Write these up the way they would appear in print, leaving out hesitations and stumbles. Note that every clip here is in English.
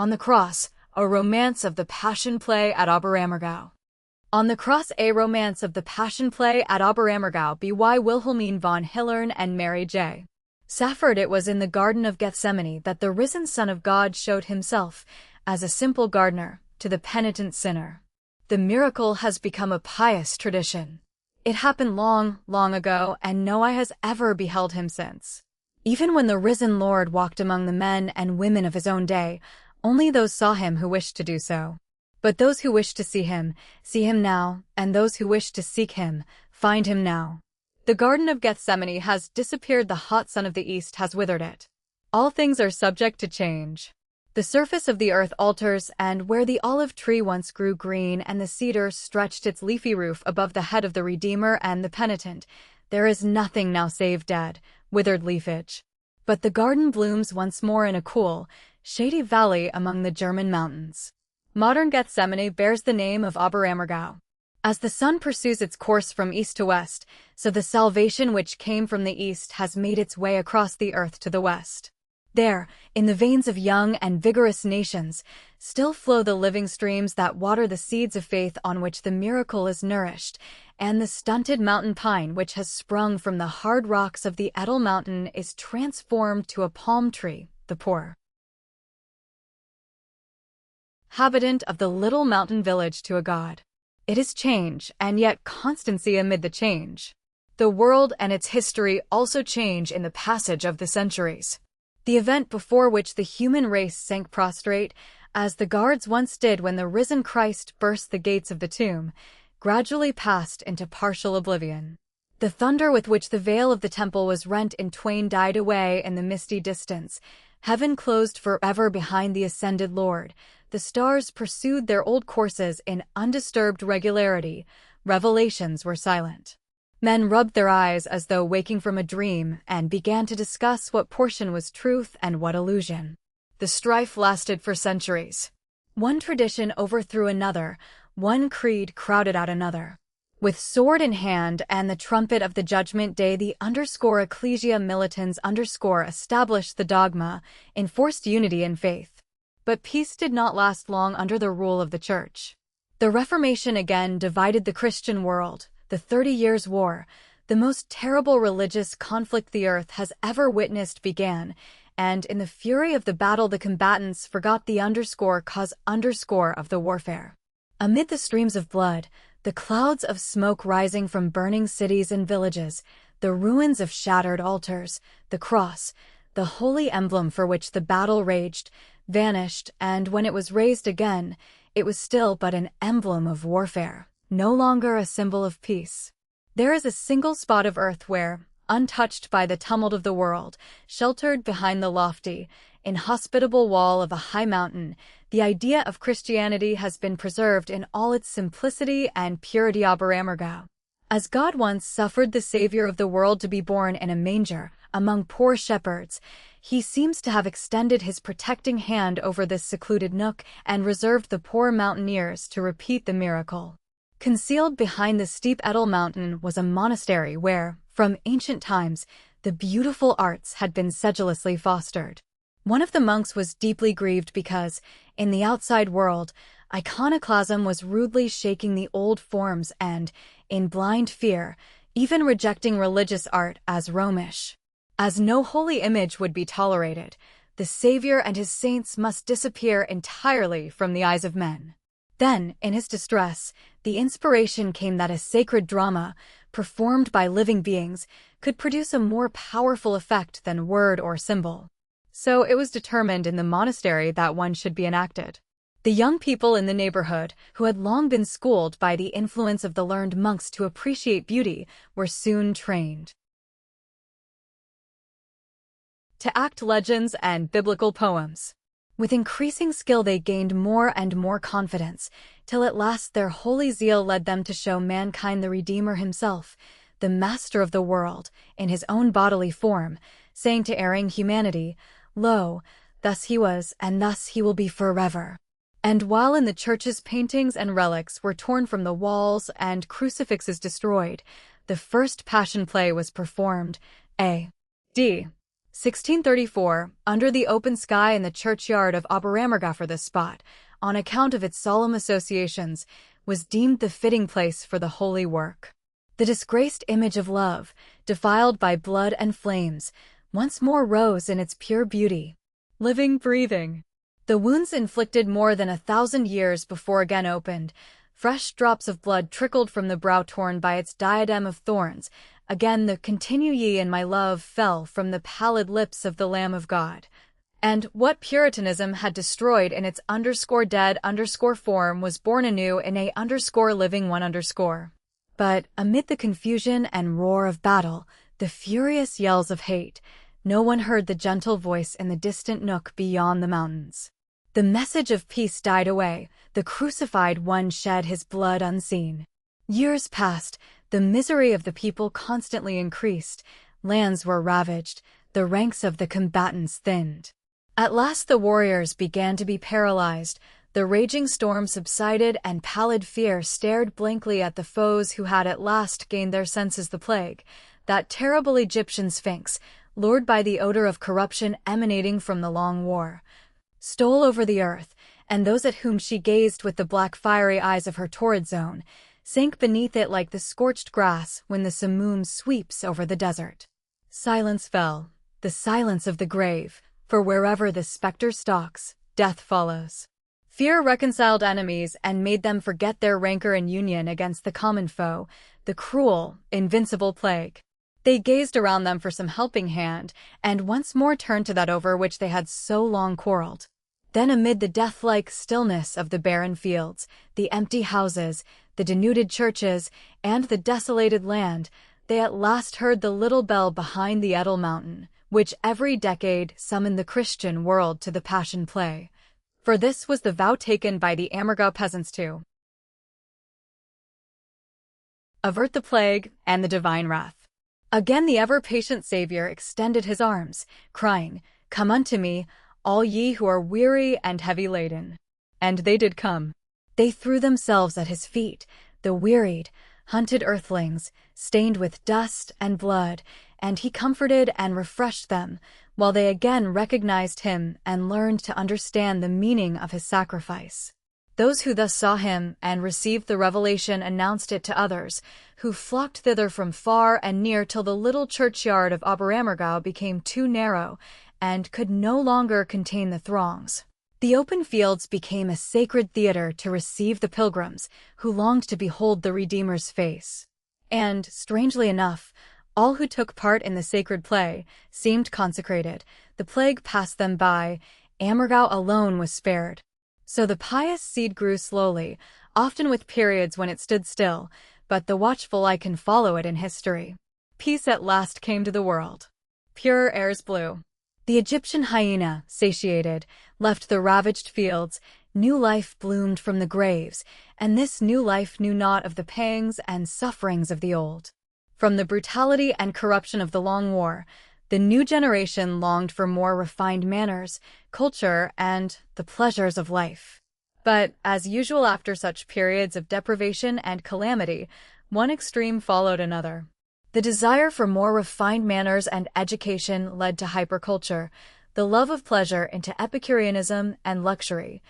On the Cross, a romance of the Passion Play at Oberammergau. On the Cross, a romance of the Passion Play at Oberammergau by Wilhelmine von Hillern and Mary J. Safford. It was in the Garden of Gethsemane that the risen Son of God showed himself, as a simple gardener, to the penitent sinner. The miracle has become a pious tradition. It happened long, long ago, and no eye has ever beheld him since. Even when the risen Lord walked among the men and women of his own day, only those saw him who wished to do so. But those who wish to see him now, and those who wish to seek him, find him now. The Garden of Gethsemane has disappeared, the hot sun of the east has withered it. All things are subject to change. The surface of the earth alters, and where the olive tree once grew green and the cedar stretched its leafy roof above the head of the Redeemer and the penitent, there is nothing now save dead, withered leafage. But the garden blooms once more in a cool, shady valley among the German mountains. Modern Gethsemane bears the name of Oberammergau. As the sun pursues its course from east to west, so the salvation which came from the east has made its way across the earth to the west. There, in the veins of young and vigorous nations, still flow the living streams that water the seeds of faith on which the miracle is nourished, and the stunted mountain pine which has sprung from the hard rocks of the Edel mountain is transformed to a palm tree, the poor habitant of the little mountain village to a god. It is change, and yet constancy amid the change. The world and its history also change in the passage of the centuries. The event before which the human race sank prostrate, as the guards once did when the risen Christ burst the gates of the tomb, gradually passed into partial oblivion. The thunder with which the veil of the temple was rent in twain died away in the misty distance. Heaven closed forever behind the ascended Lord. The stars pursued their old courses in undisturbed regularity. Revelations were silent. Men rubbed their eyes as though waking from a dream and began to discuss what portion was truth and what illusion. The strife lasted for centuries. One tradition overthrew another, one creed crowded out another. With sword in hand and the trumpet of the judgment day, the Ecclesia Militans established the dogma, enforced unity in faith. But peace did not last long under the rule of the Church. The Reformation again divided the Christian world. The 30 Years' War, the most terrible religious conflict the earth has ever witnessed, began, and in the fury of the battle the combatants forgot the cause of the warfare. Amid the streams of blood, the clouds of smoke rising from burning cities and villages, the ruins of shattered altars, the cross, the holy emblem for which the battle raged, vanished, and when it was raised again, it was still but an emblem of warfare, no longer a symbol of peace. There is a single spot of earth where, untouched by the tumult of the world, sheltered behind the lofty, inhospitable wall of a high mountain, the idea of Christianity has been preserved in all its simplicity and purity. Oberammergau. As God once suffered the Savior of the world to be born in a manger, among poor shepherds, he seems to have extended his protecting hand over this secluded nook and reserved the poor mountaineers to repeat the miracle. Concealed behind the steep Edel mountain was a monastery where, from ancient times, the beautiful arts had been sedulously fostered. One of the monks was deeply grieved because, in the outside world, iconoclasm was rudely shaking the old forms and, in blind fear, even rejecting religious art as Romish. As no holy image would be tolerated, the Savior and his saints must disappear entirely from the eyes of men. Then, in his distress, the inspiration came that a sacred drama, performed by living beings, could produce a more powerful effect than word or symbol. So it was determined in the monastery that one should be enacted. The young people in the neighborhood, who had long been schooled by the influence of the learned monks to appreciate beauty, were soon trained to act legends and biblical poems. With increasing skill they gained more and more confidence, till at last their holy zeal led them to show mankind the Redeemer himself, the Master of the world, in his own bodily form, saying to erring humanity, "Lo, thus he was, and thus he will be forever." And while in the churches paintings and relics were torn from the walls and crucifixes destroyed, the first Passion Play was performed. A.D. 1634, under the open sky in the churchyard of Oberammergau, for this spot, on account of its solemn associations, was deemed the fitting place for the holy work. The disgraced image of love, defiled by blood and flames, once more rose in its pure beauty, living, breathing. The wounds inflicted more than 1,000 years before again opened. Fresh drops of blood trickled from the brow torn by its diadem of thorns. Again the "Continue ye in my love" fell from the pallid lips of the Lamb of God. And what Puritanism had destroyed in its _dead form was born anew in a _living one_. But amid the confusion and roar of battle, the furious yells of hate, no one heard the gentle voice in the distant nook beyond the mountains. The message of peace died away, the crucified one shed his blood unseen. Years passed, the misery of the people constantly increased, lands were ravaged, the ranks of the combatants thinned. At last the warriors began to be paralyzed, the raging storm subsided, and pallid fear stared blankly at the foes who had at last gained their senses. The plague, that terrible Egyptian sphinx, lured by the odor of corruption emanating from the long war, stole over the earth, and those at whom she gazed with the black fiery eyes of her torrid zone sank beneath it like the scorched grass when the simoom sweeps over the desert. Silence fell, the silence of the grave, for wherever the specter stalks, death follows. Fear reconciled enemies and made them forget their rancor in union against the common foe, the cruel, invincible plague. They gazed around them for some helping hand, and once more turned to that over which they had so long quarreled. Then amid the death-like stillness of the barren fields, the empty houses, the denuded churches, and the desolated land, they at last heard the little bell behind the Edel mountain, which every decade summoned the Christian world to the Passion Play. For this was the vow taken by the Ammergau peasants to avert the plague and the divine wrath. Again the ever-patient Savior extended his arms, crying, "Come unto me, all ye who are weary and heavy laden." And they did come. They threw themselves at his feet, the wearied, hunted earthlings, stained with dust and blood, and he comforted and refreshed them, while they again recognized him and learned to understand the meaning of his sacrifice. Those who thus saw him and received the revelation announced it to others, who flocked thither from far and near till the little churchyard of Oberammergau became too narrow and could no longer contain the throngs. The open fields became a sacred theater to receive the pilgrims who longed to behold the Redeemer's face. And, strangely enough, all who took part in the sacred play seemed consecrated. The plague passed them by, Ammergau alone was spared. So the pious seed grew slowly, often with periods when it stood still, but the watchful eye can follow it in history. Peace at last came to the world. Pure airs blew. The Egyptian hyena, satiated, left the ravaged fields, new life bloomed from the graves, and this new life knew naught of the pangs and sufferings of the old. From the brutality and corruption of the long war, the new generation longed for more refined manners, culture, and the pleasures of life. But, as usual after such periods of deprivation and calamity, one extreme followed another. The desire for more refined manners and education led to hyperculture, the love of pleasure into Epicureanism and luxury,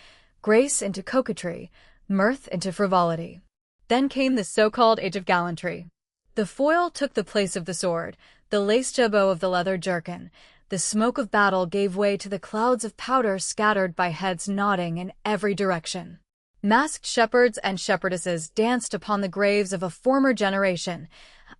grace into coquetry, mirth into frivolity. Then came the so-called Age of Gallantry. The foil took the place of the sword, the lace jabot of the leather jerkin. The smoke of battle gave way to the clouds of powder scattered by heads nodding in every direction. Masked shepherds and shepherdesses danced upon the graves of a former generation.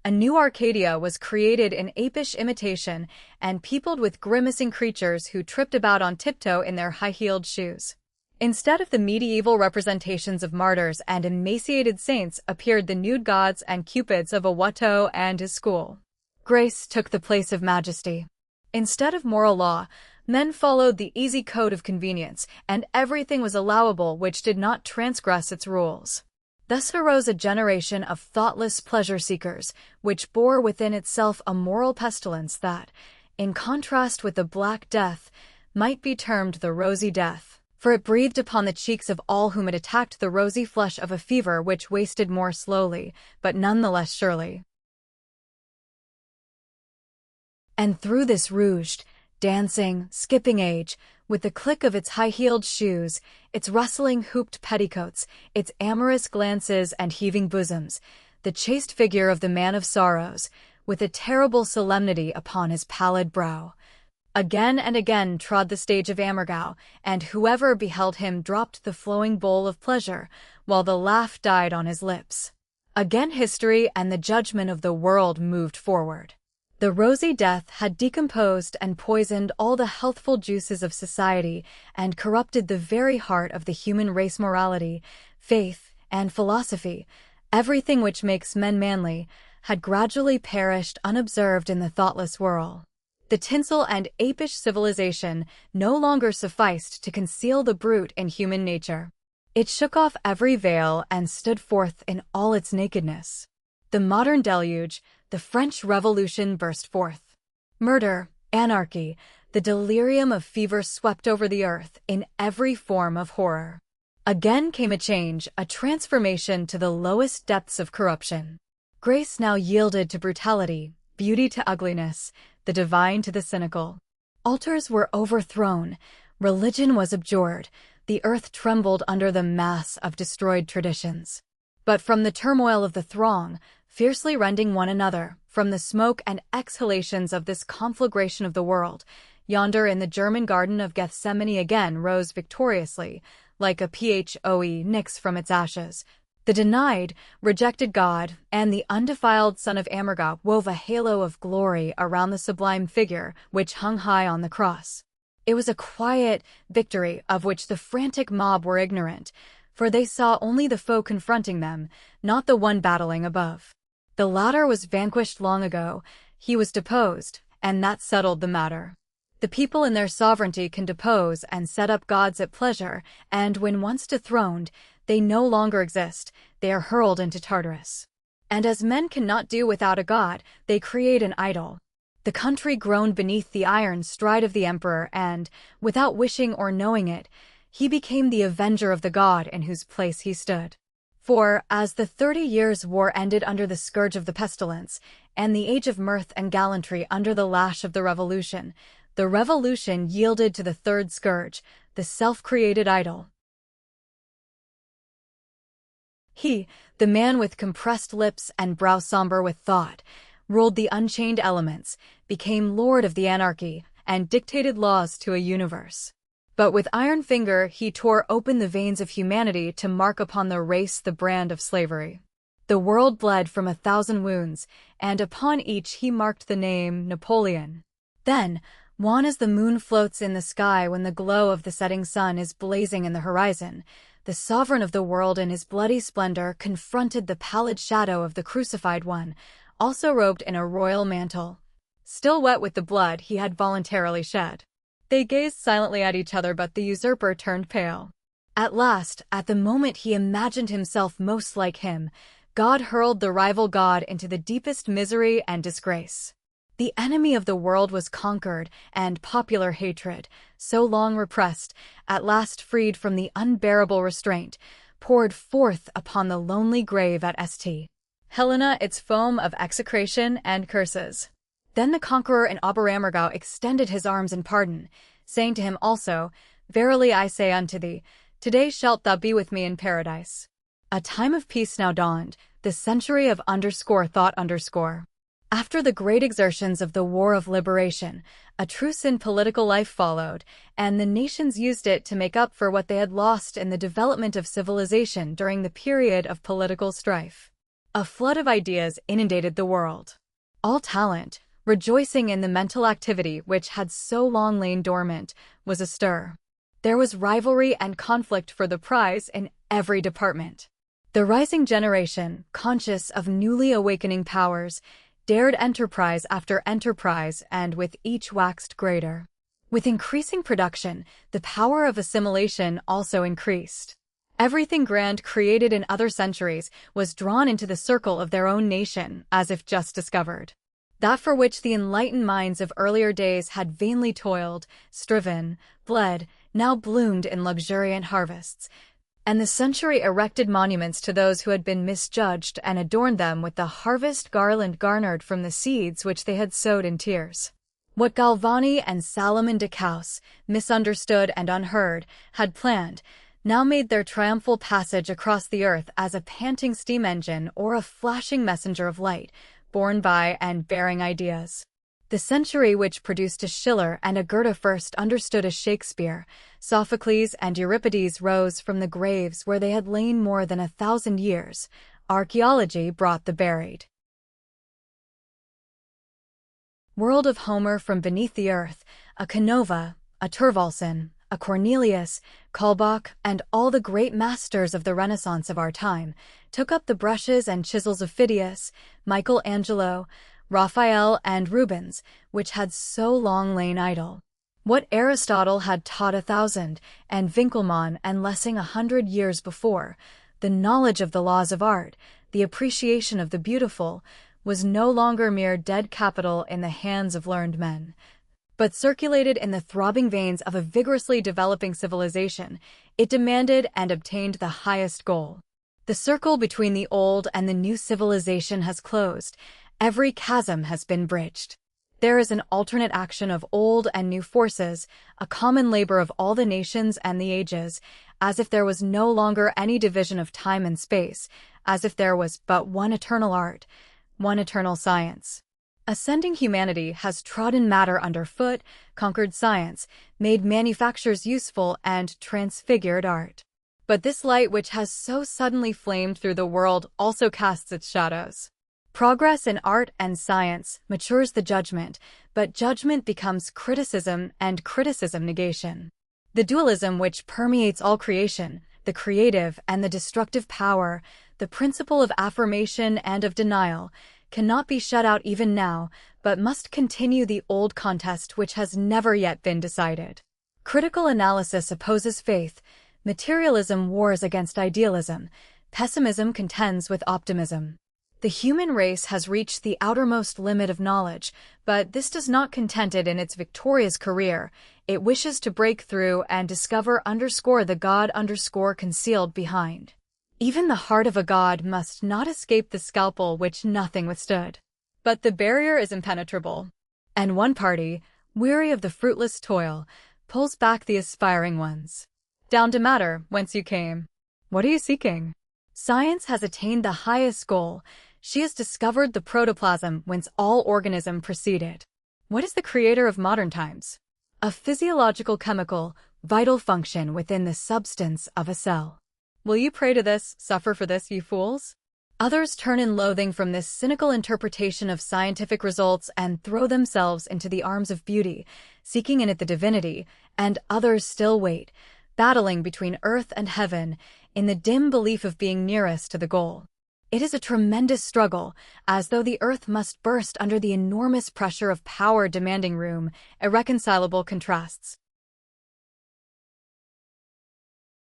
A new Arcadia was created in apish imitation and peopled with grimacing creatures who tripped about on tiptoe in their high-heeled shoes. Instead of the medieval representations of martyrs and emaciated saints appeared the nude gods and cupids of Watteau and his school. Grace took the place of majesty. Instead of moral law, men followed the easy code of convenience, and everything was allowable which did not transgress its rules. Thus arose a generation of thoughtless pleasure-seekers, which bore within itself a moral pestilence that, in contrast with the Black Death, might be termed the Rosy Death, for it breathed upon the cheeks of all whom it attacked the rosy flush of a fever which wasted more slowly, but none the less surely. And through this rouged, dancing, skipping age, with the click of its high-heeled shoes, its rustling hooped petticoats, its amorous glances and heaving bosoms, the chaste figure of the man of sorrows, with a terrible solemnity upon his pallid brow. Again and again trod the stage of Ammergau, and whoever beheld him dropped the flowing bowl of pleasure, while the laugh died on his lips. Again history and the judgment of the world moved forward. The rosy death had decomposed and poisoned all the healthful juices of society and corrupted the very heart of the human race. Morality, faith, and philosophy, everything which makes men manly, had gradually perished unobserved in the thoughtless whirl. The tinsel and apish civilization no longer sufficed to conceal the brute in human nature. It shook off every veil and stood forth in all its nakedness. The modern deluge, the French Revolution, burst forth. Murder, anarchy, the delirium of fever swept over the earth in every form of horror. Again came a change, a transformation to the lowest depths of corruption. Grace now yielded to brutality, beauty to ugliness, the divine to the cynical. Altars were overthrown, religion was abjured, the earth trembled under the mass of destroyed traditions. But from the turmoil of the throng, fiercely rending one another, from the smoke and exhalations of this conflagration of the world, yonder in the German Garden of Gethsemane again rose victoriously, like a phoenix from its ashes, the denied, rejected God, and the undefiled Son of Ammergau wove a halo of glory around the sublime figure which hung high on the cross. It was a quiet victory of which the frantic mob were ignorant, for they saw only the foe confronting them, not the one battling above. The latter was vanquished long ago, he was deposed, and that settled the matter. The people in their sovereignty can depose and set up gods at pleasure, and when once dethroned, they no longer exist, they are hurled into Tartarus. And as men cannot do without a god, they create an idol. The country groaned beneath the iron stride of the emperor and, without wishing or knowing it, he became the avenger of the god in whose place he stood. For, as the 30 Years' War ended under the scourge of the pestilence, and the age of mirth and gallantry under the lash of the revolution yielded to the third scourge, the self-created idol. He, the man with compressed lips and brow somber with thought, ruled the unchained elements, became lord of the anarchy, and dictated laws to a universe. But with iron finger he tore open the veins of humanity to mark upon the race the brand of slavery. The world bled from 1,000 wounds, and upon each he marked the name Napoleon. Then, wan as the moon floats in the sky when the glow of the setting sun is blazing in the horizon, the sovereign of the world in his bloody splendor confronted the pallid shadow of the crucified one, also robed in a royal mantle, still wet with the blood he had voluntarily shed. They gazed silently at each other, but the usurper turned pale. At last, at the moment he imagined himself most like him, God hurled the rival god into the deepest misery and disgrace. The enemy of the world was conquered, and popular hatred, so long repressed, at last freed from the unbearable restraint, poured forth upon the lonely grave at St. Helena its foam of execration and curses. Then the conqueror in Oberammergau extended his arms in pardon, saying to him also, "Verily I say unto thee, today shalt thou be with me in paradise." A time of peace now dawned, the century of _thought_. After the great exertions of the War of Liberation, a truce in political life followed, and the nations used it to make up for what they had lost in the development of civilization during the period of political strife. A flood of ideas inundated the world. All talent, rejoicing in the mental activity which had so long lain dormant, was astir. There was rivalry and conflict for the prize in every department. The rising generation, conscious of newly awakening powers, dared enterprise after enterprise, and with each waxed greater. With increasing production, the power of assimilation also increased. Everything grand created in other centuries was drawn into the circle of their own nation, as if just discovered. That for which the enlightened minds of earlier days had vainly toiled, striven, bled, now bloomed in luxuriant harvests, and the century erected monuments to those who had been misjudged and adorned them with the harvest garland garnered from the seeds which they had sowed in tears. What Galvani and Salomon de Caus, misunderstood and unheard, had planned, now made their triumphal passage across the earth as a panting steam engine or a flashing messenger of light, borne by and bearing ideas. The century which produced a Schiller and a Goethe first understood a Shakespeare. Sophocles and Euripides rose from the graves where they had lain more than 1,000 years. Archaeology brought the buried. World of Homer from beneath the earth, a Canova, a Thorvaldsen, a Cornelius, Kaulbach, and all the great masters of the Renaissance of our time, took up the brushes and chisels of Phidias, Michelangelo, Raphael, and Rubens, which had so long lain idle. What Aristotle had taught 1,000, and Winckelmann and Lessing 100 years before, the knowledge of the laws of art, the appreciation of the beautiful, was no longer mere dead capital in the hands of learned men, but circulated in the throbbing veins of a vigorously developing civilization. It demanded and obtained the highest goal. The circle between the old and the new civilization has closed. Every chasm has been bridged. There is an alternate action of old and new forces, a common labor of all the nations and the ages, as if there was no longer any division of time and space, as if there was but one eternal art, one eternal science. Ascending humanity has trodden matter underfoot, conquered science, made manufactures useful, and transfigured art. But this light which has so suddenly flamed through the world also casts its shadows. Progress in art and science matures the judgment, but judgment becomes criticism and criticism negation. The dualism which permeates all creation, the creative and the destructive power, the principle of affirmation and of denial, cannot be shut out even now, but must continue the old contest which has never yet been decided. Critical analysis opposes faith, materialism wars against idealism, pessimism contends with optimism. The human race has reached the outermost limit of knowledge, but this does not content it in its victorious career. It wishes to break through and discover the God concealed behind. Even the heart of a god must not escape the scalpel which nothing withstood. But the barrier is impenetrable, and one party, weary of the fruitless toil, pulls back the aspiring ones. Down to matter, whence you came. What are you seeking? Science has attained the highest goal. She has discovered the protoplasm whence all organism proceeded. What is the creator of modern times? A physiological chemical, vital function within the substance of a cell. Will you pray to this, suffer for this, you fools? Others turn in loathing from this cynical interpretation of scientific results and throw themselves into the arms of beauty, seeking in it the divinity, and others still wait, battling between earth and heaven, in the dim belief of being nearest to the goal. It is a tremendous struggle, as though the earth must burst under the enormous pressure of power demanding room, irreconcilable contrasts.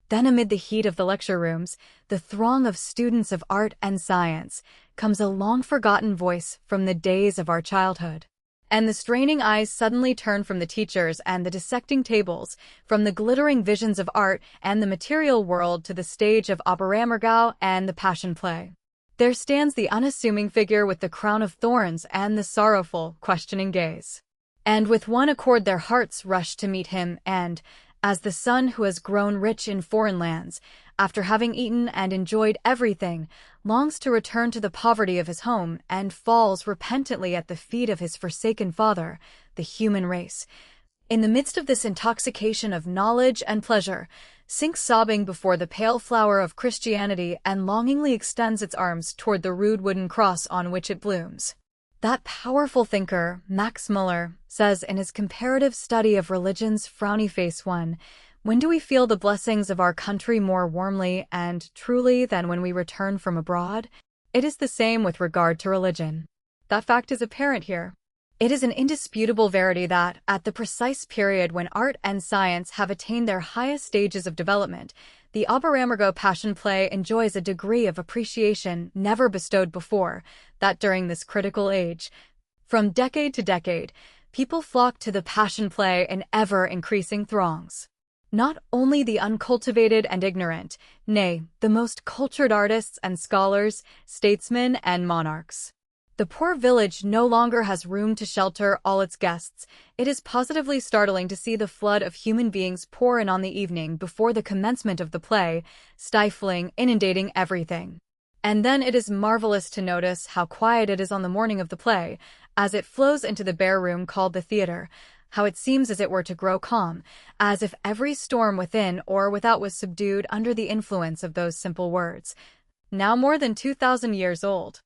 Then amid the heat of the lecture rooms, the throng of students of art and science, comes a long-forgotten voice from the days of our childhood. And the straining eyes suddenly turn from the teachers and the dissecting tables, from the glittering visions of art and the material world to the stage of Oberammergau and the Passion Play. There stands the unassuming figure with the crown of thorns and the sorrowful, questioning gaze. And with one accord their hearts rush to meet him and, as the son who has grown rich in foreign lands, after having eaten and enjoyed everything, longs to return to the poverty of his home and falls repentantly at the feet of his forsaken father, the human race, in the midst of this intoxication of knowledge and pleasure, sinks sobbing before the pale flower of Christianity and longingly extends its arms toward the rude wooden cross on which it blooms. That powerful thinker, Max Muller, says in his comparative study of religion's frowny face 1, when do we feel the blessings of our country more warmly and truly than when we return from abroad? It is the same with regard to religion. That fact is apparent here. It is an indisputable verity that, at the precise period when art and science have attained their highest stages of development, the Oberammergau Passion Play enjoys a degree of appreciation never bestowed before, that during this critical age, from decade to decade, people flock to the Passion Play in ever-increasing throngs. Not only the uncultivated and ignorant, nay, the most cultured artists and scholars, statesmen and monarchs. The poor village no longer has room to shelter all its guests. It is positively startling to see the flood of human beings pour in on the evening before the commencement of the play, stifling, inundating everything. And then it is marvelous to notice how quiet it is on the morning of the play, as it flows into the bare room called the theater, how it seems as it were to grow calm, as if every storm within or without was subdued under the influence of those simple words, now more than 2,000 years old.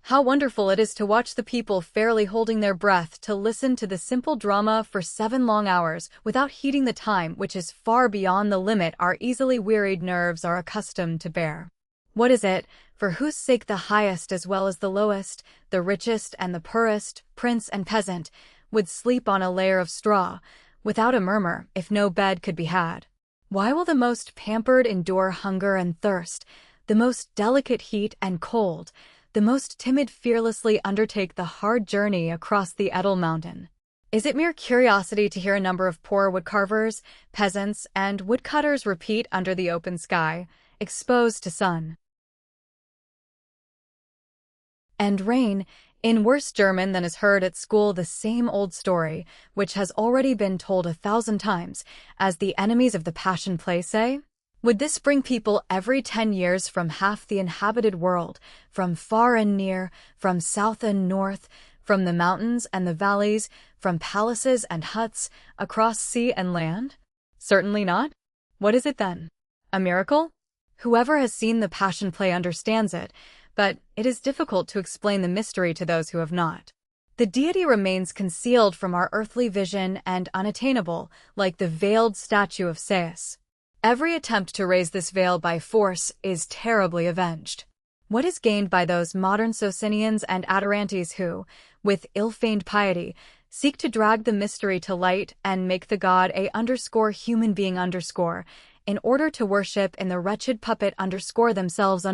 How wonderful it is to watch the people fairly holding their breath to listen to the simple drama for 7 long hours without heeding the time, which is far beyond the limit our easily wearied nerves are accustomed to bear. What is it, for whose sake the highest as well as the lowest, the richest and the poorest, prince and peasant, would sleep on a layer of straw, without a murmur, if no bed could be had? Why will the most pampered endure hunger and thirst, the most delicate heat and cold, the most timid fearlessly undertake the hard journey across the Edel mountain? Is it mere curiosity to hear a number of poor woodcarvers, peasants, and woodcutters repeat under the open sky, exposed to sun and rain, in worse German than is heard at school, the same old story, which has already been told 1,000 times, as the enemies of the Passion Play say? Would this bring people every 10 years from half the inhabited world, from far and near, from south and north, from the mountains and the valleys, from palaces and huts, across sea and land? Certainly not. What is it then? A miracle? Whoever has seen the Passion Play understands it, but it is difficult to explain the mystery to those who have not. The deity remains concealed from our earthly vision and unattainable, like the veiled statue of Zeus. Every attempt to raise this veil by force is terribly avenged. What is gained by those modern Socinians and Atarantes who, with ill-feigned piety, seek to drag the mystery to light and make the god a human being in order to worship in the wretched puppet themselves?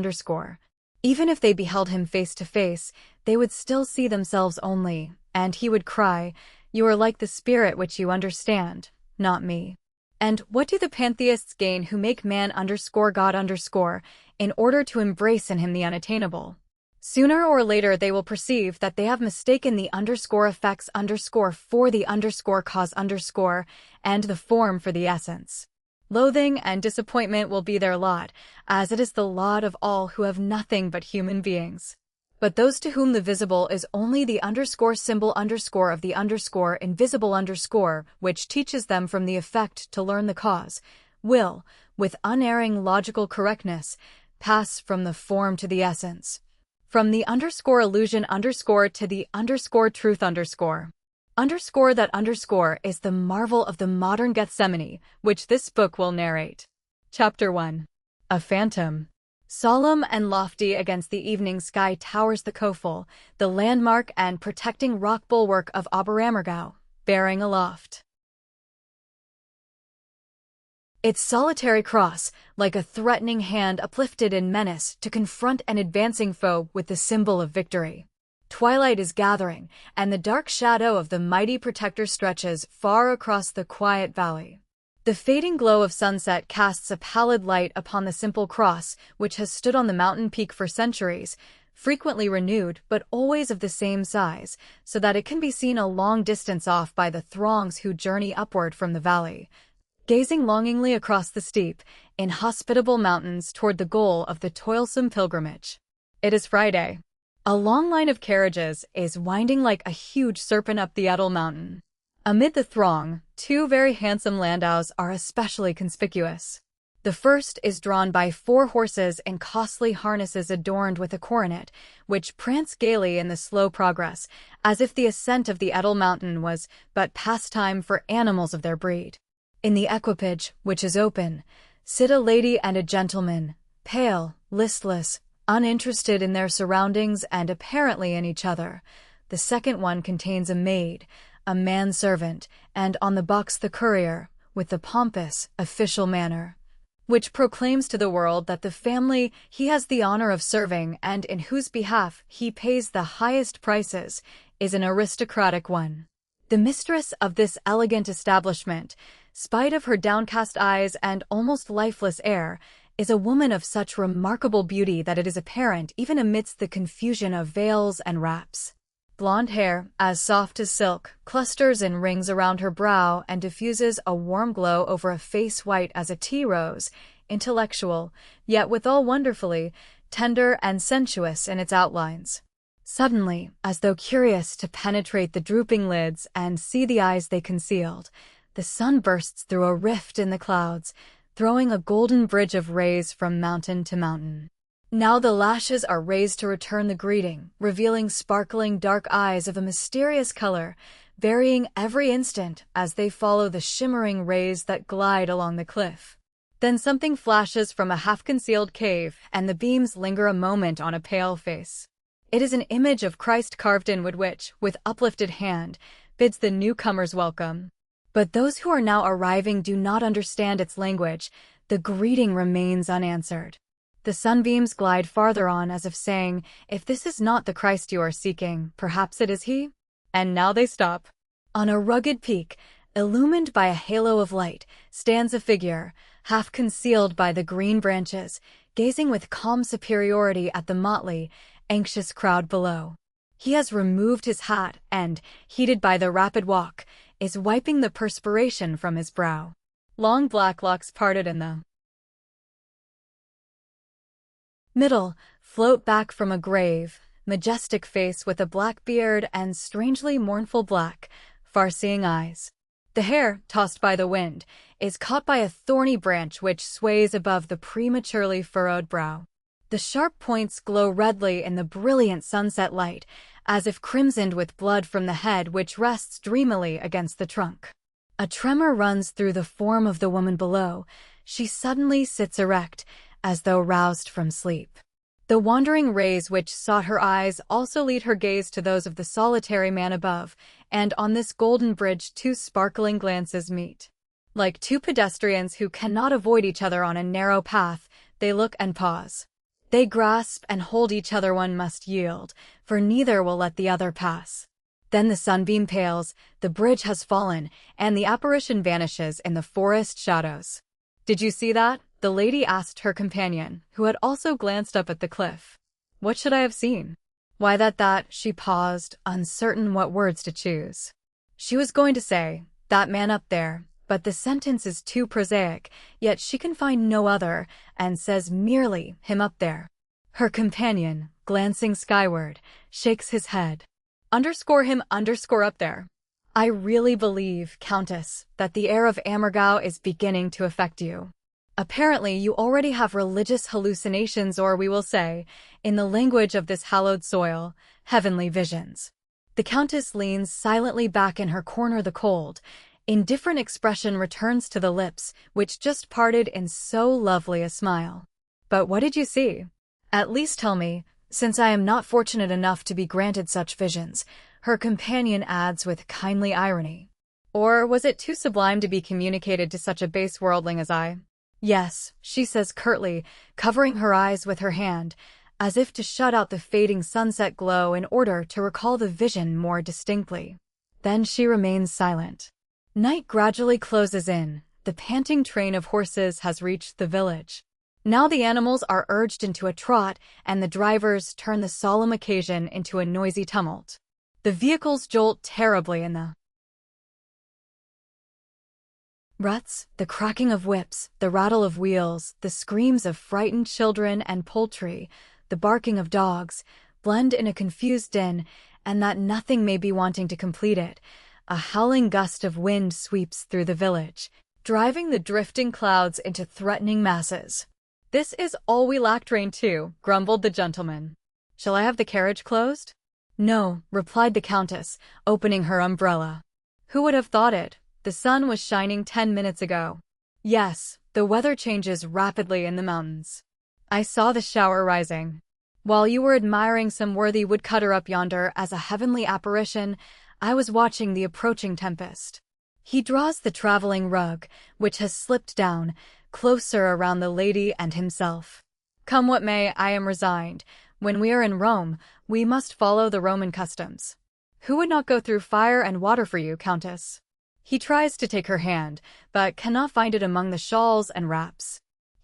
Even if they beheld him face to face, they would still see themselves only, and he would cry, "You are like the spirit which you understand, not me." And what do the pantheists gain who make man God in order to embrace in him the unattainable? Sooner or later they will perceive that they have mistaken the effects for the cause and the form for the essence. Loathing and disappointment will be their lot, as it is the lot of all who have nothing but human beings. But those to whom the visible is only the symbol of the invisible which teaches them from the effect to learn the cause, will, with unerring logical correctness, pass from the form to the essence, from the illusion to the truth . That is the marvel of the modern Gethsemane, which this book will narrate. Chapter 1. A phantom. Solemn and lofty against the evening sky towers the Kofel, the landmark and protecting rock bulwark of Oberammergau, bearing aloft its solitary cross, like a threatening hand uplifted in menace to confront an advancing foe with the symbol of victory. Twilight is gathering, and the dark shadow of the mighty protector stretches far across the quiet valley. The fading glow of sunset casts a pallid light upon the simple cross, which has stood on the mountain peak for centuries, frequently renewed but always of the same size, so that it can be seen a long distance off by the throngs who journey upward from the valley, gazing longingly across the steep, inhospitable mountains toward the goal of the toilsome pilgrimage. It is Friday. A long line of carriages is winding like a huge serpent up the Edel mountain. Amid the throng, 2 very handsome landaus are especially conspicuous. The first is drawn by 4 horses in costly harnesses adorned with a coronet, which prance gaily in the slow progress, as if the ascent of the Edel mountain was but pastime for animals of their breed. In the equipage, which is open, sit a lady and a gentleman, pale, listless, uninterested in their surroundings and apparently in each other. The second one contains a maid, a manservant, and on the box the courier, with the pompous, official manner, which proclaims to the world that the family he has the honor of serving and in whose behalf he pays the highest prices is an aristocratic one. The mistress of this elegant establishment, spite of her downcast eyes and almost lifeless air, is a woman of such remarkable beauty that it is apparent even amidst the confusion of veils and wraps. Blonde hair, as soft as silk, clusters in rings around her brow and diffuses a warm glow over a face white as a tea rose, intellectual, yet withal wonderfully tender and sensuous in its outlines. Suddenly, as though curious to penetrate the drooping lids and see the eyes they concealed, the sun bursts through a rift in the clouds, throwing a golden bridge of rays from mountain to mountain. Now the lashes are raised to return the greeting, revealing sparkling dark eyes of a mysterious color, varying every instant as they follow the shimmering rays that glide along the cliff. Then something flashes from a half-concealed cave, and the beams linger a moment on a pale face. It is an image of Christ carved in wood which, with uplifted hand, bids the newcomers welcome. But those who are now arriving do not understand its language. The greeting remains unanswered. The sunbeams glide farther on as if saying, if this is not the Christ you are seeking, perhaps it is he? And now they stop. On a rugged peak, illumined by a halo of light, stands a figure, half concealed by the green branches, gazing with calm superiority at the motley, anxious crowd below. He has removed his hat and, heated by the rapid walk, is wiping the perspiration from his brow. Long black locks parted in the middle float back from a grave, majestic face with a black beard and strangely mournful black, far-seeing eyes. The hair, tossed by the wind, is caught by a thorny branch which sways above the prematurely furrowed brow. The sharp points glow redly in the brilliant sunset light, as if crimsoned with blood from the head which rests dreamily against the trunk. A tremor runs through the form of the woman below. She suddenly sits erect, as though roused from sleep. The wandering rays which sought her eyes also lead her gaze to those of the solitary man above, and on this golden bridge two sparkling glances meet. Like two pedestrians who cannot avoid each other on a narrow path, they look and pause. They grasp and hold each other. One must yield, for neither will let the other pass. Then the sunbeam pales, the bridge has fallen, and the apparition vanishes in the forest shadows. Did you see that? The lady asked her companion, who had also glanced up at the cliff. What should I have seen? Why that, she paused, uncertain what words to choose. She was going to say, that man up there, but the sentence is too prosaic, yet she can find no other, and says merely, him up there. Her companion, glancing skyward, shakes his head. Him up there. I really believe, Countess, that the air of Oberammergau is beginning to affect you. Apparently you already have religious hallucinations, or we will say, in the language of this hallowed soil, heavenly visions. The Countess leans silently back in her corner. The cold, indifferent expression returns to the lips, which just parted in so lovely a smile. But what did you see? At least tell me, since I am not fortunate enough to be granted such visions, her companion adds with kindly irony. Or was it too sublime to be communicated to such a base worldling as I? Yes, she says curtly, covering her eyes with her hand, as if to shut out the fading sunset glow in order to recall the vision more distinctly. Then she remains silent. Night gradually closes in. The panting train of horses has reached the village. Now the animals are urged into a trot, and the drivers turn the solemn occasion into a noisy tumult. The vehicles jolt terribly in the ruts, the cracking of whips, the rattle of wheels, the screams of frightened children and poultry, the barking of dogs, blend in a confused din, and that nothing may be wanting to complete it. A howling gust of wind sweeps through the village, driving the drifting clouds into threatening masses. This is all we lacked, rain too, grumbled the gentleman. Shall I have the carriage closed? No, replied the Countess, opening her umbrella. Who would have thought it? The sun was shining 10 minutes ago. Yes, the weather changes rapidly in the mountains. I saw the shower rising. While you were admiring some worthy woodcutter up yonder as a heavenly apparition, I was watching the approaching tempest. He draws the traveling rug, which has slipped down, closer around the lady and himself. Come what may, I am resigned. When we are in Rome, we must follow the Roman customs. Who would not go through fire and water for you, Countess? He tries to take her hand, but cannot find it among the shawls and wraps.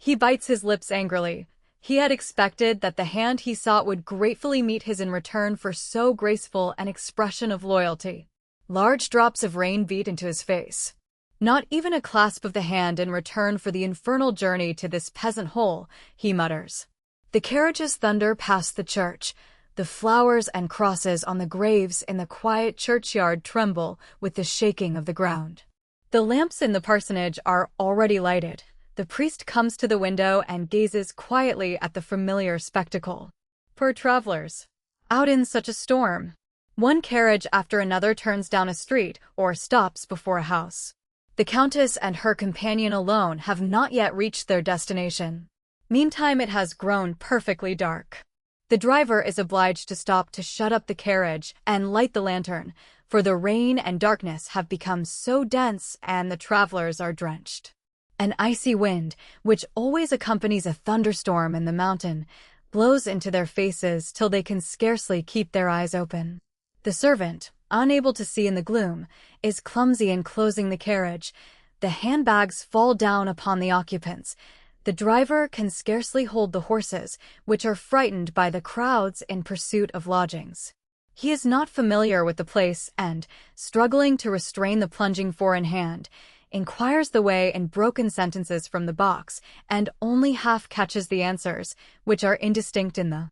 He bites his lips angrily. He had expected that the hand he sought would gratefully meet his in return for so graceful an expression of loyalty. Large drops of rain beat into his face. Not even a clasp of the hand in return for the infernal journey to this peasant hole, he mutters. The carriage's thunder past the church. The flowers and crosses on the graves in the quiet churchyard tremble with the shaking of the ground. The lamps in the parsonage are already lighted. The priest comes to the window and gazes quietly at the familiar spectacle. Poor travelers. Out in such a storm. One carriage after another turns down a street or stops before a house. The Countess and her companion alone have not yet reached their destination. Meantime, it has grown perfectly dark. The driver is obliged to stop to shut up the carriage and light the lantern, for the rain and darkness have become so dense and the travelers are drenched. An icy wind, which always accompanies a thunderstorm in the mountain, blows into their faces till they can scarcely keep their eyes open. The servant, unable to see in the gloom, is clumsy in closing the carriage. The handbags fall down upon the occupants. The driver can scarcely hold the horses, which are frightened by the crowds in pursuit of lodgings. He is not familiar with the place and, struggling to restrain the plunging four in hand, inquires the way in broken sentences from the box and only half catches the answers, which are indistinct in the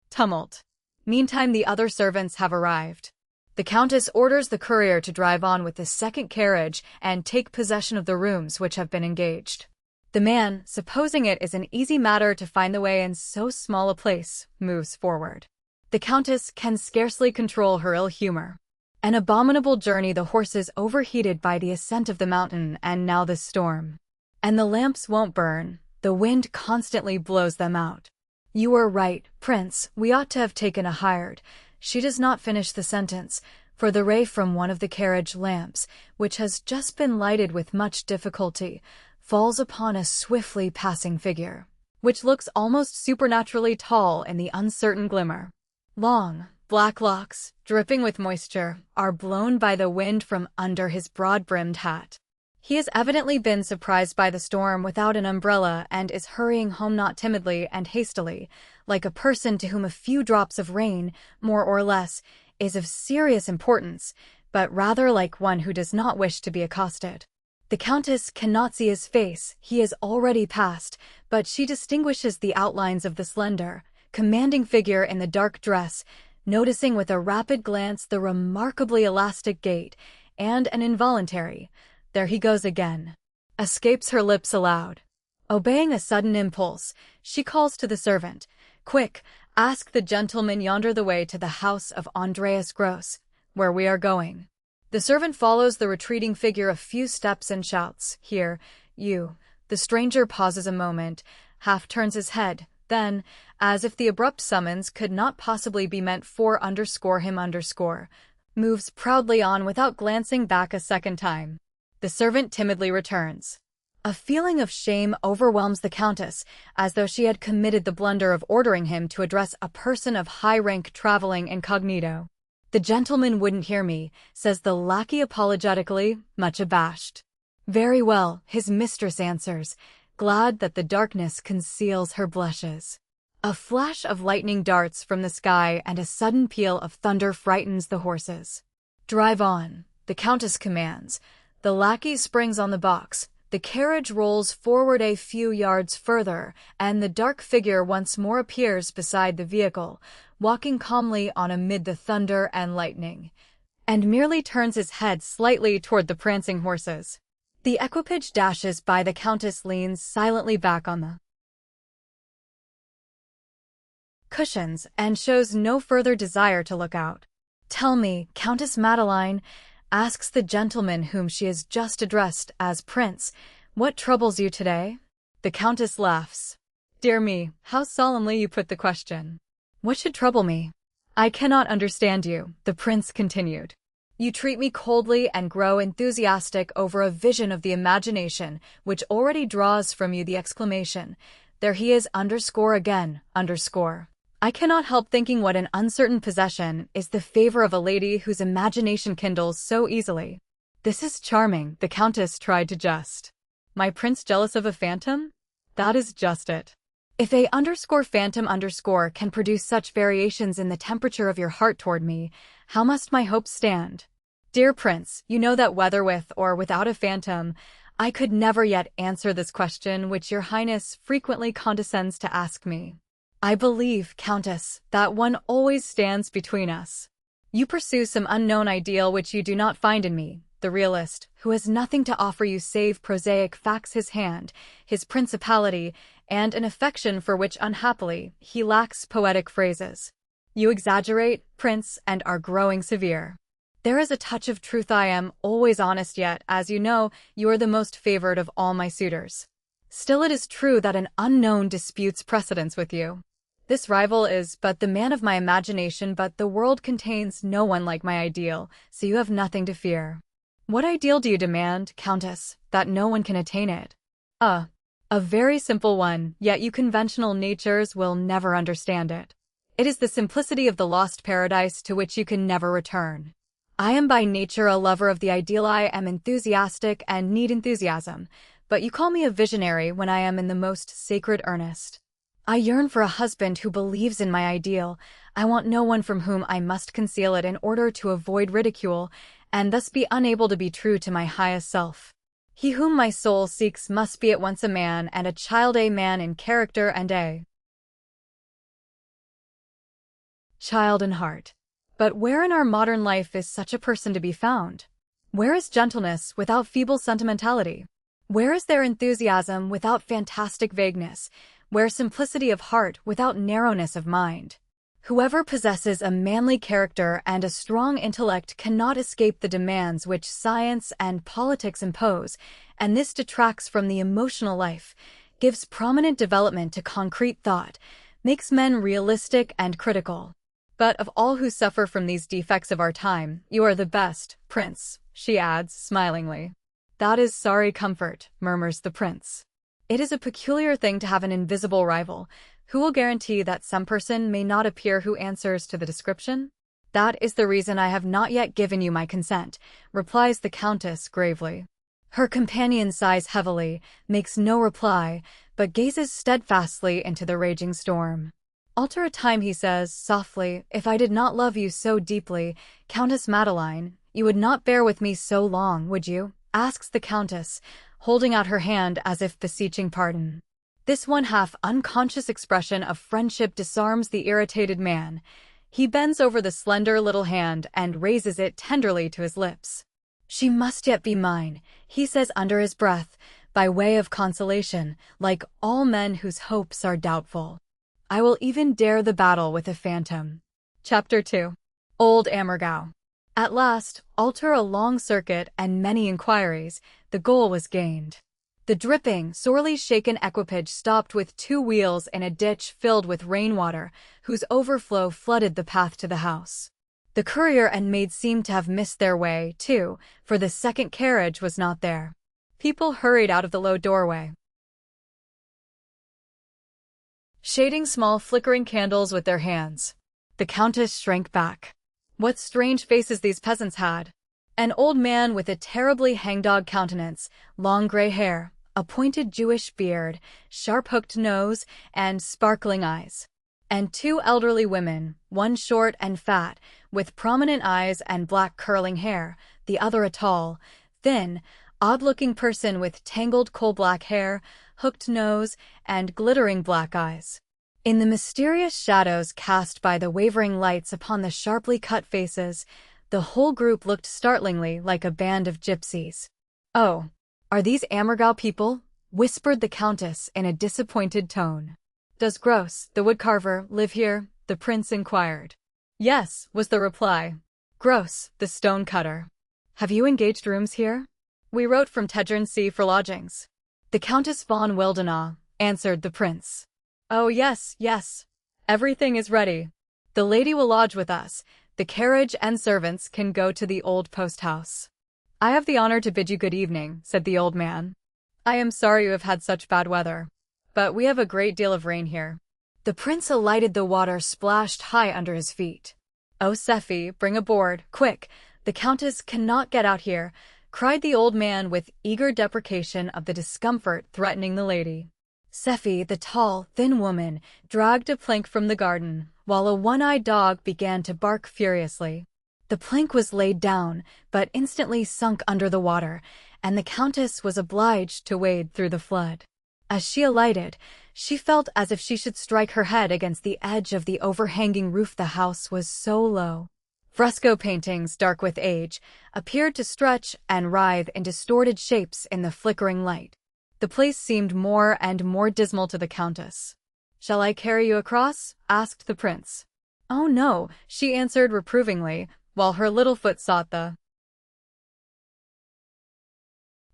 tumult. Meantime, the other servants have arrived. The Countess orders the courier to drive on with the second carriage and take possession of the rooms which have been engaged. The man, supposing it is an easy matter to find the way in so small a place, moves forward. The Countess can scarcely control her ill humor. An abominable journey, the horses overheated by the ascent of the mountain and now this storm. And the lamps won't burn, the wind constantly blows them out. You are right, Prince, we ought to have taken a hired. She does not finish the sentence, for the ray from one of the carriage lamps, which has just been lighted with much difficulty, falls upon a swiftly passing figure, which looks almost supernaturally tall in the uncertain glimmer. Long, black locks, dripping with moisture, are blown by the wind from under his broad-brimmed hat. He has evidently been surprised by the storm without an umbrella and is hurrying home not timidly and hastily, like a person to whom a few drops of rain, more or less, is of serious importance, but rather like one who does not wish to be accosted. The Countess cannot see his face, he is already past, but she distinguishes the outlines of the slender, commanding figure in the dark dress, noticing with a rapid glance the remarkably elastic gait, and an involuntary, "There he goes again," escapes her lips aloud. Obeying a sudden impulse, she calls to the servant, "Quick, ask the gentleman yonder the way to the house of Andreas Gross, where we are going." The servant follows the retreating figure a few steps and shouts, "Here, you." The stranger pauses a moment, half turns his head, then, as if the abrupt summons could not possibly be meant for him, moves proudly on without glancing back a second time. The servant timidly returns. A feeling of shame overwhelms the Countess, as though she had committed the blunder of ordering him to address a person of high rank traveling incognito. "The gentleman wouldn't hear me," says the lackey apologetically, much abashed. "Very well," his mistress answers, glad that the darkness conceals her blushes. A flash of lightning darts from the sky and a sudden peal of thunder frightens the horses. "Drive on," the Countess commands. The lackey springs on the box, the carriage rolls forward a few yards further, and the dark figure once more appears beside the vehicle, walking calmly on amid the thunder and lightning, and merely turns his head slightly toward the prancing horses. The equipage dashes by, the Countess leans silently back on the cushions and shows no further desire to look out. "Tell me, Countess Madeline," asks the gentleman whom she has just addressed as Prince, "what troubles you today?" The Countess laughs. "Dear me, how solemnly you put the question. What should trouble me?" "I cannot understand you," the Prince continued. "You treat me coldly and grow enthusiastic over a vision of the imagination which already draws from you the exclamation, 'There he is again, I cannot help thinking what an uncertain possession is the favor of a lady whose imagination kindles so easily." "This is charming," the Countess tried to jest. My prince jealous of a phantom? That is just it. If a underscore phantom underscore can produce such variations in the temperature of your heart toward me, how must my hopes stand? Dear Prince, you know that whether with or without a phantom, I could never yet answer this question which your highness frequently condescends to ask me. I believe, Countess, that one always stands between us. You pursue some unknown ideal which you do not find in me, the realist, who has nothing to offer you save prosaic facts, his hand, his principality, and an affection for which unhappily he lacks poetic phrases. You exaggerate, Prince, and are growing severe. There is a touch of truth. I am always honest, yet, as you know, you are the most favored of all my suitors. Still it is true that an unknown disputes precedence with you. This rival is but the man of my imagination, but the world contains no one like my ideal, so you have nothing to fear. What ideal do you demand, Countess, that no one can attain it? A very simple one, yet you conventional natures will never understand it. It is the simplicity of the lost paradise to which you can never return. I am by nature a lover of the ideal. I am enthusiastic and need enthusiasm, but you call me a visionary when I am in the most sacred earnest. I yearn for a husband who believes in my ideal. I want no one from whom I must conceal it in order to avoid ridicule, and thus be unable to be true to my highest self. He whom my soul seeks must be at once a man and a child, a man in character and a child in heart. But where in our modern life is such a person to be found? Where is gentleness without feeble sentimentality? Where is there enthusiasm without fantastic vagueness? Where simplicity of heart without narrowness of mind? Whoever possesses a manly character and a strong intellect cannot escape the demands which science and politics impose, and this detracts from the emotional life, gives prominent development to concrete thought, makes men realistic and critical. But of all who suffer from these defects of our time, you are the best, Prince, she adds, smilingly. That is sorry comfort, murmurs the prince. It is a peculiar thing to have an invisible rival. Who will guarantee that some person may not appear who answers to the description? That is the reason I have not yet given you my consent, replies the Countess gravely. Her companion sighs heavily, makes no reply, but gazes steadfastly into the raging storm. Alter a time, he says, softly, if I did not love you so deeply, Countess Madeline, you would not bear with me so long, would you? Asks the Countess, holding out her hand as if beseeching pardon. This one-half unconscious expression of friendship disarms the irritated man. He bends over the slender little hand and raises it tenderly to his lips. She must yet be mine, he says under his breath, by way of consolation, like all men whose hopes are doubtful. I will even dare the battle with a phantom. Chapter 2. Oberammergau. At last, after a long circuit and many inquiries, the goal was gained. The dripping, sorely shaken equipage stopped with 2 wheels in a ditch filled with rainwater, whose overflow flooded the path to the house. The courier and maid seemed to have missed their way, too, for the second carriage was not there. People hurried out of the low doorway, shading small flickering candles with their hands. The Countess shrank back. What strange faces these peasants had! An old man with a terribly hangdog countenance, long gray hair, a pointed Jewish beard, sharp-hooked nose, and sparkling eyes. And 2 elderly women, one short and fat, with prominent eyes and black curling hair, the other a tall, thin, odd-looking person with tangled coal-black hair, hooked nose, and glittering black eyes. In the mysterious shadows cast by the wavering lights upon the sharply cut faces, the whole group looked startlingly like a band of gypsies. "Oh, are these Ammergau people?" whispered the Countess in a disappointed tone. "Does Gross, the woodcarver, live here?" the prince inquired. "Yes," was the reply. "Gross, the stone cutter. Have you engaged rooms here?" "We wrote from Tegernsee for lodgings." "The Countess von Wildenau," answered the prince. "Oh, yes, yes. Everything is ready. The lady will lodge with us. The carriage and servants can go to the old post-house." "I have the honor to bid you good evening," said the old man. "I am sorry you have had such bad weather, but we have a great deal of rain here." The prince alighted. The water splashed high under his feet. "Oh, Sephi, bring a board, quick. The Countess cannot get out here. cried the old man with eager deprecation of the discomfort threatening the lady. Sephi, the tall, thin woman, dragged a plank from the garden, while a one-eyed dog began to bark furiously. The plank was laid down, but instantly sunk under the water, and the Countess was obliged to wade through the flood. As she alighted, she felt as if she should strike her head against the edge of the overhanging roof. The house was so low. Fresco paintings, dark with age, appeared to stretch and writhe in distorted shapes in the flickering light. The place seemed more and more dismal to the Countess. "Shall I carry you across?" asked the prince. "Oh no," she answered reprovingly, while her little foot sought the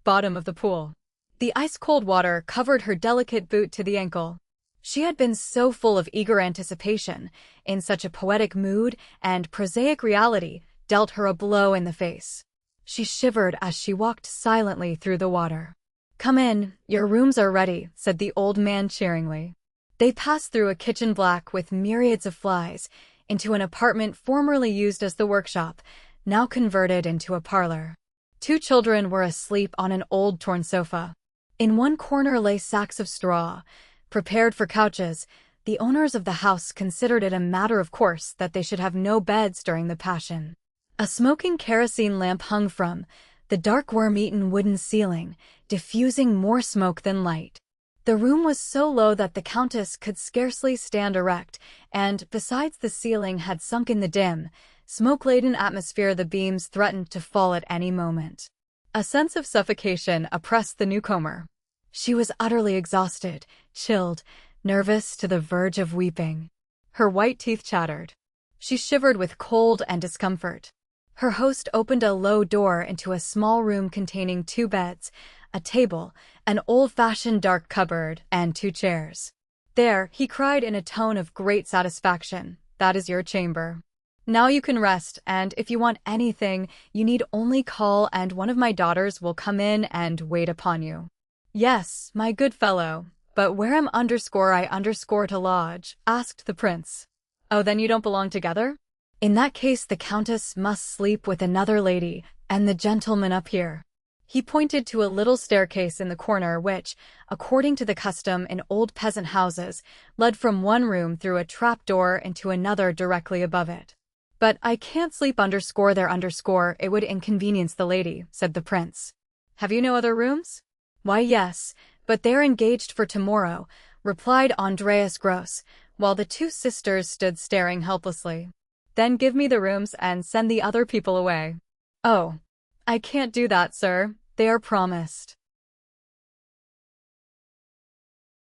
bottom of the pool. The ice-cold water covered her delicate boot to the ankle. She had been so full of eager anticipation, in such a poetic mood, and prosaic reality dealt her a blow in the face. She shivered as she walked silently through the water. "Come in, your rooms are ready," said the old man cheeringly. They passed through a kitchen black with myriads of flies, into an apartment formerly used as the workshop, now converted into a parlor. 2 children were asleep on an old torn sofa. In one corner lay sacks of straw, prepared for couches. The owners of the house considered it a matter of course that they should have no beds during the Passion. A smoking kerosene lamp hung from the dark worm-eaten wooden ceiling, diffusing more smoke than light. The room was so low that the Countess could scarcely stand erect, and, besides, the ceiling had sunk in the dim, smoke-laden atmosphere. The beams threatened to fall at any moment. A sense of suffocation oppressed the newcomer. She was utterly exhausted, chilled, nervous to the verge of weeping. Her white teeth chattered. She shivered with cold and discomfort. Her host opened a low door into a small room containing 2 beds, a table, an old-fashioned dark cupboard, and 2 chairs. "There," he cried in a tone of great satisfaction, "that is your chamber. Now you can rest, and if you want anything, you need only call and one of my daughters will come in and wait upon you." "Yes, my good fellow, but where am I to lodge?" asked the prince. "Oh, then you don't belong together? In that case the Countess must sleep with another lady, and the gentleman up here." He pointed to a little staircase in the corner which, according to the custom in old peasant houses, led from one room through a trap-door into another directly above it. "But I can't sleep there, it would inconvenience the lady," said the prince. "Have you no other rooms?" "Why, yes, but they're engaged for tomorrow," replied Andreas Gross, while the 2 sisters stood staring helplessly. "Then give me the rooms and send the other people away." "Oh, I can't do that, sir. They are promised."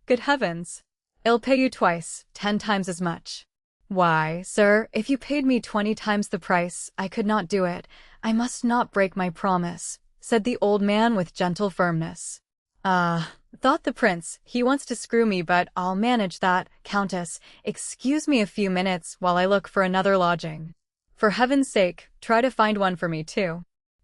"Good heavens! I'll pay you twice, 10 times as much." "Why, sir, if you paid me 20 times the price, I could not do it. I must not break my promise," said the old man with gentle firmness. "Ah," thought the prince, "he wants to screw me, but I'll manage that. Countess, excuse me a few minutes while I look for another lodging. For heaven's sake, try to find one for me, too."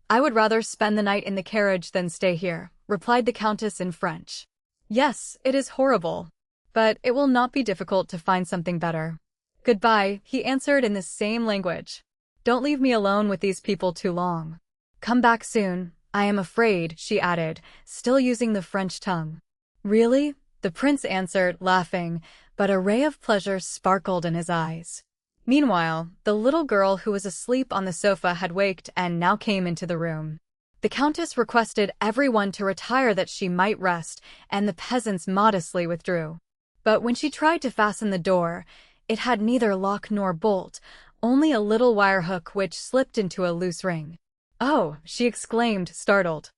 "I would rather spend the night in the carriage than stay here," replied the Countess in French. "Yes, it is horrible, but it will not be difficult to find something better." "Goodbye," he answered in the same language. "Don't leave me alone with these people too long. Come back soon, I am afraid," she added, still using the French tongue. "Really?" the prince answered, laughing, but a ray of pleasure sparkled in his eyes. Meanwhile, the little girl who was asleep on the sofa had waked and now came into the room. The Countess requested everyone to retire that she might rest, and the peasants modestly withdrew. But when she tried to fasten the door, it had neither lock nor bolt, only a little wire hook which slipped into a loose ring. "Oh!" she exclaimed, startled.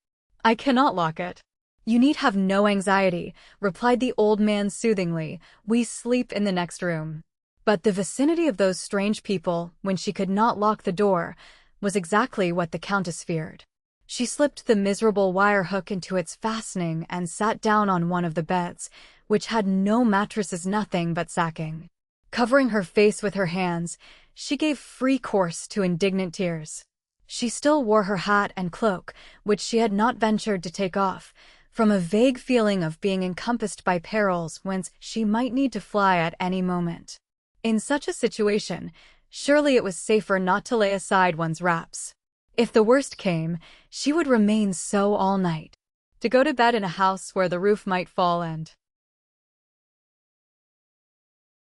"I cannot lock it." "You need have no anxiety," replied the old man soothingly. "We sleep in the next room." But the vicinity of those strange people, when she could not lock the door, was exactly what the Countess feared. She slipped the miserable wire hook into its fastening and sat down on one of the beds, which had no mattresses, nothing but sacking. Covering her face with her hands, she gave free course to indignant tears. She still wore her hat and cloak, which she had not ventured to take off, from a vague feeling of being encompassed by perils whence she might need to fly at any moment. In such a situation, surely it was safer not to lay aside one's wraps. If the worst came, she would remain so all night. To go to bed in a house where the roof might fall and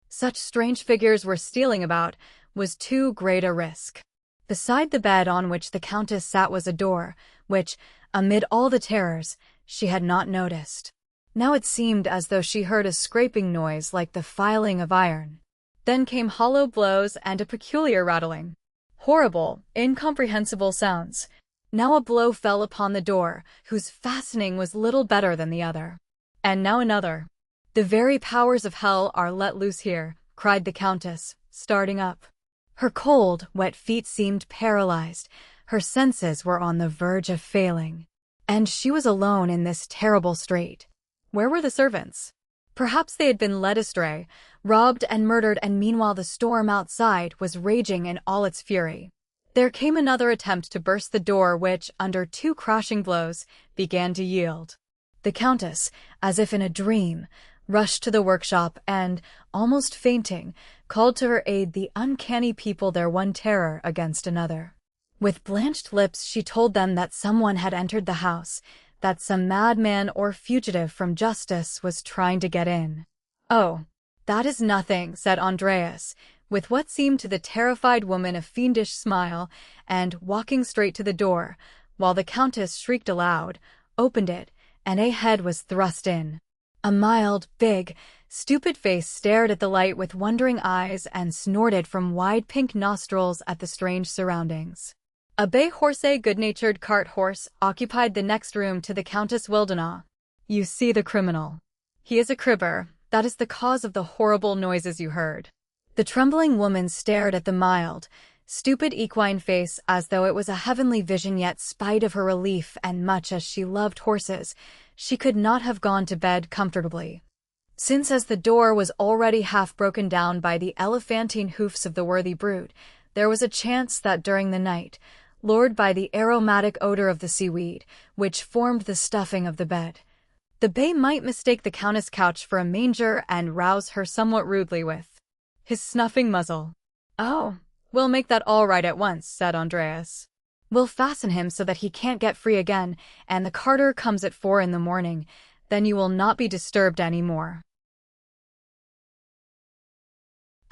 such strange figures were stealing about was too great a risk. Beside the bed on which the Countess sat was a door, which, amid all the terrors, she had not noticed. Now it seemed as though she heard a scraping noise like the filing of iron. Then came hollow blows and a peculiar rattling. Horrible, incomprehensible sounds. Now a blow fell upon the door, whose fastening was little better than the other. And now another. "The very powers of hell are let loose here," cried the Countess, starting up. Her cold, wet feet seemed paralyzed. Her senses were on the verge of failing. And she was alone in this terrible strait. Where were the servants? Perhaps they had been led astray, robbed and murdered, and meanwhile the storm outside was raging in all its fury. There came another attempt to burst the door which, under 2 crashing blows, began to yield. The Countess, as if in a dream, rushed to the workshop and, almost fainting, called to her aid the uncanny people, their one terror against another. With blanched lips she told them that someone had entered the house, that some madman or fugitive from justice was trying to get in. "Oh, that is nothing," said Andreas, with what seemed to the terrified woman a fiendish smile, and, walking straight to the door, while the Countess shrieked aloud, opened it, and a head was thrust in. A mild, big, stupid face stared at the light with wondering eyes and snorted from wide pink nostrils at the strange surroundings. A bay horse, a good-natured cart horse, occupied the next room to the Countess Wildenau. "You see the criminal. He is a cribber. That is the cause of the horrible noises you heard." The trembling woman stared at the mild, stupid equine face as though it was a heavenly vision, yet spite of her relief and much as she loved horses, she could not have gone to bed comfortably. Since as the door was already half broken down by the elephantine hoofs of the worthy brute, there was a chance that during the night, lured by the aromatic odor of the seaweed, which formed the stuffing of the bed, the bay might mistake the Countess' couch for a manger and rouse her somewhat rudely with his snuffing muzzle. "Oh, we'll make that all right at once," said Andreas. "We'll fasten him so that he can't get free again, and the carter comes at 4 in the morning. Then you will not be disturbed any more."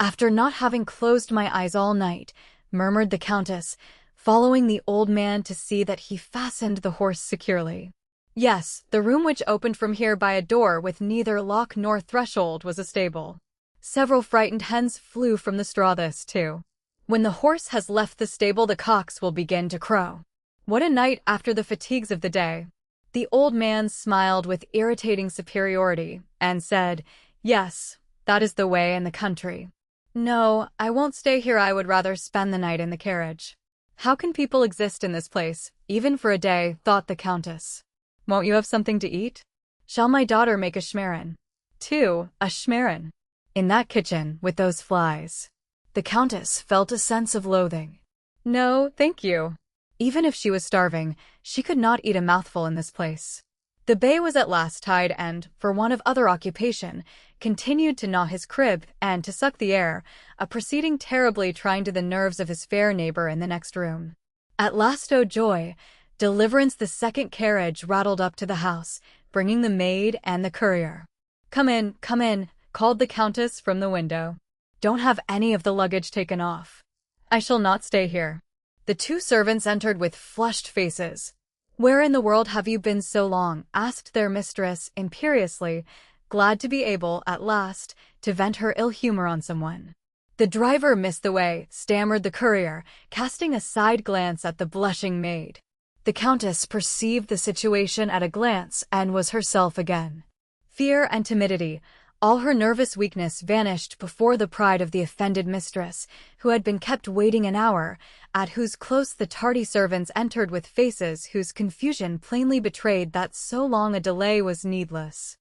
"After not having closed my eyes all night," murmured the Countess, following the old man to see that he fastened the horse securely. Yes, the room which opened from here by a door with neither lock nor threshold was a stable. Several frightened hens flew from the straw. This, too. When the horse has left the stable, the cocks will begin to crow. What a night after the fatigues of the day! The old man smiled with irritating superiority and said, "Yes, that is the way in the country. No, I won't stay here. I would rather spend the night in the carriage." "How can people exist in this place, even for a day?" thought the Countess. "Won't you have something to eat? Shall my daughter make a schmerin?" "2. A schmerin? In that kitchen, with those flies?" The Countess felt a sense of loathing. "No, thank you." Even if she was starving, she could not eat a mouthful in this place. The bay was at last tied and, for want of other occupation, continued to gnaw his crib and to suck the air, a proceeding terribly trying to the nerves of his fair neighbor in the next room. At last, oh joy, deliverance, the second carriage rattled up to the house, bringing the maid and the courier. Come in," called the Countess from the window. "Don't have any of the luggage taken off. I shall not stay here." The 2 servants entered with flushed faces. "Where in the world have you been so long?" asked their mistress imperiously, glad to be able, at last, to vent her ill humor on someone. "The driver missed the way," stammered the courier, casting a side glance at the blushing maid. The Countess perceived the situation at a glance and was herself again. Fear and timidity, all her nervous weakness vanished before the pride of the offended mistress, who had been kept waiting an hour, at whose close the tardy servants entered with faces whose confusion plainly betrayed that so long a delay was needless.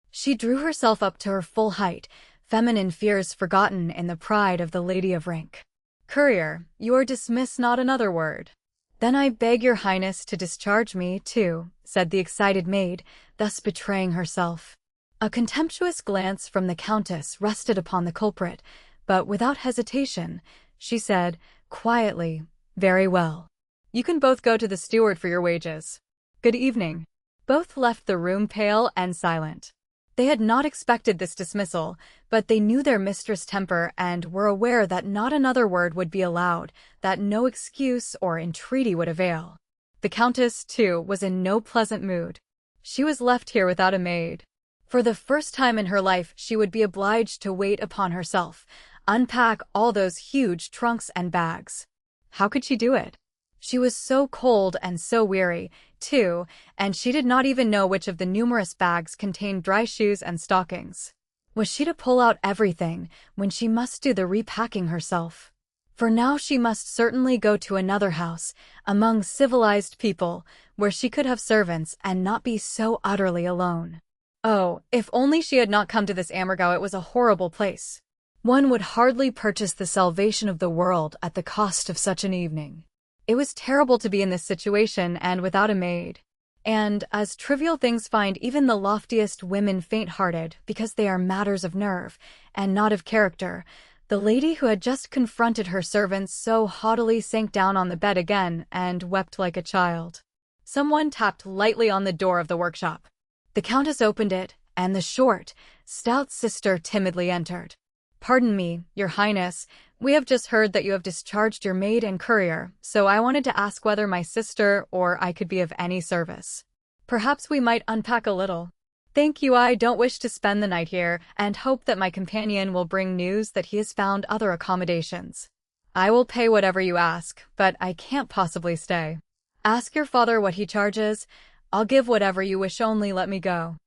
She drew herself up to her full height, feminine fears forgotten in the pride of the lady of rank. "Courier, you are dismissed, not another word." "Then I beg your highness to discharge me, too," said the excited maid, thus betraying herself. A contemptuous glance from the Countess rested upon the culprit, but without hesitation, she said, quietly, "Very well. You can both go to the steward for your wages. Good evening." Both left the room pale and silent. They had not expected this dismissal, but they knew their mistress' temper and were aware that not another word would be allowed, that no excuse or entreaty would avail. The Countess, too, was in no pleasant mood. She was left here without a maid. For the first time in her life, she would be obliged to wait upon herself, unpack all those huge trunks and bags. How could she do it? She was so cold and so weary, too, and she did not even know which of the numerous bags contained dry shoes and stockings. Was she to pull out everything when she must do the repacking herself? For now she must certainly go to another house, among civilized people, where she could have servants and not be so utterly alone. Oh, if only she had not come to this Oberammergau. It was a horrible place. One would hardly purchase the salvation of the world at the cost of such an evening. It was terrible to be in this situation and without a maid. And, as trivial things find even the loftiest women faint-hearted because they are matters of nerve, and not of character, the lady who had just confronted her servants so haughtily sank down on the bed again and wept like a child. Someone tapped lightly on the door of the workshop. The Countess opened it, and the short, stout sister timidly entered. "Pardon me, Your Highness, we have just heard that you have discharged your maid and courier, so I wanted to ask whether my sister or I could be of any service. Perhaps we might unpack a little." "Thank you, I don't wish to spend the night here, and hope that my companion will bring news that he has found other accommodations. I will pay whatever you ask, but I can't possibly stay. Ask your father what he charges. I'll give whatever you wish, only let me go."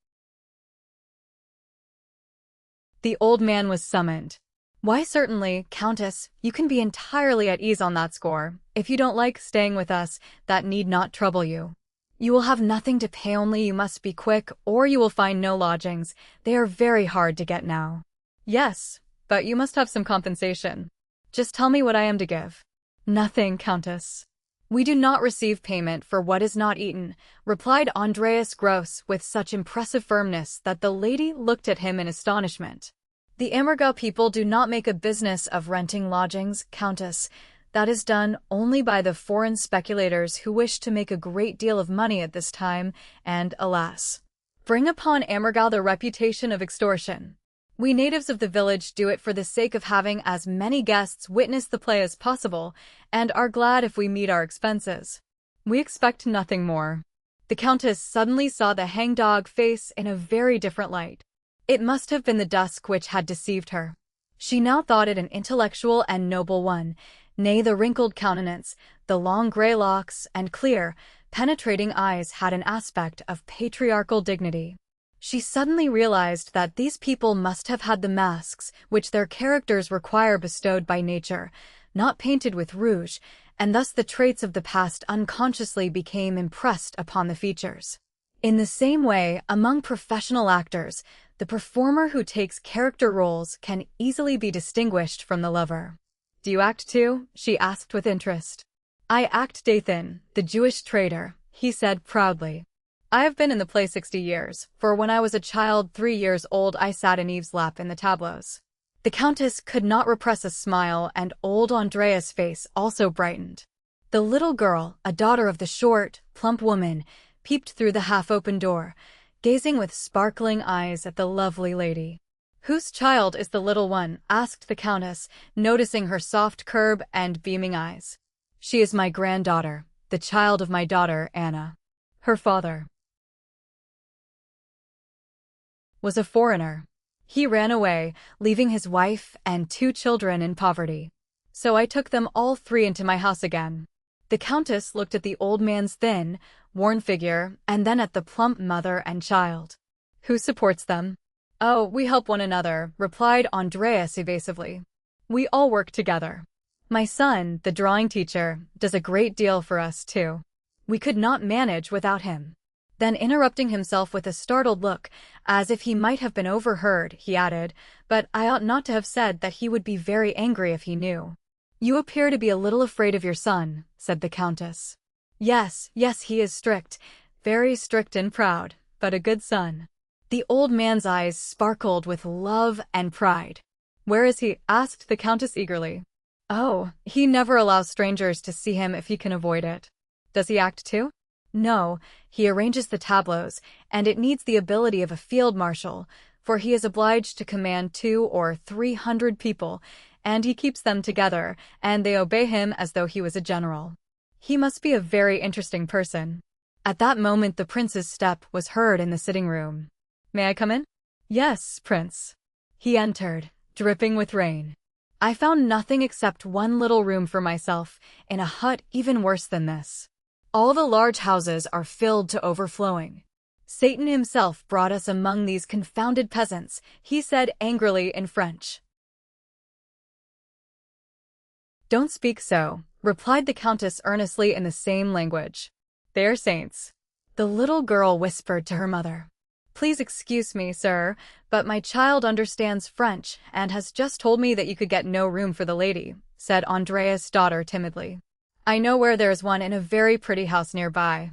The old man was summoned. "Why, certainly, Countess, you can be entirely at ease on that score. If you don't like staying with us, that need not trouble you. You will have nothing to pay, only you must be quick, or you will find no lodgings. They are very hard to get now." "Yes, but you must have some compensation. Just tell me what I am to give." "Nothing, Countess. We do not receive payment for what is not eaten," replied Andreas Gross with such impressive firmness that the lady looked at him in astonishment. "The Oberammergau people do not make a business of renting lodgings, Countess. That is done only by the foreign speculators who wish to make a great deal of money at this time, and, alas, bring upon Oberammergau the reputation of extortion. We natives of the village do it for the sake of having as many guests witness the play as possible, and are glad if we meet our expenses. We expect nothing more." The Countess suddenly saw the hangdog face in a very different light. It must have been the dusk which had deceived her. She now thought it an intellectual and noble one, nay, the wrinkled countenance, the long grey locks, and clear, penetrating eyes had an aspect of patriarchal dignity. She suddenly realized that these people must have had the masks which their characters require bestowed by nature, not painted with rouge, and thus the traits of the past unconsciously became impressed upon the features. In the same way, among professional actors, the performer who takes character roles can easily be distinguished from the lover. "Do you act too?" she asked with interest. "I act Dathan, the Jewish traitor," he said proudly. "I have been in the play 60 years, for when I was a child 3 years old I sat in Eve's lap in the tableaux." The Countess could not repress a smile, and old Andreas' face also brightened. The little girl, a daughter of the short, plump woman, peeped through the half-open door, gazing with sparkling eyes at the lovely lady. "Whose child is the little one?" asked the Countess, noticing her soft curb and beaming eyes. "She is my granddaughter, the child of my daughter, Anna. Her father was a foreigner. He ran away, leaving his wife and 2 children in poverty. So I took them all 3 into my house again." The Countess looked at the old man's thin, worn figure, and then at the plump mother and child. "Who supports them?" "Oh, we help one another," replied Andreas evasively. "We all work together. My son, the drawing teacher, does a great deal for us, too. We could not manage without him." Then, interrupting himself with a startled look, as if he might have been overheard, he added, "But I ought not to have said that he would be very angry if he knew." "You appear to be a little afraid of your son," said the Countess. Yes, he is strict, very strict and proud, but a good son." The old man's eyes sparkled with love and pride. "Where is he?" asked the Countess eagerly. Oh, he never allows strangers to see him if he can avoid it. Does he act too? No, he arranges the tableaus, and it needs the ability of a field marshal, for he is obliged to command 200 or 300 people, and he keeps them together, and they obey him as though he was a general. He must be a very interesting person. At that moment the prince's step was heard in the sitting room. May I come in? Yes, prince. He entered, dripping with rain. I found nothing except one little room for myself, in a hut even worse than this. All the large houses are filled to overflowing. Satan himself brought us among these confounded peasants, he said angrily in French. Don't speak so, replied the countess earnestly in the same language. They are saints. The little girl whispered to her mother. Please excuse me, sir, but my child understands French and has just told me that you could get no room for the lady, said Andrea's daughter timidly. I know where there is one in a very pretty house nearby.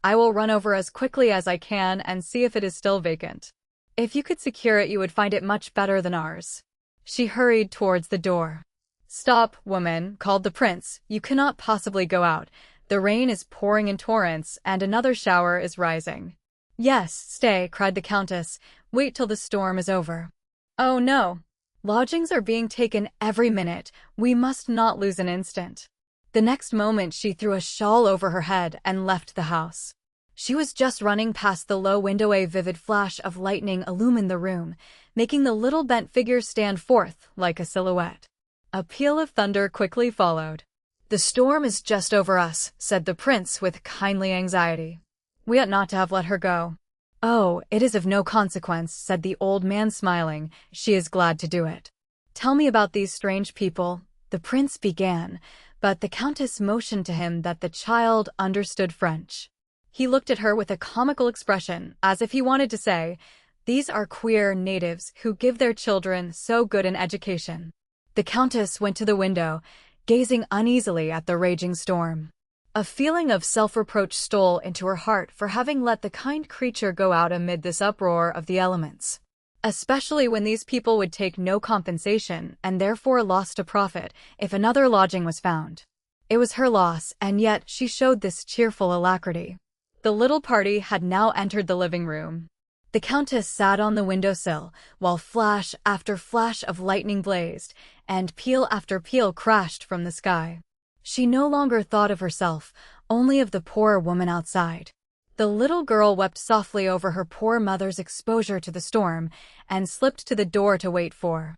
I will run over as quickly as I can and see if it is still vacant. If you could secure it, you would find it much better than ours. She hurried towards the door. Stop, woman, called the prince. You cannot possibly go out. The rain is pouring in torrents, and another shower is rising. Yes, stay, cried the countess. Wait till the storm is over. Oh no. Lodgings are being taken every minute. We must not lose an instant. The next moment she threw a shawl over her head and left the house. She was just running past the low window. A vivid flash of lightning illumined the room, making the little bent figure stand forth like a silhouette. A peal of thunder quickly followed. The storm is just over us, said the prince with kindly anxiety. We ought not to have let her go. Oh, it is of no consequence, said the old man smiling. She is glad to do it. Tell me about these strange people, the prince began, but the countess motioned to him that the child understood French. He looked at her with a comical expression, as if he wanted to say, these are queer natives who give their children so good an education. The countess went to the window, gazing uneasily at the raging storm. A feeling of self-reproach stole into her heart for having let the kind creature go out amid this uproar of the elements. Especially when these people would take no compensation and therefore lost a profit if another lodging was found. It was her loss, and yet she showed this cheerful alacrity. The little party had now entered the living room. The countess sat on the windowsill, while flash after flash of lightning blazed, and peal after peal crashed from the sky. She no longer thought of herself, only of the poor woman outside. The little girl wept softly over her poor mother's exposure to the storm, and slipped to the door to wait for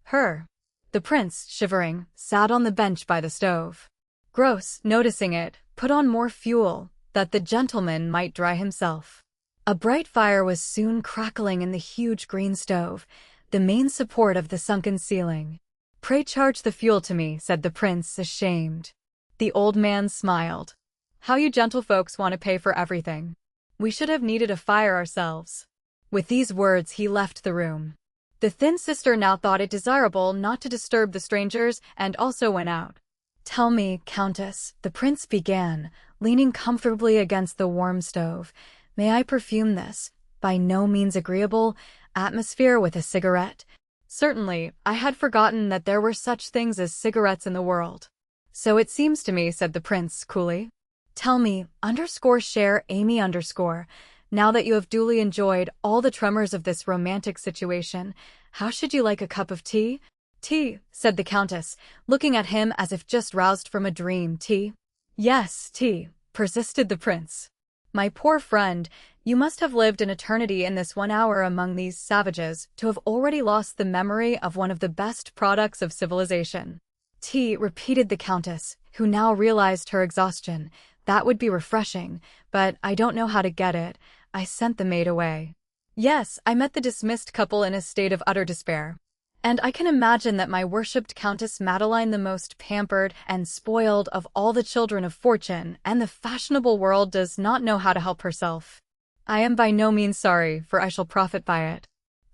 her. The prince, shivering, sat on the bench by the stove. Gross, noticing it, put on more fuel, that the gentleman might dry himself. A bright fire was soon crackling in the huge green stove, the main support of the sunken ceiling. Pray charge the fuel to me, said the prince, ashamed. The old man smiled. How you gentlefolks want to pay for everything. We should have needed a fire ourselves. With these words he left the room. The thin sister now thought it desirable not to disturb the strangers and also went out. Tell me, countess, the prince began, leaning comfortably against the warm stove, may I perfume this, by no means agreeable, atmosphere with a cigarette? Certainly, I had forgotten that there were such things as cigarettes in the world. So it seems to me, said the prince coolly. Tell me, _share Amy _, now that you have duly enjoyed all the tremors of this romantic situation, how should you like a cup of tea? Tea, said the countess, looking at him as if just roused from a dream. Tea? Yes, tea, persisted the prince. My poor friend, you must have lived an eternity in this 1 hour among these savages to have already lost the memory of one of the best products of civilization. Tea, repeated the countess, who now realized her exhaustion. That would be refreshing, but I don't know how to get it. I sent the maid away. Yes, I met the dismissed couple in a state of utter despair. And I can imagine that my worshipped Countess Madeline, the most pampered and spoiled of all the children of fortune and the fashionable world, does not know how to help herself. I am by no means sorry, for I shall profit by it.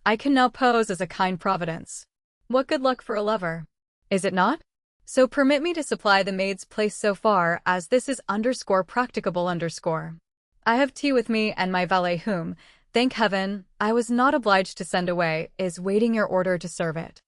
I can now pose as a kind providence. What good luck for a lover, is it not? So permit me to supply the maid's place so far as this is _practicable _. I have tea with me, and my valet, whom, thank heaven, I was not obliged to send away, is waiting your order to serve it.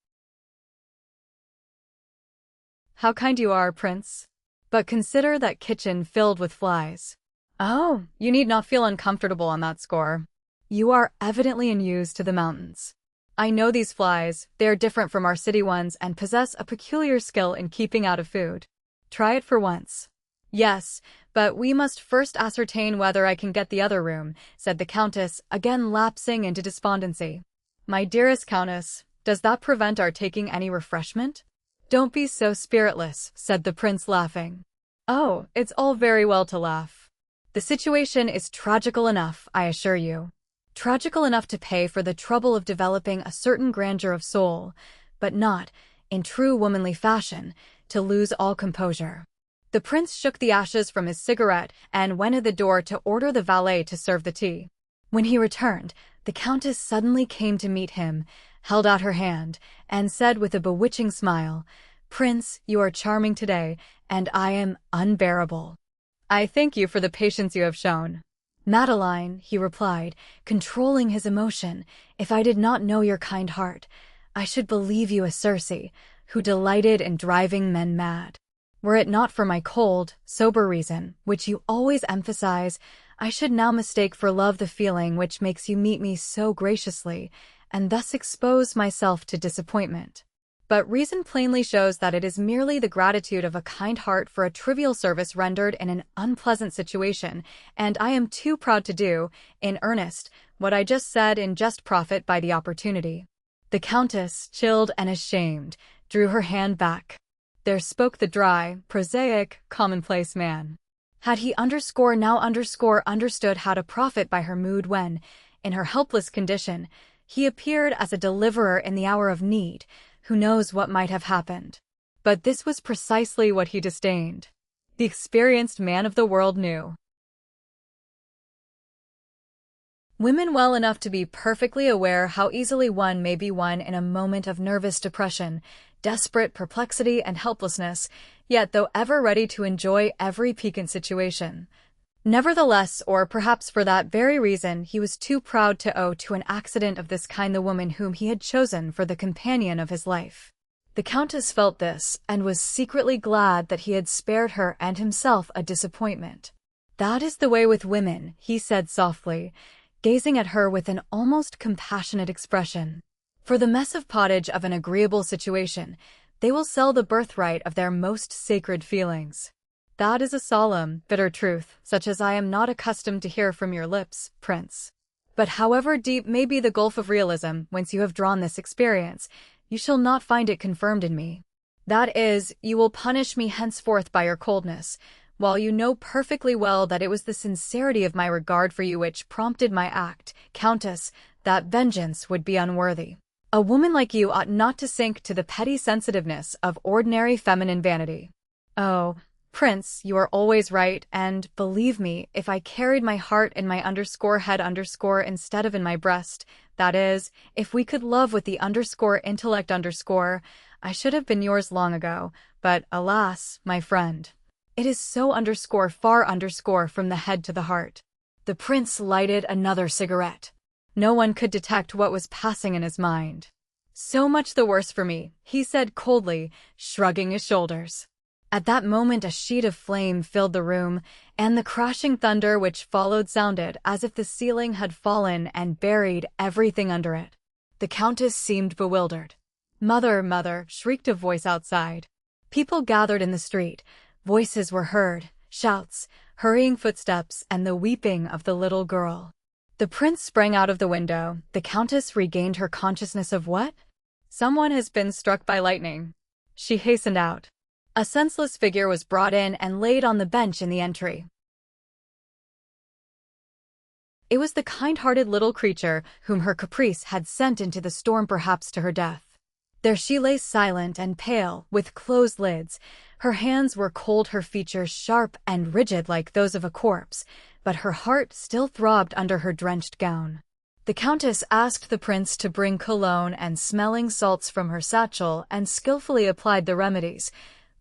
How kind you are, Prince. But consider that kitchen filled with flies. Oh, you need not feel uncomfortable on that score. You are evidently unused to the mountains. I know these flies, they are different from our city ones and possess a peculiar skill in keeping out of food. Try it for once. Yes, but we must first ascertain whether I can get the other room, said the Countess, again lapsing into despondency. My dearest Countess, does that prevent our taking any refreshment? Don't be so spiritless, said the Prince, laughing. Oh, it's all very well to laugh. The situation is tragical enough, I assure you. Tragical enough to pay for the trouble of developing a certain grandeur of soul, but not, in true womanly fashion, to lose all composure. The Prince shook the ashes from his cigarette and went to the door to order the valet to serve the tea. When he returned, the Countess suddenly came to meet him, held out her hand, and said with a bewitching smile, "Prince, you are charming today, and I am unbearable." "I thank you for the patience you have shown." "Madeline," he replied, controlling his emotion, "if I did not know your kind heart, I should believe you a Circe, who delighted in driving men mad. Were it not for my cold, sober reason, which you always emphasize, I should now mistake for love the feeling which makes you meet me so graciously, and thus expose myself to disappointment. But reason plainly shows that it is merely the gratitude of a kind heart for a trivial service rendered in an unpleasant situation, and I am too proud to do, in earnest, what I just said in just profit by the opportunity." The Countess, chilled and ashamed, drew her hand back. There spoke the dry, prosaic, commonplace man. Had he understood how to profit by her mood when, in her helpless condition, he appeared as a deliverer in the hour of need, who knows what might have happened? But this was precisely what he disdained. The experienced man of the world knew women well enough to be perfectly aware how easily one may be won in a moment of nervous depression, desperate perplexity and helplessness, yet though ever ready to enjoy every piquant situation. Nevertheless, or perhaps for that very reason, he was too proud to owe to an accident of this kind the woman whom he had chosen for the companion of his life. The Countess felt this, and was secretly glad that he had spared her and himself a disappointment. "That is the way with women," he said softly, gazing at her with an almost compassionate expression. "For the mess of pottage of an agreeable situation, they will sell the birthright of their most sacred feelings. That is a solemn, bitter truth, such as I am not accustomed to hear from your lips, Prince. But however deep may be the gulf of realism whence you have drawn this experience, you shall not find it confirmed in me. That is, you will punish me henceforth by your coldness, while you know perfectly well that it was the sincerity of my regard for you which prompted my act, Countess, that vengeance would be unworthy. A woman like you ought not to sink to the petty sensitiveness of ordinary feminine vanity. Oh, Prince, you are always right, and, believe me, if I carried my heart in my head instead of in my breast, that is, if we could love with the intellect I should have been yours long ago, but alas, my friend, it is so far from the head to the heart." The Prince lighted another cigarette. No one could detect what was passing in his mind. "So much the worse for me," he said coldly, shrugging his shoulders. At that moment a sheet of flame filled the room, and the crashing thunder which followed sounded as if the ceiling had fallen and buried everything under it. The Countess seemed bewildered. "Mother, mother!" shrieked a voice outside. People gathered in the street. Voices were heard, shouts, hurrying footsteps, and the weeping of the little girl. The Prince sprang out of the window. The Countess regained her consciousness of what? Someone has been struck by lightning. She hastened out. A senseless figure was brought in and laid on the bench in the entry. It was the kind-hearted little creature whom her caprice had sent into the storm, perhaps to her death. There she lay silent and pale, with closed lids. Her hands were cold, her features sharp and rigid like those of a corpse, but her heart still throbbed under her drenched gown. The Countess asked the Prince to bring cologne and smelling salts from her satchel and skillfully applied the remedies.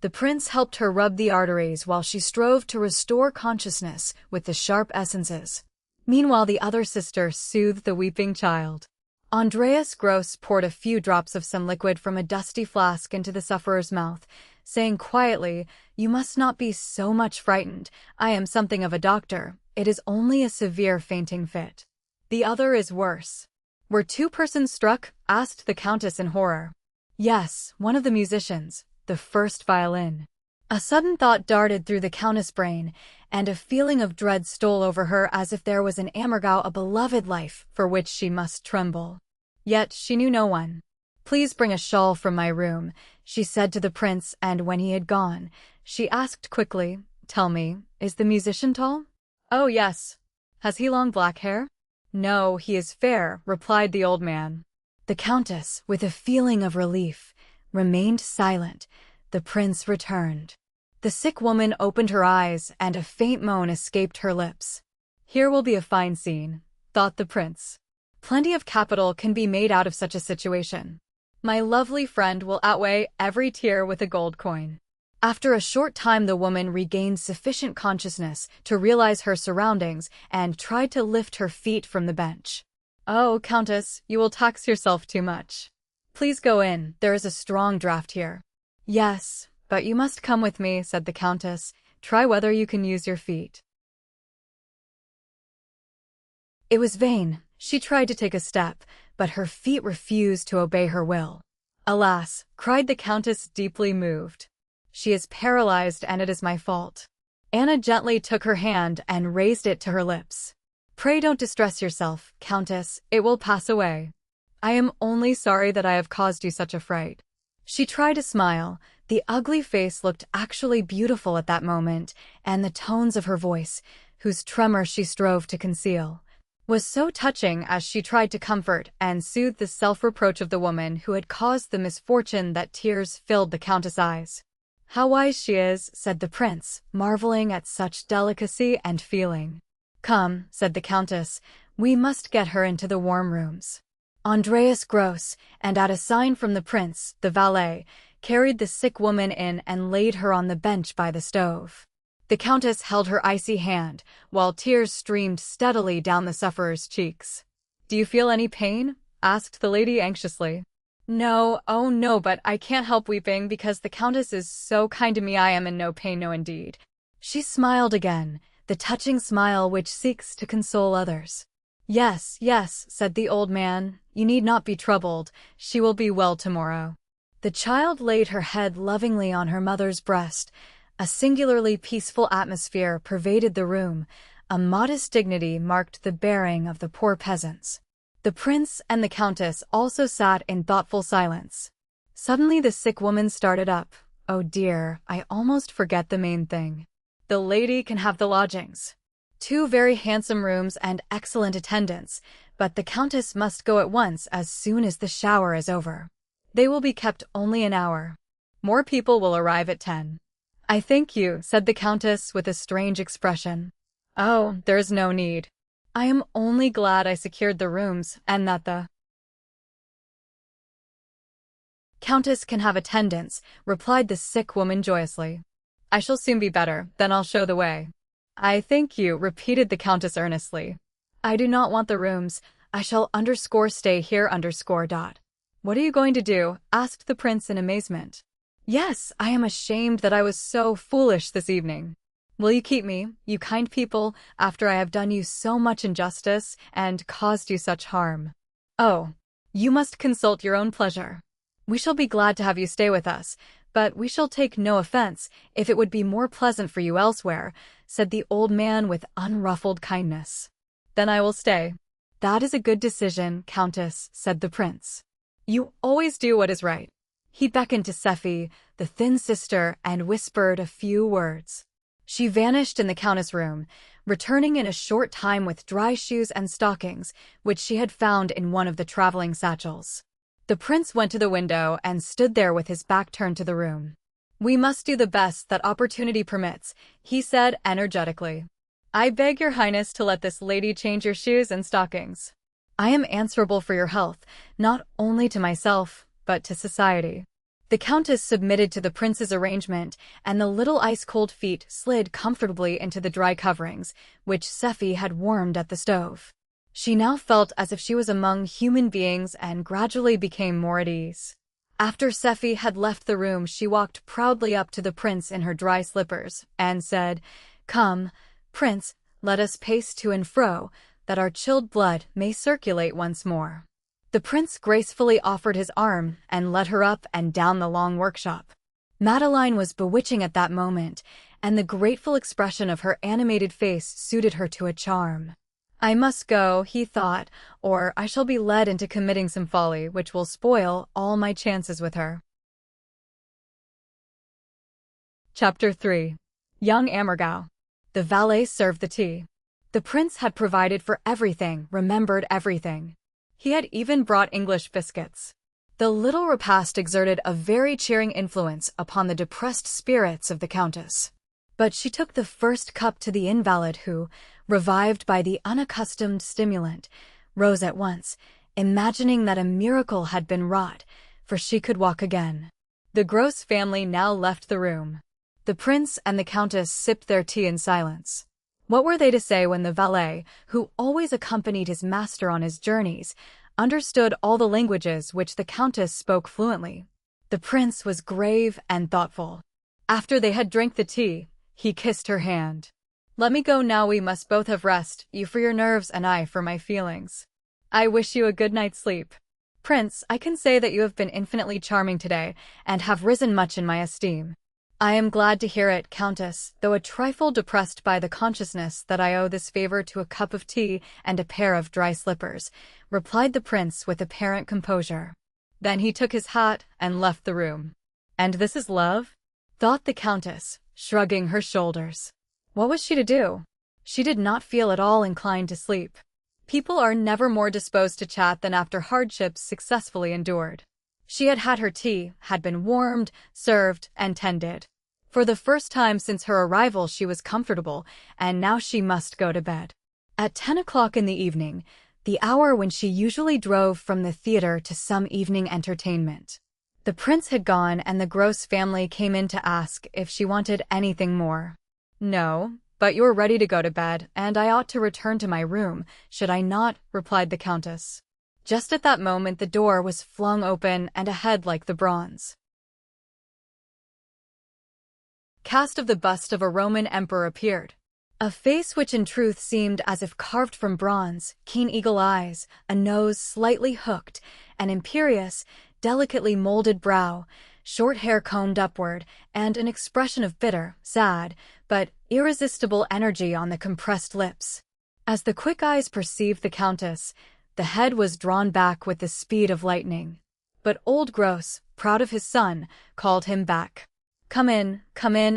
The Prince helped her rub the arteries while she strove to restore consciousness with the sharp essences. Meanwhile the other sister soothed the weeping child. Andreas Gross poured a few drops of some liquid from a dusty flask into the sufferer's mouth, saying quietly, "You must not be so much frightened. I am something of a doctor. It is only a severe fainting fit." "The other is worse." "Were two persons struck?" asked the Countess in horror. "Yes, one of the musicians, the first violin." A sudden thought darted through the Countess' brain, and a feeling of dread stole over her as if there was in Oberammergau a beloved life for which she must tremble. Yet she knew no one. "Please bring a shawl from my room," she said to the prince, and when he had gone, she asked quickly, "Tell me, is the musician tall?" "Oh, yes." "Has he long black hair?" "No, he is fair," replied the old man. The Countess, with a feeling of relief, remained silent. The prince returned. The sick woman opened her eyes, and a faint moan escaped her lips. "Here will be a fine scene," thought the prince. "Plenty of capital can be made out of such a situation. My lovely friend will outweigh every tear with a gold coin." After a short time the woman regained sufficient consciousness to realize her surroundings and tried to lift her feet from the bench. "Oh, Countess, you will tax yourself too much. Please go in, there is a strong draught here." "Yes, but you must come with me," said the Countess. "Try whether you can use your feet." It was vain. She tried to take a step, but her feet refused to obey her will. "Alas," cried the Countess, deeply moved. "She is paralyzed, and it is my fault." Anna gently took her hand and raised it to her lips. "Pray don't distress yourself, Countess, it will pass away. I am only sorry that I have caused you such a fright." She tried to smile. The ugly face looked actually beautiful at that moment, and the tones of her voice, whose tremor she strove to conceal, was so touching as she tried to comfort and soothe the self-reproach of the woman who had caused the misfortune that tears filled the Countess' eyes. "How wise she is," said the prince, marveling at such delicacy and feeling. "Come," said the Countess, "we must get her into the warm rooms." Andreas Gross, and at a sign from the prince, the valet, carried the sick woman in and laid her on the bench by the stove. The Countess held her icy hand, while tears streamed steadily down the sufferer's cheeks. "Do you feel any pain?" asked the lady anxiously. "No, oh no, but I can't help weeping because the Countess is so kind to me. I am in no pain, no indeed." She smiled again, the touching smile which seeks to console others. "Yes, yes," said the old man, "you need not be troubled, she will be well tomorrow." The child laid her head lovingly on her mother's breast. A singularly peaceful atmosphere pervaded the room. A modest dignity marked the bearing of the poor peasants. The prince and the Countess also sat in thoughtful silence. Suddenly the sick woman started up. "Oh dear, I almost forget the main thing. The lady can have the lodgings. 2 very handsome rooms and excellent attendants, but the Countess must go at once as soon as the shower is over. They will be kept only an hour. More people will arrive at 10. "I thank you," said the Countess with a strange expression. "Oh, there's no need. I am only glad I secured the rooms and that the Countess can have attendants," replied the sick woman joyously. "I shall soon be better, then I'll show the way." "I thank you," repeated the Countess earnestly. "I do not want the rooms. I shall stay here. "What are you going to do?" asked the prince in amazement. "Yes, I am ashamed that I was so foolish this evening. Will you keep me, you kind people, after I have done you so much injustice and caused you such harm?" "Oh, you must consult your own pleasure. We shall be glad to have you stay with us, but we shall take no offense if it would be more pleasant for you elsewhere," said the old man with unruffled kindness. "Then I will stay." "That is a good decision, Countess," said the prince. "You always do what is right." He beckoned to Sephi, the thin sister, and whispered a few words. She vanished in the Countess' room, returning in a short time with dry shoes and stockings, which she had found in one of the traveling satchels. The prince went to the window and stood there with his back turned to the room. "We must do the best that opportunity permits," he said energetically. "I beg your highness to let this lady change your shoes and stockings. I am answerable for your health, not only to myself, but to society." The Countess submitted to the prince's arrangement, and the little ice-cold feet slid comfortably into the dry coverings, which Sephi had warmed at the stove. She now felt as if she was among human beings and gradually became more at ease. After Sephi had left the room, she walked proudly up to the prince in her dry slippers and said, "Come, prince, let us pace to and fro, that our chilled blood may circulate once more." The prince gracefully offered his arm and led her up and down the long workshop. Madeline was bewitching at that moment, and the grateful expression of her animated face suited her to a charm. "I must go," he thought, "or I shall be led into committing some folly which will spoil all my chances with her." Chapter 3. Young Ammergau. The valet served the tea. The prince had provided for everything, remembered everything. He had even brought English biscuits. The little repast exerted a very cheering influence upon the depressed spirits of the countess. But she took the first cup to the invalid who, revived by the unaccustomed stimulant, rose at once, imagining that a miracle had been wrought, for she could walk again. The Gross family now left the room. The prince and the countess sipped their tea in silence. What were they to say when the valet, who always accompanied his master on his journeys, understood all the languages which the countess spoke fluently? The prince was grave and thoughtful. After they had drank the tea, he kissed her hand. "Let me go now, we must both have rest, you for your nerves and I for my feelings. I wish you a good night's sleep. Prince, I can say that you have been infinitely charming today, and have risen much in my esteem." "I am glad to hear it, Countess, though a trifle depressed by the consciousness that I owe this favor to a cup of tea and a pair of dry slippers," replied the prince with apparent composure. Then he took his hat and left the room. "And this is love?" thought the countess, shrugging her shoulders. What was she to do? She did not feel at all inclined to sleep. People are never more disposed to chat than after hardships successfully endured. She had had her tea, had been warmed, served, and tended. For the first time since her arrival she was comfortable, and now she must go to bed. At 10 o'clock in the evening, the hour when she usually drove from the theater to some evening entertainment, the prince had gone and the Gross family came in to ask if she wanted anything more. "No, but you're ready to go to bed, and I ought to return to my room, should I not?" replied the countess. Just at that moment the door was flung open and a head like the bronze cast of the bust of a Roman emperor appeared. A face which in truth seemed as if carved from bronze, keen eagle eyes, a nose slightly hooked, an imperious, delicately molded brow, short hair combed upward, and an expression of bitter, sad, but irresistible energy on the compressed lips. As the quick eyes perceived the countess, the head was drawn back with the speed of lightning. But old Gross, proud of his son, called him back. Come in,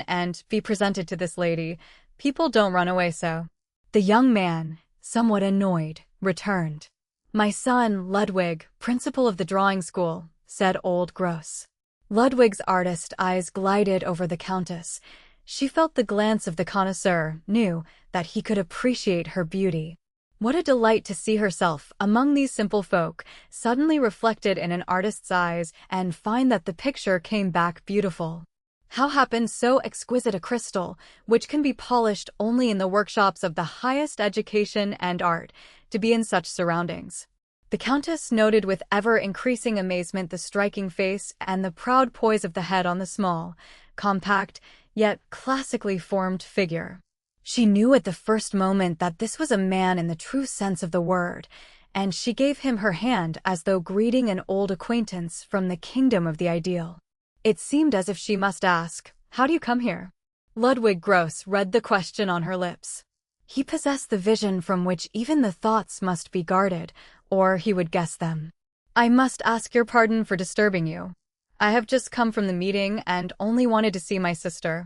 and be presented to this lady. People don't run away so." The young man, somewhat annoyed, returned. "My son, Ludwig, principal of the drawing school," said old Gross. Ludwig's artist eyes glided over the countess. She felt the glance of the connoisseur, knew that he could appreciate her beauty. What a delight to see herself, among these simple folk, suddenly reflected in an artist's eyes and find that the picture came back beautiful. How happened so exquisite a crystal, which can be polished only in the workshops of the highest education and art, to be in such surroundings? The countess noted with ever-increasing amazement the striking face and the proud poise of the head on the small, compact, yet classically formed figure. She knew at the first moment that this was a man in the true sense of the word, and she gave him her hand as though greeting an old acquaintance from the kingdom of the ideal. It seemed as if she must ask, "How do you come here?" Ludwig Gross read the question on her lips. He possessed the vision from which even the thoughts must be guarded, or he would guess them. "I must ask your pardon for disturbing you. I have just come from the meeting and only wanted to see my sister.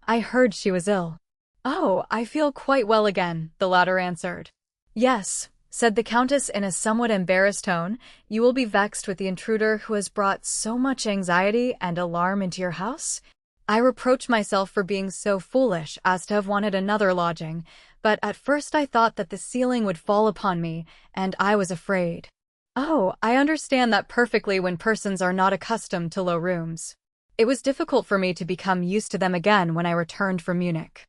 I heard she was ill." "Oh, I feel quite well again," the latter answered. "Yes," said the countess in a somewhat embarrassed tone, "you will be vexed with the intruder who has brought so much anxiety and alarm into your house. I reproach myself for being so foolish as to have wanted another lodging, but at first I thought that the ceiling would fall upon me, and I was afraid." "Oh, I understand that perfectly when persons are not accustomed to low rooms. It was difficult for me to become used to them again when I returned from Munich."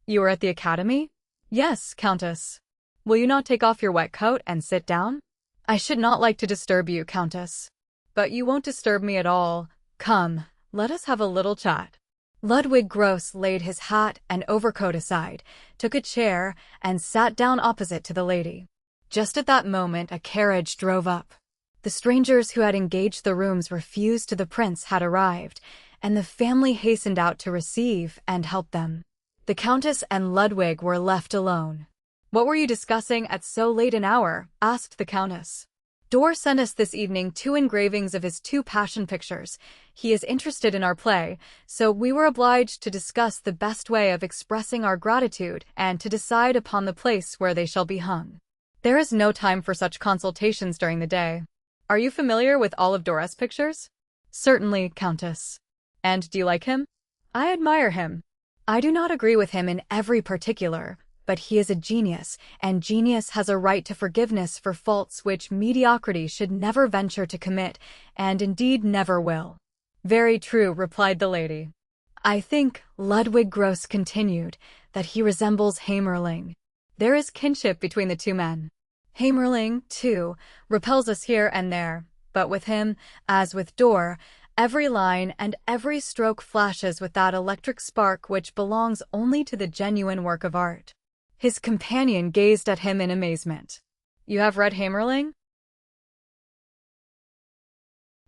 "You were at the academy?" "Yes, Countess." "Will you not take off your wet coat and sit down?" I should not like to disturb you, Countess. But you won't disturb me at all. Come, let us have a little chat. Ludwig Gross laid his hat and overcoat aside, took a chair, and sat down opposite to the lady. Just at that moment, a carriage drove up. The strangers who had engaged the rooms refused to the prince had arrived, and the family hastened out to receive and help them. The Countess and Ludwig were left alone. "What were you discussing at so late an hour?" asked the Countess. "Dor sent us this evening 2 engravings of his 2 passion pictures. He is interested in our play, so we were obliged to discuss the best way of expressing our gratitude and to decide upon the place where they shall be hung. There is no time for such consultations during the day. Are you familiar with all of Dora's pictures?" "Certainly, Countess." "And do you like him?" "I admire him. I do not agree with him in every particular, but he is a genius, and genius has a right to forgiveness for faults which mediocrity should never venture to commit, and indeed never will." "Very true," replied the lady. "I think," Ludwig Gross continued, "that he resembles Hamerling. There is kinship between the 2 men. Hamerling, too, repels us here and there, but with him, as with Dor, every line and every stroke flashes with that electric spark which belongs only to the genuine work of art." His companion gazed at him in amazement. "You have read Hamerling?"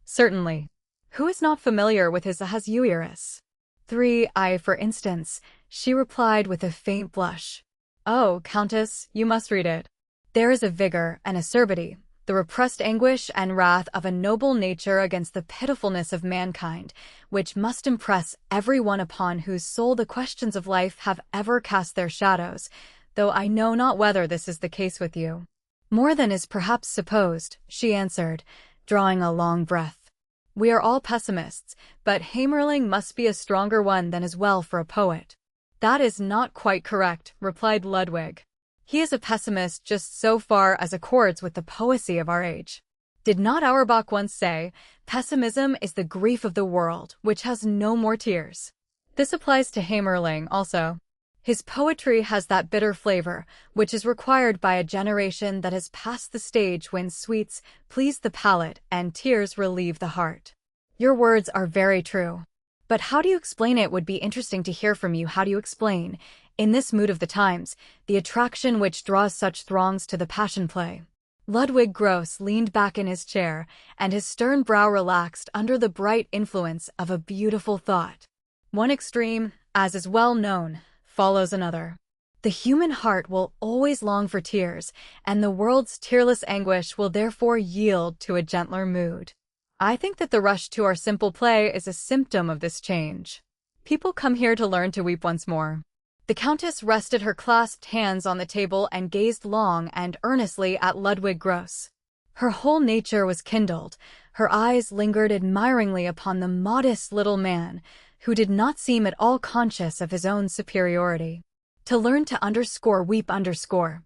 "Certainly. Who is not familiar with his Ahasuerus? 3 I, for instance," she replied with a faint blush. "Oh, Countess, you must read it. There is a vigor and acerbity, the repressed anguish and wrath of a noble nature against the pitifulness of mankind, which must impress every one upon whose soul the questions of life have ever cast their shadows, though I know not whether this is the case with you." "More than is perhaps supposed," she answered, drawing a long breath. "We are all pessimists, but Hamerling must be a stronger one than is well for a poet." "That is not quite correct," replied Ludwig. "He is a pessimist just so far as accords with the poesy of our age. Did not Auerbach once say, 'Pessimism is the grief of the world, which has no more tears'?" This applies to Hamerling also. His poetry has that bitter flavor, which is required by a generation that has passed the stage when sweets please the palate and tears relieve the heart. Your words are very true. But how do you explain it would be interesting to hear from you. How do you explain, in this mood of the times, the attraction which draws such throngs to the passion play? Ludwig Gross leaned back in his chair, and his stern brow relaxed under the bright influence of a beautiful thought. One extreme, as is well known, follows another. The human heart will always long for tears, and the world's tearless anguish will therefore yield to a gentler mood. I think that the rush to our simple play is a symptom of this change. People come here to learn to weep once more." The Countess rested her clasped hands on the table and gazed long and earnestly at Ludwig Gross. Her whole nature was kindled, her eyes lingered admiringly upon the modest little man, who did not seem at all conscious of his own superiority. "To learn to weep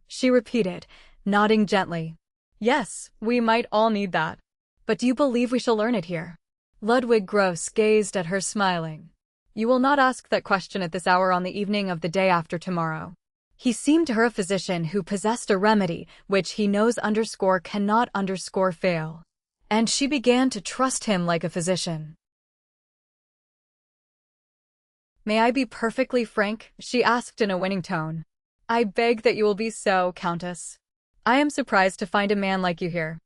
she repeated, nodding gently. "Yes, we might all need that. But do you believe we shall learn it here?" Ludwig Gross gazed at her smiling. "You will not ask that question at this hour on the evening of the day after tomorrow." He seemed to her a physician who possessed a remedy which he knows cannot fail. And she began to trust him like a physician. "May I be perfectly frank?" she asked in a winning tone. "I beg that you will be so, Countess. I am surprised to find a man like you here.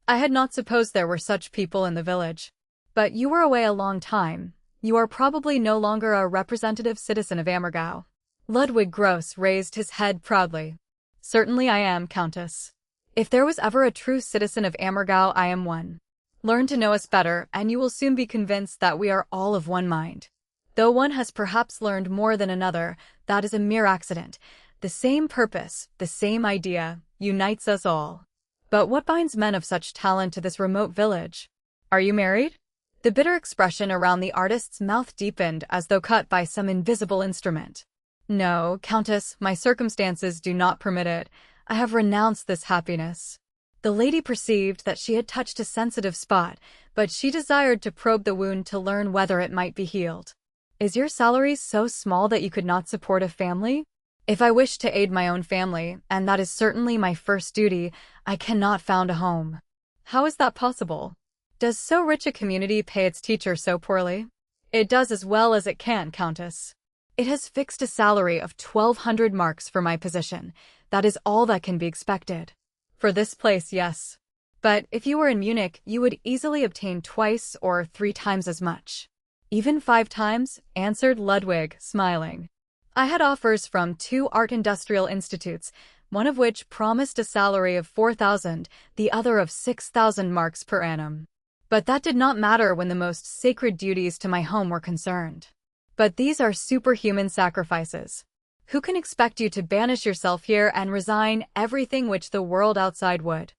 I had not supposed there were such people in the village. But you were away a long time. You are probably no longer a representative citizen of Oberammergau." Ludwig Gross raised his head proudly. "Certainly I am, Countess. If there was ever a true citizen of Oberammergau, I am one. Learn to know us better, and you will soon be convinced that we are all of one mind. Though one has perhaps learned more than another, that is a mere accident. The same purpose, the same idea, unites us all. But what binds men of such talent to this remote village? Are you married?" The bitter expression around the artist's mouth deepened as though cut by some invisible instrument. "No, Countess, my circumstances do not permit it. I have renounced this happiness." The lady perceived that she had touched a sensitive spot, but she desired to probe the wound to learn whether it might be healed. "Is your salary so small that you could not support a family?" If I wish to aid my own family, and that is certainly my first duty, I cannot found a home. How is that possible? Does so rich a community pay its teachers so poorly? It does as well as it can, Countess. It has fixed a salary of 1,200 marks for my position. That is all that can be expected. For this place, yes. But if you were in Munich, you would easily obtain twice or 3 times as much. Even 5 times, answered Ludwig, smiling. I had offers from 2 art industrial institutes, one of which promised a salary of 4,000, the other of 6,000 marks per annum. But that did not matter when the most sacred duties to my home were concerned. But these are superhuman sacrifices. Who can expect you to banish yourself here and resign everything which the world outside would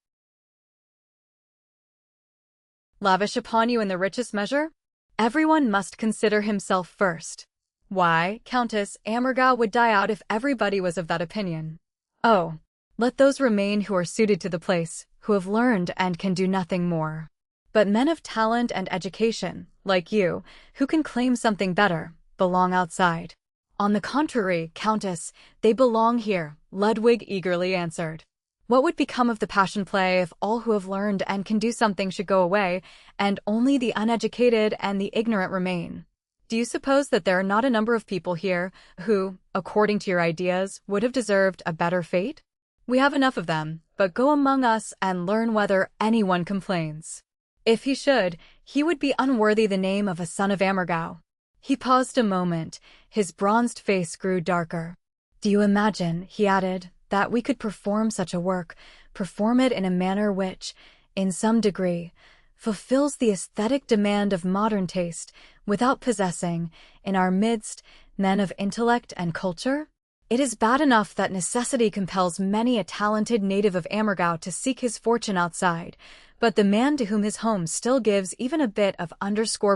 lavish upon you in the richest measure? Everyone must consider himself first. Why, Countess, Ammergau would die out if everybody was of that opinion. Oh, let those remain who are suited to the place, who have learned and can do nothing more. But men of talent and education, like you, who can claim something better, belong outside. On the contrary, Countess, they belong here, Ludwig eagerly answered. What would become of the passion play if all who have learned and can do something should go away, and only the uneducated and the ignorant remain? Do you suppose that there are not a number of people here who, according to your ideas, would have deserved a better fate? We have enough of them, but go among us and learn whether anyone complains. If he should, he would be unworthy the name of a son of Ammergau. He paused a moment. His bronzed face grew darker. Do you imagine, he added, that we could perform such a work, perform it in a manner which, in some degree, fulfills the aesthetic demand of modern taste, without possessing, in our midst, men of intellect and culture? It is bad enough that necessity compels many a talented native of Ammergau to seek his fortune outside, but the man to whom his home still gives even a bit of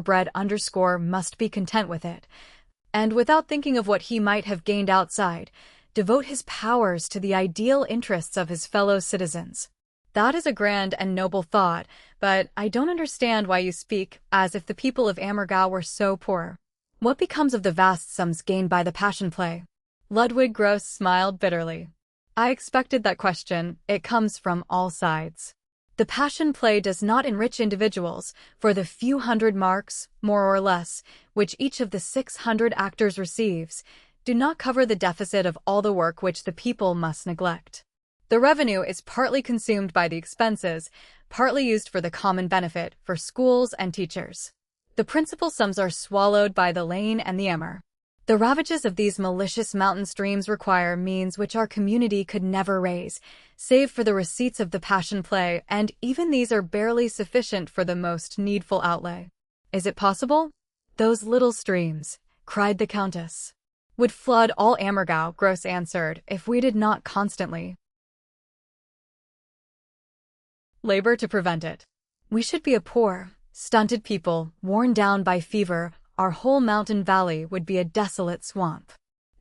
bread must be content with it, and without thinking of what he might have gained outside, devote his powers to the ideal interests of his fellow citizens. That is a grand and noble thought, but I don't understand why you speak as if the people of Ammergau were so poor. What becomes of the vast sums gained by the passion play? Ludwig Gross smiled bitterly. I expected that question. It comes from all sides. The passion play does not enrich individuals, for the few hundred marks, more or less, which each of the 600 actors receives, do not cover the deficit of all the work which the people must neglect. The revenue is partly consumed by the expenses, partly used for the common benefit, for schools and teachers. The principal sums are swallowed by the Leine and the Emmer. The ravages of these malicious mountain streams require means which our community could never raise, save for the receipts of the passion play, and even these are barely sufficient for the most needful outlay. Is it possible? Those little streams, cried the Countess, would flood all Ammergau, Gross answered, if we did not constantly labor to prevent it. We should be a poor, stunted people, worn down by fever. Our whole mountain valley would be a desolate swamp.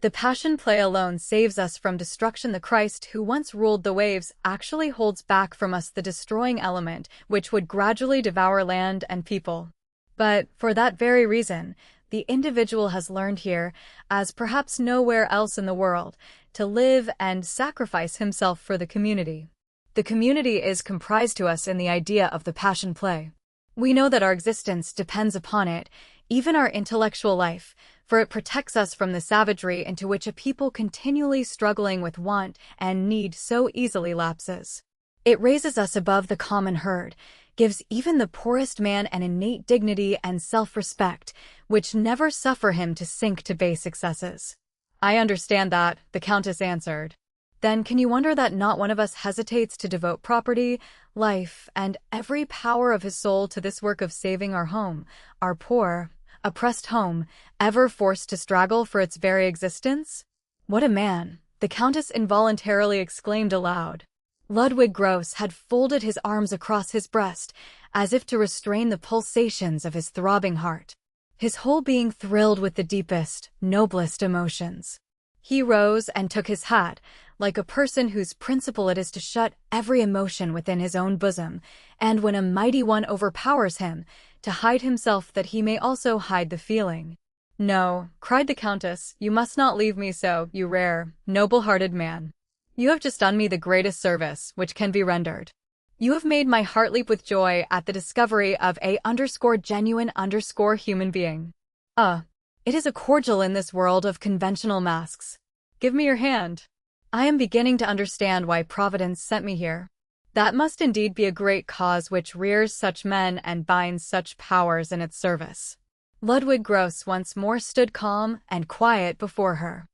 The passion play alone saves us from destruction. The Christ who once ruled the waves actually holds back from us the destroying element which would gradually devour land and people. But, for that very reason, the individual has learned here, as perhaps nowhere else in the world, to live and sacrifice himself for the community. The community is comprised to us in the idea of the passion play. We know that our existence depends upon it, even our intellectual life, for it protects us from the savagery into which a people continually struggling with want and need so easily lapses. It raises us above the common herd, gives even the poorest man an innate dignity and self-respect, which never suffer him to sink to base excesses. I understand that, the Countess answered. Then can you wonder that not one of us hesitates to devote property, life, and every power of his soul to this work of saving our home, our poor, oppressed home, ever forced to struggle for its very existence? What a man! The Countess involuntarily exclaimed aloud. Ludwig Gross had folded his arms across his breast, as if to restrain the pulsations of his throbbing heart. His whole being thrilled with the deepest, noblest emotions. He rose and took his hat, like a person whose principle it is to shut every emotion within his own bosom, and when a mighty one overpowers him, to hide himself that he may also hide the feeling. No, cried the Countess, you must not leave me so, you rare, noble-hearted man. You have just done me the greatest service which can be rendered. You have made my heart leap with joy at the discovery of a_genuine_ human being. It is a cordial in this world of conventional masks. Give me your hand. I am beginning to understand why Providence sent me here. That must indeed be a great cause which rears such men and binds such powers in its service. Ludwig Gross once more stood calm and quiet before her.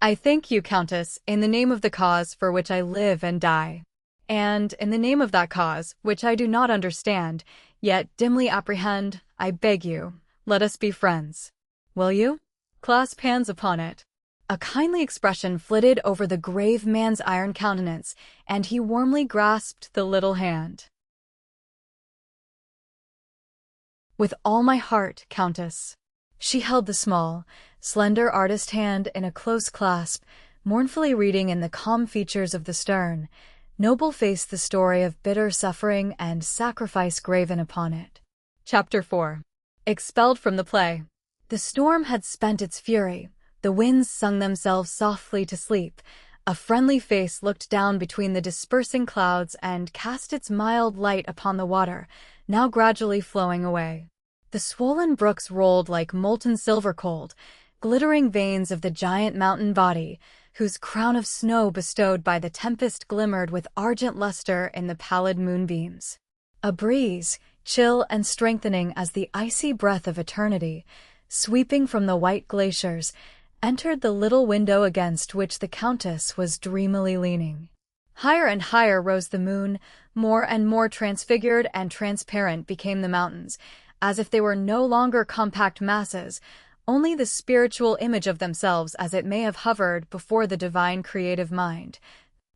I thank you, Countess, in the name of the cause for which I live and die. And in the name of that cause, which I do not understand, yet dimly apprehend, I beg you, let us be friends. Will you? Clasp hands upon it. A kindly expression flitted over the grave man's iron countenance, and he warmly grasped the little hand. With all my heart, Countess. She held the small, slender artist hand in a close clasp, mournfully reading in the calm features of the stern, noble face the story of bitter suffering and sacrifice graven upon it. Chapter 4. Expelled from the play. The storm had spent its fury. The winds sung themselves softly to sleep. A friendly face looked down between the dispersing clouds and cast its mild light upon the water, now gradually flowing away. The swollen brooks rolled like molten silver cold, glittering veins of the giant mountain body, whose crown of snow bestowed by the tempest glimmered with argent luster in the pallid moonbeams. A breeze, chill and strengthening as the icy breath of eternity, sweeping from the white glaciers, entered the little window against which the Countess was dreamily leaning. Higher and higher rose the moon, more and more transfigured and transparent became the mountains, as if they were no longer compact masses, only the spiritual image of themselves as it may have hovered before the divine creative mind,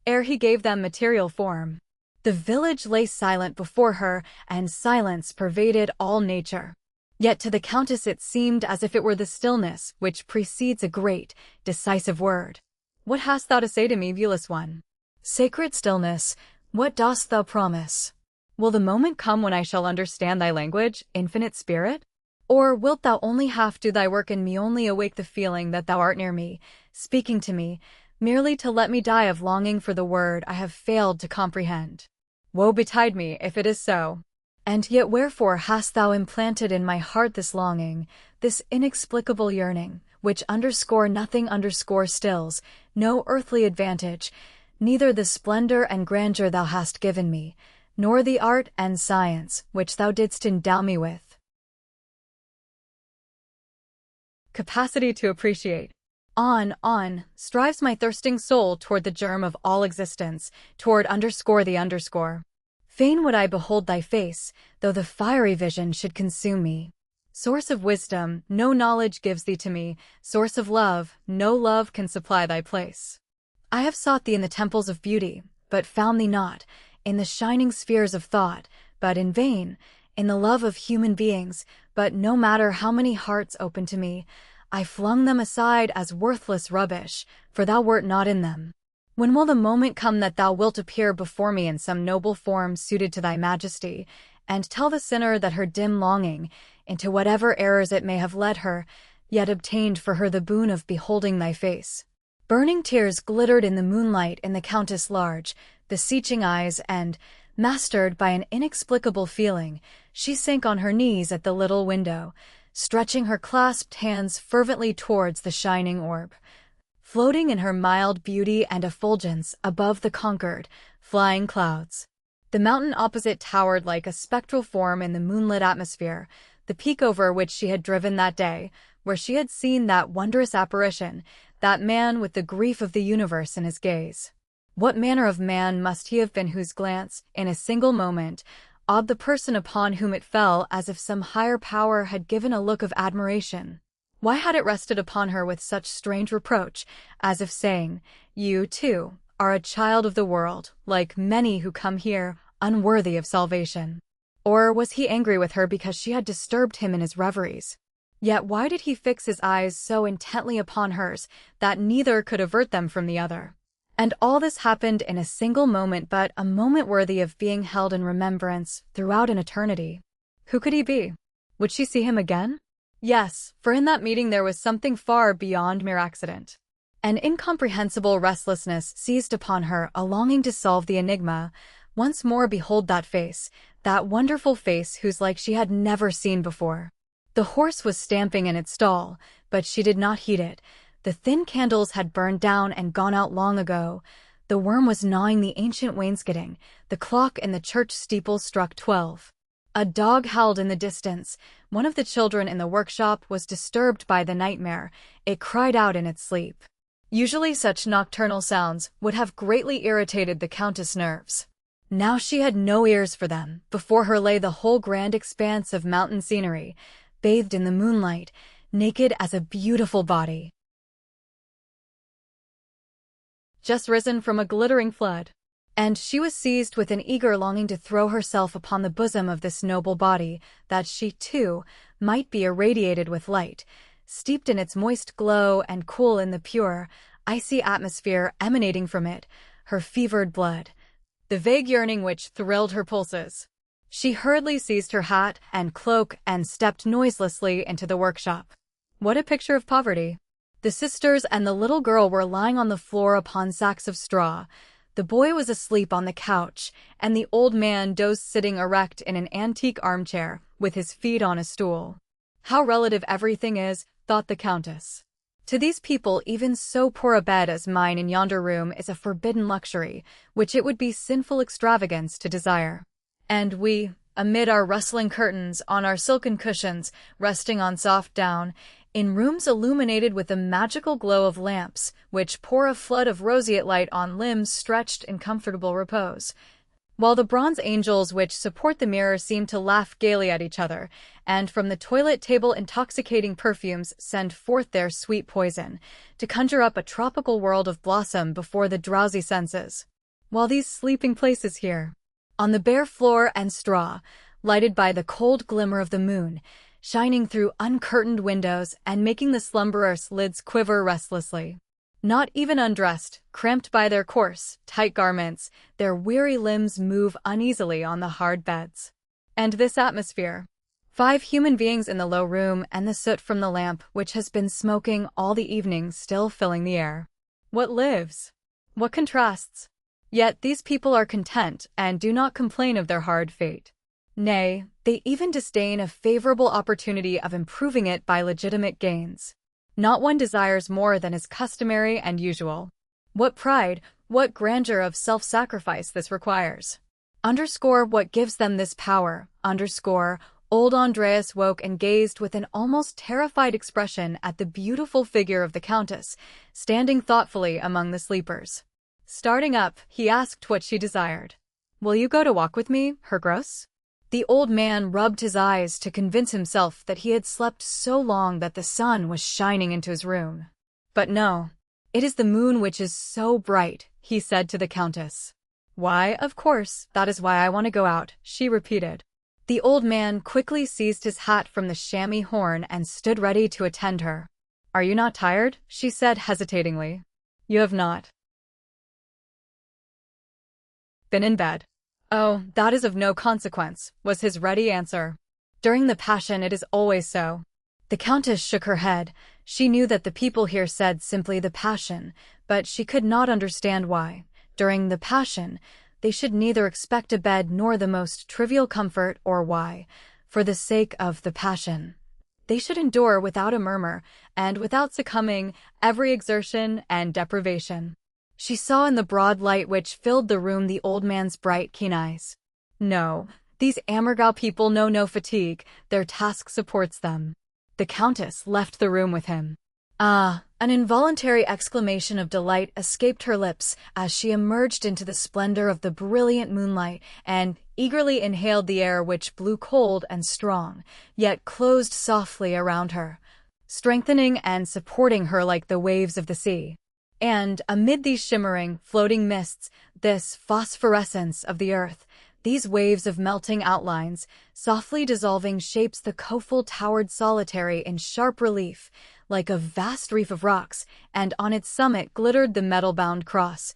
ere he gave them material form. The village lay silent before her, and silence pervaded all nature. Yet to the Countess it seemed as if it were the stillness which precedes a great, decisive word. What hast thou to say to me, viewless one? Sacred stillness, what dost thou promise? Will the moment come when I shall understand thy language, infinite spirit? Or wilt thou only half do thy work in me, only awake the feeling that thou art near me, speaking to me, merely to let me die of longing for the word I have failed to comprehend? Woe betide me if it is so. And yet wherefore hast thou implanted in my heart this longing, this inexplicable yearning, which _nothing_stills, no earthly advantage, neither the splendor and grandeur thou hast given me, nor the art and science which thou didst endow me with? Capacity to appreciate. On, strives my thirsting soul toward the germ of all existence, toward _the_. Fain would I behold thy face, though the fiery vision should consume me. Source of wisdom, no knowledge gives thee to me. Source of love, no love can supply thy place. I have sought thee in the temples of beauty, but found thee not, in the shining spheres of thought, but in vain, in the love of human beings, but no matter how many hearts opened to me, I flung them aside as worthless rubbish, for thou wert not in them. When will the moment come that thou wilt appear before me in some noble form suited to thy majesty, and tell the sinner that her dim longing, into whatever errors it may have led her, yet obtained for her the boon of beholding thy face? Burning tears glittered in the moonlight in the Countess' large, beseeching eyes, and, mastered by an inexplicable feeling, she sank on her knees at the little window, stretching her clasped hands fervently towards the shining orb. Floating in her mild beauty and effulgence above the conquered, flying clouds. The mountain opposite towered like a spectral form in the moonlit atmosphere, the peak over which she had driven that day, where she had seen that wondrous apparition, that man with the grief of the universe in his gaze. What manner of man must he have been whose glance, in a single moment, awed the person upon whom it fell as if some higher power had given a look of admiration? Why had it rested upon her with such strange reproach, as if saying, you, too, are a child of the world, like many who come here, unworthy of salvation? Or was he angry with her because she had disturbed him in his reveries? Yet why did he fix his eyes so intently upon hers that neither could avert them from the other? And all this happened in a single moment, but a moment worthy of being held in remembrance throughout an eternity. Who could he be? Would she see him again? Yes, for in that meeting there was something far beyond mere accident. An incomprehensible restlessness seized upon her, a longing to solve the enigma. Once more behold that face, that wonderful face whose like she had never seen before. The horse was stamping in its stall, but she did not heed it. The thin candles had burned down and gone out long ago. The worm was gnawing the ancient wainscoting. The clock in the church steeple struck 12. A dog howled in the distance. One of the children in the workshop was disturbed by the nightmare. It cried out in its sleep. Usually such nocturnal sounds would have greatly irritated the Countess' nerves. Now she had no ears for them. Before her lay the whole grand expanse of mountain scenery, bathed in the moonlight, naked as a beautiful body, just risen from a glittering flood. And she was seized with an eager longing to throw herself upon the bosom of this noble body, that she, too, might be irradiated with light, steeped in its moist glow and cool in the pure, icy atmosphere emanating from it, her fevered blood, the vague yearning which thrilled her pulses. She hurriedly seized her hat and cloak and stepped noiselessly into the workshop. What a picture of poverty! The sisters and the little girl were lying on the floor upon sacks of straw. The boy was asleep on the couch, and the old man dozed sitting erect in an antique armchair, with his feet on a stool. How relative everything is, thought the Countess. To these people even so poor a bed as mine in yonder room is a forbidden luxury, which it would be sinful extravagance to desire. And we, amid our rustling curtains, on our silken cushions, resting on soft down, in rooms illuminated with the magical glow of lamps, which pour a flood of roseate light on limbs stretched in comfortable repose, while the bronze angels which support the mirror seem to laugh gaily at each other, and from the toilet table intoxicating perfumes send forth their sweet poison, to conjure up a tropical world of blossom before the drowsy senses. While these sleeping places here, on the bare floor and straw, lighted by the cold glimmer of the moon, shining through uncurtained windows and making the slumberers' lids quiver restlessly. Not even undressed, cramped by their coarse, tight garments, their weary limbs move uneasily on the hard beds. And this atmosphere. 5 human beings in the low room and the soot from the lamp which has been smoking all the evening still filling the air. What lives? What contrasts? Yet these people are content and do not complain of their hard fate. Nay, they even disdain a favorable opportunity of improving it by legitimate gains. Not one desires more than is customary and usual. What pride, what grandeur of self-sacrifice this requires. Underscore what gives them this power. Underscore, old Andreas woke and gazed with an almost terrified expression at the beautiful figure of the Countess, standing thoughtfully among the sleepers. Starting up, he asked what she desired. "Will you go to walk with me, Herr Gross?" The old man rubbed his eyes to convince himself that he had slept so long that the sun was shining into his room. "But no, it is the moon which is so bright," he said to the Countess. "Why, of course, that is why I want to go out," she repeated. The old man quickly seized his hat from the chamois horn and stood ready to attend her. "Are you not tired?" she said hesitatingly. "You have not been in bed?" "Oh, that is of no consequence," was his ready answer. "During the Passion it is always so." The Countess shook her head. She knew that the people here said simply the Passion, but she could not understand why, during the Passion, they should neither expect a bed nor the most trivial comfort, or why, for the sake of the Passion, they should endure without a murmur, and without succumbing, every exertion and deprivation. She saw in the broad light which filled the room the old man's bright, keen eyes. No, these Oberammergau people know no fatigue, their task supports them. The Countess left the room with him. Ah, an involuntary exclamation of delight escaped her lips as she emerged into the splendor of the brilliant moonlight and eagerly inhaled the air which blew cold and strong, yet closed softly around her, strengthening and supporting her like the waves of the sea. And amid these shimmering, floating mists, this phosphorescence of the earth, these waves of melting outlines, softly dissolving shapes, the Kofel towered solitary in sharp relief, like a vast reef of rocks, and on its summit glittered the metal-bound cross,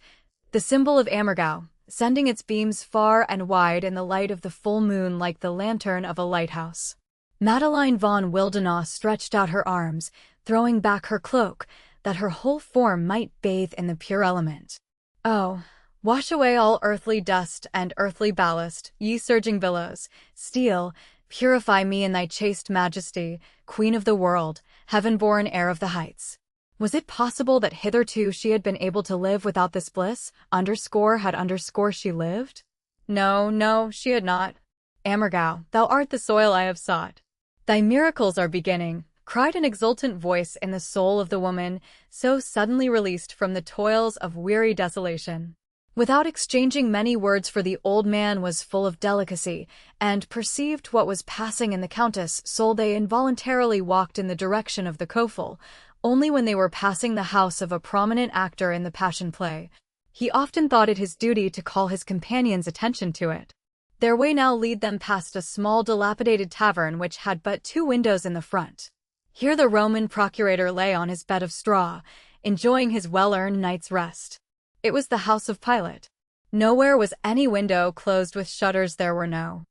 the symbol of Oberammergau, sending its beams far and wide in the light of the full moon like the lantern of a lighthouse. Madeline von Wildenau stretched out her arms, throwing back her cloak, that her whole form might bathe in the pure element. Oh, wash away all earthly dust and earthly ballast, ye surging billows. Steel, purify me in thy chaste majesty, queen of the world, heaven-born heir of the heights. Was it possible that hitherto she had been able to live without this bliss? Had she lived? No, no, she had not. Oberammergau, thou art the soil I have sought. Thy miracles are beginning, cried an exultant voice in the soul of the woman, so suddenly released from the toils of weary desolation. Without exchanging many words, for the old man was full of delicacy, and perceived what was passing in the Countess' soul, they involuntarily walked in the direction of the Kofel. Only when they were passing the house of a prominent actor in the Passion play, he often thought it his duty to call his companion's attention to it. Their way now led them past a small dilapidated tavern which had but 2 windows in the front. Here the Roman procurator lay on his bed of straw, enjoying his well-earned night's rest. It was the house of Pilate. Nowhere was any window closed with shutters. There were no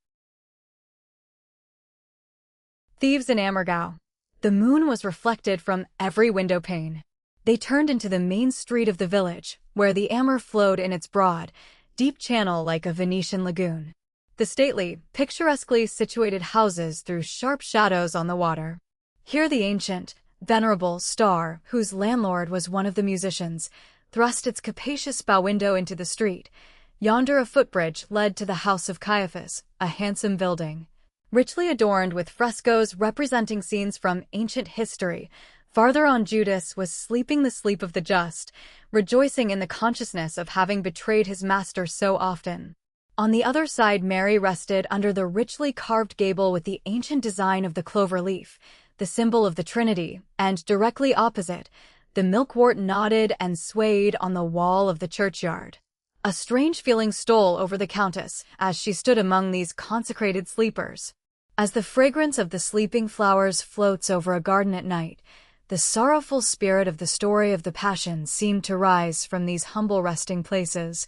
thieves in Oberammergau. The moon was reflected from every window pane. They turned into the main street of the village, where the Ammer flowed in its broad, deep channel like a Venetian lagoon. The stately, picturesquely situated houses threw sharp shadows on the water. Here the ancient, venerable Star, whose landlord was one of the musicians, thrust its capacious bow window into the street. Yonder a footbridge led to the house of Caiaphas, a handsome building, richly adorned with frescoes representing scenes from ancient history. Farther on, Judas was sleeping the sleep of the just, rejoicing in the consciousness of having betrayed his master so often. On the other side, Mary rested under the richly carved gable with the ancient design of the clover leaf, the symbol of the Trinity, and directly opposite, the milkwort nodded and swayed on the wall of the churchyard. A strange feeling stole over the Countess as she stood among these consecrated sleepers. As the fragrance of the sleeping flowers floats over a garden at night, the sorrowful spirit of the story of the Passion seemed to rise from these humble resting places,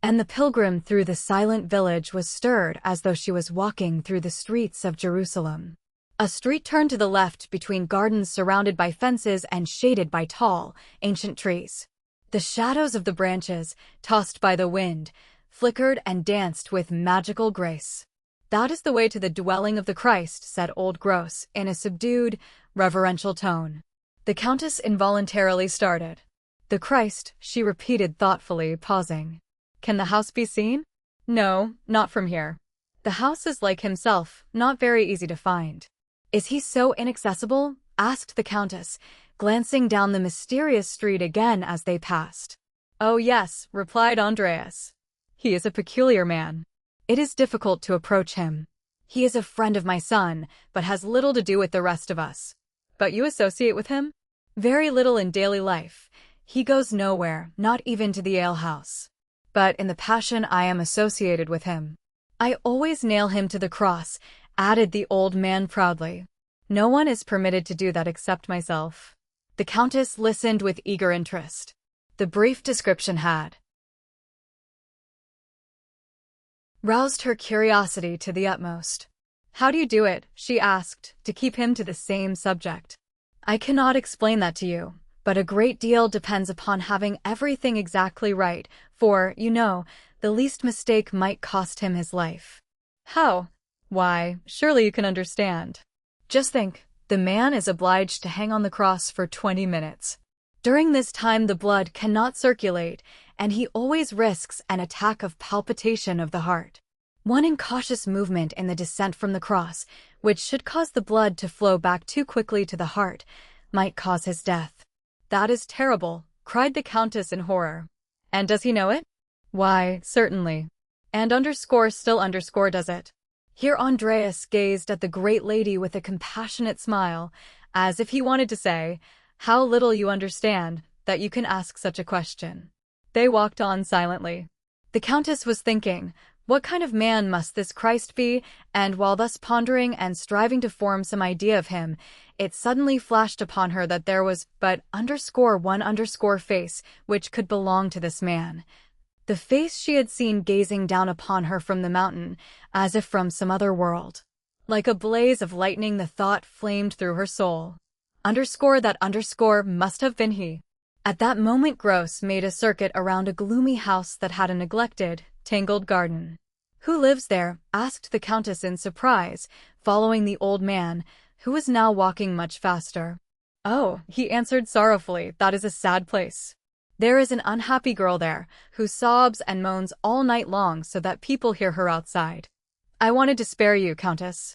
and the pilgrim through the silent village was stirred as though she was walking through the streets of Jerusalem. A street turned to the left between gardens surrounded by fences and shaded by tall, ancient trees. The shadows of the branches, tossed by the wind, flickered and danced with magical grace. "That is the way to the dwelling of the Christ," said old Gross, in a subdued, reverential tone. The Countess involuntarily started. "The Christ," she repeated thoughtfully, pausing. "Can the house be seen?" "No, not from here. The house is like himself, not very easy to find." "Is he so inaccessible?" asked the Countess, glancing down the mysterious street again as they passed. "Oh yes," replied Andreas. "He is a peculiar man. It is difficult to approach him. He is a friend of my son, but has little to do with the rest of us." "But you associate with him?" "Very little in daily life. He goes nowhere, not even to the alehouse. But in the Passion I am associated with him. I always nail him to the cross," added the old man proudly. "No one is permitted to do that except myself." The Countess listened with eager interest. The brief description had roused her curiosity to the utmost. "How do you do it," she asked, "to keep him to the same subject?" "I cannot explain that to you, but a great deal depends upon having everything exactly right, for, you know, the least mistake might cost him his life." "How?" "Why, surely you can understand. Just think, the man is obliged to hang on the cross for 20 minutes. During this time the blood cannot circulate, and he always risks an attack of palpitation of the heart. One incautious movement in the descent from the cross, which should cause the blood to flow back too quickly to the heart, might cause his death." "That is terrible," cried the Countess in horror. "And does he know it?" "Why, certainly. And does it?" Here Andreas gazed at the great lady with a compassionate smile, as if he wanted to say, "How little you understand, that you can ask such a question." They walked on silently. The Countess was thinking, what kind of man must this Christ be? And while thus pondering and striving to form some idea of him, it suddenly flashed upon her that there was but one face which could belong to this man. The face she had seen gazing down upon her from the mountain, as if from some other world. Like a blaze of lightning, the thought flamed through her soul. That must have been he. At that moment, Gross made a circuit around a gloomy house that had a neglected, tangled garden. "Who lives there?" asked the Countess in surprise, following the old man, who was now walking much faster. "Oh," he answered sorrowfully, "that is a sad place. There is an unhappy girl there, who sobs and moans all night long so that people hear her outside. I wanted to spare you, Countess."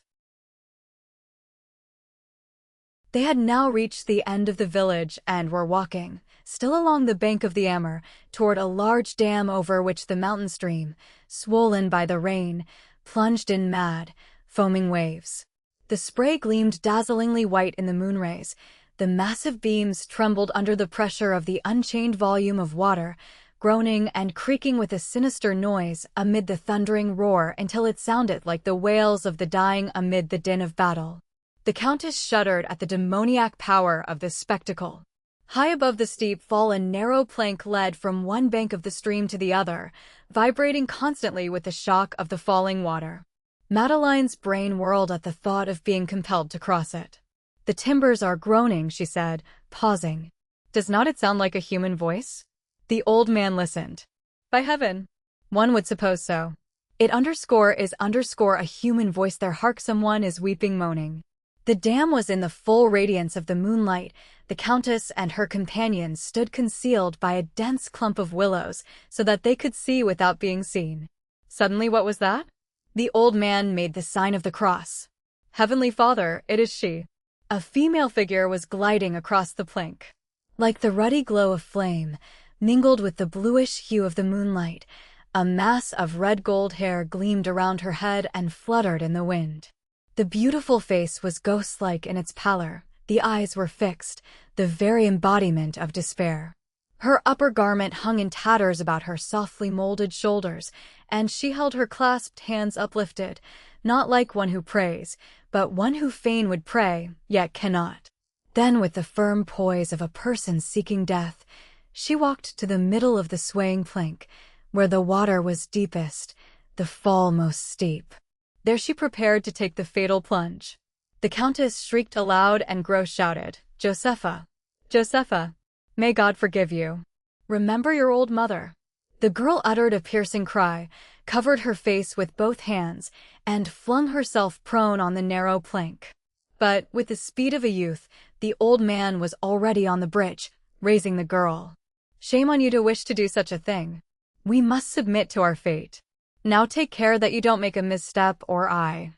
They had now reached the end of the village and were walking, still along the bank of the Ammer, toward a large dam over which the mountain stream, swollen by the rain, plunged in mad, foaming waves. The spray gleamed dazzlingly white in the moonrays. The massive beams trembled under the pressure of the unchained volume of water, groaning and creaking with a sinister noise amid the thundering roar until it sounded like the wails of the dying amid the din of battle. The Countess shuddered at the demoniac power of this spectacle. High above the steep fall, a narrow plank led from one bank of the stream to the other, vibrating constantly with the shock of the falling water. Madeline's brain whirled at the thought of being compelled to cross it. "The timbers are groaning," she said, pausing. "Does not it sound like a human voice?" The old man listened. "By heaven! One would suppose so. It is a human voice there. Hark, someone is weeping, moaning." The dam was in the full radiance of the moonlight. The Countess and her companions stood concealed by a dense clump of willows so that they could see without being seen. Suddenly, what was that? The old man made the sign of the cross. "Heavenly Father, it is she." A female figure was gliding across the plank. Like the ruddy glow of flame, mingled with the bluish hue of the moonlight, a mass of red-gold hair gleamed around her head and fluttered in the wind. The beautiful face was ghost-like in its pallor. The eyes were fixed, the very embodiment of despair. Her upper garment hung in tatters about her softly molded shoulders, and she held her clasped hands uplifted, not like one who prays, but one who fain would pray, yet cannot. Then, with the firm poise of a person seeking death, she walked to the middle of the swaying plank, where the water was deepest, the fall most steep. There she prepared to take the fatal plunge. The Countess shrieked aloud and Gross shouted, "Josepha! Josepha! May God forgive you. Remember your old mother." The girl uttered a piercing cry, covered her face with both hands, and flung herself prone on the narrow plank. But, with the speed of a youth, the old man was already on the bridge, raising the girl. "Shame on you to wish to do such a thing. We must submit to our fate. Now take care that you don't make a misstep, or an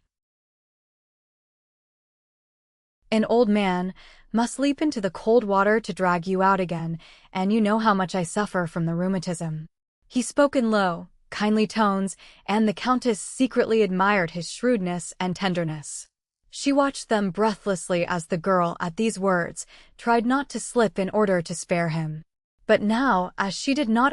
old man, must leap into the cold water to drag you out again, and you know how much I suffer from the rheumatism." He spoke in low, kindly tones, and the Countess secretly admired his shrewdness and tenderness. She watched them breathlessly as the girl, at these words, tried not to slip in order to spare him. But now, as she did not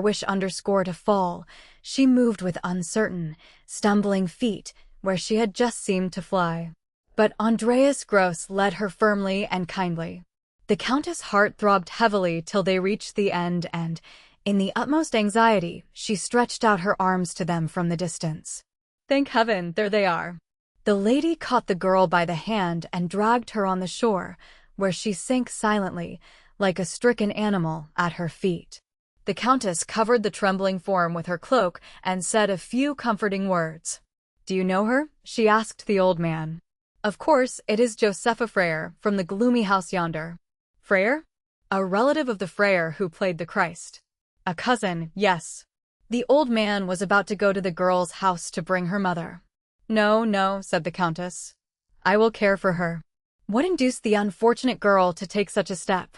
wish to fall, she moved with uncertain, stumbling feet, where she had just seemed to fly. But Andreas Gross led her firmly and kindly. The Countess' heart throbbed heavily till they reached the end and, in the utmost anxiety, she stretched out her arms to them from the distance. "Thank heaven, there they are." The lady caught the girl by the hand and dragged her on the shore, where she sank silently, like a stricken animal, at her feet. The Countess covered the trembling form with her cloak and said a few comforting words. "Do you know her?" she asked the old man. "Of course, it is Josepha Freyer, from the gloomy house yonder." "Freyer? A relative of the Freyer who played the Christ." "A cousin, yes." The old man was about to go to the girl's house to bring her mother. "No, no," said the Countess. "I will care for her." What induced the unfortunate girl to take such a step?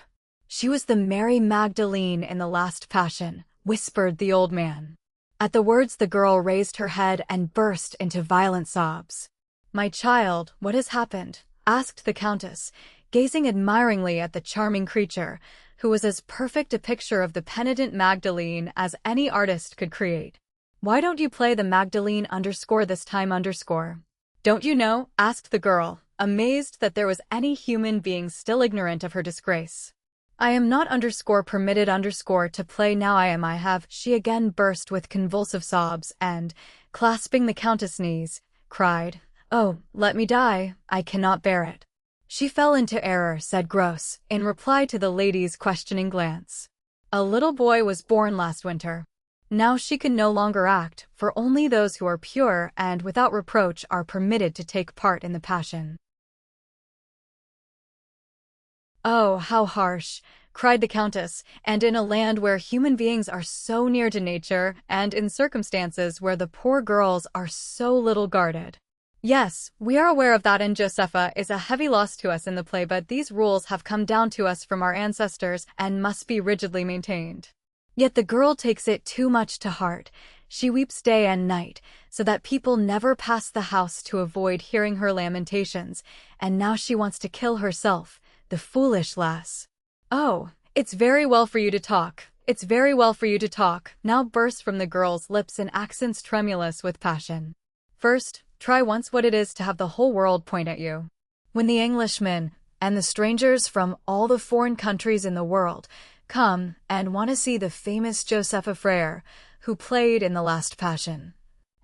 "She was the Mary Magdalene in the last Passion," whispered the old man. At the words the girl raised her head and burst into violent sobs. "My child, what has happened?" asked the Countess, gazing admiringly at the charming creature, who was as perfect a picture of the penitent Magdalene as any artist could create. "Why don't you play the Magdalene this time?" "Don't you know?" asked the girl, amazed that there was any human being still ignorant of her disgrace. "I am not permitted to play now. I have." She again burst with convulsive sobs and, clasping the Countess' knees, cried, "Oh, let me die, I cannot bear it." "She fell into error," said Gross, in reply to the lady's questioning glance. "A little boy was born last winter. Now she can no longer act, for only those who are pure and without reproach are permitted to take part in the Passion." "Oh, how harsh," cried the Countess, "and in a land where human beings are so near to nature, and in circumstances where the poor girls are so little guarded." "Yes, we are aware of that, and Josepha is a heavy loss to us in the play, but these rules have come down to us from our ancestors and must be rigidly maintained." Yet the girl takes it too much to heart. She weeps day and night, so that people never pass the house to avoid hearing her lamentations, and now she wants to kill herself, the foolish lass. "Oh, it's very well for you to talk. It's very well for you to talk," now burst from the girl's lips in accents tremulous with passion. "First, try once what it is to have the whole world point at you. When the Englishmen, and the strangers from all the foreign countries in the world, come and want to see the famous Josepha Frere, who played in the last Passion,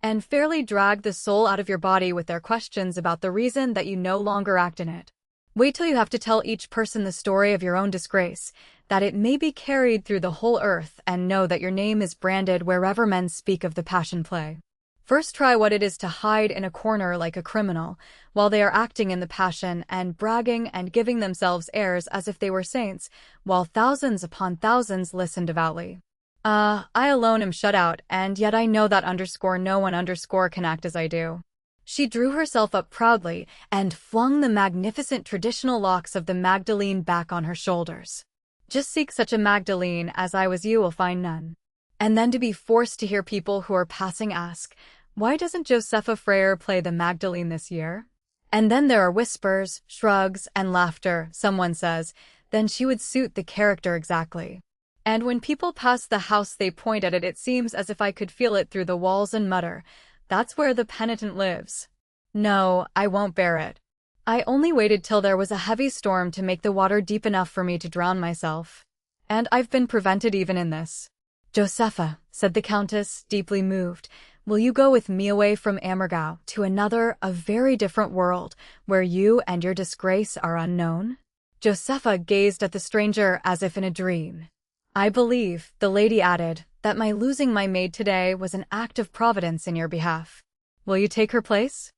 and fairly drag the soul out of your body with their questions about the reason that you no longer act in it. Wait till you have to tell each person the story of your own disgrace, that it may be carried through the whole earth, and know that your name is branded wherever men speak of the Passion play. First try what it is to hide in a corner like a criminal, while they are acting in the Passion and bragging and giving themselves airs as if they were saints, while thousands upon thousands listen devoutly. I alone am shut out, and yet I know that no one can act as I do." She drew herself up proudly and flung the magnificent traditional locks of the Magdalene back on her shoulders. "Just seek such a Magdalene as I was, you will find none." And then to be forced to hear people who are passing ask, "Why doesn't Josepha Frere play the Magdalene this year?" And then there are whispers, shrugs, and laughter. Someone says, "Then she would suit the character exactly." And when people pass the house they point at it. It seems as if I could feel it through the walls and mutter, "That's where the penitent lives." No, I won't bear it. I only waited till there was a heavy storm to make the water deep enough for me to drown myself. And I've been prevented even in this. "Josepha," said the Countess, deeply moved, "will you go with me away from Oberammergau to another, a very different world, where you and your disgrace are unknown?" Josepha gazed at the stranger as if in a dream. "I believe," the lady added, "that my losing my maid today was an act of providence in your behalf. Will you take her place?"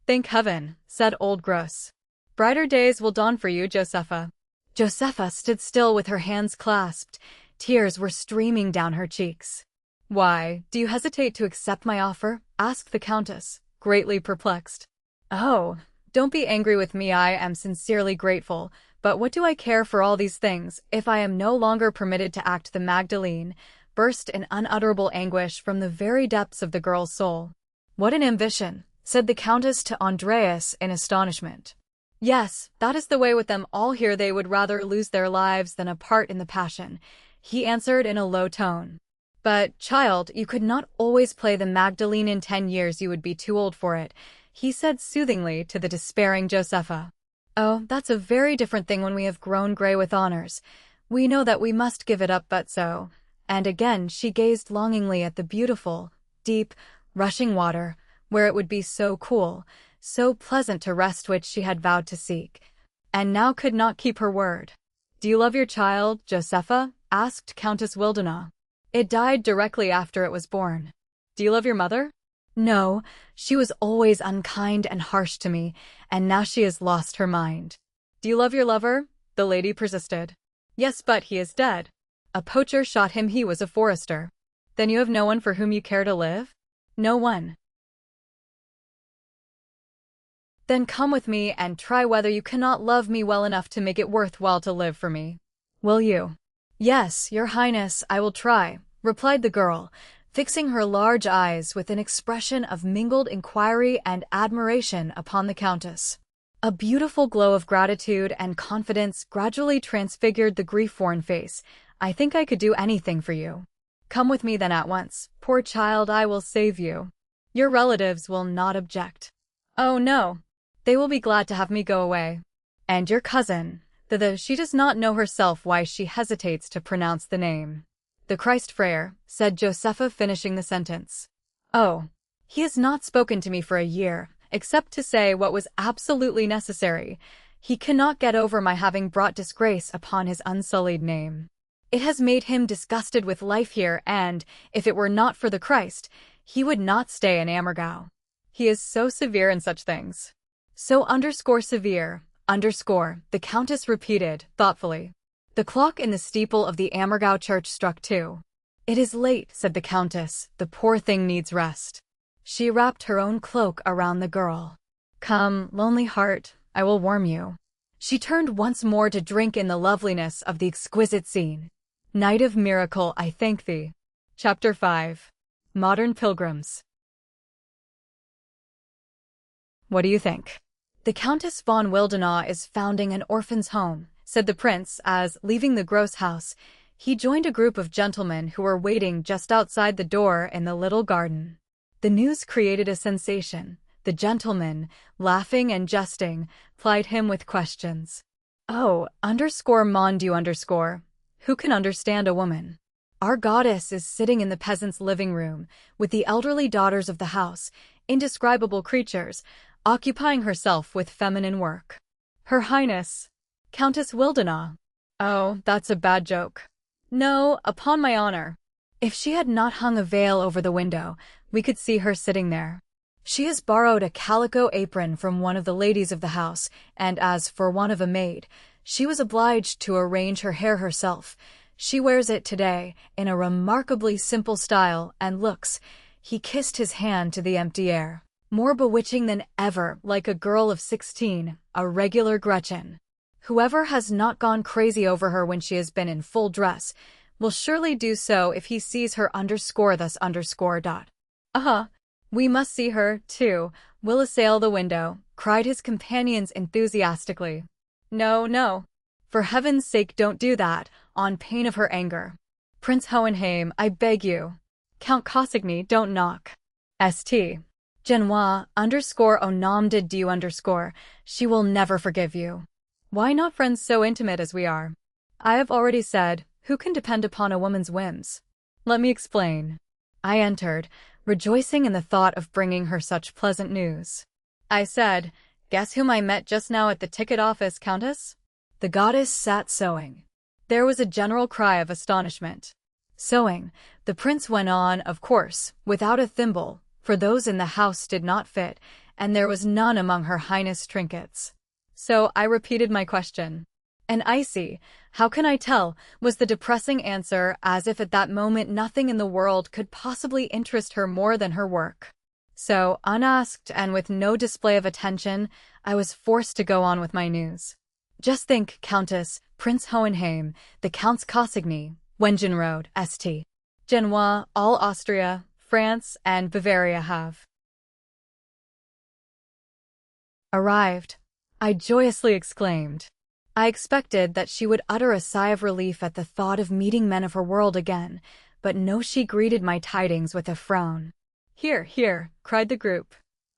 "Thank heaven," said old Gross. "Brighter days will dawn for you, Josepha." Josepha stood still with her hands clasped. Tears were streaming down her cheeks. "Why, do you hesitate to accept my offer?" asked the Countess, greatly perplexed. "Oh, don't be angry with me, I am sincerely grateful, but what do I care for all these things, if I am no longer permitted to act the Magdalene?" burst in unutterable anguish from the very depths of the girl's soul. "What an ambition," said the Countess to Andreas in astonishment. "Yes, that is the way with them all here. They would rather lose their lives than a part in the Passion," he answered in a low tone. "But, child, you could not always play the Magdalene. In 10 years you would be too old for it," he said soothingly to the despairing Josepha. "Oh, that's a very different thing when we have grown gray with honors. We know that we must give it up, but so." And again she gazed longingly at the beautiful, deep, rushing water, where it would be so cool, so pleasant to rest, which she had vowed to seek, and now could not keep her word. "Do you love your child, Josepha?" asked Countess Wildenau. "It died directly after it was born." "Do you love your mother?" "No, she was always unkind and harsh to me, and now she has lost her mind." "Do you love your lover?" the lady persisted. "Yes, but he is dead. A poacher shot him. He was a forester." "Then you have no one for whom you care to live?" "No one." "Then come with me and try whether you cannot love me well enough to make it worth while to live for me. Will you?" "Yes, your Highness, I will try," replied the girl, fixing her large eyes with an expression of mingled inquiry and admiration upon the Countess. A beautiful glow of gratitude and confidence gradually transfigured the grief-worn face. "I think I could do anything for you." "Come with me then at once. Poor child, I will save you. Your relatives will not object." "Oh no. They will be glad to have me go away." "And your cousin," though she does not know herself why she hesitates to pronounce the name. "The Christ Frere," said Josepha, finishing the sentence. "Oh, He has not spoken to me for a year, except to say what was absolutely necessary. He cannot get over my having brought disgrace upon his unsullied name. It has made him disgusted with life here, and, if it were not for the Christ, he would not stay in Ammergau. He is so severe in such things. So _severe, the Countess repeated, thoughtfully. The clock in the steeple of the Ammergau church struck 2. It is late, said the Countess. The poor thing needs rest. She wrapped her own cloak around the girl. Come, lonely heart, I will warm you. She turned once more to drink in the loveliness of the exquisite scene. Night of miracle, I thank thee. Chapter 5. Modern Pilgrims. What do you think? The Countess von Wildenau is founding an orphan's home, said the prince as, leaving the gross house, he joined a group of gentlemen who were waiting just outside the door in the little garden. The news created a sensation. The gentlemen, laughing and jesting, plied him with questions. Oh, mon Dieu, who can understand a woman? Our goddess is sitting in the peasant's living room, with the elderly daughters of the house, indescribable creatures, occupying herself with feminine work. Her Highness, Countess Wildenau. Oh, that's a bad joke. No, upon my honor. If she had not hung a veil over the window, we could see her sitting there. She has borrowed a calico apron from one of the ladies of the house, and as for want of a maid, she was obliged to arrange her hair herself. She wears it today, in a remarkably simple style, and looks, he kissed his hand to the empty air, more bewitching than ever, like a girl of 16, a regular Gretchen. Whoever has not gone crazy over her when she has been in full dress, will surely do so if he sees her thus dot. We must see her, too. We'll assail the window, cried his companions enthusiastically. No, no. For heaven's sake don't do that, on pain of her anger. Prince Hohenheim, I beg you. Count Cossigny, don't knock. St. Genois, _au nom de Dieu _, she will never forgive you. Why not friends so intimate as we are? I have already said, who can depend upon a woman's whims? Let me explain. I entered, rejoicing in the thought of bringing her such pleasant news. I said, guess whom I met just now at the ticket office, Countess? The goddess sat sewing. There was a general cry of astonishment. Sewing, the prince went on, of course, without a thimble, for those in the house did not fit, and there was none among her highness' trinkets. So I repeated my question. And icy, how can I tell, was the depressing answer, as if at that moment nothing in the world could possibly interest her more than her work. So, unasked and with no display of attention, I was forced to go on with my news. Just think, Countess, Prince Hohenheim, the Counts Cossigny, Wengenrode, St. Genois, all Austria, France, and Bavaria have arrived. I joyously exclaimed. I expected that she would utter a sigh of relief at the thought of meeting men of her world again, but no, she greeted my tidings with a frown. Here, here, cried the group.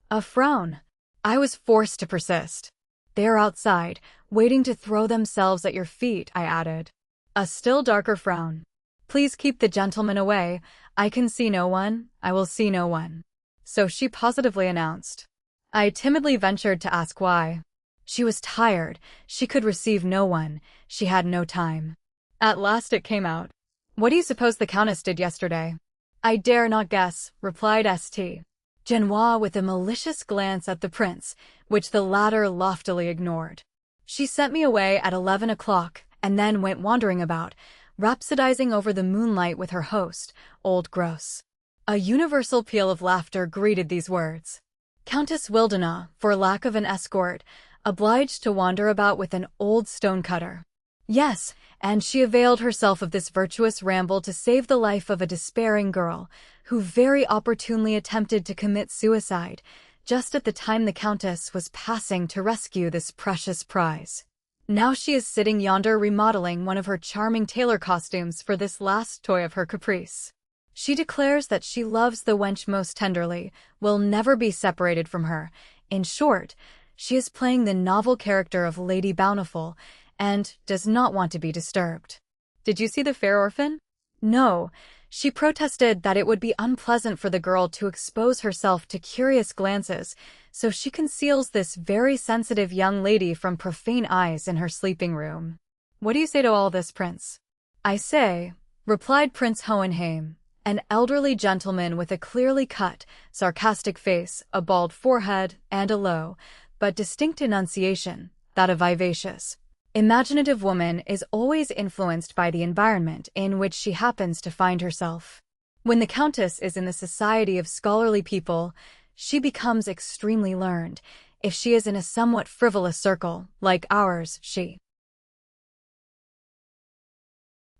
A frown. I was forced to persist. They are outside, waiting to throw themselves at your feet, I added. A still darker frown. Please keep the gentleman away. I can see no one. I will see no one. So she positively announced. I timidly ventured to ask why. She was tired. She could receive no one. She had no time. At last it came out. What do you suppose the Countess did yesterday? I dare not guess, replied St. Genois with a malicious glance at the prince, which the latter loftily ignored. She sent me away at 11 o'clock, and then went wandering about, rhapsodizing over the moonlight with her host, old Gross. A universal peal of laughter greeted these words. Countess Wildenau, for lack of an escort, obliged to wander about with an old stonecutter. Yes, and she availed herself of this virtuous ramble to save the life of a despairing girl, who very opportunely attempted to commit suicide, just at the time the Countess was passing to rescue this precious prize. Now she is sitting yonder remodeling one of her charming tailor costumes for this last toy of her caprice. She declares that she loves the wench most tenderly, will never be separated from her. In short, she is playing the novel character of Lady Bountiful, and does not want to be disturbed. Did you see the fair orphan? No, She protested that it would be unpleasant for the girl to expose herself to curious glances, so she conceals this very sensitive young lady from profane eyes in her sleeping room. What do you say to all this, Prince? I say, replied Prince Hohenheim, an elderly gentleman with a clearly cut, sarcastic face, a bald forehead, and a low, but distinct enunciation, that a vivacious, imaginative woman is always influenced by the environment in which she happens to find herself. When the Countess is in the society of scholarly people, she becomes extremely learned. If she is in a somewhat frivolous circle, like ours, she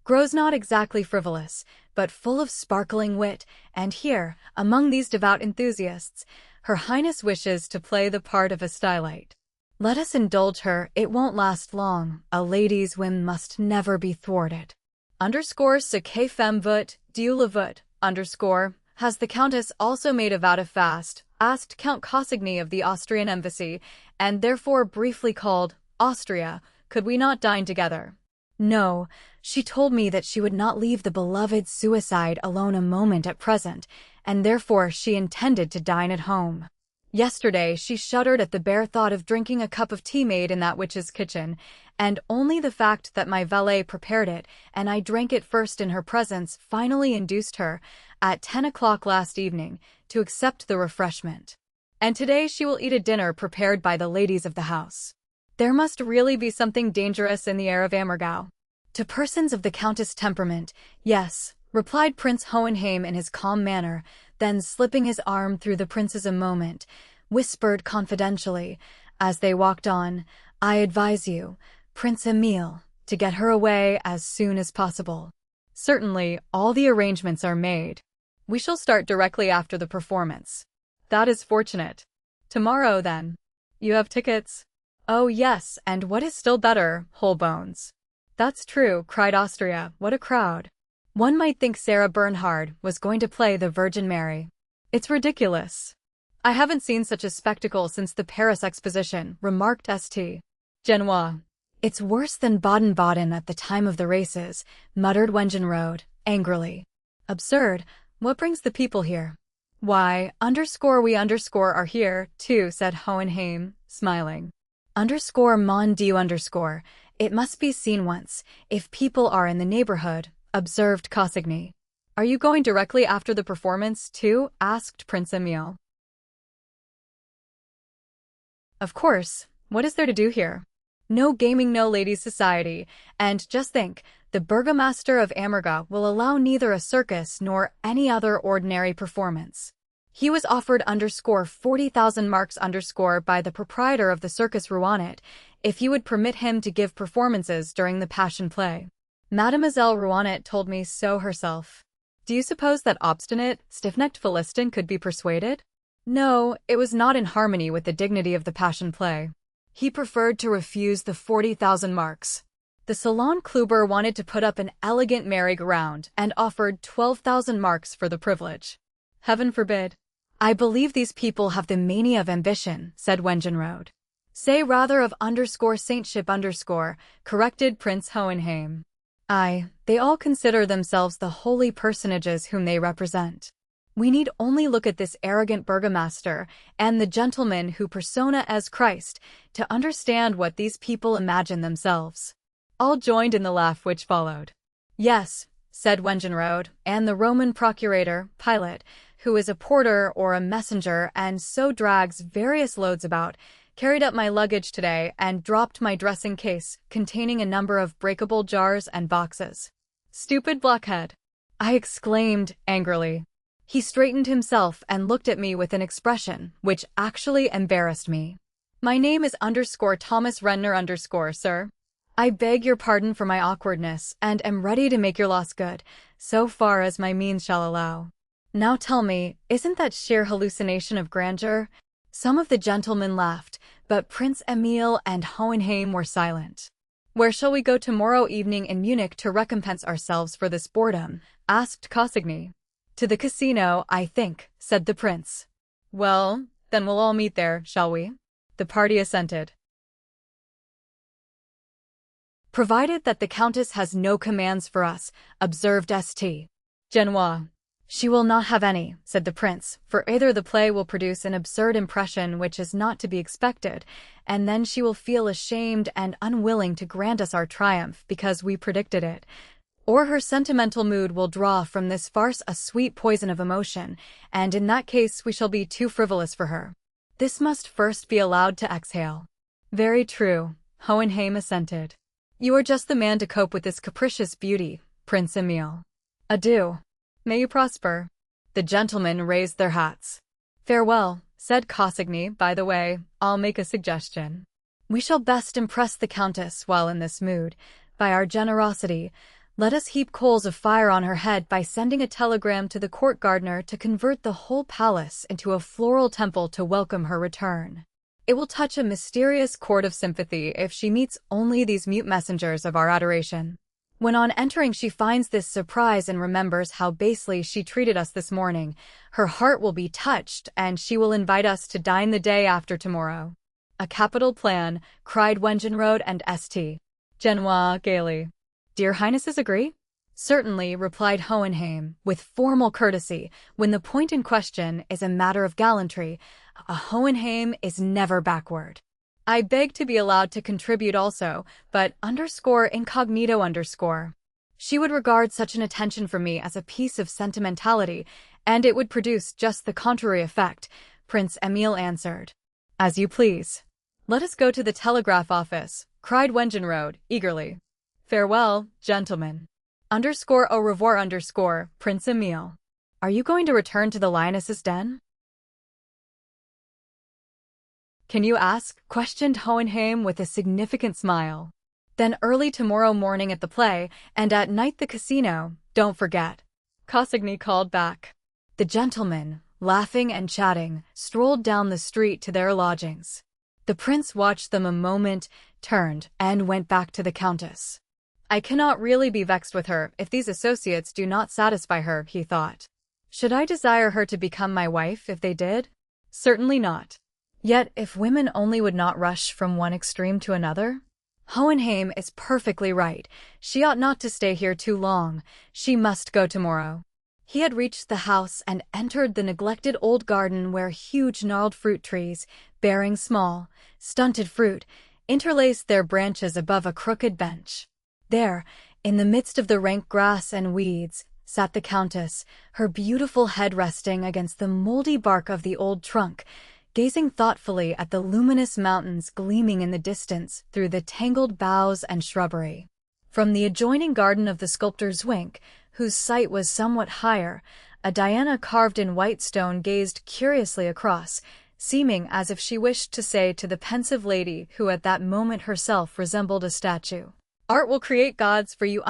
grows not exactly frivolous, but full of sparkling wit, and here, among these devout enthusiasts, Her Highness wishes to play the part of a stylite. Let us indulge her, it won't last long, a lady's whim must never be thwarted. Ce que femme veut, Dieu le veut, has the Countess also made a vow to fast, asked Count Cossigny of the Austrian embassy, and therefore briefly called Austria, could we not dine together? No, she told me that she would not leave the beloved suicide alone a moment at present, and therefore she intended to dine at home. Yesterday she shuddered at the bare thought of drinking a cup of tea made in that witch's kitchen, and only the fact that my valet prepared it, and I drank it first in her presence, finally induced her, at 10 o'clock last evening, to accept the refreshment. And today she will eat a dinner prepared by the ladies of the house. There must really be something dangerous in the air of Ammergau. To persons of the Countess' temperament, yes, replied Prince Hohenheim in his calm manner, then slipping his arm through the prince's a moment, whispered confidentially, as they walked on, I advise you, Prince Emile, to get her away as soon as possible. Certainly, all the arrangements are made. We shall start directly after the performance. That is fortunate. Tomorrow, then. You have tickets? Oh yes, and what is still better, whole bones. That's true, cried Austria, what a crowd. One might think Sarah Bernhard was going to play the Virgin Mary. It's ridiculous. I haven't seen such a spectacle since the Paris Exposition, remarked St. Genois. It's worse than Baden-Baden at the time of the races, muttered Wengenrode, angrily. Absurd, what brings the people here? Why, we are here, too, said Hohenheim, smiling. Mon Dieu, it must be seen once, if people are in the neighborhood, observed Cossigny. Are you going directly after the performance, too? Asked Prince Emile. Of course, what is there to do here? No gaming, no ladies' society, and just think, the burgomaster of Ammergau will allow neither a circus nor any other ordinary performance. He was offered 40,000 marks by the proprietor of the Circus Rouanet if he would permit him to give performances during the Passion Play. Mademoiselle Rouanet told me so herself. Do you suppose that obstinate, stiff-necked Philistin could be persuaded? No, it was not in harmony with the dignity of the Passion Play. He preferred to refuse the 40,000 marks. The Salon Kluber wanted to put up an elegant merry-go-round and offered 12,000 marks for the privilege. Heaven forbid. I believe these people have the mania of ambition, said Wengenrode. Say rather of saintship corrected Prince Hohenheim. Aye, they all consider themselves the holy personages whom they represent. We need only look at this arrogant burgomaster and the gentleman who persona as Christ to understand what these people imagine themselves. All joined in the laugh which followed. Yes, said Wengenrode, and the Roman procurator, Pilate, who is a porter or a messenger and so drags various loads about, carried up my luggage today and dropped my dressing case containing a number of breakable jars and boxes. Stupid blockhead! I exclaimed angrily. He straightened himself and looked at me with an expression which actually embarrassed me. My name is Thomas Renner sir. I beg your pardon for my awkwardness and am ready to make your loss good, so far as my means shall allow. Now tell me, isn't that sheer hallucination of grandeur? Some of the gentlemen laughed, but Prince Emile and Hohenheim were silent. Where shall we go tomorrow evening in Munich to recompense ourselves for this boredom? Asked Cossigny. To the casino, I think, said the prince. Well, then we'll all meet there, shall we? The party assented. Provided that the Countess has no commands for us, observed St. Genoa. She will not have any, said the prince, for either the play will produce an absurd impression which is not to be expected, and then she will feel ashamed and unwilling to grant us our triumph because we predicted it, or her sentimental mood will draw from this farce a sweet poison of emotion, and in that case we shall be too frivolous for her. This must first be allowed to exhale. Very true, Hohenheim assented. You are just the man to cope with this capricious beauty, Prince Emile. Adieu. May you prosper. The gentlemen raised their hats. Farewell, said Cossigny. By the way, I'll make a suggestion. We shall best impress the Countess while in this mood. By our generosity, let us heap coals of fire on her head by sending a telegram to the court gardener to convert the whole palace into a floral temple to welcome her return. It will touch a mysterious chord of sympathy if she meets only these mute messengers of our adoration. When on entering she finds this surprise and remembers how basely she treated us this morning, her heart will be touched and she will invite us to dine the day after tomorrow. A capital plan, cried Wengenrode and St. Genoa gaily. Dear Highnesses agree? Certainly, replied Hohenheim, with formal courtesy. When the point in question is a matter of gallantry, a Hohenheim is never backward. I beg to be allowed to contribute also, but _incognito_. She would regard such an attention from me as a piece of sentimentality, and it would produce just the contrary effect, Prince Emile answered. As you please. Let us go to the telegraph office, cried Wengenrode, eagerly. Farewell, gentlemen. Au revoir, Prince Emile. Are you going to return to the lioness's den? Can you ask? Questioned Hohenheim with a significant smile. Then early tomorrow morning at the play, and at night the casino, don't forget. Cossigny called back. The gentlemen, laughing and chatting, strolled down the street to their lodgings. The prince watched them a moment, turned, and went back to the countess. I cannot really be vexed with her if these associates do not satisfy her, he thought. Should I desire her to become my wife if they did? Certainly not. Yet, if women only would not rush from one extreme to another? Hohenheim is perfectly right. She ought not to stay here too long. She must go tomorrow. He had reached the house and entered the neglected old garden where huge gnarled fruit trees, bearing small, stunted fruit, interlaced their branches above a crooked bench. There, in the midst of the rank grass and weeds, sat the countess, her beautiful head resting against the moldy bark of the old trunk, gazing thoughtfully at the luminous mountains gleaming in the distance through the tangled boughs and shrubbery. From the adjoining garden of the sculptor Zwink, whose site was somewhat higher, a Diana carved in white stone gazed curiously across, seeming as if she wished to say to the pensive lady who at that moment herself resembled a statue, "Art will create gods for you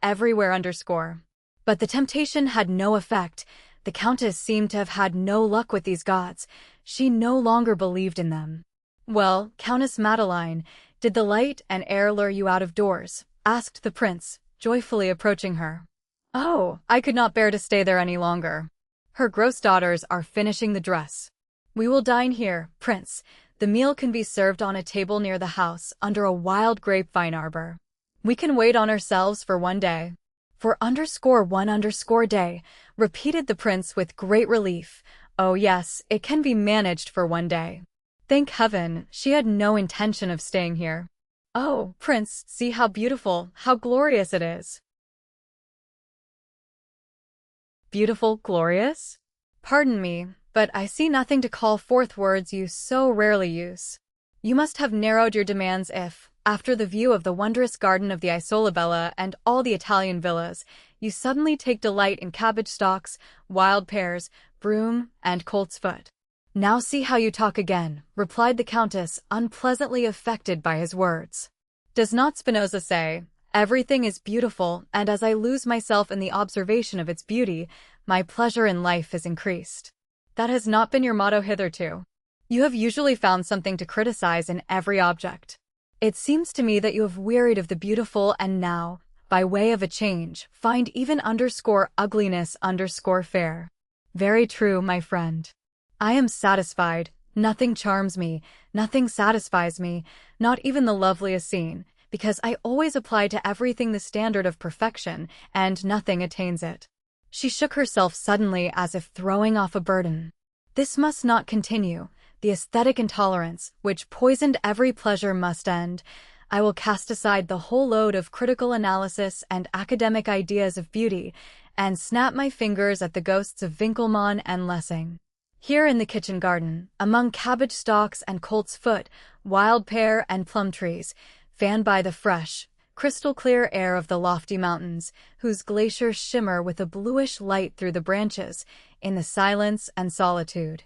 everywhere." But the temptation had no effect. The countess seemed to have had no luck with these gods. She no longer believed in them. Well, Countess Madeline, did the light and air lure you out of doors? Asked the prince, joyfully approaching her. Oh, I could not bear to stay there any longer. Her gross daughters are finishing the dress. We will dine here, prince. The meal can be served on a table near the house under a wild grapevine arbor. We can wait on ourselves for one day. For _1 day, repeated the prince with great relief. Oh yes, it can be managed for one day. Thank heaven, she had no intention of staying here. Oh, prince, see how beautiful, how glorious it is. Beautiful, glorious? Pardon me, but I see nothing to call forth words you so rarely use. You must have narrowed your demands if, after the view of the wondrous garden of the Isola Bella and all the Italian villas, you suddenly take delight in cabbage stalks, wild pears, broom, and coltsfoot. Now see how you talk again, replied the countess, unpleasantly affected by his words. Does not Spinoza say, everything is beautiful, and as I lose myself in the observation of its beauty, my pleasure in life is increased? That has not been your motto hitherto. You have usually found something to criticize in every object. It seems to me that you have wearied of the beautiful and now, by way of a change, find even _ugliness _fair. Very true, my friend. I am satisfied. Nothing charms me, nothing satisfies me, not even the loveliest scene, because I always apply to everything the standard of perfection, and nothing attains it. She shook herself suddenly as if throwing off a burden. This must not continue. The aesthetic intolerance, which poisoned every pleasure, must end. I will cast aside the whole load of critical analysis and academic ideas of beauty, and snap my fingers at the ghosts of Winkelmann and Lessing. Here in the kitchen garden, among cabbage stalks and colt's foot, wild pear and plum trees, fanned by the fresh, crystal-clear air of the lofty mountains, whose glaciers shimmer with a bluish light through the branches, in the silence and solitude.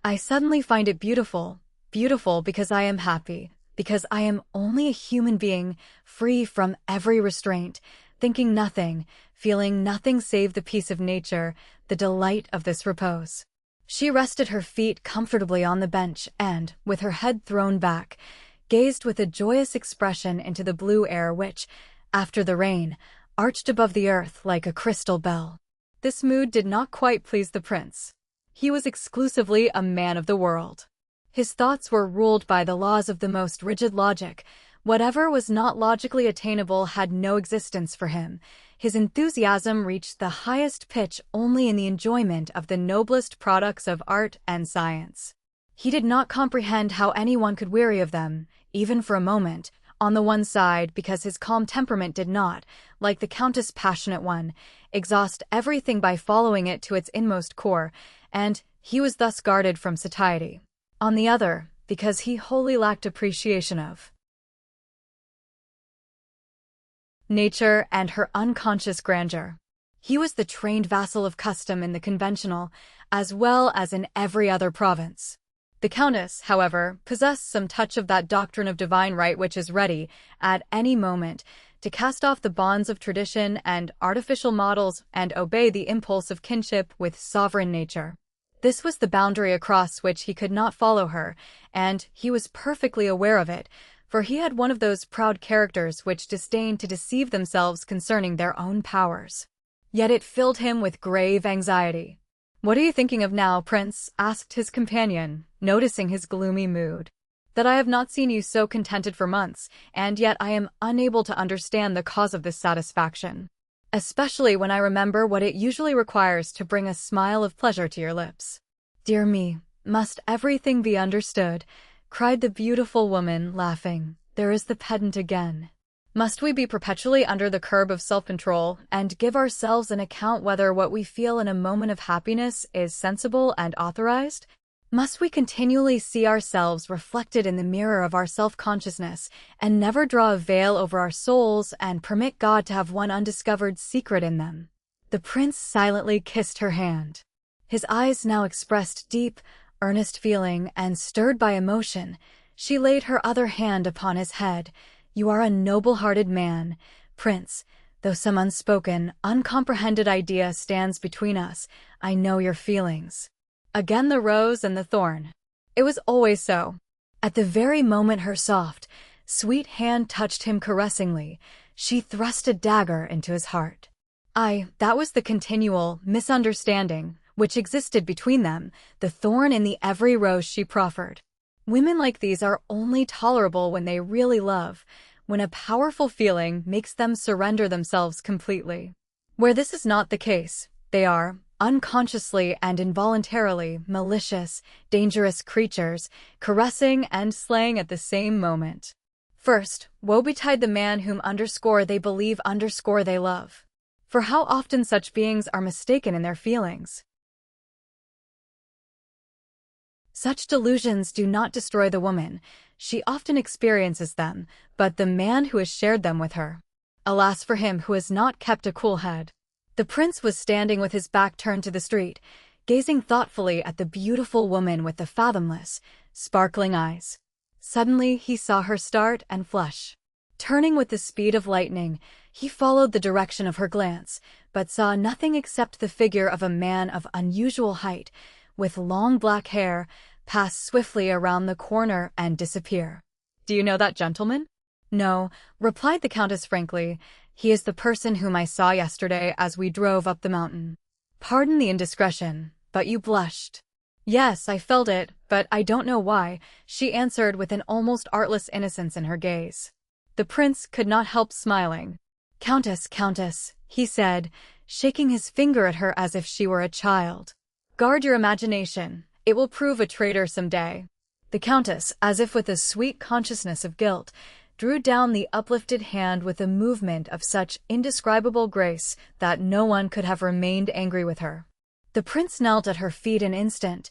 I suddenly find it beautiful, beautiful because I am happy, because I am only a human being, free from every restraint, thinking nothing, feeling nothing save the peace of nature, the delight of this repose. She rested her feet comfortably on the bench and, with her head thrown back, gazed with a joyous expression into the blue air which, after the rain, arched above the earth like a crystal bell. This mood did not quite please the prince. He was exclusively a man of the world. His thoughts were ruled by the laws of the most rigid logic. Whatever was not logically attainable had no existence for him. His enthusiasm reached the highest pitch only in the enjoyment of the noblest products of art and science. He did not comprehend how anyone could weary of them, even for a moment, on the one side because his calm temperament did not, like the Countess' passionate one, exhaust everything by following it to its inmost core, and he was thus guarded from satiety. On the other, because he wholly lacked appreciation of nature and her unconscious grandeur. He was the trained vassal of custom in the conventional, as well as in every other province. The Countess, however, possessed some touch of that doctrine of divine right which is ready, at any moment, to cast off the bonds of tradition and artificial models and obey the impulse of kinship with sovereign nature. This was the boundary across which he could not follow her, and he was perfectly aware of it, for he had one of those proud characters which disdain to deceive themselves concerning their own powers. Yet it filled him with grave anxiety. "What are you thinking of now, Prince?" asked his companion, noticing his gloomy mood. "That I have not seen you so contented for months, and yet I am unable to understand the cause of this satisfaction, especially when I remember what it usually requires to bring a smile of pleasure to your lips." "Dear me, must everything be understood?" cried the beautiful woman, laughing. "There is the pedant again. Must we be perpetually under the curb of self-control and give ourselves an account whether what we feel in a moment of happiness is sensible and authorized? Must we continually see ourselves reflected in the mirror of our self-consciousness and never draw a veil over our souls and permit God to have one undiscovered secret in them?" The prince silently kissed her hand. His eyes now expressed deep, earnest feeling, and stirred by emotion, she laid her other hand upon his head. "You are a noble-hearted man, Prince. Though some unspoken, uncomprehended idea stands between us, I know your feelings." Again the rose and the thorn. It was always so. At the very moment her soft, sweet hand touched him caressingly, she thrust a dagger into his heart. That was the continual misunderstanding which existed between them, the thorn in the every rose she proffered. Women like these are only tolerable when they really love, when a powerful feeling makes them surrender themselves completely. Where this is not the case, they are, unconsciously and involuntarily, malicious, dangerous creatures, caressing and slaying at the same moment. First, woe betide the man whom they believe they love. For how often such beings are mistaken in their feelings. Such delusions do not destroy the woman. She often experiences them, but the man who has shared them with her. Alas for him who has not kept a cool head. The prince was standing with his back turned to the street, gazing thoughtfully at the beautiful woman with the fathomless, sparkling eyes. Suddenly he saw her start and flush. Turning with the speed of lightning, he followed the direction of her glance, but saw nothing except the figure of a man of unusual height, with long black hair, pass swiftly around the corner and disappear. "Do you know that gentleman?" "No," replied the Countess frankly. "He is the person whom I saw yesterday as we drove up the mountain." "Pardon the indiscretion, but you blushed." "Yes, I felt it, but I don't know why," she answered with an almost artless innocence in her gaze. The prince could not help smiling. Countess," he said, shaking his finger at her as if she were a child. "Guard your imagination. It will prove a traitor someday." The Countess, as if with a sweet consciousness of guilt, drew down the uplifted hand with a movement of such indescribable grace that no one could have remained angry with her. The prince knelt at her feet an instant,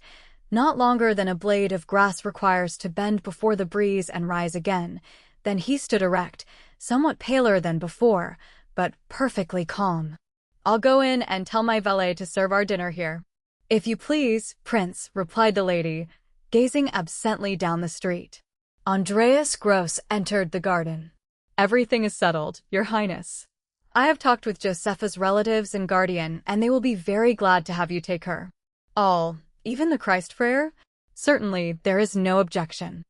not longer than a blade of grass requires to bend before the breeze and rise again. Then he stood erect, somewhat paler than before, but perfectly calm. "I'll go in and tell my valet to serve our dinner here." "If you please, Prince," replied the lady, gazing absently down the street. Andreas Gross entered the garden. "Everything is settled, Your Highness. I have talked with Josepha's relatives and guardian, and they will be very glad to have you take her." "All, even the Christ Friar?" "Certainly, there is no objection."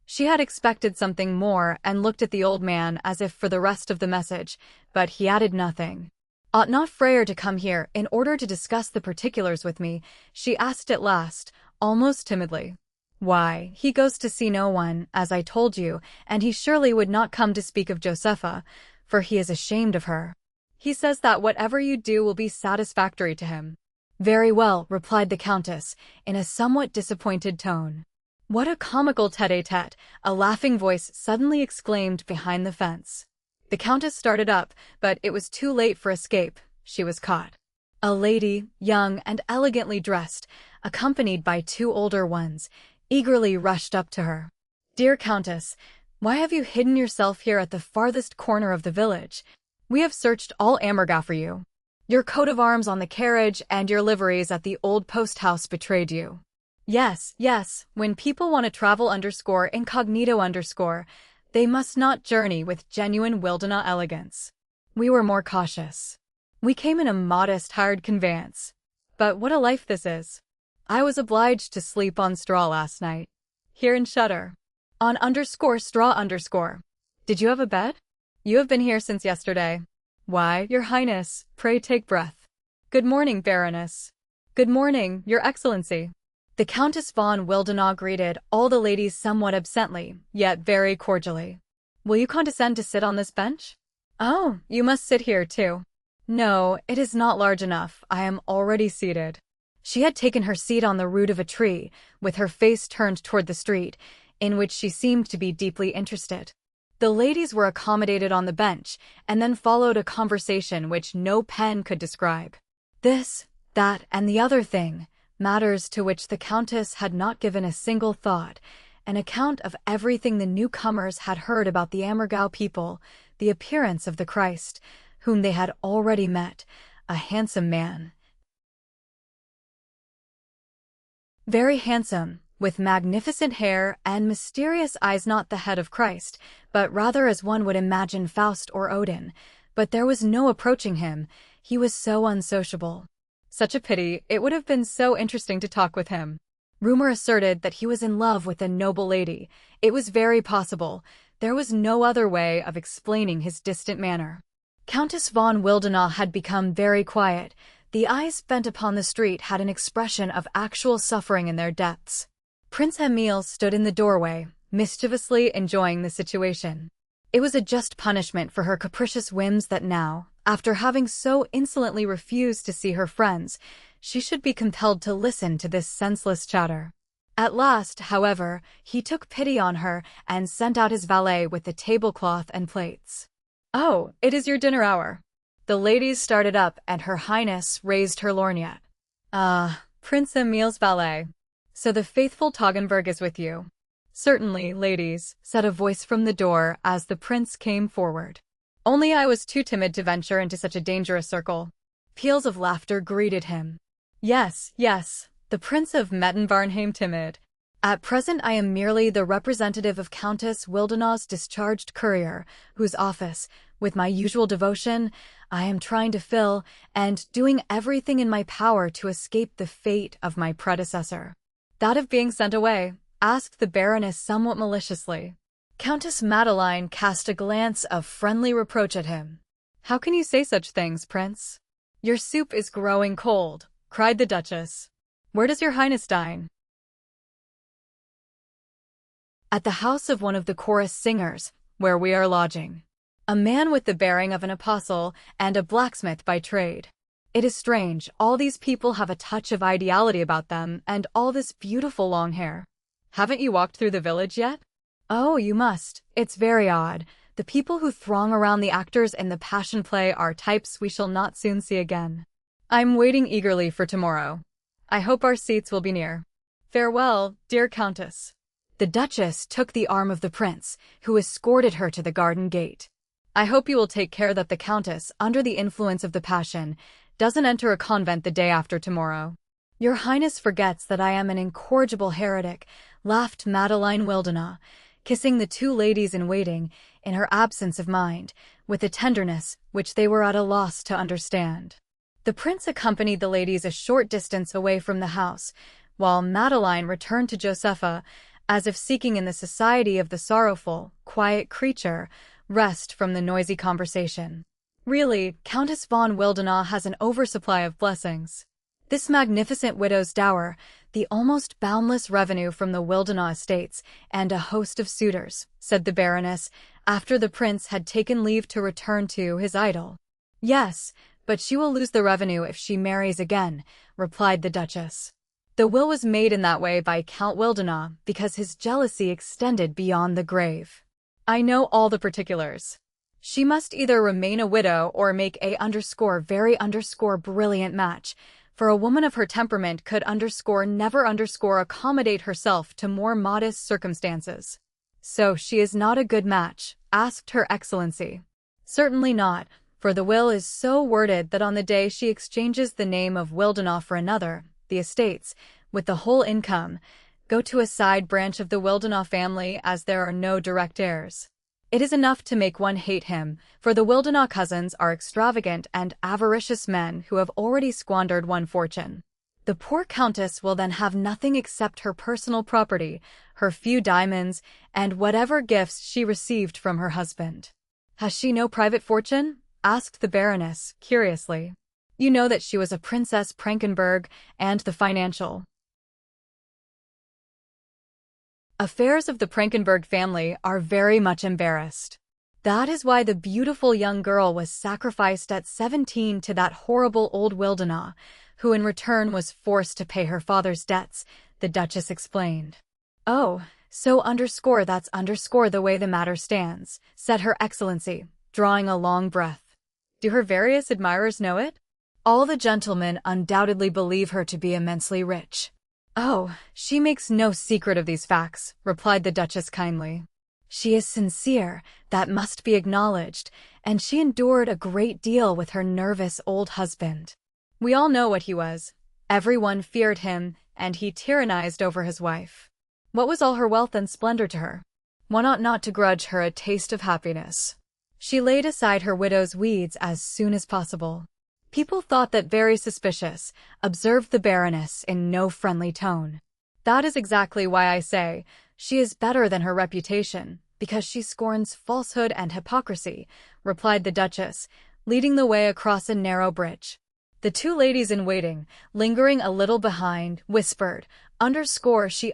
She had expected something more and looked at the old man as if for the rest of the message, but he added nothing. "Ought not Friar to come here in order to discuss the particulars with me?" she asked at last, almost timidly. "Why, he goes to see no one, as I told you, and he surely would not come to speak of Josepha, for he is ashamed of her. He says that whatever you do will be satisfactory to him." "Very well," replied the Countess, in a somewhat disappointed tone. "What a comical tête-à-tête!" a laughing voice suddenly exclaimed behind the fence. The Countess started up, but it was too late for escape. She was caught. A lady, young and elegantly dressed, accompanied by two older ones, eagerly rushed up to her. "Dear Countess, why have you hidden yourself here at the farthest corner of the village? We have searched all Oberammergau for you. Your coat of arms on the carriage and your liveries at the old post-house betrayed you." Yes, yes, when people want to travel incognito, they must not journey with genuine Wildana elegance. We were more cautious. We came in a modest hired conveyance. But what a life this is. I was obliged to sleep on straw last night. Here in Shutter. On _straw_. Did you have a bed? You have been here since yesterday. Why, Your Highness, pray take breath. Good morning, Baroness. Good morning, Your Excellency. The Countess von Wildenau greeted all the ladies somewhat absently, yet very cordially. "Will you condescend to sit on this bench?" "Oh, you must sit here, too." "No, it is not large enough. I am already seated." She had taken her seat on the root of a tree, with her face turned toward the street, in which she seemed to be deeply interested. The ladies were accommodated on the bench, and then followed a conversation which no pen could describe. This, that, and the other thing, matters to which the Countess had not given a single thought, an account of everything the newcomers had heard about the Oberammergau people, the appearance of the Christ, whom they had already met, a handsome man. Very handsome, with magnificent hair and mysterious eyes, not the head of Christ, but rather as one would imagine Faust or Odin, but there was no approaching him, he was so unsociable. Such a pity, it would have been so interesting to talk with him. Rumor asserted that he was in love with a noble lady. It was very possible. There was no other way of explaining his distant manner. Countess von Wildenau had become very quiet. The eyes bent upon the street had an expression of actual suffering in their depths. Prince Emil stood in the doorway, mischievously enjoying the situation. It was a just punishment for her capricious whims that now, after having so insolently refused to see her friends, she should be compelled to listen to this senseless chatter. At last, however, he took pity on her and sent out his valet with the tablecloth and plates. "Oh, it is your dinner hour." The ladies started up and Her Highness raised her lorgnette. "Ah, Prince Emil's valet. So the faithful Toggenburg is with you." "Certainly, ladies," said a voice from the door as the prince came forward. "Only I was too timid to venture into such a dangerous circle." Peals of laughter greeted him. "Yes, yes, the Prince of Mettenvarnheim timid. At present I am merely the representative of Countess Wildenau's discharged courier, whose office, with my usual devotion, I am trying to fill, and doing everything in my power to escape the fate of my predecessor." "That of being sent away?" asked the Baroness somewhat maliciously. Countess Madeline cast a glance of friendly reproach at him. "How can you say such things, Prince? Your soup is growing cold," cried the Duchess. "Where does your Highness dine?" "At the house of one of the chorus singers, where we are lodging." A man with the bearing of an apostle and a blacksmith by trade. It is strange, all these people have a touch of ideality about them and all this beautiful long hair. Haven't you walked through the village yet? Oh, you must. It's very odd. The people who throng around the actors in the Passion play are types we shall not soon see again. I'm waiting eagerly for tomorrow. I hope our seats will be near. Farewell, dear Countess. The Duchess took the arm of the prince, who escorted her to the garden gate. I hope you will take care that the Countess, under the influence of the Passion, doesn't enter a convent the day after tomorrow. Your Highness forgets that I am an incorrigible heretic, laughed Madeline Willdenow, kissing the two ladies in waiting, in her absence of mind, with a tenderness which they were at a loss to understand. The prince accompanied the ladies a short distance away from the house, while Madeline returned to Josepha, as if seeking in the society of the sorrowful, quiet creature, rest from the noisy conversation. Really, Countess von Willdenow has an oversupply of blessings. This magnificent widow's dower, the almost boundless revenue from the Willdenow estates, and a host of suitors, said the Baroness, after the prince had taken leave to return to his idol. Yes, but she will lose the revenue if she marries again, replied the Duchess. The will was made in that way by Count Willdenow because his jealousy extended beyond the grave. I know all the particulars. She must either remain a widow or make a very brilliant match, for a woman of her temperament could never accommodate herself to more modest circumstances. So she is not a good match, asked Her Excellency. Certainly not, for the will is so worded that on the day she exchanges the name of Willdenow for another, the estates, with the whole income, go to a side branch of the Willdenow family as there are no direct heirs. It is enough to make one hate him, for the Willdenow cousins are extravagant and avaricious men who have already squandered one fortune. The poor countess will then have nothing except her personal property, her few diamonds, and whatever gifts she received from her husband. Has she no private fortune? Asked the Baroness, curiously. You know that she was a Princess Prankenberg, and the financial affairs of the Prankenberg family are very much embarrassed. That is why the beautiful young girl was sacrificed at 17 to that horrible old Willdenow, who in return was forced to pay her father's debts, the Duchess explained. Oh, so that's the way the matter stands, said Her Excellency, drawing a long breath. Do her various admirers know it? All the gentlemen undoubtedly believe her to be immensely rich. Oh, she makes no secret of these facts, replied the Duchess kindly. She is sincere, that must be acknowledged, and she endured a great deal with her nervous old husband. We all know what he was. Everyone feared him, and he tyrannized over his wife. What was all her wealth and splendor to her? One ought not to grudge her a taste of happiness. She laid aside her widow's weeds as soon as possible. People thought that very suspicious, observed the Baroness in no friendly tone. That is exactly why I say, she is better than her reputation, because she scorns falsehood and hypocrisy, replied the Duchess, leading the way across a narrow bridge. The two ladies in waiting, lingering a little behind, whispered, she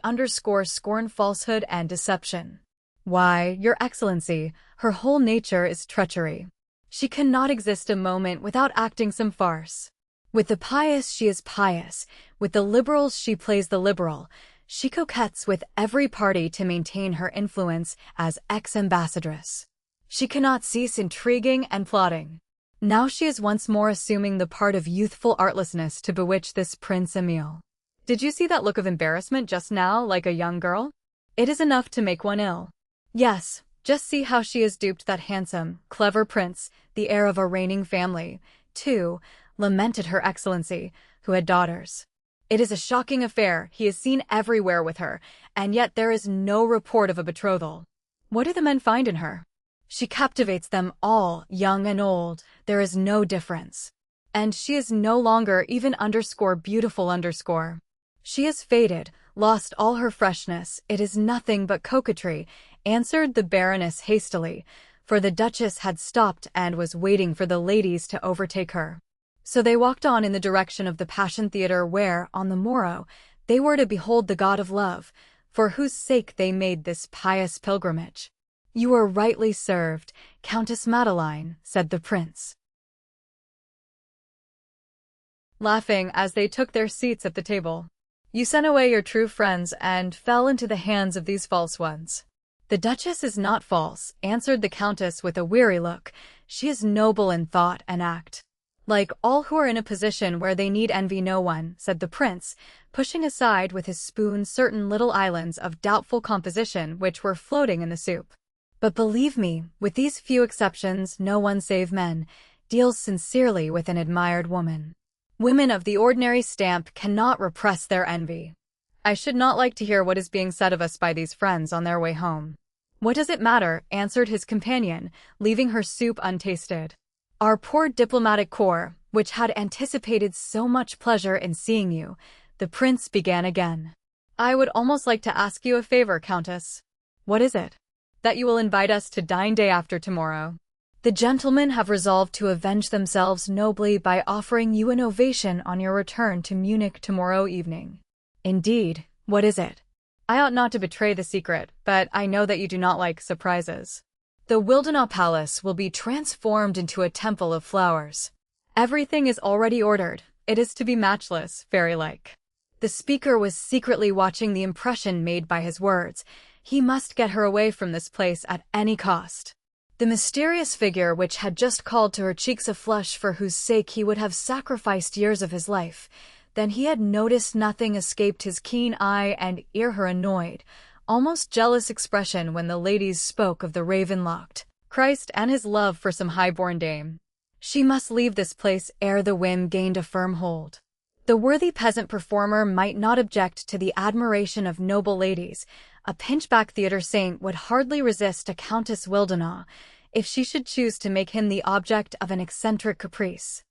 scorn falsehood and deception. Why, Your Excellency, her whole nature is treachery. She cannot exist a moment without acting some farce. With the pious she is pious, with the liberals she plays the liberal. She coquettes with every party to maintain her influence as ex-ambassadress. She cannot cease intriguing and plotting. Now she is once more assuming the part of youthful artlessness to bewitch this Prince Emile. Did you see that look of embarrassment just now, like a young girl? It is enough to make one ill. Yes. Just see how she has duped that handsome, clever prince, the heir of a reigning family, too, lamented Her Excellency, who had daughters. It is a shocking affair, he is seen everywhere with her, and yet there is no report of a betrothal. What do the men find in her? She captivates them all, young and old, there is no difference. And she is no longer even beautiful. She has faded, lost all her freshness, it is nothing but coquetry, answered the Baroness hastily, for the Duchess had stopped and was waiting for the ladies to overtake her. So they walked on in the direction of the Passion Theatre where, on the morrow, they were to behold the god of love, for whose sake they made this pious pilgrimage. "You are rightly served, Countess Madeline," said the prince, laughing as they took their seats at the table. "You sent away your true friends and fell into the hands of these false ones." "The Duchess is not false," answered the Countess with a weary look. "She is noble in thought and act." "Like all who are in a position where they need envy no one," said the prince, pushing aside with his spoon certain little islands of doubtful composition which were floating in the soup. "But believe me, with these few exceptions, no one save men deals sincerely with an admired woman. Women of the ordinary stamp cannot repress their envy." "I should not like to hear what is being said of us by these friends on their way home." "What does it matter?" answered his companion, leaving her soup untasted. "Our poor diplomatic corps, which had anticipated so much pleasure in seeing you," the prince began again. "I would almost like to ask you a favor, Countess." "What is it?" "That you will invite us to dine day after tomorrow. The gentlemen have resolved to avenge themselves nobly by offering you an ovation on your return to Munich tomorrow evening." "Indeed, what is it?" "I ought not to betray the secret, but I know that you do not like surprises. The Wildenau Palace will be transformed into a temple of flowers. Everything is already ordered. It is to be matchless, fairy-like." The speaker was secretly watching the impression made by his words. He must get her away from this place at any cost. The mysterious figure which had just called to her cheeks a flush for whose sake he would have sacrificed years of his life. Then he had noticed nothing escaped his keen eye and ear her annoyed, almost jealous expression when the ladies spoke of the raven-locked Christ and his love for some high-born dame. She must leave this place ere the whim gained a firm hold. The worthy peasant performer might not object to the admiration of noble ladies. A pinchback theatre saint would hardly resist a Countess Wildenau, if she should choose to make him the object of an eccentric caprice.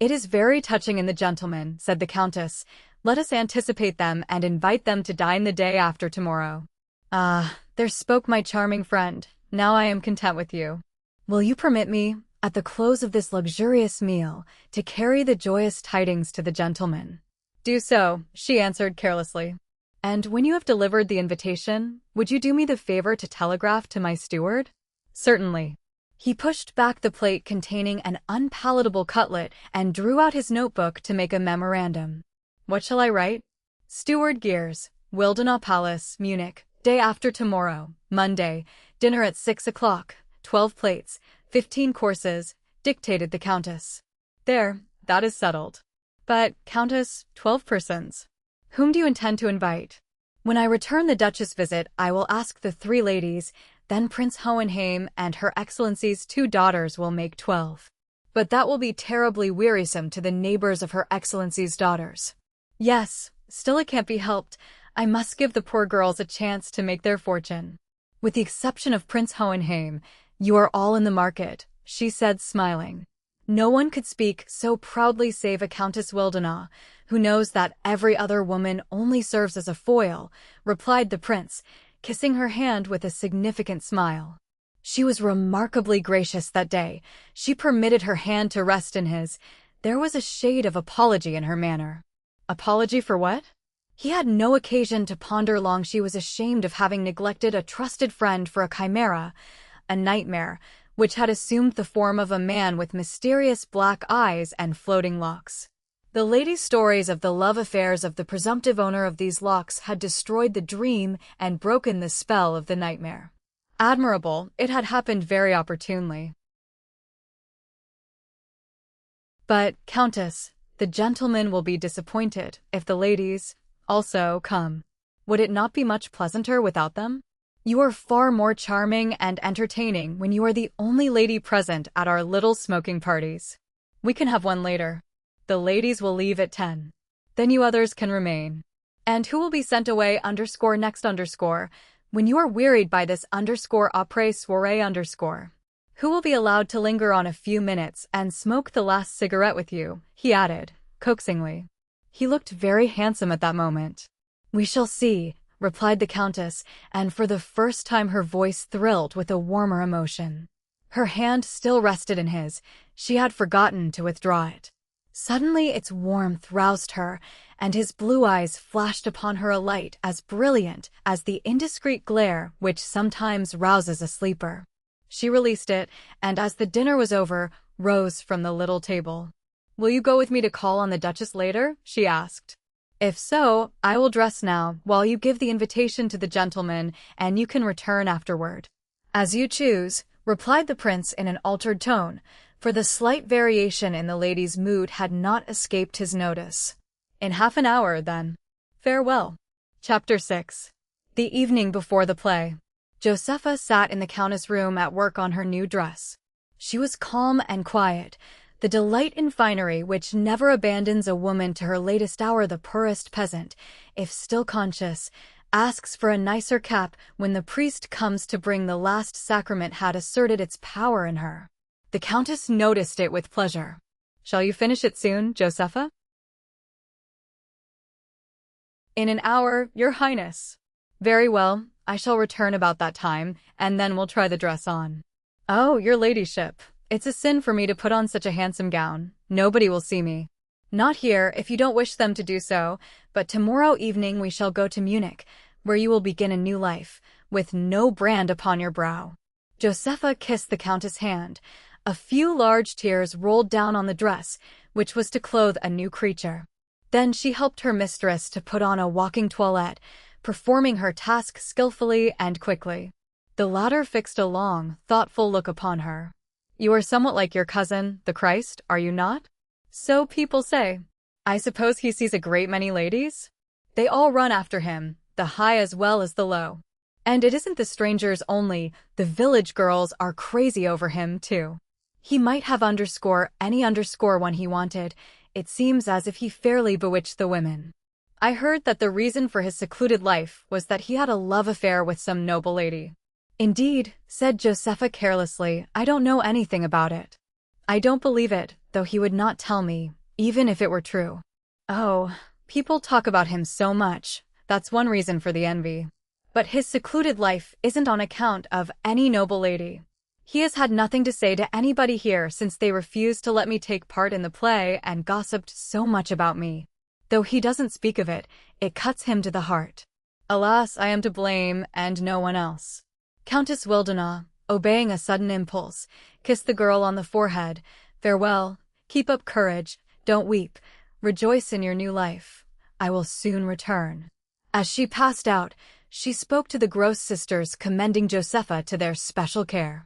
"It is very touching in the gentlemen," said the Countess. "Let us anticipate them and invite them to dine the day after tomorrow." "Ah, there spoke my charming friend. Now I am content with you. Will you permit me, at the close of this luxurious meal, to carry the joyous tidings to the gentlemen?" "Do so," she answered carelessly. "And when you have delivered the invitation, would you do me the favor to telegraph to my steward?" "Certainly." He pushed back the plate containing an unpalatable cutlet and drew out his notebook to make a memorandum. "What shall I write?" "Steward Gears, Wildenau Palace, Munich, day after tomorrow, Monday, dinner at 6 o'clock, 12 plates, 15 courses," dictated the Countess. "There, that is settled." "But, Countess, 12 persons. Whom do you intend to invite?" "When I return the Duchess' visit, I will ask the 3 ladies, then Prince Hohenheim and Her Excellency's 2 daughters will make 12. But that will be terribly wearisome to the neighbors of Her Excellency's daughters." "Yes, still it can't be helped. I must give the poor girls a chance to make their fortune." "With the exception of Prince Hohenheim, you are all in the market," she said, smiling. "No one could speak so proudly save a Countess Wildenau, who knows that every other woman only serves as a foil," replied the prince, kissing her hand with a significant smile. She was remarkably gracious that day. She permitted her hand to rest in his. There was a shade of apology in her manner. Apology for what? He had no occasion to ponder long. She was ashamed of having neglected a trusted friend for a chimera, a nightmare, which had assumed the form of a man with mysterious black eyes and floating locks. The lady's stories of the love affairs of the presumptive owner of these locks had destroyed the dream and broken the spell of the nightmare. Admirable, it had happened very opportunely. "But, Countess, the gentlemen will be disappointed if the ladies also come. Would it not be much pleasanter without them? You are far more charming and entertaining when you are the only lady present at our little smoking parties. We can have one later. The ladies will leave at 10. Then you others can remain. And who will be sent away _next_? When you are wearied by this _après soirée_? Who will be allowed to linger on a few minutes and smoke the last cigarette with you?" he added, coaxingly. He looked very handsome at that moment. "We shall see," replied the Countess, and for the first time her voice thrilled with a warmer emotion. Her hand still rested in his. She had forgotten to withdraw it. Suddenly its warmth roused her, and his blue eyes flashed upon her a light as brilliant as the indiscreet glare which sometimes rouses a sleeper. She released it, and as the dinner was over, rose from the little table. "Will you go with me to call on the Duchess later?" she asked. "If so, I will dress now, while you give the invitation to the gentleman, and you can return afterward." "As you choose," replied the prince in an altered tone, for the slight variation in the lady's mood had not escaped his notice. "In half an hour, then. Farewell." Chapter 6. The evening before the play. Josepha sat in the countess' room at work on her new dress. She was calm and quiet, the delight in finery which never abandons a woman to her latest hour. The poorest peasant, if still conscious, asks for a nicer cap when the priest comes to bring the last sacrament had asserted its power in her. The countess noticed it with pleasure. "Shall you finish it soon, Josepha?" "In an hour, your highness." "Very well, I shall return about that time, and then we'll try the dress on." "Oh, your ladyship, it's a sin for me to put on such a handsome gown. Nobody will see me." "Not here, if you don't wish them to do so, but tomorrow evening we shall go to Munich, where you will begin a new life, with no brand upon your brow." Josepha kissed the countess' hand. A few large tears rolled down on the dress, which was to clothe a new creature. Then she helped her mistress to put on a walking toilette, performing her task skillfully and quickly. The latter fixed a long, thoughtful look upon her. "You are somewhat like your cousin, the Christ, are you not?" "So people say." "I suppose he sees a great many ladies?" "They all run after him, the high as well as the low. And it isn't the strangers only, the village girls are crazy over him, too. He might have any one he wanted. It seems as if he fairly bewitched the women. I heard that the reason for his secluded life was that he had a love affair with some noble lady." "Indeed," said Josepha carelessly, "I don't know anything about it." "I don't believe it, though he would not tell me, even if it were true." "Oh, people talk about him so much. That's one reason for the envy. But his secluded life isn't on account of any noble lady. He has had nothing to say to anybody here since they refused to let me take part in the play and gossiped so much about me. Though he doesn't speak of it, it cuts him to the heart. Alas, I am to blame, and no one else." Countess Wildenau, obeying a sudden impulse, kissed the girl on the forehead. "Farewell. Keep up courage. Don't weep. Rejoice in your new life. I will soon return." As she passed out, she spoke to the Gross sisters, commending Josepha to their special care.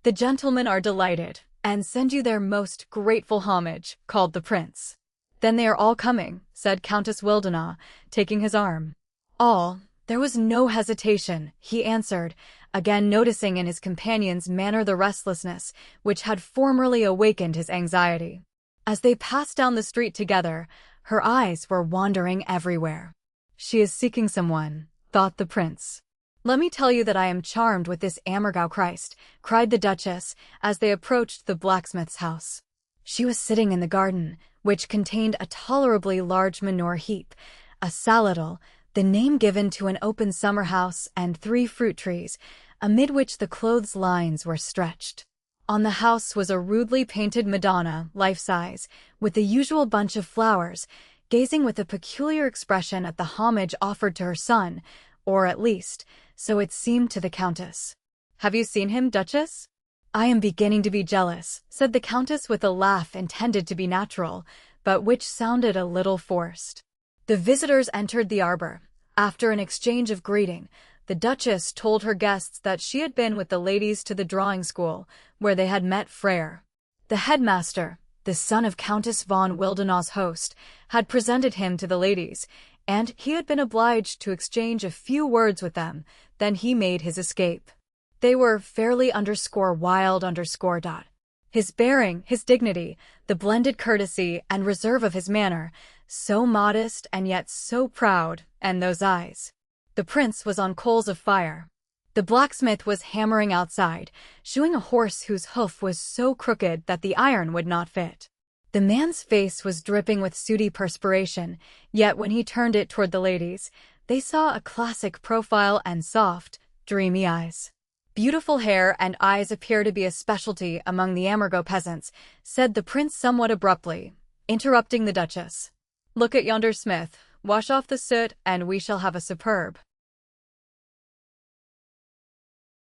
"The gentlemen are delighted, and send you their most grateful homage," called the prince. "Then they are all coming," said Countess Wildenau, taking his arm. "All." There was no hesitation, he answered, again noticing in his companion's manner the restlessness which had formerly awakened his anxiety. As they passed down the street together, her eyes were wandering everywhere. "She is seeking someone," thought the prince. "Let me tell you that I am charmed with this Oberammergau Christ," cried the Duchess as they approached the blacksmith's house. She was sitting in the garden, which contained a tolerably large manure heap, a saladle, the name given to an open summer house, and 3 fruit trees, amid which the clothes lines were stretched. On the house was a rudely painted Madonna, life-size, with the usual bunch of flowers, gazing with a peculiar expression at the homage offered to her son, or at least, so it seemed to the countess. "Have you seen him, Duchess?" "I am beginning to be jealous," said the countess with a laugh intended to be natural, but which sounded a little forced. The visitors entered the arbor. After an exchange of greeting, the Duchess told her guests that she had been with the ladies to the drawing school, where they had met Freyr. The headmaster, the son of Countess von Wildenau's host, had presented him to the ladies, and he had been obliged to exchange a few words with them. Then he made his escape. They were fairly _wild_. His bearing, his dignity, the blended courtesy and reserve of his manner, so modest and yet so proud, and those eyes. The prince was on coals of fire. The blacksmith was hammering outside, shoeing a horse whose hoof was so crooked that the iron would not fit. The man's face was dripping with sooty perspiration, yet when he turned it toward the ladies, they saw a classic profile and soft, dreamy eyes. Beautiful hair and eyes appear to be a specialty among the Ammergau peasants, said the prince somewhat abruptly, interrupting the Duchess. Look at yonder smith, wash off the soot, and we shall have a superb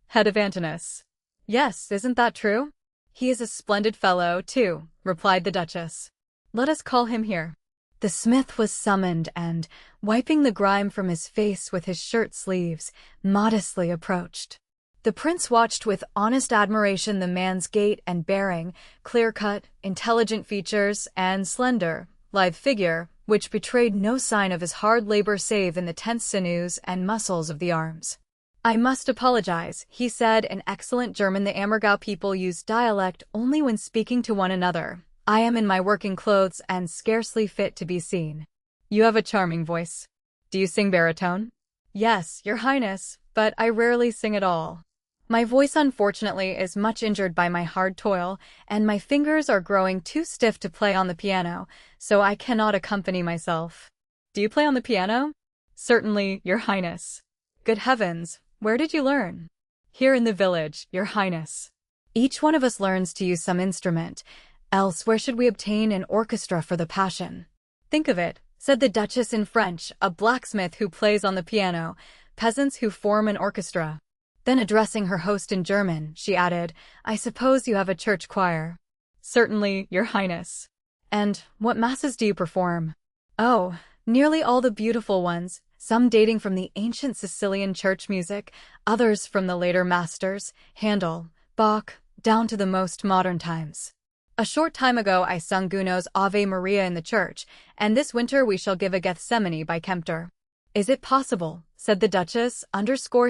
head of Antinous. Yes, isn't that true? He is a splendid fellow, too, replied the Duchess. Let us call him here. The smith was summoned and, wiping the grime from his face with his shirt sleeves, modestly approached. The prince watched with honest admiration the man's gait and bearing, clear-cut, intelligent features, and slender, lithe figure, which betrayed no sign of his hard labor save in the tense sinews and muscles of the arms. I must apologize, he said in excellent German. The Ammergau people use dialect only when speaking to one another. I am in my working clothes and scarcely fit to be seen. You have a charming voice. Do you sing baritone? Yes, Your Highness, but I rarely sing at all. My voice unfortunately is much injured by my hard toil, and my fingers are growing too stiff to play on the piano, so I cannot accompany myself. Do you play on the piano? Certainly, Your Highness. Good heavens, where did you learn? Here in the village, Your Highness. Each one of us learns to use some instrument, else where should we obtain an orchestra for the Passion? Think of it, said the Duchess in French, a blacksmith who plays on the piano, peasants who form an orchestra. Then addressing her host in German, she added, I suppose you have a church choir. Certainly, Your Highness. And what masses do you perform? Oh, nearly all the beautiful ones, some dating from the ancient Sicilian church music, others from the later masters, Handel, Bach, down to the most modern times. A short time ago I sung Gounod's Ave Maria in the church, and this winter we shall give a Gethsemane by Kempter. Is it possible, said the Duchess,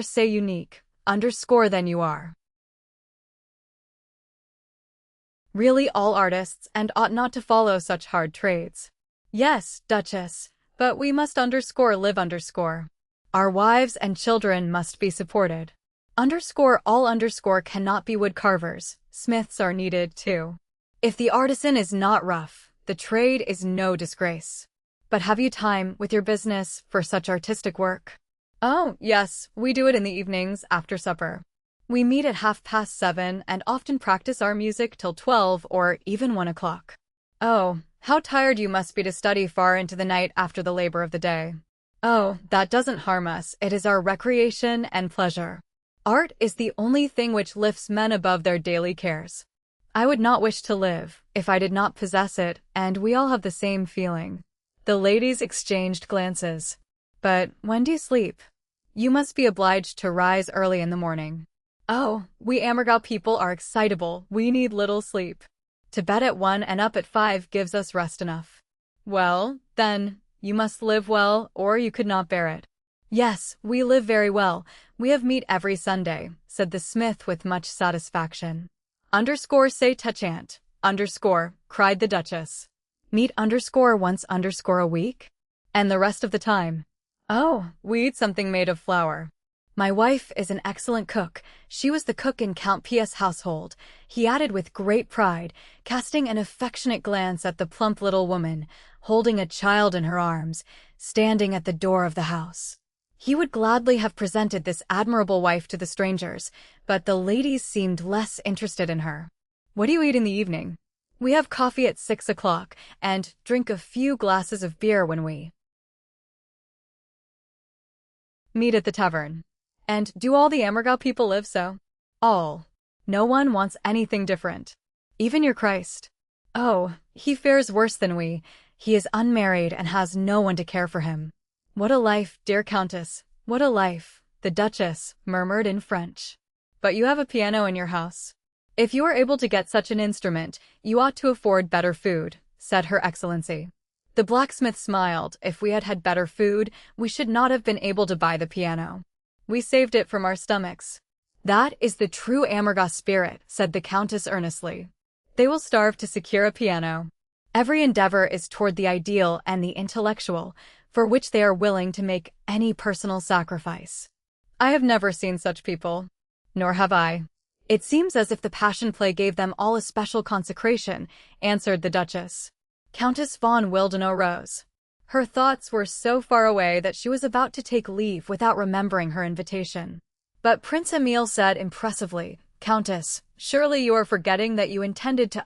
say unique, then you are really all artists and ought not to follow such hard trades. Yes, Duchess, but we must live. Our wives and children must be supported. All cannot be wood carvers, smiths are needed too. If the artisan is not rough, the trade is no disgrace. But have you time, with your business, for such artistic work? Oh, yes, we do it in the evenings, after supper. We meet at 7:30 and often practice our music till 12 or even 1 o'clock. Oh, how tired you must be to study far into the night after the labor of the day. Oh, that doesn't harm us, it is our recreation and pleasure. Art is the only thing which lifts men above their daily cares. I would not wish to live, if I did not possess it, and we all have the same feeling. The ladies exchanged glances. But when do you sleep? You must be obliged to rise early in the morning. Oh, we Ammergau people are excitable, we need little sleep. To bed at 1 and up at 5 gives us rest enough. Well, then, you must live well, or you could not bear it. Yes, we live very well. We have meat every Sunday, said the smith with much satisfaction. Say touchant, cried the Duchess. Meat once a week? And the rest of the time? Oh, we eat something made of flour. My wife is an excellent cook. She was the cook in Count P.'s household, he added with great pride, casting an affectionate glance at the plump little woman, holding a child in her arms, standing at the door of the house. He would gladly have presented this admirable wife to the strangers, but the ladies seemed less interested in her. What do you eat in the evening? We have coffee at 6 o'clock, and drink a few glasses of beer when we meet at the tavern. And do all the Ammergau people live so? All. No one wants anything different. Even your Christ. Oh, he fares worse than we. He is unmarried and has no one to care for him. What a life, dear Countess, what a life, the Duchess murmured in French. But you have a piano in your house. If you are able to get such an instrument, you ought to afford better food, said Her Excellency. The blacksmith smiled. If we had had better food, we should not have been able to buy the piano. We saved it from our stomachs. That is the true Ammergau spirit, said the Countess earnestly. They will starve to secure a piano. Every endeavor is toward the ideal and the intellectual, for which they are willing to make any personal sacrifice. I have never seen such people. Nor have I. It seems as if the Passion Play gave them all a special consecration, answered the Duchess. Countess von Wildenau rose. Her thoughts were so far away that she was about to take leave without remembering her invitation. But Prince Emil said impressively, "Countess, surely you are forgetting that you intended to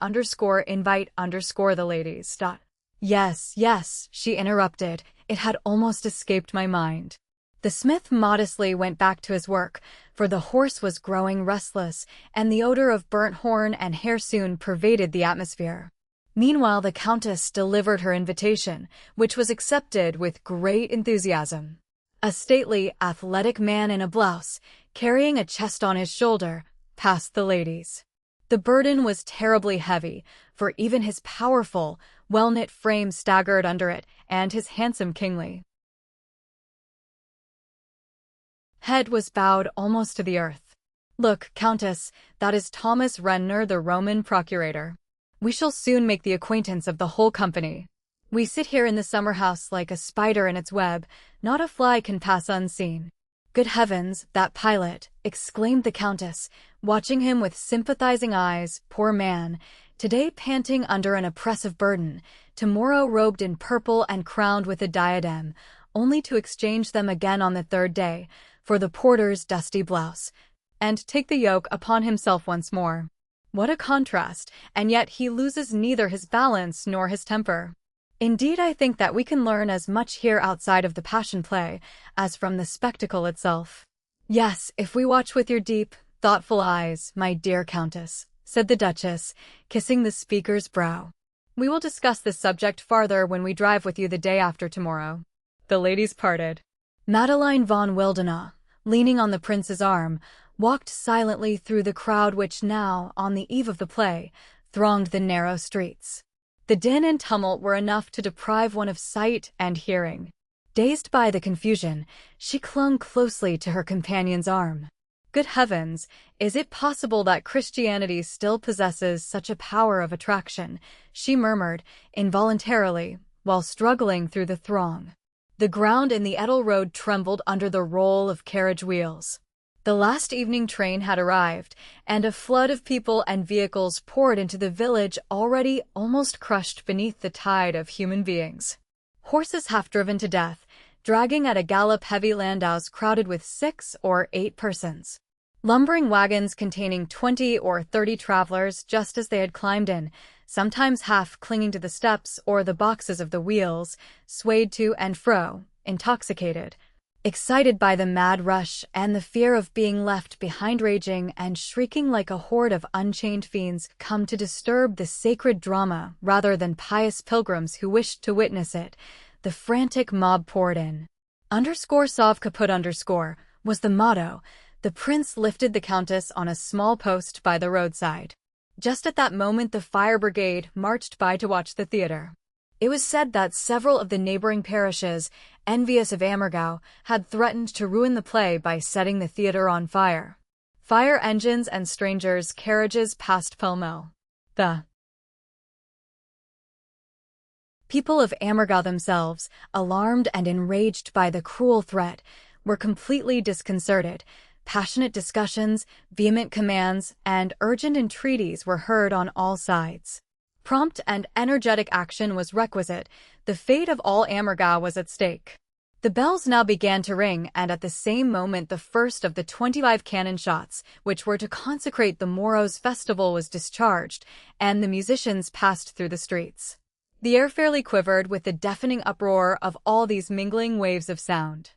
invite the ladies. Yes, yes, she interrupted. It had almost escaped my mind. The smith modestly went back to his work, for the horse was growing restless, and the odor of burnt horn and hair soon pervaded the atmosphere. Meanwhile, the Countess delivered her invitation, which was accepted with great enthusiasm. A stately, athletic man in a blouse, carrying a chest on his shoulder, passed the ladies. The burden was terribly heavy, for even his powerful, well-knit frame staggered under it, and his handsome kingly head was bowed almost to the earth. "Look, Countess, that is Thomas Renner, the Roman procurator. We shall soon make the acquaintance of the whole company. We sit here in the summer house like a spider in its web, not a fly can pass unseen." "Good heavens, that pilot!" exclaimed the Countess, watching him with sympathizing eyes. "Poor man, today panting under an oppressive burden, tomorrow robed in purple and crowned with a diadem, only to exchange them again on the third day for the porter's dusty blouse, and take the yoke upon himself once more. What a contrast, and yet he loses neither his balance nor his temper. Indeed, I think that we can learn as much here outside of the Passion Play as from the spectacle itself." "Yes, if we watch with your deep, thoughtful eyes, my dear Countess," said the Duchess, kissing the speaker's brow. "We will discuss this subject farther when we drive with you the day after tomorrow." The ladies parted. Madeline von Wildenau, leaning on the prince's arm, walked silently through the crowd which now, on the eve of the play, thronged the narrow streets. The din and tumult were enough to deprive one of sight and hearing. Dazed by the confusion, she clung closely to her companion's arm. "Good heavens, is it possible that Christianity still possesses such a power of attraction?" she murmured, involuntarily, while struggling through the throng. The ground in the Edel road trembled under the roll of carriage wheels. The last evening train had arrived, and a flood of people and vehicles poured into the village already almost crushed beneath the tide of human beings. Horses half driven to death, dragging at a gallop heavy landaus crowded with 6 or 8 persons. Lumbering wagons containing 20 or 30 travelers just as they had climbed in, sometimes half clinging to the steps or the boxes of the wheels, swayed to and fro, intoxicated, excited by the mad rush and the fear of being left behind, raging and shrieking like a horde of unchained fiends come to disturb the sacred drama rather than pious pilgrims who wished to witness it. The frantic mob poured in. _Sauve Caput_ was the motto. The prince lifted the Countess on a small post by the roadside. Just at that moment the fire brigade marched by to watch the theater. It was said that several of the neighboring parishes, envious of Oberammergau, had threatened to ruin the play by setting the theater on fire. Fire engines and strangers' carriages passed pell-mell. The people of Oberammergau themselves, alarmed and enraged by the cruel threat, were completely disconcerted. Passionate discussions, vehement commands, and urgent entreaties were heard on all sides. Prompt and energetic action was requisite. The fate of all Oberammergau was at stake. The bells now began to ring, and at the same moment the first of the 25 cannon shots, which were to consecrate the morrow's festival, was discharged, and the musicians passed through the streets. The air fairly quivered with the deafening uproar of all these mingling waves of sound.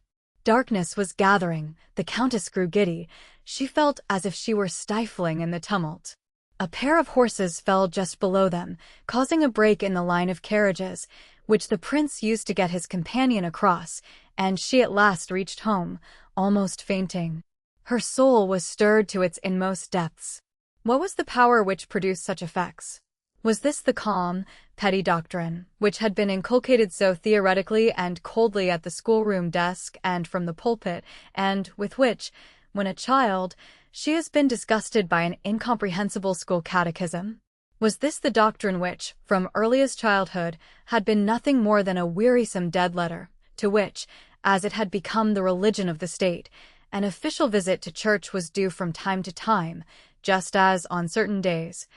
Darkness was gathering. The Countess grew giddy. She felt as if she were stifling in the tumult. A pair of horses fell just below them, causing a break in the line of carriages, which the prince used to get his companion across, and she at last reached home, almost fainting. Her soul was stirred to its inmost depths. What was the power which produced such effects? Was this the calm, petty doctrine, which had been inculcated so theoretically and coldly at the schoolroom desk and from the pulpit, and with which, when a child, she has been disgusted by an incomprehensible school catechism? Was this the doctrine which, from earliest childhood, had been nothing more than a wearisome dead letter, to which, as it had become the religion of the state, an official visit to church was due from time to time, just as, on certain days,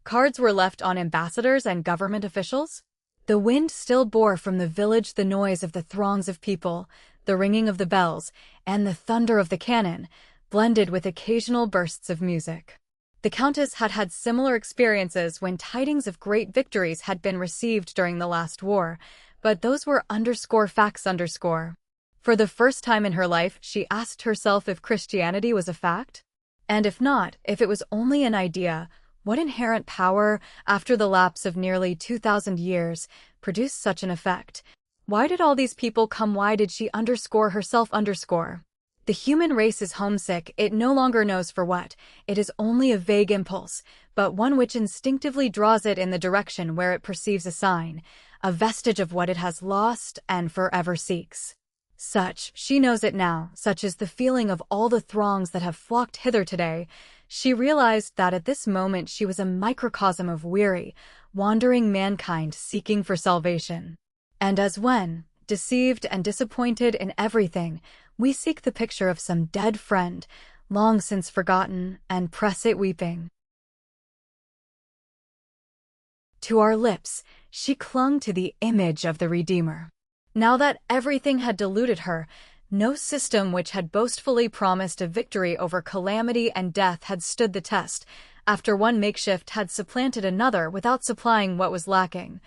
cards were left on ambassadors and government officials? The wind still bore from the village the noise of the throngs of people, the ringing of the bells, and the thunder of the cannon, blended with occasional bursts of music. The Countess had had similar experiences when tidings of great victories had been received during the last war, but those were _facts_. For the first time in her life, she asked herself if Christianity was a fact. And if not, if it was only an idea, what inherent power, after the lapse of nearly 2,000 years, produced such an effect? Why did all these people come? Why did she _herself _? The human race is homesick, it no longer knows for what. It is only a vague impulse, but one which instinctively draws it in the direction where it perceives a sign, a vestige of what it has lost and forever seeks. Such, she knows it now, such is the feeling of all the throngs that have flocked hither today. She realized that at this moment she was a microcosm of weary, wandering mankind seeking for salvation. And as when, deceived and disappointed in everything, we seek the picture of some dead friend, long since forgotten, and press it weeping to our lips, she clung to the image of the Redeemer. Now that everything had deluded her, no system which had boastfully promised a victory over calamity and death had stood the test, after one makeshift had supplanted another without supplying what was lacking.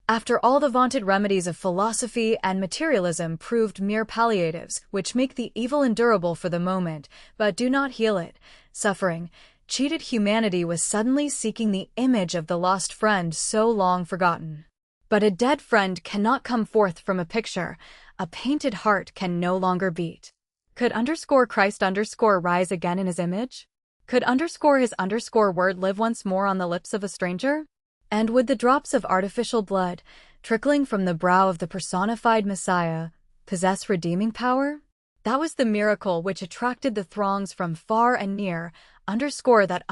After all the vaunted remedies of philosophy and materialism proved mere palliatives, which make the evil endurable for the moment, but do not heal it, suffering, cheated humanity was suddenly seeking the image of the lost friend so long forgotten. But a dead friend cannot come forth from a picture, a painted heart can no longer beat. Could Christ rise again in his image? Could his word live once more on the lips of a stranger? And would the drops of artificial blood, trickling from the brow of the personified Messiah, possess redeeming power? That was the miracle which attracted the throngs from far and near. That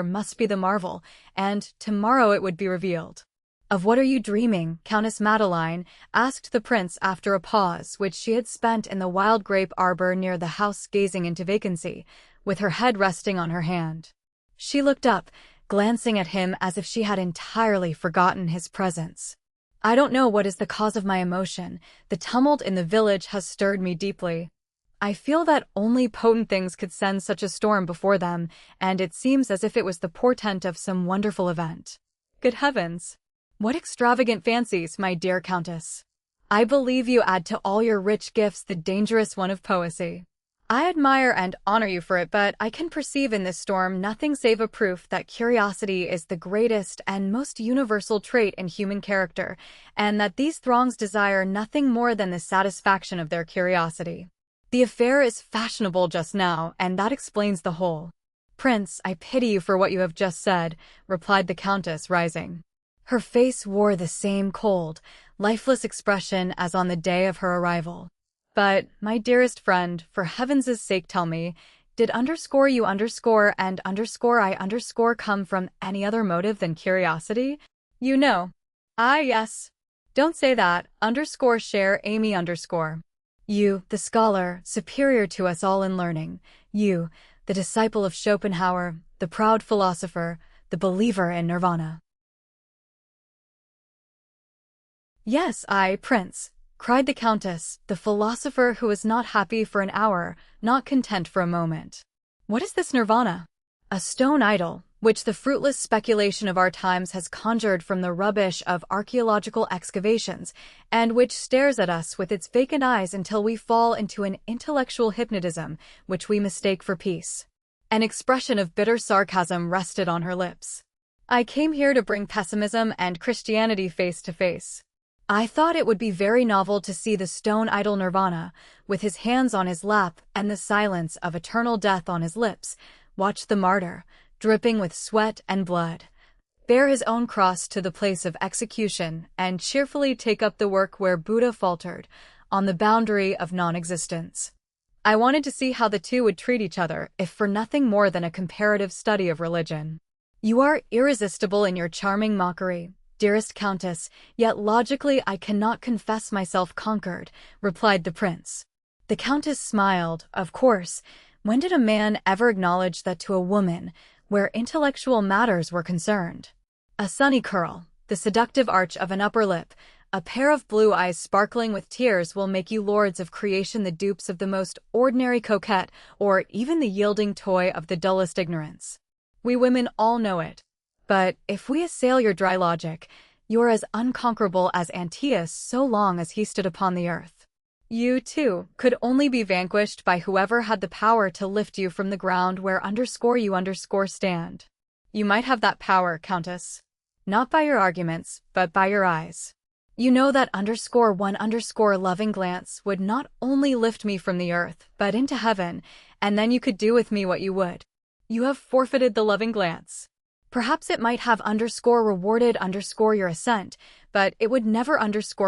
must be the marvel, and tomorrow it would be revealed. Of what are you dreaming, Countess Madeline? Asked the prince after a pause which she had spent in the wild grape arbor near the house, gazing into vacancy, with her head resting on her hand. She looked up, glancing at him as if she had entirely forgotten his presence. I don't know what is the cause of my emotion. The tumult in the village has stirred me deeply. I feel that only potent things could send such a storm before them, and it seems as if it was the portent of some wonderful event. Good heavens! What extravagant fancies, my dear Countess! I believe you add to all your rich gifts the dangerous one of poesy. I admire and honor you for it, but I can perceive in this storm nothing save a proof that curiosity is the greatest and most universal trait in human character, and that these throngs desire nothing more than the satisfaction of their curiosity. The affair is fashionable just now, and that explains the whole. Prince, I pity you for what you have just said, replied the Countess, rising. Her face wore the same cold, lifeless expression as on the day of her arrival. But, my dearest friend, for heaven's sake tell me, did you and I come from any other motive than curiosity? You know. Ah, yes. Don't say that, share Amy . You, the scholar, superior to us all in learning. You, the disciple of Schopenhauer, the proud philosopher, the believer in nirvana. Yes, I, Prince, cried the Countess, the philosopher who is not happy for an hour, not content for a moment. What is this nirvana? A stone idol, which the fruitless speculation of our times has conjured from the rubbish of archaeological excavations, and which stares at us with its vacant eyes until we fall into an intellectual hypnotism which we mistake for peace. An expression of bitter sarcasm rested on her lips. I came here to bring pessimism and Christianity face to face. I thought it would be very novel to see the stone idol Nirvana, with his hands on his lap and the silence of eternal death on his lips, watch the martyr, dripping with sweat and blood, bear his own cross to the place of execution and cheerfully take up the work where Buddha faltered, on the boundary of non-existence. I wanted to see how the two would treat each other, if for nothing more than a comparative study of religion. You are irresistible in your charming mockery, dearest Countess, yet logically I cannot confess myself conquered, replied the prince. The Countess smiled. Of course, when did a man ever acknowledge that to a woman, where intellectual matters were concerned? A sunny curl, the seductive arch of an upper lip, A pair of blue eyes sparkling with tears will make you lords of creation, the dupes of the most ordinary coquette, or even the yielding toy of the dullest ignorance. We women all know it. But if we assail your dry logic, you are as unconquerable as Antæus so long as he stood upon the earth. You, too, could only be vanquished by whoever had the power to lift you from the ground where you stand. You might have that power, Countess. Not by your arguments, but by your eyes. You know that _1 loving glance would not only lift me from the earth, but into heaven, and then you could do with me what you would. You have forfeited the loving glance. Perhaps it might have _rewarded your assent, but it would never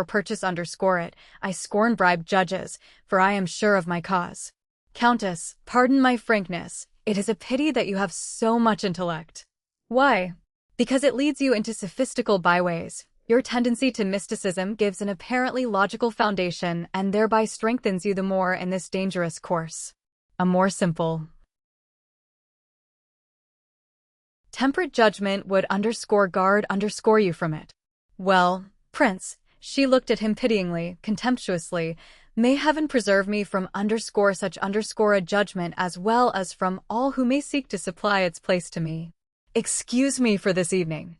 purchase it. I scorn bribed judges, for I am sure of my cause. Countess, pardon my frankness. It is a pity that you have so much intellect. Why? Because it leads you into sophistical byways. Your tendency to mysticism gives an apparently logical foundation and thereby strengthens you the more in this dangerous course. A more simple, temperate judgment would guard you from it. Well, Prince, she looked at him pityingly, contemptuously. May heaven preserve me from such a judgment, as well as from all who may seek to supply its place to me. Excuse me for this evening.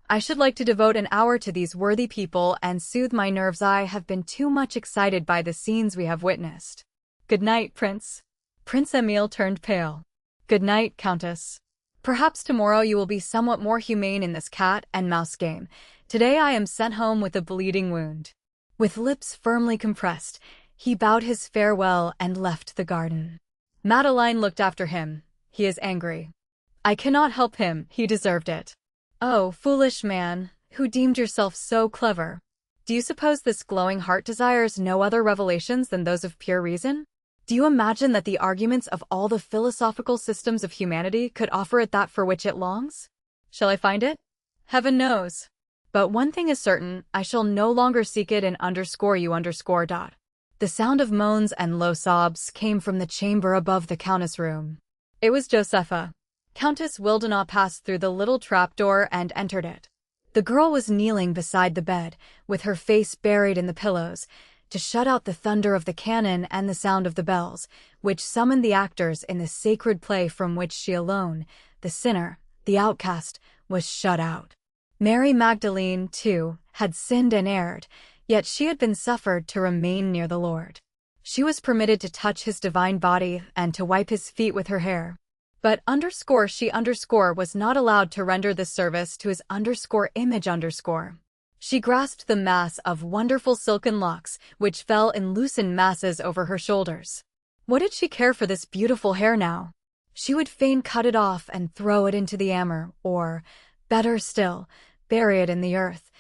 I should like to devote an hour to these worthy people and soothe my nerves. I have been too much excited by the scenes we have witnessed. Good night, Prince. Prince Emil turned pale. Good night, Countess. Perhaps tomorrow you will be somewhat more humane in this cat-and-mouse game. Today I am sent home with a bleeding wound. With lips firmly compressed, he bowed his farewell and left the garden. Madeline looked after him. He is angry. I cannot help him, he deserved it. Oh, foolish man, who deemed yourself so clever. Do you suppose this glowing heart desires no other revelations than those of pure reason? Do you imagine that the arguments of all the philosophical systems of humanity could offer it that for which it longs? Shall I find it? Heaven knows. But one thing is certain, I shall no longer seek it in _you_. The sound of moans and low sobs came from the chamber above the Countess' room. It was Josepha. Countess Wildenau passed through the little trapdoor and entered it. The girl was kneeling beside the bed, with her face buried in the pillows, to shut out the thunder of the cannon and the sound of the bells, which summoned the actors in the sacred play from which she alone, the sinner, the outcast, was shut out. Mary Magdalene, too, had sinned and erred, yet she had been suffered to remain near the Lord. She was permitted to touch his divine body and to wipe his feet with her hair. But she was not allowed to render this service to his image. She grasped the mass of wonderful silken locks, which fell in loosened masses over her shoulders. What did she care for this beautiful hair now? She would fain cut it off and throw it into the Ammer, or, better still, bury it in the earth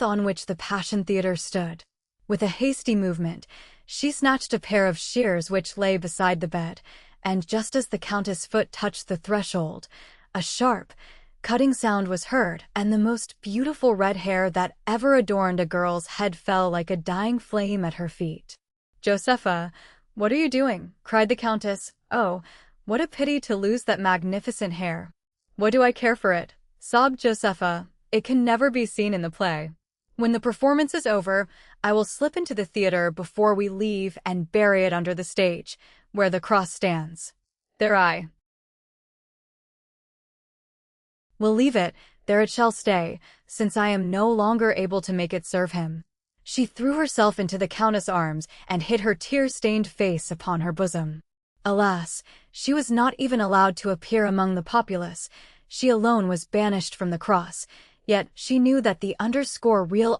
on which the Passion Theatre stood. With a hasty movement, she snatched a pair of shears which lay beside the bed, and just as the Countess' foot touched the threshold, a sharp, cutting sound was heard, and the most beautiful red hair that ever adorned a girl's head fell like a dying flame at her feet. Josepha, what are you doing? Cried the Countess. Oh, what a pity to lose that magnificent hair. What do I care for it? Sobbed Josepha. It can never be seen in the play. When the performance is over, I will slip into the theater before we leave and bury it under the stage, where the cross stands. There I will leave it, there it shall stay, since I am no longer able to make it serve him. She threw herself into the Countess' arms and hid her tear-stained face upon her bosom. Alas, she was not even allowed to appear among the populace. She alone was banished from the cross, yet she knew that the real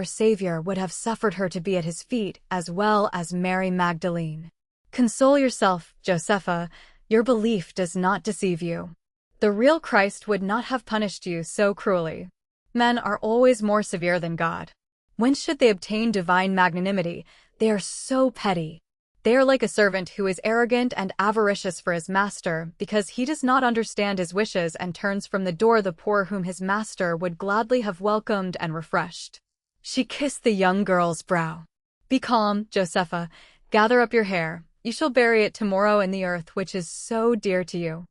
Savior would have suffered her to be at his feet as well as Mary Magdalene. Console yourself, Josepha, your belief does not deceive you. The real Christ would not have punished you so cruelly. Men are always more severe than God. Whence should they obtain divine magnanimity? They are so petty. They are like a servant who is arrogant and avaricious for his master because he does not understand his wishes and turns from the door the poor whom his master would gladly have welcomed and refreshed. She kissed the young girl's brow. Be calm, Josepha. Gather up your hair. You shall bury it tomorrow in the earth which is so dear to you.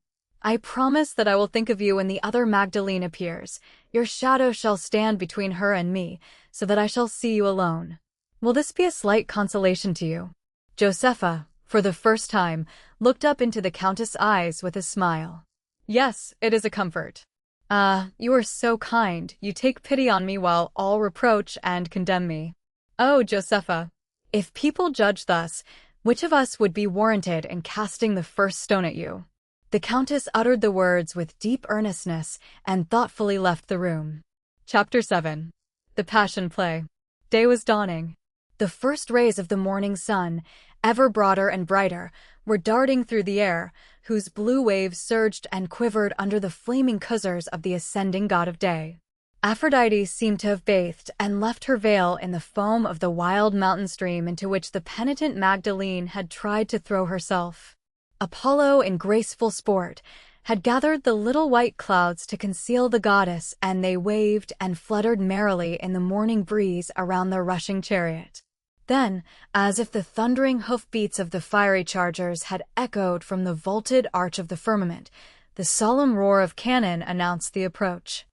I promise that I will think of you when the other Magdalene appears. Your shadow shall stand between her and me, so that I shall see you alone. Will this be a slight consolation to you?" Josepha, for the first time, looked up into the Countess' eyes with a smile. "Yes, it is a comfort." "Ah, you are so kind. You take pity on me while all reproach and condemn me." "Oh, Josepha, if people judge thus, which of us would be warranted in casting the first stone at you?" The Countess uttered the words with deep earnestness and thoughtfully left the room. Chapter 7. The Passion Play. Day was dawning. The first rays of the morning sun, ever broader and brighter, were darting through the air, whose blue waves surged and quivered under the flaming cuirass of the ascending god of day. Aphrodite seemed to have bathed and left her veil in the foam of the wild mountain stream into which the penitent Magdalene had tried to throw herself. Apollo, in graceful sport, had gathered the little white clouds to conceal the goddess, and they waved and fluttered merrily in the morning breeze around the rushing chariot. Then, as if the thundering hoofbeats of the fiery chargers had echoed from the vaulted arch of the firmament, the solemn roar of cannon announced the approach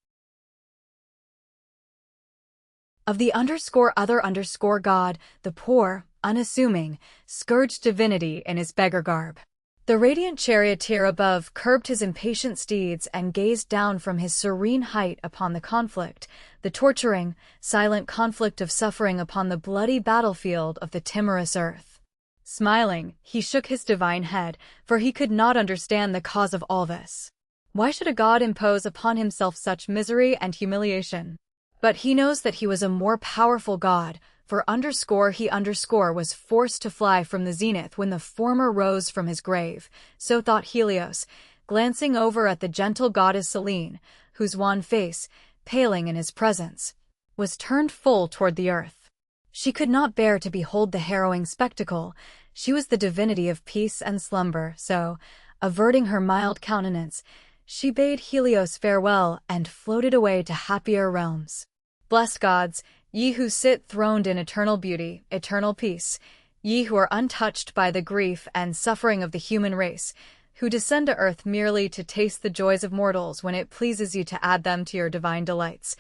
of the other god, the poor, unassuming, scourged divinity in his beggar garb. The radiant charioteer above curbed his impatient steeds and gazed down from his serene height upon the conflict, the torturing, silent conflict of suffering upon the bloody battlefield of the timorous earth. Smiling, he shook his divine head, for he could not understand the cause of all this. Why should a god impose upon himself such misery and humiliation? But he knows that he was a more powerful god, for he was forced to fly from the zenith when the former rose from his grave, so thought Helios, glancing over at the gentle goddess Selene, whose wan face, paling in his presence, was turned full toward the earth. She could not bear to behold the harrowing spectacle. She was the divinity of peace and slumber, so, averting her mild countenance, she bade Helios farewell and floated away to happier realms. Blessed gods, ye who sit throned in eternal beauty, eternal peace, ye who are untouched by the grief and suffering of the human race, who descend to earth merely to taste the joys of mortals when it pleases you to add them to your divine delights.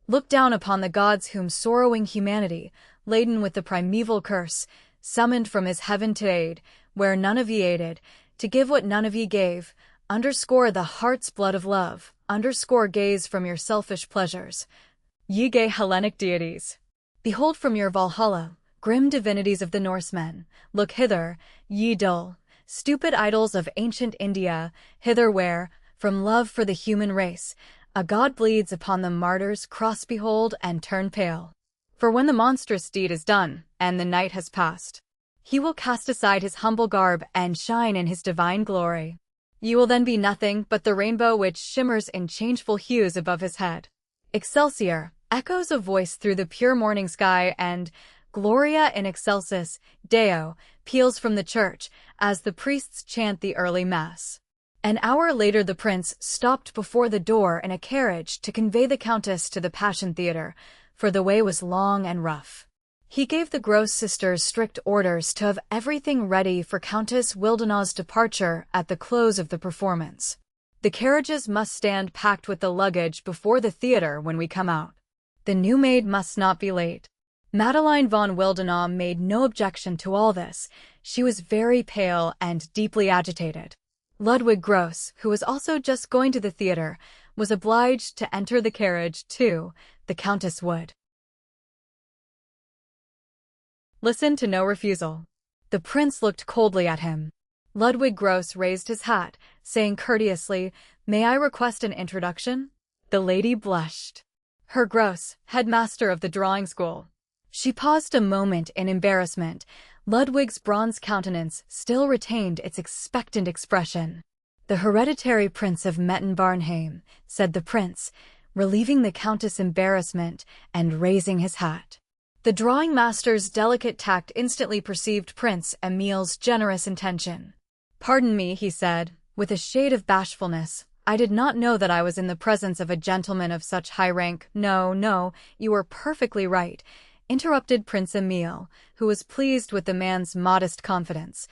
Look down upon the gods whom sorrowing humanity, laden with the primeval curse, summoned from his heaven to aid, where none of ye aided, to give what none of ye gave, the heart's blood of love, gaze from your selfish pleasures. Ye gay Hellenic deities, behold from your Valhalla, grim divinities of the Norsemen, look hither, ye dull, stupid idols of ancient India, hither where, from love for the human race, a god bleeds upon the martyr's cross, behold and turn pale. For when the monstrous deed is done, and the night has passed, he will cast aside his humble garb and shine in his divine glory. You will then be nothing but the rainbow which shimmers in changeful hues above his head. Excelsior! Echoes a voice through the pure morning sky, and Gloria in excelsis Deo peals from the church as the priests chant the early mass. An hour later the prince stopped before the door in a carriage to convey the countess to the Passion Theatre, for the way was long and rough. He gave the Gross sisters strict orders to have everything ready for Countess Wildenau's departure at the close of the performance. The carriages must stand packed with the luggage before the theatre when we come out. The new maid must not be late. Madeline von Wildenau made no objection to all this. She was very pale and deeply agitated. Ludwig Gross, who was also just going to the theatre, was obliged to enter the carriage too. The Countess would listen to no refusal. The prince looked coldly at him. Ludwig Gross raised his hat, saying courteously, "May I request an introduction?" The lady blushed. Herr Gross, headmaster of the drawing school. She paused a moment in embarrassment. Ludwig's bronze countenance still retained its expectant expression. "The hereditary prince of Metten-Barnheim," said the prince, relieving the countess' embarrassment and raising his hat. The drawing master's delicate tact instantly perceived Prince Emil's generous intention. "Pardon me," he said, with a shade of bashfulness. "I did not know that I was in the presence of a gentleman of such high rank." No, you are perfectly right," interrupted Prince Emil, who was pleased with the man's modest confidence,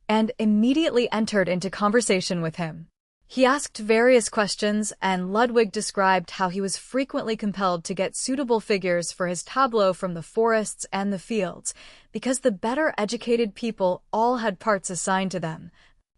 and immediately entered into conversation with him. He asked various questions, and Ludwig described how he was frequently compelled to get suitable figures for his tableau from the forests and the fields, because the better educated people all had parts assigned to them,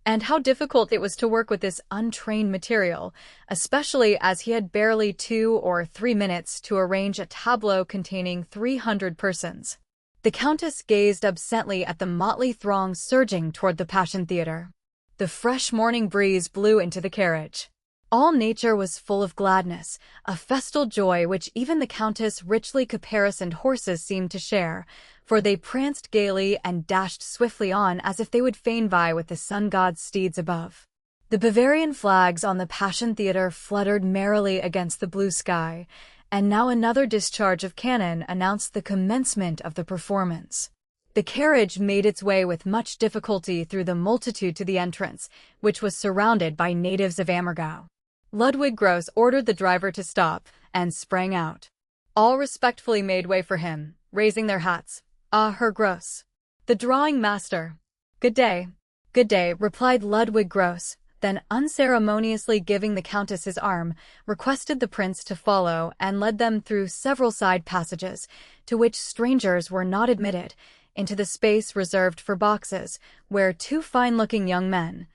and how difficult it was to work with this untrained material, especially as he had barely 2 or 3 minutes to arrange a tableau containing 300 persons. The Countess gazed absently at the motley throng surging toward the Passion Theater. The fresh morning breeze blew into the carriage. All nature was full of gladness, a festal joy which even the Countess' richly caparisoned horses seemed to share, for they pranced gaily and dashed swiftly on as if they would fain vie with the sun-god's steeds above. The Bavarian flags on the Passion Theater fluttered merrily against the blue sky, and now another discharge of cannon announced the commencement of the performance. The carriage made its way with much difficulty through the multitude to the entrance, which was surrounded by natives of Oberammergau. Ludwig Gross ordered the driver to stop, and sprang out. All respectfully made way for him, raising their hats. "Ah, Herr Gross." The drawing master. "Good day." "Good day," replied Ludwig Gross, then unceremoniously giving the Countess his arm, requested the prince to follow and led them through several side passages, to which strangers were not admitted, into the space reserved for boxes, where 2 fine-looking young men,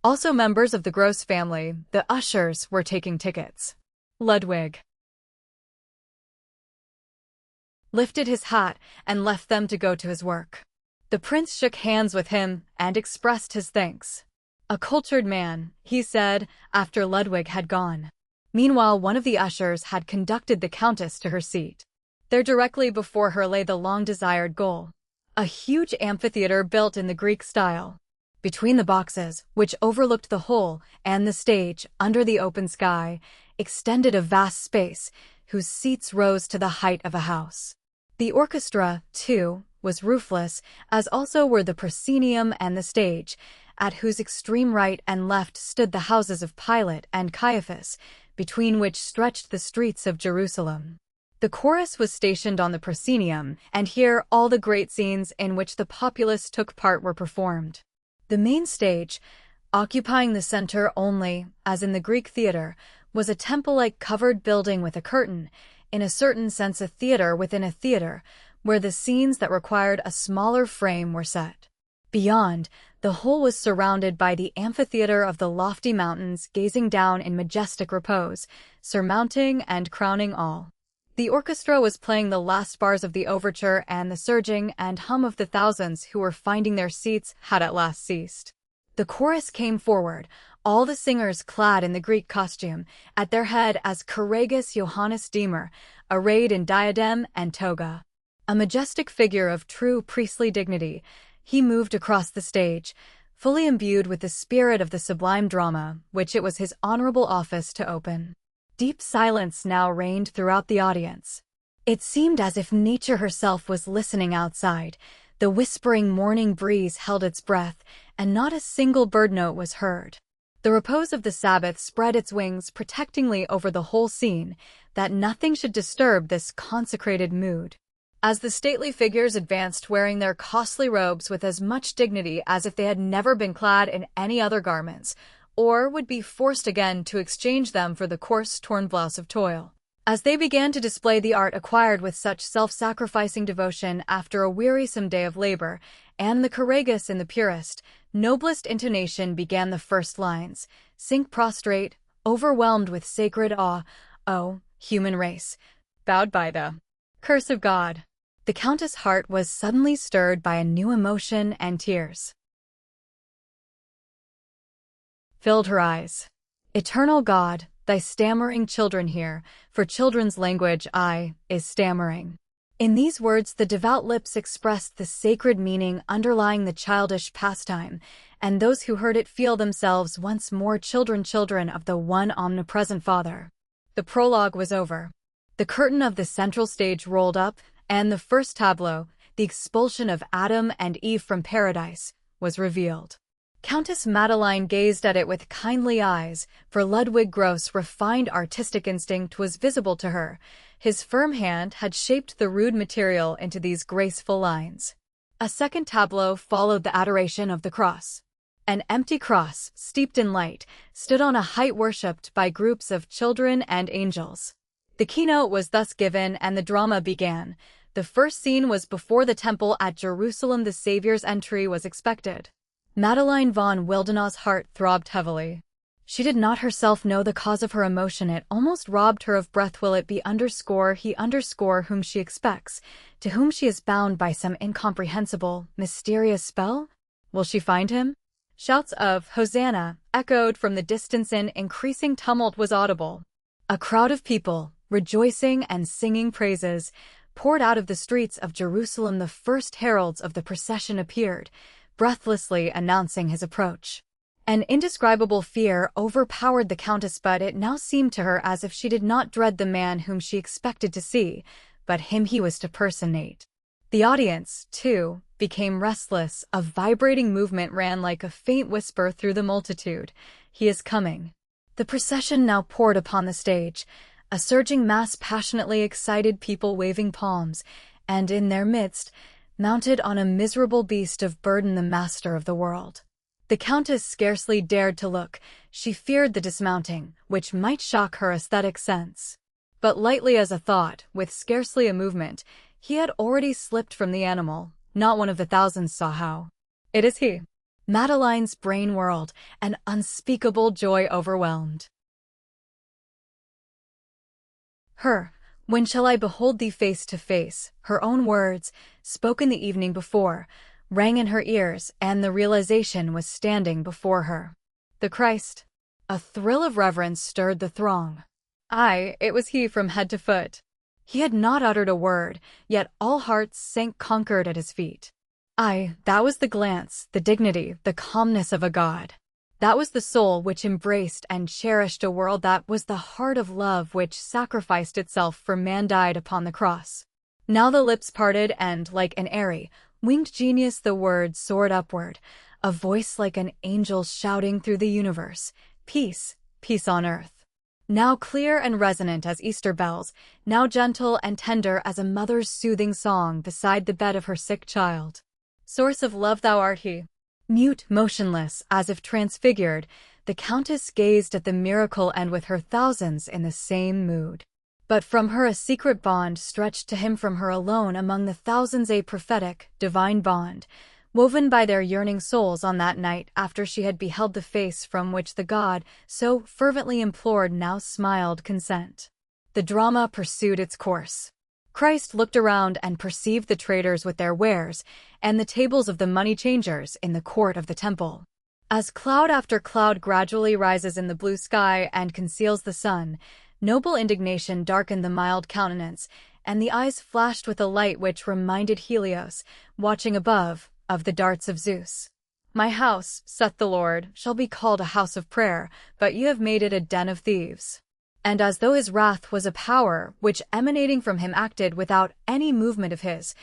also members of the Gross family, the ushers, were taking tickets. Ludwig lifted his hat and left them to go to his work. The prince shook hands with him and expressed his thanks. "A cultured man," he said, after Ludwig had gone. Meanwhile, one of the ushers had conducted the Countess to her seat. There directly before her lay the long-desired goal, a huge amphitheater built in the Greek style. Between the boxes, which overlooked the whole, and the stage, under the open sky, extended a vast space, whose seats rose to the height of a house. The orchestra, too, was roofless, as also were the proscenium and the stage, at whose extreme right and left stood the houses of Pilate and Caiaphas, between which stretched the streets of Jerusalem. The chorus was stationed on the proscenium, and here all the great scenes in which the populace took part were performed. The main stage, occupying the center only, as in the Greek theater, was a temple-like covered building with a curtain, in a certain sense a theater within a theater, where the scenes that required a smaller frame were set. Beyond, the whole was surrounded by the amphitheater of the lofty mountains gazing down in majestic repose, surmounting and crowning all. The orchestra was playing the last bars of the overture, and the surging and hum of the thousands who were finding their seats had at last ceased. The chorus came forward, all the singers clad in the Greek costume, at their head as courageous Johannes Diemer, arrayed in diadem and toga. A majestic figure of true priestly dignity, he moved across the stage, fully imbued with the spirit of the sublime drama, which it was his honorable office to open. Deep silence now reigned throughout the audience. It seemed as if nature herself was listening outside. The whispering morning breeze held its breath, and not a single bird note was heard. The repose of the Sabbath spread its wings protectingly over the whole scene, that nothing should disturb this consecrated mood. As the stately figures advanced wearing their costly robes with as much dignity as if they had never been clad in any other garments, or would be forced again to exchange them for the coarse, torn blouse of toil. As they began to display the art acquired with such self-sacrificing devotion after a wearisome day of labor, and the courageous in the purest, noblest intonation began the first lines, "Sink prostrate, overwhelmed with sacred awe, O, human race, bowed by the curse of God." The Countess' heart was suddenly stirred by a new emotion, and tears filled her eyes. "Eternal God, thy stammering children hear, for children's language is stammering." In these words the devout lips expressed the sacred meaning underlying the childish pastime, and those who heard it feel themselves once more children of the one omnipresent Father. The prologue was over. The curtain of the central stage rolled up, and the first tableau, the expulsion of Adam and Eve from paradise, was revealed. Countess Madeline gazed at it with kindly eyes, for Ludwig Gross' refined artistic instinct was visible to her. His firm hand had shaped the rude material into these graceful lines. A second tableau followed, the Adoration of the Cross. An empty cross, steeped in light, stood on a height worshipped by groups of children and angels. The keynote was thus given and the drama began. The first scene was before the temple at Jerusalem. The Savior's entry was expected. Madeleine von Wildenau's heart throbbed heavily. She did not herself know the cause of her emotion. It almost robbed her of breath. Will it be he whom she expects, to whom she is bound by some incomprehensible, mysterious spell? Will she find him? Shouts of Hosanna echoed from the distance. An increasing tumult was audible. A crowd of people, rejoicing and singing praises, poured out of the streets of Jerusalem. The first heralds of the procession appeared, breathlessly announcing his approach. An indescribable fear overpowered the Countess, but it now seemed to her as if she did not dread the man whom she expected to see, but him he was to personate. The audience, too, became restless. A vibrating movement ran like a faint whisper through the multitude. He is coming. The procession now poured upon the stage, a surging mass passionately excited people waving palms, and in their midst, mounted on a miserable beast of burden, the master of the world. The Countess scarcely dared to look. She feared the dismounting, which might shock her aesthetic sense. But lightly as a thought, with scarcely a movement, he had already slipped from the animal. Not one of the thousands saw how. It is he. Madeleine's brain whirled, an unspeakable joy overwhelmed her. When shall I behold thee face to face? Her own words, spoken the evening before, rang in her ears, and the realization was standing before her. The Christ. A thrill of reverence stirred the throng. Aye, it was he from head to foot. He had not uttered a word, yet all hearts sank conquered at his feet. Aye, that was the glance, the dignity, the calmness of a god. That was the soul which embraced and cherished a world. That was the heart of love which sacrificed itself for man, died upon the cross. Now the lips parted and, like an airy, winged genius, the words soared upward, a voice like an angel's shouting through the universe. Peace, peace on earth. Now clear and resonant as Easter bells, now gentle and tender as a mother's soothing song beside the bed of her sick child. Source of love, thou art he. Mute, motionless, as if transfigured, the Countess gazed at the miracle, and with her thousands in the same mood. But from her a secret bond stretched to him, from her alone among the thousands a prophetic, divine bond, woven by their yearning souls on that night after she had beheld the face from which the God so fervently implored now smiled consent. The drama pursued its course. Christ looked around and perceived the traders with their wares, and the tables of the money-changers in the court of the temple. As cloud after cloud gradually rises in the blue sky and conceals the sun, noble indignation darkened the mild countenance, and the eyes flashed with a light which reminded Helios, watching above, of the darts of Zeus. My house, saith the Lord, shall be called a house of prayer, but ye have made it a den of thieves. And as though his wrath was a power which, emanating from him, acted without any movement of his,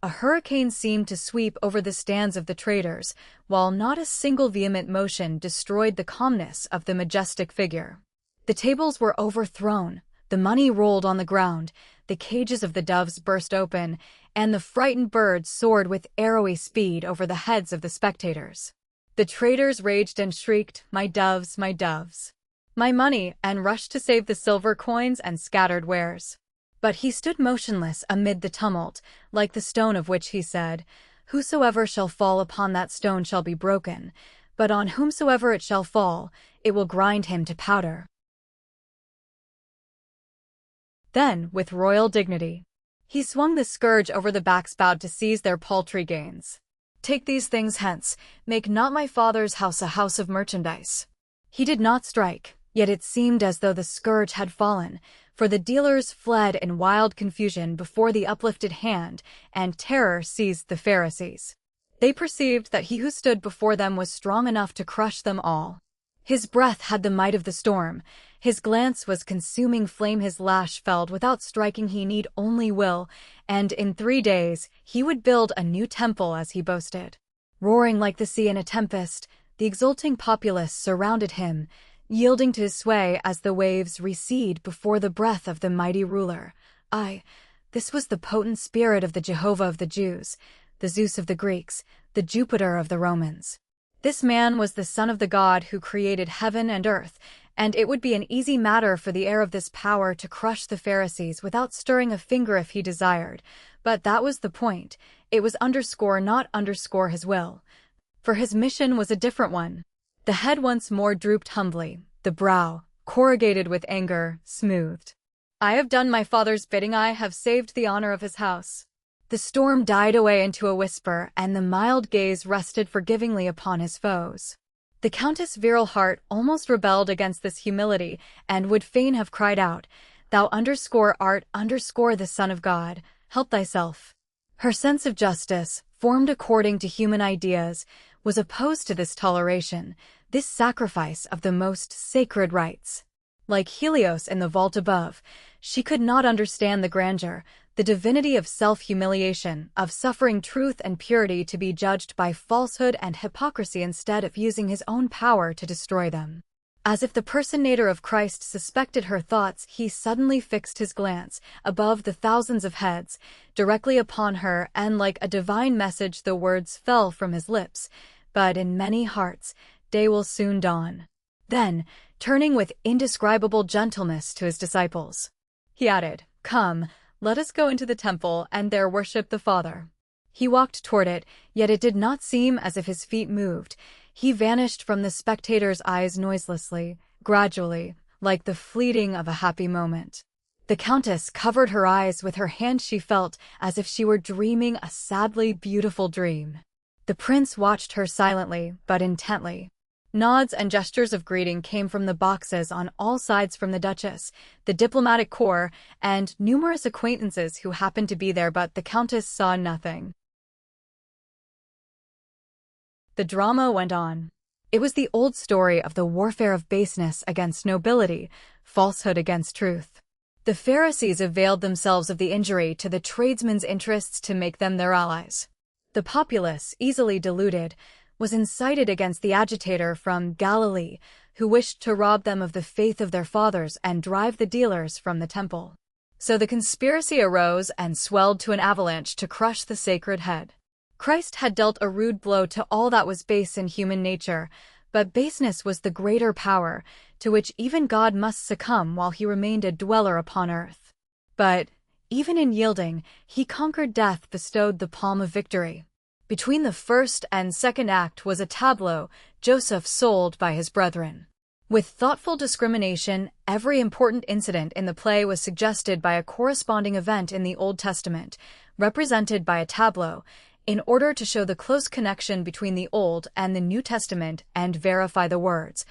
a hurricane seemed to sweep over the stands of the traders, while not a single vehement motion destroyed the calmness of the majestic figure. The tables were overthrown, the money rolled on the ground, the cages of the doves burst open, and the frightened birds soared with arrowy speed over the heads of the spectators. The traders raged and shrieked, "My doves, my doves! My money," and rushed to save the silver coins and scattered wares. But he stood motionless amid the tumult, like the stone of which he said, "Whosoever shall fall upon that stone shall be broken, but on whomsoever it shall fall, it will grind him to powder." Then, with royal dignity, he swung the scourge over the backs bowed to seize their paltry gains. "Take these things hence, make not my father's house a house of merchandise." He did not strike, yet it seemed as though the scourge had fallen, for the dealers fled in wild confusion before the uplifted hand, and terror seized the Pharisees. They perceived that he who stood before them was strong enough to crush them all. His breath had the might of the storm, his glance was consuming flame, his lash felled without striking, he need only will, and in 3 days he would build a new temple as he boasted. Roaring like the sea in a tempest, the exulting populace surrounded him, yielding to his sway as the waves recede before the breath of the mighty ruler. Aye, this was the potent spirit of the Jehovah of the Jews, the Zeus of the Greeks, the Jupiter of the Romans. This man was the son of the God who created heaven and earth, and it would be an easy matter for the heir of this power to crush the Pharisees without stirring a finger if he desired. But that was the point. It was underscore not underscore his will. For his mission was a different one. The head once more drooped humbly, the brow, corrugated with anger, smoothed. I have done my father's bidding, I have saved the honor of his house. The storm died away into a whisper, and the mild gaze rested forgivingly upon his foes. The Countess' virile heart almost rebelled against this humility, and would fain have cried out, "Thou underscore art underscore the Son of God, help thyself." Her sense of justice, formed according to human ideas, was opposed to this toleration, this sacrifice of the most sacred rights. Like Helios in the vault above, she could not understand the grandeur, the divinity of self-humiliation, of suffering truth and purity to be judged by falsehood and hypocrisy instead of using his own power to destroy them. As if the personator of Christ suspected her thoughts, he suddenly fixed his glance, above the thousands of heads, directly upon her, and like a divine message the words fell from his lips, "But in many hearts, day will soon dawn." Then, turning with indescribable gentleness to his disciples, he added, "Come, let us go into the temple and there worship the Father." He walked toward it, yet it did not seem as if his feet moved. He vanished from the spectators' eyes noiselessly, gradually, like the fleeting of a happy moment. The Countess covered her eyes with her hand. She felt as if she were dreaming a sadly beautiful dream. The prince watched her silently, but intently. Nods and gestures of greeting came from the boxes on all sides, from the Duchess, the diplomatic corps, and numerous acquaintances who happened to be there, but the Countess saw nothing. The drama went on. It was the old story of the warfare of baseness against nobility, falsehood against truth. The Pharisees availed themselves of the injury to the tradesmen's interests to make them their allies. The populace, easily deluded, was incited against the agitator from Galilee, who wished to rob them of the faith of their fathers and drive the dealers from the temple. So the conspiracy arose and swelled to an avalanche to crush the sacred head. Christ had dealt a rude blow to all that was base in human nature, but baseness was the greater power, to which even God must succumb while he remained a dweller upon earth. But, even in yielding, he conquered death, bestowed the palm of victory. Between the first and second act was a tableau, Joseph sold by his brethren. With thoughtful discrimination, every important incident in the play was suggested by a corresponding event in the Old Testament, represented by a tableau, in order to show the close connection between the Old and the New Testament and verify the words,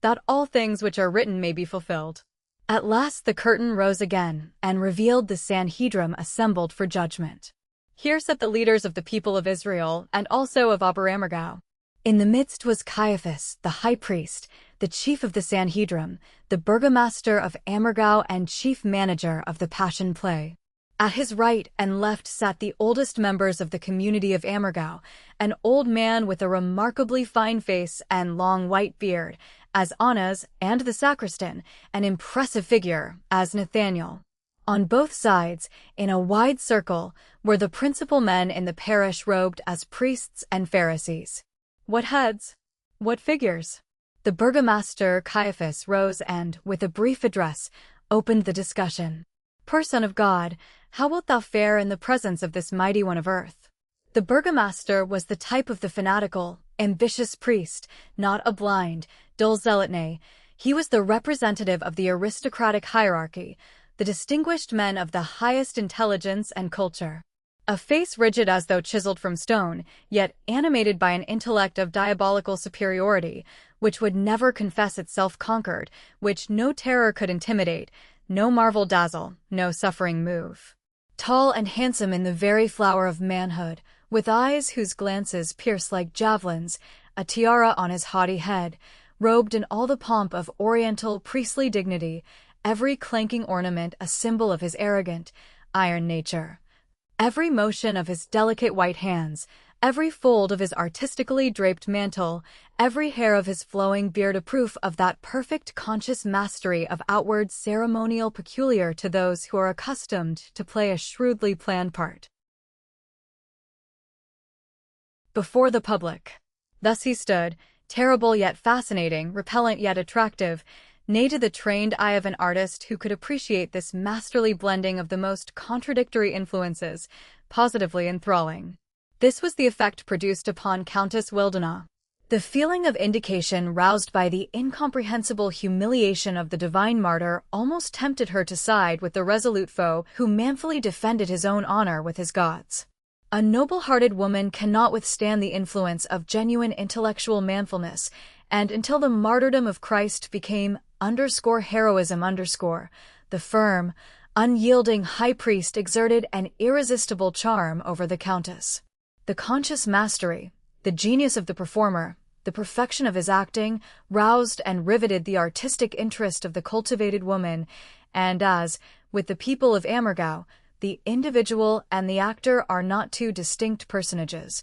that all things which are written may be fulfilled. At last the curtain rose again and revealed the Sanhedrim assembled for judgment. Here sat the leaders of the people of Israel and also of Oberammergau. In the midst was Caiaphas, the high priest, the chief of the Sanhedrim, the burgomaster of Ammergau and chief manager of the Passion play. At his right and left sat the oldest members of the community of Ammergau, an old man with a remarkably fine face and long white beard, as Annas, and the sacristan, an impressive figure, as Nathaniel. On both sides, in a wide circle, were the principal men in the parish robed as priests and Pharisees. What heads? What figures? The burgomaster Caiaphas rose and, with a brief address, opened the discussion. "Poor Son of God, how wilt thou fare in the presence of this mighty one of earth?" The burgomaster was the type of the fanatical, ambitious priest, not a blind, dull zealot. Nay, he was the representative of the aristocratic hierarchy, the distinguished men of the highest intelligence and culture. A face rigid as though chiseled from stone, yet animated by an intellect of diabolical superiority, which would never confess itself conquered, which no terror could intimidate, no marvel dazzle, no suffering move. Tall and handsome in the very flower of manhood, with eyes whose glances pierce like javelins, a tiara on his haughty head, robed in all the pomp of oriental priestly dignity, every clanking ornament a symbol of his arrogant, iron nature. Every motion of his delicate white hands, every fold of his artistically draped mantle, every hair of his flowing beard a proof of that perfect conscious mastery of outward ceremonial peculiar to those who are accustomed to play a shrewdly planned part before the public. Thus he stood, terrible yet fascinating, repellent yet attractive, nay to the trained eye of an artist who could appreciate this masterly blending of the most contradictory influences, positively enthralling. This was the effect produced upon Countess Wildena. The feeling of indication roused by the incomprehensible humiliation of the divine martyr almost tempted her to side with the resolute foe who manfully defended his own honor with his gods. A noble-hearted woman cannot withstand the influence of genuine intellectual manfulness, and until the martyrdom of Christ became _heroism_, the firm, unyielding high priest exerted an irresistible charm over the countess. The conscious mastery, the genius of the performer, the perfection of his acting, roused and riveted the artistic interest of the cultivated woman, and as, with the people of Oberammergau, the individual and the actor are not two distinct personages.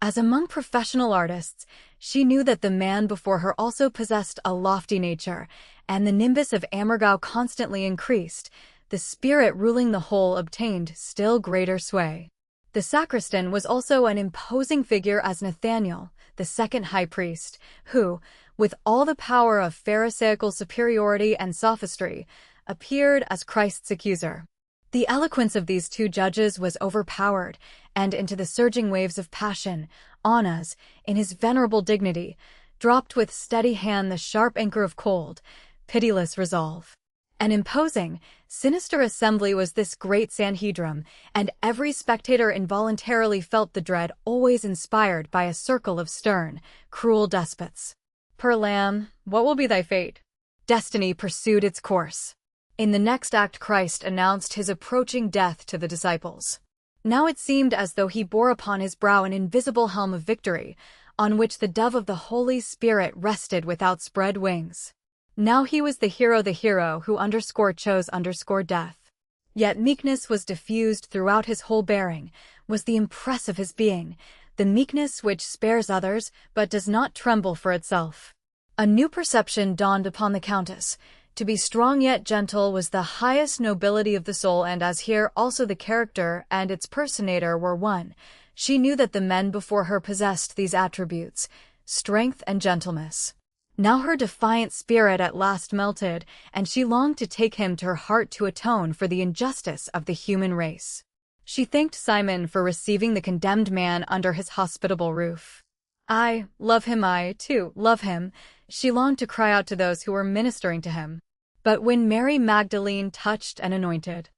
As among professional artists, she knew that the man before her also possessed a lofty nature, and the nimbus of Oberammergau constantly increased. The spirit ruling the whole obtained still greater sway. The sacristan was also an imposing figure as Nathaniel, the second high priest, who, with all the power of pharisaical superiority and sophistry, appeared as Christ's accuser. The eloquence of these two judges was overpowered, and into the surging waves of passion, Annas, in his venerable dignity, dropped with steady hand the sharp anchor of cold, pitiless resolve. An imposing, sinister assembly was this great Sanhedrim, and every spectator involuntarily felt the dread always inspired by a circle of stern, cruel despots. Poor lamb, what will be thy fate? Destiny pursued its course. In the next act Christ announced his approaching death to the disciples. Now it seemed as though he bore upon his brow an invisible helm of victory, on which the dove of the Holy Spirit rested with outspread wings. Now he was the hero who chose death. Yet meekness was diffused throughout his whole bearing, was the impress of his being, the meekness which spares others but does not tremble for itself. A new perception dawned upon the countess. To be strong yet gentle was the highest nobility of the soul, and as here also the character and its personator were one, she knew that the men before her possessed these attributes, strength and gentleness. Now her defiant spirit at last melted, and she longed to take him to her heart to atone for the injustice of the human race. She thanked Simon for receiving the condemned man under his hospitable roof. I love him, I, too, love him, she longed to cry out to those who were ministering to him. But when Mary Magdalene touched and anointed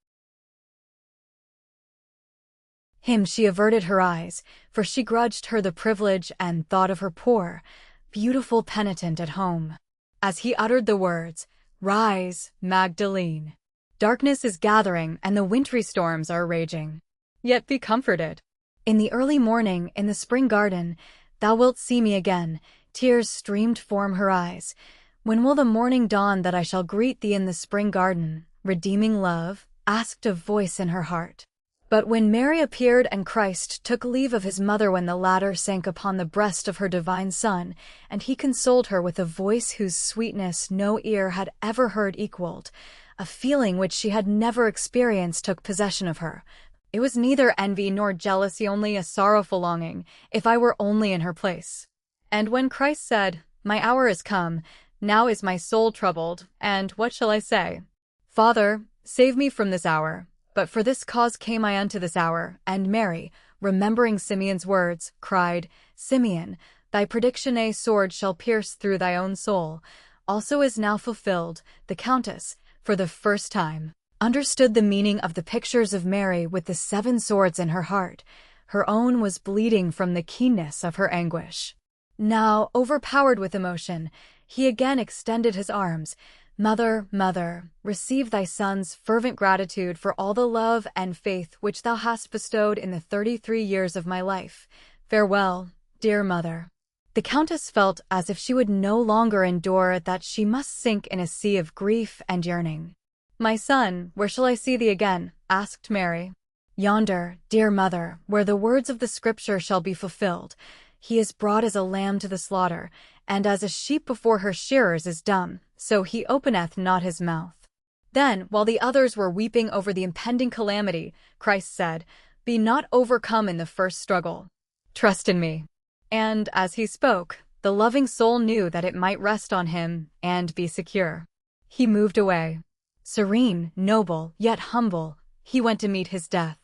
him, she averted her eyes, for she grudged her the privilege and thought of her poor, beautiful penitent at home. As he uttered the words, "Rise, Magdalene. Darkness is gathering and the wintry storms are raging. Yet be comforted. In the early morning, in the spring garden, thou wilt see me again." Tears streamed from her eyes. "When will the morning dawn that I shall greet thee in the spring garden, redeeming love?" asked a voice in her heart. But when Mary appeared and Christ took leave of his mother, when the latter sank upon the breast of her divine Son, and he consoled her with a voice whose sweetness no ear had ever heard equaled, a feeling which she had never experienced took possession of her. It was neither envy nor jealousy, only a sorrowful longing, if I were only in her place. And when Christ said, "My hour is come, now is my soul troubled, and what shall I say? Father, save me from this hour. But for this cause came I unto this hour." And Mary, remembering Simeon's words, cried, "Simeon, thy prediction, a sword shall pierce through thy own soul, also is now fulfilled." The countess, for the first time, understood the meaning of the pictures of Mary with the 7 swords in her heart. Her own was bleeding from the keenness of her anguish. Now, overpowered with emotion, he again extended his arms. "Mother, mother, receive thy son's fervent gratitude for all the love and faith which thou hast bestowed in the 33 years of my life. Farewell, dear mother." The countess felt as if she would no longer endure, that she must sink in a sea of grief and yearning. "My son, where shall I see thee again?" asked Mary. "Yonder, dear mother, where the words of the Scripture shall be fulfilled. He is brought as a lamb to the slaughter, and as a sheep before her shearers is dumb, so he openeth not his mouth." Then, while the others were weeping over the impending calamity, Christ said, "Be not overcome in the first struggle. Trust in me." And as he spoke, the loving soul knew that it might rest on him and be secure. He moved away. Serene, noble, yet humble, he went to meet his death.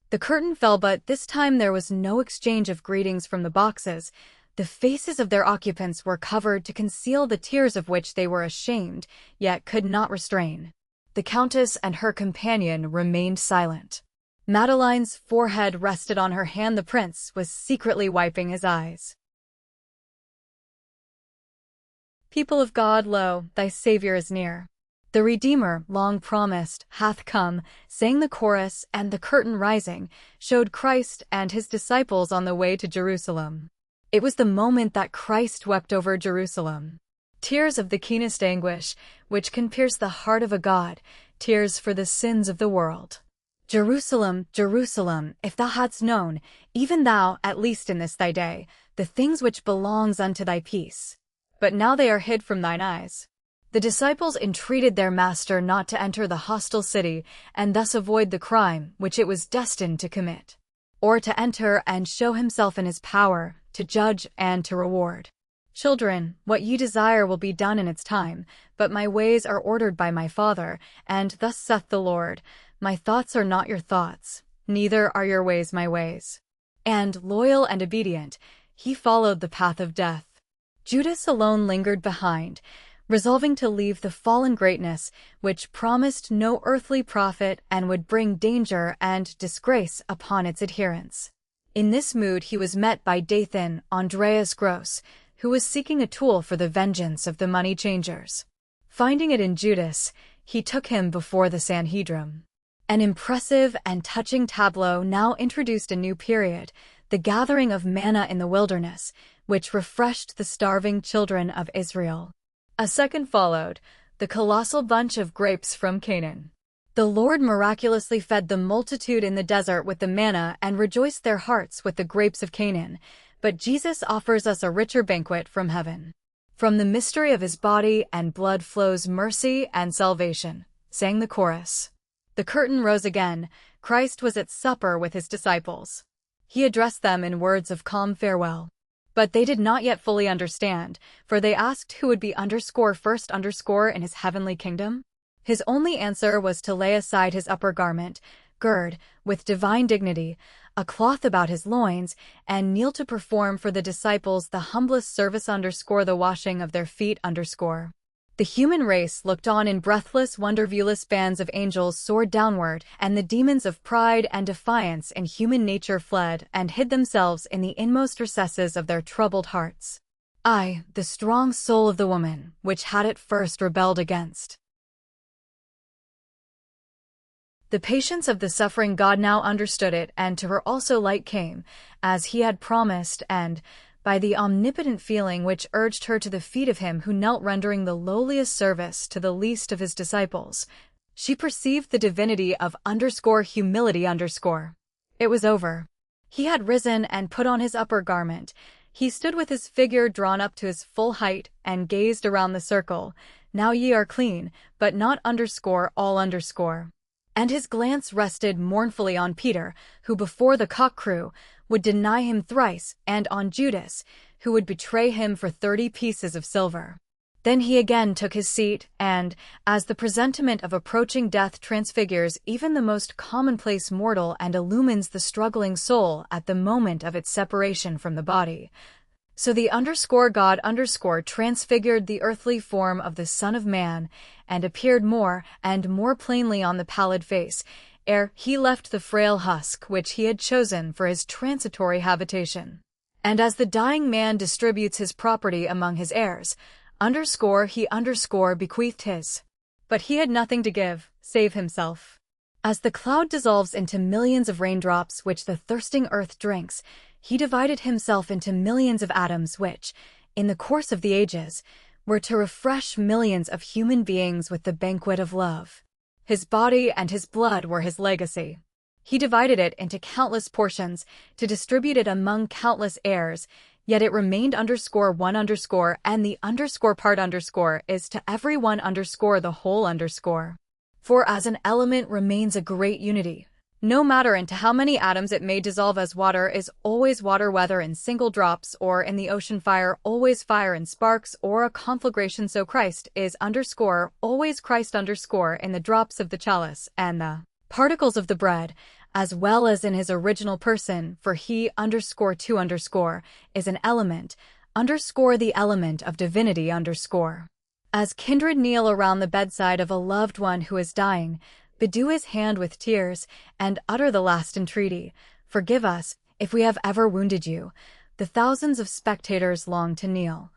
The curtain fell, but this time there was no exchange of greetings from the boxes. The faces of their occupants were covered to conceal the tears of which they were ashamed, yet could not restrain. The Countess and her companion remained silent. Madeline's forehead rested on her hand. The prince was secretly wiping his eyes. People of God, lo, thy Savior is near. The Redeemer, long promised, hath come, sang the chorus, and the curtain rising, showed Christ and his disciples on the way to Jerusalem. It was the moment that Christ wept over Jerusalem. Tears of the keenest anguish, which can pierce the heart of a God, tears for the sins of the world. Jerusalem, Jerusalem, if thou hadst known, even thou, at least in this thy day, the things which belongs unto thy peace. But now they are hid from thine eyes. The disciples entreated their master not to enter the hostile city and thus avoid the crime which it was destined to commit, or to enter and show himself in his power, to judge and to reward. Children, what ye desire will be done in its time, but my ways are ordered by my Father, and thus saith the Lord, my thoughts are not your thoughts, neither are your ways my ways. And, loyal and obedient, he followed the path of death. Judas alone lingered behind, resolving to leave the fallen greatness, which promised no earthly profit and would bring danger and disgrace upon its adherents. In this mood he was met by Dathan Andreas Gross, who was seeking a tool for the vengeance of the money changers. Finding it in Judas, he took him before the Sanhedrin. An impressive and touching tableau now introduced a new period, the gathering of manna in the wilderness, which refreshed the starving children of Israel. A second followed, the colossal bunch of grapes from Canaan. The Lord miraculously fed the multitude in the desert with the manna and rejoiced their hearts with the grapes of Canaan. But Jesus offers us a richer banquet from heaven. From the mystery of his body and blood flows mercy and salvation, sang the chorus. The curtain rose again. Christ was at supper with his disciples. He addressed them in words of calm farewell. But they did not yet fully understand, for they asked who would be first in his heavenly kingdom. His only answer was to lay aside his upper garment, gird, with divine dignity, a cloth about his loins, and kneel to perform for the disciples the humblest service the washing of their feet. The human race looked on in breathless wonder. Viewless bands of angels soared downward, and the demons of pride and defiance in human nature fled and hid themselves in the inmost recesses of their troubled hearts. I, the strong soul of the woman, which had at first rebelled against the patience of the suffering God, now understood it, and to her also light came, as he had promised, and, by the omnipotent feeling which urged her to the feet of him who knelt rendering the lowliest service to the least of his disciples, she perceived the divinity of humility. It was over. He had risen and put on his upper garment. He stood with his figure drawn up to his full height and gazed around the circle. Now ye are clean, but not all. And his glance rested mournfully on Peter, who before the cock crew would deny him thrice, and on Judas, who would betray him for 30 pieces of silver. Then he again took his seat, and, as the presentiment of approaching death transfigures even the most commonplace mortal and illumines the struggling soul at the moment of its separation from the body, so the God transfigured the earthly form of the Son of Man, and appeared more and more plainly on the pallid face, ere he left the frail husk which he had chosen for his transitory habitation. And as the dying man distributes his property among his heirs, he bequeathed his. But he had nothing to give, save himself. As the cloud dissolves into millions of raindrops which the thirsting earth drinks, he divided himself into millions of atoms which, in the course of the ages, were to refresh millions of human beings with the banquet of love. His body and his blood were his legacy. He divided it into countless portions to distribute it among countless heirs, yet it remained one and the part is to every one the whole. For as an element remains a great unity, No matter into how many atoms it may dissolve, as water is always water, whether in single drops or in the ocean, fire always fire in sparks or a conflagration, so Christ is underscore always Christ underscore in the drops of the chalice and the particles of the bread, as well as in his original person, for he underscore too underscore is an element underscore the element of divinity underscore. As kindred kneel around the bedside of a loved one who is dying, bedew his hand with tears, and utter the last entreaty, "Forgive us, if we have ever wounded you." The thousands of spectators longed to kneel,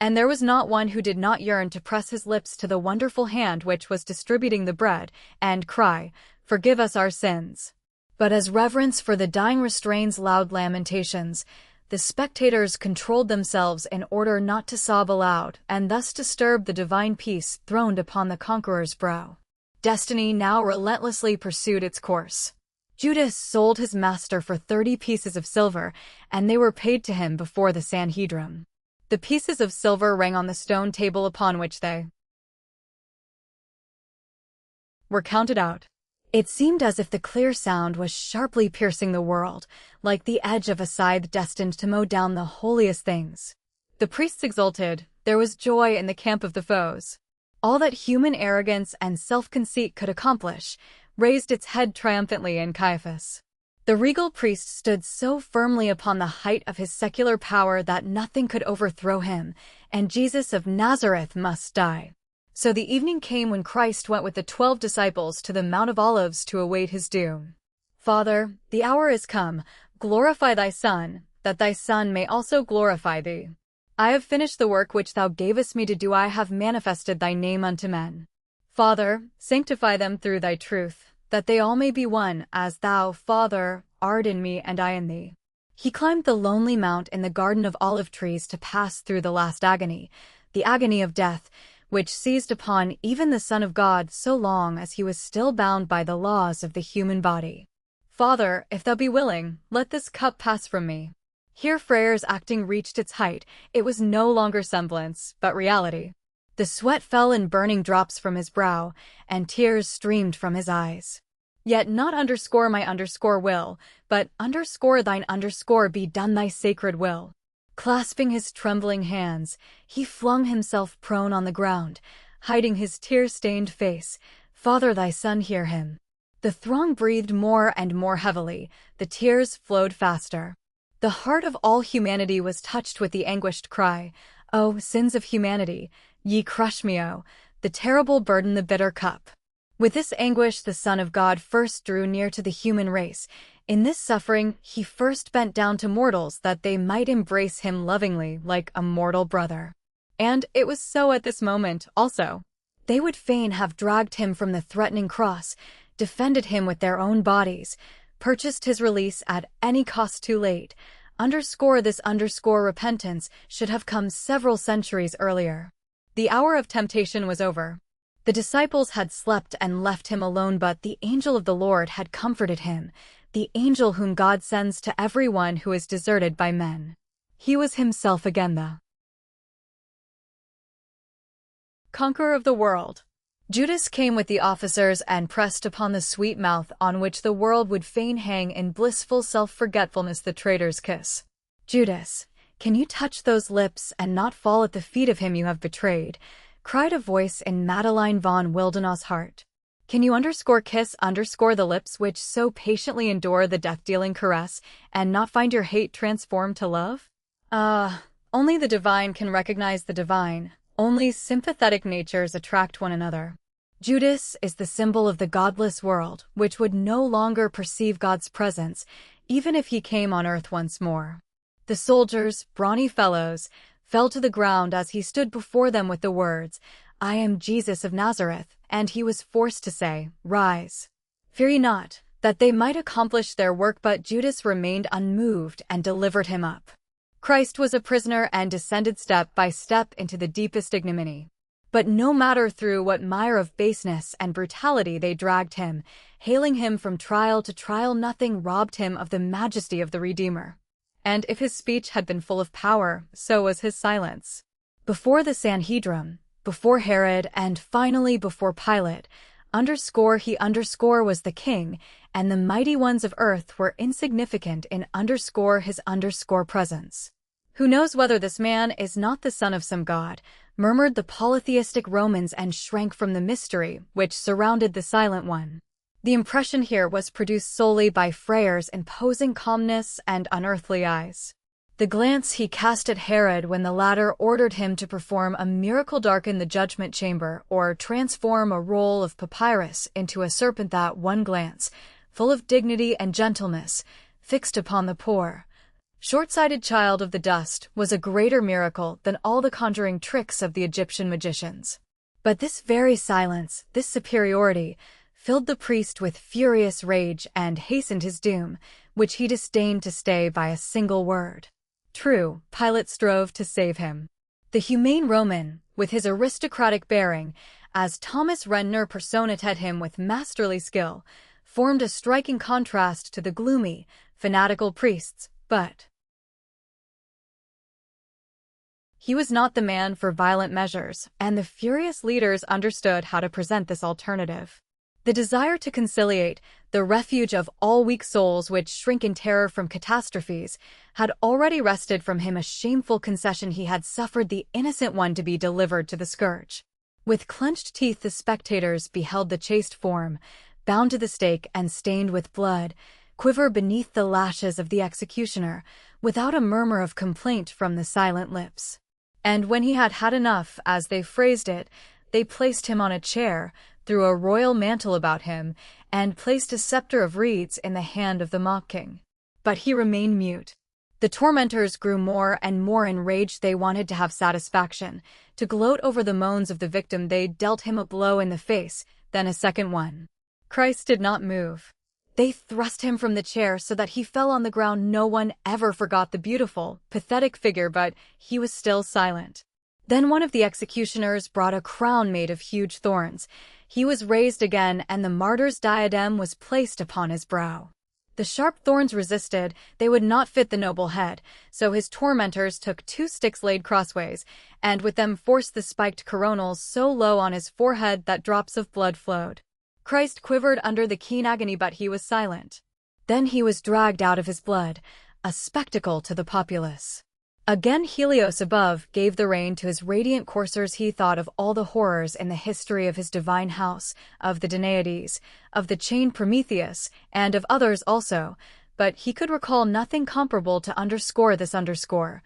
and there was not one who did not yearn to press his lips to the wonderful hand which was distributing the bread, and cry, "Forgive us our sins." But as reverence for the dying restrains loud lamentations, the spectators controlled themselves in order not to sob aloud, and thus disturb the divine peace throned upon the conqueror's brow. Destiny now relentlessly pursued its course. Judas sold his master for 30 pieces of silver, and they were paid to him before the Sanhedrin. The pieces of silver rang on the stone table upon which they were counted out. It seemed as if the clear sound was sharply piercing the world, like the edge of a scythe destined to mow down the holiest things. The priests exulted. There was joy in the camp of the foes. All that human arrogance and self-conceit could accomplish raised its head triumphantly in Caiaphas. The regal priest stood so firmly upon the height of his secular power that nothing could overthrow him, and Jesus of Nazareth must die. So the evening came when Christ went with the 12 disciples to the Mount of Olives to await his doom. "Father, the hour is come. Glorify thy Son, that thy Son may also glorify thee. I have finished the work which thou gavest me to do. I have manifested thy name unto men. Father, sanctify them through thy truth, that they all may be one, as thou, Father, art in me and I in thee." He climbed the lonely mount in the garden of olive trees to pass through the last agony, the agony of death, which seized upon even the Son of God so long as he was still bound by the laws of the human body. "Father, if thou be willing, let this cup pass from me." Here Freyr's acting reached its height. It was no longer semblance, but reality. The sweat fell in burning drops from his brow, and tears streamed from his eyes. "Yet not underscore my underscore will, but underscore thine underscore be done thy sacred will." Clasping his trembling hands, he flung himself prone on the ground, hiding his tear-stained face. "Father, thy Son, hear him." The throng breathed more and more heavily. The tears flowed faster. The heart of all humanity was touched with the anguished cry, "O sins of humanity, ye crush me, O, the terrible burden, the bitter cup." With this anguish the Son of God first drew near to the human race. In this suffering he first bent down to mortals that they might embrace him lovingly like a mortal brother. And it was so at this moment also. They would fain have dragged him from the threatening cross, defended him with their own bodies, purchased his release at any cost. Too late. This repentance should have come several centuries earlier. The hour of temptation was over. The disciples had slept and left him alone, but the angel of the Lord had comforted him, the angel whom God sends to everyone who is deserted by men. He was himself again, the conqueror of the world. Judas came with the officers and pressed upon the sweet mouth on which the world would fain hang in blissful self-forgetfulness the traitor's kiss. "Judas, can you touch those lips and not fall at the feet of him you have betrayed?" cried a voice in Madeline von Wildenau's heart. "Can you kiss the lips which so patiently endure the death-dealing caress, and not find your hate transformed to love?" Only the divine can recognize the divine. Only sympathetic natures attract one another. Judas is the symbol of the godless world, which would no longer perceive God's presence, even if he came on earth once more. The soldiers, brawny fellows, fell to the ground as he stood before them with the words, "I am Jesus of Nazareth," and he was forced to say, "Rise. Fear ye not," that they might accomplish their work, but Judas remained unmoved and delivered him up. Christ was a prisoner and descended step by step into the deepest ignominy. But no matter through what mire of baseness and brutality they dragged him, hailing him from trial to trial, nothing robbed him of the majesty of the Redeemer. And if his speech had been full of power, so was his silence. Before the Sanhedrin, before Herod, and finally before Pilate, He was the king, and the mighty ones of earth were insignificant in his presence. Who knows whether this man is not the son of some god, murmured the polytheistic Romans and shrank from the mystery which surrounded the silent one. The impression here was produced solely by Freyr's imposing calmness and unearthly eyes. The glance he cast at Herod when the latter ordered him to perform a miracle, darken the judgment chamber, or transform a roll of papyrus into a serpent, that one glance, full of dignity and gentleness, fixed upon the poor, short-sighted child of the dust, was a greater miracle than all the conjuring tricks of the Egyptian magicians. But this very silence, this superiority, filled the priest with furious rage and hastened his doom, which he disdained to stay by a single word. True, Pilate strove to save him. The humane Roman, with his aristocratic bearing, as Thomas Renner personated him with masterly skill, formed a striking contrast to the gloomy, fanatical priests, but he was not the man for violent measures, and the furious leaders understood how to present this alternative. The desire to conciliate, the refuge of all weak souls which shrink in terror from catastrophes, had already wrested from him a shameful concession. He had suffered the innocent one to be delivered to the scourge. With clenched teeth the spectators beheld the chaste form, bound to the stake and stained with blood, quiver beneath the lashes of the executioner, without a murmur of complaint from the silent lips. And when he had had enough, as they phrased it, they placed him on a chair, threw a royal mantle about him, and placed a scepter of reeds in the hand of the mock-king. But he remained mute. The tormentors grew more and more enraged. They wanted to have satisfaction. To gloat over the moans of the victim, they dealt him a blow in the face, then a second one. Christ did not move. They thrust him from the chair so that he fell on the ground. No one ever forgot the beautiful, pathetic figure, but he was still silent. Then one of the executioners brought a crown made of huge thorns. He was raised again, and the martyr's diadem was placed upon his brow. The sharp thorns resisted, they would not fit the noble head, so his tormentors took 2 sticks laid crossways, and with them forced the spiked coronals so low on his forehead that drops of blood flowed. Christ quivered under the keen agony, but he was silent. Then he was dragged out of his blood, a spectacle to the populace. Again Helios above gave the rein to his radiant coursers. He thought of all the horrors in the history of his divine house, of the Danaides, of the chained Prometheus, and of others also, but he could recall nothing comparable to this underscore.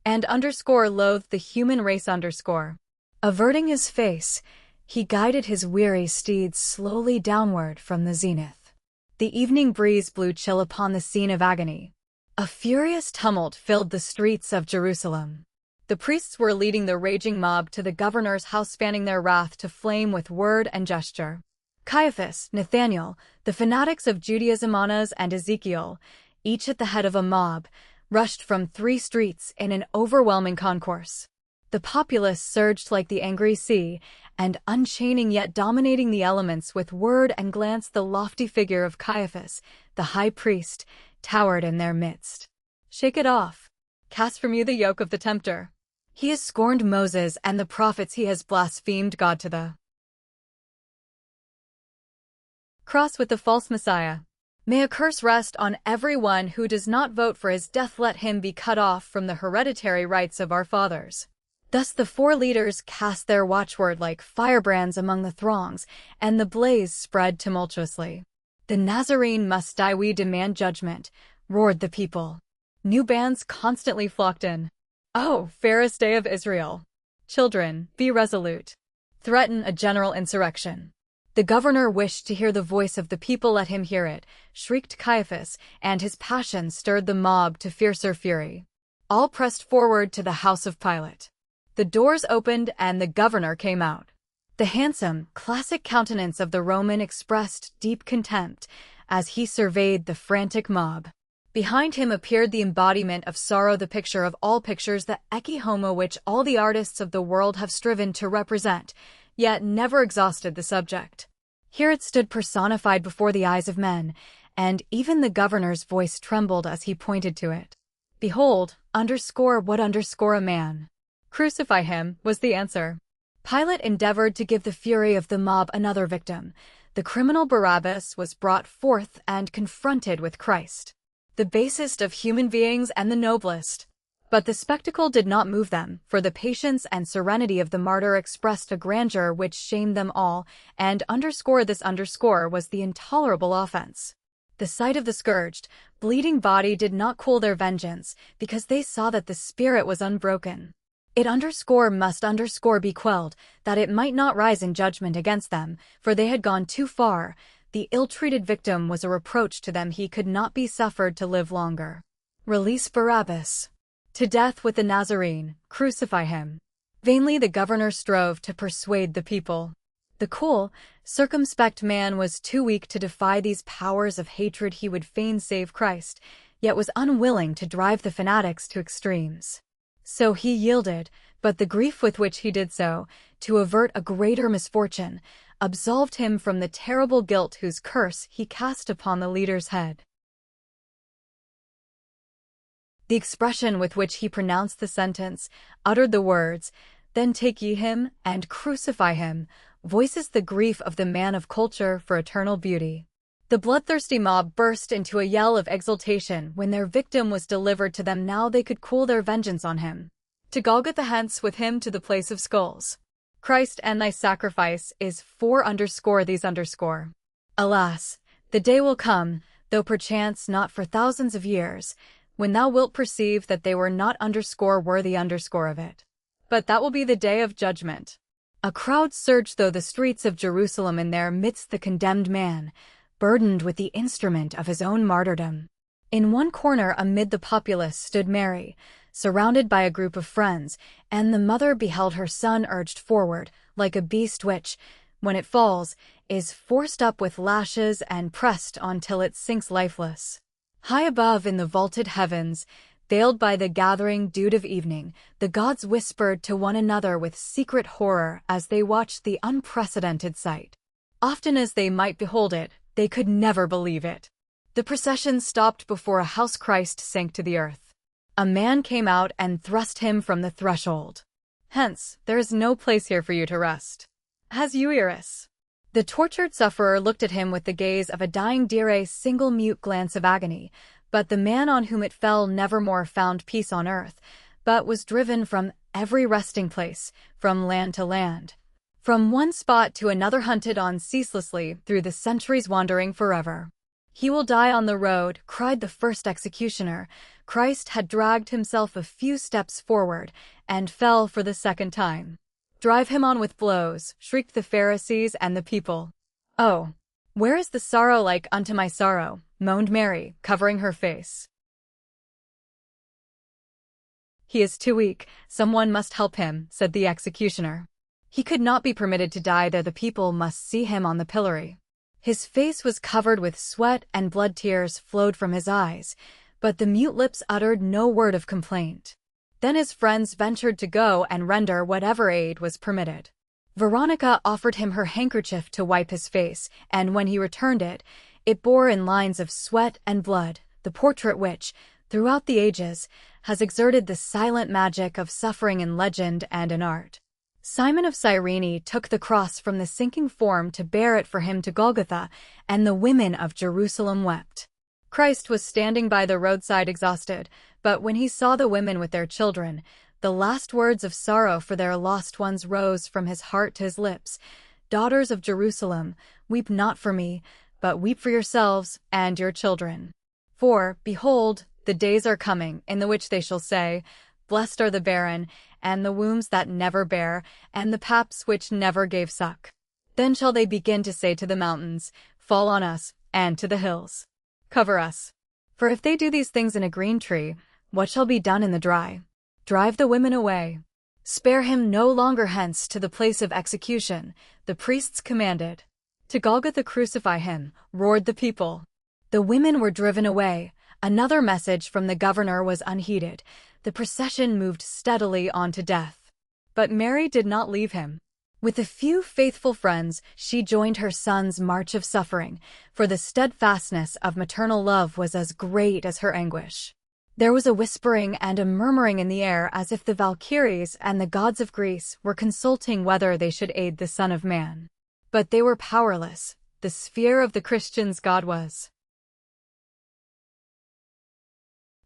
And underscore loathed the human race underscore. Averting his face, he guided his weary steeds slowly downward from the zenith. The evening breeze blew chill upon the scene of agony. A furious tumult filled the streets of Jerusalem. The priests were leading the raging mob to the governor's house, fanning their wrath to flame with word and gesture. Caiaphas, Nathanael, the fanatics of Judaism, Annas and Ezekiel, each at the head of a mob, rushed from 3 streets in an overwhelming concourse. The populace surged like the angry sea, and unchaining yet dominating the elements with word and glance, the lofty figure of Caiaphas, the high priest, towered in their midst. Shake it off. Cast from you the yoke of the tempter. He has scorned Moses and the prophets. He has blasphemed God to the cross with the false Messiah. May a curse rest on everyone who does not vote for his death. Let him be cut off from the hereditary rights of our fathers. Thus the 4 leaders cast their watchword like firebrands among the throngs, and the blaze spread tumultuously. The Nazarene must die. We demand judgment, roared the people. New bands constantly flocked in. Oh, fairest day of Israel! Children, be resolute. Threaten a general insurrection. The governor wished to hear the voice of the people. Let him hear it, shrieked Caiaphas, and his passion stirred the mob to fiercer fury. All pressed forward to the house of Pilate. The doors opened and the governor came out. The handsome, classic countenance of the Roman expressed deep contempt as he surveyed the frantic mob. Behind him appeared the embodiment of sorrow, the picture of all pictures, the ecce homo which all the artists of the world have striven to represent, yet never exhausted the subject. Here it stood personified before the eyes of men, and even the governor's voice trembled as he pointed to it. Behold, what a man. Crucify him, was the answer. Pilate endeavored to give the fury of the mob another victim. The criminal Barabbas was brought forth and confronted with Christ, the basest of human beings and the noblest. But the spectacle did not move them, for the patience and serenity of the martyr expressed a grandeur which shamed them all, and this was the intolerable offense. The sight of the scourged, bleeding body did not cool their vengeance, because they saw that the spirit was unbroken. It must be quelled, that it might not rise in judgment against them, for they had gone too far. The ill-treated victim was a reproach to them. He could not be suffered to live longer. Release Barabbas. To death with the Nazarene, crucify him. Vainly the governor strove to persuade the people. The cool, circumspect man was too weak to defy these powers of hatred. He would fain save Christ, yet was unwilling to drive the fanatics to extremes. So he yielded, but the grief with which he did so, to avert a greater misfortune, absolved him from the terrible guilt whose curse he cast upon the leader's head. The expression with which he pronounced the sentence, uttered the words, "Then take ye him, and crucify him," voices the grief of the man of culture for eternal beauty. The bloodthirsty mob burst into a yell of exultation when their victim was delivered to them. Now they could cool their vengeance on him. To Golgotha, hence with him to the place of skulls. Christ, and thy sacrifice is these. Alas, the day will come, though perchance not for thousands of years, when thou wilt perceive that they were not worthy of it. But that will be the day of judgment. A crowd surged through the streets of Jerusalem in their midst the condemned man, burdened with the instrument of his own martyrdom. In one corner amid the populace stood Mary, surrounded by a group of friends, and the mother beheld her son urged forward, like a beast which, when it falls, is forced up with lashes and pressed on till it sinks lifeless. High above in the vaulted heavens, veiled by the gathering dew of evening, the gods whispered to one another with secret horror as they watched the unprecedented sight. Often as they might behold it, they could never believe it. The procession stopped before a house. Christ sank to the earth. A man came out and thrust him from the threshold. "Hence, there is no place here for you to rest. Has you Iris?" The tortured sufferer looked at him with the gaze of a dying deer, a single mute glance of agony, but the man on whom it fell nevermore found peace on earth, but was driven from every resting place, from land to land. From one spot to another, hunted on ceaselessly through the centuries, wandering forever. "He will die on the road," cried the first executioner. Christ had dragged himself a few steps forward and fell for the second time. "Drive him on with blows," shrieked the Pharisees and the people. "Oh, where is the sorrow like unto my sorrow?" moaned Mary, covering her face. "He is too weak, someone must help him," said the executioner. He could not be permitted to die there. The people must see him on the pillory. His face was covered with sweat and blood. Tears flowed from his eyes, but the mute lips uttered no word of complaint. Then his friends ventured to go and render whatever aid was permitted. Veronica offered him her handkerchief to wipe his face, and when he returned it, it bore in lines of sweat and blood the portrait which, throughout the ages, has exerted the silent magic of suffering in legend and in art. Simon of Cyrene took the cross from the sinking form to bear it for him to Golgotha, and the women of Jerusalem wept. Christ was standing by the roadside exhausted, but when he saw the women with their children, the last words of sorrow for their lost ones rose from his heart to his lips. "Daughters of Jerusalem, weep not for me, but weep for yourselves and your children. For, behold, the days are coming in the which they shall say, Blessed are the barren, and the wombs that never bare, and the paps which never gave suck. Then shall they begin to say to the mountains, Fall on us, and to the hills, Cover us. For if they do these things in a green tree, what shall be done in the dry? Drive the women away. Spare him no longer. Hence to the place of execution, the priests commanded. To Golgotha crucify him, roared the people. The women were driven away. Another message from the governor was unheeded. The procession moved steadily on to death. But Mary did not leave him. With a few faithful friends, she joined her son's march of suffering, for the steadfastness of maternal love was as great as her anguish. There was a whispering and a murmuring in the air as if the Valkyries and the gods of Greece were consulting whether they should aid the Son of Man. But they were powerless. The sphere of the Christians' God was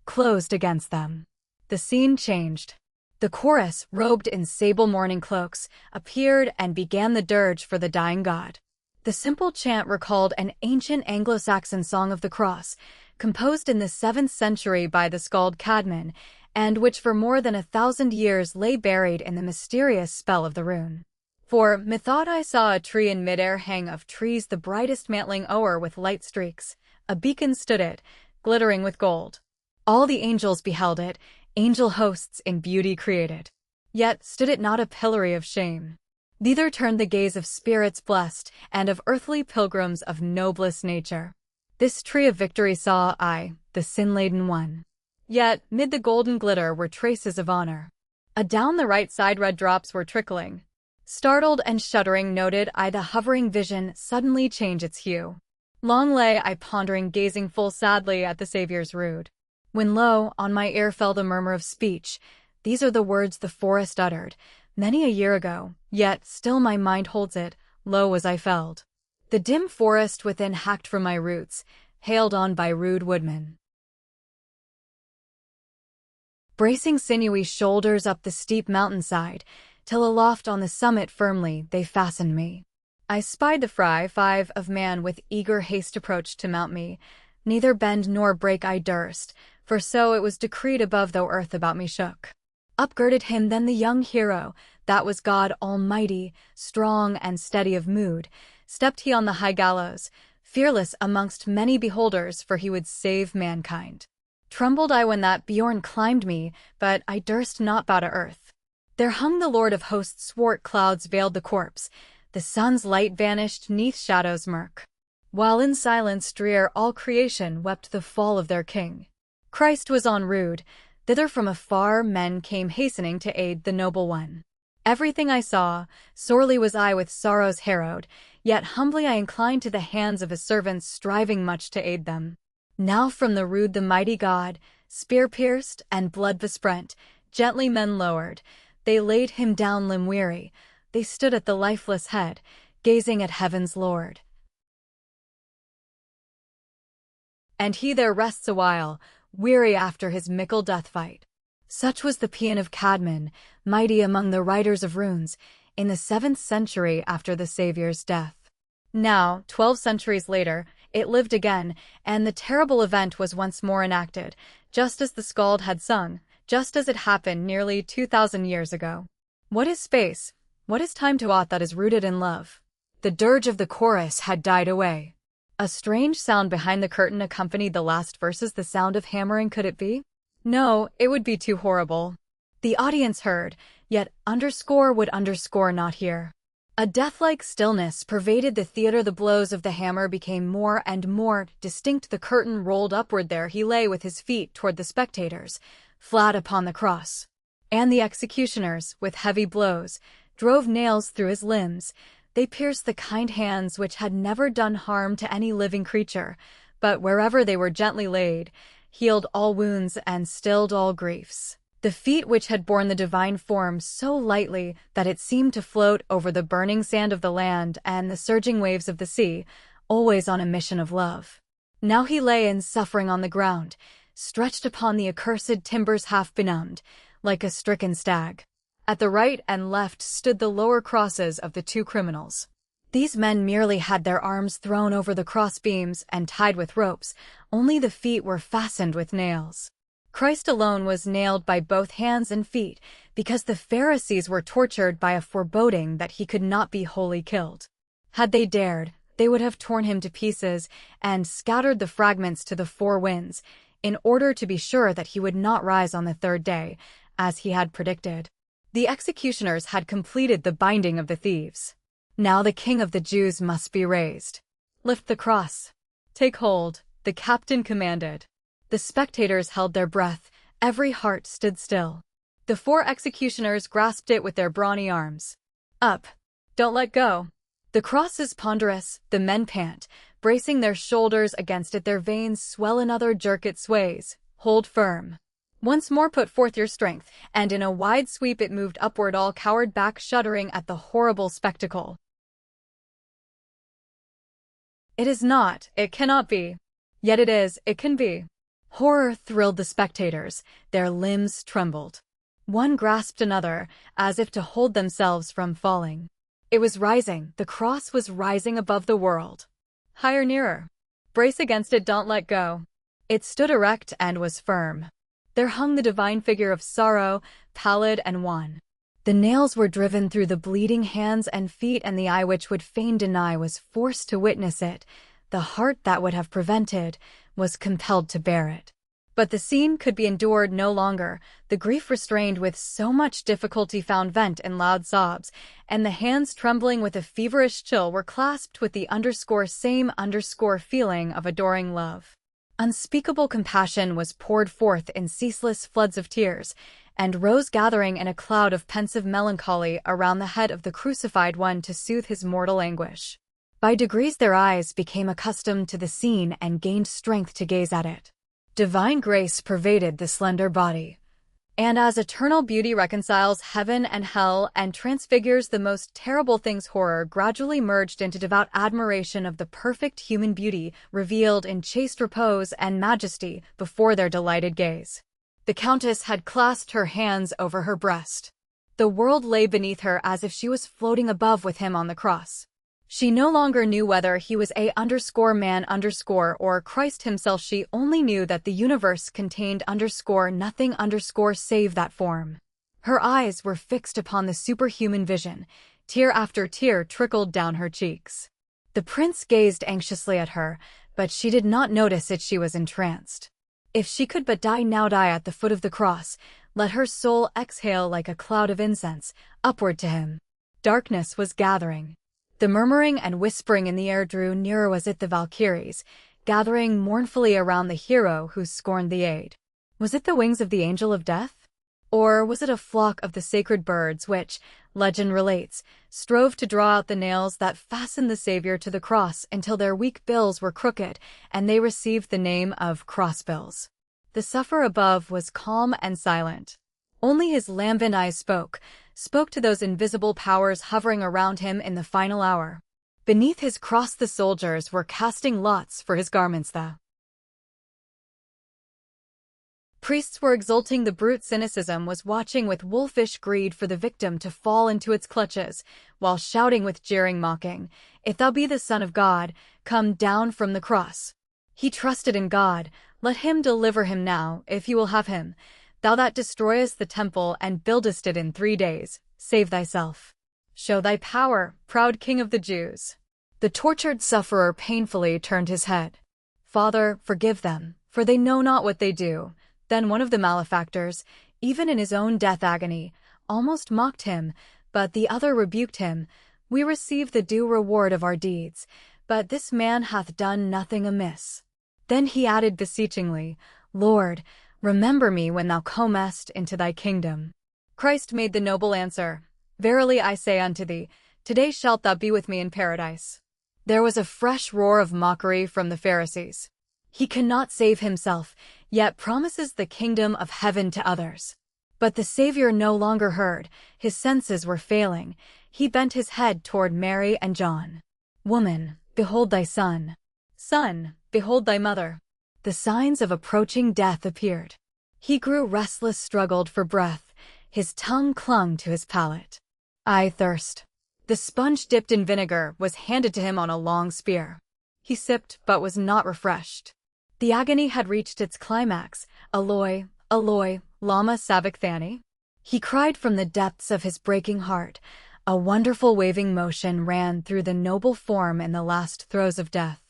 closed against them. The scene changed. The chorus, robed in sable mourning cloaks, appeared and began the dirge for the dying god. The simple chant recalled an ancient Anglo-Saxon song of the cross, composed in the 7th century by the skald Cadman, and which for more than 1,000 years lay buried in the mysterious spell of the rune. For, methought I saw a tree in mid-air hang of trees the brightest mantling o'er with light streaks. A beacon stood it, glittering with gold. All the angels beheld it, angel hosts in beauty created. Yet stood it not a pillory of shame. Neither turned the gaze of spirits blessed, and of earthly pilgrims of noblest nature. This tree of victory saw I, the sin-laden one. Yet, mid the golden glitter were traces of honor. Adown the right side red drops were trickling. Startled and shuddering noted I the hovering vision suddenly change its hue. Long lay I pondering, gazing full sadly at the Saviour's rood. When lo, on my ear fell the murmur of speech. These are the words the forest uttered, many a year ago, yet still my mind holds it, low as I felled. The dim forest within hacked from my roots, hailed on by rude woodmen. Bracing sinewy shoulders up the steep mountainside, till aloft on the summit firmly they fastened me. I spied the five of man with eager haste approach to mount me. Neither bend nor break I durst, for so it was decreed above though earth about me shook. Upgirded him then the young hero, that was God Almighty, strong and steady of mood, stepped he on the high gallows, fearless amongst many beholders, for he would save mankind. Trembled I when that Bjorn climbed me, but I durst not bow to earth. There hung the Lord of hosts, swart clouds veiled the corpse, the sun's light vanished neath shadows murk. While in silence drear all creation wept the fall of their king. Christ was en route, thither from afar men came hastening to aid the noble one. Everything I saw, sorely was I with sorrows harrowed, yet humbly I inclined to the hands of his servants, striving much to aid them. Now from the rood the mighty God, spear-pierced and blood-besprent, gently men lowered. They laid him down limb-weary. They stood at the lifeless head, gazing at heaven's Lord. And he there rests awhile, weary after his mickle death-fight. Such was the paean of Cadman, mighty among the writers of runes, in the 7th century after the Saviour's death. Now, 12 centuries later, it lived again, and the terrible event was once more enacted, just as the skald had sung, just as it happened nearly 2,000 years ago. What is space? What is time to aught that is rooted in love? The dirge of the chorus had died away. A strange sound behind the curtain accompanied the last verses. The sound of hammering, could it be? No, it would be too horrible. The audience heard, yet would not hear. A death-like stillness pervaded the theater. The blows of the hammer became more and more distinct. The curtain rolled upward. There he lay with his feet toward the spectators, flat upon the cross. And the executioners, with heavy blows, drove nails through his limbs. They pierced the kind hands which had never done harm to any living creature, but wherever they were gently laid, healed all wounds and stilled all griefs. The feet which had borne the divine form so lightly that it seemed to float over the burning sand of the land and the surging waves of the sea, always on a mission of love. Now he lay in suffering on the ground, stretched upon the accursed timbers, half benumbed, like a stricken stag. At the right and left stood the lower crosses of the two criminals. These men merely had their arms thrown over the cross beams and tied with ropes, only the feet were fastened with nails. Christ alone was nailed by both hands and feet, because the Pharisees were tortured by a foreboding that he could not be wholly killed. Had they dared, they would have torn him to pieces and scattered the fragments to the four winds, in order to be sure that he would not rise on the third day, as he had predicted. The executioners had completed the binding of the thieves. Now the King of the Jews must be raised. Lift the cross. Take hold, the captain commanded. The spectators held their breath, every heart stood still. The four executioners grasped it with their brawny arms. Up! Don't let go! The cross is ponderous, the men pant, bracing their shoulders against it. Their veins swell, another jerk, it sways. Hold firm. Once more put forth your strength, and in a wide sweep it moved upward. All cowered back, shuddering at the horrible spectacle. It is not, it cannot be. Yet it is, it can be. Horror thrilled the spectators, their limbs trembled. One grasped another, as if to hold themselves from falling. It was rising, the cross was rising above the world. Higher, nearer. Brace against it, don't let go. It stood erect and was firm. There hung the divine figure of sorrow, pallid and wan. The nails were driven through the bleeding hands and feet, and the eye which would fain deny was forced to witness it. The heart that would have prevented was compelled to bear it. But the scene could be endured no longer. The grief restrained with so much difficulty found vent in loud sobs, and the hands trembling with a feverish chill were clasped with the same feeling of adoring love. Unspeakable compassion was poured forth in ceaseless floods of tears, and rose gathering in a cloud of pensive melancholy around the head of the crucified one to soothe his mortal anguish. By degrees their eyes became accustomed to the scene and gained strength to gaze at it. Divine grace pervaded the slender body. And as eternal beauty reconciles heaven and hell and transfigures the most terrible things, horror gradually merged into devout admiration of the perfect human beauty revealed in chaste repose and majesty before their delighted gaze. The Countess had clasped her hands over her breast. The world lay beneath her as if she was floating above with him on the cross. She no longer knew whether he was man or Christ himself. She only knew that the universe contained nothing save that form. Her eyes were fixed upon the superhuman vision. Tear after tear trickled down her cheeks. The prince gazed anxiously at her, but she did not notice it. She was entranced. If she could but die now, die at the foot of the cross. Let her soul exhale like a cloud of incense, upward to him. Darkness was gathering. The murmuring and whispering in the air drew nearer. Was it the Valkyries, gathering mournfully around the hero who scorned the aid? Was it the wings of the angel of death? Or was it a flock of the sacred birds which, legend relates, strove to draw out the nails that fastened the Savior to the cross until their weak bills were crooked, and they received the name of crossbills? The sufferer above was calm and silent. Only his lambent eyes spoke to those invisible powers hovering around him in the final hour. Beneath his cross the soldiers were casting lots for his garments. The priests were exulting. The brute cynicism was watching with wolfish greed for the victim to fall into its clutches, while shouting with jeering mocking, "If thou be the Son of God, come down from the cross." He trusted in God. Let him deliver him now, if you will have him. Thou that destroyest the temple and buildest it in 3 days, save thyself. Show thy power, proud King of the Jews. The tortured sufferer painfully turned his head. Father, forgive them, for they know not what they do. Then one of the malefactors, even in his own death agony, almost mocked him, but the other rebuked him. We receive the due reward of our deeds, but this man hath done nothing amiss. Then he added beseechingly, Lord, remember me when thou comest into thy kingdom. Christ made the noble answer, Verily I say unto thee, today shalt thou be with me in paradise. There was a fresh roar of mockery from the Pharisees. He cannot save himself, yet promises the kingdom of heaven to others. But the Savior no longer heard. His senses were failing. He bent his head toward Mary and John. Woman, behold thy son. Son, behold thy mother. The signs of approaching death appeared. He grew restless, struggled for breath. His tongue clung to his palate. I thirst. The sponge dipped in vinegar was handed to him on a long spear. He sipped but was not refreshed. The agony had reached its climax. Eloi, Eloi, lama sabachthani? He cried from the depths of his breaking heart. A wonderful waving motion ran through the noble form in the last throes of death.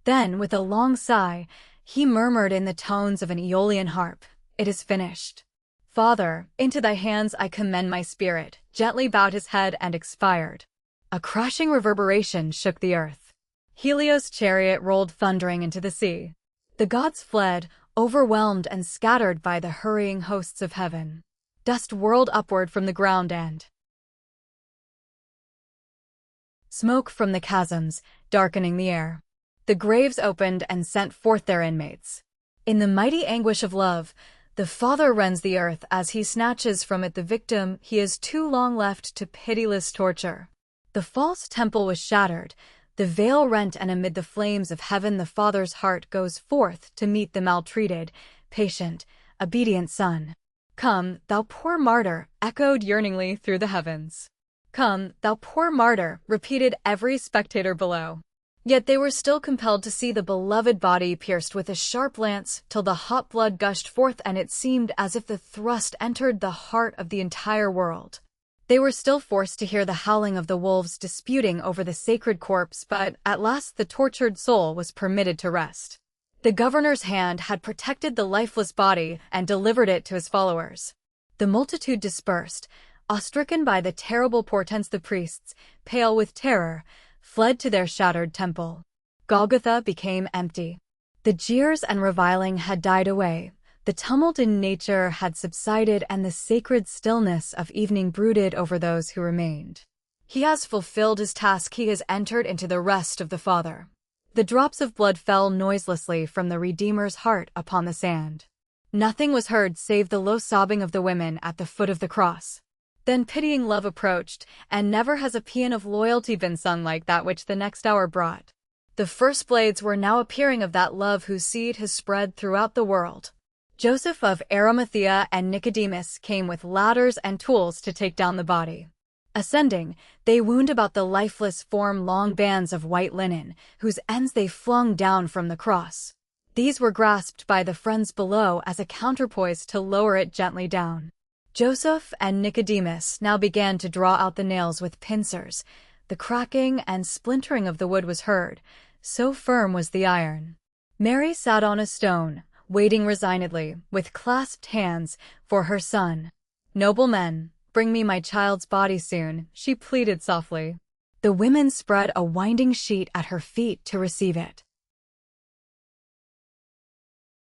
Then, with a long sigh, he murmured in the tones of an Aeolian harp, It is finished. Father, into thy hands I commend my spirit, gently bowed his head and expired. A crashing reverberation shook the earth. Helios' chariot rolled thundering into the sea. The gods fled, overwhelmed and scattered by the hurrying hosts of heaven. Dust whirled upward from the ground and smoke from the chasms, darkening the air. The graves opened and sent forth their inmates. In the mighty anguish of love, the Father rends the earth as he snatches from it the victim he has too long left to pitiless torture. The false temple was shattered, the veil rent, and amid the flames of heaven the Father's heart goes forth to meet the maltreated, patient, obedient Son. "Come, thou poor martyr," echoed yearningly through the heavens. "Come, thou poor martyr," repeated every spectator below. Yet they were still compelled to see the beloved body pierced with a sharp lance till the hot blood gushed forth, and it seemed as if the thrust entered the heart of the entire world. They were still forced to hear the howling of the wolves disputing over the sacred corpse, but at last the tortured soul was permitted to rest. The governor's hand had protected the lifeless body and delivered it to his followers. The multitude dispersed. Awe-stricken by the terrible portents, the priests, pale with terror, fled to their shattered temple. Golgotha became empty. The jeers and reviling had died away. The tumult in nature had subsided, and the sacred stillness of evening brooded over those who remained. He has fulfilled his task. He has entered into the rest of the Father. The drops of blood fell noiselessly from the Redeemer's heart upon the sand. Nothing was heard save the low sobbing of the women at the foot of the cross. Then pitying love approached, and never has a paean of loyalty been sung like that which the next hour brought. The first blades were now appearing of that love whose seed has spread throughout the world. Joseph of Arimathea and Nicodemus came with ladders and tools to take down the body. Ascending, they wound about the lifeless form long bands of white linen, whose ends they flung down from the cross. These were grasped by the friends below as a counterpoise to lower it gently down. Joseph and Nicodemus now began to draw out the nails with pincers. The cracking and splintering of the wood was heard, so firm was the iron. Mary sat on a stone, waiting resignedly, with clasped hands, for her son. "Noble men, bring me my child's body soon," she pleaded softly. The women spread a winding sheet at her feet to receive it.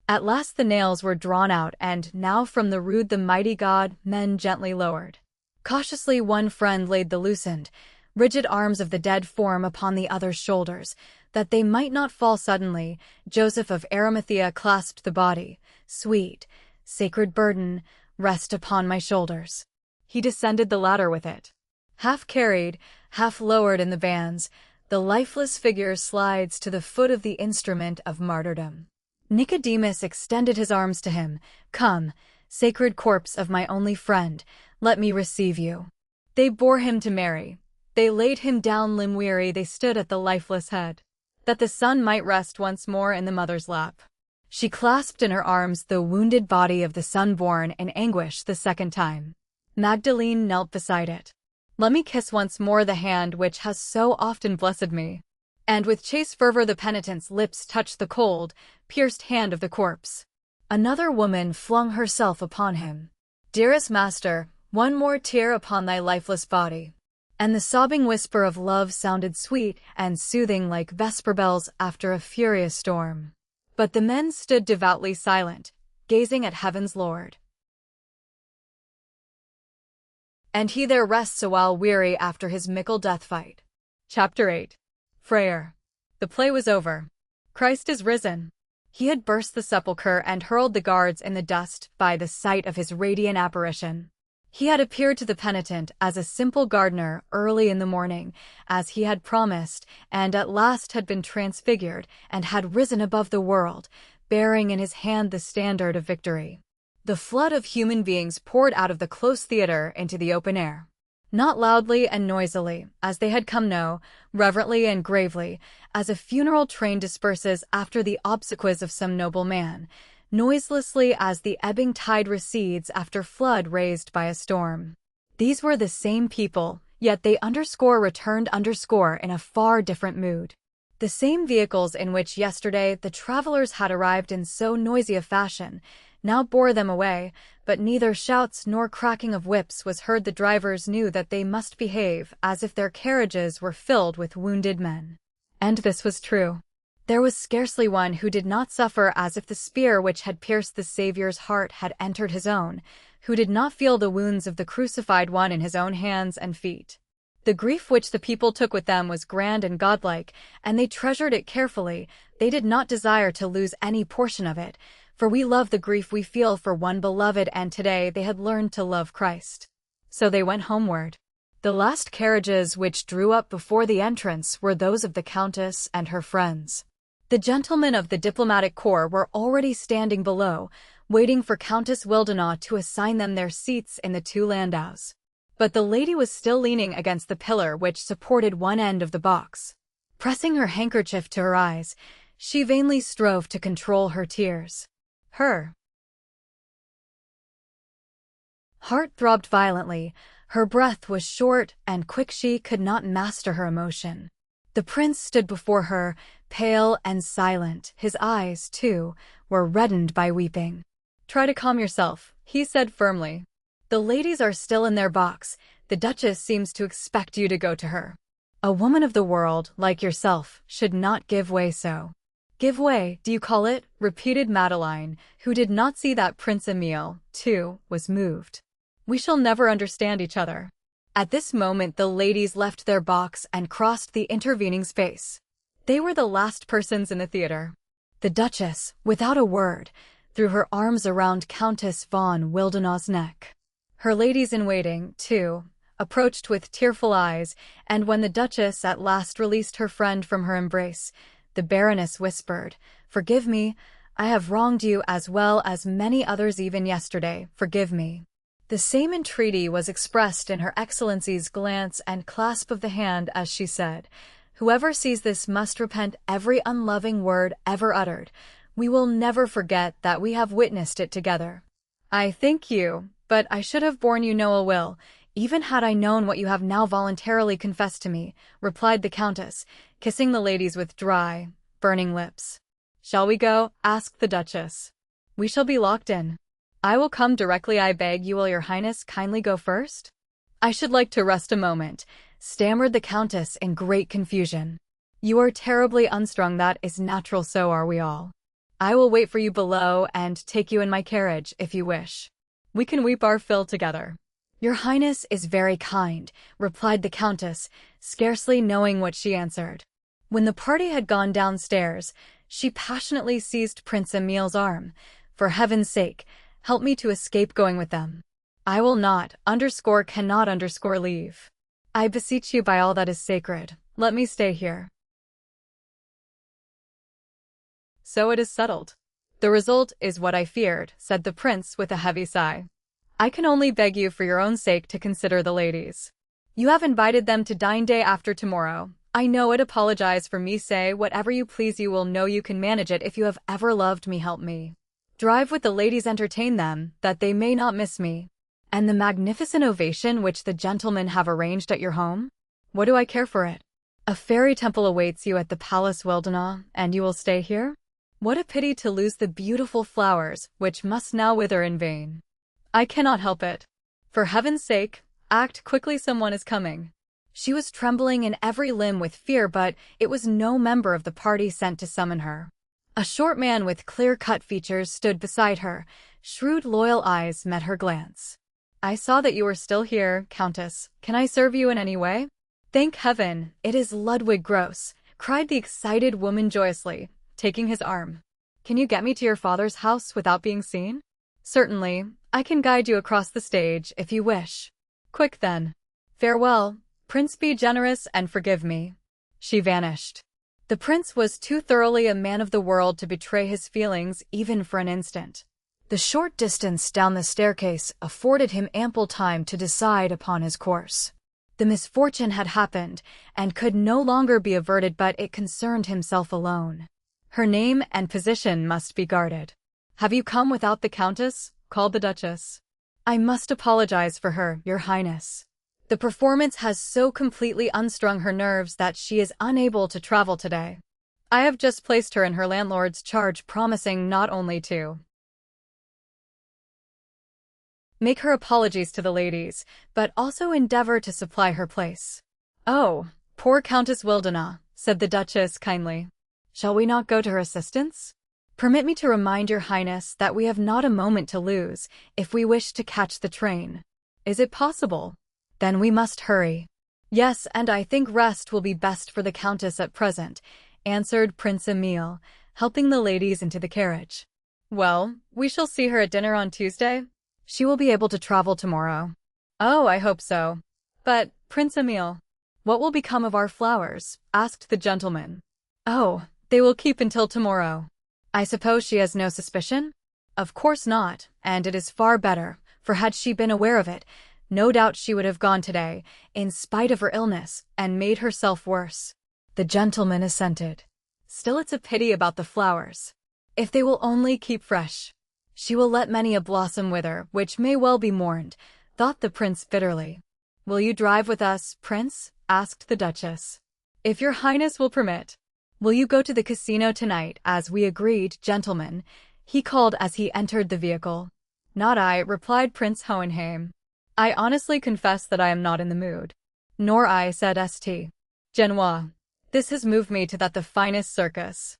At last the nails were drawn out, and now from the rood the mighty God men gently lowered. Cautiously one friend laid the loosened, rigid arms of the dead form upon the other's shoulders, that they might not fall suddenly. Joseph of Arimathea clasped the body. "Sweet, sacred burden, rest upon my shoulders." He descended the ladder with it. Half carried, half lowered in the bands, the lifeless figure slides to the foot of the instrument of martyrdom. Nicodemus extended his arms to him. "Come, sacred corpse of my only friend, let me receive you." They bore him to Mary. They laid him down limb-weary. They stood at the lifeless head, that the son might rest once more in the mother's lap. She clasped in her arms the wounded body of the son born in anguish the second time. Magdalene knelt beside it. "Let me kiss once more the hand which has so often blessed me." And with chaste fervor the penitent's lips touched the cold, pierced hand of the corpse. Another woman flung herself upon him. "Dearest master, one more tear upon thy lifeless body." And the sobbing whisper of love sounded sweet and soothing like vesper bells after a furious storm. But the men stood devoutly silent, gazing at heaven's Lord. And he there rests awhile weary after his mickle death fight. Chapter 8. Prayer. The play was over. Christ is risen. He had burst the sepulchre and hurled the guards in the dust by the sight of his radiant apparition. He had appeared to the penitent as a simple gardener early in the morning, as he had promised, and at last had been transfigured and had risen above the world, bearing in his hand the standard of victory. The flood of human beings poured out of the close theater into the open air. Not loudly and noisily, as they had come, no, reverently and gravely, as a funeral train disperses after the obsequies of some noble man, noiselessly as the ebbing tide recedes after flood raised by a storm. These were the same people, yet they returned in a far different mood. The same vehicles in which yesterday the travelers had arrived in so noisy a fashion now bore them away, but neither shouts nor cracking of whips was heard. The drivers knew that they must behave as if their carriages were filled with wounded men. And this was true. There was scarcely one who did not suffer as if the spear which had pierced the Saviour's heart had entered his own, who did not feel the wounds of the crucified one in his own hands and feet. The grief which the people took with them was grand and godlike, and they treasured it carefully. They did not desire to lose any portion of it, For we love the grief we feel for one beloved, and today they had learned to love Christ. So they went homeward. The last carriages which drew up before the entrance were those of the Countess and her friends. The gentlemen of the diplomatic corps were already standing below, waiting for Countess Wildenau to assign them their seats in the two landaus. But the lady was still leaning against the pillar which supported one end of the box. Pressing her handkerchief to her eyes, she vainly strove to control her tears. Her heart throbbed violently, her breath was short and quick, she could not master her emotion. The prince stood before her, pale and silent. His eyes, too, were reddened by weeping. "Try to calm yourself," he said firmly. "The ladies are still in their box. The Duchess seems to expect you to go to her. A woman of the world, like yourself, should not give way so." "Give way, do you call it?" repeated Madeline, who did not see that Prince Emile, too, was moved. "We shall never understand each other." At this moment the ladies left their box and crossed the intervening space. They were the last persons in the theater. The Duchess, without a word, threw her arms around Countess von Wildenau's neck. Her ladies-in-waiting, too, approached with tearful eyes, and when the Duchess at last released her friend from her embrace, the Baroness whispered, "Forgive me, I have wronged you as well as many others even yesterday, forgive me." The same entreaty was expressed in Her Excellency's glance and clasp of the hand as she said, "Whoever sees this must repent every unloving word ever uttered. We will never forget that we have witnessed it together." "I thank you, but I should have borne you no ill will, even had I known what you have now voluntarily confessed to me," replied the Countess, kissing the ladies with dry, burning lips. "Shall we go?" asked the Duchess. "We shall be locked in." "I will come directly, I beg you. Will your Highness kindly go first?" "I should like to rest a moment," stammered the Countess in great confusion. "You are terribly unstrung, that is natural, so are we all. I will wait for you below and take you in my carriage, if you wish. We can weep our fill together." "Your Highness is very kind," replied the Countess, scarcely knowing what she answered. When the party had gone downstairs, she passionately seized Prince Emile's arm. "For heaven's sake, help me to escape going with them. I will not, cannot leave. I beseech you by all that is sacred, let me stay here." "So it is settled. The result is what I feared," said the prince with a heavy sigh. "I can only beg you for your own sake to consider the ladies. You have invited them to dine day after tomorrow. I know it. Apologize for me. Say whatever you please. You will know you can manage it. If you have ever loved me, help me. Drive with the ladies, entertain them, that they may not miss me. And the magnificent ovation which the gentlemen have arranged at your home? What do I care for it? A fairy temple awaits you at the Palace Wildenau, and you will stay here? What a pity to lose the beautiful flowers, which must now wither in vain. I cannot help it. For heaven's sake, act quickly, someone is coming." She was trembling in every limb with fear, but it was no member of the party sent to summon her. A short man with clear-cut features stood beside her. Shrewd, loyal eyes met her glance. "I saw that you were still here, Countess. Can I serve you in any way?" "Thank heaven, it is Ludwig Gross," cried the excited woman joyously, taking his arm. "Can you get me to your father's house without being seen?" "Certainly, I can guide you across the stage, if you wish." "Quick, then. Farewell, Prince, be generous and forgive me." She vanished. The prince was too thoroughly a man of the world to betray his feelings even for an instant. The short distance down the staircase afforded him ample time to decide upon his course. The misfortune had happened and could no longer be averted, but it concerned himself alone. Her name and position must be guarded. "Have you come without the Countess?" called the Duchess. "I must apologize for her, Your Highness. The performance has so completely unstrung her nerves that she is unable to travel today. I have just placed her in her landlord's charge, promising not only to make her apologies to the ladies, but also endeavor to supply her place." "Oh, poor Countess Wildenau," said the Duchess kindly. "Shall we not go to her assistance? Permit me to remind Your Highness that we have not a moment to lose if we wish to catch the train." "Is it possible? Then we must hurry." "Yes, and I think rest will be best for the Countess at present," answered Prince Emile, helping the ladies into the carriage. Well, we shall see her at dinner on Tuesday. She will be able to travel tomorrow. Oh, I hope so. But, Prince Emil, what will become of our flowers? Asked the gentleman. Oh, they will keep until tomorrow. I suppose she has no suspicion? Of course not, and it is far better, for had she been aware of it, no doubt she would have gone today, in spite of her illness, and made herself worse. The gentleman assented. Still, it's a pity about the flowers. If they will only keep fresh, she will let many a blossom wither, which may well be mourned, thought the prince bitterly. Will you drive with us, Prince? Asked the Duchess. If your highness will permit. Will you go to the casino tonight, as we agreed, gentlemen? He called as he entered the vehicle. Not I, replied Prince Hohenheim. I honestly confess that I am not in the mood. Nor I, said St. Genois. This has moved me to that the finest circus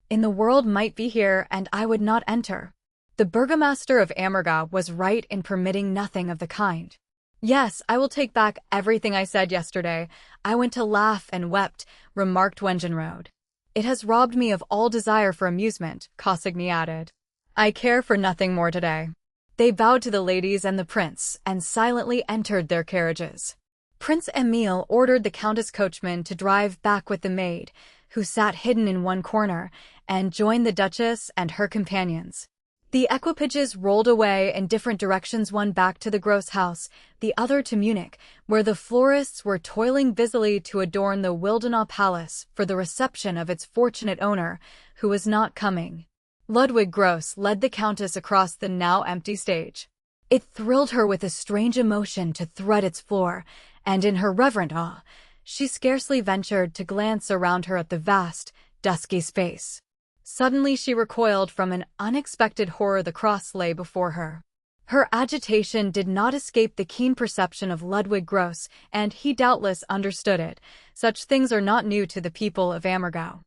in the world might be here, and I would not enter. The burgomaster of Ammergau was right in permitting nothing of the kind. Yes, I will take back everything I said yesterday. I went to laugh and wept, remarked Wengenrode. It has robbed me of all desire for amusement, Cossigny added. I care for nothing more today. They bowed to the ladies and the prince, and silently entered their carriages. Prince Emil ordered the countess coachman to drive back with the maid, who sat hidden in one corner, and joined the duchess and her companions. The equipages rolled away in different directions, one back to the Gross house, the other to Munich, where the florists were toiling busily to adorn the Wildenau Palace for the reception of its fortunate owner, who was not coming. Ludwig Gross led the countess across the now empty stage. It thrilled her with a strange emotion to tread its floor, and in her reverent awe, she scarcely ventured to glance around her at the vast, dusky space. Suddenly she recoiled from an unexpected horror. The cross lay before her. Her agitation did not escape the keen perception of Ludwig Gross, and he doubtless understood it. Such things are not new to the people of Ammergau.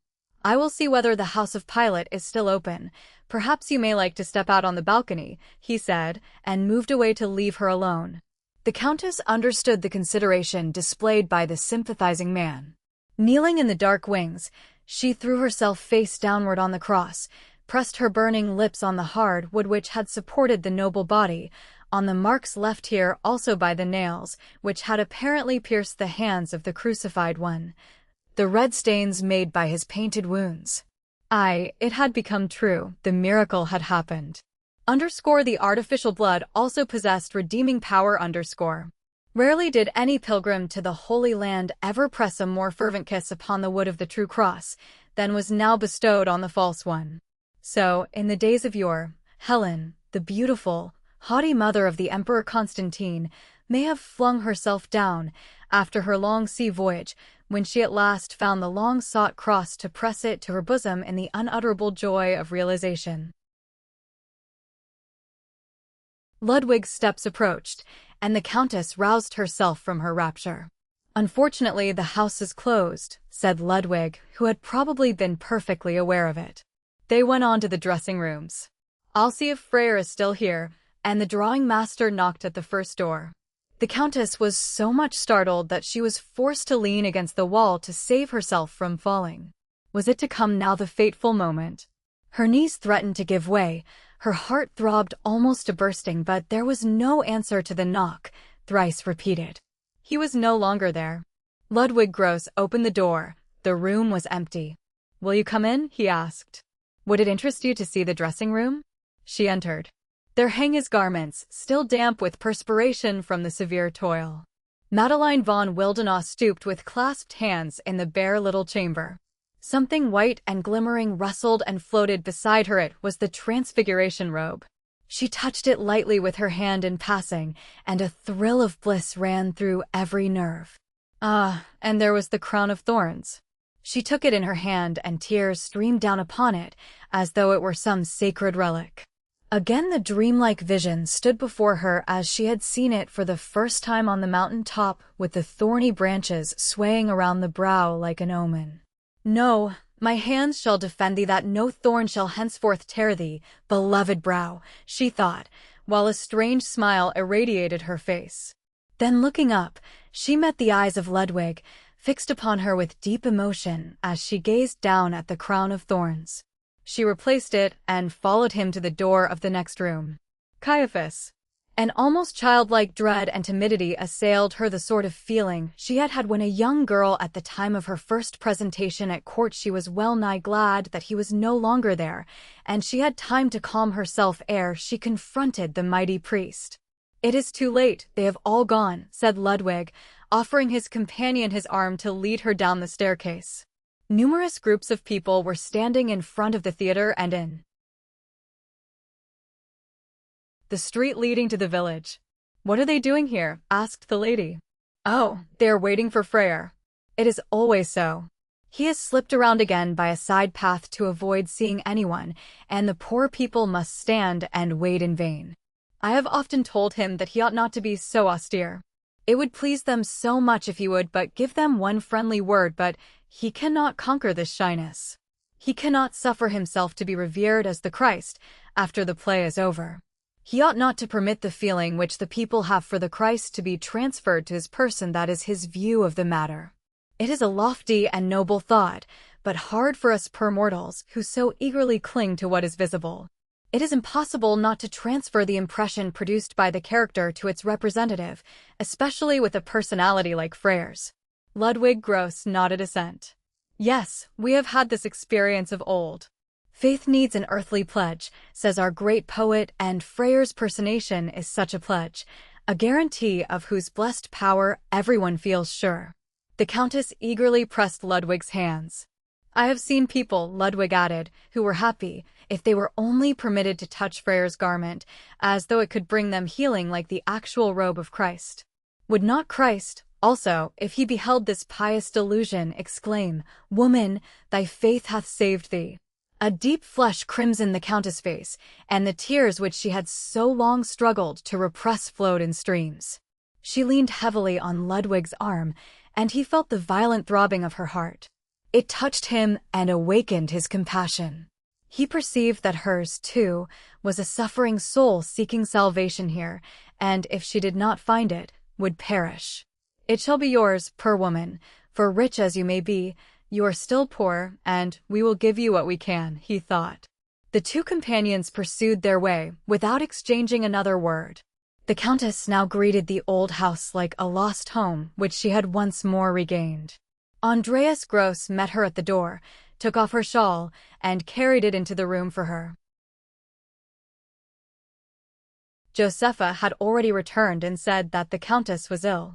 I will see whether the house of Pilate is still open. Perhaps you may like to step out on the balcony, he said, and moved away to leave her alone. The countess understood the consideration displayed by the sympathizing man. Kneeling in the dark wings, she threw herself face downward on the cross, pressed her burning lips on the hard wood which had supported the noble body, on the marks left here also by the nails, which had apparently pierced the hands of the crucified one, the red stains made by his painted wounds. Aye, it had become true, the miracle had happened. The artificial blood also possessed redeeming power. Rarely did any pilgrim to the Holy Land ever press a more fervent kiss upon the wood of the true cross than was now bestowed on the false one. So, in the days of yore, Helen, the beautiful, haughty mother of the Emperor Constantine, may have flung herself down, after her long sea voyage, when she at last found the long-sought cross, to press it to her bosom in the unutterable joy of realization. Ludwig's steps approached, and the countess roused herself from her rapture. Unfortunately, the house is closed, said Ludwig, who had probably been perfectly aware of it. They went on to the dressing rooms. I'll see if Freyr is still here, and the drawing master knocked at the first door. The countess was so much startled that she was forced to lean against the wall to save herself from falling. Was it to come now, the fateful moment? Her knees threatened to give way, her heart throbbed almost to bursting, but there was no answer to the knock, thrice repeated. He was no longer there. Ludwig Gross opened the door. The room was empty. Will you come in? He asked. Would it interest you to see the dressing room? She entered. There hang his garments, still damp with perspiration from the severe toil. Madeline von Wildenau stooped with clasped hands in the bare little chamber. Something white and glimmering rustled and floated beside her. It was the transfiguration robe. She touched it lightly with her hand in passing, and a thrill of bliss ran through every nerve. Ah, and there was the crown of thorns. She took it in her hand, and tears streamed down upon it, as though it were some sacred relic. Again the dreamlike vision stood before her as she had seen it for the first time on the mountain top, with the thorny branches swaying around the brow like an omen. No, my hands shall defend thee, that no thorn shall henceforth tear thee, beloved brow, she thought, while a strange smile irradiated her face. Then looking up, she met the eyes of Ludwig, fixed upon her with deep emotion as she gazed down at the crown of thorns. She replaced it and followed him to the door of the next room. Caiaphas. An almost childlike dread and timidity assailed her, the sort of feeling she had had when a young girl at the time of her first presentation at court. She was well-nigh glad that he was no longer there, and she had time to calm herself ere she confronted the mighty priest. "It is too late, they have all gone," said Ludwig, offering his companion his arm to lead her down the staircase. Numerous groups of people were standing in front of the theater and in the street leading to the village. "What are they doing here?" asked the lady. "Oh, they are waiting for Freyr. It is always so. He has slipped around again by a side path to avoid seeing anyone, and the poor people must stand and wait in vain. I have often told him that he ought not to be so austere. It would please them so much if he would but give them one friendly word, but he cannot conquer this shyness. He cannot suffer himself to be revered as the Christ after the play is over. He ought not to permit the feeling which the people have for the Christ to be transferred to his person. That is his view of the matter. It is a lofty and noble thought, but hard for us poor mortals who so eagerly cling to what is visible. It is impossible not to transfer the impression produced by the character to its representative, especially with a personality like Freyr's." Ludwig Gross nodded assent. "Yes, we have had this experience of old. Faith needs an earthly pledge, says our great poet, and Freyr's personation is such a pledge, a guarantee of whose blessed power everyone feels sure." The Countess eagerly pressed Ludwig's hands. "I have seen people," Ludwig added, "who were happy if they were only permitted to touch Freyr's garment, as though it could bring them healing like the actual robe of Christ. Would not Christ, also, if he beheld this pious delusion, exclaim, 'Woman, thy faith hath saved thee'?" A deep flush crimsoned the Countess' face, and the tears which she had so long struggled to repress flowed in streams. She leaned heavily on Ludwig's arm, and he felt the violent throbbing of her heart. It touched him and awakened his compassion. He perceived that hers, too, was a suffering soul seeking salvation here, and if she did not find it, would perish. "It shall be yours, poor woman, for rich as you may be, you are still poor, and we will give you what we can," he thought. The two companions pursued their way, without exchanging another word. The Countess now greeted the old house like a lost home, which she had once more regained. Andreas Gross met her at the door, took off her shawl, and carried it into the room for her. Josepha had already returned and said that the Countess was ill.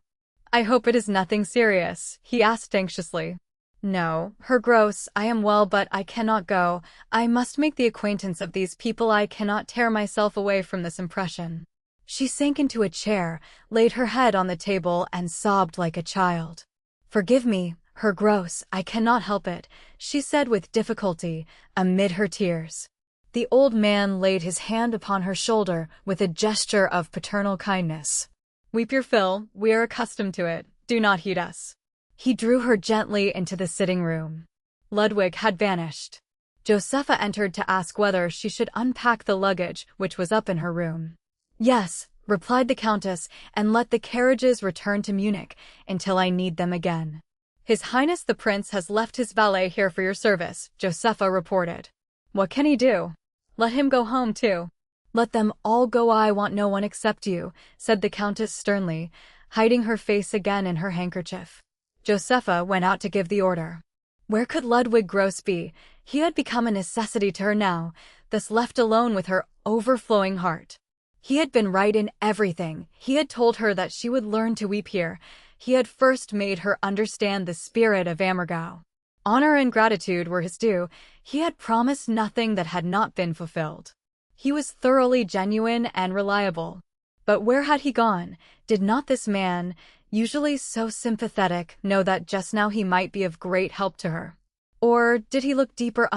"I hope it is nothing serious?" he asked anxiously. "No, Herr Gross, I am well, but I cannot go. I must make the acquaintance of these people. I cannot tear myself away from this impression." She sank into a chair, laid her head on the table, and sobbed like a child. "Forgive me, Herr Gross, I cannot help it," she said with difficulty, amid her tears. The old man laid his hand upon her shoulder with a gesture of paternal kindness. "Weep your fill, we are accustomed to it, do not heed us." He drew her gently into the sitting room. Ludwig had vanished. Josepha entered to ask whether she should unpack the luggage which was up in her room. "Yes," replied the Countess, "and let the carriages return to Munich until I need them again." "His Highness the Prince has left his valet here for your service," Josepha reported. "What can he do? Let him go home too." "Let them all go, I want no one except you," said the Countess sternly, hiding her face again in her handkerchief. Josepha went out to give the order. Where could Ludwig Gross be? He had become a necessity to her now, thus left alone with her overflowing heart. He had been right in everything. He had told her that she would learn to weep here. He had first made her understand the spirit of Oberammergau. Honor and gratitude were his due. He had promised nothing that had not been fulfilled. He was thoroughly genuine and reliable. But where had he gone? Did not this man, usually so sympathetic, know that just now he might be of great help to her? Or did he look deeper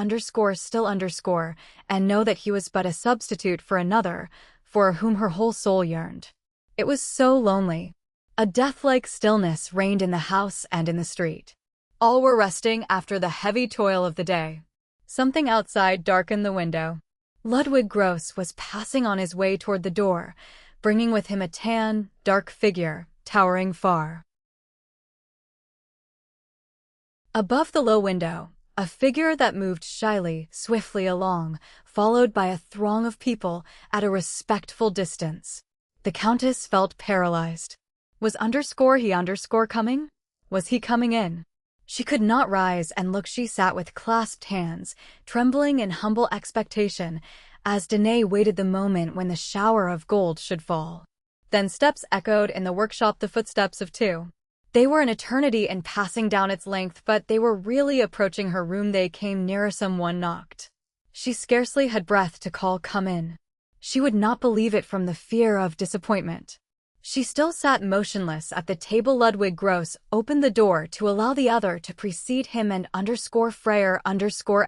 still and know that he was but a substitute for another, for whom her whole soul yearned? It was so lonely. A death-like stillness reigned in the house and in the street. All were resting after the heavy toil of the day. Something outside darkened the window. Ludwig Gross was passing on his way toward the door, bringing with him a tan, dark figure, towering far. Above the low window, a figure that moved shyly, swiftly along, followed by a throng of people at a respectful distance. The Countess felt paralyzed. Was he coming? Was he coming in? She could not rise and look. She sat with clasped hands, trembling in humble expectation, as Danae waited the moment when the shower of gold should fall. Then steps echoed in the workshop, the footsteps of two. They were an eternity in passing down its length, but they were really approaching her room. They came nearer. Someone knocked. She scarcely had breath to call, "Come in." She would not believe it from the fear of disappointment. She still sat motionless at the table. Ludwig Gross opened the door to allow the other to precede him and Freyer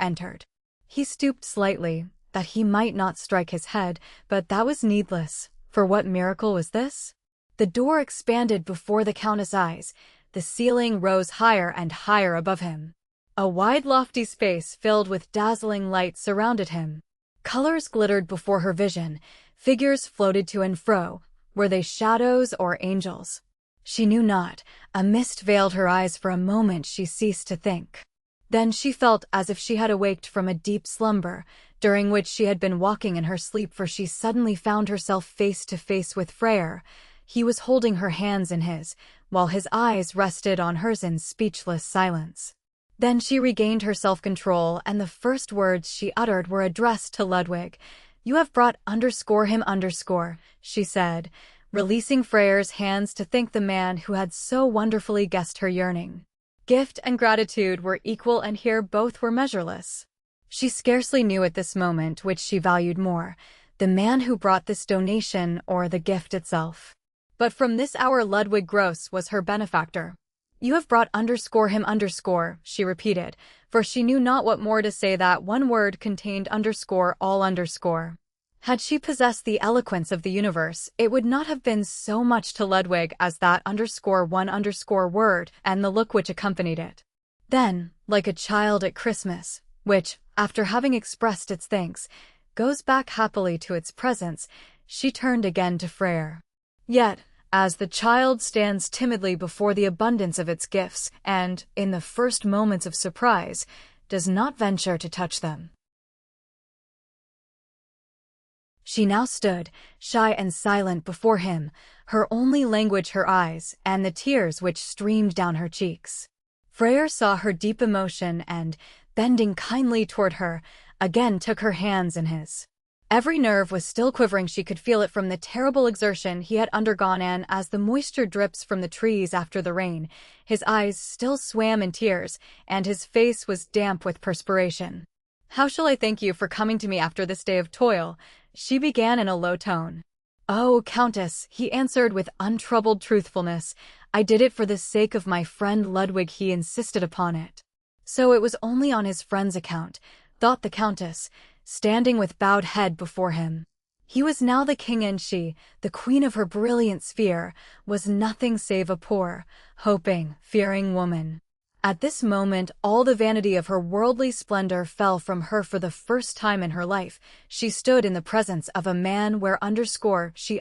entered. He stooped slightly, that he might not strike his head, but that was needless, for what miracle was this? The door expanded before the Countess' eyes. The ceiling rose higher and higher above him. A wide lofty space filled with dazzling light surrounded him. Colors glittered before her vision, figures floated to and fro. Were they shadows or angels? She knew not. A mist veiled her eyes. For a moment she ceased to think. Then she felt as if she had awaked from a deep slumber, during which she had been walking in her sleep, for she suddenly found herself face to face with Freyer. He was holding her hands in his, while his eyes rested on hers in speechless silence. Then she regained her self-control, and the first words she uttered were addressed to Ludwig. "You have brought him, she said, releasing Freyer's hands to thank the man who had so wonderfully guessed her yearning. Gift and gratitude were equal, and here both were measureless. She scarcely knew at this moment which she valued more, the man who brought this donation or the gift itself. But from this hour Ludwig Gross was her benefactor. "You have brought him, she repeated, for she knew not what more to say. That one word contained all. Had she possessed the eloquence of the universe, it would not have been so much to Ludwig as that one word and the look which accompanied it. Then, like a child at Christmas, which, after having expressed its thanks, goes back happily to its presents, she turned again to Freyer. Yet, as the child stands timidly before the abundance of its gifts and, in the first moments of surprise, does not venture to touch them. She now stood, shy and silent before him, her only language her eyes and the tears which streamed down her cheeks. Freyer saw her deep emotion and, bending kindly toward her, again took her hands in his. Every nerve was still quivering. She could feel it from the terrible exertion he had undergone, and as the moisture drips from the trees after the rain, his eyes still swam in tears, and his face was damp with perspiration. "How shall I thank you for coming to me after this day of toil?" she began in a low tone. "Oh, Countess," he answered with untroubled truthfulness, "I did it for the sake of my friend Ludwig. He insisted upon it." So it was only on his friend's account, thought the Countess, standing with bowed head before him. He was now the king, and she, the queen of her brilliant sphere, was nothing save a poor, hoping, fearing woman. At this moment all the vanity of her worldly splendor fell from her. For the first time in her life, she stood in the presence of a man where she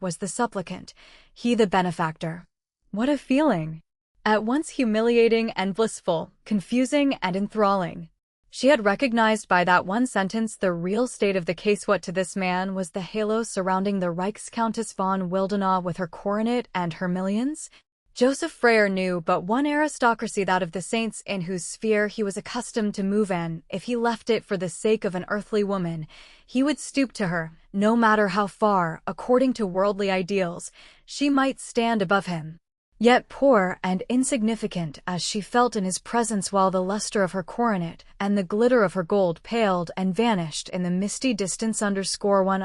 was the supplicant, he the benefactor. What a feeling! At once humiliating and blissful, confusing and enthralling. She had recognized by that one sentence the real state of the case. What to this man was the halo surrounding the Reichscountess von Wildenau with her coronet and her millions? Joseph Freyer knew but one aristocracy, that of the saints, in whose sphere he was accustomed to move, and if he left it for the sake of an earthly woman, he would stoop to her, no matter how far, according to worldly ideals, she might stand above him. Yet poor and insignificant as she felt in his presence, while the luster of her coronet and the glitter of her gold paled and vanished in the misty distance, one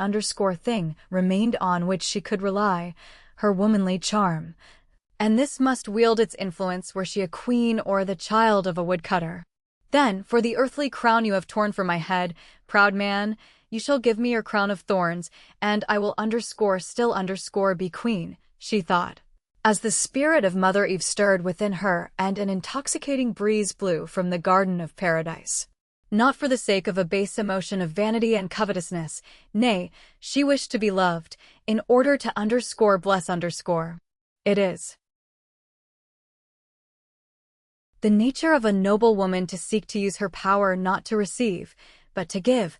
thing remained on which she could rely, her womanly charm. And this must wield its influence were she a queen or the child of a woodcutter. "Then, for the earthly crown you have torn from my head, proud man, you shall give me your crown of thorns, and I will be queen," she thought. As the spirit of Mother Eve stirred within her and an intoxicating breeze blew from the garden of paradise. Not for the sake of a base emotion of vanity and covetousness, nay, she wished to be loved, in order to bless. It is The nature of a noble woman to seek to use her power not to receive, but to give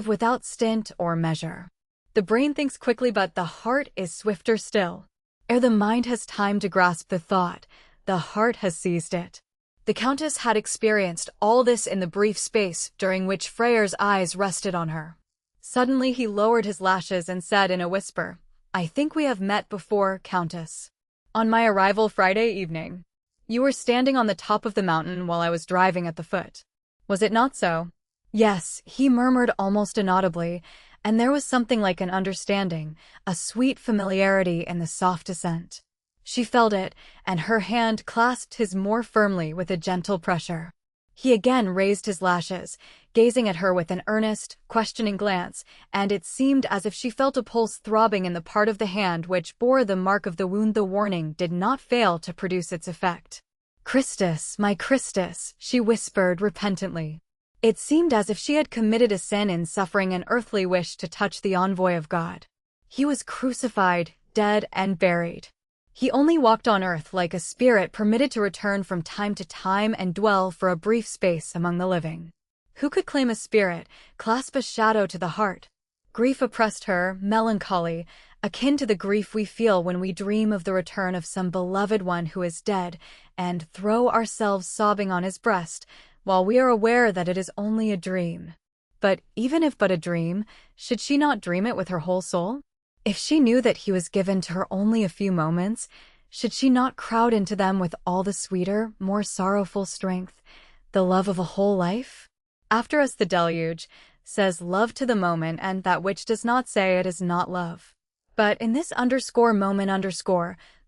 without stint or measure. The brain thinks quickly, but the heart is swifter still. Ere the mind has time to grasp the thought, the heart has seized it. The Countess had experienced all this in the brief space during which Freyr's eyes rested on her. Suddenly he lowered his lashes and said in a whisper, "I think we have met before, Countess. On my arrival Friday evening. You were standing on the top of the mountain while I was driving at the foot. Was it not so?" "Yes," he murmured almost inaudibly, and there was something like an understanding, a sweet familiarity in the soft assent. She felt it, and her hand clasped his more firmly with a gentle pressure. He again raised his lashes, gazing at her with an earnest, questioning glance, and it seemed as if she felt a pulse throbbing in the part of the hand which bore the mark of the wound. The warning did not fail to produce its effect. "Christus, my Christus," she whispered repentantly. It seemed as if she had committed a sin in suffering an earthly wish to touch the envoy of God. He was crucified, dead, and buried. He only walked on earth like a spirit permitted to return from time to time and dwell for a brief space among the living. Who could claim a spirit, clasp a shadow to the heart? Grief oppressed her, melancholy, akin to the grief we feel when we dream of the return of some beloved one who is dead, and throw ourselves sobbing on his breast, while we are aware that it is only a dream. But even if but a dream, should she not dream it with her whole soul? If she knew that he was given to her only a few moments, should she not crowd into them with all the sweeter, more sorrowful strength, the love of a whole life? After us the deluge, says love to the moment, and that which does not say it is not love. But in this moment,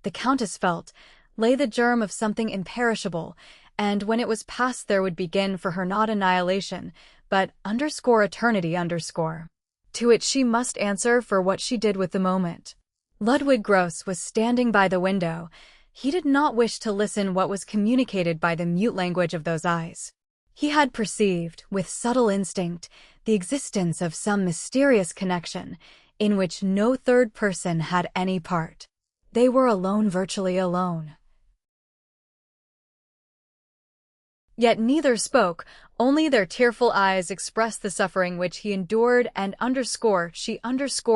the Countess felt, lay the germ of something imperishable, and when it was past there would begin for her not annihilation, but eternity. To it she must answer for what she did with the moment. Ludwig Gross was standing by the window. He did not wish to listen what was communicated by the mute language of those eyes. He had perceived, with subtle instinct, the existence of some mysterious connection, in which no third person had any part. They were alone, virtually alone. Yet neither spoke, only their tearful eyes expressed the suffering which he endured and she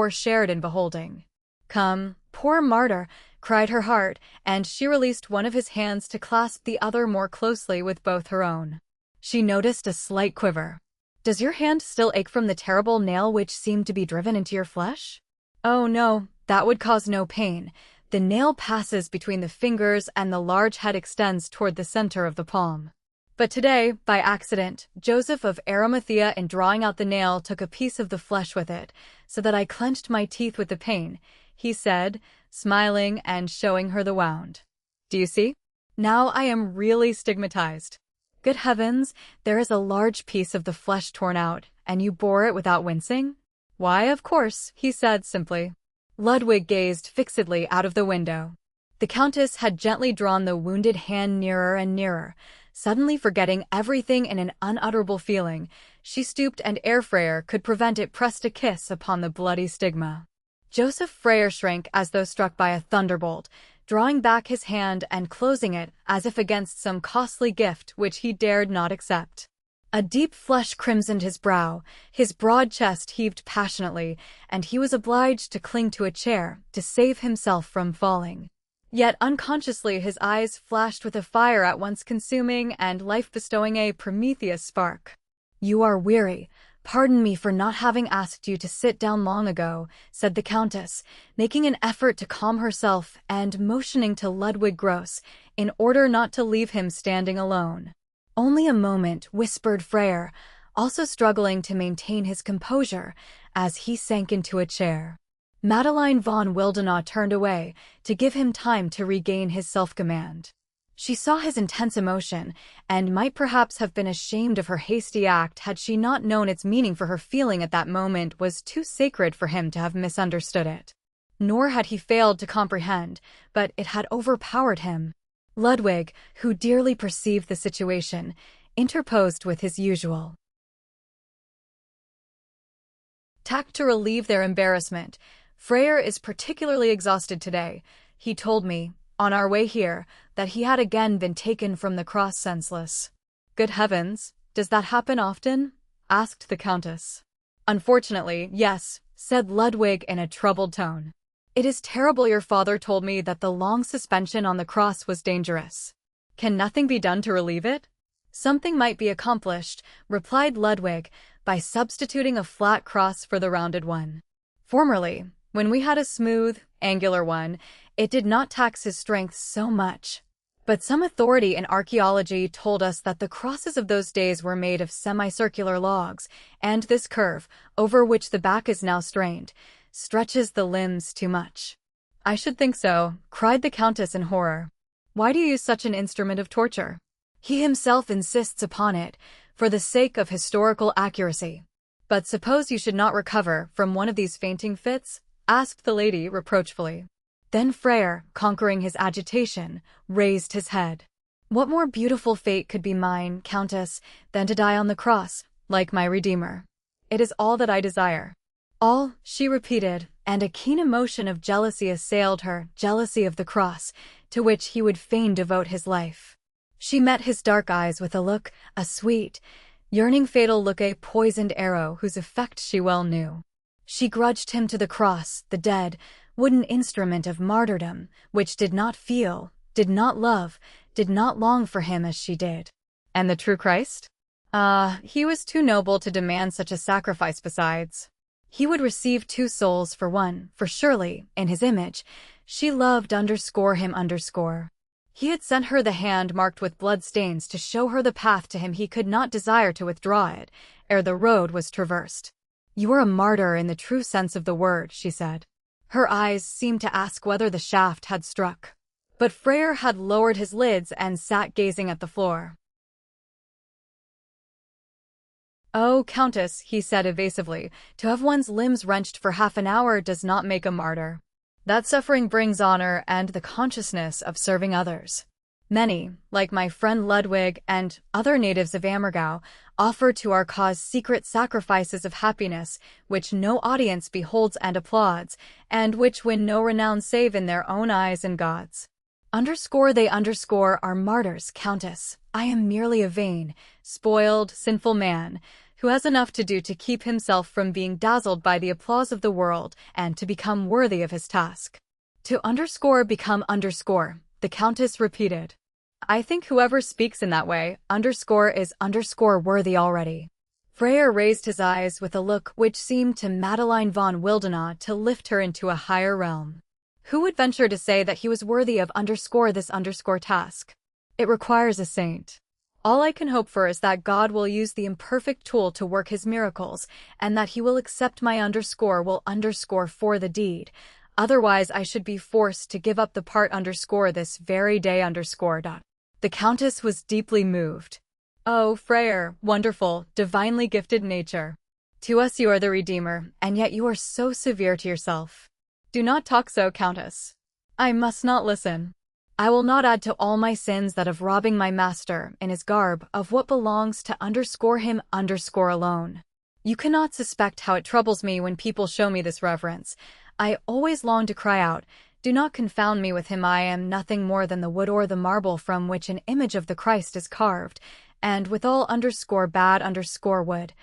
shared in beholding. "Come, poor martyr," cried her heart, and she released one of his hands to clasp the other more closely with both her own. She noticed a slight quiver. "Does your hand still ache from the terrible nail which seemed to be driven into your flesh?" "Oh no, that would cause no pain. The nail passes between the fingers and the large head extends toward the center of the palm. But today, by accident, Joseph of Arimathea in drawing out the nail took a piece of the flesh with it, so that I clenched my teeth with the pain," he said, smiling and showing her the wound. "Do you see? Now I am really stigmatized. Good heavens, there is a large piece of the flesh torn out, and you bore it without wincing?" "Why, of course," he said simply. Ludwig gazed fixedly out of the window. The Countess had gently drawn the wounded hand nearer and nearer. Suddenly forgetting everything in an unutterable feeling, she stooped and ere Freyr could prevent it pressed a kiss upon the bloody stigma. Joseph Freyr shrank as though struck by a thunderbolt, drawing back his hand and closing it as if against some costly gift which he dared not accept. A deep flush crimsoned his brow, his broad chest heaved passionately, and he was obliged to cling to a chair to save himself from falling. Yet unconsciously his eyes flashed with a fire at once consuming and life-bestowing, a Prometheus spark. "You are weary. Pardon me for not having asked you to sit down long ago," said the Countess, making an effort to calm herself and motioning to Ludwig Gross, in order not to leave him standing alone. "Only a moment," whispered Freyr, also struggling to maintain his composure, as he sank into a chair. Madeline von Wildenau turned away, to give him time to regain his self-command. She saw his intense emotion, and might perhaps have been ashamed of her hasty act had she not known its meaning, for her feeling at that moment was too sacred for him to have misunderstood it. Nor had he failed to comprehend, but it had overpowered him. Ludwig, who dearly perceived the situation, interposed with his usual tact to relieve their embarrassment. "Freyr is particularly exhausted today. He told me, on our way here, that he had again been taken from the cross senseless. "Good heavens, does that happen often?" asked the Countess. "Unfortunately, yes," said Ludwig in a troubled tone. "It is terrible. Your father told me that the long suspension on the cross was dangerous. Can nothing be done to relieve it?" "Something might be accomplished," replied Ludwig, "by substituting a flat cross for the rounded one. Formerly, when we had a smooth, angular one, it did not tax his strength so much. But some authority in archaeology told us that the crosses of those days were made of semicircular logs, and this curve, over which the back is now strained, stretches the limbs too much." "I should think so," cried the Countess in horror. "Why do you use such an instrument of torture?" "He himself insists upon it, for the sake of historical accuracy." "But suppose you should not recover from one of these fainting fits?" asked the lady reproachfully. Then Freyr, conquering his agitation, raised his head. "What more beautiful fate could be mine, Countess, than to die on the cross, like my Redeemer? It is all that I desire." "All," she repeated, and a keen emotion of jealousy assailed her, jealousy of the cross, to which he would fain devote his life. She met his dark eyes with a look, a sweet, yearning fatal look, a poisoned arrow whose effect she well knew. She grudged him to the cross, the dead, wooden instrument of martyrdom, which did not feel, did not love, did not long for him as she did. And the true Christ? He was too noble to demand such a sacrifice. Besides, he would receive 2 souls for one, for surely, in his image, she loved him. He had sent her the hand marked with blood stains to show her the path to him. He could not desire to withdraw it, ere the road was traversed. "You are a martyr in the true sense of the word," she said. Her eyes seemed to ask whether the shaft had struck. But Freyr had lowered his lids and sat gazing at the floor. "Oh, Countess," he said evasively, "to have one's limbs wrenched for half an hour does not make a martyr. That suffering brings honor and the consciousness of serving others. Many, like my friend Ludwig and other natives of Oberammergau, offer to our cause secret sacrifices of happiness, which no audience beholds and applauds, and which win no renown save in their own eyes and God's. They are martyrs, Countess. I am merely a vain, spoiled, sinful man, who has enough to do to keep himself from being dazzled by the applause of the world and to become worthy of his task." "To become the Countess repeated. "I think whoever speaks in that way, is worthy already." Freyr raised his eyes with a look which seemed to Madeline von Wildenau to lift her into a higher realm. "Who would venture to say that he was worthy of this task? It requires a saint. All I can hope for is that God will use the imperfect tool to work his miracles, and that he will accept my for the deed. Otherwise I should be forced to give up the part this very day. The Countess was deeply moved. "Oh, Freyr, wonderful, divinely gifted nature. To us you are the Redeemer, and yet you are so severe to yourself." "Do not talk so, Countess. I must not listen. I will not add to all my sins that of robbing my master, in his garb, of what belongs to him alone. You cannot suspect how it troubles me when people show me this reverence. I always long to cry out, 'Do not confound me with him. I am nothing more than the wood or the marble from which an image of the Christ is carved, and withal bad wood,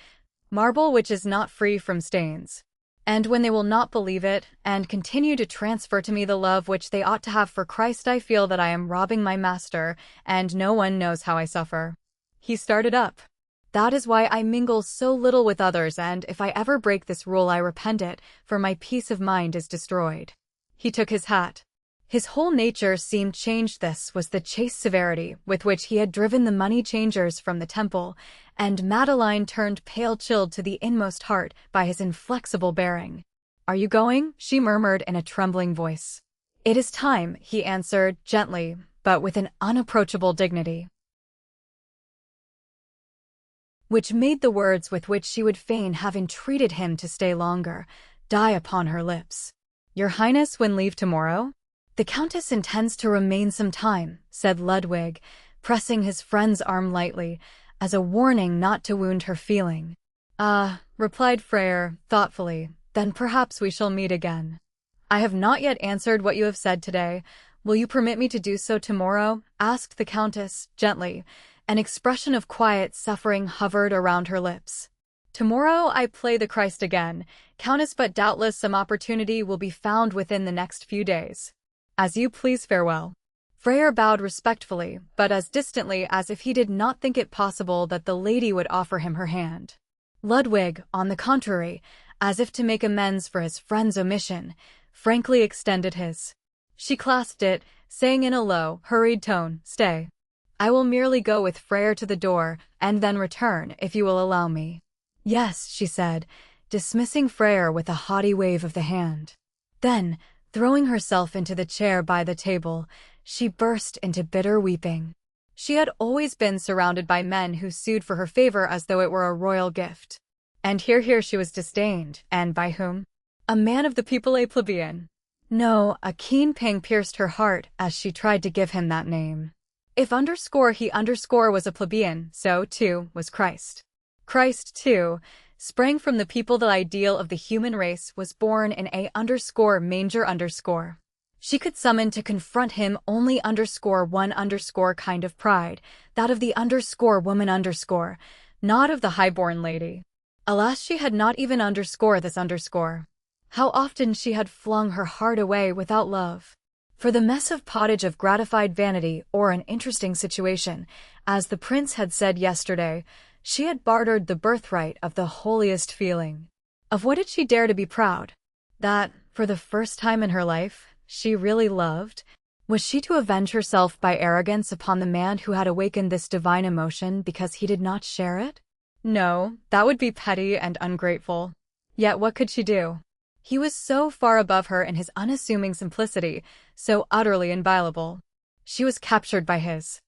marble which is not free from stains.' And when they will not believe it, and continue to transfer to me the love which they ought to have for Christ, I feel that I am robbing my master, and no one knows how I suffer." He started up. "That is why I mingle so little with others, and if I ever break this rule I repent it, for my peace of mind is destroyed." He took his hat. His whole nature seemed changed. This was the chaste severity with which he had driven the money changers from the temple, and Madeline turned pale, chilled to the inmost heart by his inflexible bearing. "Are you going?" she murmured in a trembling voice. "It is time," he answered, gently, but with an unapproachable dignity, which made the words with which she would fain have entreated him to stay longer die upon her lips. "Your Highness will leave tomorrow?" "The Countess intends to remain some time," said Ludwig, pressing his friend's arm lightly, as a warning not to wound her feeling. "Ah," replied Freyr, thoughtfully, "then perhaps we shall meet again. I have not yet answered what you have said today. "Will you permit me to do so tomorrow?" asked the Countess, gently. An expression of quiet suffering hovered around her lips. "Tomorrow I play the Christ again, Countess, but doubtless some opportunity will be found within the next few days. As you please, farewell." Freyr bowed respectfully, but as distantly as if he did not think it possible that the lady would offer him her hand. Ludwig, on the contrary, as if to make amends for his friend's omission, frankly extended his. She clasped it, saying in a low, hurried tone, "Stay. I will merely go with Freyr to the door, and then return, if you will allow me." "Yes," she said, dismissing Freyr with a haughty wave of the hand. Then, throwing herself into the chair by the table, she burst into bitter weeping. She had always been surrounded by men who sued for her favor as though it were a royal gift. And here she was disdained, and by whom? A man of the people, a plebeian. No, a keen pang pierced her heart as she tried to give him that name. If he was a plebeian, so, too, was Christ. Christ, too, sprang from the people. The ideal of the human race was born in a manger. She could summon to confront him only one kind of pride, that of the woman, not of the high-born lady. Alas, she had not even this. How often she had flung her heart away without love. For the mess of pottage of gratified vanity or an interesting situation, as the prince had said yesterday, she had bartered the birthright of the holiest feeling. Of what did she dare to be proud? That, for the first time in her life, she really loved? Was she to avenge herself by arrogance upon the man who had awakened this divine emotion because he did not share it? No, that would be petty and ungrateful. Yet what could she do? He was so far above her in his unassuming simplicity, so utterly inviolable. She was captured by his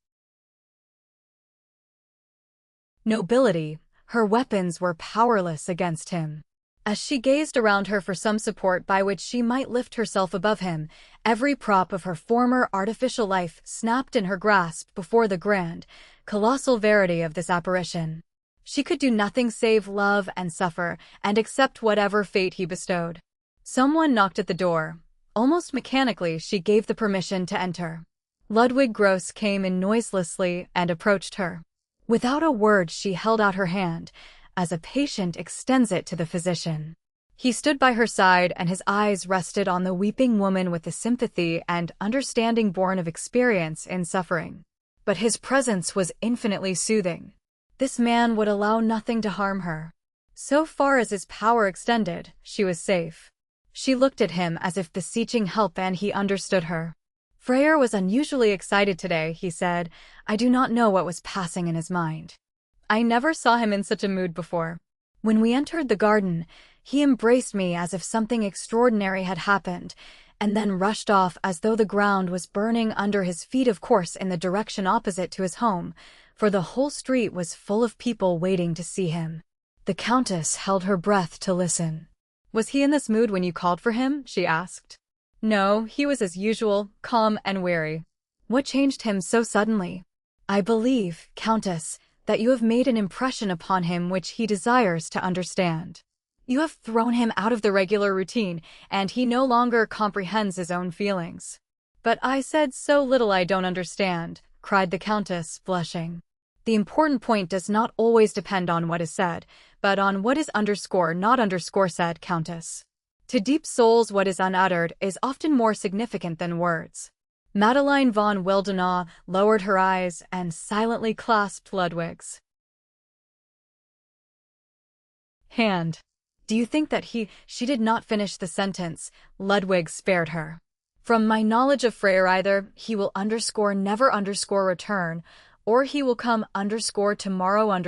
nobility. Her weapons were powerless against him. As she gazed around her for some support by which she might lift herself above him, every prop of her former artificial life snapped in her grasp before the grand, colossal verity of this apparition. She could do nothing save love and suffer, and accept whatever fate he bestowed. Someone knocked at the door. Almost mechanically, she gave the permission to enter. Ludwig Gross came in noiselessly and approached her. Without a word, she held out her hand, as a patient extends it to the physician. He stood by her side, and his eyes rested on the weeping woman with the sympathy and understanding born of experience in suffering. But his presence was infinitely soothing. This man would allow nothing to harm her. So far as his power extended, she was safe. She looked at him as if beseeching help, and he understood her. Freyr was unusually excited today, he said. I do not know what was passing in his mind. I never saw him in such a mood before. When we entered the garden, he embraced me as if something extraordinary had happened, and then rushed off as though the ground was burning under his feet, of course in the direction opposite to his home, for the whole street was full of people waiting to see him. The Countess held her breath to listen. Was he in this mood when you called for him? She asked. No, he was as usual, calm and weary. What changed him so suddenly? I believe, Countess, that you have made an impression upon him which he desires to understand. You have thrown him out of the regular routine, and he no longer comprehends his own feelings. But I said so little I don't understand, cried the Countess, blushing. The important point does not always depend on what is said, but on what is not said, Countess. To deep souls, what is unuttered is often more significant than words. Madeline von Wildenau lowered her eyes and silently clasped Ludwig's hand. Do you think that she did not finish the sentence. Ludwig spared her. From my knowledge of Freyr, either he will never return, or he will come tomorrow.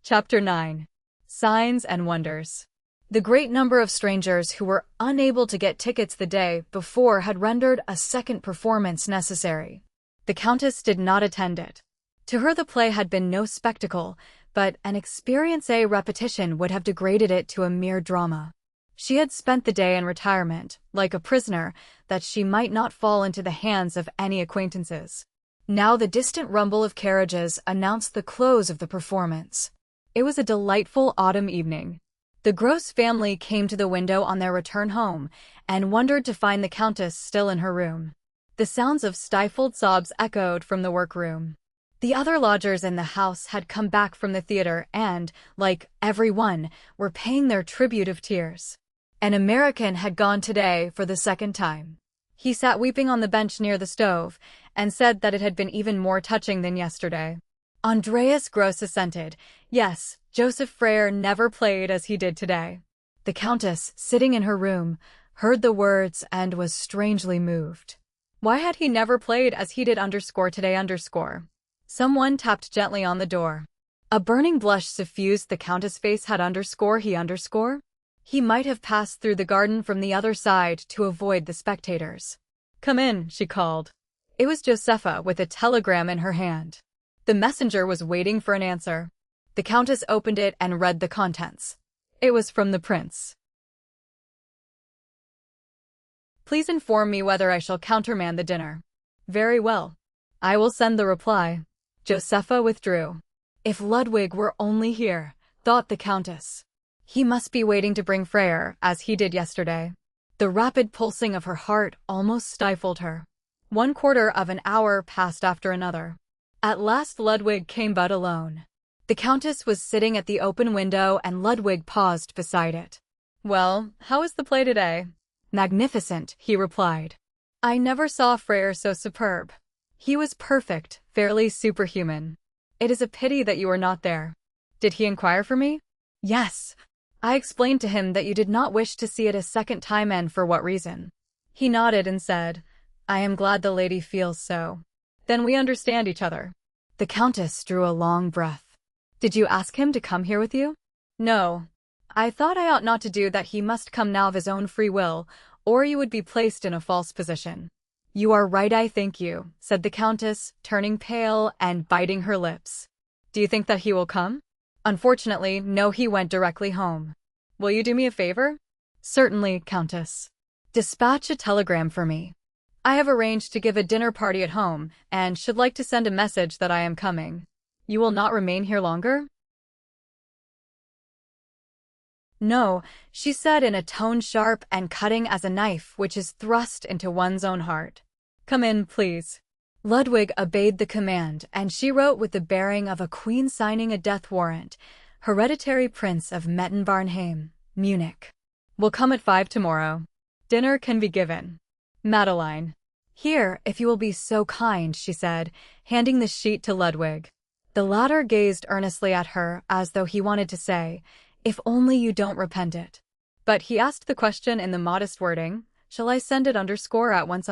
Chapter 9. Signs and Wonders. The great number of strangers who were unable to get tickets the day before had rendered a second performance necessary. The Countess did not attend it. To her the play had been no spectacle, but an a repetition would have degraded it to a mere drama. She had spent the day in retirement, like a prisoner, that she might not fall into the hands of any acquaintances. Now the distant rumble of carriages announced the close of the performance. It was a delightful autumn evening. The Gross family came to the window on their return home, and wondered to find the Countess still in her room. The sounds of stifled sobs echoed from the workroom. The other lodgers in the house had come back from the theater and, like everyone, were paying their tribute of tears. An American had gone today for the second time. He sat weeping on the bench near the stove and said that it had been even more touching than yesterday. Andreas Gross assented. Yes, Joseph Frere never played as he did today. The Countess, sitting in her room, heard the words and was strangely moved. Why had he never played as he did today? Someone tapped gently on the door. A burning blush suffused the Countess' face. He might have passed through the garden from the other side to avoid the spectators. Come in, she called. It was Josepha with a telegram in her hand. The messenger was waiting for an answer. The Countess opened it and read the contents. It was from the prince. Please inform me whether I shall countermand the dinner. Very well. I will send the reply. Josepha withdrew. If Ludwig were only here, thought the Countess. He must be waiting to bring Frere, as he did yesterday. The rapid pulsing of her heart almost stifled her. 1/4 of an hour passed after another. At last Ludwig came but alone. The Countess was sitting at the open window and Ludwig paused beside it. Well, how is the play today? Magnificent, he replied. I never saw Frere so superb. He was perfect, fairly superhuman. It is a pity that you were not there. Did he inquire for me? Yes. I explained to him that you did not wish to see it a second time and for what reason. He nodded and said, I am glad the lady feels so. Then we understand each other. The Countess drew a long breath. Did you ask him to come here with you? No. I thought I ought not to do that. He must come now of his own free will, or you would be placed in a false position. You are right, I thank you, said the Countess, turning pale and biting her lips. Do you think that he will come? Unfortunately, no, he went directly home. Will you do me a favor? Certainly, Countess. Dispatch a telegram for me. I have arranged to give a dinner party at home, and should like to send a message that I am coming. You will not remain here longer? No, she said in a tone sharp and cutting as a knife which is thrust into one's own heart. Come in, please. Ludwig obeyed the command, and she wrote with the bearing of a queen signing a death warrant, Hereditary Prince of Mettenbarnheim, Munich. Will come at 5 tomorrow. Dinner can be given. Madeline. Here, if you will be so kind, she said, handing the sheet to Ludwig. The latter gazed earnestly at her, as though he wanted to say, if only you don't repent it. But he asked the question in the modest wording, shall I send it at once?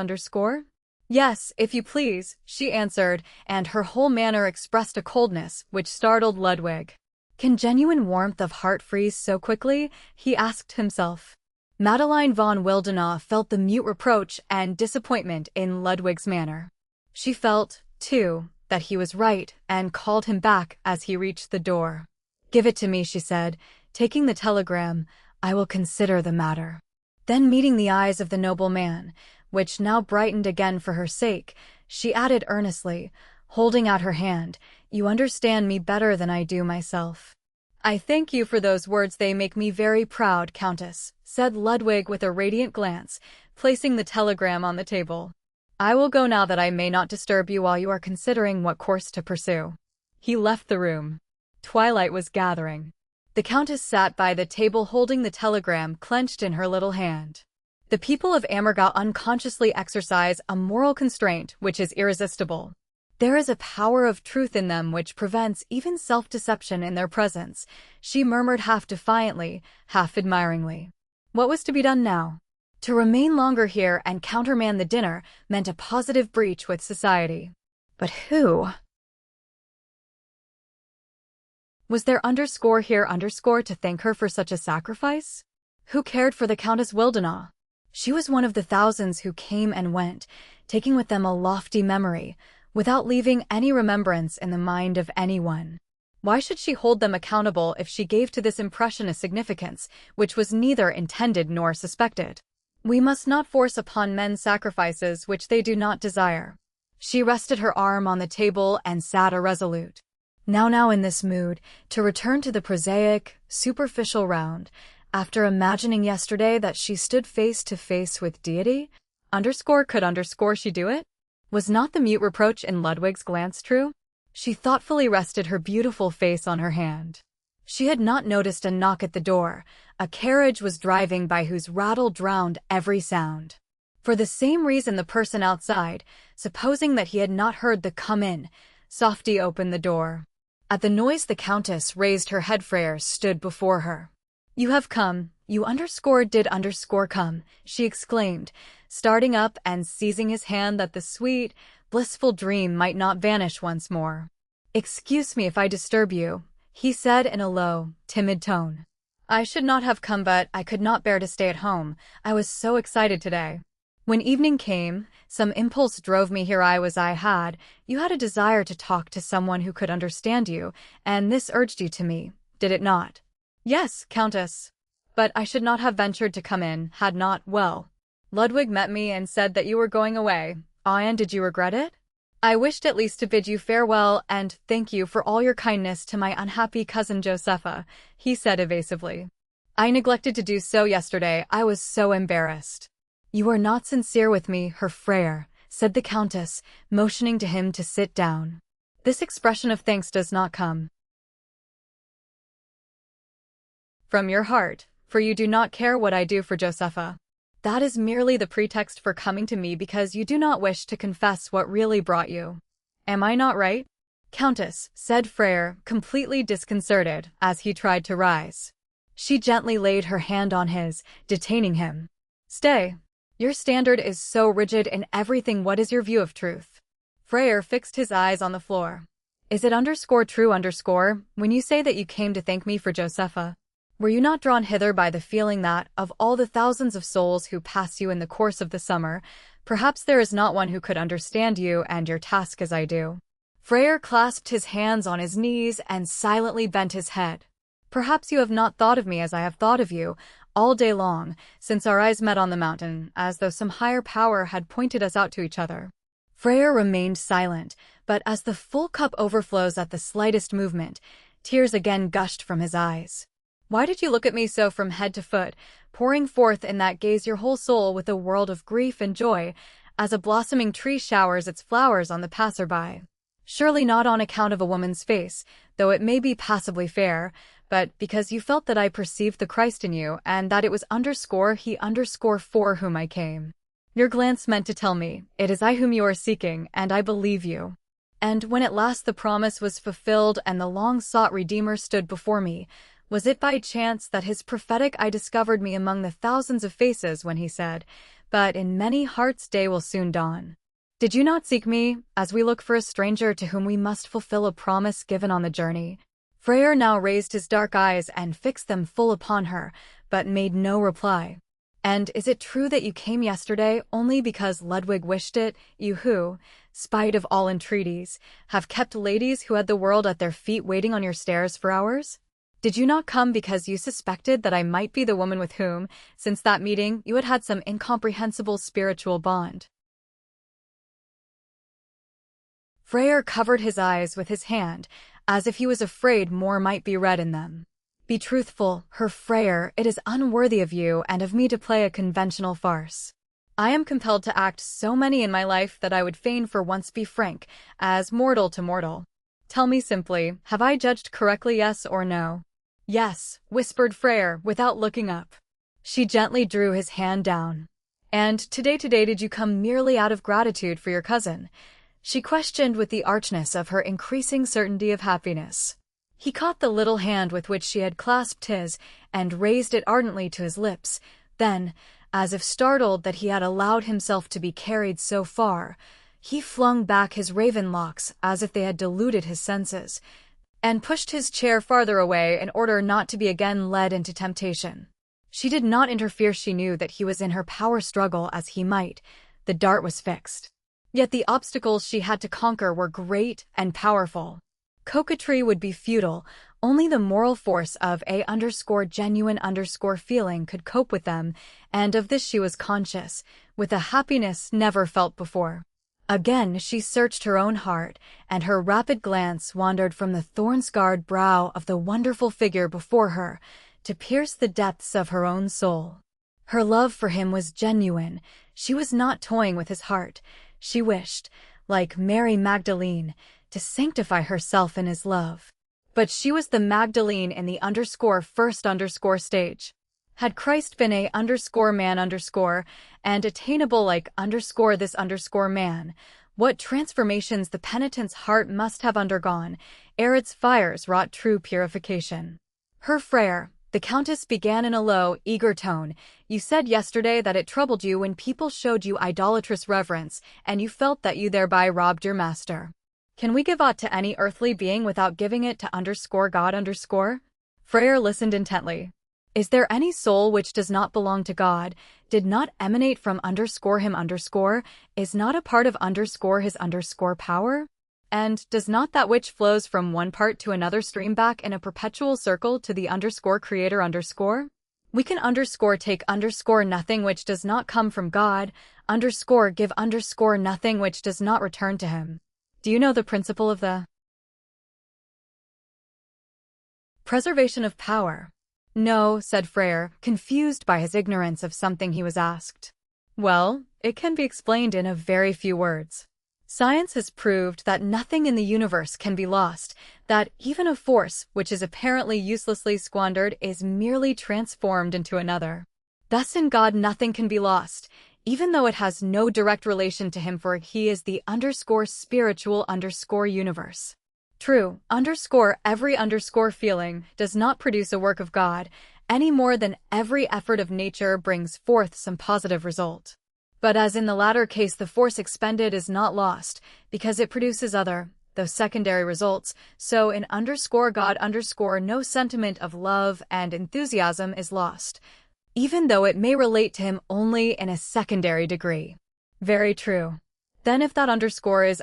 Yes, if you please, she answered, and her whole manner expressed a coldness which startled Ludwig. Can genuine warmth of heart freeze so quickly? He asked himself. Madeline von Wildenau felt the mute reproach and disappointment in Ludwig's manner. She felt, too, that he was right and called him back as he reached the door. Give it to me, she said, taking the telegram. I will consider the matter. Then meeting the eyes of the noble man, which now brightened again for her sake, she added earnestly, holding out her hand, you understand me better than I do myself. I thank you for those words. They make me very proud, Countess, said Ludwig with a radiant glance, placing the telegram on the table. I will go now that I may not disturb you while you are considering what course to pursue. He left the room. Twilight was gathering. The Countess sat by the table holding the telegram clenched in her little hand. The people of Ammergau unconsciously exercise a moral constraint which is irresistible. There is a power of truth in them which prevents even self-deception in their presence, she murmured half defiantly, half admiringly. What was to be done now? To remain longer here and countermand the dinner meant a positive breach with society. But who? Was there here to thank her for such a sacrifice? Who cared for the Countess Wildenau? She was one of the thousands who came and went, taking with them a lofty memory, without leaving any remembrance in the mind of anyone. Why should she hold them accountable if she gave to this impression a significance which was neither intended nor suspected? We must not force upon men sacrifices which they do not desire. She rested her arm on the table and sat irresolute. Now in this mood, to return to the prosaic, superficial round, after imagining yesterday that she stood face to face with deity? Underscore could underscore she do it? Was not the mute reproach in Ludwig's glance true? She thoughtfully rested her beautiful face on her hand. She had not noticed a knock at the door. A carriage was driving by whose rattle drowned every sound. For the same reason the person outside, supposing that he had not heard the come in, softly opened the door. At the noise the Countess raised her head. Freyr stood before her. "You have come, you underscore did underscore come," she exclaimed, starting up and seizing his hand that the sweet, blissful dream might not vanish once more. "Excuse me if I disturb you," he said in a low, timid tone. "I should not have come, but I could not bear to stay at home. I was so excited today. When evening came, some impulse drove me here. You had a desire to talk to someone who could understand you, and this urged you to me, did it not?" "Yes, Countess. But I should not have ventured to come in, had not, well, Ludwig met me and said that you were going away. And did you regret it? I wished at least to bid you farewell and thank you for all your kindness to my unhappy cousin Josepha," he said evasively. "I neglected to do so yesterday. I was so embarrassed." "You are not sincere with me, Herr Freyr," said the Countess, motioning to him to sit down. "This expression of thanks does not come from your heart, for you do not care what I do for Josepha. That is merely the pretext for coming to me because you do not wish to confess what really brought you. Am I not right?" "Countess," said Freyr, completely disconcerted, as he tried to rise. She gently laid her hand on his, detaining him. "Stay. Your standard is so rigid in everything. What is your view of truth?" Freyr fixed his eyes on the floor. "Is it underscore true underscore when you say that you came to thank me for Josepha? Were you not drawn hither by the feeling that, of all the thousands of souls who pass you in the course of the summer, perhaps there is not one who could understand you and your task as I do?" Freyr clasped his hands on his knees and silently bent his head. "Perhaps you have not thought of me as I have thought of you, all day long, since our eyes met on the mountain, as though some higher power had pointed us out to each other." Freyr remained silent, but as the full cup overflows at the slightest movement, tears again gushed from his eyes. "Why did you look at me so from head to foot, pouring forth in that gaze your whole soul with a world of grief and joy, as a blossoming tree showers its flowers on the passer-by? Surely not on account of a woman's face, though it may be passably fair, but because you felt that I perceived the Christ in you, and that it was he for whom I came. Your glance meant to tell me, it is I whom you are seeking, and I believe you. And when at last the promise was fulfilled and the long-sought Redeemer stood before me, was it by chance that his prophetic eye discovered me among the thousands of faces when he said, 'But in many hearts day will soon dawn'? Did you not seek me, as we look for a stranger to whom we must fulfill a promise given on the journey?" Freyr now raised his dark eyes and fixed them full upon her, but made no reply. "And is it true that you came yesterday only because Ludwig wished it, you who, spite of all entreaties, have kept ladies who had the world at their feet waiting on your stairs for hours? Did you not come because you suspected that I might be the woman with whom, since that meeting, you had had some incomprehensible spiritual bond?" Freyr covered his eyes with his hand, as if he was afraid more might be read in them. "Be truthful, Herr Freyr, it is unworthy of you and of me to play a conventional farce. I am compelled to act so many in my life that I would fain for once be frank, as mortal to mortal. Tell me simply, have I judged correctly, yes or no?" "Yes," whispered Freyr, without looking up. She gently drew his hand down. "And today did you come merely out of gratitude for your cousin?" she questioned with the archness of her increasing certainty of happiness. He caught the little hand with which she had clasped his and raised it ardently to his lips. Then, as if startled that he had allowed himself to be carried so far, he flung back his raven locks as if they had deluded his senses, and pushed his chair farther away in order not to be again led into temptation. She did not interfere. She knew that he was in her power struggle as he might. The dart was fixed. Yet the obstacles she had to conquer were great and powerful. Coquetry would be futile. Only the moral force of genuine feeling could cope with them, and of this she was conscious, with a happiness never felt before. Again she searched her own heart, and her rapid glance wandered from the thorn-scarred brow of the wonderful figure before her to pierce the depths of her own soul. Her love for him was genuine. She was not toying with his heart. She wished, like Mary Magdalene, to sanctify herself in his love. But she was the Magdalene in the _first_ stage. Had Christ been a_man_ and attainable like _this_man, what transformations the penitent's heart must have undergone ere its fires wrought true purification. Her Frere, the Countess began in a low, eager tone, you said yesterday that it troubled you when people showed you idolatrous reverence, and you felt that you thereby robbed your master. Can we give aught to any earthly being without giving it to _God_? Frere listened intently. Is there any soul which does not belong to God, did not emanate from _him_, is not a part of his power? And does not that which flows from one part to another stream back in a perpetual circle to the _creator_? We can take _nothing which does not come from God, give _nothing which does not return to him. Do you know the principle of the preservation of power? No, said Frere, confused by his ignorance of something he was asked. Well, it can be explained in a very few words. Science has proved that nothing in the universe can be lost, that even a force which is apparently uselessly squandered is merely transformed into another. Thus in God nothing can be lost, even though it has no direct relation to him, for he is the _spiritual universe. True, every feeling does not produce a work of God, any more than every effort of nature brings forth some positive result. But as in the latter case the force expended is not lost, because it produces other, though secondary results, so in God no sentiment of love and enthusiasm is lost, even though it may relate to him only in a secondary degree. Very true. Then if that is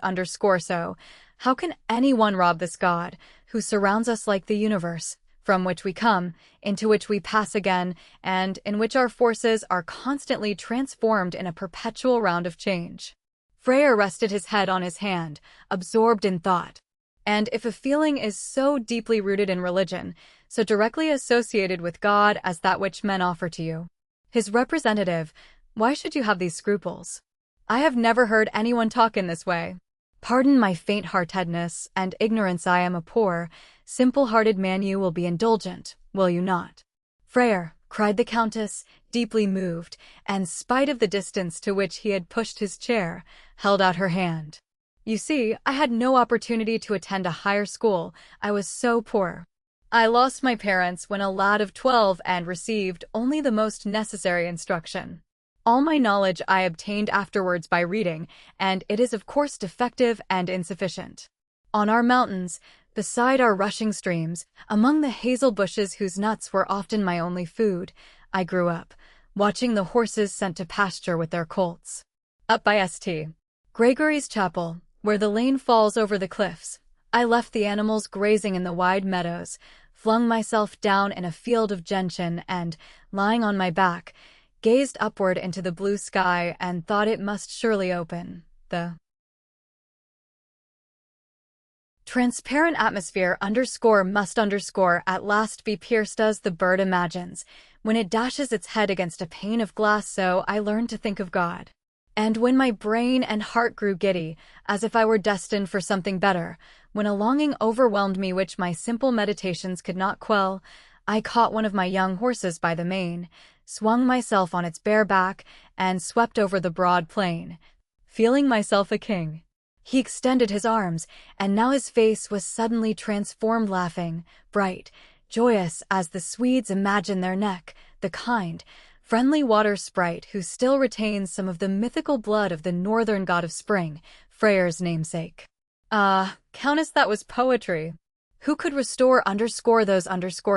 so, how can anyone rob this God, who surrounds us like the universe, from which we come, into which we pass again, and in which our forces are constantly transformed in a perpetual round of change? Frere rested his head on his hand, absorbed in thought. And if a feeling is so deeply rooted in religion, so directly associated with God as that which men offer to you, his representative, why should you have these scruples? I have never heard anyone talk in this way. Pardon my faint-heartedness and ignorance. I am a poor, simple-hearted man. You will be indulgent, will you not? Frere, cried the Countess, deeply moved, and, spite of the distance to which he had pushed his chair, held out her hand. You see, I had no opportunity to attend a higher school. I was so poor. I lost my parents when a lad of 12 and received only the most necessary instruction. All my knowledge I obtained afterwards by reading, and it is of course defective and insufficient. On our mountains, beside our rushing streams, among the hazel bushes whose nuts were often my only food, I grew up, watching the horses sent to pasture with their colts. Up by St. Gregory's Chapel, where the lane falls over the cliffs, I left the animals grazing in the wide meadows, flung myself down in a field of gentian and, lying on my back, gazed upward into the blue sky and thought it must surely open. The transparent atmosphere must at last be pierced as the bird imagines, when it dashes its head against a pane of glass. So I learned to think of God. And when my brain and heart grew giddy, as if I were destined for something better, when a longing overwhelmed me which my simple meditations could not quell, I caught one of my young horses by the mane, swung myself on its bare back, and swept over the broad plain, feeling myself a king. He extended his arms, and now his face was suddenly transformed, laughing, bright, joyous as the Swedes imagine their neck, the kind, friendly water sprite who still retains some of the mythical blood of the northern god of spring, Frere's namesake. Ah, Countess, that was poetry. Who could restore those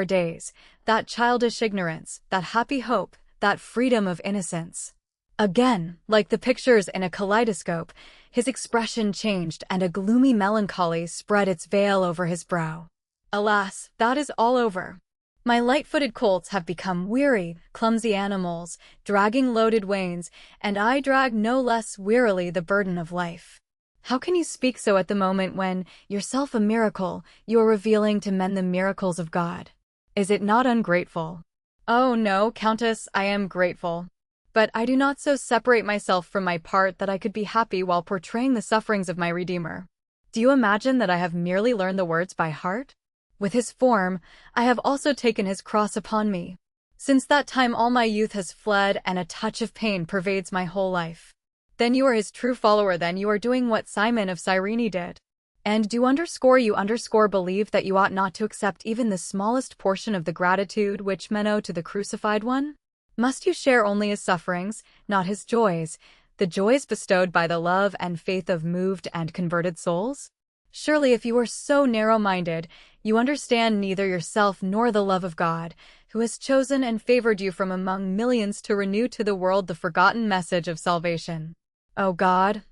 days, that childish ignorance, that happy hope, that freedom of innocence? Again, like the pictures in a kaleidoscope, his expression changed and a gloomy melancholy spread its veil over his brow. Alas, that is all over. My light-footed colts have become weary, clumsy animals, dragging loaded wains, and I drag no less wearily the burden of life. How can you speak so at the moment when, yourself a miracle, you are revealing to men the miracles of God? Is it not ungrateful? Oh no, Countess, I am grateful. But I do not so separate myself from my part that I could be happy while portraying the sufferings of my Redeemer. Do you imagine that I have merely learned the words by heart? With his form, I have also taken his cross upon me. Since that time all my youth has fled, and a touch of pain pervades my whole life. Then you are his true follower, then you are doing what Simon of Cyrene did. And do you believe that you ought not to accept even the smallest portion of the gratitude which men owe to the crucified one? Must you share only his sufferings, not his joys, the joys bestowed by the love and faith of moved and converted souls? Surely if you are so narrow-minded, you understand neither yourself nor the love of God, who has chosen and favored you from among millions to renew to the world the forgotten message of salvation. O God,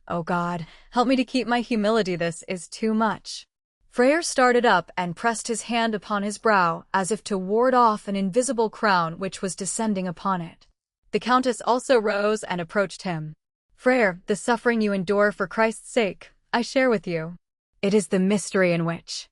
help me to keep my humility. This is too much. Freyr started up and pressed his hand upon his brow, as if to ward off an invisible crown which was descending upon it. The Countess also rose and approached him. Freyr, the suffering you endure for Christ's sake, I share with you. It is the mystery in which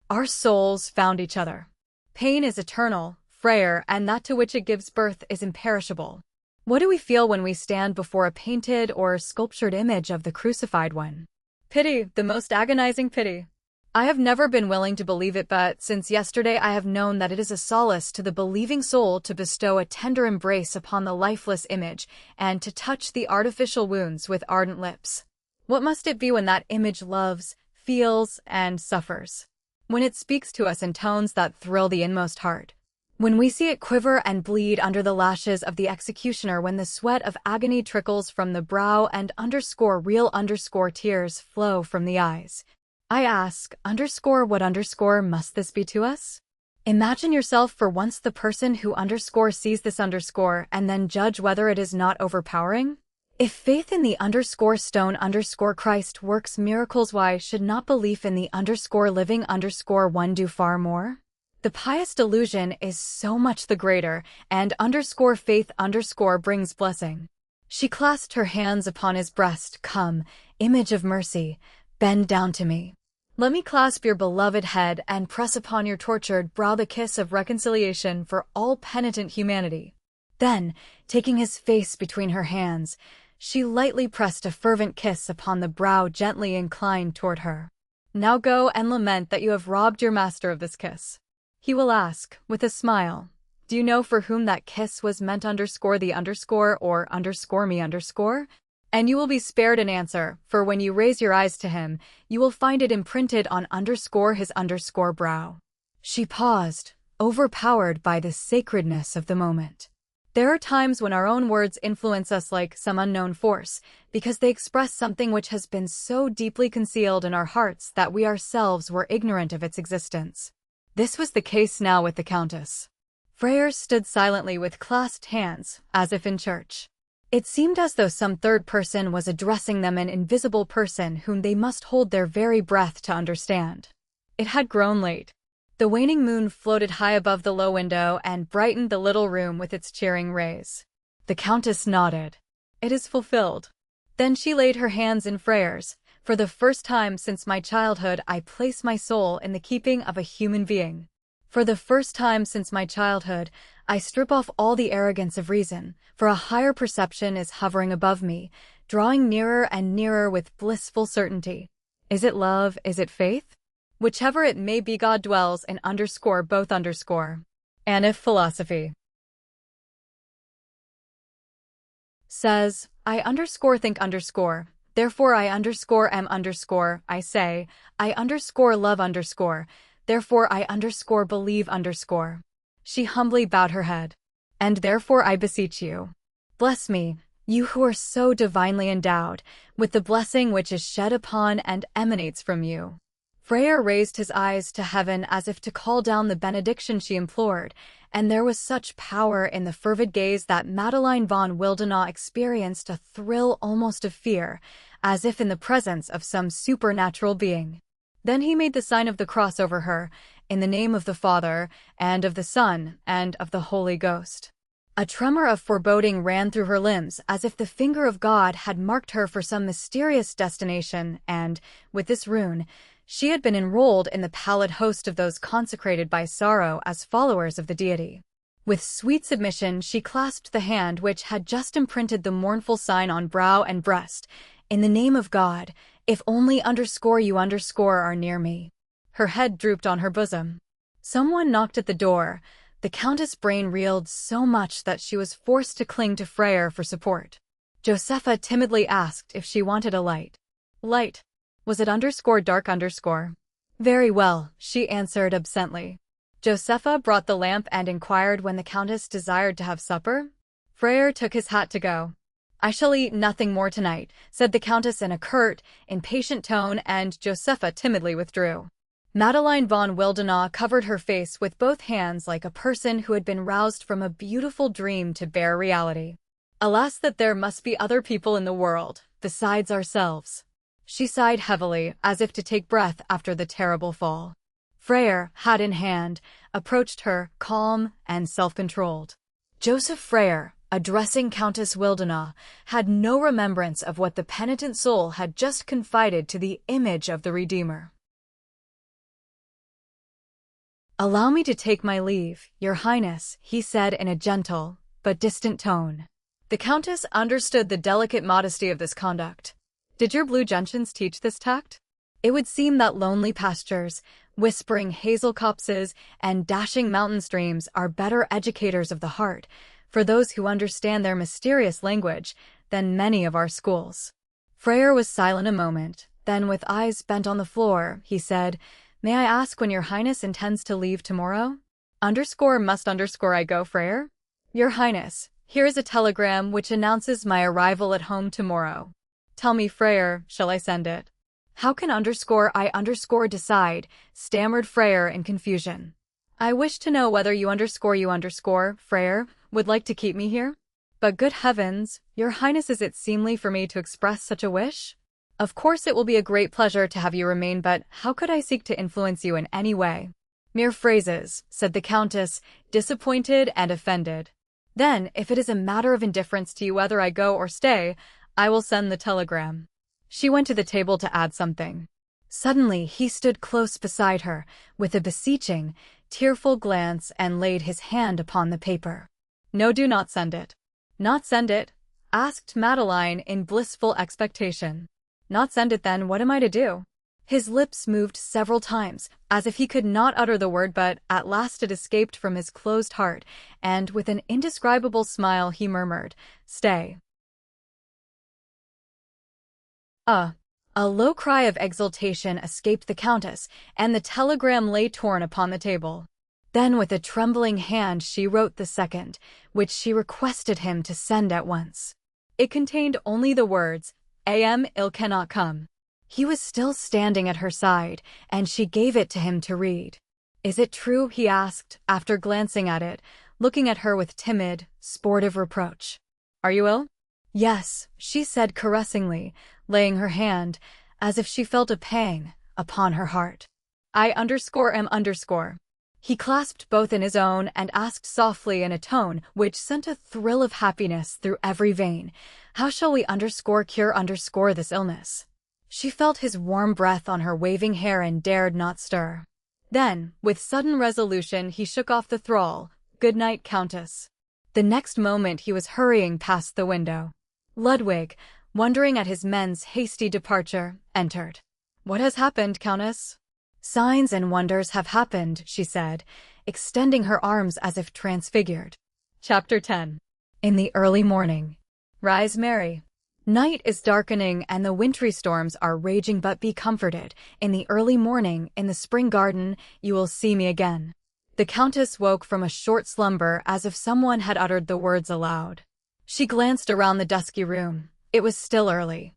our souls found each other. Pain is eternal, Freyr, and that to which it gives birth is imperishable. What do we feel when we stand before a painted or sculptured image of the crucified one? Pity, the most agonizing pity. I have never been willing to believe it, but since yesterday I have known that it is a solace to the believing soul to bestow a tender embrace upon the lifeless image and to touch the artificial wounds with ardent lips. What must it be when that image loves, feels, and suffers? When it speaks to us in tones that thrill the inmost heart? When we see it quiver and bleed under the lashes of the executioner, when the sweat of agony trickles from the brow and real tears flow from the eyes? I ask, what must this be to us? Imagine yourself for once the person who sees this and then judge whether it is not overpowering. If faith in the stone Christ works miracles, why should not belief in the living one do far more? The pious delusion is so much the greater, and faith brings blessing. She clasped her hands upon his breast. Come, image of mercy, bend down to me. Let me clasp your beloved head and press upon your tortured brow the kiss of reconciliation for all penitent humanity. Then, taking his face between her hands, she lightly pressed a fervent kiss upon the brow gently inclined toward her. Now go and lament that you have robbed your master of this kiss. He will ask, with a smile, do you know for whom that kiss was meant or me? And you will be spared an answer, for when you raise your eyes to him, you will find it imprinted on his brow. She paused, overpowered by the sacredness of the moment. There are times when our own words influence us like some unknown force, because they express something which has been so deeply concealed in our hearts that we ourselves were ignorant of its existence. This was the case now with the Countess. Freyr stood silently with clasped hands, as if in church. It seemed as though some third person was addressing them, an invisible person whom they must hold their very breath to understand. It had grown late. The waning moon floated high above the low window and brightened the little room with its cheering rays. The Countess nodded. It is fulfilled. Then she laid her hands in Freyr's. For the first time since my childhood, I place my soul in the keeping of a human being. For the first time since my childhood, I strip off all the arrogance of reason, for a higher perception is hovering above me, drawing nearer and nearer with blissful certainty. Is it love? Is it faith? Whichever it may be, God dwells in both. And if philosophy says, I think therefore I am I say, I love therefore I believe She humbly bowed her head. And therefore I beseech you, bless me, you who are so divinely endowed, with the blessing which is shed upon and emanates from you. Freyr raised his eyes to heaven as if to call down the benediction she implored, and there was such power in the fervid gaze that Madeline von Wildenau experienced a thrill almost of fear, as if in the presence of some supernatural being. Then he made the sign of the cross over her, in the name of the Father, and of the Son, and of the Holy Ghost. A tremor of foreboding ran through her limbs, as if the finger of God had marked her for some mysterious destination, and, with this rune, she had been enrolled in the pallid host of those consecrated by sorrow as followers of the deity. With sweet submission, she clasped the hand which had just imprinted the mournful sign on brow and breast. In the name of God, if only _you_ are near me. Her head drooped on her bosom. Someone knocked at the door. The Countess' brain reeled so much that she was forced to cling to Freyr for support. Josepha timidly asked if she wanted a light. Light? Was it _dark_? Very well, she answered absently. Josepha brought the lamp and inquired when the Countess desired to have supper. Freyr took his hat to go. I shall eat nothing more tonight, said the Countess in a curt, impatient tone, and Josepha timidly withdrew. Madeline von Wildenau covered her face with both hands like a person who had been roused from a beautiful dream to bare reality. Alas, that there must be other people in the world, besides ourselves. She sighed heavily, as if to take breath after the terrible fall. Freyr, hat in hand, approached her, calm and self-controlled. Joseph Freyr, addressing Countess Wildenau, had no remembrance of what the penitent soul had just confided to the image of the Redeemer. Allow me to take my leave, Your Highness, he said in a gentle but distant tone. The Countess understood the delicate modesty of this conduct. Did your blue gentians teach this tact? It would seem that lonely pastures, whispering hazel copses, and dashing mountain streams are better educators of the heart, for those who understand their mysterious language, than many of our schools. Freyr was silent a moment, then with eyes bent on the floor, he said, May I ask when Your Highness intends to leave tomorrow? Must I go, Freyr? Your Highness, here is a telegram which announces my arrival at home tomorrow. Tell me, Freyr, shall I send it? How can I decide, stammered Freyr in confusion. I wish to know whether you, Freyr, would like to keep me here? But good heavens, Your Highness, is it seemly for me to express such a wish? Of course it will be a great pleasure to have you remain, but how could I seek to influence you in any way? Mere phrases, said the Countess, disappointed and offended. Then, if it is a matter of indifference to you whether I go or stay, I will send the telegram. She went to the table to add something. Suddenly he stood close beside her, with a beseeching, tearful glance, and laid his hand upon the paper. No, do not send it. Not send it? Asked Madeline in blissful expectation. Not send it then, what am I to do? His lips moved several times, as if he could not utter the word, but at last it escaped from his closed heart, and with an indescribable smile he murmured, Stay. A low cry of exultation escaped the Countess, and the telegram lay torn upon the table. Then with a trembling hand she wrote the second, which she requested him to send at once. It contained only the words, Il cannot come. He was still standing at her side, and she gave it to him to read. Is it true? He asked, after glancing at it, looking at her with timid, sportive reproach. Are you ill? Yes, she said caressingly, laying her hand, as if she felt a pang, upon her heart. I am. He clasped both in his own and asked softly in a tone which sent a thrill of happiness through every vein, How shall we cure this illness? She felt his warm breath on her waving hair and dared not stir. Then, with sudden resolution, he shook off the thrall. Good night, Countess. The next moment he was hurrying past the window. Ludwig, wondering at his men's hasty departure, entered. What has happened, Countess? Signs and wonders have happened, she said, extending her arms as if transfigured. Chapter 10. In the early morning. Rise, Mary. Night is darkening and the wintry storms are raging, but be comforted. In the early morning, in the spring garden, you will see me again. The Countess woke from a short slumber as if someone had uttered the words aloud. She glanced around the dusky room. It was still early.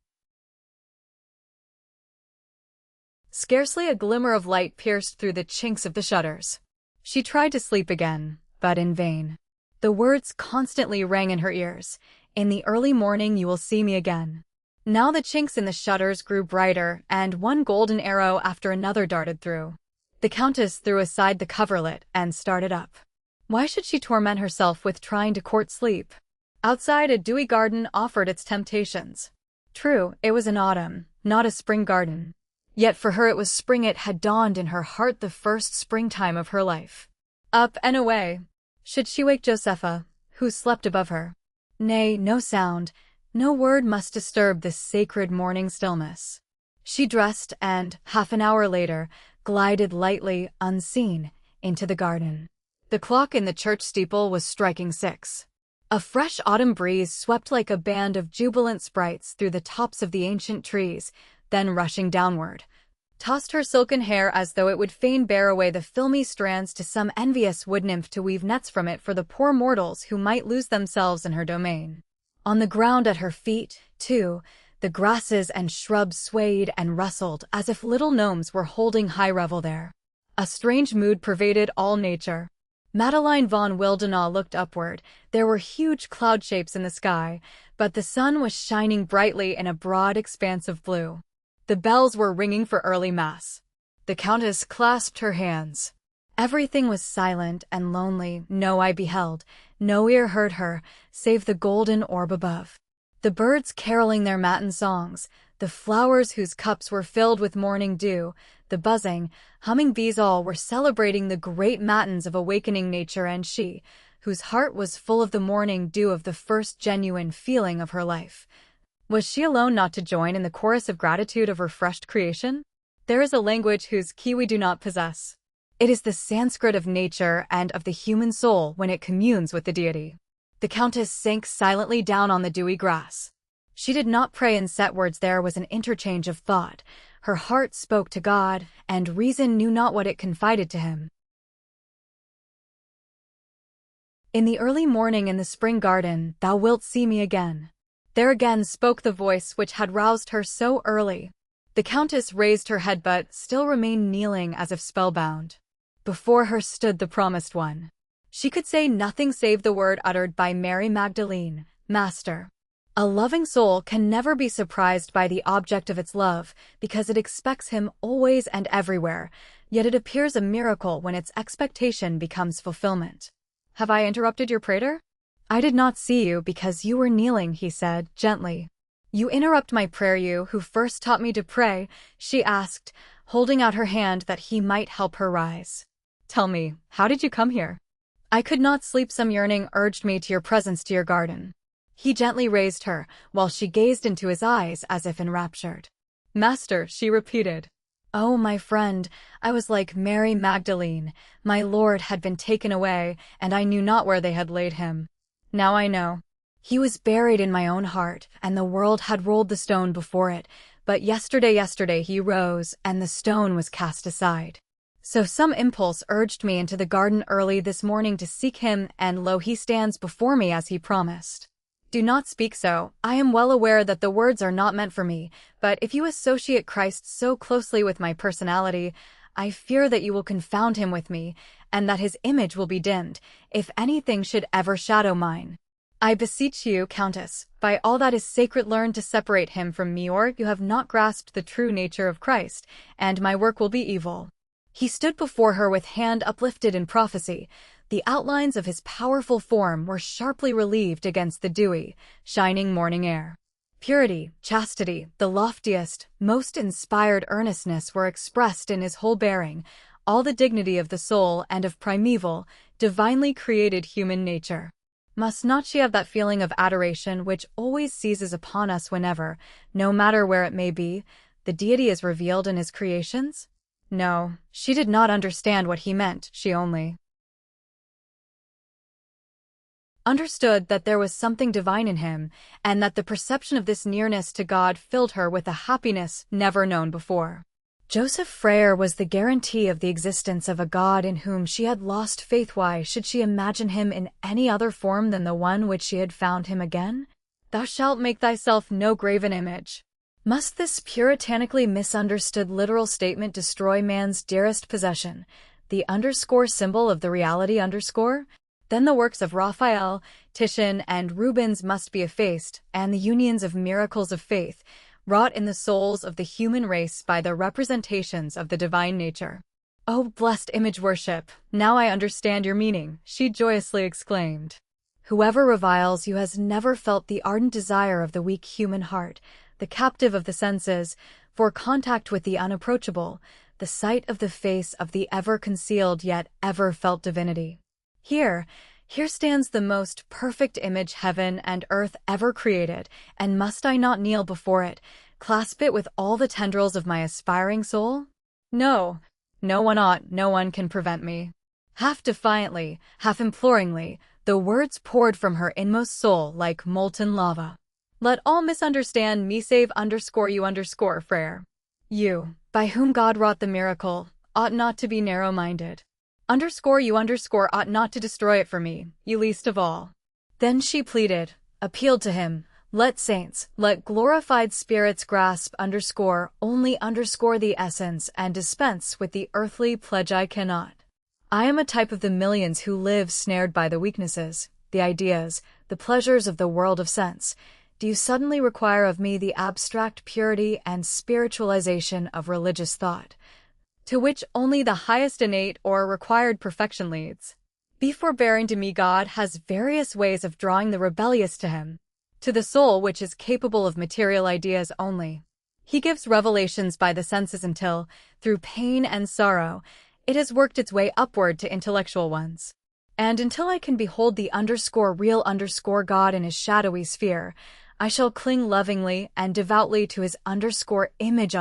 Scarcely a glimmer of light pierced through the chinks of the shutters. She tried to sleep again, but in vain. The words constantly rang in her ears. In the early morning you will see me again. Now the chinks in the shutters grew brighter, and one golden arrow after another darted through. The Countess threw aside the coverlet and started up. Why should she torment herself with trying to court sleep? Outside, a dewy garden offered its temptations. True, it was an autumn, not a spring garden. Yet for her it was spring. It had dawned in her heart, the first springtime of her life. Up and away. Should she wake Josepha, who slept above her? Nay, no sound, no word must disturb this sacred morning stillness. She dressed and, half an hour later, glided lightly, unseen, into the garden. The clock in the church steeple was striking 6. A fresh autumn breeze swept like a band of jubilant sprites through the tops of the ancient trees, then rushing downward, tossed her silken hair as though it would fain bear away the filmy strands to some envious wood-nymph to weave nets from it for the poor mortals who might lose themselves in her domain. On the ground at her feet, too, the grasses and shrubs swayed and rustled as if little gnomes were holding high revel there. A strange mood pervaded all nature. Madeline von Wildenau looked upward. There were huge cloud shapes in the sky, but the sun was shining brightly in a broad expanse of blue. The bells were ringing for early mass. The Countess clasped her hands. Everything was silent and lonely. No eye beheld, no ear heard her, save the golden orb above. The birds caroling their matin songs, the flowers whose cups were filled with morning dew, the buzzing, humming bees, all were celebrating the great matins of awakening nature, and she, whose heart was full of the morning dew of the first genuine feeling of her life, was she alone not to join in the chorus of gratitude of refreshed creation? There is a language whose key we do not possess. It is the Sanskrit of nature and of the human soul when it communes with the deity. The Countess sank silently down on the dewy grass. She did not pray in set words. There was an interchange of thought. Her heart spoke to God, and reason knew not what it confided to him. In the early morning in the spring garden, thou wilt see me again. There again spoke the voice which had roused her so early. The Countess raised her head but still remained kneeling as if spellbound. Before her stood the promised one. She could say nothing save the word uttered by Mary Magdalene, Master. A loving soul can never be surprised by the object of its love, because it expects him always and everywhere, yet it appears a miracle when its expectation becomes fulfillment. Have I interrupted your prayer? I did not see you because you were kneeling, he said, gently. You interrupt my prayer, you who first taught me to pray, she asked, holding out her hand that he might help her rise. Tell me, how did you come here? I could not sleep. Some yearning urged me to your presence, to your garden. He gently raised her, while she gazed into his eyes as if enraptured. Master, she repeated. Oh, my friend, I was like Mary Magdalene. My Lord had been taken away, and I knew not where they had laid him. Now I know. He was buried in my own heart, and the world had rolled the stone before it, but yesterday he rose, and the stone was cast aside. So some impulse urged me into the garden early this morning to seek him, and lo, he stands before me as he promised. Do not speak so. I am well aware that the words are not meant for me, but if you associate Christ so closely with my personality, I fear that you will confound him with me, and that his image will be dimmed, if anything should ever shadow mine. I beseech you, Countess, by all that is sacred, learn to separate him from me, or you have not grasped the true nature of Christ, and my work will be evil. He stood before her with hand uplifted in prophecy. The outlines of his powerful form were sharply relieved against the dewy, shining morning air. Purity, chastity, the loftiest, most inspired earnestness were expressed in his whole bearing, all the dignity of the soul and of primeval, divinely created human nature. Must not she have that feeling of adoration which always seizes upon us whenever, no matter where it may be, the deity is revealed in his creations? No, she did not understand what he meant. She only understood that there was something divine in him, and that the perception of this nearness to God filled her with a happiness never known before. Joseph Freyer was the guarantee of the existence of a God in whom she had lost faith. Why should she imagine him in any other form than the one which she had found him again? Thou shalt make thyself no graven image. Must this puritanically misunderstood literal statement destroy man's dearest possession, the underscore symbol of the reality underscore? Then the works of Raphael, Titian, and Rubens must be effaced, and the unions of miracles of faith, wrought in the souls of the human race by the representations of the divine nature. Oh, blessed image worship! Now I understand your meaning, she joyously exclaimed. Whoever reviles you has never felt the ardent desire of the weak human heart, the captive of the senses, for contact with the unapproachable, the sight of the face of the ever-concealed yet ever-felt divinity. Here, Here stands the most perfect image heaven and earth ever created, and must I not kneel before it, clasp it with all the tendrils of my aspiring soul? No, no one ought, no one can prevent me. Half defiantly, half imploringly, the words poured from her inmost soul like molten lava. Let all misunderstand me save _you Frere. You, by whom God wrought the miracle, ought not to be narrow-minded. _you ought not to destroy it for me, you least of all. Then she pleaded, appealed to him, let saints, let glorified spirits grasp only the essence and dispense with the earthly pledge I cannot. I am a type of the millions who live snared by the weaknesses, the ideas, the pleasures of the world of sense. Do you suddenly require of me the abstract purity and spiritualization of religious thought, to which only the highest innate or required perfection leads? Be forbearing to me. God has various ways of drawing the rebellious to him, to the soul which is capable of material ideas only. He gives revelations by the senses until, through pain and sorrow, it has worked its way upward to intellectual ones. And until I can behold the real God in his shadowy sphere, I shall cling lovingly and devoutly to his image .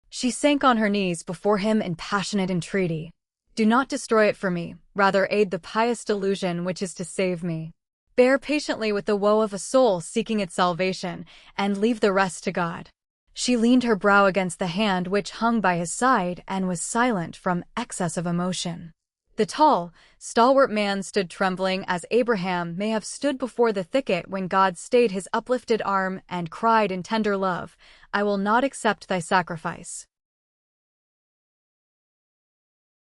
She sank on her knees before him in passionate entreaty. Do not destroy it for me, rather aid the pious delusion which is to save me. Bear patiently with the woe of a soul seeking its salvation, and leave the rest to God. She leaned her brow against the hand which hung by his side and was silent from excess of emotion. The tall, stalwart man stood trembling as Abraham may have stood before the thicket when God stayed his uplifted arm and cried in tender love, I will not accept thy sacrifice.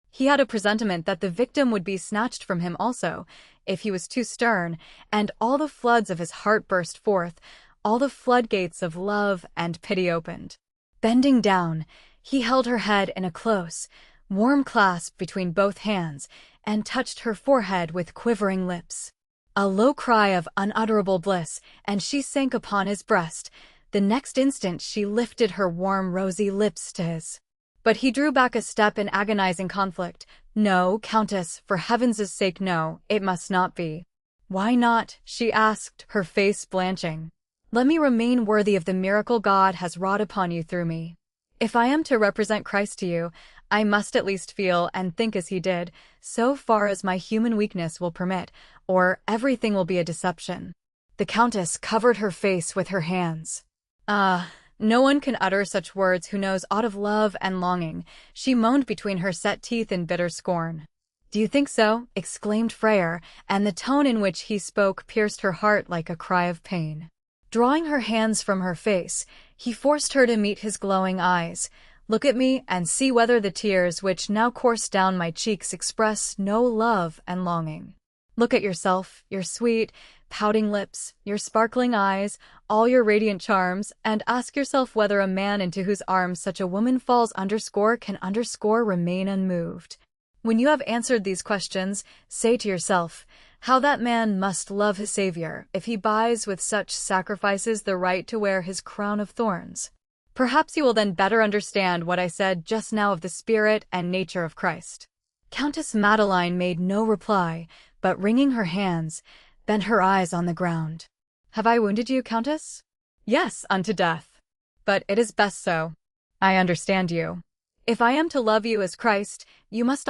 He had a presentiment that the victim would be snatched from him also, if he was too stern, and all the floods of his heart burst forth, all the floodgates of love and pity opened. Bending down, he held her head in a close, warm clasp between both hands, and touched her forehead with quivering lips. A low cry of unutterable bliss, and she sank upon his breast. The next instant she lifted her warm, rosy lips to his. But he drew back a step in agonizing conflict. No, Countess, for heaven's sake, no, it must not be. Why not? She asked, her face blanching. Let me remain worthy of the miracle God has wrought upon you through me. If I am to represent Christ to you, I must at least feel and think as he did, so far as my human weakness will permit, or everything will be a deception. The Countess covered her face with her hands. No one can utter such words who knows aught of love and longing, she moaned between her set teeth in bitter scorn. Do you think so? Exclaimed Frere, and the tone in which he spoke pierced her heart like a cry of pain. Drawing her hands from her face, he forced her to meet his glowing eyes. Look at me and see whether the tears which now course down my cheeks express no love and longing. Look at yourself, your sweet, pouting lips, your sparkling eyes, all your radiant charms, and ask yourself whether a man into whose arms such a woman falls can remain unmoved. When you have answered these questions, say to yourself, how that man must love his Savior if he buys with such sacrifices the right to wear his crown of thorns. Perhaps you will then better understand what I said just now of the spirit and nature of Christ. Countess Madeline made no reply, but wringing her hands, bent her eyes on the ground. Have I wounded you, Countess? Yes, unto death. But it is best so. I understand you. If I am to love you as Christ, you must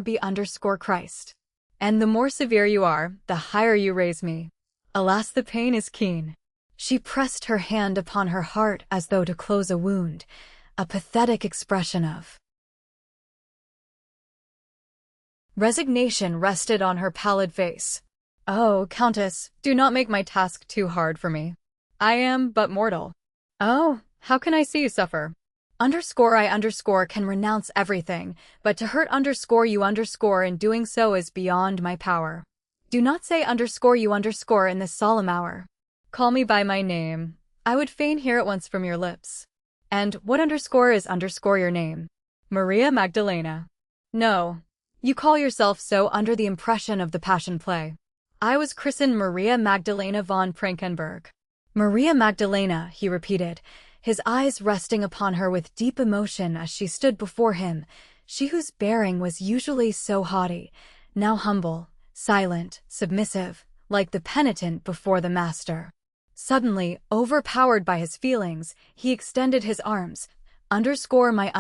be Christ. And the more severe you are, the higher you raise me. Alas, the pain is keen. She pressed her hand upon her heart as though to close a wound, a pathetic expression of resignation rested on her pallid face. Oh, Countess, do not make my task too hard for me. I am but mortal. Oh, how can I see you suffer? I can renounce everything, but to hurt you in doing so is beyond my power. Do not say you in this solemn hour. Call me by my name. I would fain hear it once from your lips. And what is your name? Maria Magdalena. No, you call yourself so under the impression of the Passion Play. I was christened Maria Magdalena von Prankenberg. Maria Magdalena, he repeated, his eyes resting upon her with deep emotion as she stood before him, she whose bearing was usually so haughty, now humble, silent, submissive, like the penitent before the master. Suddenly, overpowered by his feelings, he extended his arms. My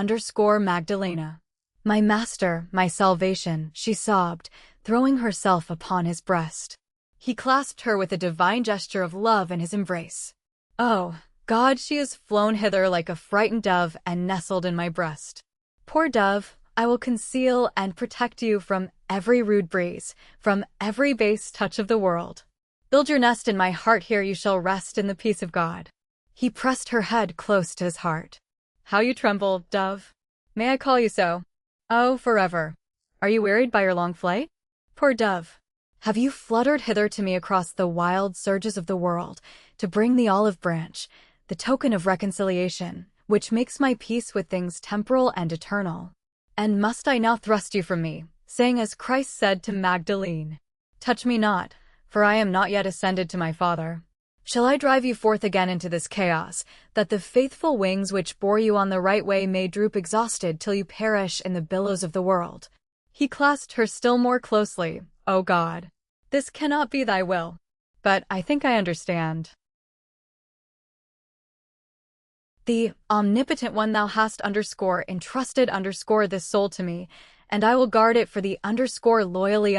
Magdalena. My master, my salvation, she sobbed, throwing herself upon his breast. He clasped her with a divine gesture of love in his embrace. Oh, God, she has flown hither like a frightened dove and nestled in my breast. Poor dove, I will conceal and protect you from every rude breeze, from every base touch of the world. Build your nest in my heart, here you shall rest in the peace of God. He pressed her head close to his heart. How you tremble, dove. May I call you so? Oh, forever. Are you wearied by your long flight? Poor dove. Have you fluttered hither to me across the wild surges of the world, to bring the olive branch, the token of reconciliation, which makes my peace with things temporal and eternal? And must I now thrust you from me, saying as Christ said to Magdalene, touch me not, for I am not yet ascended to my Father? Shall I drive you forth again into this chaos, that the faithful wings which bore you on the right way may droop exhausted till you perish in the billows of the world? He clasped her still more closely. O God, this cannot be thy will. But I think I understand. The omnipotent one thou hast entrusted this soul to me, and I will guard it for the loyally.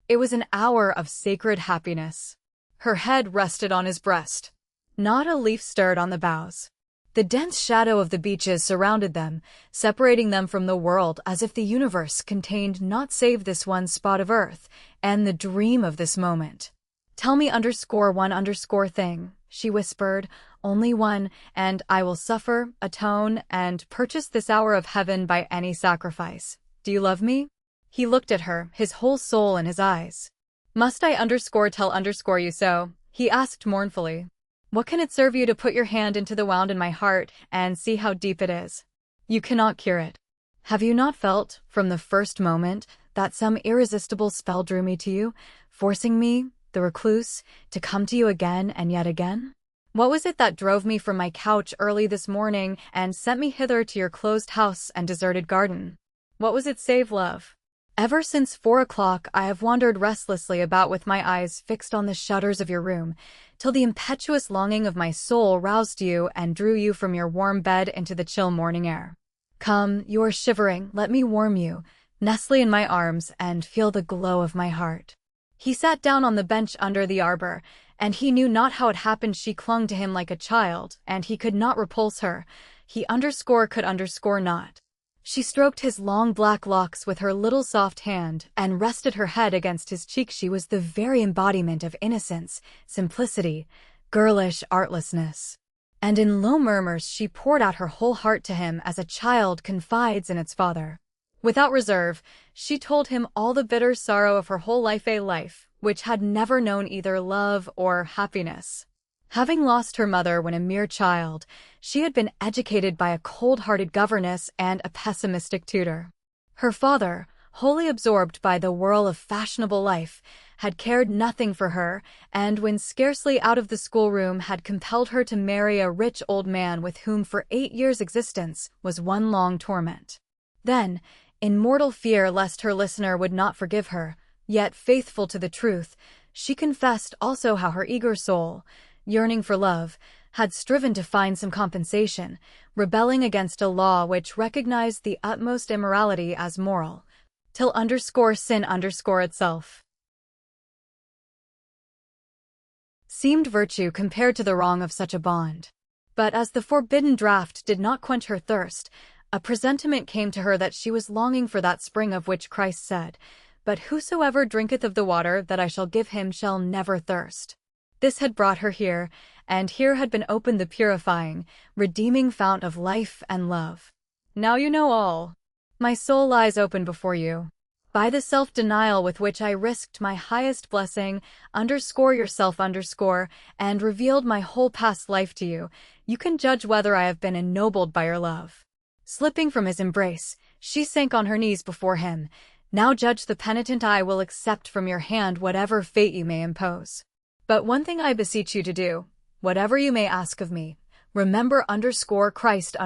It was an hour of sacred happiness. Her head rested on his breast. Not a leaf stirred on the boughs. The dense shadow of the beeches surrounded them, separating them from the world as if the universe contained not save this one spot of earth, and the dream of this moment. Tell me one thing, she whispered, only one, and I will suffer, atone, and purchase this hour of heaven by any sacrifice. Do you love me? He looked at her, his whole soul in his eyes. Must I tell you so? He asked mournfully. What can it serve you to put your hand into the wound in my heart and see how deep it is? You cannot cure it. Have you not felt, from the first moment, that some irresistible spell drew me to you, forcing me, the recluse, to come to you again and yet again? What was it that drove me from my couch early this morning and sent me hither to your closed house and deserted garden? What was it save love? Ever since 4 o'clock I have wandered restlessly about with my eyes fixed on the shutters of your room, till the impetuous longing of my soul roused you and drew you from your warm bed into the chill morning air. Come, you are shivering, let me warm you, nestle in my arms and feel the glow of my heart. He sat down on the bench under the arbor, and he knew not how it happened she clung to him like a child, and he could not repulse her. He could not. She stroked his long black locks with her little soft hand and rested her head against his cheek. She was the very embodiment of innocence, simplicity, girlish artlessness. And in low murmurs she poured out her whole heart to him as a child confides in its father. Without reserve, she told him all the bitter sorrow of her whole life, a life which had never known either love or happiness. Having lost her mother when a mere child, she had been educated by a cold-hearted governess and a pessimistic tutor. Her father, wholly absorbed by the whirl of fashionable life, had cared nothing for her, and when scarcely out of the schoolroom had compelled her to marry a rich old man with whom for 8 years' existence was one long torment. Then, in mortal fear lest her listener would not forgive her, yet faithful to the truth, she confessed also how her eager soul, yearning for love, had striven to find some compensation, rebelling against a law which recognized the utmost immorality as moral, till sin itself seemed virtue compared to the wrong of such a bond. But as the forbidden draught did not quench her thirst, a presentiment came to her that she was longing for that spring of which Christ said, "But whosoever drinketh of the water that I shall give him shall never thirst." This had brought her here, and here had been opened the purifying, redeeming fount of life and love. Now you know all. My soul lies open before you. By the self-denial with which I risked my highest blessing, yourself, and revealed my whole past life to you, you can judge whether I have been ennobled by your love. Slipping from his embrace, she sank on her knees before him. Now judge the penitent, I will accept from your hand whatever fate you may impose. But one thing I beseech you to do, whatever you may ask of me, remember Christ.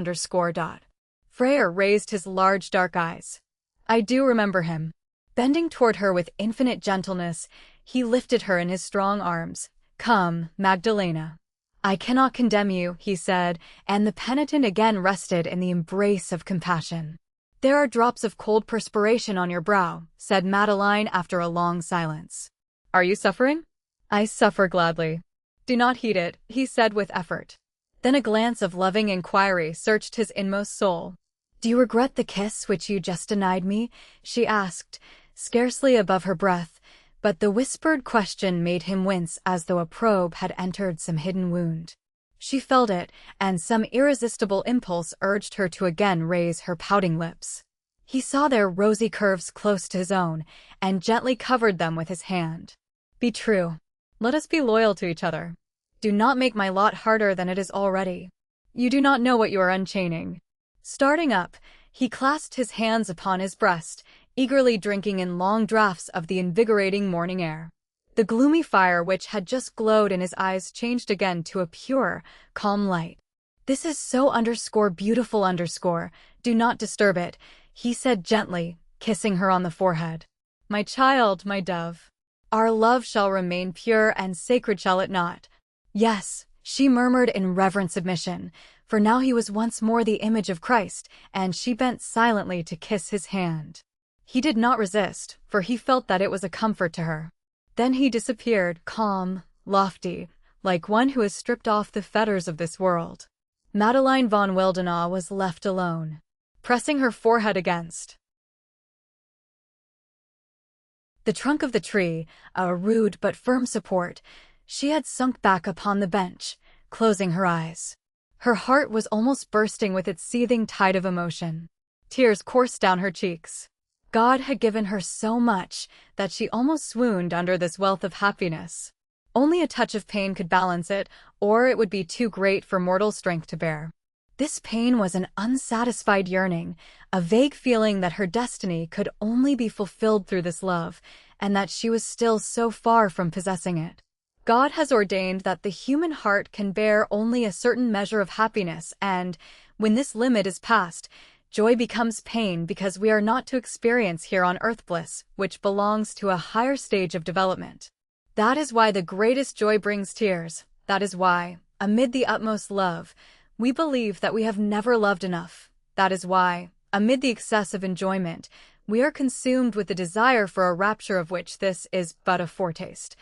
Freyer raised his large dark eyes. I do remember him. Bending toward her with infinite gentleness, he lifted her in his strong arms. "Come, Magdalena. I cannot condemn you," he said, and the penitent again rested in the embrace of compassion. "There are drops of cold perspiration on your brow," said Madeline after a long silence. "Are you suffering?" "I suffer gladly." "Do not heed it," he said with effort. Then a glance of loving inquiry searched his inmost soul. "Do you regret the kiss which you just denied me?" she asked, scarcely above her breath, but the whispered question made him wince as though a probe had entered some hidden wound. She felt it, and some irresistible impulse urged her to again raise her pouting lips. He saw their rosy curves close to his own, and gently covered them with his hand. "Be true. Let us be loyal to each other. Do not make my lot harder than it is already. You do not know what you are unchaining." Starting up, he clasped his hands upon his breast, eagerly drinking in long draughts of the invigorating morning air. The gloomy fire which had just glowed in his eyes changed again to a pure, calm light. "This is so beautiful. Do not disturb it," he said gently, kissing her on the forehead. "My child, my dove. Our love shall remain pure and sacred, shall it not?" "Yes," she murmured in reverent submission, for now he was once more the image of Christ, and she bent silently to kiss his hand. He did not resist, for he felt that it was a comfort to her. Then he disappeared, calm, lofty, like one who has stripped off the fetters of this world. Madeline von Wildenau was left alone, pressing her forehead against the trunk of the tree, a rude but firm support. She had sunk back upon the bench, closing her eyes. Her heart was almost bursting with its seething tide of emotion. Tears coursed down her cheeks. God had given her so much that she almost swooned under this wealth of happiness. Only a touch of pain could balance it, or it would be too great for mortal strength to bear. This pain was an unsatisfied yearning, a vague feeling that her destiny could only be fulfilled through this love, and that she was still so far from possessing it. God has ordained that the human heart can bear only a certain measure of happiness, and, when this limit is passed, joy becomes pain because we are not to experience here on earth bliss, which belongs to a higher stage of development. That is why the greatest joy brings tears. That is why, amid the utmost love, we believe that we have never loved enough. That is why, amid the excess of enjoyment, we are consumed with the desire for a rapture of which this is but a foretaste.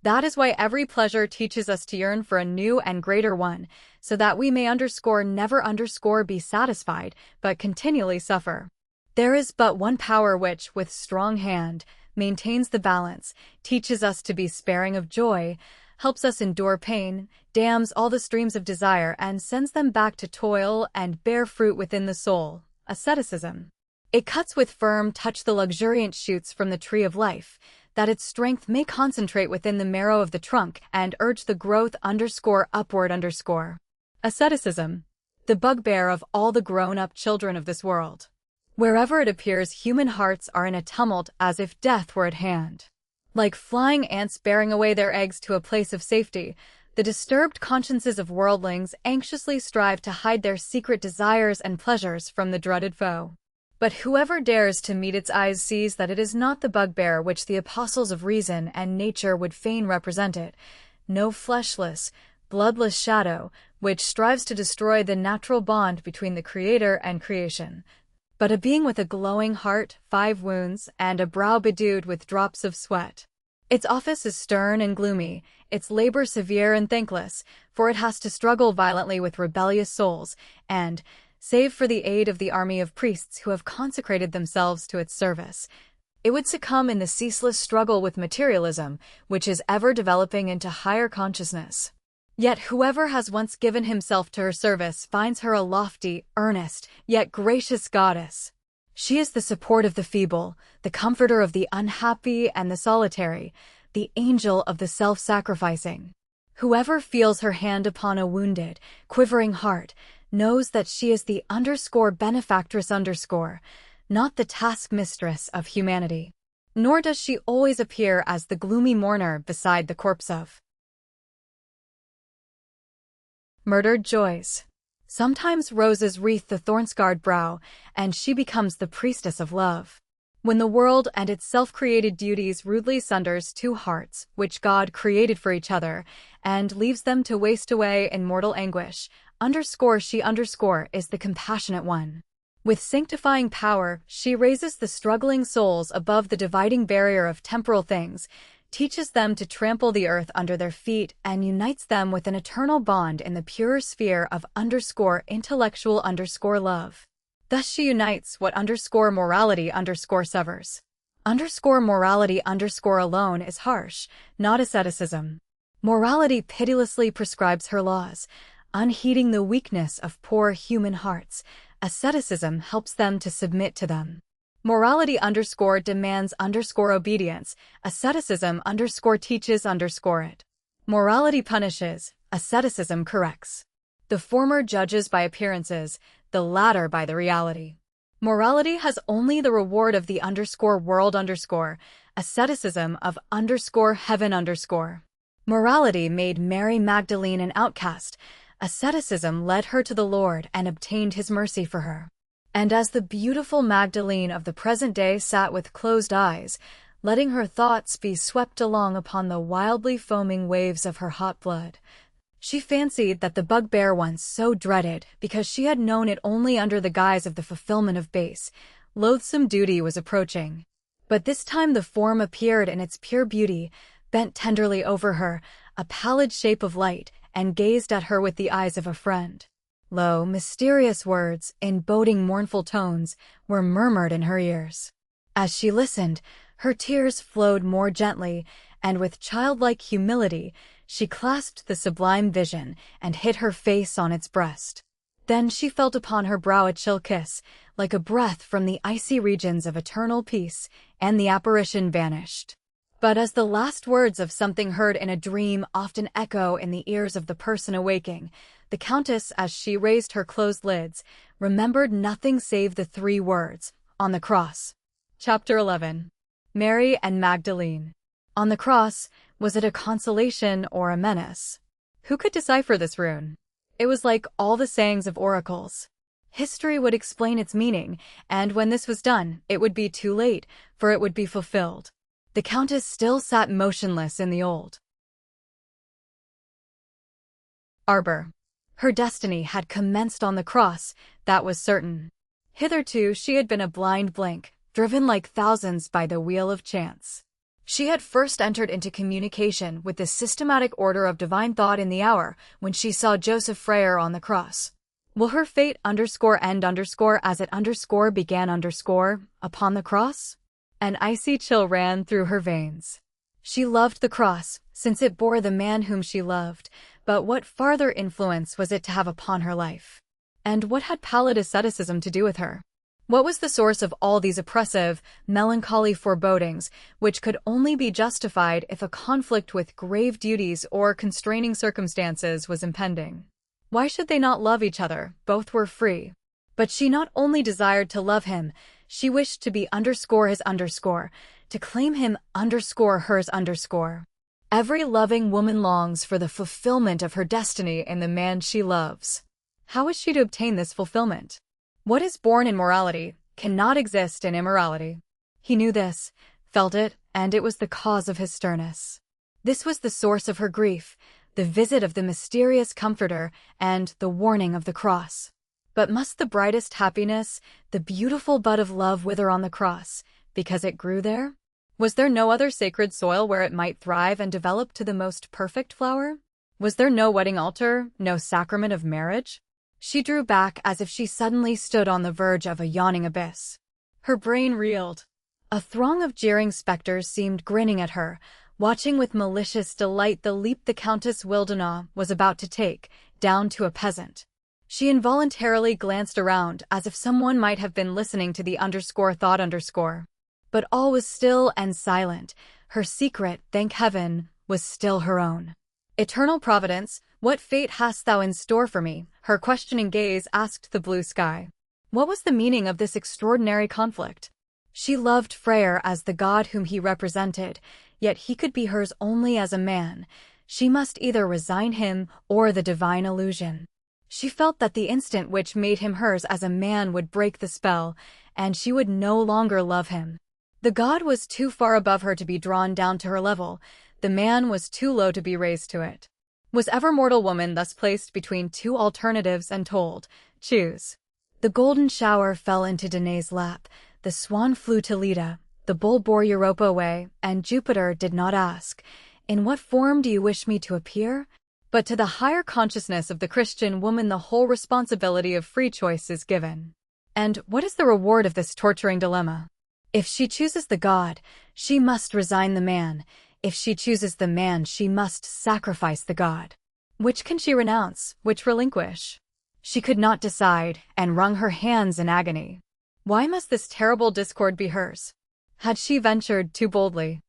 That is why every pleasure teaches us to yearn for a new and greater one, so that we may never be satisfied, but continually suffer. There is but one power which, with strong hand, maintains the balance, teaches us to be sparing of joy, helps us endure pain, dams all the streams of desire, and sends them back to toil and bear fruit within the soul. Asceticism. It cuts with firm touch the luxuriant shoots from the tree of life, that its strength may concentrate within the marrow of the trunk and urge the growth upward. Asceticism. The bugbear of all the grown-up children of this world. Wherever it appears, human hearts are in a tumult as if death were at hand. Like flying ants bearing away their eggs to a place of safety, the disturbed consciences of worldlings anxiously strive to hide their secret desires and pleasures from the dreaded foe. But whoever dares to meet its eyes sees that it is not the bugbear which the apostles of reason and nature would fain represent it, no fleshless, bloodless shadow which strives to destroy the natural bond between the Creator and creation, but a being with a glowing heart, 5 wounds, and a brow bedewed with drops of sweat. Its office is stern and gloomy, its labor severe and thankless, for it has to struggle violently with rebellious souls, and, save for the aid of the army of priests who have consecrated themselves to its service, it would succumb in the ceaseless struggle with materialism, which is ever developing into higher consciousness. Yet whoever has once given himself to her service finds her a lofty, earnest, yet gracious goddess. She is the support of the feeble, the comforter of the unhappy and the solitary, the angel of the self-sacrificing. Whoever feels her hand upon a wounded, quivering heart knows that she is the benefactress, not the taskmistress of humanity. Nor does she always appear as the gloomy mourner beside the corpse of murdered joys. Sometimes roses wreathe the thorn-scarred brow, and she becomes the priestess of love. When the world and its self-created duties rudely sunders two hearts, which God created for each other, and leaves them to waste away in mortal anguish, she is the compassionate one. With sanctifying power, she raises the struggling souls above the dividing barrier of temporal things, teaches them to trample the earth under their feet, and unites them with an eternal bond in the purer sphere of intellectual love. Thus she unites what morality severs. Morality alone is harsh, not asceticism. Morality pitilessly prescribes her laws, unheeding the weakness of poor human hearts. Asceticism helps them to submit to them. Morality demands obedience. Asceticism teaches it. Morality punishes. Asceticism corrects. The former judges by appearances, the latter by the reality. Morality has only the reward of the world. Asceticism of heaven. Morality made Mary Magdalene an outcast. Asceticism led her to the Lord and obtained his mercy for her. And as the beautiful Magdalene of the present day sat with closed eyes, letting her thoughts be swept along upon the wildly foaming waves of her hot blood, she fancied that the bugbear once so dreaded, because she had known it only under the guise of the fulfillment of base, loathsome duty, was approaching. But this time the form appeared in its pure beauty, bent tenderly over her, a pallid shape of light, and gazed at her with the eyes of a friend. Low, mysterious words, in boding mournful tones, were murmured in her ears. As she listened, her tears flowed more gently, and with childlike humility, she clasped the sublime vision and hid her face on its breast. Then she felt upon her brow a chill kiss, like a breath from the icy regions of eternal peace, and the apparition vanished. But as the last words of something heard in a dream often echo in the ears of the person awaking, the Countess, as she raised her closed lids, remembered nothing save the three words, "On the cross." Chapter 11. Mary and Magdalene. On the cross, was it a consolation or a menace? Who could decipher this rune? It was like all the sayings of oracles. History would explain its meaning, and when this was done, it would be too late, for it would be fulfilled. The Countess still sat motionless in the old arbor. Her destiny had commenced on the cross, that was certain. Hitherto she had been a blind blank, driven like thousands by the wheel of chance. She had first entered into communication with the systematic order of divine thought in the hour when she saw Joseph Freyer on the cross. Will her fate end as it began upon the cross? An icy chill ran through her veins. She loved the cross, since it bore the man whom she loved, but what farther influence was it to have upon her life? And what had pallid asceticism to do with her? What was the source of all these oppressive, melancholy forebodings, which could only be justified if a conflict with grave duties or constraining circumstances was impending? Why should they not love each other? Both were free. But she not only desired to love him, she wished to be his to claim him hers. Every loving woman longs for the fulfillment of her destiny in the man she loves. How is she to obtain this fulfillment? What is born in morality cannot exist in immorality. He knew this, felt it, and it was the cause of his sternness. This was the source of her grief, the visit of the mysterious comforter, and the warning of the cross. But must the brightest happiness, the beautiful bud of love, wither on the cross, because it grew there? Was there no other sacred soil where it might thrive and develop to the most perfect flower? Was there no wedding altar, no sacrament of marriage? She drew back as if she suddenly stood on the verge of a yawning abyss. Her brain reeled. A throng of jeering specters seemed grinning at her, watching with malicious delight the leap the Countess Wildenau was about to take, down to a peasant. She involuntarily glanced around as if someone might have been listening to the thought. But all was still and silent. Her secret, thank heaven, was still her own. Eternal Providence, what fate hast thou in store for me? Her questioning gaze asked the blue sky. What was the meaning of this extraordinary conflict? She loved Freyer as the god whom he represented, yet he could be hers only as a man. She must either resign him or the divine illusion. She felt that the instant which made him hers as a man would break the spell, and she would no longer love him. The god was too far above her to be drawn down to her level. The man was too low to be raised to it. Was ever mortal woman thus placed between two alternatives and told, choose? The golden shower fell into Danae's lap, the swan flew to Leda, the bull bore Europa away, and Jupiter did not ask, in what form do you wish me to appear? But to the higher consciousness of the Christian woman the whole responsibility of free choice is given. And what is the reward of this torturing dilemma? If she chooses the god, she must resign the man. If she chooses the man, she must sacrifice the god. Which can she renounce, which relinquish? She could not decide, and wrung her hands in agony. Why must this terrible discord be hers? Had she ventured too boldly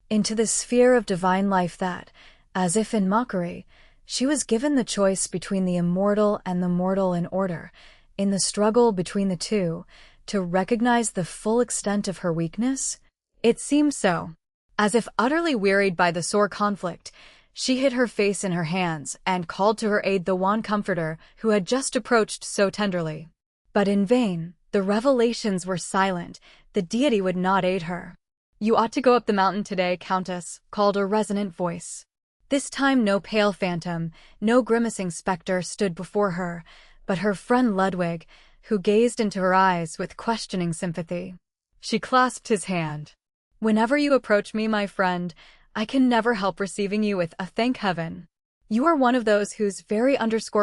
into the sphere of divine life that, as if in mockery, she was given the choice between the immortal and the mortal in order, in the struggle between the two, to recognize the full extent of her weakness? It seemed so. As if utterly wearied by the sore conflict, she hid her face in her hands and called to her aid the wan comforter who had just approached so tenderly. But in vain, the revelations were silent, the deity would not aid her. You ought to go up the mountain today, Countess, called a resonant voice. This time no pale phantom, no grimacing spectre stood before her, but her friend Ludwig, who gazed into her eyes with questioning sympathy. She clasped his hand. Whenever you approach me, my friend, I can never help receiving you with a thank heaven. You are one of those whose very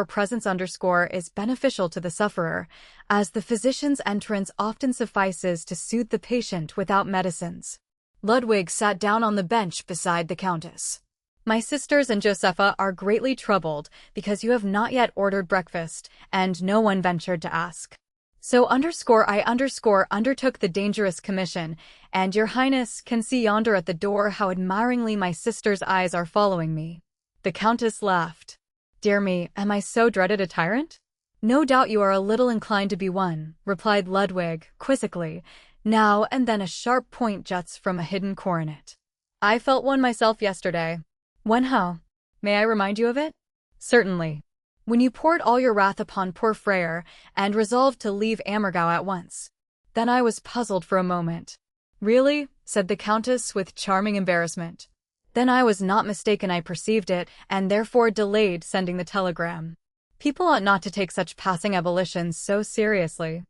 presence is beneficial to the sufferer, as the physician's entrance often suffices to soothe the patient without medicines. Ludwig sat down on the bench beside the Countess. My sisters and Josepha are greatly troubled because you have not yet ordered breakfast, and no one ventured to ask. So I undertook the dangerous commission, and your Highness can see yonder at the door how admiringly my sisters' eyes are following me. The Countess laughed. Dear me, am I so dreaded a tyrant? No doubt you are a little inclined to be one, replied Ludwig, quizzically. Now and then a sharp point juts from a hidden coronet. I felt one myself yesterday. When how? May I remind you of it? Certainly. When you poured all your wrath upon poor Freyr, and resolved to leave Oberammergau at once. Then I was puzzled for a moment. Really? Said the Countess with charming embarrassment. Then I was not mistaken, I perceived it, and therefore delayed sending the telegram. People ought not to take such passing ebullitions so seriously.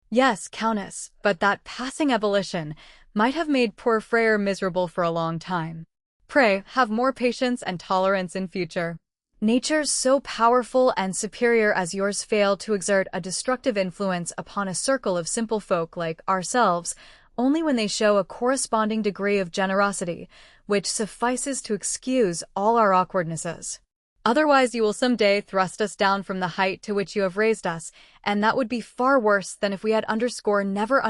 Yes, Countess, but that passing ebullition might have made poor Freyr miserable for a long time. Pray, have more patience and tolerance in future. Natures so powerful and superior as yours fail to exert a destructive influence upon a circle of simple folk like ourselves only when they show a corresponding degree of generosity, which suffices to excuse all our awkwardnesses. Otherwise you will some day thrust us down from the height to which you have raised us, and that would be far worse than if we had never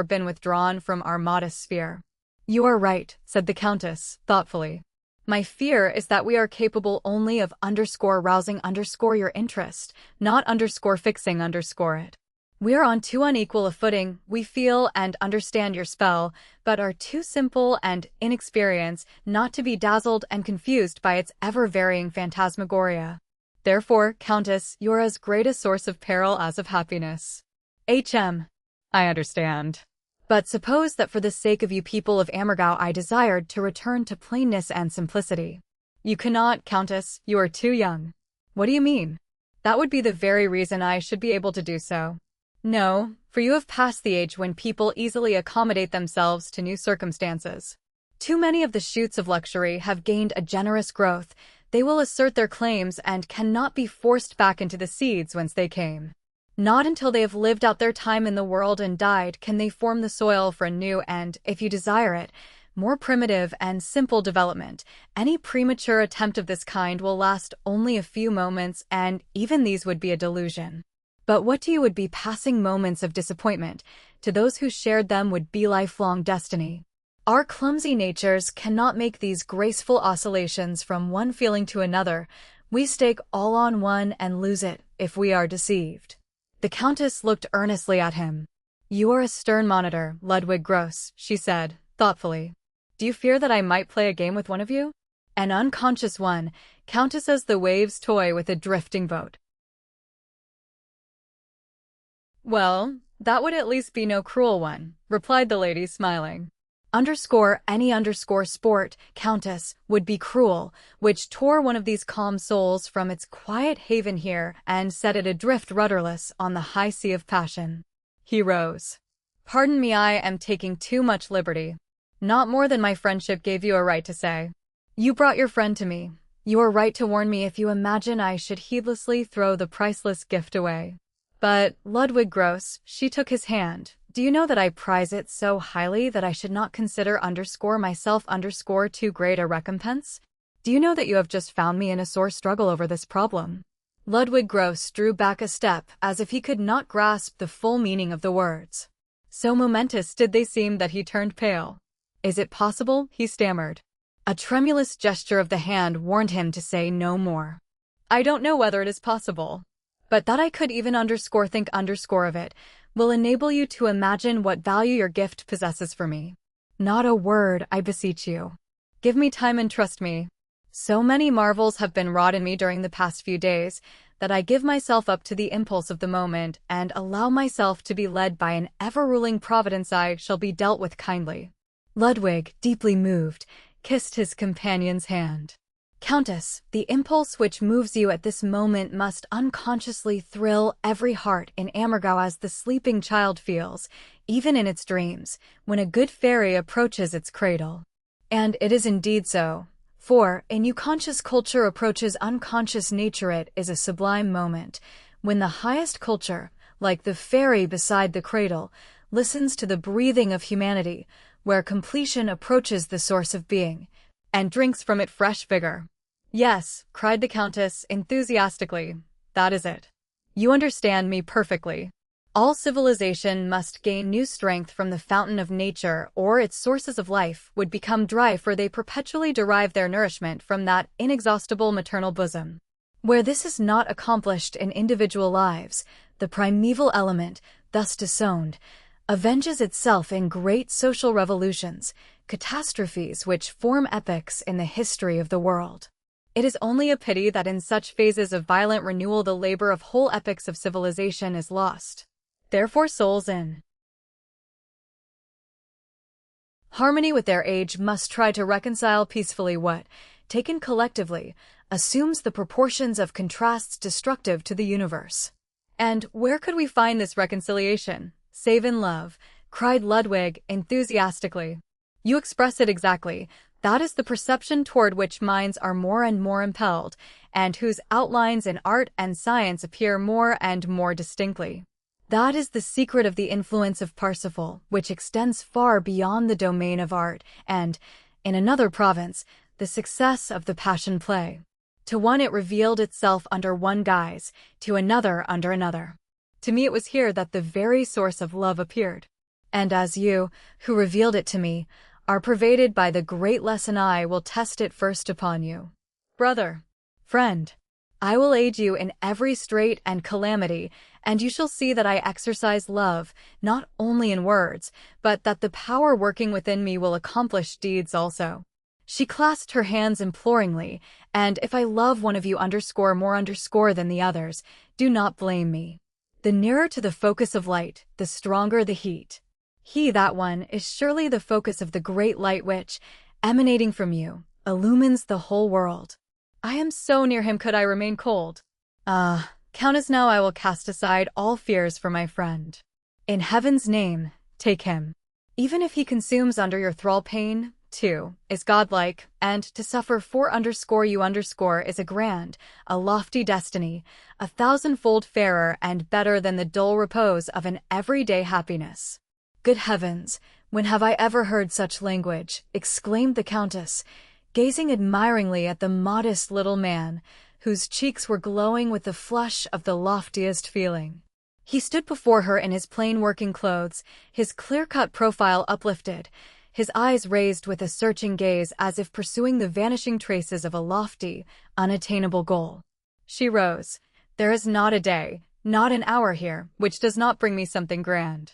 been withdrawn from our modest sphere. You are right, said the Countess, thoughtfully. My fear is that we are capable only of rousing your interest, not fixing it. We are on too unequal a footing, we feel and understand your spell, but are too simple and inexperienced not to be dazzled and confused by its ever-varying phantasmagoria. Therefore, Countess, you are as great a source of peril as of happiness. I understand. But suppose that for the sake of you people of Oberammergau I desired to return to plainness and simplicity. You cannot, Countess, you are too young. What do you mean? That would be the very reason I should be able to do so. No, for you have passed the age when people easily accommodate themselves to new circumstances. Too many of the shoots of luxury have gained a generous growth. They will assert their claims and cannot be forced back into the seeds whence they came. Not until they have lived out their time in the world and died can they form the soil for a new and, if you desire it, more primitive and simple development. Any premature attempt of this kind will last only a few moments, and even these would be a delusion. But what to you would be passing moments of disappointment, to those who shared them would be lifelong destiny. Our clumsy natures cannot make these graceful oscillations from one feeling to another. We stake all on one and lose it, if we are deceived. The Countess looked earnestly at him. You are a stern monitor, Ludwig Gross, she said, thoughtfully. Do you fear that I might play a game with one of you? An unconscious one, Countess, as the waves toy with a drifting boat. Well, that would at least be no cruel one, replied the lady, smiling. Any sport, Countess, would be cruel, which tore one of these calm souls from its quiet haven here and set it adrift rudderless on the high sea of passion. He rose. Pardon me, I am taking too much liberty. Not more than my friendship gave you a right to say. You brought your friend to me. You are right to warn me if you imagine I should heedlessly throw the priceless gift away. But, Ludwig Gross, she took his hand. Do you know that I prize it so highly that I should not consider myself too great a recompense? Do you know that you have just found me in a sore struggle over this problem? Ludwig Gross drew back a step as if he could not grasp the full meaning of the words. So momentous did they seem that he turned pale. Is it possible? He stammered. A tremulous gesture of the hand warned him to say no more. I don't know whether it is possible, but that I could even think of it will enable you to imagine what value your gift possesses for me. Not a word, I beseech you. Give me time and trust me. So many marvels have been wrought in me during the past few days that I give myself up to the impulse of the moment and allow myself to be led by an ever-ruling providence. I shall be dealt with kindly. Ludwig, deeply moved, kissed his companion's hand. Countess, the impulse which moves you at this moment must unconsciously thrill every heart in Oberammergau as the sleeping child feels, even in its dreams, when a good fairy approaches its cradle. And it is indeed so, for, in you conscious culture approaches unconscious nature. It is a sublime moment, when the highest culture, like the fairy beside the cradle, listens to the breathing of humanity, where completion approaches the source of being, and drinks from it fresh vigor. Yes, cried the Countess enthusiastically, that is it. You understand me perfectly. All civilization must gain new strength from the fountain of nature, or its sources of life would become dry, for they perpetually derive their nourishment from that inexhaustible maternal bosom. Where this is not accomplished in individual lives, the primeval element, thus disowned, avenges itself in great social revolutions, catastrophes which form epochs in the history of the world. It is only a pity that in such phases of violent renewal the labor of whole epochs of civilization is lost. Therefore souls in harmony with their age must try to reconcile peacefully what, taken collectively, assumes the proportions of contrasts destructive to the universe. And where could we find this reconciliation, save in love? Cried Ludwig enthusiastically. You express it exactly. That is the perception toward which minds are more and more impelled, and whose outlines in art and science appear more and more distinctly. That is the secret of the influence of Parsifal, which extends far beyond the domain of art, and, in another province, the success of the Passion Play. To one it revealed itself under one guise, to another under another. To me it was here that the very source of love appeared. And as you, who revealed it to me, are pervaded by the great lesson, I will test it first upon you. Brother, friend, I will aid you in every strait and calamity, and you shall see that I exercise love, not only in words, but that the power working within me will accomplish deeds also. She clasped her hands imploringly, and if I love one of you more than the others, do not blame me. The nearer to the focus of light, the stronger the heat. That one, is surely the focus of the great light which, emanating from you, illumines the whole world. I am so near him, could I remain cold? Ah, Countess, now I will cast aside all fears for my friend. In heaven's name, take him. Even if he consumes under your thrall, pain, too, is godlike, and to suffer for you is a grand, a lofty destiny, 1,000-fold fairer and better than the dull repose of an everyday happiness. Good heavens, when have I ever heard such language? Exclaimed the Countess, gazing admiringly at the modest little man, whose cheeks were glowing with the flush of the loftiest feeling. He stood before her in his plain working clothes, his clear-cut profile uplifted, his eyes raised with a searching gaze as if pursuing the vanishing traces of a lofty, unattainable goal. She rose. There is not a day, not an hour here, which does not bring me something grand.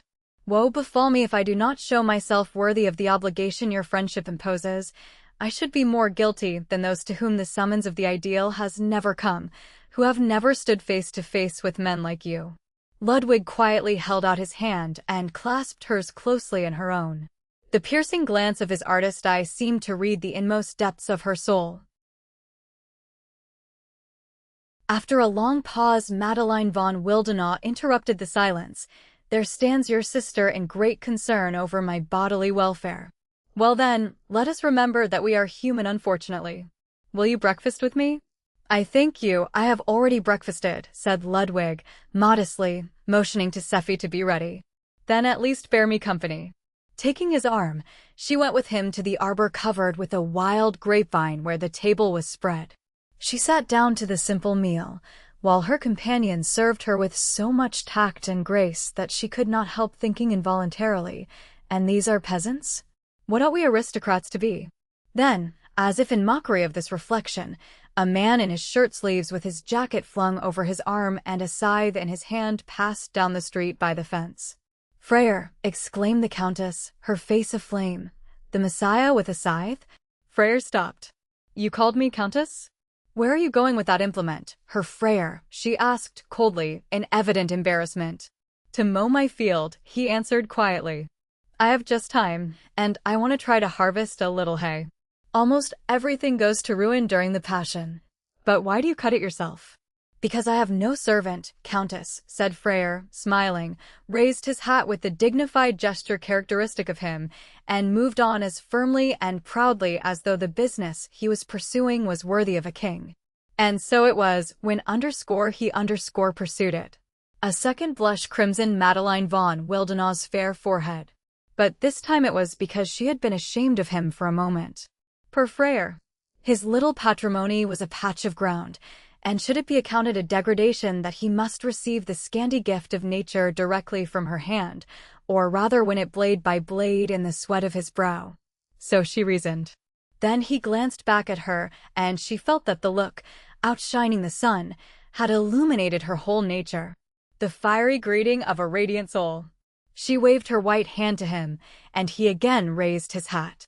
Woe befall me if I do not show myself worthy of the obligation your friendship imposes. I should be more guilty than those to whom the summons of the ideal has never come, who have never stood face to face with men like you. Ludwig quietly held out his hand and clasped hers closely in her own. The piercing glance of his artist eye seemed to read the inmost depths of her soul. After a long pause, Madeline von Wildenau interrupted the silence. "There stands your sister in great concern over my bodily welfare. Well then, let us remember that we are human, unfortunately. Will you breakfast with me?" "I thank you, I have already breakfasted," said Ludwig, modestly, motioning to Seffi to be ready. "Then at least bear me company." Taking his arm, she went with him to the arbor covered with a wild grapevine where the table was spread. She sat down to the simple meal, while her companion served her with so much tact and grace that she could not help thinking involuntarily, "And these are peasants? What ought we aristocrats to be?" Then, as if in mockery of this reflection, a man in his shirt-sleeves with his jacket flung over his arm and a scythe in his hand passed down the street by the fence. "Freyr!" exclaimed the Countess, her face aflame. "The Messiah with a scythe?" Freyr stopped. "You called me Countess? Where are you going with that implement, Herr Freyr?" she asked coldly, in evident embarrassment. "To mow my field," he answered quietly. "I have just time, and I want to try to harvest a little hay. Almost everything goes to ruin during the Passion. But why do you cut it yourself?" "Because I have no servant, Countess," said Freyr, smiling, raised his hat with the dignified gesture characteristic of him, and moved on as firmly and proudly as though the business he was pursuing was worthy of a king. And so it was, when he pursued it. A second blush crimsoned Madeline von Wildenau's fair forehead. But this time it was because she had been ashamed of him for a moment. Per Freyr, his little patrimony was a patch of ground, and should it be accounted a degradation that he must receive the scanty gift of nature directly from her hand, or rather win it blade by blade in the sweat of his brow? So she reasoned. Then he glanced back at her, and she felt that the look, outshining the sun, had illuminated her whole nature. The fiery greeting of a radiant soul. She waved her white hand to him, and he again raised his hat.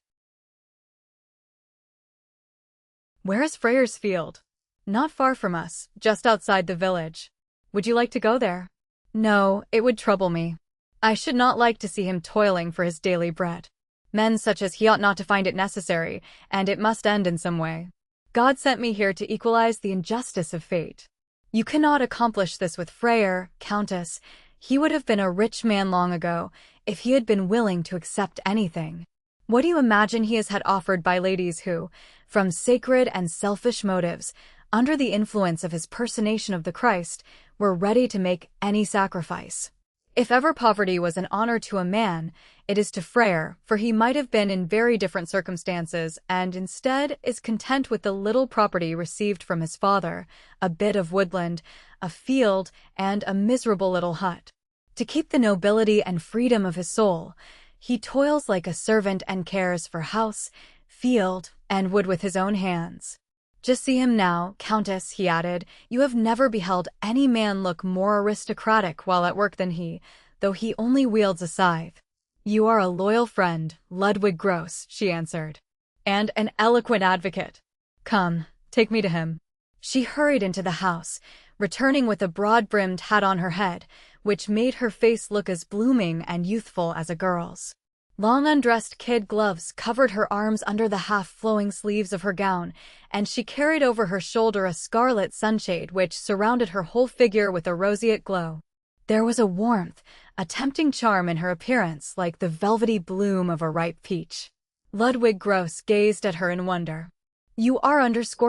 "Where is Freyr's field?" "Not far from us, just outside the village. Would you like to go there?" "No, it would trouble me. I should not like to see him toiling for his daily bread. Men such as he ought not to find it necessary, and it must end in some way. God sent me here to equalize the injustice of fate. You cannot accomplish this with Freyr, Countess. He would have been a rich man long ago, if he had been willing to accept anything. What do you imagine he has had offered by ladies who, from sacred and selfish motives, under the influence of his personation of the Christ, were ready to make any sacrifice? If ever poverty was an honor to a man, it is to Freyr, for he might have been in very different circumstances, and instead is content with the little property received from his father, a bit of woodland, a field, and a miserable little hut. To keep the nobility and freedom of his soul, he toils like a servant and cares for house, field, and wood with his own hands. Just see him now, Countess, he added. You have never beheld any man look more aristocratic while at work than he, though he only wields a scythe. You are a loyal friend, Ludwig Gross, she answered. And an eloquent advocate. Come, take me to him. She hurried into the house, returning with a broad-brimmed hat on her head, which made her face look as blooming and youthful as a girl's. Long undressed kid gloves covered her arms under the half-flowing sleeves of her gown, and she carried over her shoulder a scarlet sunshade which surrounded her whole figure with a roseate glow. There was a warmth, a tempting charm in her appearance like the velvety bloom of a ripe peach. Ludwig Gross gazed at her in wonder. You are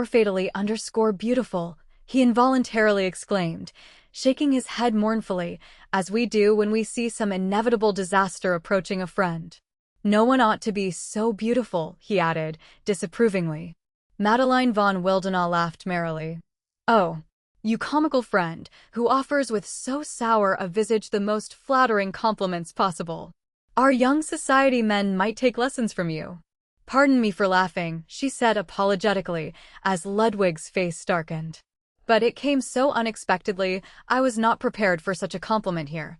fatally beautiful, he involuntarily exclaimed, shaking his head mournfully, as we do when we see some inevitable disaster approaching a friend. No one ought to be so beautiful, he added, disapprovingly. Madeline von Wildenau laughed merrily. Oh, you comical friend, who offers with so sour a visage the most flattering compliments possible. Our young society men might take lessons from you. Pardon me for laughing, she said apologetically, as Ludwig's face darkened. But it came so unexpectedly, I was not prepared for such a compliment here.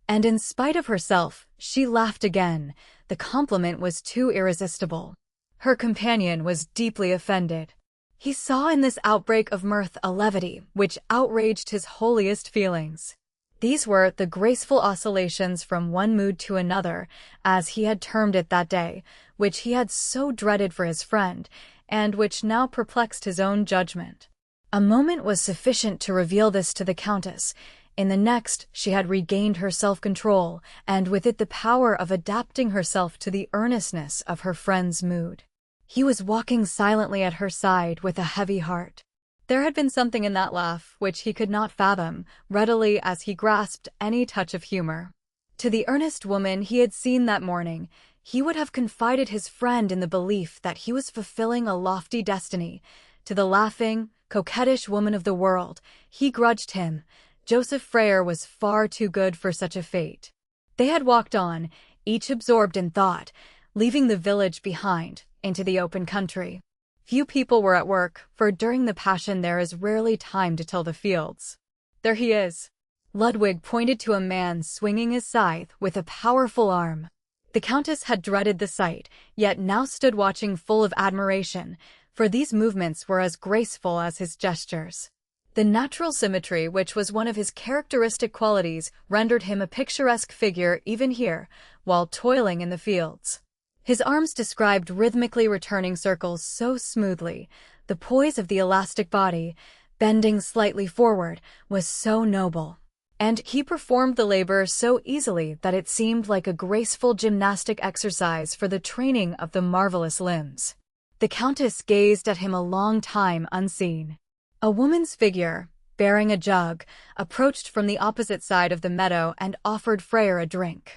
And in spite of herself, she laughed again. The compliment was too irresistible. Her companion was deeply offended. He saw in this outbreak of mirth a levity which outraged his holiest feelings. These were the graceful oscillations from one mood to another, as he had termed it that day, which he had so dreaded for his friend, and which now perplexed his own judgment. A moment was sufficient to reveal this to the Countess. In the next, she had regained her self-control, and with it the power of adapting herself to the earnestness of her friend's mood. He was walking silently at her side with a heavy heart. There had been something in that laugh which he could not fathom, readily as he grasped any touch of humor. To the earnest woman he had seen that morning, he would have confided his friend in the belief that he was fulfilling a lofty destiny. To the laughing, coquettish woman of the world, he grudged him. Joseph Freyer was far too good for such a fate. They had walked on, each absorbed in thought, leaving the village behind, into the open country. Few people were at work, for during the Passion there is rarely time to till the fields. There he is. Ludwig pointed to a man swinging his scythe with a powerful arm. The Countess had dreaded the sight, yet now stood watching full of admiration, for these movements were as graceful as his gestures. The natural symmetry, which was one of his characteristic qualities, rendered him a picturesque figure even here, while toiling in the fields. His arms described rhythmically returning circles so smoothly. The poise of the elastic body, bending slightly forward, was so noble. And he performed the labor so easily that it seemed like a graceful gymnastic exercise for the training of the marvelous limbs. The Countess gazed at him a long time unseen. A woman's figure, bearing a jug, approached from the opposite side of the meadow and offered Freyer a drink.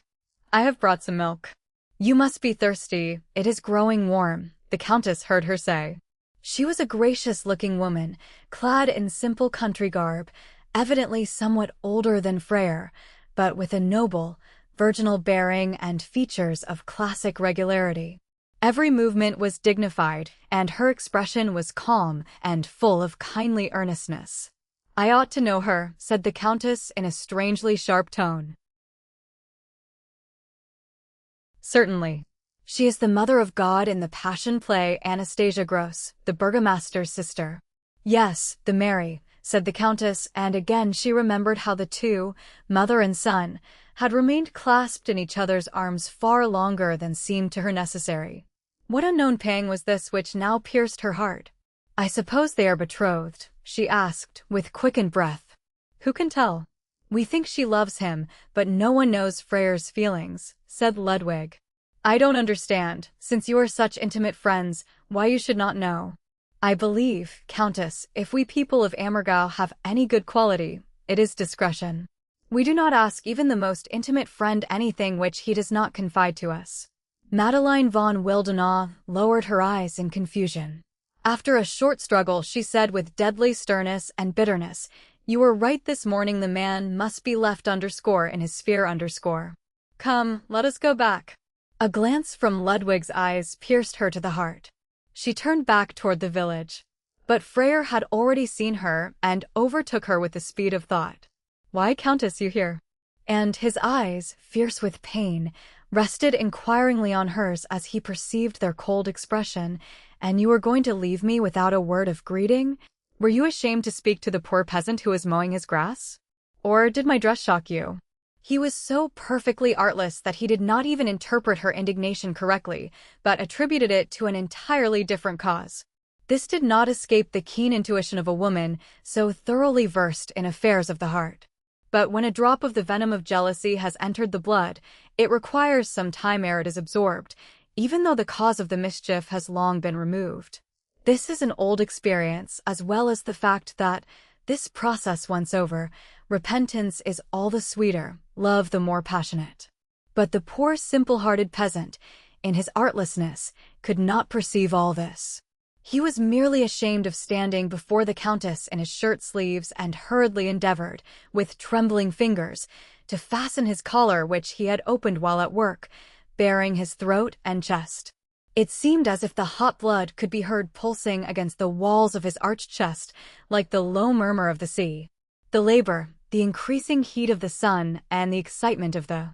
"I have brought some milk. You must be thirsty, it is growing warm," the Countess heard her say. She was a gracious-looking woman, clad in simple country garb, evidently somewhat older than Freyer, but with a noble, virginal bearing and features of classic regularity. Every movement was dignified, and her expression was calm and full of kindly earnestness. "I ought to know her," said the Countess in a strangely sharp tone. "Certainly. She is the Mother of God in the Passion play, Anastasia Gross, the burgomaster's sister." "Yes, the Mary," said the Countess, and again she remembered how the two, mother and son, had remained clasped in each other's arms far longer than seemed to her necessary. What unknown pang was this which now pierced her heart? "I suppose they are betrothed?" she asked, with quickened breath. "Who can tell? We think she loves him, but no one knows Freyer's feelings," said Ludwig. "I don't understand, since you are such intimate friends, why you should not know. I believe, Countess, if we people of Ammergau have any good quality, it is discretion. We do not ask even the most intimate friend anything which he does not confide to us." Madeline von Wildenau lowered her eyes in confusion. After a short struggle, she said with deadly sternness and bitterness, "You were right this morning, the man must be left underscore in his sphere underscore. Come, let us go back." A glance from Ludwig's eyes pierced her to the heart. She turned back toward the village. But Freyer had already seen her and overtook her with the speed of thought. "Why, Countess, you here?" And his eyes, fierce with pain, rested inquiringly on hers as he perceived their cold expression. "And you were going to leave me without a word of greeting? Were you ashamed to speak to the poor peasant who was mowing his grass? Or did my dress shock you?" He was so perfectly artless that he did not even interpret her indignation correctly, but attributed it to an entirely different cause. This did not escape the keen intuition of a woman so thoroughly versed in affairs of the heart. But when a drop of the venom of jealousy has entered the blood, it requires some time ere it is absorbed, even though the cause of the mischief has long been removed. This is an old experience, as well as the fact that, this process once over, repentance is all the sweeter, love the more passionate. But the poor simple-hearted peasant, in his artlessness, could not perceive all this. He was merely ashamed of standing before the Countess in his shirt sleeves and hurriedly endeavored, with trembling fingers, to fasten his collar which he had opened while at work, baring his throat and chest. It seemed as if the hot blood could be heard pulsing against the walls of his arched chest, like the low murmur of the sea. The labor, the increasing heat of the sun, and the excitement of the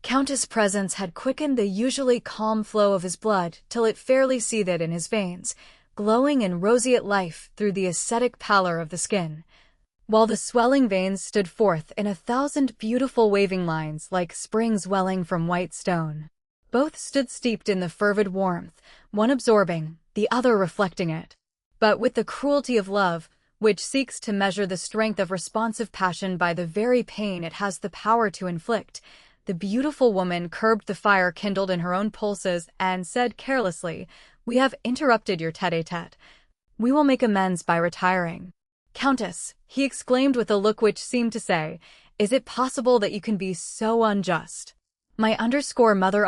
Countess' presence had quickened the usually calm flow of his blood till it fairly seethed in his veins, glowing in roseate life through the ascetic pallor of the skin, while the swelling veins stood forth in 1,000 beautiful waving lines like springs welling from white stone. Both stood steeped in the fervid warmth, one absorbing, the other reflecting it. But with the cruelty of love, which seeks to measure the strength of responsive passion by the very pain it has the power to inflict, the beautiful woman curbed the fire kindled in her own pulses and said carelessly, "We have interrupted your tête-à-tête. We will make amends by retiring." "Countess," he exclaimed with a look which seemed to say, "is it possible that you can be so unjust? My mother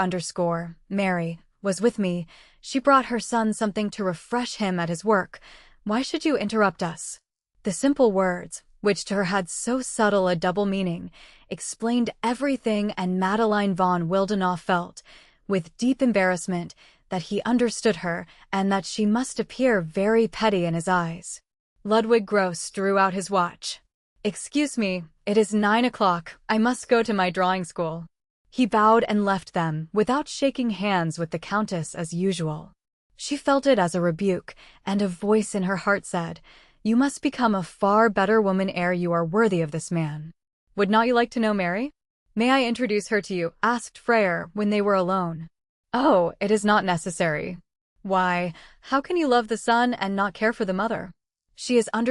Mary, was with me. She brought her son something to refresh him at his work. Why should you interrupt us?" The simple words, which to her had so subtle a double meaning, explained everything, and Madeline von Wildenau felt, with deep embarrassment, that he understood her and that she must appear very petty in his eyes. Ludwig Gross drew out his watch. "Excuse me, it is 9 o'clock. I must go to my drawing school." He bowed and left them, without shaking hands with the Countess as usual. She felt it as a rebuke, and a voice in her heart said, "You must become a far better woman ere you are worthy of this man." "Would not you like to know Mary?" "May I introduce her to you?" asked Freyr when they were alone. "Oh, it is not necessary." "Why, how can you love the son and not care for the mother?" "She is not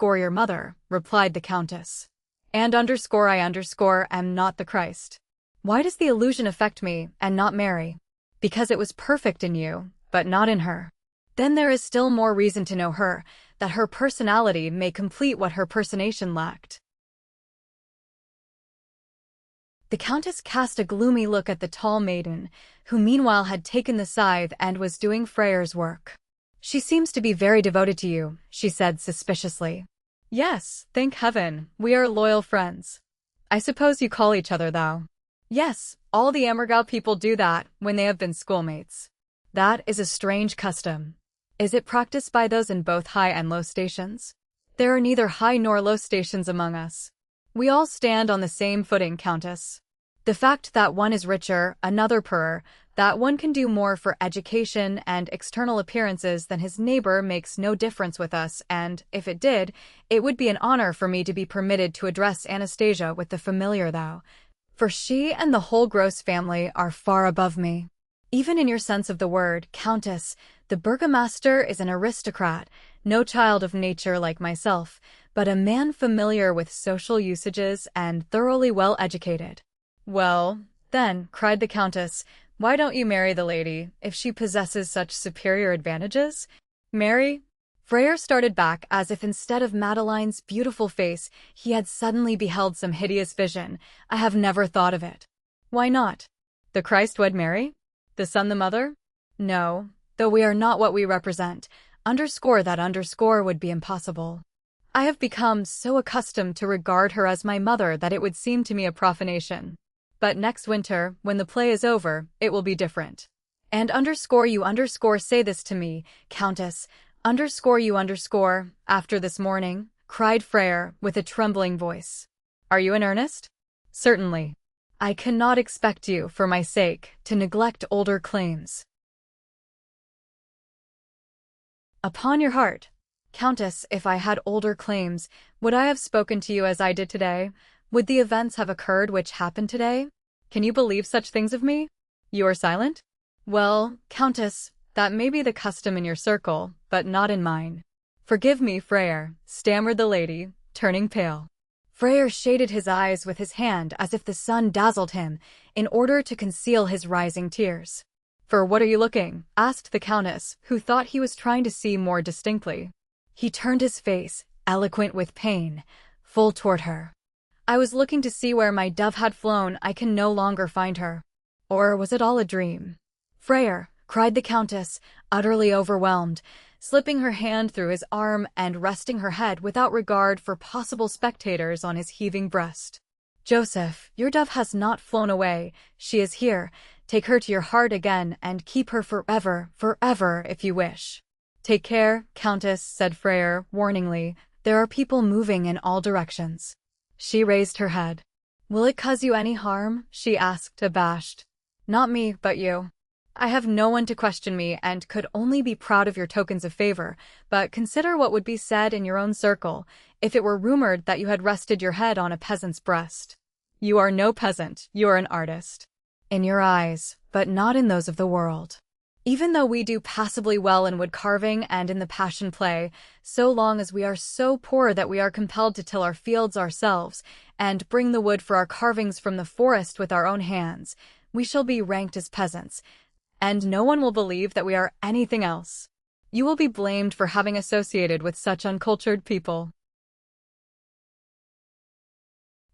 your mother," replied the Countess. "And I am not the Christ." "Why does the illusion affect me, and not Mary?" "Because it was perfect in you, but not in her." "Then there is still more reason to know her, that her personality may complete what her personation lacked." The Countess cast a gloomy look at the tall maiden, who meanwhile had taken the scythe and was doing Freyr's work. "She seems to be very devoted to you," she said suspiciously. "Yes, thank heaven, we are loyal friends." "I suppose you call each other thou?" "Yes, all the Ammergau people do that when they have been schoolmates." "That is a strange custom. Is it practiced by those in both high and low stations?" "There are neither high nor low stations among us. We all stand on the same footing, Countess. The fact that one is richer, another poorer, that one can do more for education and external appearances than his neighbor makes no difference with us, and, if it did, it would be an honor for me to be permitted to address Anastasia with the familiar thou, for she and the whole Gross family are far above me. Even in your sense of the word, Countess, the burgomaster is an aristocrat, no child of nature like myself, but a man familiar with social usages and thoroughly well educated." "Well, then," cried the Countess, "why don't you marry the lady, if she possesses such superior advantages?" "Marry?" Freyr started back as if instead of Madeline's beautiful face, he had suddenly beheld some hideous vision. "I have never thought of it." "Why not? The Christ wed Mary? The Son the mother?" "No, though we are not what we represent. That would be impossible. I have become so accustomed to regard her as my mother that it would seem to me a profanation. But next winter, when the play is over, it will be different. And you say this to me, Countess, after this morning," cried Freyr with a trembling voice. "Are you in earnest?" "Certainly. I cannot expect you, for my sake, to neglect older claims." "Upon your heart, Countess, if I had older claims, would I have spoken to you as I did today? Would the events have occurred which happened today? Can you believe such things of me? You are silent? Well, Countess, that may be the custom in your circle, but not in mine." "Forgive me, Freyr," stammered the lady, turning pale. Freyr shaded his eyes with his hand as if the sun dazzled him, in order to conceal his rising tears. "For what are you looking?" asked the Countess, who thought he was trying to see more distinctly. He turned his face, eloquent with pain, full toward her. "I was looking to see where my dove had flown. I can no longer find her." "Or was it all a dream?" "Freyr," cried the Countess, utterly overwhelmed, slipping her hand through his arm and resting her head without regard for possible spectators on his heaving breast. "Joseph, your dove has not flown away. She is here. Take her to your heart again and keep her forever, if you wish." "Take care, Countess," said Freyr warningly. "There are people moving in all directions." She raised her head. Will it cause you any harm? She asked, abashed. Not me, but you. I have no one to question me and could only be proud of your tokens of favor, but consider what would be said in your own circle if it were rumored that you had rested your head on a peasant's breast. You are no peasant, you are an artist. In your eyes, but not in those of the world. Even though we do passably well in wood carving and in the passion play, so long as we are so poor that we are compelled to till our fields ourselves and bring the wood for our carvings from the forest with our own hands, we shall be ranked as peasants, and no one will believe that we are anything else. You will be blamed for having associated with such uncultured people.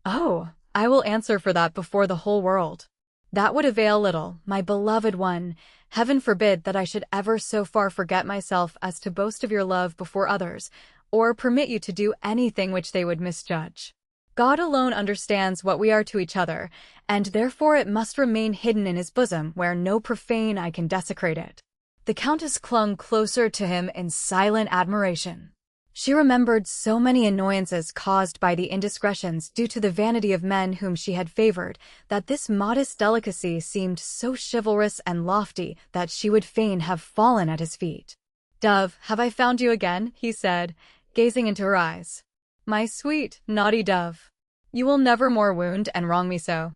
Oh, I will answer for that before the whole world. That would avail little, my beloved one. Heaven forbid that I should ever so far forget myself as to boast of your love before others, or permit you to do anything which they would misjudge. God alone understands what we are to each other, and therefore it must remain hidden in his bosom where no profane eye can desecrate it. The Countess clung closer to him in silent admiration. She remembered so many annoyances caused by the indiscretions due to the vanity of men whom she had favored, that this modest delicacy seemed so chivalrous and lofty that she would fain have fallen at his feet. "Dove, have I found you again?" he said, gazing into her eyes. "My sweet, naughty dove. You will never more wound and wrong me so.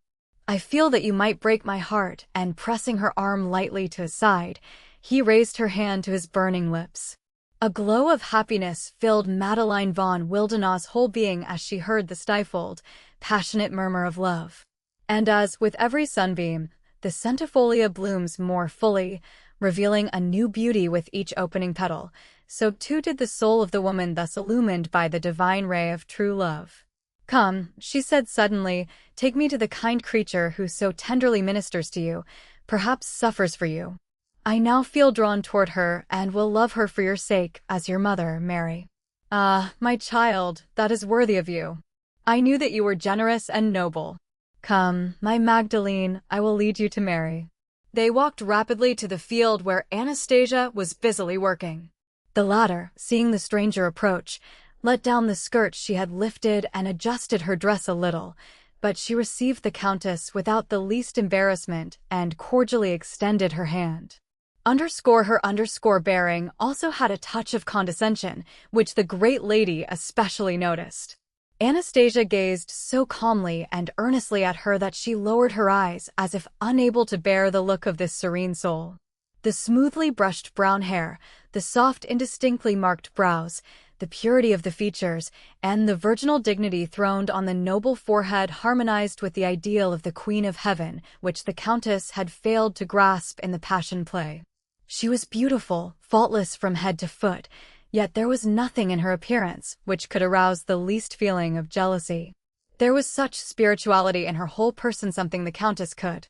I feel that you might break my heart," and pressing her arm lightly to his side, he raised her hand to his burning lips. A glow of happiness filled Madeline von Wildenau's whole being as she heard the stifled, passionate murmur of love. And as, with every sunbeam, the centifolia blooms more fully, revealing a new beauty with each opening petal, so too did the soul of the woman thus illumined by the divine ray of true love. "Come," she said suddenly, "take me to the kind creature who so tenderly ministers to you, perhaps suffers for you. I now feel drawn toward her, and will love her for your sake, as your mother, Mary." "Ah, my child, that is worthy of you. I knew that you were generous and noble. Come, my Magdalene, I will lead you to Mary." They walked rapidly to the field where Anastasia was busily working. The latter, seeing the stranger approach, let down the skirt she had lifted and adjusted her dress a little, but she received the Countess without the least embarrassment and cordially extended her hand. Her bearing also had a touch of condescension, which the great lady especially noticed. Anastasia gazed so calmly and earnestly at her that she lowered her eyes as if unable to bear the look of this serene soul. The smoothly brushed brown hair, the soft indistinctly marked brows, the purity of the features, and the virginal dignity throned on the noble forehead harmonized with the ideal of the Queen of Heaven, which the Countess had failed to grasp in the passion play. She was beautiful, faultless from head to foot, yet there was nothing in her appearance which could arouse the least feeling of jealousy. There was such spirituality in her whole person, something the Countess could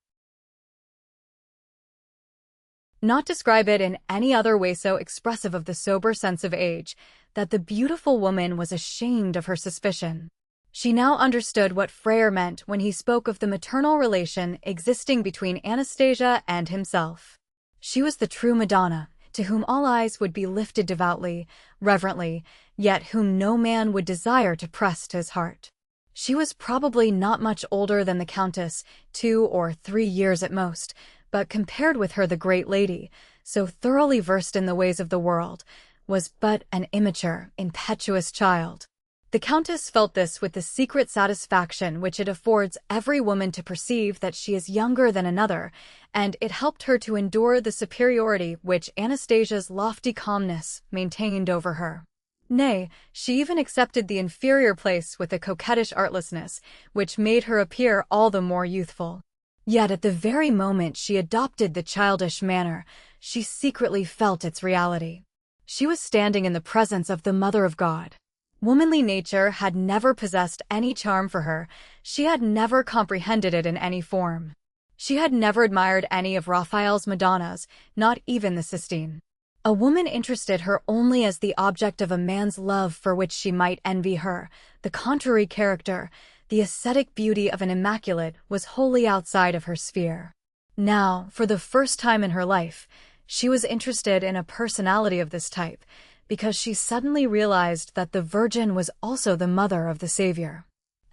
not describe it in any other way so expressive of the sober sense of age, that the beautiful woman was ashamed of her suspicion. She now understood what Freyer meant when he spoke of the maternal relation existing between Anastasia and himself. She was the true Madonna, to whom all eyes would be lifted devoutly, reverently, yet whom no man would desire to press to his heart. She was probably not much older than the Countess, 2 or 3 years at most, but compared with her the great lady, so thoroughly versed in the ways of the world, was but an immature, impetuous child. The Countess felt this with the secret satisfaction which it affords every woman to perceive that she is younger than another, and it helped her to endure the superiority which Anastasia's lofty calmness maintained over her. Nay, she even accepted the inferior place with a coquettish artlessness, which made her appear all the more youthful. Yet at the very moment she adopted the childish manner, she secretly felt its reality. She was standing in the presence of the Mother of God. Womanly nature had never possessed any charm for her, she had never comprehended it in any form. She had never admired any of Raphael's Madonnas, not even the Sistine. A woman interested her only as the object of a man's love for which she might envy her. The contrary character, the ascetic beauty of an immaculate, was wholly outside of her sphere. Now, for the first time in her life, she was interested in a personality of this type, because she suddenly realized that the Virgin was also the mother of the Savior.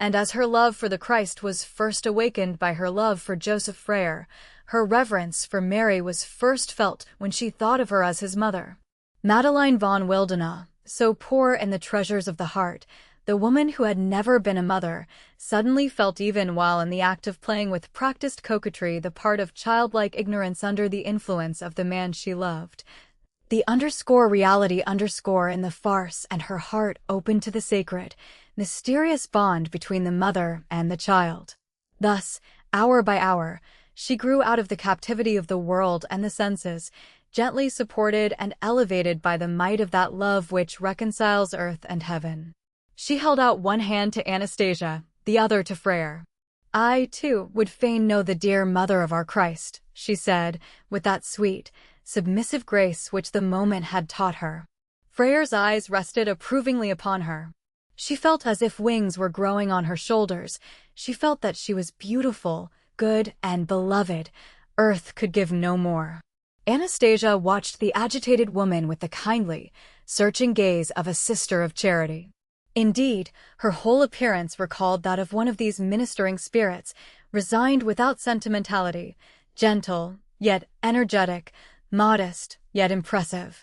And as her love for the Christ was first awakened by her love for Joseph Frere, her reverence for Mary was first felt when she thought of her as his mother. Madeline von Wildenau, so poor in the treasures of the heart, the woman who had never been a mother, suddenly felt, even while in the act of playing with practiced coquetry, the part of childlike ignorance under the influence of the man she loved. The reality in the farce, and her heart open to the sacred, mysterious bond between the mother and the child. Thus, hour by hour, she grew out of the captivity of the world and the senses, gently supported and elevated by the might of that love which reconciles earth and heaven. She held out one hand to Anastasia, the other to Frere. "I, too, would fain know the dear mother of our Christ," she said, with that sweet, submissive grace which the moment had taught her. Frere's eyes rested approvingly upon her. She felt as if wings were growing on her shoulders. She felt that she was beautiful, good, and beloved. Earth could give no more. Anastasia watched the agitated woman with the kindly, searching gaze of a sister of charity. Indeed, her whole appearance recalled that of one of these ministering spirits, resigned without sentimentality, gentle, yet energetic, modest, yet impressive.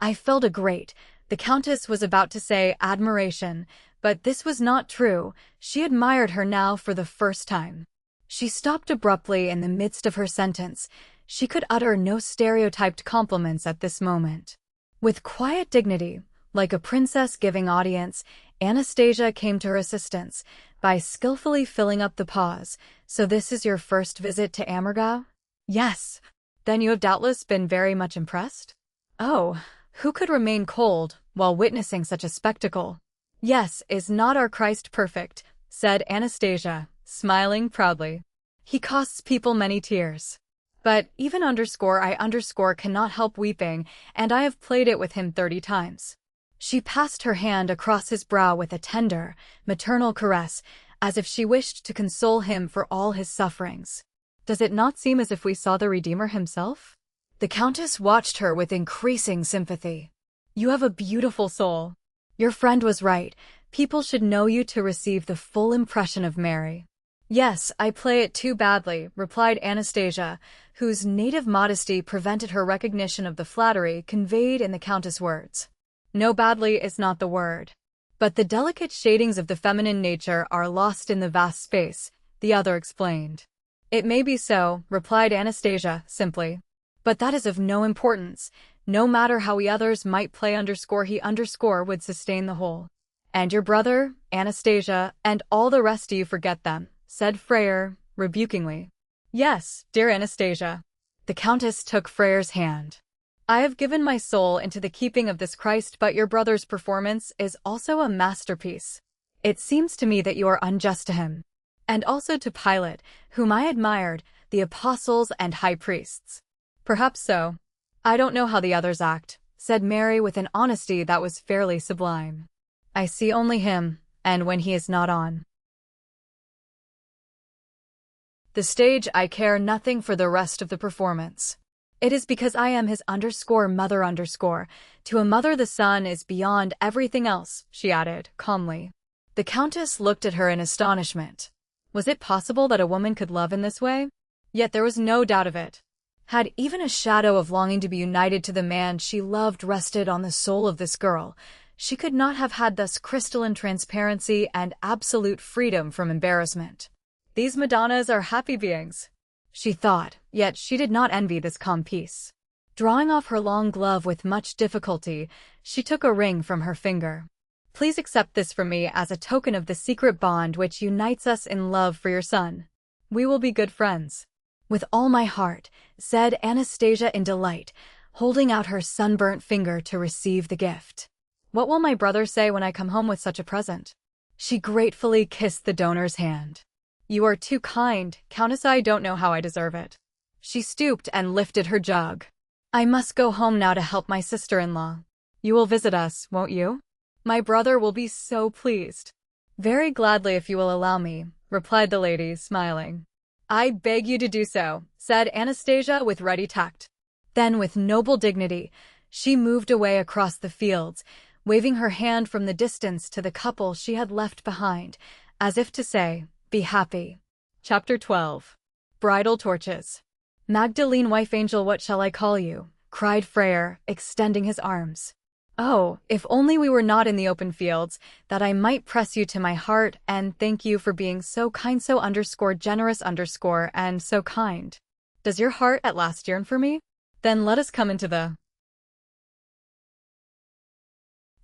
I felt the Countess was about to say admiration, but this was not true. She admired her now for the first time. She stopped abruptly in the midst of her sentence. She could utter no stereotyped compliments at this moment. With quiet dignity, like a princess giving audience, Anastasia came to her assistance by skillfully filling up the pause. "So this is your first visit to Oberammergau?" "Yes." "Then you have doubtless been very much impressed?" "Oh, who could remain cold while witnessing such a spectacle?" "Yes, is not our Christ perfect?" said Anastasia, smiling proudly. "He costs people many tears. But even I cannot help weeping, and I have played it with him 30 times. She passed her hand across his brow with a tender, maternal caress, as if she wished to console him for all his sufferings. "Does it not seem as if we saw the Redeemer himself?" The Countess watched her with increasing sympathy. "You have a beautiful soul. Your friend was right. People should know you to receive the full impression of Mary." "Yes, I play it too badly," replied Anastasia, whose native modesty prevented her recognition of the flattery conveyed in the Countess' words. "No, badly is not the word. But the delicate shadings of the feminine nature are lost in the vast space," the other explained. "It may be so," replied Anastasia, simply. "But that is of no importance. No matter how we others might play he would sustain the whole." "And your brother, Anastasia, and all the rest, do you forget them?" said Frere, rebukingly. "Yes, dear Anastasia." The Countess took Frere's hand. "I have given my soul into the keeping of this Christ, but your brother's performance is also a masterpiece. It seems to me that you are unjust to him. And also to Pilate, whom I admired, the apostles and high priests." "Perhaps so. I don't know how the others act," said Mary with an honesty that was fairly sublime. "I see only him, and when he is not on the stage I care nothing for the rest of the performance. It is because I am his mother. To a mother the son is beyond everything else," she added, calmly. The Countess looked at her in astonishment. Was it possible that a woman could love in this way? Yet there was no doubt of it. Had even a shadow of longing to be united to the man she loved rested on the soul of this girl, she could not have had thus crystalline transparency and absolute freedom from embarrassment. "These Madonnas are happy beings," she thought, yet she did not envy this calm peace. Drawing off her long glove with much difficulty, she took a ring from her finger. "Please accept this from me as a token of the secret bond which unites us in love for your son. We will be good friends." "With all my heart," said Anastasia in delight, holding out her sunburnt finger to receive the gift. "What will my brother say when I come home with such a present?" She gratefully kissed the donor's hand. "You are too kind, Countess. I don't know how I deserve it." She stooped and lifted her jug. "I must go home now to help my sister-in-law. You will visit us, won't you? My brother will be so pleased." "Very gladly, if you will allow me," replied the lady, smiling. "I beg you to do so," said Anastasia with ready tact. Then, with noble dignity, she moved away across the fields, waving her hand from the distance to the couple she had left behind, as if to say, "Be happy." Chapter 12. Bridal Torches. "Magdalene, wife angel, what shall I call you?" cried Freyr, extending his arms. "Oh, if only we were not in the open fields, that I might press you to my heart and thank you for being so kind, so _generous _ and so kind. Does your heart at last yearn for me? Then let us come into the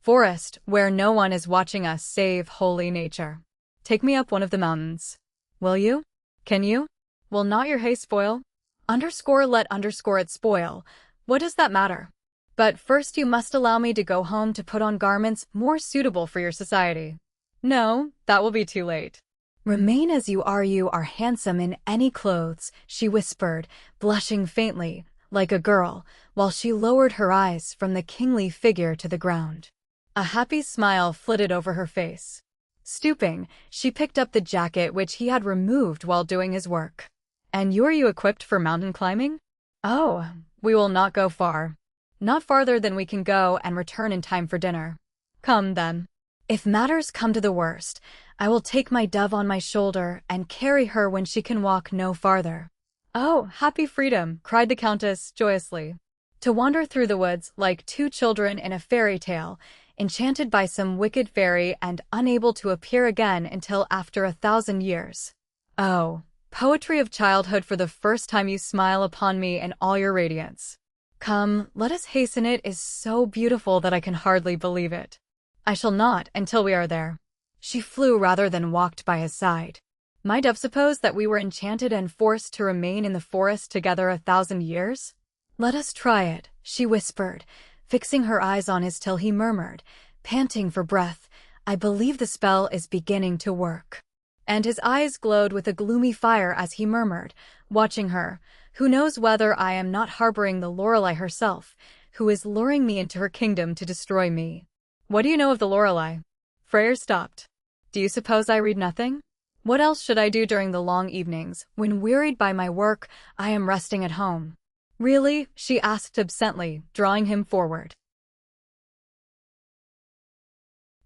forest, where no one is watching us save holy nature. Take me up one of the mountains. Will you? Can you? Will not your hay spoil? Let it spoil. What does that matter? But first you must allow me to go home to put on garments more suitable for your society." "No, that will be too late." "Remain as you are handsome in any clothes," she whispered, blushing faintly, like a girl, while she lowered her eyes from the kingly figure to the ground. A happy smile flitted over her face. Stooping, she picked up the jacket which he had removed while doing his work. "And are you equipped for mountain climbing?" "Oh, we will not go far. Not farther than we can go and return in time for dinner." "Come, then. If matters come to the worst, I will take my dove on my shoulder and carry her when she can walk no farther." "Oh, happy freedom!" cried the Countess joyously. "To wander through the woods like two children in a fairy tale, enchanted by some wicked fairy and unable to appear again until after 1,000 years. Oh, poetry of childhood, for the first time you smile upon me in all your radiance. Come, let us hasten, it is so beautiful that I can hardly believe it." "I shall not until we are there." She flew rather than walked by his side. "My dove supposed that we were enchanted and forced to remain in the forest together 1,000 years? Let us try it," she whispered, fixing her eyes on his till he murmured, panting for breath, "I believe the spell is beginning to work." And his eyes glowed with a gloomy fire as he murmured, watching her, "Who knows whether I am not harboring the Lorelei herself, who is luring me into her kingdom to destroy me." "What do you know of the Lorelei?" Freyr stopped. "Do you suppose I read nothing? What else should I do during the long evenings, when wearied by my work, I am resting at home?" "Really?" she asked absently, drawing him forward.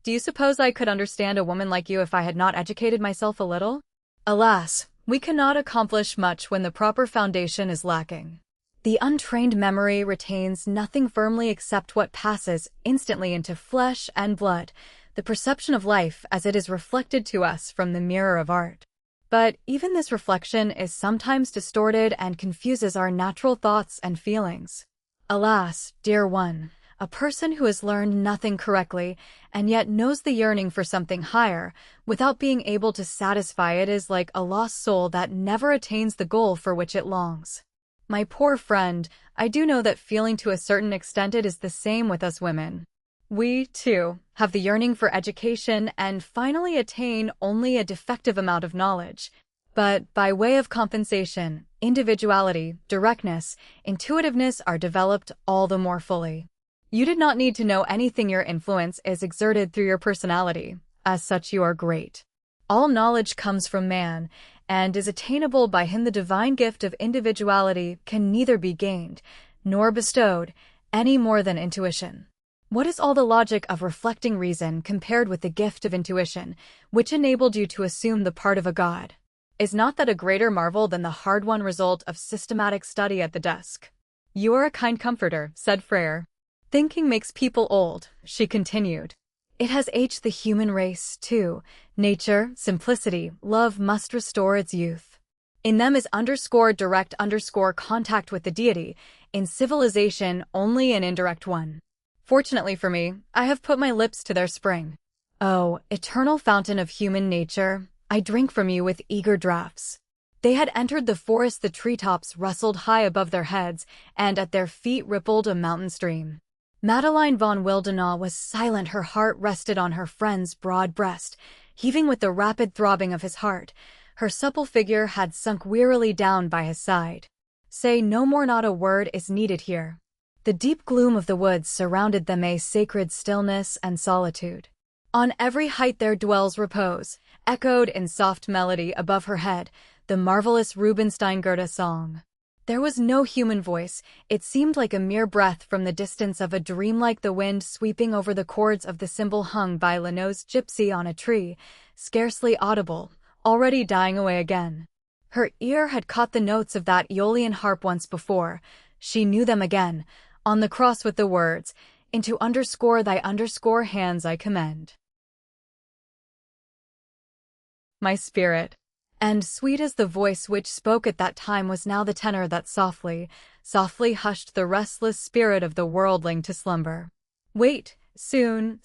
"Do you suppose I could understand a woman like you if I had not educated myself a little? Alas, we cannot accomplish much when the proper foundation is lacking. The untrained memory retains nothing firmly except what passes instantly into flesh and blood, the perception of life as it is reflected to us from the mirror of art. But even this reflection is sometimes distorted and confuses our natural thoughts and feelings. Alas, dear one, a person who has learned nothing correctly and yet knows the yearning for something higher without being able to satisfy it is like a lost soul that never attains the goal for which it longs. My poor friend, I do know that feeling to a certain extent it is the same with us women. We, too, have the yearning for education and finally attain only a defective amount of knowledge. But by way of compensation, individuality, directness, intuitiveness are developed all the more fully. You did not need to know anything. Your influence is exerted through your personality. As such, you are great. All knowledge comes from man, and is attainable by him. The divine gift of individuality can neither be gained nor bestowed, any more than intuition. What is all the logic of reflecting reason compared with the gift of intuition, which enabled you to assume the part of a god? Is not that a greater marvel than the hard-won result of systematic study at the desk? "You are a kind comforter," said Freyr. "Thinking makes people old," she continued. "It has aged the human race, too. Nature, simplicity, love must restore its youth. In them is direct contact with the deity, in civilization only an indirect one. Fortunately for me, I have put my lips to their spring. Oh, eternal fountain of human nature, I drink from you with eager draughts." They had entered the forest. The treetops rustled high above their heads, and at their feet rippled a mountain stream. Madeline von Wildenau was silent. Her heart rested on her friend's broad breast, heaving with the rapid throbbing of his heart. Her supple figure had sunk wearily down by his side. "Say no more, not a word is needed here." The deep gloom of the woods surrounded them, a sacred stillness and solitude. "On every height there dwells repose," echoed in soft melody above her head the marvelous Rubinstein Goethe song. There was no human voice. It seemed like a mere breath from the distance of a dream, like the wind sweeping over the chords of the cymbal hung by Leno's gypsy on a tree, scarcely audible, already dying away again. Her ear had caught the notes of that Aeolian harp once before. She knew them again, on the cross with the words, "Into thy hands I commend my spirit." And sweet as the voice which spoke at that time was now the tenor that softly hushed the restless spirit of the worldling to slumber. Wait, soon,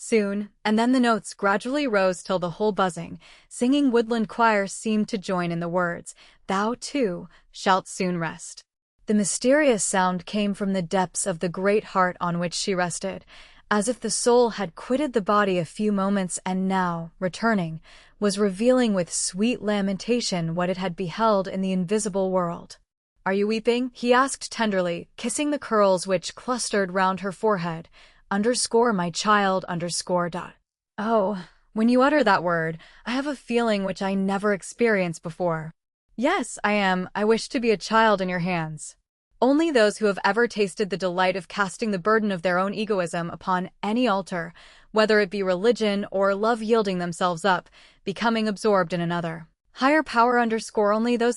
and then the notes gradually rose till the whole buzzing, singing woodland choir seemed to join in the words, "Thou, too, shalt soon rest." The mysterious sound came from the depths of the great heart on which she rested, as if the soul had quitted the body a few moments and now, returning, was revealing with sweet lamentation what it had beheld in the invisible world. "Are you weeping?" he asked tenderly, kissing the curls which clustered round her forehead. My child, . Oh, when you utter that word, I have a feeling which I never experienced before. Yes, I am. I wish to be a child in your hands. Only those who have ever tasted the delight of casting the burden of their own egoism upon any altar, whether it be religion or love, yielding themselves up, becoming absorbed in another higher power, only those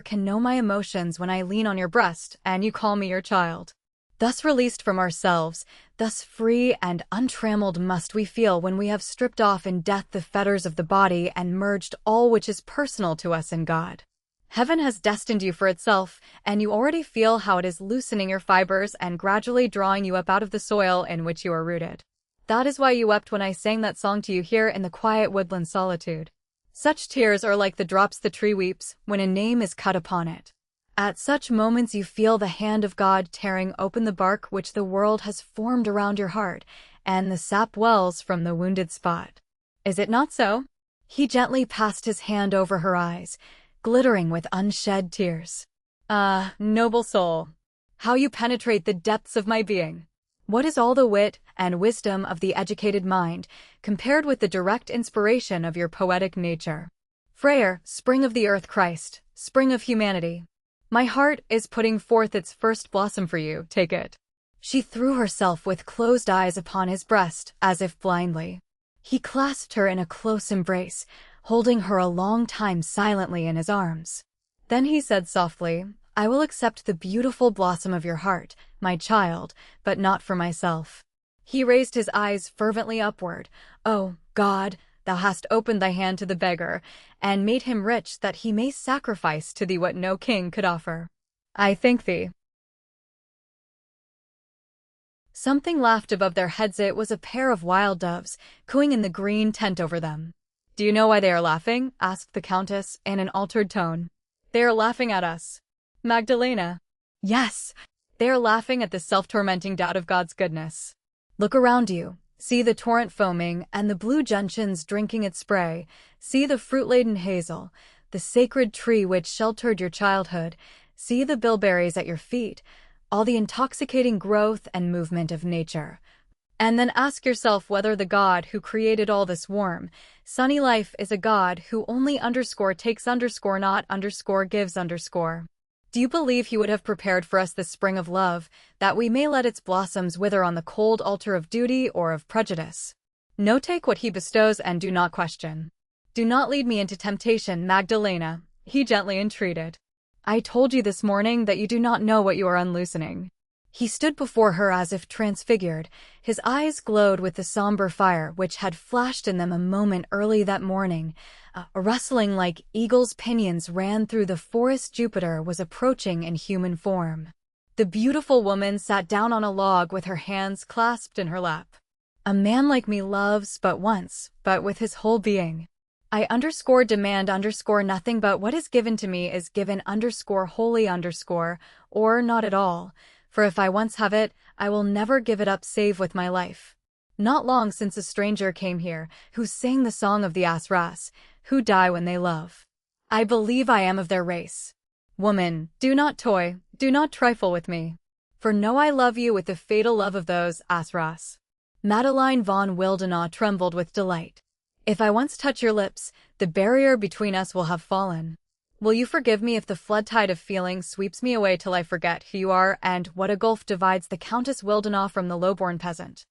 can know my emotions when I lean on your breast and you call me your child. Thus released from ourselves, thus free and untrammeled must we feel when we have stripped off in death the fetters of the body and merged all which is personal to us in God. Heaven has destined you for itself, and you already feel how it is loosening your fibers and gradually drawing you up out of the soil in which you are rooted. That is why you wept when I sang that song to you here in the quiet woodland solitude. Such tears are like the drops the tree weeps when a name is cut upon it. At such moments you feel the hand of God tearing open the bark which the world has formed around your heart, and the sap wells from the wounded spot. Is it not so? He gently passed his hand over her eyes, glittering with unshed tears. Ah, noble soul, how you penetrate the depths of my being! What is all the wit and wisdom of the educated mind, compared with the direct inspiration of your poetic nature? Freyer, spring of the earth, Christ, spring of humanity. My heart is putting forth its first blossom for you, take it. She threw herself with closed eyes upon his breast, as if blindly. He clasped her in a close embrace, holding her a long time silently in his arms. Then he said softly, "I will accept the beautiful blossom of your heart, my child, but not for myself." He raised his eyes fervently upward. "O God, thou hast opened thy hand to the beggar, and made him rich that he may sacrifice to thee what no king could offer. I thank thee." Something laughed above their heads. It was a pair of wild doves, cooing in the green tent over them. "Do you know why they are laughing?" asked the Countess in an altered tone. "They are laughing at us, Magdalena." "Yes, they are laughing at the self-tormenting doubt of God's goodness. Look around you. See the torrent foaming and the blue gentians drinking its spray. See the fruit-laden hazel, the sacred tree which sheltered your childhood. See the bilberries at your feet, all the intoxicating growth and movement of nature. And then ask yourself whether the God who created all this warm, sunny life is a God who only takes not gives . Do you believe he would have prepared for us this spring of love, that we may let its blossoms wither on the cold altar of duty or of prejudice? No, take what he bestows and do not question. Do not lead me into temptation, Magdalena," he gently entreated. "I told you this morning that you do not know what you are unloosening." He stood before her as if transfigured. His eyes glowed with the somber fire which had flashed in them a moment early that morning. A rustling like eagle's pinions ran through the forest. Jupiter was approaching in human form. The beautiful woman sat down on a log with her hands clasped in her lap. "A man like me loves but once, but with his whole being. I demand nothing but what is given to me is given wholly or not at all. For if I once have it, I will never give it up save with my life. Not long since a stranger came here, who sang the song of the Asras, who die when they love. I believe I am of their race. Woman, do not trifle with me. For know I love you with the fatal love of those Asras." Madeline von Wildenau trembled with delight. "If I once touch your lips, the barrier between us will have fallen." Will you forgive me if the flood tide of feeling sweeps me away till I forget who you are and what a gulf divides the Countess Wildenau from the low-born peasant?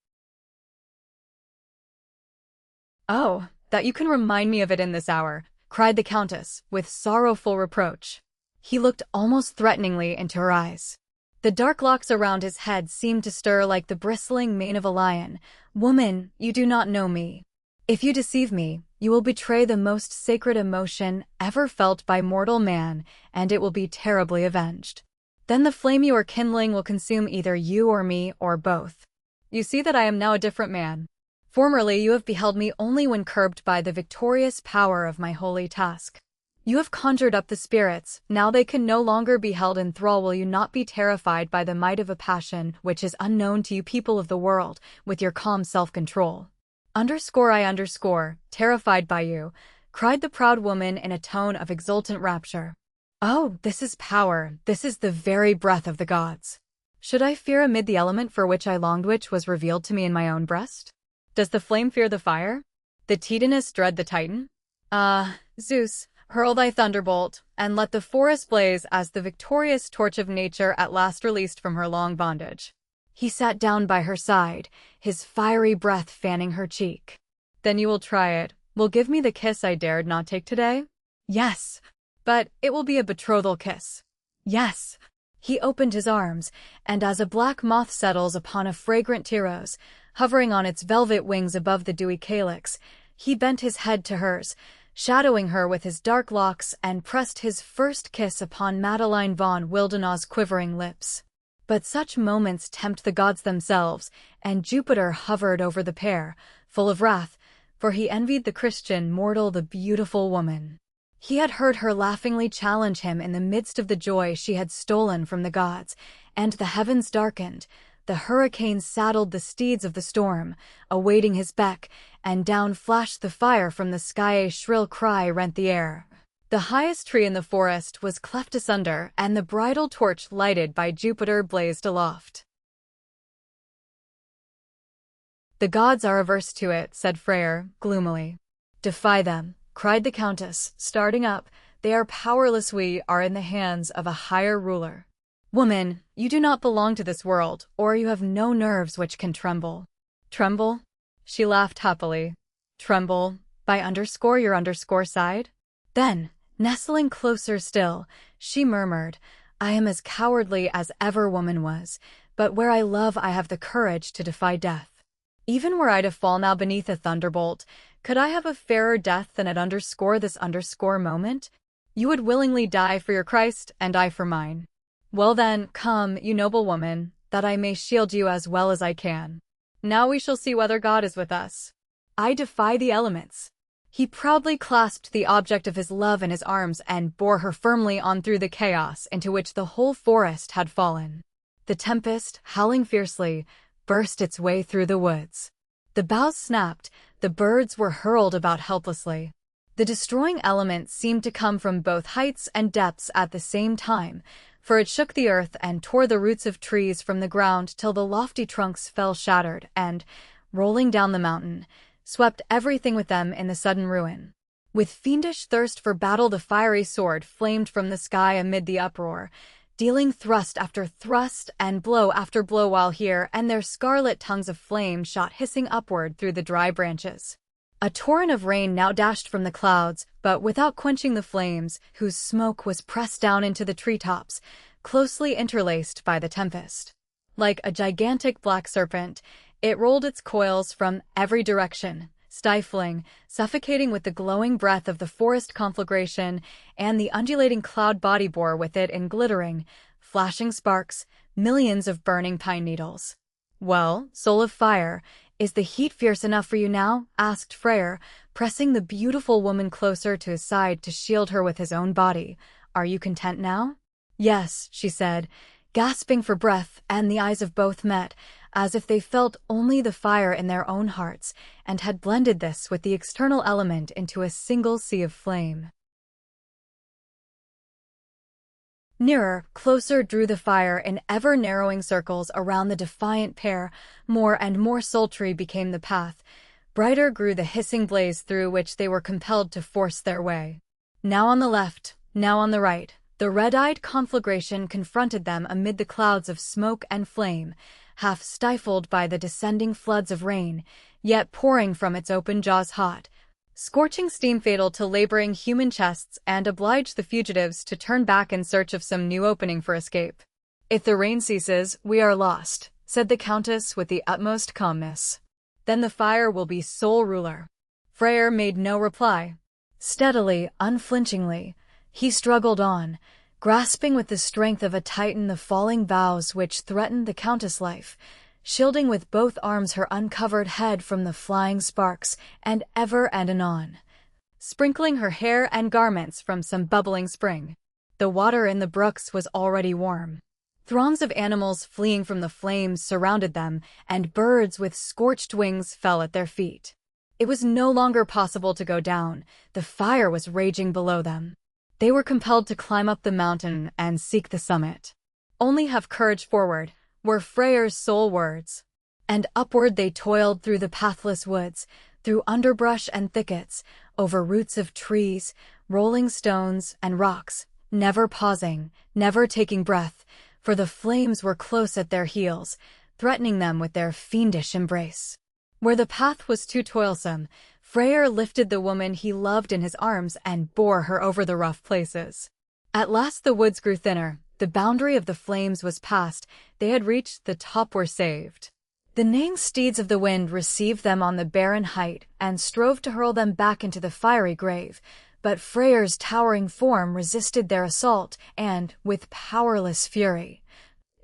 Oh, that you can remind me of it in this hour, cried the Countess, with sorrowful reproach. He looked almost threateningly into her eyes. The dark locks around his head seemed to stir like the bristling mane of a lion. Woman, you do not know me. If you deceive me, you will betray the most sacred emotion ever felt by mortal man, and it will be terribly avenged. Then the flame you are kindling will consume either you or me, or both. You see that I am now a different man. Formerly you have beheld me only when curbed by the victorious power of my holy task. You have conjured up the spirits, now they can no longer be held in thrall. Will you not be terrified by the might of a passion which is unknown to you people of the world, with your calm self-control? Terrified by you, cried the proud woman in a tone of exultant rapture. Oh, this is power, this is the very breath of the gods. Should I fear amid the element for which I longed, which was revealed to me in my own breast? Does the flame fear the fire? The Titaness dread the Titan? Zeus, hurl thy thunderbolt, and let the forest blaze as the victorious torch of nature at last released from her long bondage. He sat down by her side, his fiery breath fanning her cheek. Then you will try it, will give me the kiss I dared not take today? Yes. But it will be a betrothal kiss. Yes. He opened his arms, and as a black moth settles upon a fragrant rose, hovering on its velvet wings above the dewy calyx, he bent his head to hers, shadowing her with his dark locks, and pressed his first kiss upon Madeline von Wildenau's quivering lips. But such moments tempt the gods themselves, and Jupiter hovered over the pair, full of wrath, for he envied the Christian mortal the beautiful woman. He had heard her laughingly challenge him in the midst of the joy she had stolen from the gods, and the heavens darkened, the hurricane saddled the steeds of the storm, awaiting his beck, and down flashed the fire from the sky. A shrill cry rent the air. The highest tree in the forest was cleft asunder, and the bridal torch lighted by Jupiter blazed aloft. The gods are averse to it, said Freyr, gloomily. Defy them, cried the Countess, starting up. They are powerless. We are in the hands of a higher ruler. Woman, you do not belong to this world, or you have no nerves which can tremble. Tremble? She laughed happily. Tremble, by your side? Then, nestling closer still, she murmured, I am as cowardly as ever woman was, but where I love I have the courage to defy death. Even were I to fall now beneath a thunderbolt, could I have a fairer death than at this moment? You would willingly die for your Christ, and I for mine. Well then, come, you noble woman, that I may shield you as well as I can. Now we shall see whether God is with us. I defy the elements. He proudly clasped the object of his love in his arms and bore her firmly on through the chaos into which the whole forest had fallen. The tempest, howling fiercely, burst its way through the woods. The boughs snapped, the birds were hurled about helplessly. The destroying element seemed to come from both heights and depths at the same time, for it shook the earth and tore the roots of trees from the ground till the lofty trunks fell shattered and, rolling down the mountain, swept everything with them in the sudden ruin. With fiendish thirst for battle the fiery sword flamed from the sky amid the uproar, dealing thrust after thrust and blow after blow, while here and there scarlet tongues of flame shot hissing upward through the dry branches. A torrent of rain now dashed from the clouds, but without quenching the flames, whose smoke was pressed down into the treetops, closely interlaced by the tempest. Like a gigantic black serpent, it rolled its coils from every direction, stifling, suffocating with the glowing breath of the forest conflagration, and the undulating cloud body bore with it in glittering, flashing sparks, millions of burning pine needles. Well, soul of fire, is the heat fierce enough for you now? Asked Freyr, pressing the beautiful woman closer to his side to shield her with his own body. Are you content now? Yes, she said, gasping for breath, and the eyes of both met, as if they felt only the fire in their own hearts, and had blended this with the external element into a single sea of flame. Nearer, closer drew the fire in ever-narrowing circles around the defiant pair. More and more sultry became the path. Brighter grew the hissing blaze through which they were compelled to force their way. Now on the left, Now on the right, the red-eyed conflagration confronted them amid the clouds of smoke and flame, half stifled by the descending floods of rain, yet pouring from its open jaws hot, scorching steam fatal to laboring human chests and obliged the fugitives to turn back in search of some new opening for escape. "If the rain ceases, we are lost," said the Countess with the utmost calmness. "Then the fire will be sole ruler." Freyr made no reply. Steadily, unflinchingly, he struggled on, grasping with the strength of a titan the falling boughs which threatened the Countess' life, shielding with both arms her uncovered head from the flying sparks, and ever and anon sprinkling her hair and garments from some bubbling spring. The water in the brooks was already warm. Throngs of animals fleeing from the flames surrounded them, and birds with scorched wings fell at their feet. It was no longer possible to go down. The fire was raging below them. They were compelled to climb up the mountain and seek the summit. "Only have courage forward," were Freyr's sole words. And upward they toiled through the pathless woods, through underbrush and thickets, over roots of trees, rolling stones and rocks, never pausing, never taking breath, for the flames were close at their heels, threatening them with their fiendish embrace. Where the path was too toilsome, Freyr lifted the woman he loved in his arms and bore her over the rough places. At last the woods grew thinner, the boundary of the flames was passed, they had reached the top, were saved. The neighing steeds of the wind received them on the barren height and strove to hurl them back into the fiery grave, but Freyr's towering form resisted their assault, and, with powerless fury,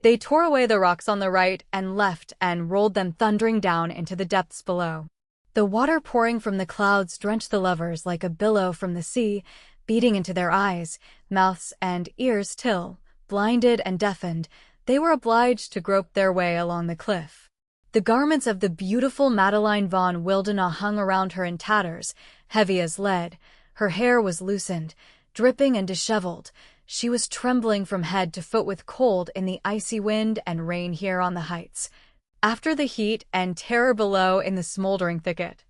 they tore away the rocks on the right and left and rolled them thundering down into the depths below. The water pouring from the clouds drenched the lovers like a billow from the sea, beating into their eyes, mouths, and ears till, blinded and deafened, they were obliged to grope their way along the cliff. The garments of the beautiful Madeline von Wildenau hung around her in tatters, heavy as lead. Her hair was loosened, dripping and disheveled. She was trembling from head to foot with cold in the icy wind and rain here on the heights, after the heat and terror below in the smoldering thicket.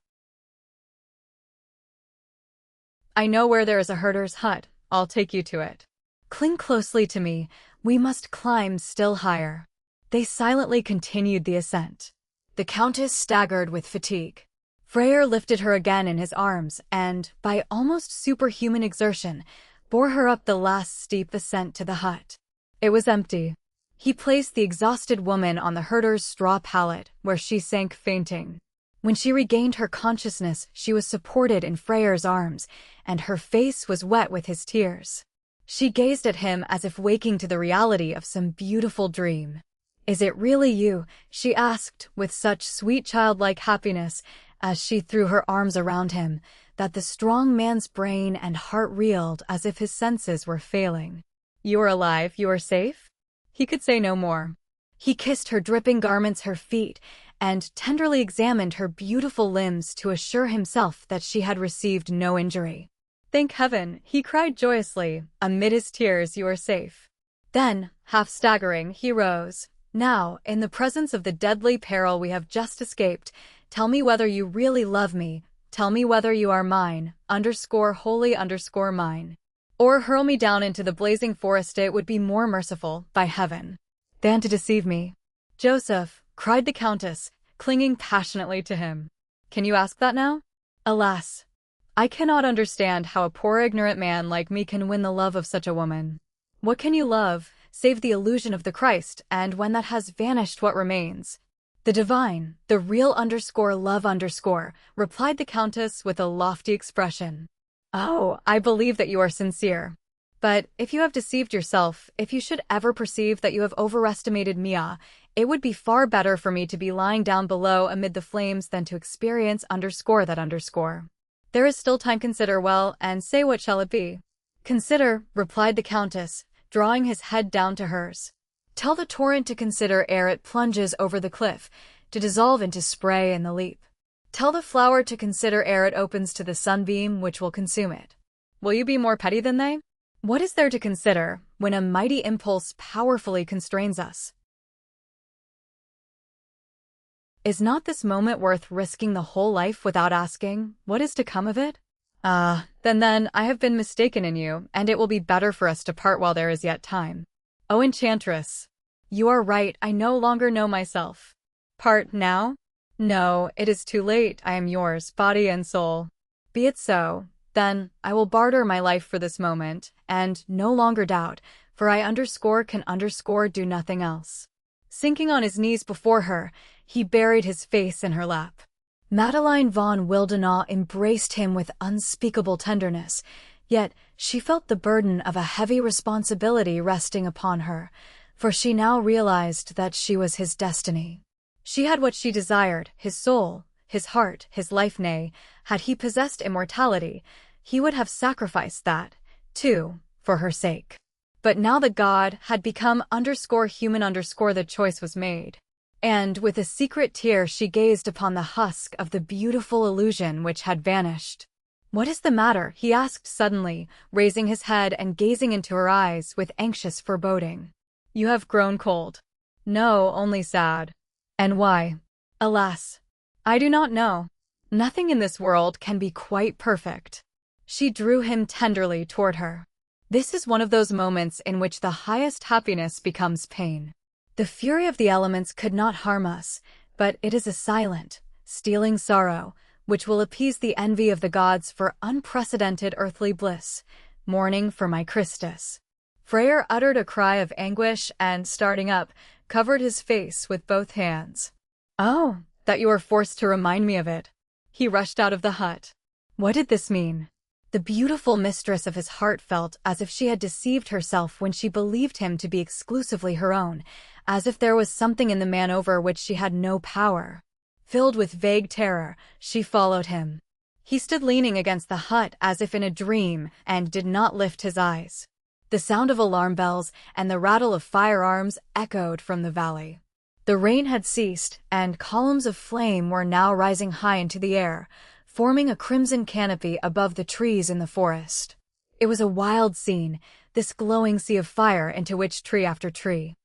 "I know where there is a herder's hut. I'll take you to it. Cling closely to me. We must climb still higher." They silently continued the ascent. The Countess staggered with fatigue. Freyr lifted her again in his arms and, by almost superhuman exertion, bore her up the last steep ascent to the hut. It was empty. He placed the exhausted woman on the herder's straw pallet, where she sank fainting. When she regained her consciousness, she was supported in Freyr's arms, and her face was wet with his tears. She gazed at him as if waking to the reality of some beautiful dream. "Is it really you?" she asked, with such sweet childlike happiness, as she threw her arms around him, that the strong man's brain and heart reeled as if his senses were failing. "You are alive, you are safe?" He could say no more. He kissed her dripping garments, her feet, and tenderly examined her beautiful limbs to assure himself that she had received no injury. "Thank heaven," he cried joyously, amid his tears, "you are safe." Then, half staggering, he rose. "Now, in the presence of the deadly peril we have just escaped, tell me whether you really love me, tell me whether you are mine, _wholly _mine. Or hurl me down into the blazing forest, it would be more merciful, by heaven, than to deceive me." "Joseph," cried the Countess, clinging passionately to him. "Can you ask that now? Alas, I cannot understand how a poor ignorant man like me can win the love of such a woman. What can you love, save the illusion of the Christ, and when that has vanished, what remains? The divine, the real _love_," replied the Countess with a lofty expression. "Oh, I believe that you are sincere. But if you have deceived yourself, if you should ever perceive that you have overestimated Mia, it would be far better for me to be lying down below amid the flames than to experience _that_. There is still time. Consider well, and say what shall it be." "Consider," replied the Countess, drawing his head down to hers. "Tell the torrent to consider ere it plunges over the cliff, to dissolve into spray in the leap. Tell the flower to consider ere it opens to the sunbeam which will consume it. Will you be more petty than they? What is there to consider, when a mighty impulse powerfully constrains us? Is not this moment worth risking the whole life without asking, what is to come of it? Then I have been mistaken in you, and it will be better for us to part while there is yet time. O enchantress! You are right, I no longer know myself. Part now? No, it is too late, I am yours, body and soul. Be it so. Then, I will barter my life for this moment, and no longer doubt, for I can do nothing else. Sinking on his knees before her, he buried his face in her lap. Madeline von Wildenau embraced him with unspeakable tenderness, yet she felt the burden of a heavy responsibility resting upon her, for she now realized that she was his destiny. She had what she desired, his soul, his heart, his life, nay, had he possessed immortality, he would have sacrificed that, too, for her sake. But now that God had become _human the choice was made. And with a secret tear she gazed upon the husk of the beautiful illusion which had vanished. What is the matter? He asked suddenly, raising his head and gazing into her eyes with anxious foreboding. You have grown cold. No, only sad. And why? Alas, I do not know. Nothing in this world can be quite perfect. She drew him tenderly toward her. This is one of those moments in which the highest happiness becomes pain. The fury of the elements could not harm us, but it is a silent, stealing sorrow, which will appease the envy of the gods for unprecedented earthly bliss. Mourning for my Christus. Freyr uttered a cry of anguish and, starting up, covered his face with both hands. Oh, that you are forced to remind me of it. He rushed out of the hut. What did this mean? The beautiful mistress of his heart felt as if she had deceived herself when she believed him to be exclusively her own, as if there was something in the man over which she had no power. Filled with vague terror, she followed him. He stood leaning against the hut as if in a dream and did not lift his eyes. The sound of alarm bells and the rattle of firearms echoed from the valley. The rain had ceased, and columns of flame were now rising high into the air, forming a crimson canopy above the trees in the forest. It was a wild scene, this glowing sea of fire into which tree after tree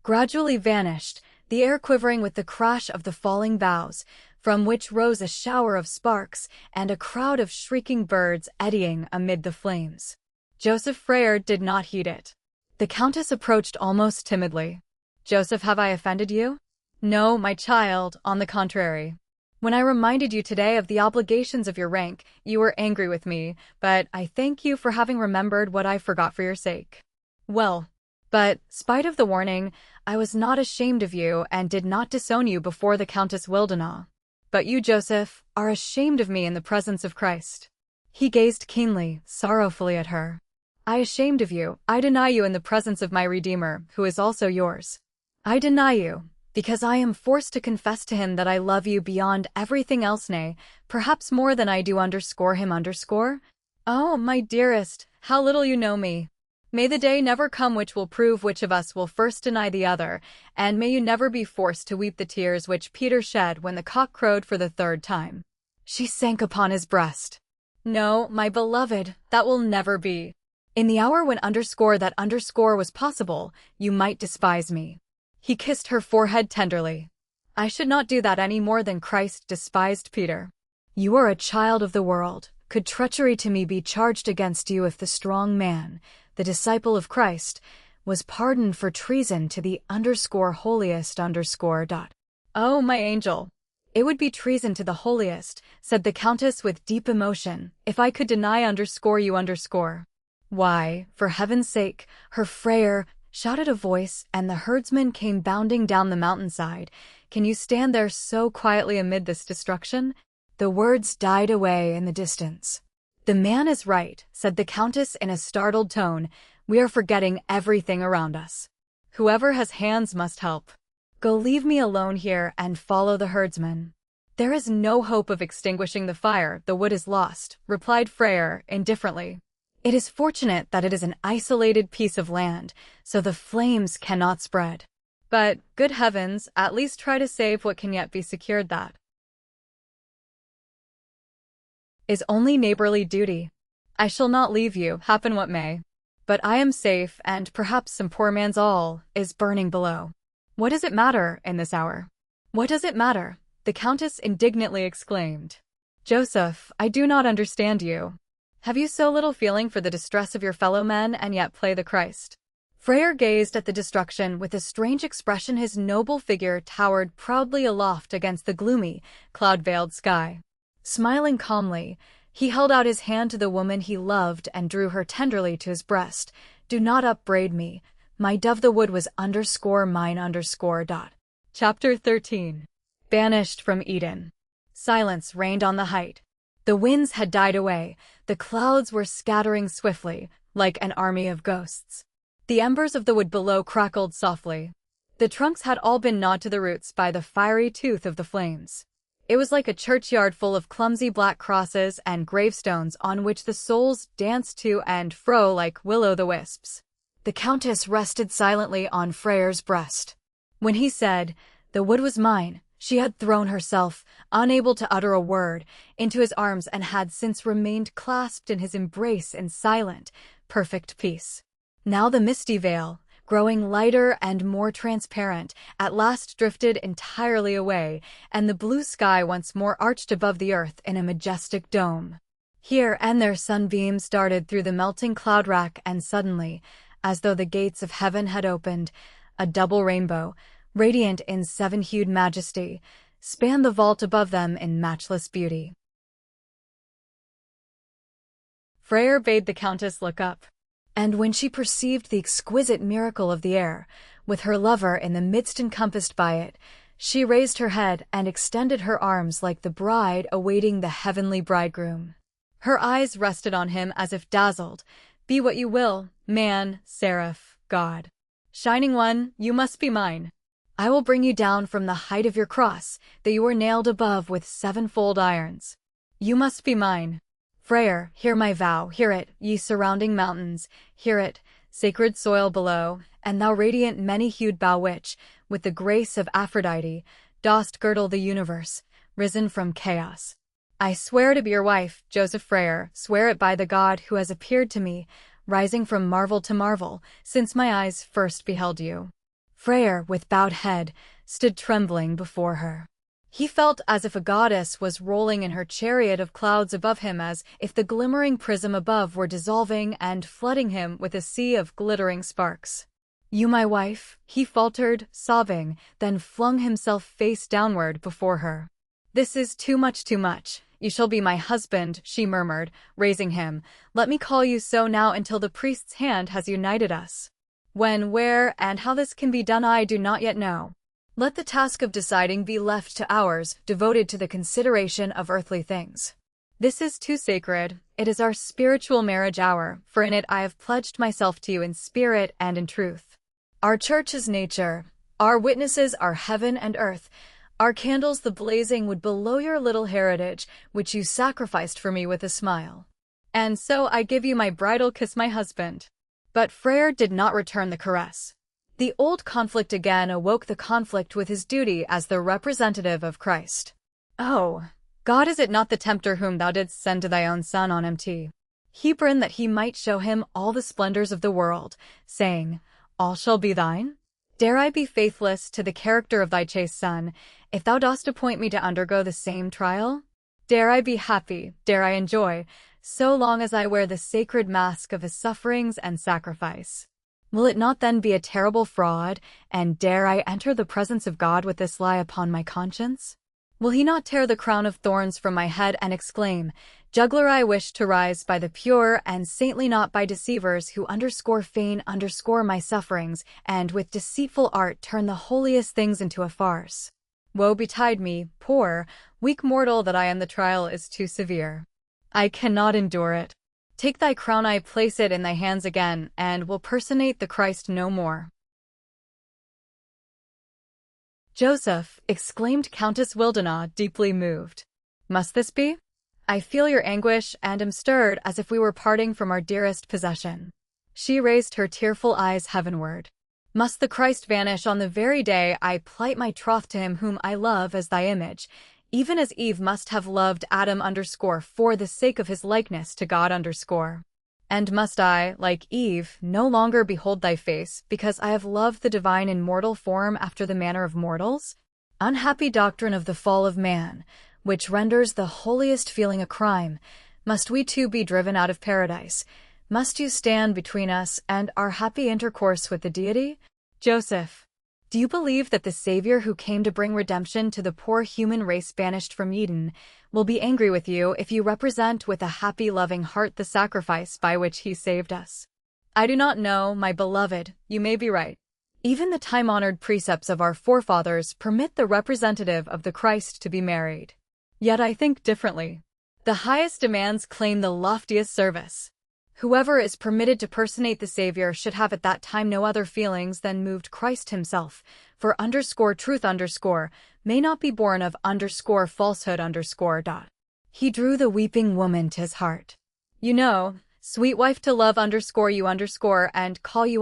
gradually vanished, the air quivering with the crash of the falling boughs, from which rose a shower of sparks and a crowd of shrieking birds eddying amid the flames. Joseph Freyr did not heed it. The Countess approached almost timidly. Joseph, have I offended you? No, my child, on the contrary. When I reminded you today of the obligations of your rank, you were angry with me, but I thank you for having remembered what I forgot for your sake. Well, but, spite of the warning, I was not ashamed of you and did not disown you before the Countess Wildenau. But you, Joseph, are ashamed of me in the presence of Christ. He gazed keenly, sorrowfully at her. I ashamed of you, I deny you in the presence of my Redeemer, who is also yours. I deny you, because I am forced to confess to him that I love you beyond everything else, nay, perhaps more than I do _him_. Oh, my dearest, how little you know me. May the day never come which will prove which of us will first deny the other, and may you never be forced to weep the tears which Peter shed when the cock crowed for the third time. She sank upon his breast. No, my beloved, that will never be. In the hour when _that_ was possible, you might despise me. He kissed her forehead tenderly. I should not do that any more than Christ despised Peter. You are a child of the world. Could treachery to me be charged against you if the strong man, the disciple of Christ, was pardoned for treason to the _holiest_? Oh, my angel! It would be treason to the holiest, said the Countess with deep emotion, if I could deny _you_. Why, for heaven's sake, her Freyr, shouted a voice, and the herdsman came bounding down the mountainside. Can you stand there so quietly amid this destruction? The words died away in the distance. The man is right, said the Countess in a startled tone. We are forgetting everything around us. Whoever has hands must help. Go, leave me alone here and follow the herdsman. There is no hope of extinguishing the fire, the wood is lost, replied Freyr indifferently. It is fortunate that it is an isolated piece of land, so the flames cannot spread. But, good heavens, at least try to save what can yet be secured. That is only neighborly duty. I shall not leave you, happen what may. But I am safe, and perhaps some poor man's all is burning below. What does it matter in this hour? What does it matter? The countess indignantly exclaimed. Joseph, I do not understand you. Have you so little feeling for the distress of your fellow men and yet play the Christ? Freyr gazed at the destruction with a strange expression. His noble figure towered proudly aloft against the gloomy, cloud-veiled sky. Smiling calmly, he held out his hand to the woman he loved and drew her tenderly to his breast. Do not upbraid me. My dove the wood was _mine_. Chapter 13. Banished from Eden. Silence reigned on the height. The winds had died away. The clouds were scattering swiftly, like an army of ghosts. The embers of the wood below crackled softly. The trunks had all been gnawed to the roots by the fiery tooth of the flames. It was like a churchyard full of clumsy black crosses and gravestones on which the souls danced to and fro like will-o'-the-wisps. The countess rested silently on Freyr's breast. When he said, "The wood was mine," she had thrown herself, unable to utter a word, into his arms and had since remained clasped in his embrace in silent, perfect peace. Now the misty veil, growing lighter and more transparent, at last drifted entirely away, and the blue sky once more arched above the earth in a majestic dome. Here and there sunbeams darted through the melting cloud rack, and suddenly, as though the gates of heaven had opened, a double rainbow, radiant in seven-hued majesty, spanned the vault above them in matchless beauty. Freyr bade the countess look up. And when she perceived the exquisite miracle of the air, with her lover in the midst encompassed by it, she raised her head and extended her arms like the bride awaiting the heavenly bridegroom. Her eyes rested on him as if dazzled. Be what you will, man, seraph, God. Shining one, you must be mine. I will bring you down from the height of your cross, that you are nailed above with sevenfold irons. You must be mine. Freyr, hear my vow, hear it, ye surrounding mountains, hear it, sacred soil below, and thou radiant many-hued bough which, with the grace of Aphrodite, dost girdle the universe, risen from chaos. I swear to be your wife, Joseph Freyr, swear it by the God who has appeared to me, rising from marvel to marvel, since my eyes first beheld you. Freyr, with bowed head, stood trembling before her. He felt as if a goddess was rolling in her chariot of clouds above him, as if the glimmering prism above were dissolving and flooding him with a sea of glittering sparks. You my wife, he faltered, sobbing, then flung himself face downward before her. This is too much, too much. You shall be my husband, she murmured, raising him. Let me call you so now until the priest's hand has united us. When, where, and how this can be done I do not yet know. Let the task of deciding be left to ours, devoted to the consideration of earthly things. This is too sacred. It is our spiritual marriage hour, for in it I have pledged myself to you in spirit and in truth. Our church is nature. Our witnesses are heaven and earth. Our candles the blazing wood below your little heritage, which you sacrificed for me with a smile. And so I give you my bridal kiss, my husband. But Freyr did not return the caress. The old conflict again awoke, the conflict with his duty as the representative of Christ. Oh, God, is it not the tempter whom thou didst send to thy own son on Mt. Hebron, that he might show him all the splendors of the world, saying, All shall be thine? Dare I be faithless to the character of thy chaste son, if thou dost appoint me to undergo the same trial? Dare I be happy, dare I enjoy, so long as I wear the sacred mask of his sufferings and sacrifice? Will it not then be a terrible fraud, and dare I enter the presence of God with this lie upon my conscience? Will he not tear the crown of thorns from my head and exclaim, Juggler, I wish to rise by the pure and saintly, not by deceivers who feign my sufferings, and with deceitful art turn the holiest things into a farce. Woe betide me, poor, weak mortal, that I am the trial is too severe. I cannot endure it. Take thy crown, I place it in thy hands again, and will personate the Christ no more. Joseph, exclaimed Countess Wildena, deeply moved. Must this be? I feel your anguish and am stirred as if we were parting from our dearest possession. She raised her tearful eyes heavenward. Must the Christ vanish on the very day I plight my troth to him whom I love as thy image, even as Eve must have loved Adam for the sake of his likeness to God And must I, like Eve, no longer behold thy face, because I have loved the divine in mortal form after the manner of mortals? Unhappy doctrine of the fall of man, which renders the holiest feeling a crime, must we too be driven out of paradise? Must you stand between us and our happy intercourse with the deity? Joseph, do you believe that the Savior who came to bring redemption to the poor human race banished from Eden will be angry with you if you represent with a happy, loving heart the sacrifice by which he saved us? I do not know, my beloved, you may be right. Even the time-honored precepts of our forefathers permit the representative of the Christ to be married. Yet I think differently. The highest demands claim the loftiest service. Whoever is permitted to personate the Savior should have at that time no other feelings than moved Christ himself, for truth may not be born of falsehood . He drew the weeping woman to his heart. You know, sweet wife, to love you and call you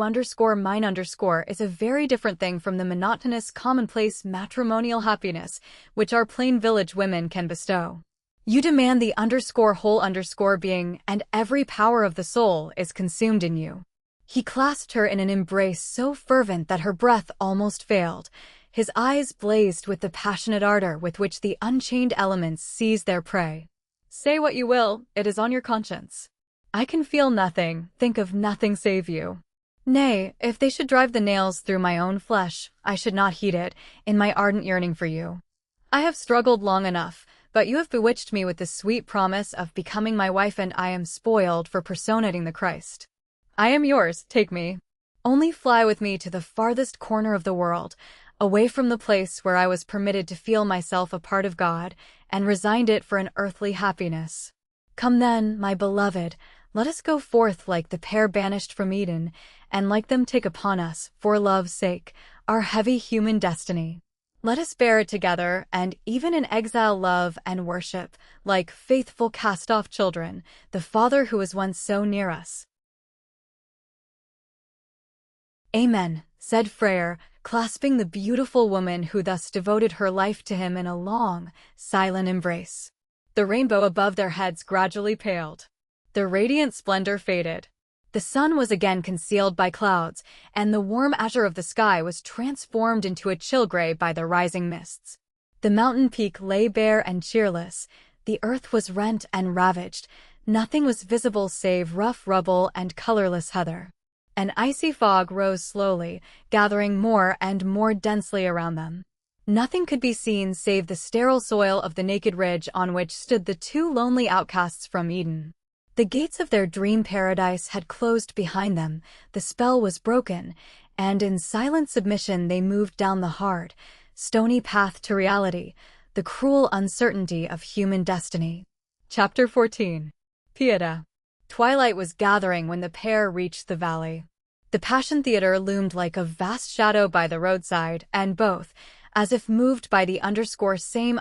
mine is a very different thing from the monotonous, commonplace matrimonial happiness which our plain village women can bestow. You demand the whole being, and every power of the soul is consumed in you. He clasped her in an embrace so fervent that her breath almost failed. His eyes blazed with the passionate ardor with which the unchained elements seize their prey. Say what you will, it is on your conscience. I can feel nothing, think of nothing save you. Nay, if they should drive the nails through my own flesh, I should not heed it, in my ardent yearning for you. I have struggled long enough, but you have bewitched me with the sweet promise of becoming my wife, and I am spoiled for personating the Christ. I am yours, take me. Only fly with me to the farthest corner of the world, away from the place where I was permitted to feel myself a part of God, and resigned it for an earthly happiness. Come then, my beloved, let us go forth like the pair banished from Eden, and like them take upon us, for love's sake, our heavy human destiny. Let us bear it together, and even in exile love and worship, like faithful cast-off children, the Father who was once so near us. Amen, said Freyr, clasping the beautiful woman who thus devoted her life to him in a long, silent embrace. The rainbow above their heads gradually paled. The radiant splendor faded. The sun was again concealed by clouds, and the warm azure of the sky was transformed into a chill gray by the rising mists. The mountain peak lay bare and cheerless, the earth was rent and ravaged, nothing was visible save rough rubble and colorless heather. An icy fog rose slowly, gathering more and more densely around them. Nothing could be seen save the sterile soil of the naked ridge on which stood the two lonely outcasts from Eden. The gates of their dream paradise had closed behind them, the spell was broken, and in silent submission they moved down the hard, stony path to reality, the cruel uncertainty of human destiny. Chapter 14. Pieta. Twilight was gathering when the pair reached the valley. The Passion Theater loomed like a vast shadow by the roadside, and both, as if moved by the same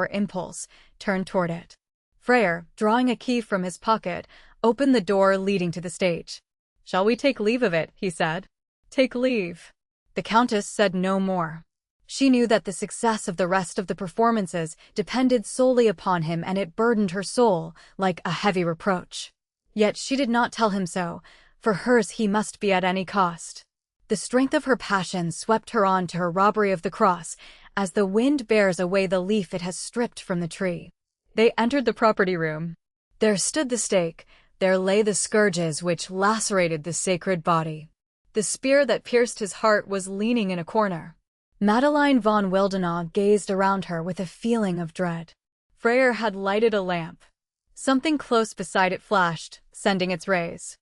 impulse, turned toward it. Freyr, drawing a key from his pocket, opened the door leading to the stage. "Shall we take leave of it?" he said. "Take leave?" The Countess said no more. She knew that the success of the rest of the performances depended solely upon him, and it burdened her soul like a heavy reproach. Yet she did not tell him so, for hers he must be at any cost. The strength of her passion swept her on to her robbery of the cross, as the wind bears away the leaf it has stripped from the tree. They entered the property room. There stood the stake, there lay the scourges which lacerated the sacred body. The spear that pierced his heart was leaning in a corner. Madeline von Wildenau gazed around her with a feeling of dread. Freyr had lighted a lamp. Something close beside it flashed, sending its rays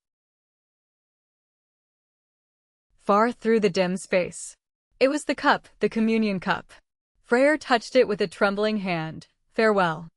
far through the dim space. It was the cup, the communion cup. Freyr touched it with a trembling hand. "Farewell.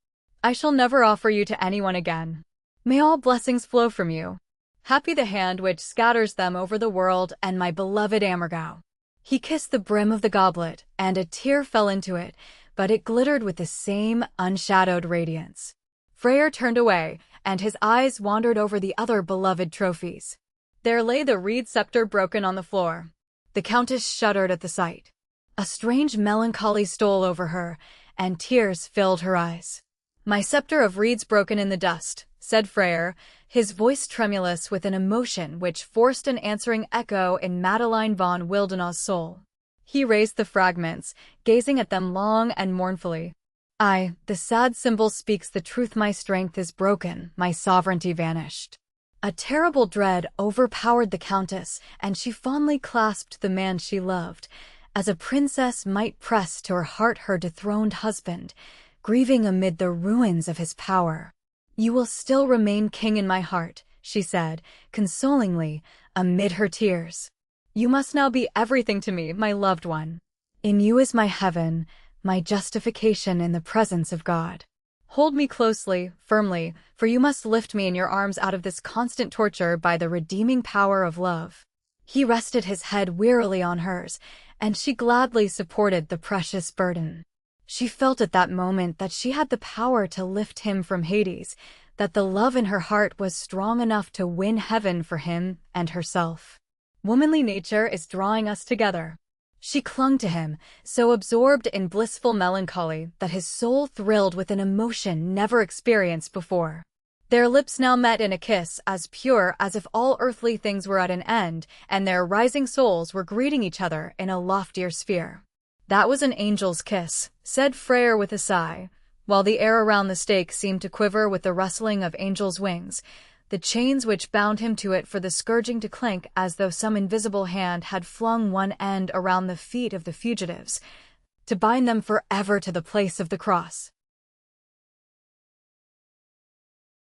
I shall never offer you to anyone again. May all blessings flow from you. Happy the hand which scatters them over the world and my beloved Oberammergau." He kissed the brim of the goblet, and a tear fell into it, but it glittered with the same unshadowed radiance. Freyr turned away, and his eyes wandered over the other beloved trophies. There lay the reed scepter broken on the floor. The Countess shuddered at the sight. A strange melancholy stole over her, and tears filled her eyes. "My scepter of reeds broken in the dust," said Freyr, his voice tremulous with an emotion which forced an answering echo in Madeline von Wildenau's soul. He raised the fragments, gazing at them long and mournfully. The sad symbol speaks the truth. My strength is broken, my sovereignty vanished. A terrible dread overpowered the Countess, and she fondly clasped the man she loved, as a princess might press to her heart her dethroned husband, grieving amid the ruins of his power. You will still remain king in my heart, she said, consolingly, amid her tears. You must now be everything to me, my loved one. In you is my heaven, my justification in the presence of God. Hold me closely, firmly, for you must lift me in your arms out of this constant torture by the redeeming power of love. He rested his head wearily on hers, and she gladly supported the precious burden. She felt at that moment that she had the power to lift him from Hades, that the love in her heart was strong enough to win heaven for him and herself. Womanly nature is drawing us together. She clung to him, so absorbed in blissful melancholy that his soul thrilled with an emotion never experienced before. Their lips now met in a kiss as pure as if all earthly things were at an end, and their rising souls were greeting each other in a loftier sphere. That was an angel's kiss, said Freyr with a sigh, while the air around the stake seemed to quiver with the rustling of angels' wings, the chains which bound him to it for the scourging to clink as though some invisible hand had flung one end around the feet of the fugitives, to bind them forever to the place of the cross.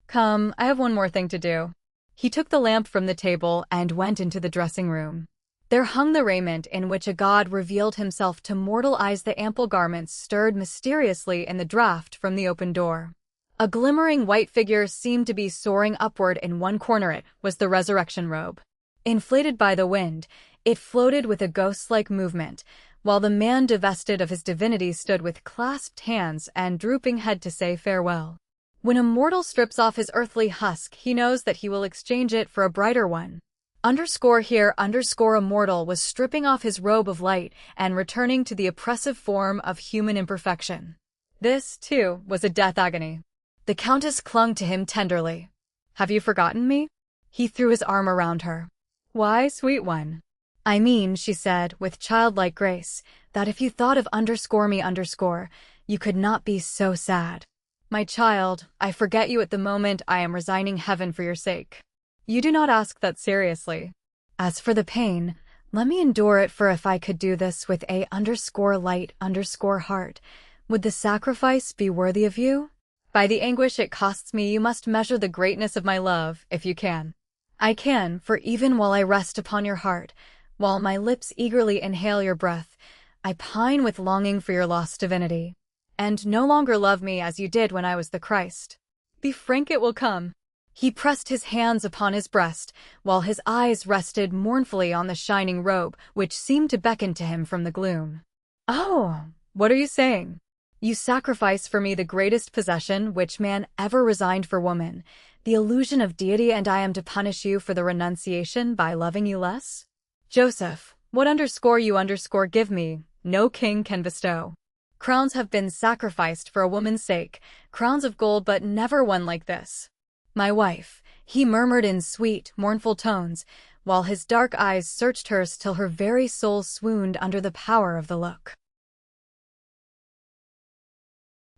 Come, I have one more thing to do. He took the lamp from the table and went into the dressing room. There hung the raiment in which a god revealed himself to mortal eyes. The ample garments stirred mysteriously in the draught from the open door. A glimmering white figure seemed to be soaring upward in one corner. It was the resurrection robe. Inflated by the wind, it floated with a ghost-like movement, while the man divested of his divinity stood with clasped hands and drooping head to say farewell. When a mortal strips off his earthly husk, he knows that he will exchange it for a brighter one. A mortal was stripping off his robe of light and returning to the oppressive form of human imperfection. This, too, was a death agony. The Countess clung to him tenderly. Have you forgotten me? He threw his arm around her. Why, sweet one? I mean, she said, with childlike grace, that if you thought of me, you could not be so sad. My child, I forget you at the moment. I am resigning heaven for your sake. You do not ask that seriously. As for the pain, let me endure it, for if I could do this with a_light_heart, would the sacrifice be worthy of you? By the anguish it costs me, you must measure the greatness of my love, if you can. I can, for even while I rest upon your heart, while my lips eagerly inhale your breath, I pine with longing for your lost divinity, and no longer love me as you did when I was the Christ. Be frank, it will come. He pressed his hands upon his breast, while his eyes rested mournfully on the shining robe, which seemed to beckon to him from the gloom. Oh, what are you saying? You sacrifice for me the greatest possession which man ever resigned for woman, the illusion of deity, and I am to punish you for the renunciation by loving you less? Joseph, what _you give me, no king can bestow. Crowns have been sacrificed for a woman's sake, crowns of gold, but never one like this. My wife, he murmured in sweet, mournful tones, while his dark eyes searched hers till her very soul swooned under the power of the look.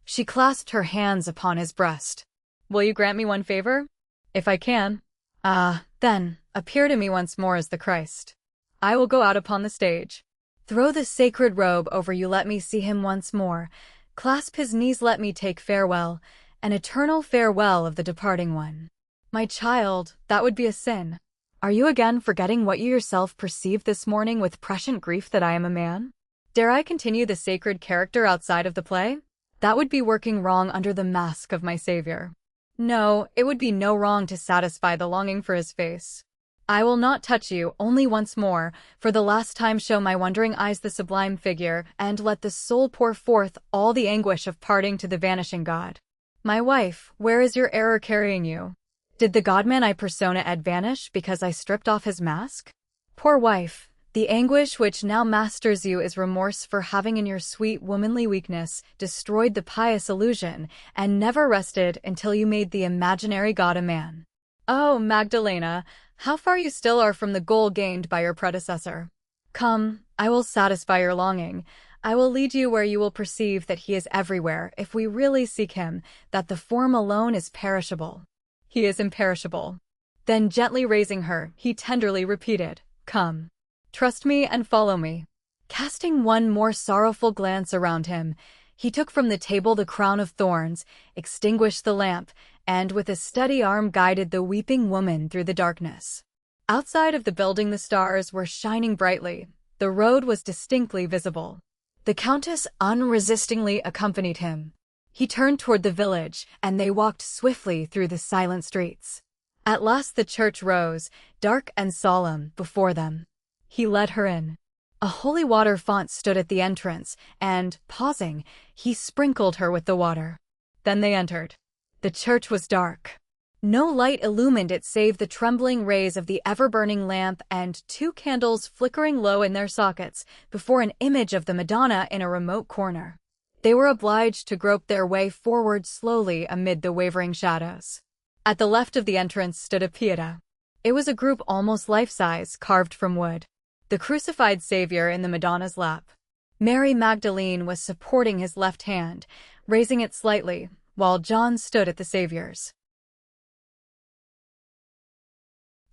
She clasped her hands upon his breast. Will you grant me one favor? If I can. Then, appear to me once more as the Christ. I will go out upon the stage. Throw the sacred robe over you, let me see him once more. Clasp his knees, let me take farewell, an eternal farewell of the departing one. My child, that would be a sin. Are you again forgetting what you yourself perceived this morning with prescient grief, that I am a man? Dare I continue the sacred character outside of the play? That would be working wrong under the mask of my Savior. No, it would be no wrong to satisfy the longing for his face. I will not touch you, only once more, for the last time show my wondering eyes the sublime figure, and let the soul pour forth all the anguish of parting to the vanishing God. My wife, where is your error carrying you? Did the godman I persona vanish because I stripped off his mask? Poor wife, the anguish which now masters you is remorse for having in your sweet womanly weakness destroyed the pious illusion and never rested until you made the imaginary God a man. Oh, Magdalena, how far you still are from the goal gained by your predecessor. Come, I will satisfy your longing. I will lead you where you will perceive that he is everywhere if we really seek him, that the form alone is perishable. He is imperishable. Then gently raising her, he tenderly repeated, Come. Trust me and follow me. Casting one more sorrowful glance around him, he took from the table the crown of thorns, extinguished the lamp, and with a steady arm guided the weeping woman through the darkness. Outside of the building the stars were shining brightly. The road was distinctly visible. The Countess unresistingly accompanied him. He turned toward the village, and they walked swiftly through the silent streets. At last the church rose, dark and solemn, before them. He led her in. A holy water font stood at the entrance, and, pausing, he sprinkled her with the water. Then they entered. The church was dark. No light illumined it save the trembling rays of the ever-burning lamp and 2 candles flickering low in their sockets before an image of the Madonna in a remote corner. They were obliged to grope their way forward slowly amid the wavering shadows. At the left of the entrance stood a Pietà. It was a group almost life-size, carved from wood. The crucified Savior in the Madonna's lap. Mary Magdalene was supporting his left hand, raising it slightly, while John stood at the Savior's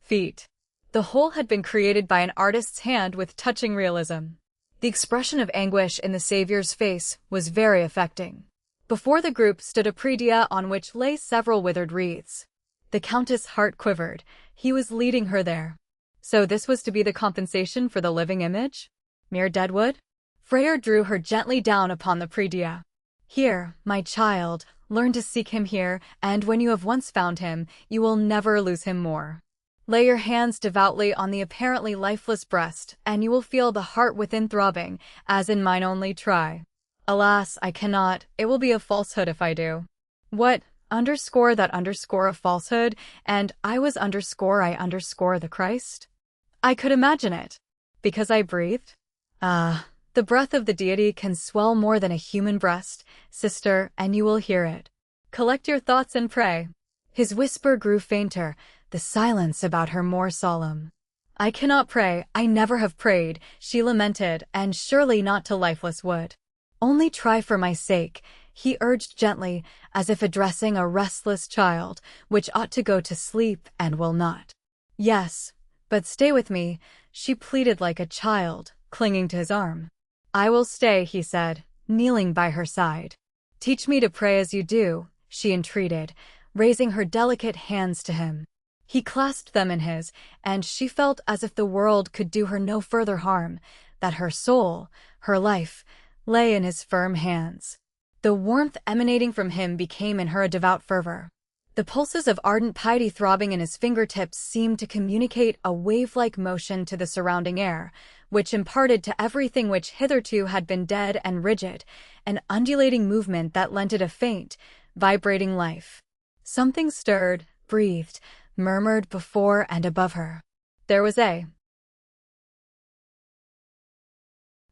feet. The whole had been created by an artist's hand with touching realism. The expression of anguish in the Savior's face was very affecting. Before the group stood a prie-dieu on which lay several withered wreaths. The Countess' heart quivered. He was leading her there. So this was to be the compensation for the living image? Mere dead wood? Freyr drew her gently down upon the prie-dieu. Here, my child, learn to seek him here, and when you have once found him, you will never lose him more. Lay your hands devoutly on the apparently lifeless breast, and you will feel the heart within throbbing, as in mine only try. Alas, I cannot. It will be a falsehood if I do. What? Underscore that underscore a falsehood, and I was underscore I underscore the Christ? I could imagine it. Because I breathed? Ah, the breath of the deity can swell more than a human breast, sister, and you will hear it. Collect your thoughts and pray. His whisper grew fainter, the silence about her more solemn. I cannot pray, I never have prayed, she lamented, and surely not to lifeless wood. Only try for my sake, he urged gently, as if addressing a restless child, which ought to go to sleep and will not. Yes, but stay with me, she pleaded like a child, clinging to his arm. I will stay, he said, kneeling by her side. Teach me to pray as you do, she entreated, raising her delicate hands to him. He clasped them in his, and she felt as if the world could do her no further harm, that her soul, her life, lay in his firm hands. The warmth emanating from him became in her a devout fervor. The pulses of ardent piety throbbing in his fingertips seemed to communicate a wave-like motion to the surrounding air, which imparted to everything which hitherto had been dead and rigid, an undulating movement that lent it a faint, vibrating life. Something stirred, breathed, murmured before and above her. There was a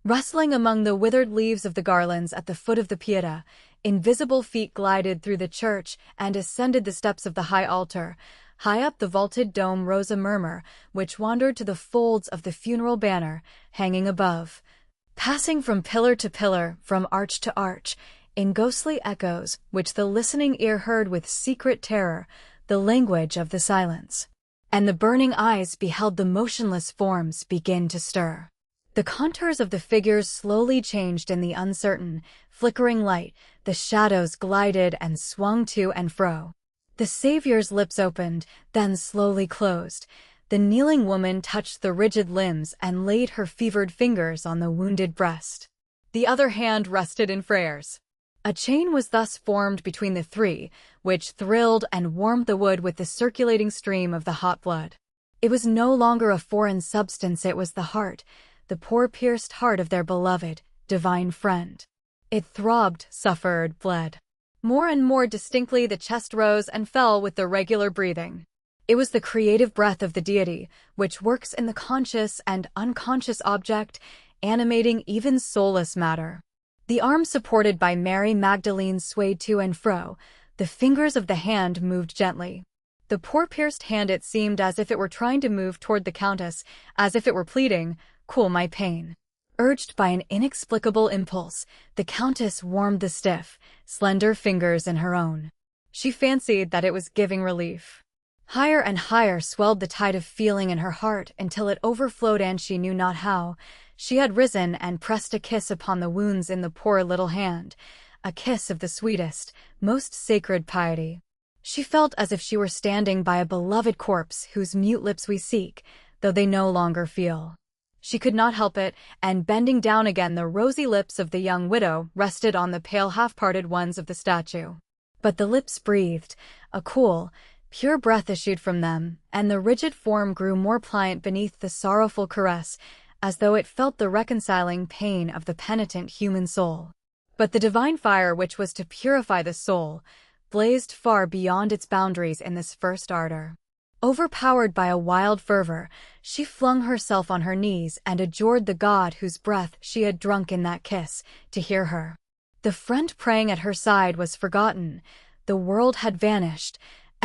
rustling among the withered leaves of the garlands at the foot of the Pietà. Invisible feet glided through the church and ascended the steps of the high altar. High up the vaulted dome rose a murmur, which wandered to the folds of the funeral banner, hanging above. Passing from pillar to pillar, from arch to arch, in ghostly echoes, which the listening ear heard with secret terror, the language of the silence. And the burning eyes beheld the motionless forms begin to stir. The contours of the figures slowly changed in the uncertain, flickering light, the shadows glided and swung to and fro. The Savior's lips opened, then slowly closed. The kneeling woman touched the rigid limbs and laid her fevered fingers on the wounded breast. The other hand rested in Freyr's. A chain was thus formed between the three, which thrilled and warmed the wood with the circulating stream of the hot blood. It was no longer a foreign substance, it was the heart, the poor pierced heart of their beloved, divine friend. It throbbed, suffered, bled. More and more distinctly the chest rose and fell with the regular breathing. It was the creative breath of the deity, which works in the conscious and unconscious object, animating even soulless matter. The arm supported by Mary Magdalene swayed to and fro. The fingers of the hand moved gently. The poor pierced hand, it seemed as if it were trying to move toward the Countess, as if it were pleading, cool my pain." Urged by an inexplicable impulse, the Countess warmed the stiff, slender fingers in her own. She fancied that it was giving relief. Higher and higher swelled the tide of feeling in her heart until it overflowed, and she knew not how. She had risen and pressed a kiss upon the wounds in the poor little hand, a kiss of the sweetest, most sacred piety. She felt as if she were standing by a beloved corpse whose mute lips we seek, though they no longer feel. She could not help it, and bending down again, the rosy lips of the young widow rested on the pale half-parted ones of the statue. But the lips breathed, a cool, pure breath issued from them, and the rigid form grew more pliant beneath the sorrowful caress, as though it felt the reconciling pain of the penitent human soul. But the divine fire which was to purify the soul blazed far beyond its boundaries in this first ardor. Overpowered by a wild fervor, she flung herself on her knees and adjured the God whose breath she had drunk in that kiss to hear her. The friend praying at her side was forgotten. The world had vanished.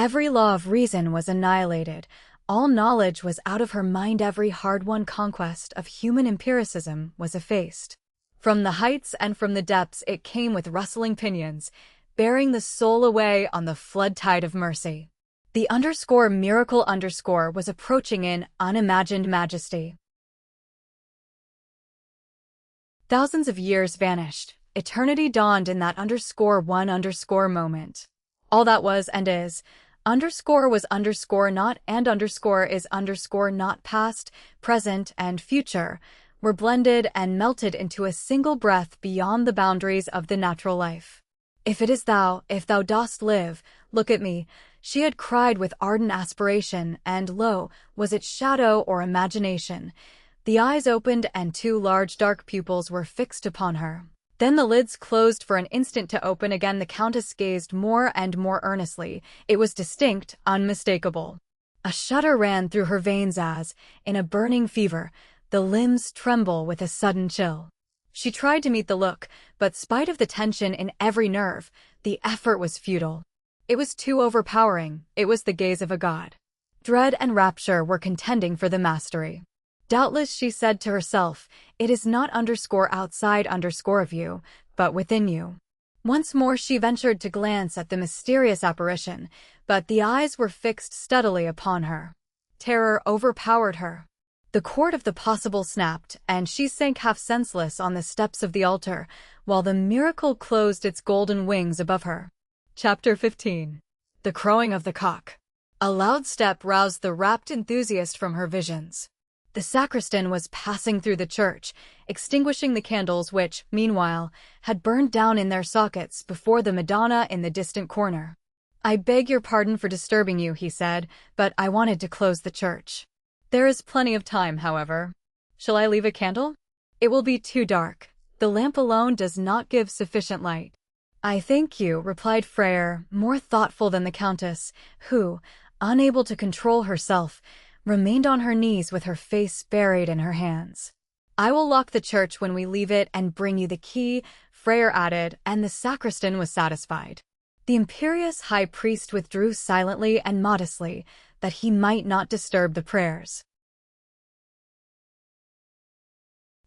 Every law of reason was annihilated. All knowledge was out of her mind. Every hard-won conquest of human empiricism was effaced. From the heights and from the depths it came with rustling pinions, bearing the soul away on the flood tide of mercy. The miracle was approaching in unimagined majesty. Thousands of years vanished. Eternity dawned in that one moment. All that was and is, was not, and is not past, present, and future, were blended and melted into a single breath beyond the boundaries of the natural life. "If it is thou, if thou dost live, look at me," she had cried with ardent aspiration, and lo, was it shadow or imagination? The eyes opened and two large dark pupils were fixed upon her. Then the lids closed for an instant to open again. The Countess gazed more and more earnestly. It was distinct, unmistakable. A shudder ran through her veins as, in a burning fever, the limbs tremble with a sudden chill. She tried to meet the look, but spite of the tension in every nerve, the effort was futile. It was too overpowering. It was the gaze of a god. Dread and rapture were contending for the mastery. "Doubtless," she said to herself, "it is not outside of you, but within you." Once more she ventured to glance at the mysterious apparition, but the eyes were fixed steadily upon her. Terror overpowered her. The cord of the possible snapped, and she sank half senseless on the steps of the altar, while the miracle closed its golden wings above her. Chapter 15. The Crowing of the Cock. A loud step roused the rapt enthusiast from her visions. The sacristan was passing through the church, extinguishing the candles which, meanwhile, had burned down in their sockets before the Madonna in the distant corner. "I beg your pardon for disturbing you," he said, "but I wanted to close the church. There is plenty of time, however. Shall I leave a candle? It will be too dark. The lamp alone does not give sufficient light." "I thank you," replied Freyr, more thoughtful than the Countess, who, unable to control herself, remained on her knees with her face buried in her hands. "I will lock the church when we leave it and bring you the key," Freyr added, and the sacristan was satisfied. The imperious high priest withdrew silently and modestly, that he might not disturb the prayers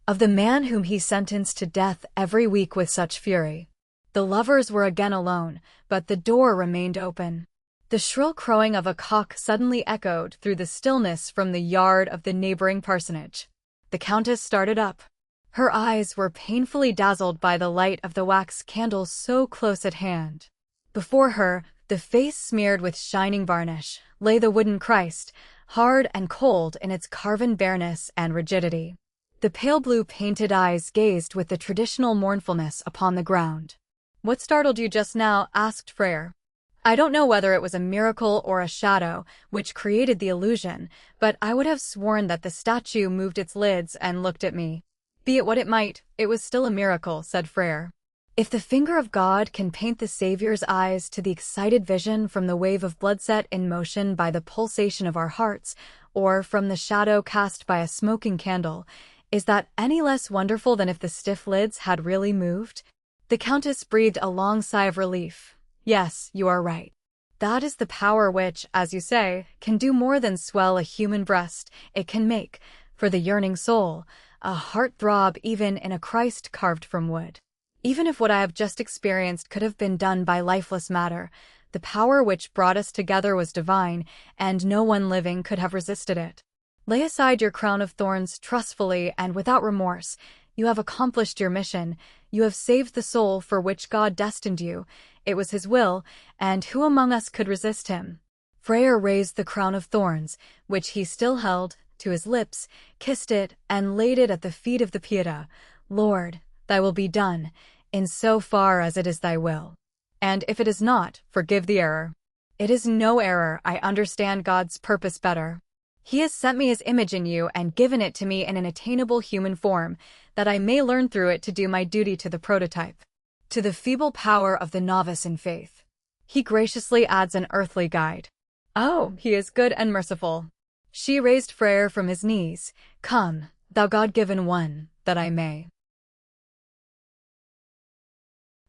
of the man whom he sentenced to death every week with such fury. The lovers were again alone, but the door remained open. The shrill crowing of a cock suddenly echoed through the stillness from the yard of the neighboring parsonage. The Countess started up. Her eyes were painfully dazzled by the light of the wax candle so close at hand. Before her, the face smeared with shining varnish, lay the wooden Christ, hard and cold in its carven bareness and rigidity. The pale blue painted eyes gazed with the traditional mournfulness upon the ground. "What startled you just now?" asked Freyr. "I don't know whether it was a miracle or a shadow which created the illusion, but I would have sworn that the statue moved its lids and looked at me." "Be it what it might, it was still a miracle," said Freyr. "If the finger of God can paint the Savior's eyes to the excited vision from the wave of blood set in motion by the pulsation of our hearts, or from the shadow cast by a smoking candle, is that any less wonderful than if the stiff lids had really moved?" The Countess breathed a long sigh of relief. "Yes, you are right. That is the power which, as you say, can do more than swell a human breast. It can make, for the yearning soul, a heart-throb even in a Christ carved from wood. Even if what I have just experienced could have been done by lifeless matter, the power which brought us together was divine, and no one living could have resisted it. Lay aside your crown of thorns trustfully and without remorse. You have accomplished your mission. You have saved the soul for which God destined you. It was His will, and who among us could resist Him? Freyr raised the crown of thorns, which he still held, to his lips, kissed it, and laid it at the feet of the Pieta. Lord, thy will be done, in so far as it is thy will. And if it is not, forgive the error. It is no error. I understand God's purpose better. He has sent me His image in you and given it to me in an attainable human form, that I may learn through it to do my duty to the prototype. To the feeble power of the novice in faith, He graciously adds an earthly guide. Oh, He is good and merciful. She raised Freyr from his knees. Come, thou God-given one, that I may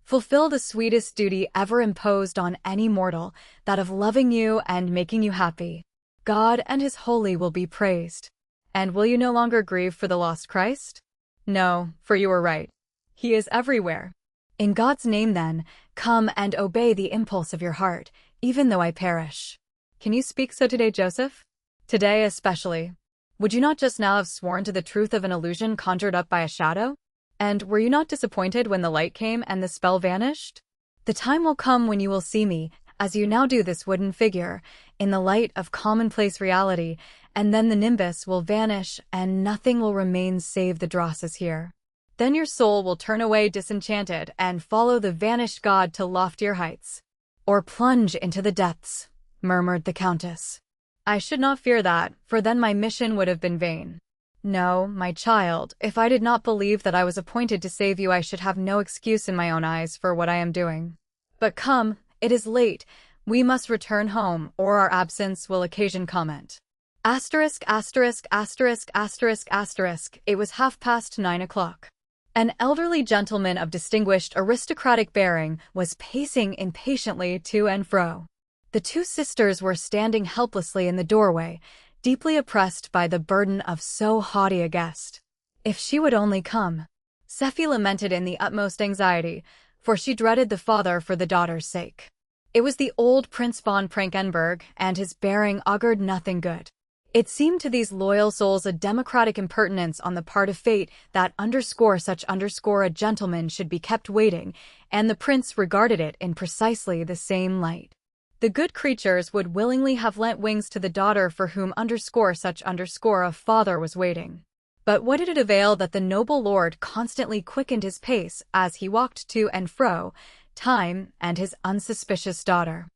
fulfill the sweetest duty ever imposed on any mortal, that of loving you and making you happy. God and His holy will be praised. And will you no longer grieve for the lost Christ? No, for you were right. He is everywhere. In God's name then, come and obey the impulse of your heart, even though I perish. Can you speak so today, Joseph? Today especially. Would you not just now have sworn to the truth of an illusion conjured up by a shadow? And were you not disappointed when the light came and the spell vanished? The time will come when you will see me, as you now do this wooden figure, in the light of commonplace reality, and then the nimbus will vanish and nothing will remain save the drosses here. Then your soul will turn away disenchanted and follow the vanished God to loftier heights. Or plunge into the depths, murmured the Countess. I should not fear that, for then my mission would have been vain. No, my child, if I did not believe that I was appointed to save you, I should have no excuse in my own eyes for what I am doing. But come, it is late. We must return home, or our absence will occasion comment. Asterisk, asterisk, asterisk, asterisk, asterisk. It was 9:30. An elderly gentleman of distinguished aristocratic bearing was pacing impatiently to and fro. The two sisters were standing helplessly in the doorway, deeply oppressed by the burden of so haughty a guest. If she would only come. Sephi lamented in the utmost anxiety, for she dreaded the father for the daughter's sake. It was the old Prince von Prankenberg, and his bearing augured nothing good. It seemed to these loyal souls a democratic impertinence on the part of fate that a gentleman should be kept waiting, and the prince regarded it in precisely the same light. The good creatures would willingly have lent wings to the daughter for whom a father was waiting. But what did it avail that the noble lord constantly quickened his pace as he walked to and fro, time and his unsuspicious daughter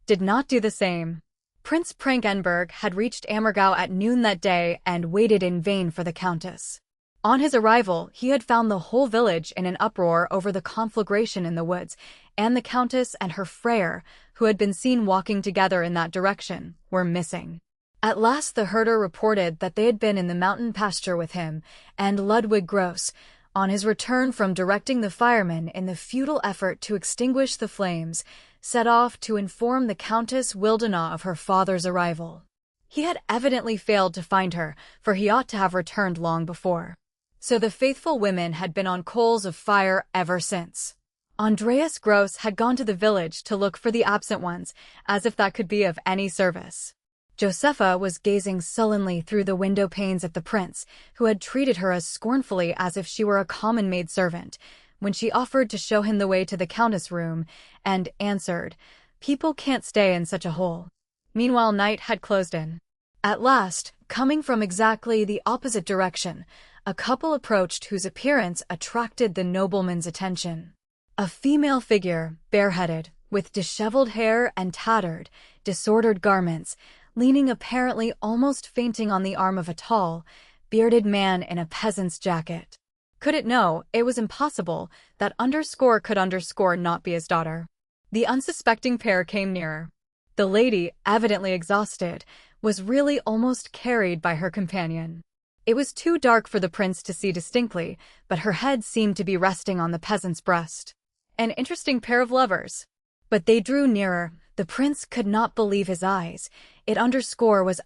did not do the same. Prince Prankenberg had reached Oberammergau at noon that day and waited in vain for the Countess. On his arrival, he had found the whole village in an uproar over the conflagration in the woods, and the Countess and her Freyr, who had been seen walking together in that direction, were missing. At last the herder reported that they had been in the mountain pasture with him, and Ludwig Gross, on his return from directing the firemen in the futile effort to extinguish the flames, set off to inform the Countess Wildenau of her father's arrival. He had evidently failed to find her, for he ought to have returned long before. So the faithful women had been on coals of fire ever since. Andreas Gross had gone to the village to look for the absent ones, as if that could be of any service. Josepha was gazing sullenly through the window panes at the prince, who had treated her as scornfully as if she were a common maidservant, when she offered to show him the way to the countess' room, and answered, "People can't stay in such a hole." Meanwhile night had closed in. At last, coming from exactly the opposite direction, a couple approached whose appearance attracted the nobleman's attention. A female figure, bareheaded, with disheveled hair and tattered, disordered garments, leaning apparently almost fainting on the arm of a tall, bearded man in a peasant's jacket. Could it know, it was impossible, that could not be his daughter. The unsuspecting pair came nearer. The lady, evidently exhausted, was really almost carried by her companion. It was too dark for the prince to see distinctly, but her head seemed to be resting on the peasant's breast. An interesting pair of lovers. But they drew nearer, The prince could not believe his eyes. It was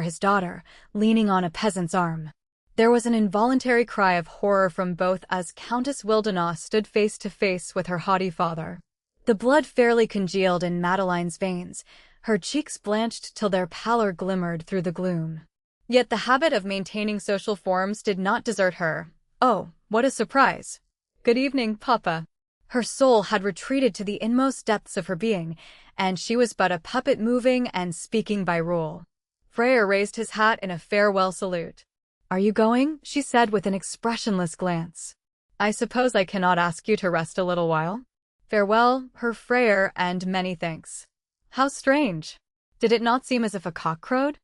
his daughter, leaning on a peasant's arm. There was an involuntary cry of horror from both as Countess Wildenau stood face to face with her haughty father. The blood fairly congealed in Madeline's veins, her cheeks blanched till their pallor glimmered through the gloom. Yet the habit of maintaining social forms did not desert her. Oh, what a surprise! Good evening, Papa. Her soul had retreated to the inmost depths of her being, and she was but a puppet moving and speaking by rule. Freyr raised his hat in a farewell salute. "Are you going?" she said with an expressionless glance. "I suppose I cannot ask you to rest a little while?" Farewell, Herr Freyr, and many thanks. How strange! Did it not seem as if a cock crowed?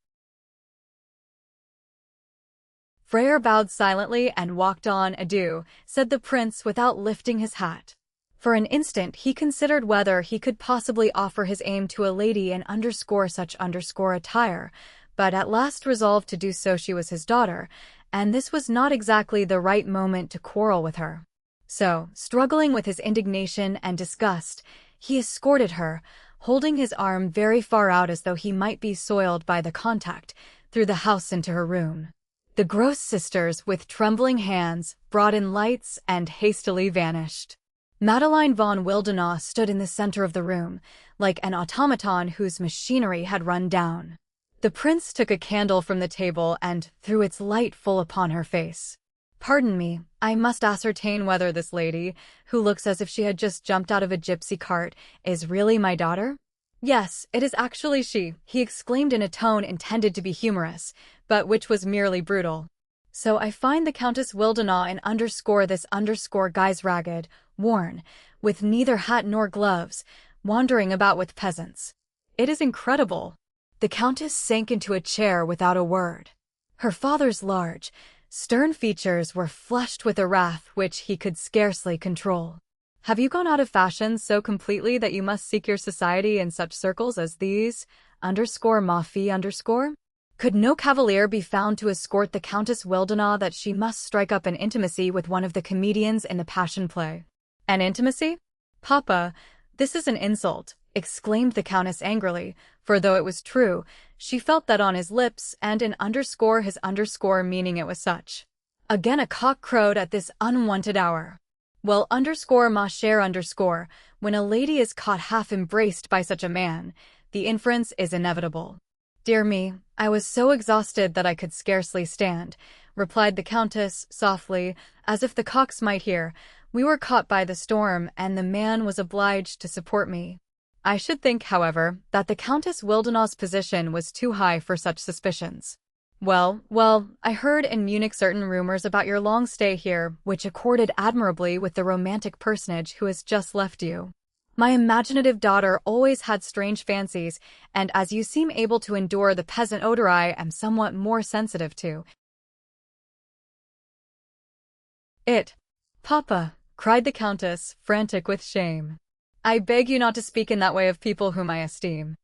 Freyr bowed silently and walked on. "Adieu," said the prince without lifting his hat. For an instant he considered whether he could possibly offer his aim to a lady in such attire, but at last resolved to do so. She was his daughter, and this was not exactly the right moment to quarrel with her. So, struggling with his indignation and disgust, he escorted her, holding his arm very far out as though he might be soiled by the contact, through the house into her room. The Gross sisters, with trembling hands, brought in lights and hastily vanished. Madeline von Wildenau stood in the center of the room, like an automaton whose machinery had run down. The prince took a candle from the table and threw its light full upon her face. "Pardon me, I must ascertain whether this lady, who looks as if she had just jumped out of a gypsy cart, is really my daughter?" "Yes, it is actually she," he exclaimed in a tone intended to be humorous, but which was merely brutal. "So I find the Countess Wildenau in this guise ragged, worn, with neither hat nor gloves, wandering about with peasants. It is incredible." The Countess sank into a chair without a word. Her father's large, stern features were flushed with a wrath which he could scarcely control. "Have you gone out of fashion so completely that you must seek your society in such circles as these, ma fille? Could no cavalier be found to escort the Countess Wildenau that she must strike up an intimacy with one of the comedians in the Passion Play?" "An intimacy? Papa, this is an insult," exclaimed the Countess angrily, for though it was true, she felt that on his lips and in his meaning it was such. Again a cock crowed at this unwonted hour. Well, ma chère, when a lady is caught half embraced by such a man, the inference is inevitable. "Dear me, I was so exhausted that I could scarcely stand," replied the Countess, softly, as if the cocks might hear. "We were caught by the storm, and the man was obliged to support me." I should think, however, that the Countess Wildenau's position was too high for such suspicions. Well, I heard in Munich certain rumors about your long stay here, which accorded admirably with the romantic personage who has just left you. My imaginative daughter always had strange fancies, and as you seem able to endure the peasant odor I am somewhat more sensitive to it." "Papa," cried the Countess, frantic with shame. "I beg you not to speak in that way of people whom I esteem."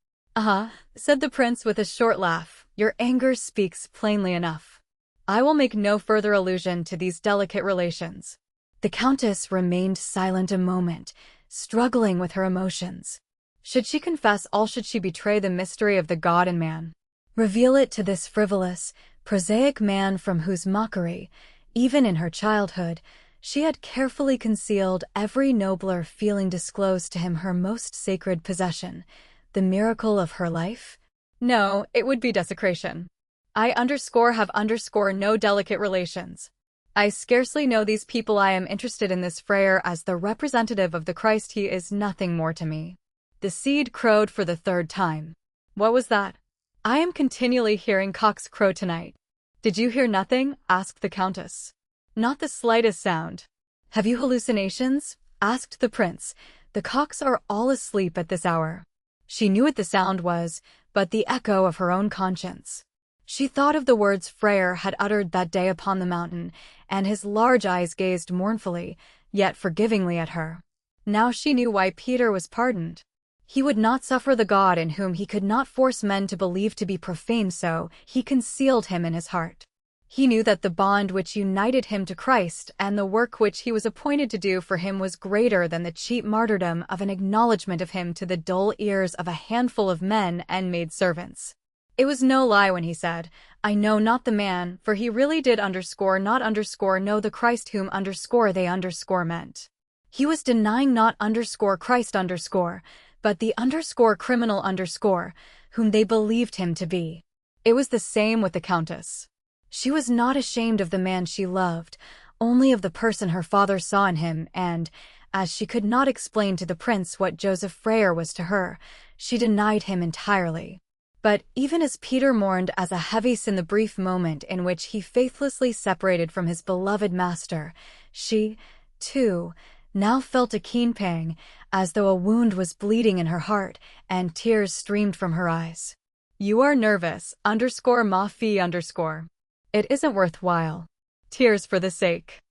Said the prince with a short laugh, "your anger speaks plainly enough. I will make no further allusion to these delicate relations." The Countess remained silent a moment, struggling with her emotions. Should she confess all? Should she betray the mystery of the god in man? Reveal it to this frivolous, prosaic man from whose mockery, even in her childhood, she had carefully concealed every nobler feeling, disclosed to him her most sacred possession, the miracle of her life? No, it would be desecration. I have no delicate relations. I scarcely know these people. I am interested in this Freyr as the representative of the Christ. He is nothing more to me. The seed crowed for the third time. What was that? I am continually hearing cocks crow tonight. Did you hear nothing? Asked the Countess. Not the slightest sound. Have you hallucinations? Asked the prince. The cocks are all asleep at this hour. She knew what the sound was, but the echo of her own conscience. She thought of the words Freyr had uttered that day upon the mountain, and his large eyes gazed mournfully, yet forgivingly at her. Now she knew why Peter was pardoned. He would not suffer the God in whom he could not force men to believe to be profane, so he concealed him in his heart. He knew that the bond which united him to Christ and the work which he was appointed to do for him was greater than the cheap martyrdom of an acknowledgment of him to the dull ears of a handful of men and maidservants. It was no lie when he said, "I know not the man," for he really did not know the Christ whom they meant. He was denying not Christ but the criminal whom they believed him to be. It was the same with the Countess. She was not ashamed of the man she loved, only of the person her father saw in him, and, as she could not explain to the prince what Joseph Freyer was to her, she denied him entirely. But even as Peter mourned as a heavy sin the brief moment in which he faithlessly separated from his beloved master, she, too, now felt a keen pang, as though a wound was bleeding in her heart, and tears streamed from her eyes. "You are nervous, ma fille. It isn't worthwhile. Tears for the sake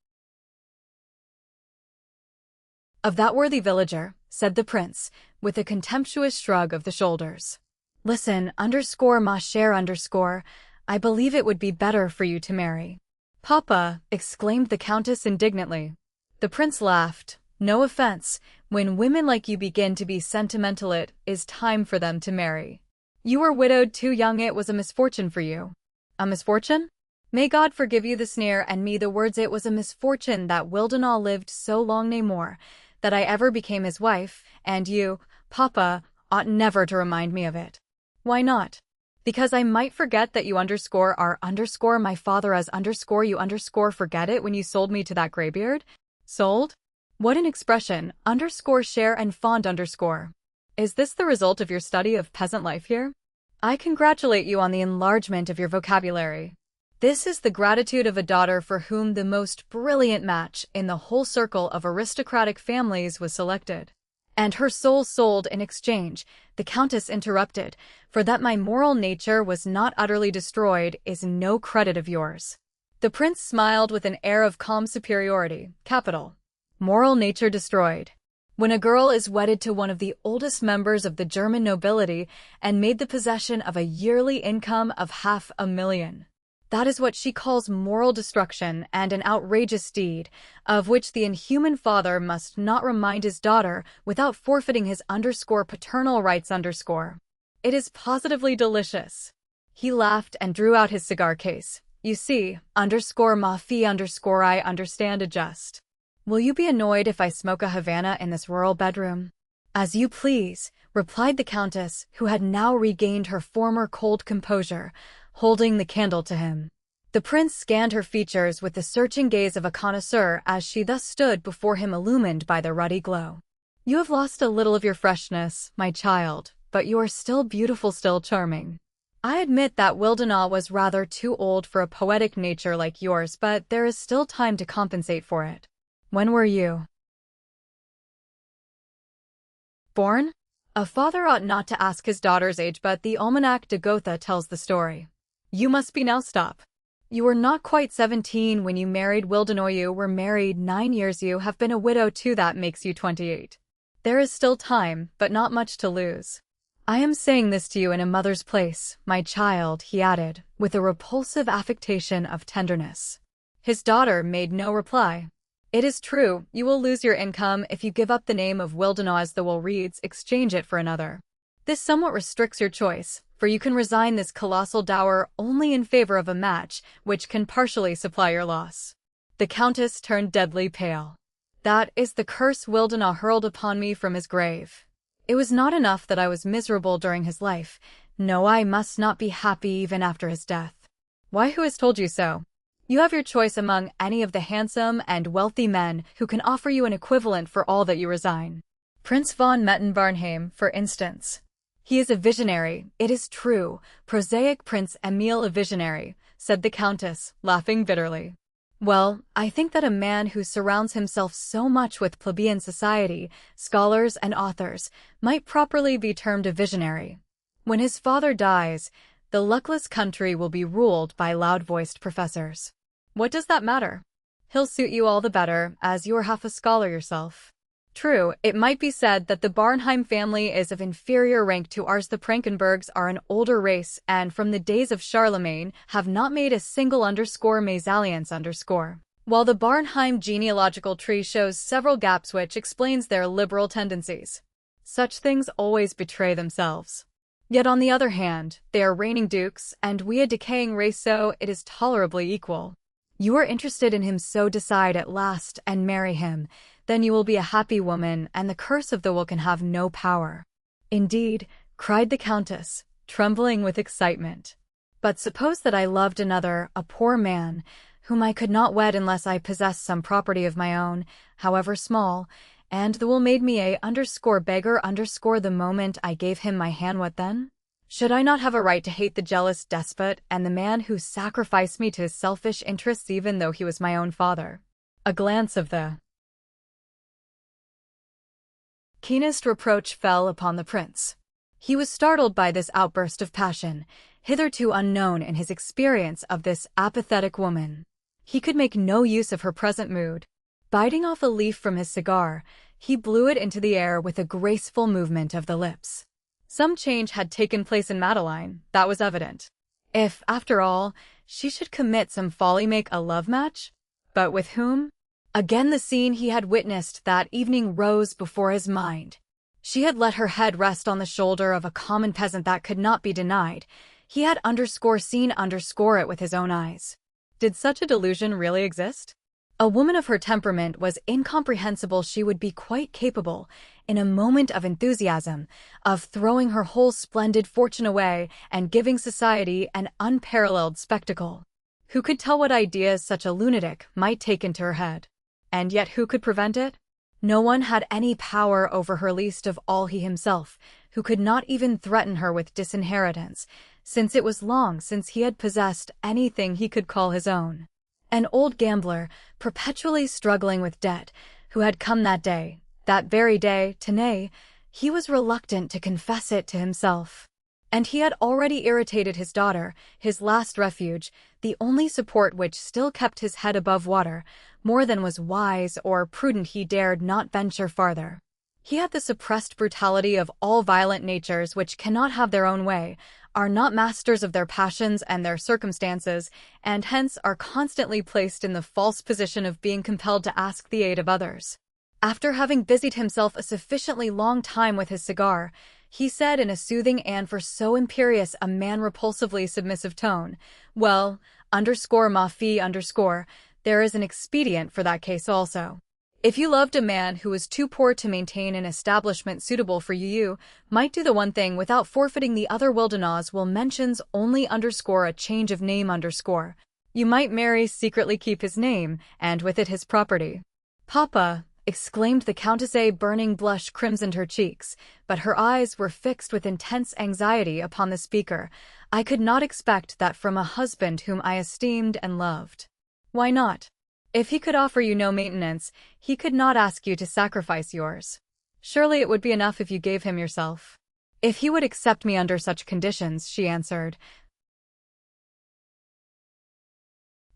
of that worthy villager," said the prince, with a contemptuous shrug of the shoulders. "Listen, ma chère, I believe it would be better for you to marry." "Papa," exclaimed the Countess indignantly. The prince laughed. "No offense. When women like you begin to be sentimental, it is time for them to marry. You were widowed too young. It was a misfortune for you." "A misfortune? May God forgive you the sneer and me the words. It was a misfortune that Wildenau lived so long, nay more, that I ever became his wife, and you, Papa, ought never to remind me of it." "Why not?" "Because I might forget that you are my father as you forget it when you sold me to that graybeard." "Sold? What an expression, share and fond . Is this the result of your study of peasant life here? I congratulate you on the enlargement of your vocabulary. This is the gratitude of a daughter for whom the most brilliant match in the whole circle of aristocratic families was selected. And her soul sold in exchange," the Countess interrupted, "for that my moral nature was not utterly destroyed is no credit of yours." The prince smiled with an air of calm superiority. "Capital. Moral nature destroyed. When a girl is wedded to one of the oldest members of the German nobility and made the possession of a yearly income of $500,000. That is what she calls moral destruction and an outrageous deed, of which the inhuman father must not remind his daughter without forfeiting his paternal rights. It is positively delicious." He laughed and drew out his cigar case. "You see, ma fille, I understand a jest. Will you be annoyed if I smoke a Havana in this rural bedroom?" "As you please," replied the Countess, who had now regained her former cold composure, holding the candle to him. The prince scanned her features with the searching gaze of a connoisseur as she thus stood before him illumined by the ruddy glow. "You have lost a little of your freshness, my child, but you are still beautiful, still charming. I admit that Wildenau was rather too old for a poetic nature like yours, but there is still time to compensate for it. When were you born?" A father ought not to ask his daughter's age, but the Almanach de Gotha tells the story. "You must be now stop. You were not quite 17 when you married Wildenau. You were married 9 years. You have been a widow too. That makes you 28. There is still time, but not much to lose. I am saying this to you in a mother's place, my child," he added, with a repulsive affectation of tenderness. His daughter made no reply. "It is true, you will lose your income if you give up the name of Wildenau, as the will reads, exchange it for another. This somewhat restricts your choice, for you can resign this colossal dower only in favor of a match which can partially supply your loss." The Countess turned deadly pale. "That is the curse Wildenau hurled upon me from his grave. It was not enough that I was miserable during his life. No, I must not be happy even after his death." "Why, who has told you so? You have your choice among any of the handsome and wealthy men who can offer you an equivalent for all that you resign. Prince von Metten-Barnheim, for instance. He is a visionary, it is true, prosaic Prince Emil a visionary," said the Countess, laughing bitterly. "Well, I think that a man who surrounds himself so much with plebeian society, scholars and authors, might properly be termed a visionary. When his father dies, the luckless country will be ruled by loud-voiced professors. What does that matter? He'll suit you all the better, as you are half a scholar yourself." True, it might be said that the Barnheim family is of inferior rank to ours. The Prankenbergs are an older race and from the days of Charlemagne have not made a single _mésalliance_. While the Barnheim genealogical tree shows several gaps which explains their liberal tendencies. Such things always betray themselves. Yet on the other hand, they are reigning dukes and we a decaying race, so it is tolerably equal. You are interested in him, so decide at last and marry him. Then you will be a happy woman, and the curse of the will can have no power. Indeed, cried the Countess, trembling with excitement. But suppose that I loved another, a poor man, whom I could not wed unless I possessed some property of my own, however small, and the will made me a_beggar_ the moment I gave him my hand. What then? Should I not have a right to hate the jealous despot and the man who sacrificed me to his selfish interests even though he was my own father? A glance of the keenest reproach fell upon the prince. He was startled by this outburst of passion, hitherto unknown in his experience of this apathetic woman. He could make no use of her present mood. Biting off a leaf from his cigar, he blew it into the air with a graceful movement of the lips. Some change had taken place in Madeline, that was evident. If, after all, she should commit some folly, make a love match? But with whom? Again the scene he had witnessed that evening rose before his mind. She had let her head rest on the shoulder of a common peasant, that could not be denied. He had seen it with his own eyes. Did such a delusion really exist? A woman of her temperament was incomprehensible. She would be quite capable, in a moment of enthusiasm, of throwing her whole splendid fortune away and giving society an unparalleled spectacle. Who could tell what ideas such a lunatic might take into her head? And yet who could prevent it? No one had any power over her, least of all he himself, who could not even threaten her with disinheritance, since it was long since he had possessed anything he could call his own. An old gambler, perpetually struggling with debt, who had come that very day, to nay, he was reluctant to confess it to himself. And he had already irritated his daughter, his last refuge, the only support which still kept his head above water, more than was wise or prudent. He dared not venture farther. He had the suppressed brutality of all violent natures which cannot have their own way, are not masters of their passions and their circumstances, and hence are constantly placed in the false position of being compelled to ask the aid of others. After having busied himself a sufficiently long time with his cigar, he said in a soothing and for so imperious a man repulsively submissive tone, "Well, _ma fille_, there is an expedient for that case also. If you loved a man who was too poor to maintain an establishment suitable for you, you might do the one thing without forfeiting the other. Wildenau's will mentions only _a change of name _. You might marry, secretly keep his name, and with it his property." "Papa," exclaimed the Countess. A burning blush crimsoned her cheeks, but her eyes were fixed with intense anxiety upon the speaker. "I could not expect that from a husband whom I esteemed and loved." "Why not? If he could offer you no maintenance, he could not ask you to sacrifice yours. Surely it would be enough if you gave him yourself." "If he would accept me under such conditions," she answered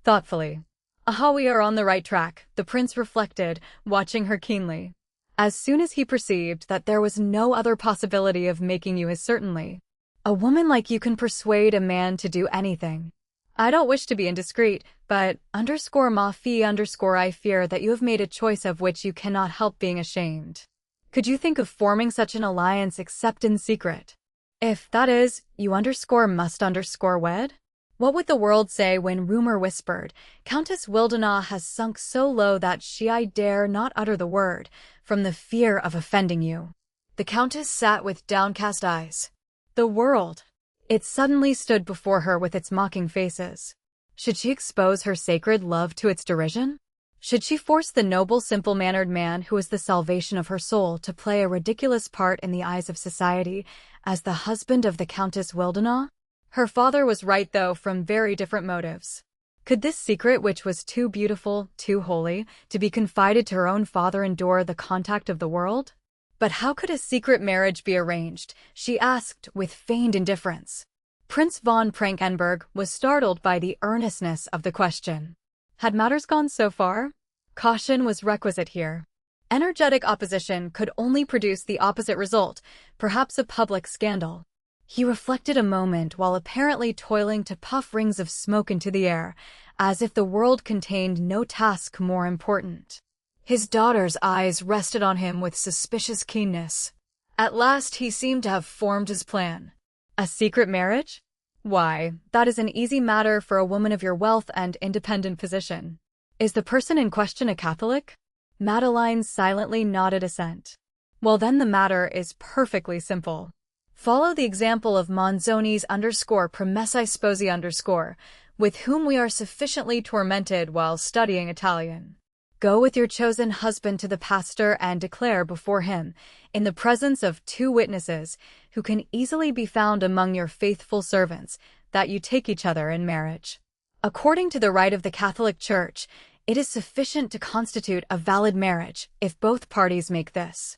thoughtfully. "Aha, we are on the right track," the prince reflected, watching her keenly. "As soon as he perceived that there was no other possibility of making you his, certainly. A woman like you can persuade a man to do anything. I don't wish to be indiscreet, but _ma fille_, I fear that you have made a choice of which you cannot help being ashamed. Could you think of forming such an alliance except in secret? If, that is, you must wed? What would the world say when rumor whispered, 'Countess Wildenau has sunk so low that I dare not utter the word, from the fear of offending you'?" The Countess sat with downcast eyes. The world! It suddenly stood before her with its mocking faces. Should she expose her sacred love to its derision? Should she force the noble, simple-mannered man who was the salvation of her soul to play a ridiculous part in the eyes of society as the husband of the Countess Wildenau? Her father was right, though from very different motives. Could this secret, which was too beautiful, too holy, to be confided to her own father, endure the contact of the world? But how could a secret marriage be arranged? She asked with feigned indifference. Prince von Prankenberg was startled by the earnestness of the question. Had matters gone so far? Caution was requisite here. Energetic opposition could only produce the opposite result, perhaps a public scandal. He reflected a moment while apparently toiling to puff rings of smoke into the air, as if the world contained no task more important. His daughter's eyes rested on him with suspicious keenness. At last he seemed to have formed his plan. A secret marriage? Why, that is an easy matter for a woman of your wealth and independent position. Is the person in question a Catholic? Madeline silently nodded assent. Well, then the matter is perfectly simple. Follow the example of Manzoni's _Promessi Sposi with whom we are sufficiently tormented while studying Italian. Go with your chosen husband to the pastor and declare before him, in the presence of 2 witnesses, who can easily be found among your faithful servants, that you take each other in marriage. According to the rite of the Catholic Church, it is sufficient to constitute a valid marriage if both parties make this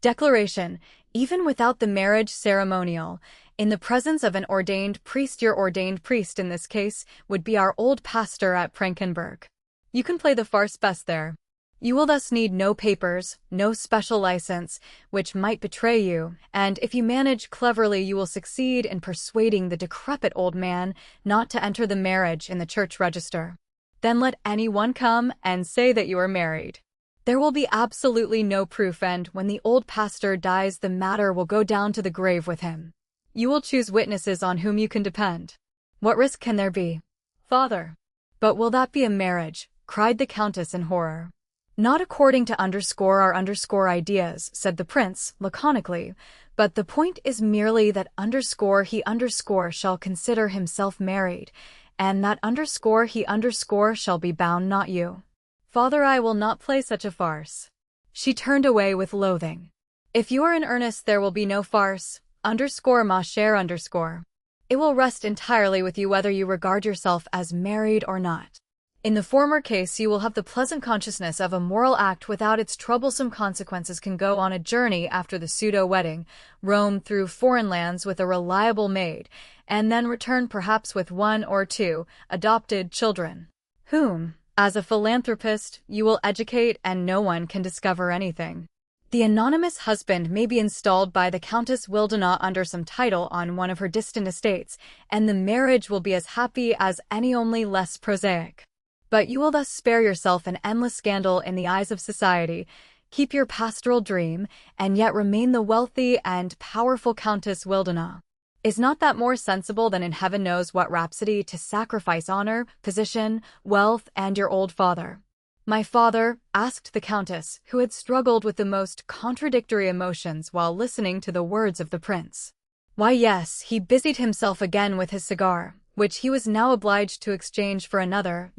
declaration, even without the marriage ceremonial, in the presence of an ordained priest. Your ordained priest in this case would be our old pastor at Frankenberg. You can play the farce best there. You will thus need no papers, no special license, which might betray you, and if you manage cleverly you will succeed in persuading the decrepit old man not to enter the marriage in the church register. Then let anyone come and say that you are married. There will be absolutely no proof, and when the old pastor dies the matter will go down to the grave with him. You will choose witnesses on whom you can depend. What risk can there be? Father. But will that be a marriage? Cried the Countess in horror. Not according to our ideas, said the prince, laconically, but the point is merely that he shall consider himself married, and that he shall be bound, not you. Father, I will not play such a farce. She turned away with loathing. If you are in earnest, there will be no farce, ma chère. It will rest entirely with you whether you regard yourself as married or not. In the former case, you will have the pleasant consciousness of a moral act without its troublesome consequences, can go on a journey after the pseudo-wedding, roam through foreign lands with a reliable maid, and then return perhaps with 1 or 2 adopted children, whom, as a philanthropist, you will educate, and no one can discover anything. The anonymous husband may be installed by the Countess Wildenau under some title on one of her distant estates, and the marriage will be as happy as any, only less prosaic. But you will thus spare yourself an endless scandal in the eyes of society, keep your pastoral dream, and yet remain the wealthy and powerful Countess Wildenau. Is not that more sensible than in heaven knows what rhapsody to sacrifice honor, position, wealth, and your old father? My father? Asked the Countess, who had struggled with the most contradictory emotions while listening to the words of the prince. Why, yes, he busied himself again with his cigar, which he was now obliged to exchange for another,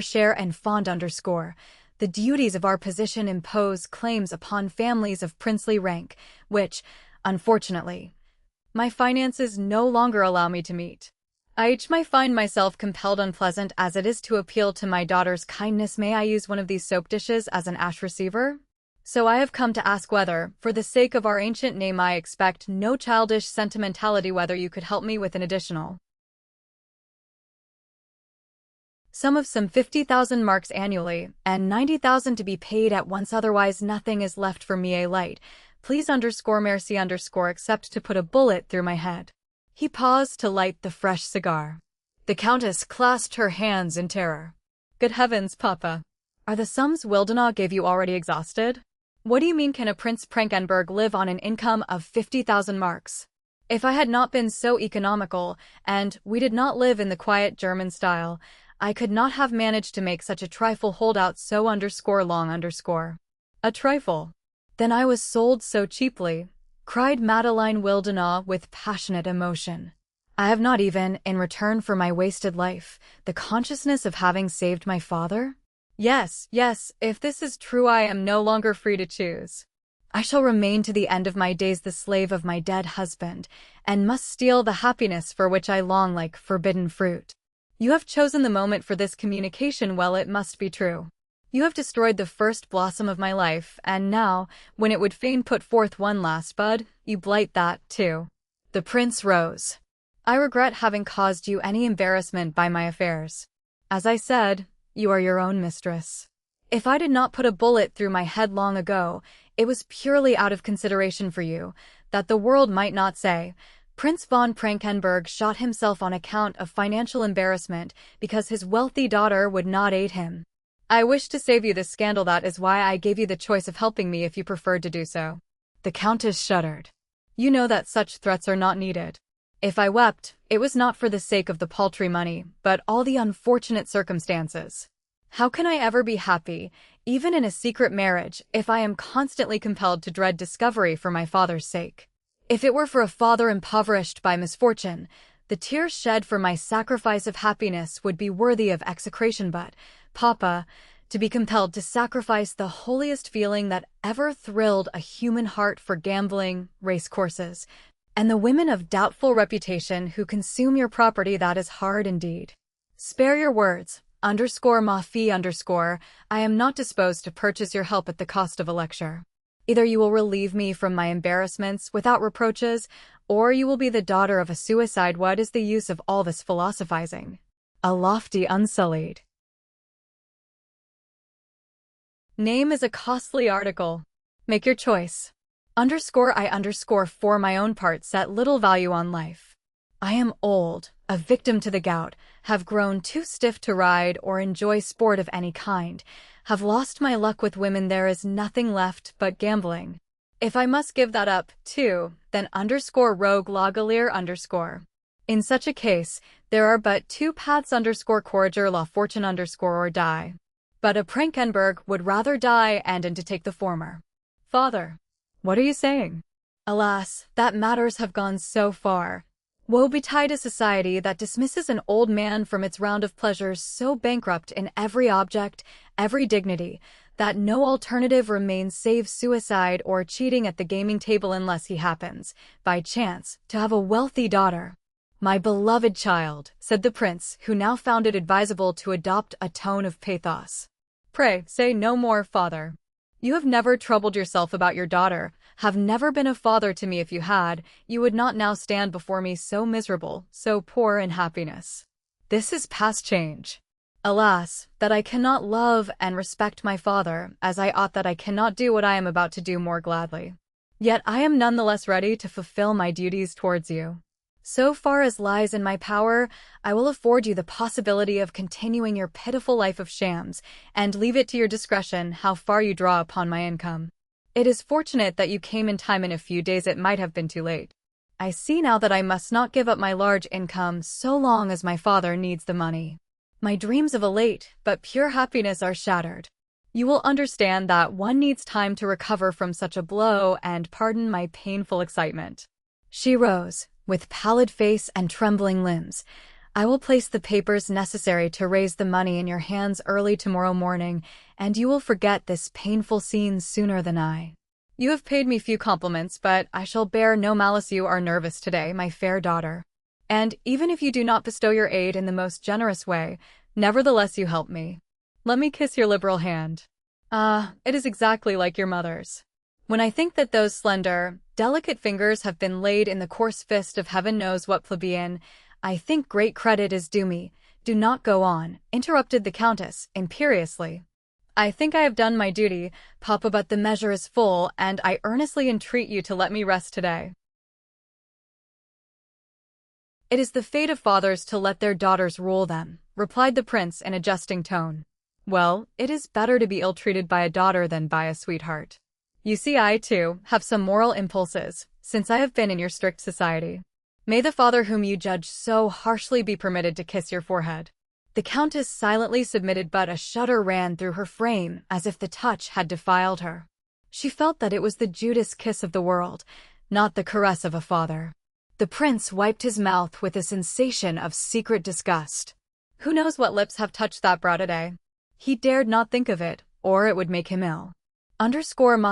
share and fond. The duties of our position impose claims upon families of princely rank, which, unfortunately, my finances no longer allow me to meet. I may find myself compelled, unpleasant as it is, to appeal to my daughter's kindness. May I use one of these soap dishes as an ash receiver? So I have come to ask whether, for the sake of our ancient name, I expect no childish sentimentality, whether you could help me with an additional sum of some 50,000 marks annually, and 90,000 to be paid at once, otherwise nothing is left for me. A light, please merci except to put a bullet through my head. He paused to light the fresh cigar. The Countess clasped her hands in terror. Good heavens, Papa! Are the sums Wildenau gave you already exhausted? What do you mean? Can a Prince Prankenberg live on an income of 50,000 marks? If I had not been so economical, and we did not live in the quiet German style, I could not have managed to make such a trifle hold out so long. A trifle? Then I was sold so cheaply, cried Madeline Wildenau with passionate emotion. I have not even, in return for my wasted life, the consciousness of having saved my father? Yes, if this is true, I am no longer free to choose. I shall remain to the end of my days the slave of my dead husband, and must steal the happiness for which I long like forbidden fruit. You have chosen the moment for this communication well, it must be true. You have destroyed the first blossom of my life, and now, when it would fain put forth one last bud, you blight that, too. The prince rose. I regret having caused you any embarrassment by my affairs. As I said, You are your own mistress. If I did not put a bullet through my head long ago, it was purely out of consideration for you, that the world might not say, Prince von Prankenberg shot himself on account of financial embarrassment because his wealthy daughter would not aid him. I wish to save you this scandal. That is why I gave you the choice of helping me if you preferred to do so. The Countess shuddered. You know that such threats are not needed. If I wept, it was not for the sake of the paltry money, but all the unfortunate circumstances. How can I ever be happy, even in a secret marriage, if I am constantly compelled to dread discovery for my father's sake? If it were for a father impoverished by misfortune, the tears shed for my sacrifice of happiness would be worthy of execration, but, Papa, to be compelled to sacrifice the holiest feeling that ever thrilled a human heart for gambling, racecourses, and the women of doubtful reputation who consume your property, that is hard indeed. Spare your words. Ma fille I am not disposed to purchase your help at the cost of a lecture. Either you will relieve me from my embarrassments without reproaches, or you will be the daughter of a suicide. What is the use of all this philosophizing? A lofty unsullied name is a costly article. Make your choice. I for my own part set little value on life. I am old, a victim to the gout, have grown too stiff to ride or enjoy sport of any kind, have lost my luck with women. There is nothing left but gambling. If I must give that up, too, then rogue Lagalier . In such a case, there are but two paths Courager la fortune or die. But a Prankenberg would rather die and to take the former. Father, what are you saying? Alas, that matters have gone so far. Woe betide a society that dismisses an old man from its round of pleasures, so bankrupt in every object, every dignity, that no alternative remains save suicide or cheating at the gaming table unless he happens, by chance, to have a wealthy daughter. My beloved child, said the prince, who now found it advisable to adopt a tone of pathos. Pray, say no more, father. You have never troubled yourself about your daughter, have never been a father to me. If you had, you would not now stand before me so miserable, so poor in happiness. This is past change. Alas, that I cannot love and respect my father, as I ought, that I cannot do what I am about to do more gladly. Yet I am none the less ready to fulfill my duties towards you. So far as lies in my power, I will afford you the possibility of continuing your pitiful life of shams, and leave it to your discretion how far you draw upon my income. It is fortunate that you came in time. In a few days it might have been too late. I see now that I must not give up my large income so long as my father needs the money. My dreams of a late but pure happiness are shattered. You will understand that one needs time to recover from such a blow, and pardon my painful excitement. She rose, with pallid face and trembling limbs. I will place the papers necessary to raise the money in your hands early tomorrow morning, and you will forget this painful scene sooner than I. You have paid me few compliments, but I shall bear no malice. You are nervous today, my fair daughter. And even if you do not bestow your aid in the most generous way, nevertheless you help me. Let me kiss your liberal hand. Ah, it is exactly like your mother's. When I think that those slender, delicate fingers have been laid in the coarse fist of heaven knows what plebeian, I think great credit is due me. Do not go on, interrupted the Countess, imperiously. I think I have done my duty, Papa, but the measure is full, and I earnestly entreat you to let me rest today. It is the fate of fathers to let their daughters rule them, replied the prince in a jesting tone. Well, it is better to be ill-treated by a daughter than by a sweetheart. You see, I, too, have some moral impulses, since I have been in your strict society. May the father whom you judge so harshly be permitted to kiss your forehead. The Countess silently submitted, but a shudder ran through her frame as if the touch had defiled her. She felt that it was the Judas kiss of the world, not the caress of a father. The prince wiped his mouth with a sensation of secret disgust. Who knows what lips have touched that brow today? He dared not think of it, or it would make him ill. Ma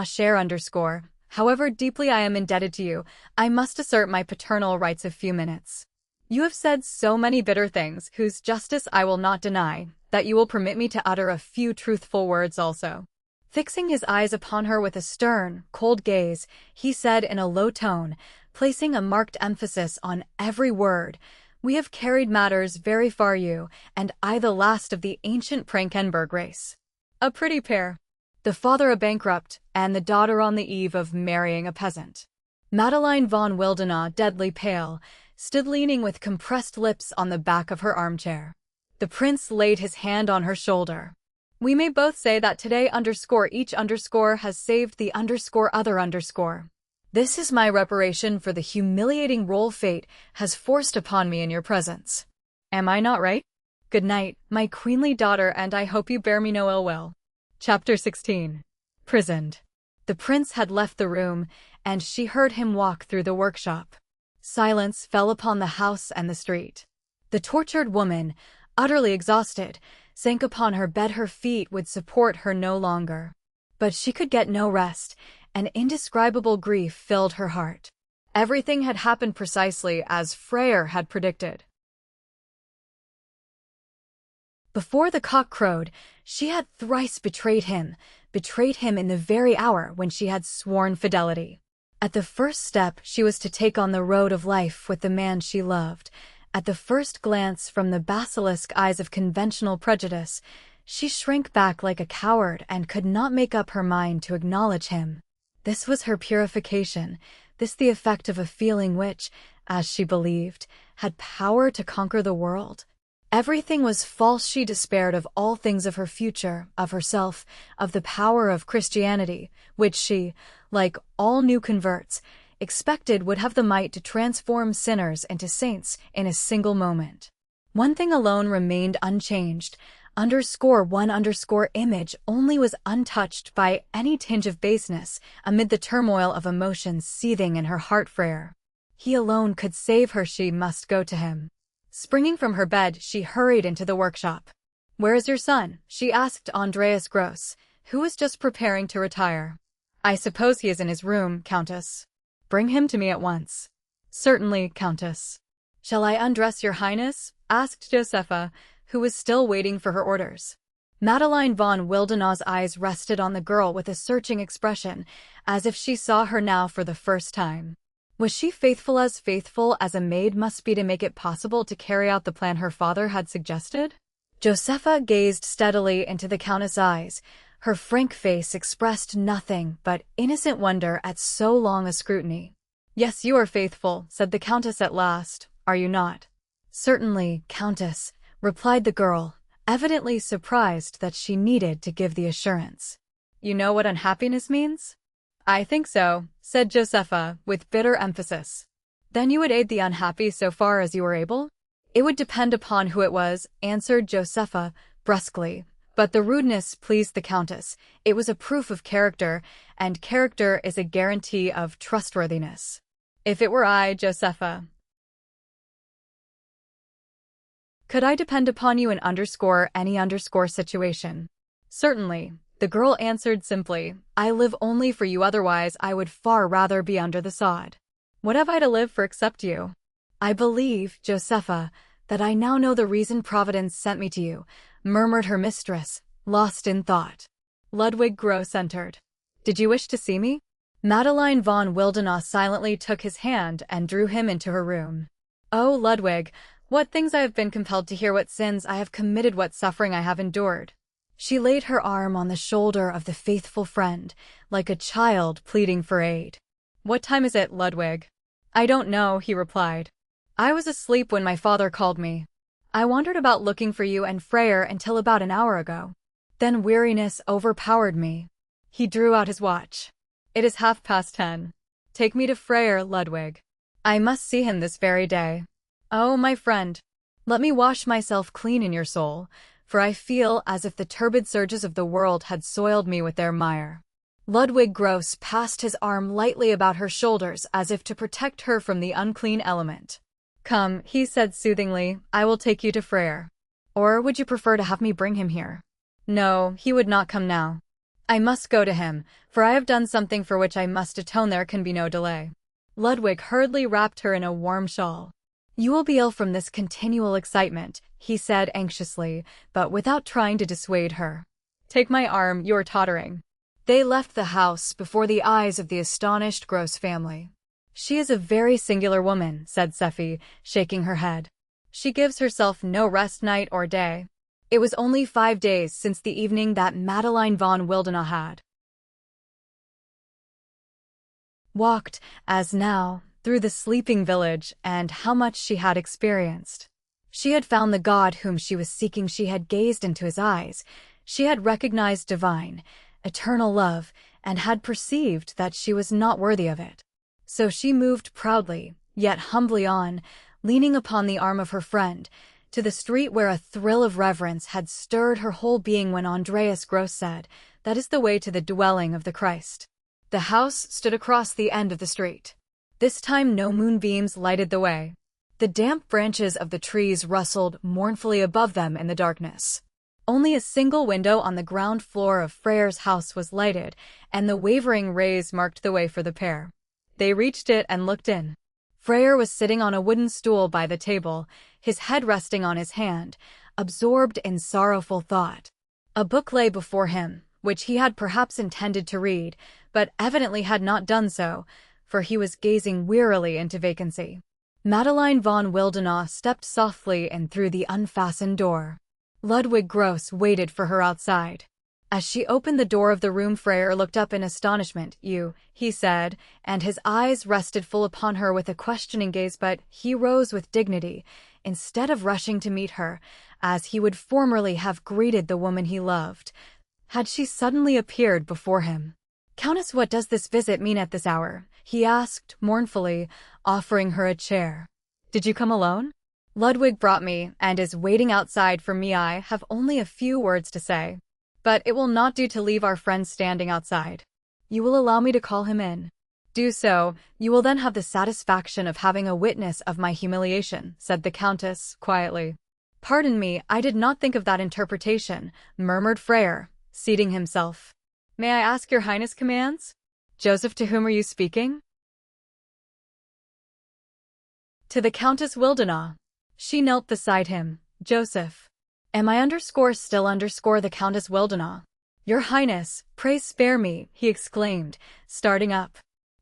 chère, however deeply I am indebted to you, I must assert my paternal rights a few minutes. You have said so many bitter things, whose justice I will not deny, that you will permit me to utter a few truthful words also. Fixing his eyes upon her with a stern, cold gaze, he said in a low tone, placing a marked emphasis on every word, We have carried matters very far, you and I, the last of the ancient Frankenberg race. A pretty pair. The father a bankrupt, and the daughter on the eve of marrying a peasant. Madeline von Wildenau, deadly pale, stood leaning with compressed lips on the back of her armchair. The prince laid his hand on her shoulder. We may both say that today each has saved the other. This is my reparation for the humiliating role fate has forced upon me in your presence. Am I not right? Good night, my queenly daughter, and I hope you bear me no ill will. Chapter 16. Prisoned. The prince had left the room, and she heard him walk through the workshop. Silence fell upon the house and the street. The tortured woman, utterly exhausted, sank upon her bed. Her feet would support her no longer. But she could get no rest. An indescribable grief filled her heart. Everything had happened precisely as Freyr had predicted. Before the cock crowed, she had thrice betrayed him in the very hour when she had sworn fidelity. At the first step, she was to take on the road of life with the man she loved. At the first glance from the basilisk eyes of conventional prejudice, she shrank back like a coward and could not make up her mind to acknowledge him. This was her purification, this the effect of a feeling which, as she believed, had power to conquer the world. Everything was false. She despaired of all things, of her future, of herself, of the power of Christianity, which she, like all new converts, expected would have the might to transform sinners into saints in a single moment. One thing alone remained unchanged. _1_ image only was untouched by any tinge of baseness amid the turmoil of emotions seething in her heart. Freyr. He alone could save her. She must go to him. Springing from her bed, she hurried into the workshop. "Where is your son?" she asked Andreas Gross, who was just preparing to retire. "I suppose he is in his room, Countess." "Bring him to me at once." "Certainly, Countess." "Shall I undress your highness?" asked Josepha, who was still waiting for her orders. Madeline von Wildenau's eyes rested on the girl with a searching expression, as if she saw her now for the first time. Was she faithful as a maid must be to make it possible to carry out the plan her father had suggested? Josepha gazed steadily into the Countess' eyes. Her frank face expressed nothing but innocent wonder at so long a scrutiny. "Yes, you are faithful," said the Countess at last. "Are you not?" "Certainly, Countess," replied the girl, evidently surprised that she needed to give the assurance. "You know what unhappiness means?" "I think so," said Josepha, with bitter emphasis. "Then you would aid the unhappy so far as you were able?" "It would depend upon who it was," answered Josepha brusquely. But the rudeness pleased the Countess. It was a proof of character, and character is a guarantee of trustworthiness. "If it were I, Josepha, could I depend upon you in any situation?" "Certainly," the girl answered simply. "I live only for you, otherwise I would far rather be under the sod." "What have I to live for except you?" "I believe, Josepha, that I now know the reason Providence sent me to you," murmured her mistress, lost in thought. Ludwig Gross entered. "Did you wish to see me?" Madeline von Wildenau silently took his hand and drew him into her room. "Oh, Ludwig, what things I have been compelled to hear, what sins I have committed, what suffering I have endured." She laid her arm on the shoulder of the faithful friend, like a child pleading for aid. "What time is it, Ludwig?" "I don't know," he replied. "I was asleep when my father called me. I wandered about looking for you and Freyr until about an hour ago. Then weariness overpowered me." He drew out his watch. "It is 10:30. Take me to Freyr, Ludwig. I must see him this very day. Oh, my friend, let me wash myself clean in your soul, for I feel as if the turbid surges of the world had soiled me with their mire." Ludwig Gross passed his arm lightly about her shoulders as if to protect her from the unclean element. "Come," he said soothingly, "I will take you to Freyr. Or would you prefer to have me bring him here?" "No, he would not come now. I must go to him, for I have done something for which I must atone. There can be no delay." Ludwig hurriedly wrapped her in a warm shawl. "You will be ill from this continual excitement," he said anxiously, but without trying to dissuade her. "Take my arm, you are tottering." They left the house before the eyes of the astonished Gross family. "She is a very singular woman," said Seffi, shaking her head. She gives herself no rest night or day. It was only 5 days since the evening that Madeline von Wildenau had walked, as now, through the sleeping village, and how much she had experienced. She had found the God whom she was seeking. She had gazed into his eyes. She had recognized divine, eternal love, and had perceived that she was not worthy of it. So she moved proudly, yet humbly on, leaning upon the arm of her friend, to the street where a thrill of reverence had stirred her whole being when Andreas Gross said, "That is the way to the dwelling of the Christ." The house stood across the end of the street. This time no moonbeams lighted the way. The damp branches of the trees rustled mournfully above them in the darkness. Only a single window on the ground floor of Freyr's house was lighted, and the wavering rays marked the way for the pair. They reached it and looked in. Freyr was sitting on a wooden stool by the table, his head resting on his hand, absorbed in sorrowful thought. A book lay before him, which he had perhaps intended to read, but evidently had not done so, for he was gazing wearily into vacancy. Madeline von Wildenau stepped softly in through the unfastened door. Ludwig Gross waited for her outside. As she opened the door of the room, Freyr looked up in astonishment. "You," he said, and his eyes rested full upon her with a questioning gaze, but he rose with dignity, instead of rushing to meet her, as he would formerly have greeted the woman he loved, had she suddenly appeared before him. "Countess, what does this visit mean at this hour?" he asked mournfully, offering her a chair. "Did you come alone?" "Ludwig brought me, and is waiting outside for me. I have only a few words to say. But it will not do to leave our friend standing outside. You will allow me to call him in?" "Do so. You will then have the satisfaction of having a witness of my humiliation," said the Countess, quietly. "Pardon me, I did not think of that interpretation," murmured Freyr, seating himself. "May I ask your Highness commands?" "Joseph, to whom are you speaking?" "To the Countess Wildenau." She knelt beside him. "Joseph." "Am I still the Countess Wildenau?" "Your Highness, pray spare me," he exclaimed, starting up.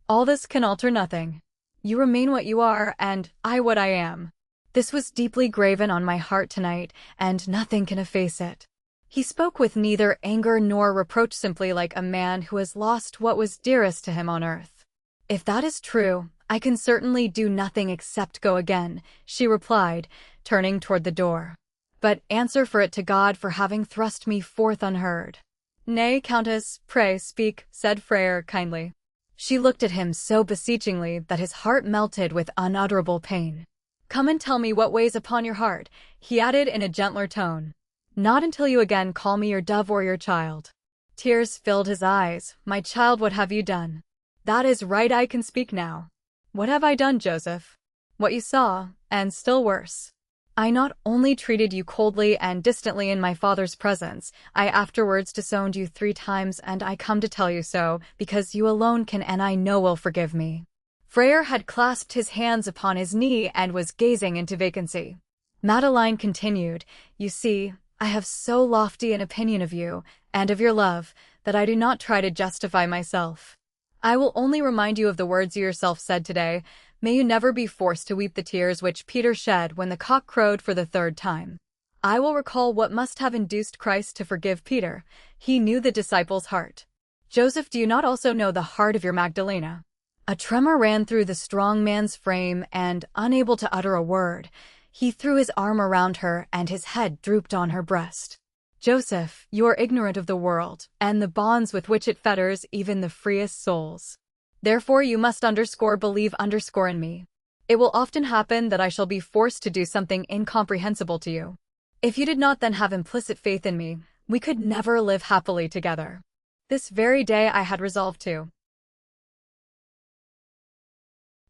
"All this can alter nothing. You remain what you are, and I what I am. This was deeply graven on my heart tonight, and nothing can efface it." He spoke with neither anger nor reproach, simply like a man who has lost what was dearest to him on earth. "If that is true, I can certainly do nothing except go again," she replied, turning toward the door. "But answer for it to God for having thrust me forth unheard." "Nay, Countess, pray speak," said Freyr kindly. She looked at him so beseechingly that his heart melted with unutterable pain. "Come and tell me what weighs upon your heart," he added in a gentler tone. "Not until you again call me your dove or your child." Tears filled his eyes. "My child, what have you done?" "That is right, I can speak now." "What have I done, Joseph?" "What you saw, and still worse. I not only treated you coldly and distantly in my father's presence, I afterwards disowned you 3 times, and I come to tell you so, because you alone can and I know will forgive me." Freyr had clasped his hands upon his knee and was gazing into vacancy. Madeline continued, "You see, I have so lofty an opinion of you, and of your love, that I do not try to justify myself. I will only remind you of the words you yourself said today. May you never be forced to weep the tears which Peter shed when the cock crowed for the 3rd time. I will recall what must have induced Christ to forgive Peter. He knew the disciple's heart. Joseph, do you not also know the heart of your Magdalena?" A tremor ran through the strong man's frame, and, unable to utter a word, he threw his arm around her and his head drooped on her breast. "Joseph, you are ignorant of the world, and the bonds with which it fetters even the freest souls. Therefore you must believe in me. It will often happen that I shall be forced to do something incomprehensible to you. If you did not then have implicit faith in me, we could never live happily together. This very day I had resolved to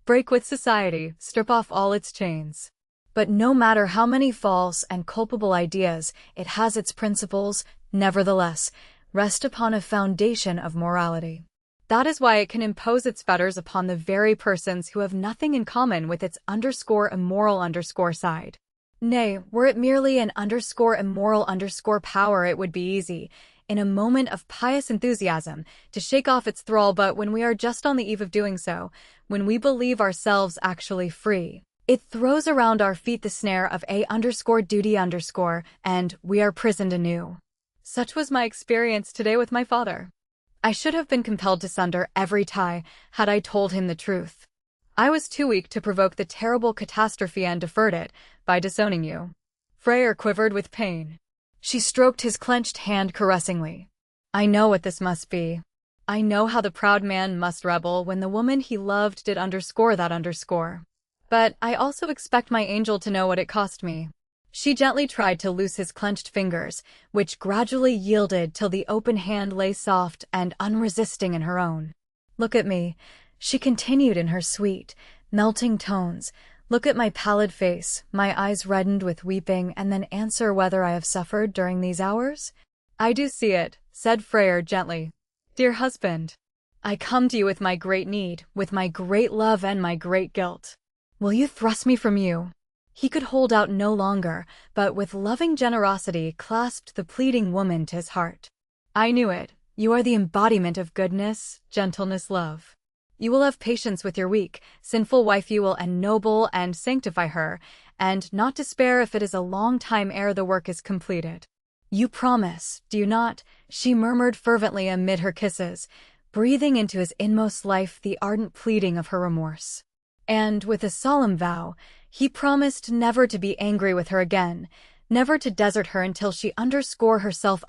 break with society, strip off all its chains. But no matter how many false and culpable ideas, it has its principles, nevertheless, rest upon a foundation of morality. That is why it can impose its fetters upon the very persons who have nothing in common with its immoral side. Nay, were it merely an immoral power, it would be easy, in a moment of pious enthusiasm, to shake off its thrall, but when we are just on the eve of doing so, when we believe ourselves actually free, It throws around our feet the snare of a_duty_, and we are prisoned anew. Such was my experience today with my father. I should have been compelled to sunder every tie had I told him the truth. I was too weak to provoke the terrible catastrophe and deferred it by disowning you. Freyr quivered with pain. She stroked his clenched hand caressingly. I know what this must be. I know how the proud man must rebel when the woman he loved did that. But I also expect my angel to know what it cost me. She gently tried to loose his clenched fingers, which gradually yielded till the open hand lay soft and unresisting in her own. Look at me, she continued in her sweet, melting tones. Look at my pallid face, my eyes reddened with weeping, and then answer whether I have suffered during these hours? I do see it, said Freyr gently. Dear husband, I come to you with my great need, with my great love and my great guilt. Will you thrust me from you? He could hold out no longer, but with loving generosity clasped the pleading woman to his heart. I knew it. You are the embodiment of goodness, gentleness, love. You will have patience with your weak, sinful wife. You will ennoble and sanctify her, and not despair if it is a long time ere the work is completed. You promise, do you not? She murmured fervently amid her kisses, breathing into his inmost life the ardent pleading of her remorse. And with a solemn vow, he promised never to be angry with her again, never to desert her until she herself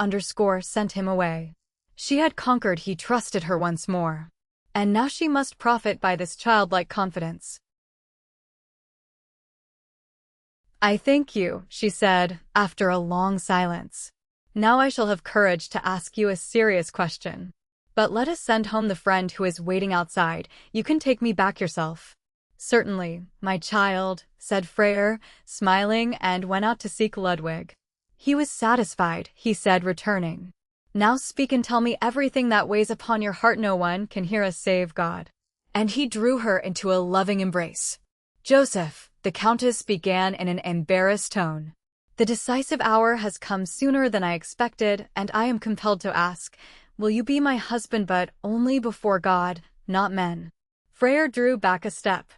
sent him away. She had conquered, he trusted her once more. And now she must profit by this childlike confidence. I thank you, she said, after a long silence. Now I shall have courage to ask you a serious question. But let us send home the friend who is waiting outside. You can take me back yourself. Certainly, my child, said Freyr, smiling, and went out to seek Ludwig. He was satisfied, he said, returning. Now speak and tell me everything that weighs upon your heart. No one can hear us save God. And he drew her into a loving embrace. Joseph, the Countess began in an embarrassed tone. The decisive hour has come sooner than I expected, and I am compelled to ask, will you be my husband, but only before God, not men? Freyr drew back a step.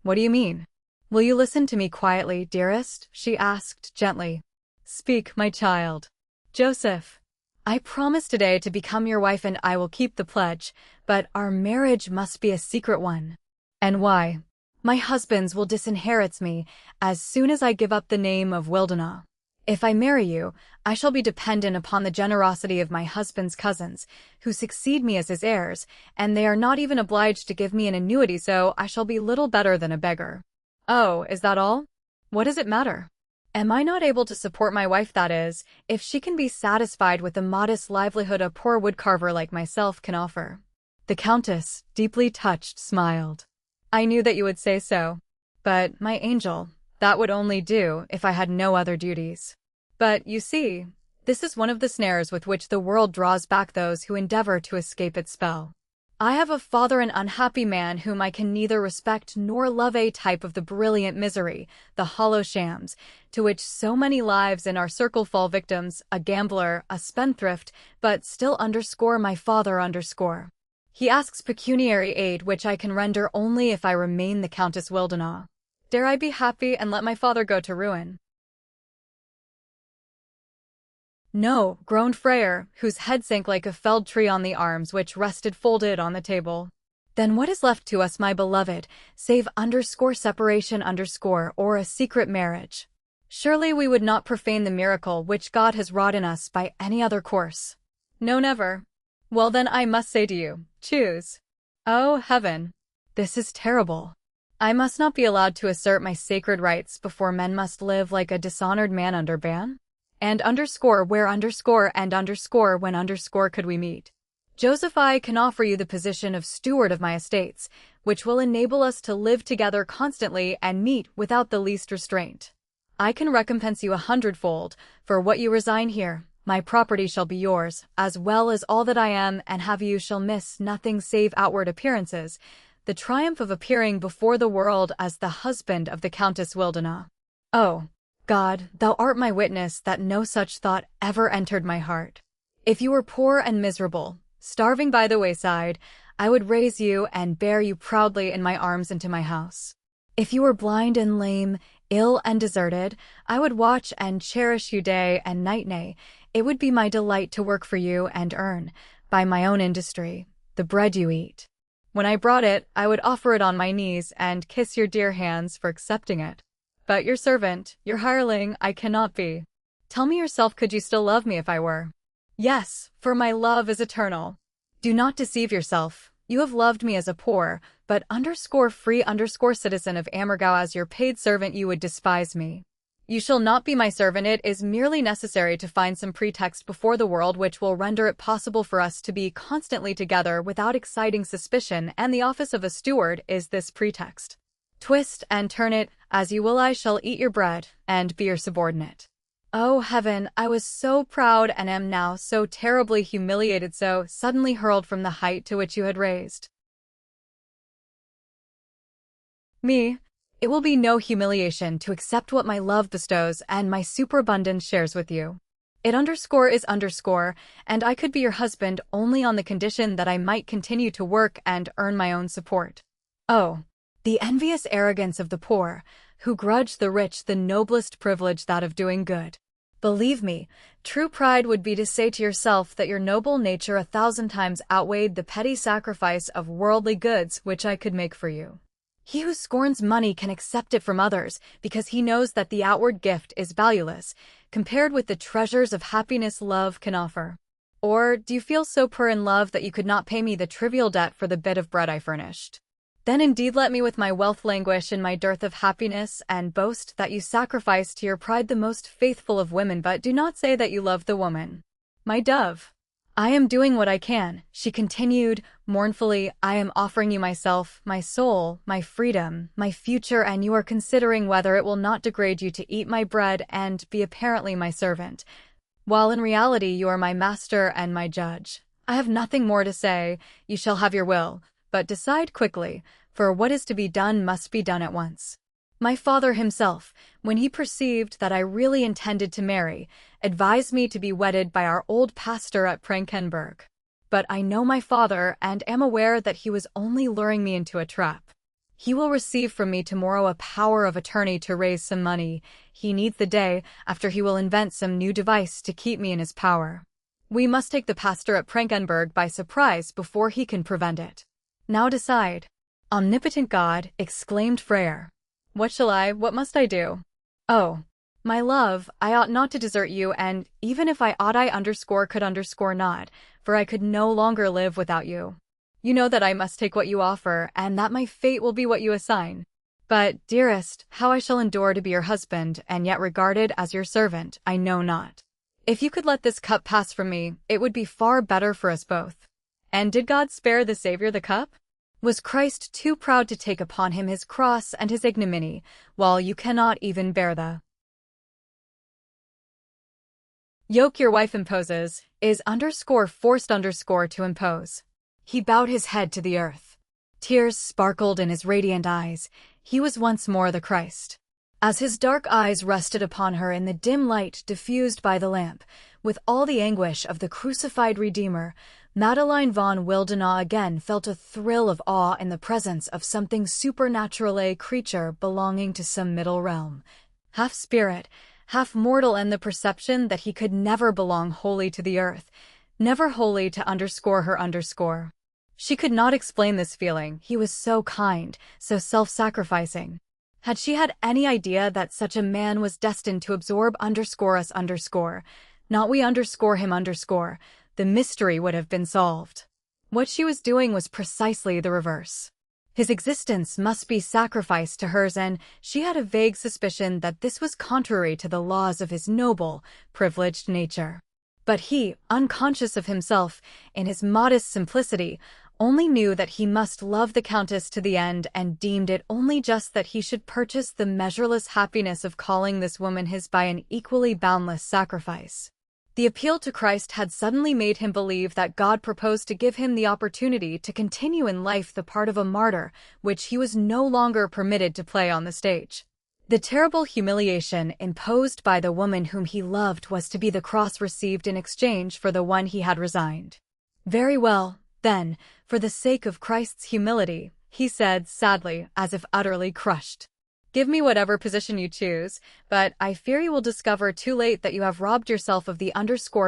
What do you mean? Will you listen to me quietly, dearest? She asked gently. Speak, my child. Joseph, I promise today to become your wife and I will keep the pledge, but our marriage must be a secret one. And why? My husband's will disinherit me as soon as I give up the name of Wildena. If I marry you, I shall be dependent upon the generosity of my husband's cousins, who succeed me as his heirs, and they are not even obliged to give me an annuity, so I shall be little better than a beggar. Oh, is that all? What does it matter? Am I not able to support my wife, that is, if she can be satisfied with the modest livelihood a poor woodcarver like myself can offer? The Countess, deeply touched, smiled. I knew that you would say so. But, my angel, that would only do if I had no other duties. But, you see, this is one of the snares with which the world draws back those who endeavor to escape its spell. I have a father, an unhappy man whom I can neither respect nor love, a type of the brilliant misery, the hollow shams, to which so many lives in our circle fall victims, a gambler, a spendthrift, but still my father. He asks pecuniary aid which I can render only if I remain the Countess Wildena. Dare I be happy and let my father go to ruin? No, groaned Freyr, whose head sank like a felled tree on the arms which rested folded on the table. Then what is left to us, my beloved, save separation or a secret marriage? Surely we would not profane the miracle which God has wrought in us by any other course. No, never. Well then I must say to you, choose. Oh, heaven! This is terrible. I must not be allowed to assert my sacred rights before men, must live like a dishonored man under ban? And where and when could we meet? Joseph, I can offer you the position of steward of my estates, which will enable us to live together constantly and meet without the least restraint. I can recompense you 100-fold for what you resign here. My property shall be yours, as well as all that I am and have. You shall miss nothing save outward appearances, the triumph of appearing before the world as the husband of the Countess Wildena. Oh, God, thou art my witness that no such thought ever entered my heart. If you were poor and miserable, starving by the wayside, I would raise you and bear you proudly in my arms into my house. If you were blind and lame, ill and deserted, I would watch and cherish you day and night. Nay, it would be my delight to work for you and earn, by my own industry, the bread you eat. When I brought it, I would offer it on my knees and kiss your dear hands for accepting it. But your servant, your hireling, I cannot be. Tell me yourself, could you still love me if I were? Yes, for my love is eternal. Do not deceive yourself. You have loved me as a poor, but free citizen of Oberammergau. As your paid servant you would despise me. You shall not be my servant. It is merely necessary to find some pretext before the world which will render it possible for us to be constantly together without exciting suspicion, and the office of a steward is this pretext. Twist and turn it as you will, I shall eat your bread and be your subordinate. Oh heaven, I was so proud and am now so terribly humiliated, so suddenly hurled from the height to which you had raised me. It will be no humiliation to accept what my love bestows and my superabundance shares with you. It is and I could be your husband only on the condition that I might continue to work and earn my own support. Oh, the envious arrogance of the poor, who grudge the rich the noblest privilege, that of doing good. Believe me, true pride would be to say to yourself that your noble nature 1,000 times outweighed the petty sacrifice of worldly goods which I could make for you. He who scorns money can accept it from others because he knows that the outward gift is valueless compared with the treasures of happiness love can offer. Or do you feel so poor in love that you could not pay me the trivial debt for the bit of bread I furnished? Then indeed let me with my wealth languish in my dearth of happiness and boast that you sacrifice to your pride the most faithful of women, but do not say that you love the woman. My dove. I am doing what I can, she continued mournfully. I am offering you myself, my soul, my freedom, my future, and you are considering whether it will not degrade you to eat my bread and be apparently my servant, while in reality you are my master and my judge. I have nothing more to say. You shall have your will, but decide quickly, for what is to be done must be done at once. My father himself, when he perceived that I really intended to marry, advised me to be wedded by our old pastor at Frankenberg. But I know my father and am aware that he was only luring me into a trap. He will receive from me tomorrow a power of attorney to raise some money he needs. The day after he will invent some new device to keep me in his power. We must take the pastor at Frankenberg by surprise before he can prevent it. Now decide. Omnipotent God, exclaimed Freyr. What must I do? Oh, my love, I ought not to desert you, and even if I ought I could not, for I could no longer live without you. You know that I must take what you offer, and that my fate will be what you assign. But, dearest, how I shall endure to be your husband, and yet regarded as your servant, I know not. If you could let this cup pass from me, it would be far better for us both. And did God spare the Savior the cup? Was Christ too proud to take upon him his cross and his ignominy, while you cannot even bear the yoke your wife imposes, is forced to impose? He bowed his head to the earth. Tears sparkled in his radiant eyes. He was once more the Christ. As his dark eyes rested upon her in the dim light diffused by the lamp, with all the anguish of the crucified Redeemer, Madeline von Wildenau again felt a thrill of awe in the presence of something supernatural, a creature belonging to some middle realm, half spirit, half mortal, and the perception that he could never belong wholly to the earth, never wholly to her. She could not explain this feeling. He was so kind, so self-sacrificing. Had she had any idea that such a man was destined to absorb us, not we him, the mystery would have been solved. What she was doing was precisely the reverse. His existence must be sacrificed to hers, and she had a vague suspicion that this was contrary to the laws of his noble, privileged nature. But he, unconscious of himself, in his modest simplicity, only knew that he must love the Countess to the end, and deemed it only just that he should purchase the measureless happiness of calling this woman his by an equally boundless sacrifice. The appeal to Christ had suddenly made him believe that God proposed to give him the opportunity to continue in life the part of a martyr, which he was no longer permitted to play on the stage. The terrible humiliation imposed by the woman whom he loved was to be the cross received in exchange for the one he had resigned. Very well, then, for the sake of Christ's humility, he said sadly, as if utterly crushed. Give me whatever position you choose, but I fear you will discover too late that you have robbed yourself of the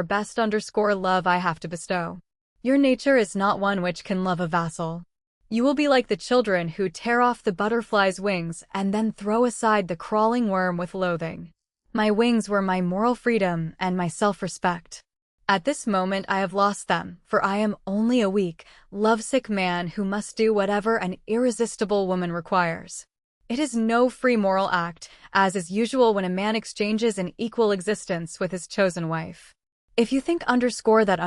best love I have to bestow. Your nature is not one which can love a vassal. You will be like the children who tear off the butterfly's wings and then throw aside the crawling worm with loathing. My wings were my moral freedom and my self-respect. At this moment I have lost them, for I am only a weak, lovesick man who must do whatever an irresistible woman requires. It is no free moral act, as is usual when a man exchanges an equal existence with his chosen wife. If you think that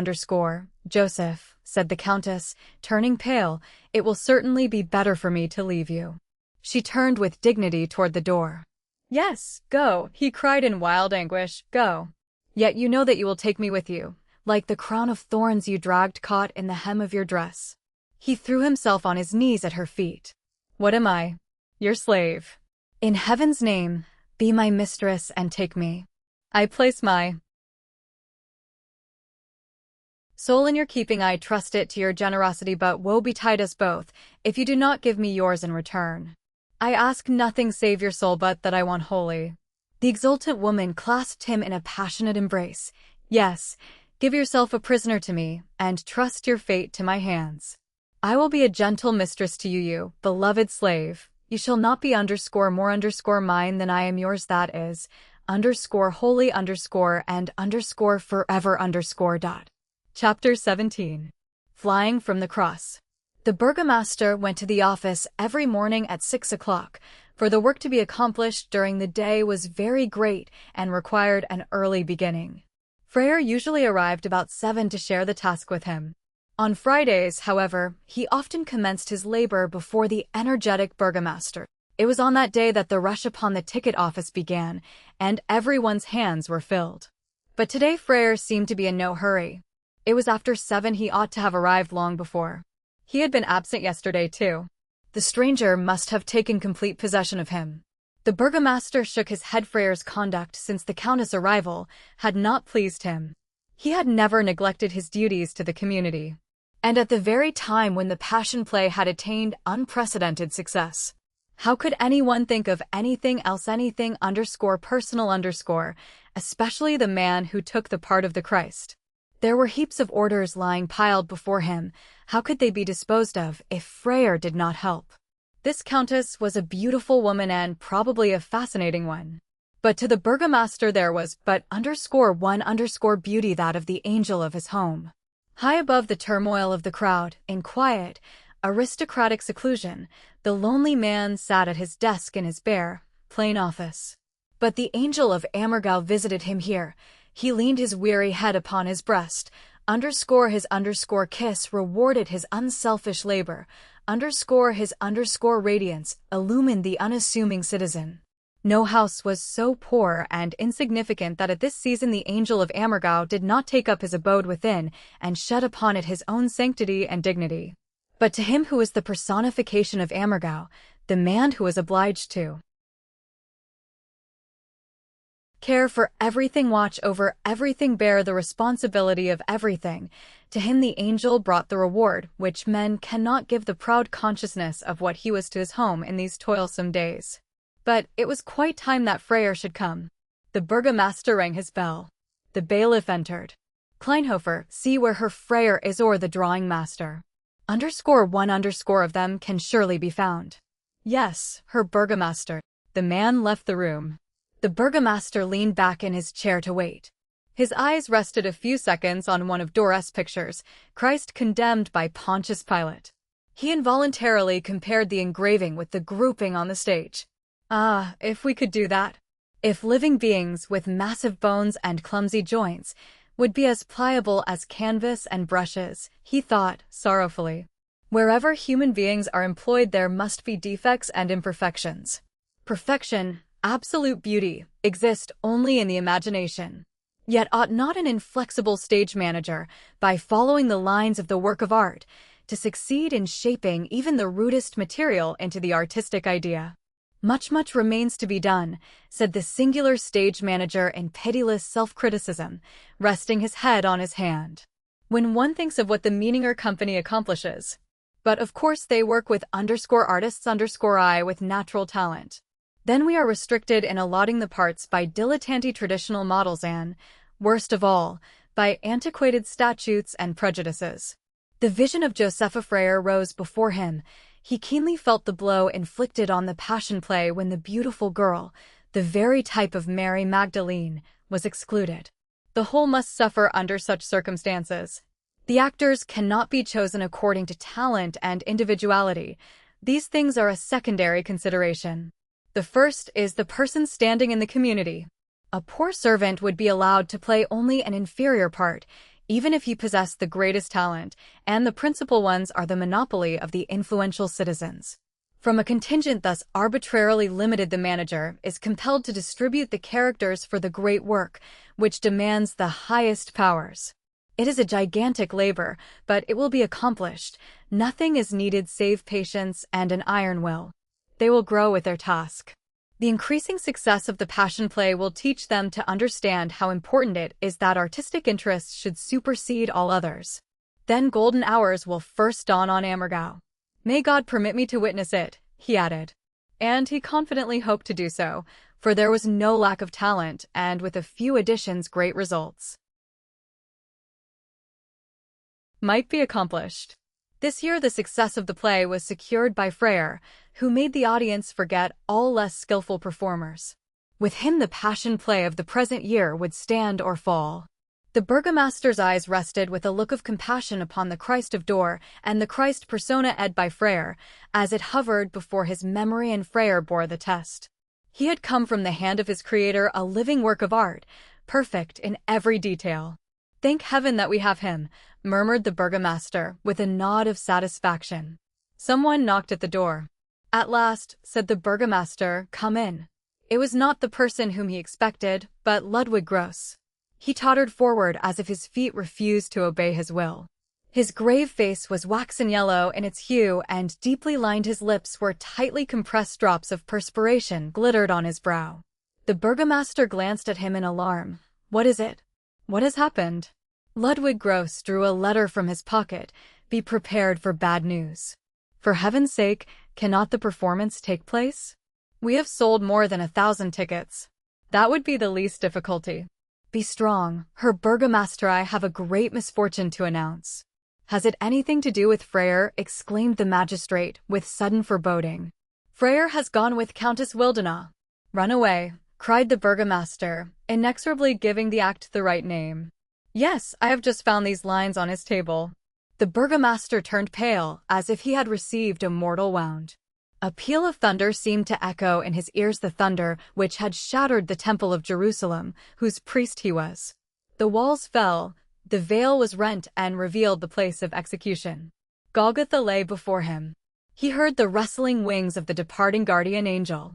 Joseph, said the Countess, turning pale, it will certainly be better for me to leave you. She turned with dignity toward the door. Yes, go, he cried in wild anguish, go. Yet you know that you will take me with you, like the crown of thorns you dragged caught in the hem of your dress. He threw himself on his knees at her feet. What am I? Your slave. In heaven's name, be my mistress and take me. I place my soul in your keeping. I trust it to your generosity, but woe betide us both if you do not give me yours in return. I ask nothing save your soul, but that I want wholly. The exultant woman clasped him in a passionate embrace. Yes, give yourself a prisoner to me, and trust your fate to my hands. I will be a gentle mistress to you, you beloved slave. You shall not be more mine than I am yours, that is, wholly and forever . Chapter 17. Flying from the Cross. The burgomaster went to the office every morning at 6 o'clock, for the work to be accomplished during the day was very great and required an early beginning. Freyr usually arrived about 7 to share the task with him. On Fridays, however, he often commenced his labor before the energetic burgomaster. It was on that day that the rush upon the ticket office began, and everyone's hands were filled. But today Freyr seemed to be in no hurry. It was after 7. He ought to have arrived long before. He had been absent yesterday, too. The stranger must have taken complete possession of him. The burgomaster shook his head. Freyr's conduct since the Countess' arrival had not pleased him. He had never neglected his duties to the community. And at the very time when the Passion Play had attained unprecedented success. How could anyone think of anything else, personal, especially the man who took the part of the Christ? There were heaps of orders lying piled before him. How could they be disposed of if Freyr did not help? This Countess was a beautiful woman and probably a fascinating one. But to the burgomaster there was but one beauty, that of the angel of his home. High above the turmoil of the crowd, in quiet, aristocratic seclusion, the lonely man sat at his desk in his bare, plain office. But the angel of Oberammergau visited him here. He leaned his weary head upon his breast. His kiss rewarded his unselfish labor. His radiance illumined the unassuming citizen. No house was so poor and insignificant that at this season the angel of Oberammergau did not take up his abode within and shed upon it his own sanctity and dignity. But to him who was the personification of Oberammergau, the man who was obliged to care for everything, watch over everything, bear the responsibility of everything, to him the angel brought the reward which men cannot give, the proud consciousness of what he was to his home in these toilsome days. But it was quite time that Freyr should come. The burgomaster rang his bell. The bailiff entered. Kleinhofer, see where her Freyr is, or the drawing master. One of them can surely be found. Yes, her burgomaster. The man left the room. The burgomaster leaned back in his chair to wait. His eyes rested a few seconds on one of Dorés' pictures, Christ condemned by Pontius Pilate. He involuntarily compared the engraving with the grouping on the stage. Ah, if we could do that! If living beings with massive bones and clumsy joints would be as pliable as canvas and brushes, he thought, sorrowfully. Wherever human beings are employed there must be defects and imperfections. Perfection, absolute beauty, exist only in the imagination. Yet ought not an inflexible stage manager, by following the lines of the work of art, to succeed in shaping even the rudest material into the artistic idea? Much remains to be done, said the singular stage manager in pitiless self-criticism, resting his head on his hand. When one thinks of what the Meaninger Company accomplishes, But of course they work with _artists_I with natural talent. Then we are restricted in allotting the parts by dilettanti traditional models and, worst of all, by antiquated statutes and prejudices. The vision of Josepha Freyer rose before him. He keenly felt the blow inflicted on the Passion Play when the beautiful girl, the very type of Mary Magdalene, was excluded. The whole must suffer under such circumstances. The actors cannot be chosen according to talent and individuality. These things are a secondary consideration. The first is the person standing in the community. A poor servant would be allowed to play only an inferior part, even if he possessed the greatest talent, and the principal ones are the monopoly of the influential citizens. From a contingent thus arbitrarily limited, the manager is compelled to distribute the characters for the great work, which demands the highest powers. It is a gigantic labor, but it will be accomplished. Nothing is needed save patience and an iron will. They will grow with their task. The increasing success of the Passion Play will teach them to understand how important it is that artistic interests should supersede all others. Then golden hours will first dawn on Ammergau. May God permit me to witness it, he added. And he confidently hoped to do so, for there was no lack of talent, and with a few additions great results might be accomplished. This year the success of the play was secured by Freyer, who made the audience forget all less skillful performers. With him the Passion Play of the present year would stand or fall. The burgomaster's eyes rested with a look of compassion upon the Christ of Dor and the Christ persona ed by Freyer, as it hovered before his memory, and Freyer bore the test. He had come from the hand of his creator, a living work of art, perfect in every detail. Thank heaven that we have him, murmured the burgomaster, with a nod of satisfaction. Someone knocked at the door. At last, said the burgomaster, come in. It was not the person whom he expected, but Ludwig Gross. He tottered forward as if his feet refused to obey his will. His grave face was waxen yellow in its hue, and deeply lined his lips where tightly compressed drops of perspiration glittered on his brow. The burgomaster glanced at him in alarm. What is it? What has happened? Ludwig Gross drew a letter from his pocket. Be prepared for bad news. For heaven's sake, cannot the performance take place? We have sold more than 1,000 tickets. That would be the least difficulty. Be strong, Herr Burgomaster, I have a great misfortune to announce. Has it anything to do with Freyer? Exclaimed the magistrate, with sudden foreboding. Freyer has gone with Countess Wildena. Run away, cried the burgomaster, inexorably giving the act the right name. Yes, I have just found these lines on his table. The burgomaster turned pale, as if he had received a mortal wound. A peal of thunder seemed to echo in his ears, the thunder which had shattered the temple of Jerusalem, whose priest he was. The walls fell, the veil was rent and revealed the place of execution. Golgotha lay before him. He heard the rustling wings of the departing guardian angel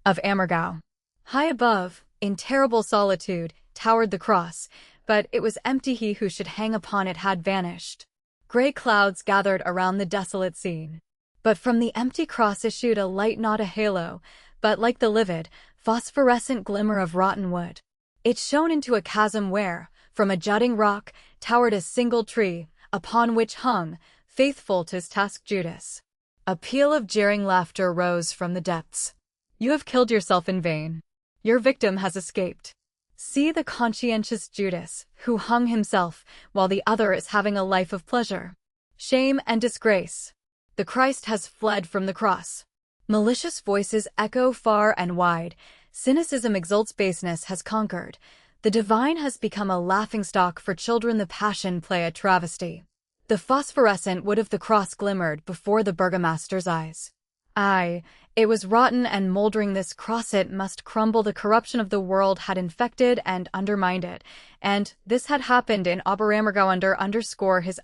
of Ammergau. High above, in terrible solitude, towered the cross, but it was empty. He who should hang upon it had vanished. Gray clouds gathered around the desolate scene. But from the empty cross issued a light, not a halo, but like the livid, phosphorescent glimmer of rotten wood. It shone into a chasm where, from a jutting rock, towered a single tree, upon which hung, faithful to his task, Judas. A peal of jeering laughter rose from the depths. You have killed yourself in vain. Your victim has escaped. See the conscientious Judas, who hung himself, while the other is having a life of pleasure. Shame and disgrace. The Christ has fled from the cross. Malicious voices echo far and wide. Cynicism exults, baseness has conquered. The divine has become a laughingstock for children. The Passion Play a travesty. The phosphorescent wood of the cross glimmered before the burgomaster's eyes. Aye, it was rotten and moldering. This cross, it must crumble. The corruption of the world had infected and undermined it, and this had happened in Oberammergau under his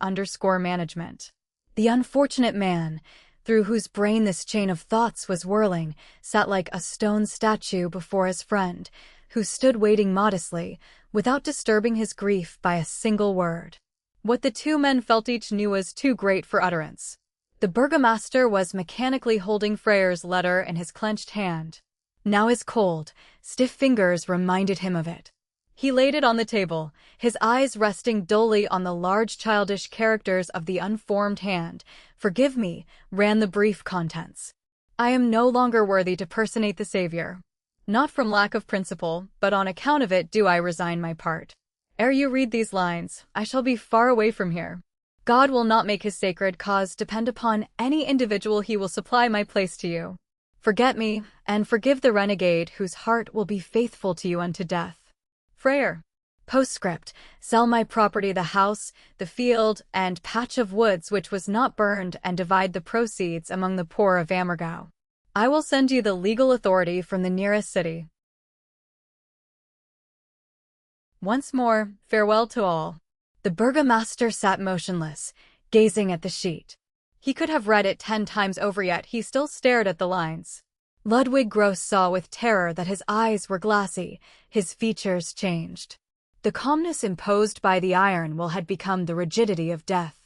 management. The unfortunate man, through whose brain this chain of thoughts was whirling, sat like a stone statue before his friend, who stood waiting modestly, without disturbing his grief by a single word. What the two men felt each knew was too great for utterance. The burgomaster was mechanically holding Freyer's letter in his clenched hand. Now his cold, stiff fingers reminded him of it. He laid it on the table, his eyes resting dully on the large childish characters of the unformed hand. "Forgive me," ran the brief contents. "I am no longer worthy to personate the Savior. Not from lack of principle, but on account of it do I resign my part. Ere you read these lines, I shall be far away from here. God will not make his sacred cause depend upon any individual. He will supply my place to you. Forget me, and forgive the renegade whose heart will be faithful to you unto death. Frere. Postscript. Sell my property, the house, the field, and patch of woods which was not burned, and divide the proceeds among the poor of Oberammergau. I will send you the legal authority from the nearest city. Once more, farewell to all." The burgomaster sat motionless, gazing at the sheet. He could have read it 10 times over, yet he still stared at the lines. Ludwig Gross saw with terror that his eyes were glassy, his features changed. The calmness imposed by the iron will had become the rigidity of death.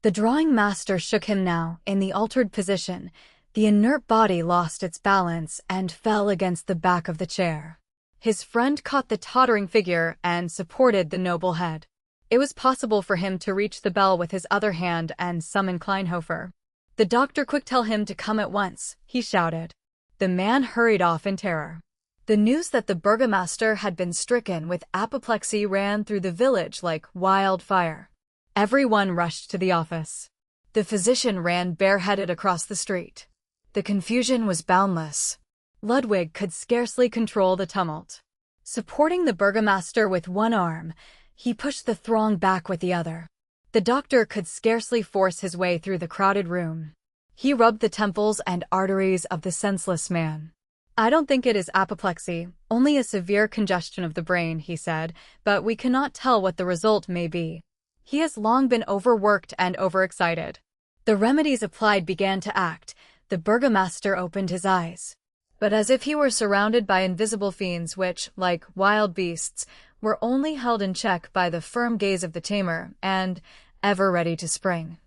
The drawing master shook him now, in the altered position. The inert body lost its balance and fell against the back of the chair. His friend caught the tottering figure and supported the noble head. It was possible for him to reach the bell with his other hand and summon Kleinhofer. "The doctor, quick, tell him to come at once," he shouted. The man hurried off in terror. The news that the burgomaster had been stricken with apoplexy ran through the village like wildfire. Everyone rushed to the office. The physician ran bareheaded across the street. The confusion was boundless. Ludwig could scarcely control the tumult. Supporting the burgomaster with one arm, he pushed the throng back with the other. The doctor could scarcely force his way through the crowded room. He rubbed the temples and arteries of the senseless man. "I don't think it is apoplexy, only a severe congestion of the brain," he said, "but we cannot tell what the result may be. He has long been overworked and overexcited." The remedies applied began to act. The burgomaster opened his eyes. But as if he were surrounded by invisible fiends which, like wild beasts, were only held in check by the firm gaze of the tamer, and, ever ready to spring,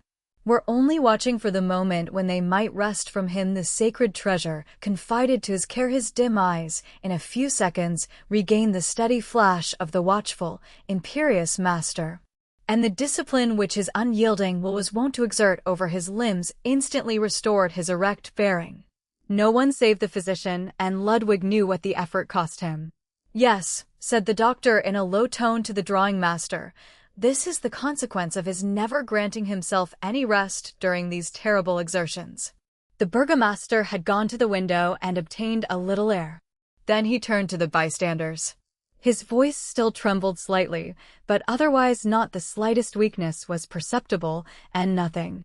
were only watching for the moment when they might wrest from him the sacred treasure confided to his care. His dim eyes, in a few seconds, regained the steady flash of the watchful, imperious master, and the discipline which his unyielding will was wont to exert over his limbs instantly restored his erect bearing. No one save the physician, and Ludwig knew what the effort cost him. "Yes," said the doctor in a low tone to the drawing master, "this is the consequence of his never granting himself any rest during these terrible exertions." The burgomaster had gone to the window and obtained a little air. Then he turned to the bystanders. His voice still trembled slightly, but otherwise not the slightest weakness was perceptible, and nothing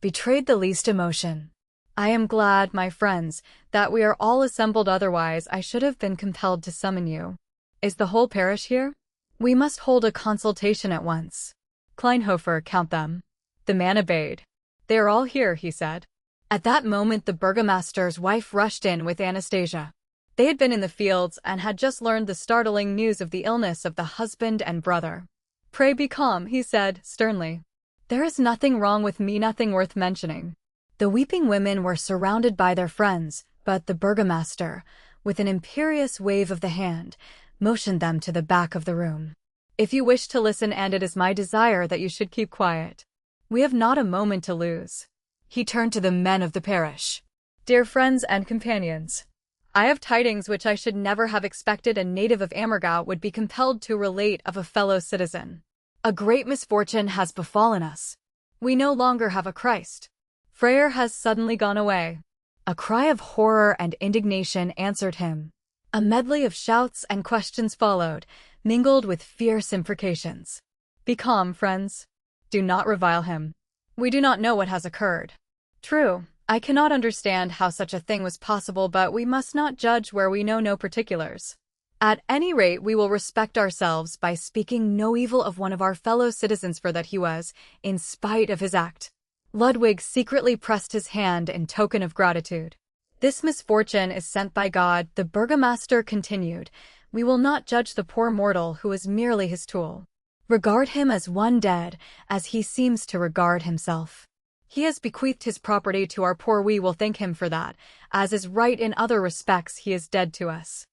betrayed the least emotion. "I am glad, my friends, that we are all assembled, otherwise I should have been compelled to summon you. Is the whole parish here? We must hold a consultation at once. Kleinhofer, count them." The man obeyed. "They are all here," he said. At that moment the burgomaster's wife rushed in with Anastasia. They had been in the fields and had just learned the startling news of the illness of the husband and brother. "Pray be calm," he said, sternly. "There is nothing wrong with me, nothing worth mentioning." The weeping women were surrounded by their friends, but the burgomaster, with an imperious wave of the hand, motioned them to the back of the room. "If you wish to listen, and it is my desire that you should keep quiet. We have not a moment to lose." He turned to the men of the parish. "Dear friends and companions, I have tidings which I should never have expected a native of Oberammergau would be compelled to relate of a fellow citizen. A great misfortune has befallen us. We no longer have a Christ. Frere has suddenly gone away." A cry of horror and indignation answered him. A medley of shouts and questions followed, mingled with fierce imprecations. "Be calm, friends. Do not revile him. We do not know what has occurred. True, I cannot understand how such a thing was possible, but we must not judge where we know no particulars. At any rate, we will respect ourselves by speaking no evil of one of our fellow citizens, for that he was, in spite of his act." Ludwig secretly pressed his hand in token of gratitude. "This misfortune is sent by God," the burgomaster continued. "We will not judge the poor mortal who is merely his tool. Regard him as one dead, as he seems to regard himself. He has bequeathed his property to our poor. We will thank him for that, as is right in other respects. He is dead to us.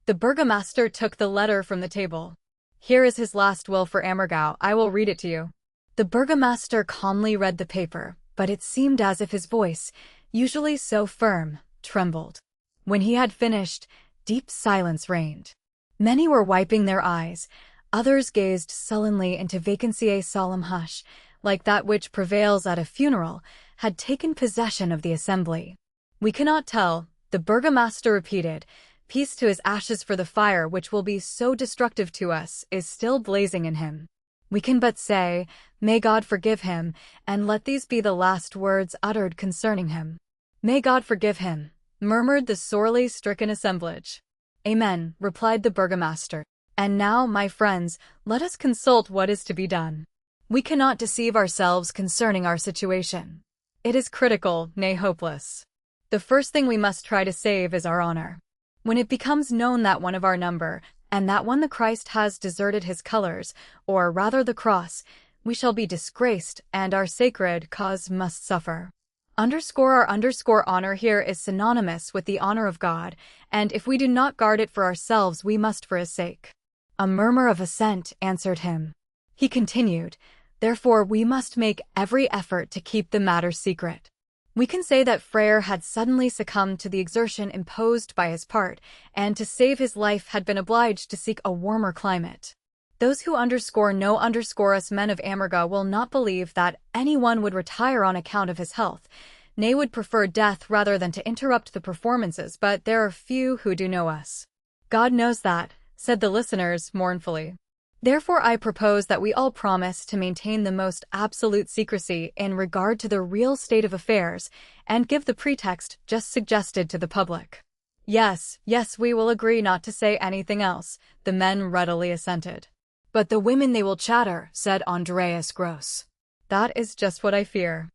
The burgomaster took the letter from the table. "Here is his last will for Ammergau. I will read it to you." The burgomaster calmly read the paper, but it seemed as if his voice, usually so firm, trembled. When he had finished, deep silence reigned. Many were wiping their eyes, others gazed sullenly into vacancy. A solemn hush, like that which prevails at a funeral, had taken possession of the assembly. "We cannot tell," the burgomaster repeated. "Peace to his ashes, for the fire which will be so destructive to us is still blazing in him. We can but say, may God forgive him, and let these be the last words uttered concerning him." "May God forgive him," murmured the sorely stricken assemblage. "Amen," replied the burgomaster. "And now, my friends, let us consult what is to be done. We cannot deceive ourselves concerning our situation. It is critical, nay hopeless. The first thing we must try to save is our honor. When it becomes known that one of our number, and that one the Christ, has deserted his colors, or rather the cross, we shall be disgraced, and our sacred cause must suffer. Our honor here is synonymous with the honor of God, and if we do not guard it for ourselves, we must for his sake." A murmur of assent answered him. He continued, "Therefore we must make every effort to keep the matter secret. We can say that Freyr had suddenly succumbed to the exertion imposed by his part, and to save his life had been obliged to seek a warmer climate. Those who know us men of Ammergau will not believe that anyone would retire on account of his health, nay would prefer death rather than to interrupt the performances, but there are few who do know us." "God knows that," said the listeners mournfully. "Therefore I propose that we all promise to maintain the most absolute secrecy in regard to the real state of affairs, and give the pretext just suggested to the public." Yes, we will agree not to say anything else," the men readily assented. "But the women, they will chatter," said Andreas Gross. "That is just what I fear."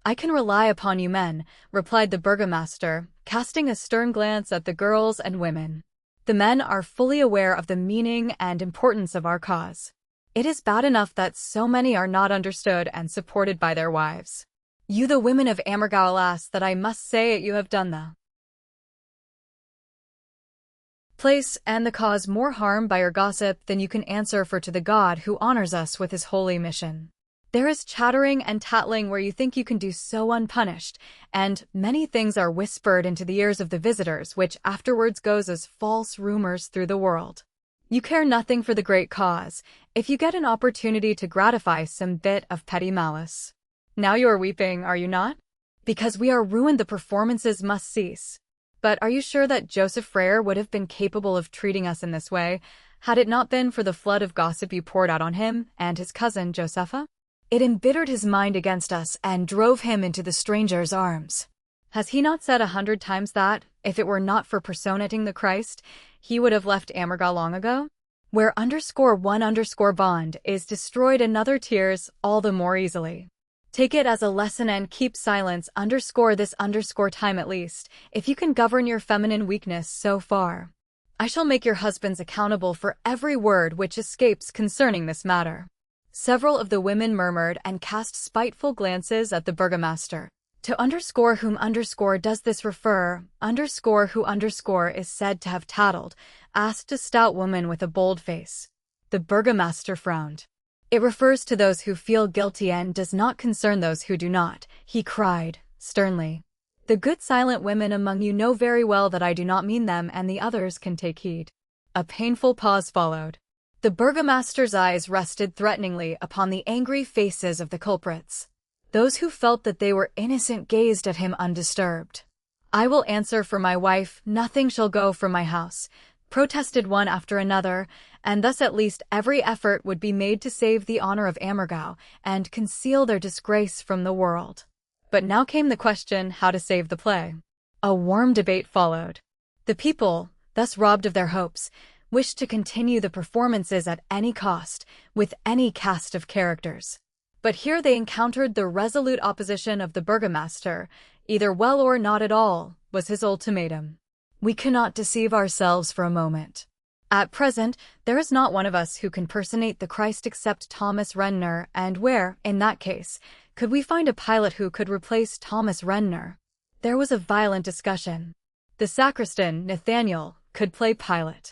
"I can rely upon you men," replied the burgomaster, casting a stern glance at the girls and women. "The men are fully aware of the meaning and importance of our cause. It is bad enough that so many are not understood and supported by their wives. You, the women of Ammergau, alas, that I must say it, you have done the place and the cause more harm by your gossip than you can answer for to the God who honors us with his holy mission. There is chattering and tattling where you think you can do so unpunished, and many things are whispered into the ears of the visitors which afterwards goes as false rumors through the world. You care nothing for the great cause, if you get an opportunity to gratify some bit of petty malice. Now you are weeping, are you not? Because we are ruined, the performances must cease. But are you sure that Joseph Freyr would have been capable of treating us in this way, had it not been for the flood of gossip you poured out on him and his cousin Josepha? It embittered his mind against us and drove him into the stranger's arms. Has he not said 100 times that, if it were not for personating the Christ, he would have left Ammergau long ago? Where _1_ bond is destroyed, another tears all the more easily. Take it as a lesson and keep silence _this_ time at least, if you can govern your feminine weakness so far. I shall make your husbands accountable for every word which escapes concerning this matter." Several of the women murmured and cast spiteful glances at the burgomaster. "To whom does this refer? Who is said to have tattled?" asked a stout woman with a bold face. The burgomaster frowned. "It refers to those who feel guilty and does not concern those who do not," he cried, sternly. "The good silent women among you know very well that I do not mean them, and the others can take heed." A painful pause followed. The burgomaster's eyes rested threateningly upon the angry faces of the culprits. Those who felt that they were innocent gazed at him undisturbed. "I will answer for my wife, nothing shall go from my house," protested one after another, and thus at least every effort would be made to save the honor of Ammergau and conceal their disgrace from the world. But now came the question how to save the play. A warm debate followed. The people, thus robbed of their hopes, wished to continue the performances at any cost, with any cast of characters. But here they encountered the resolute opposition of the burgomaster. Either well or not at all, was his ultimatum. We cannot deceive ourselves for a moment. At present, there is not one of us who can personate the Christ except Thomas Renner, and where, in that case, could we find a pilot who could replace Thomas Renner? There was a violent discussion. The sacristan, Nathaniel, could play pilot.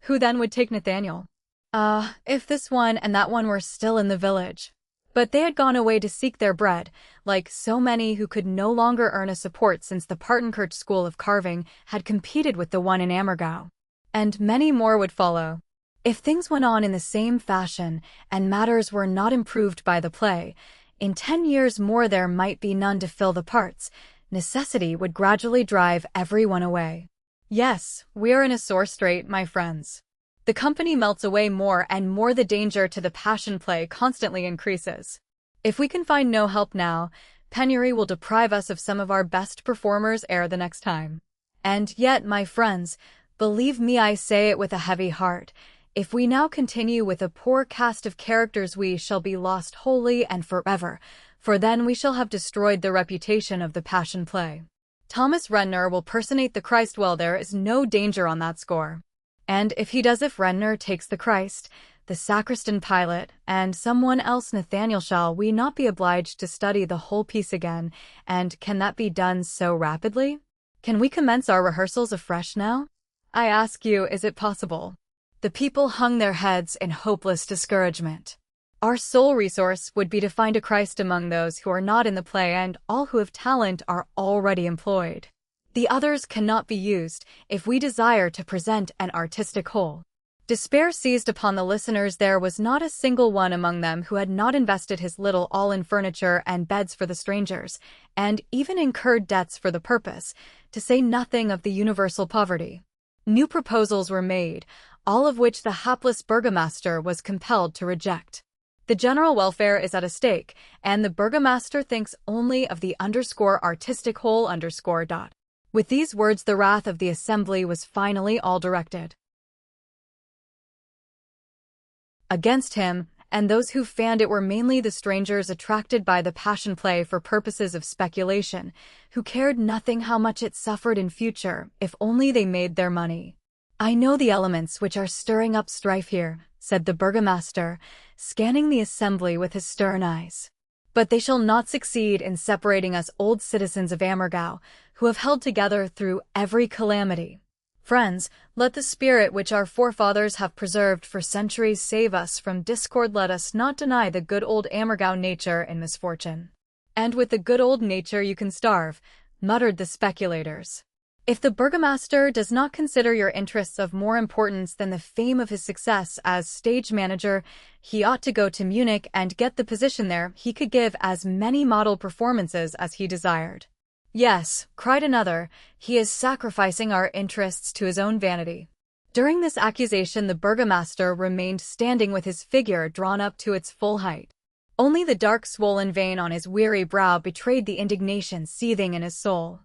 Who then would take Nathaniel? If this one and that one were still in the village. But they had gone away to seek their bread, like so many who could no longer earn a support since the Partenkirch School of Carving had competed with the one in Oberammergau. And many more would follow. If things went on in the same fashion and matters were not improved by the play, in 10 years more there might be none to fill the parts. Necessity would gradually drive everyone away. Yes, we are in a sore strait, my friends. The company melts away more and more. The danger to the passion play constantly increases. If we can find no help now, penury will deprive us of some of our best performers ere the next time. And yet, my friends, believe me, I say it with a heavy heart, if we now continue with a poor cast of characters we shall be lost wholly and forever, for then we shall have destroyed the reputation of the passion play. Thomas Renner will personate the Christ. Well, there is no danger on that score. And if he does, if Renner takes the Christ, the sacristan Pilate, and someone else Nathaniel, shall we not be obliged to study the whole piece again, and can that be done so rapidly? Can we commence our rehearsals afresh now? I ask you, is it possible? The people hung their heads in hopeless discouragement. Our sole resource would be to find a Christ among those who are not in the play, and all who have talent are already employed. The others cannot be used if we desire to present an artistic whole. Despair seized upon the listeners. There was not a single one among them who had not invested his little all in furniture and beds for the strangers, and even incurred debts for the purpose, to say nothing of the universal poverty. New proposals were made, all of which the hapless burgomaster was compelled to reject. The general welfare is at stake, and the burgomaster thinks only of the artistic whole . With these words, the wrath of the assembly was finally all directed against him, and those who fanned it were mainly the strangers attracted by the passion play for purposes of speculation, who cared nothing how much it suffered in future, if only they made their money. I know the elements which are stirring up strife here, said the burgomaster, scanning the assembly with his stern eyes. But they shall not succeed in separating us old citizens of Oberammergau, who have held together through every calamity. Friends, let the spirit which our forefathers have preserved for centuries save us from discord. Let us not deny the good old Oberammergau nature in misfortune. And with the good old nature you can starve, muttered the speculators. If the burgomaster does not consider your interests of more importance than the fame of his success as stage manager, he ought to go to Munich and get the position there. He could give as many model performances as he desired. Yes, cried another, he is sacrificing our interests to his own vanity. During this accusation the burgomaster remained standing with his figure drawn up to its full height. Only the dark swollen vein on his weary brow betrayed the indignation seething in his soul.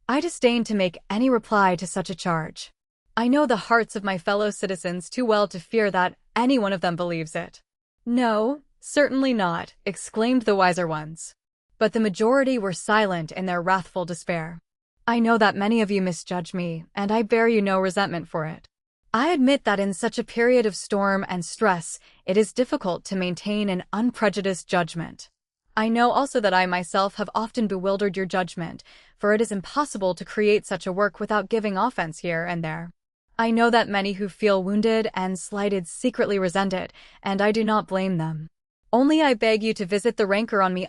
I disdain to make any reply to such a charge. I know the hearts of my fellow citizens too well to fear that any one of them believes it. No, certainly not, exclaimed the wiser ones. But the majority were silent in their wrathful despair. I know that many of you misjudge me, and I bear you no resentment for it. I admit that in such a period of storm and stress, it is difficult to maintain an unprejudiced judgment. I know also that I myself have often bewildered your judgment, for it is impossible to create such a work without giving offense here and there. I know that many who feel wounded and slighted secretly resent it, and I do not blame them. Only I beg you to visit the rancor on me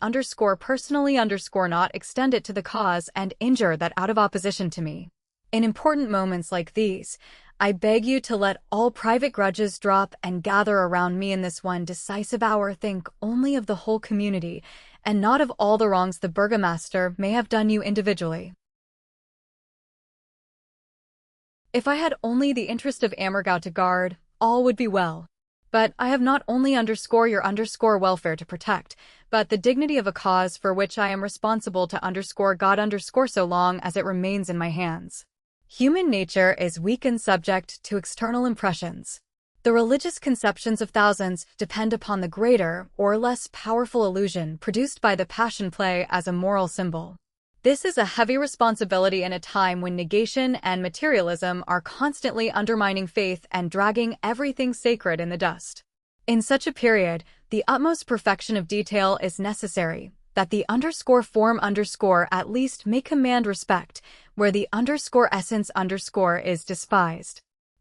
personally not extend it to the cause and injure that out of opposition to me. In important moments like these, I beg you to let all private grudges drop and gather around me in this one decisive hour. Think only of the whole community, and not of all the wrongs the burgomaster may have done you individually. If I had only the interest of Oberammergau to guard, all would be well. But I have not only your welfare to protect, but the dignity of a cause for which I am responsible to God so long as it remains in my hands. Human nature is weak and subject to external impressions. The religious conceptions of thousands depend upon the greater or less powerful illusion produced by the passion play as a moral symbol. This is a heavy responsibility in a time when negation and materialism are constantly undermining faith and dragging everything sacred in the dust. In such a period, the utmost perfection of detail is necessary, that the form at least may command respect, where the essence is despised.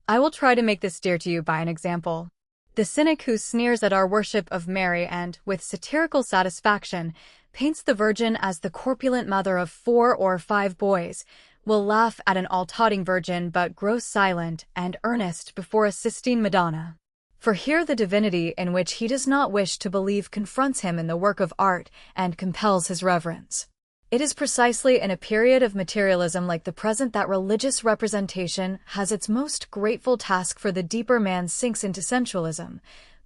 I will try to make this dear to you by an example. The cynic who sneers at our worship of Mary and, with satirical satisfaction, paints the Virgin as the corpulent mother of 4 or 5 boys, will laugh at an all-taughting Virgin but grow silent and earnest before a Sistine Madonna. For here the divinity in which he does not wish to believe confronts him in the work of art and compels his reverence. It is precisely in a period of materialism like the present that religious representation has its most grateful task, for the deeper man sinks into sensualism,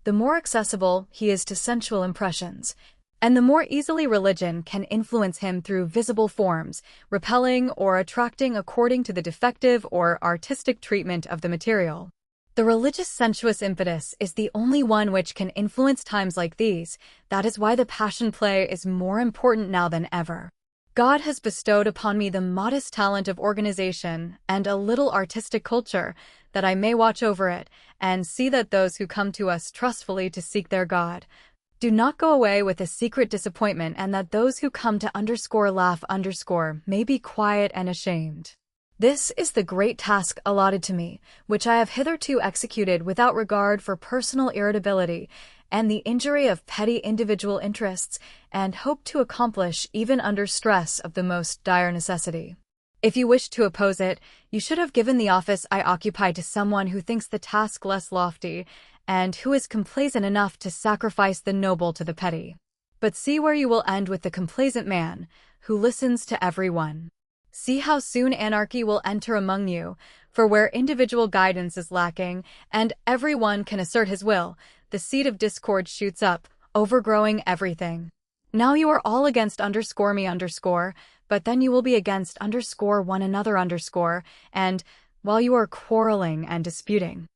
the more accessible he is to sensual impressions, and the more easily religion can influence him through visible forms, repelling or attracting according to the defective or artistic treatment of the material. The religious sensuous impetus is the only one which can influence times like these. That is why the Passion Play is more important now than ever. God has bestowed upon me the modest talent of organization and a little artistic culture, that I may watch over it, and see that those who come to us trustfully to seek their God do not go away with a secret disappointment, and that those who come to laugh may be quiet and ashamed. This is the great task allotted to me, which I have hitherto executed without regard for personal irritability and the injury of petty individual interests, and hope to accomplish even under stress of the most dire necessity. If you wished to oppose it, you should have given the office I occupy to someone who thinks the task less lofty, and who is complaisant enough to sacrifice the noble to the petty. But see where you will end with the complaisant man, who listens to every one. See how soon anarchy will enter among you, for where individual guidance is lacking, and every one can assert his will, the seed of discord shoots up, overgrowing everything. Now you are all against me, but then you will be against one another, and, while you are quarreling and disputing,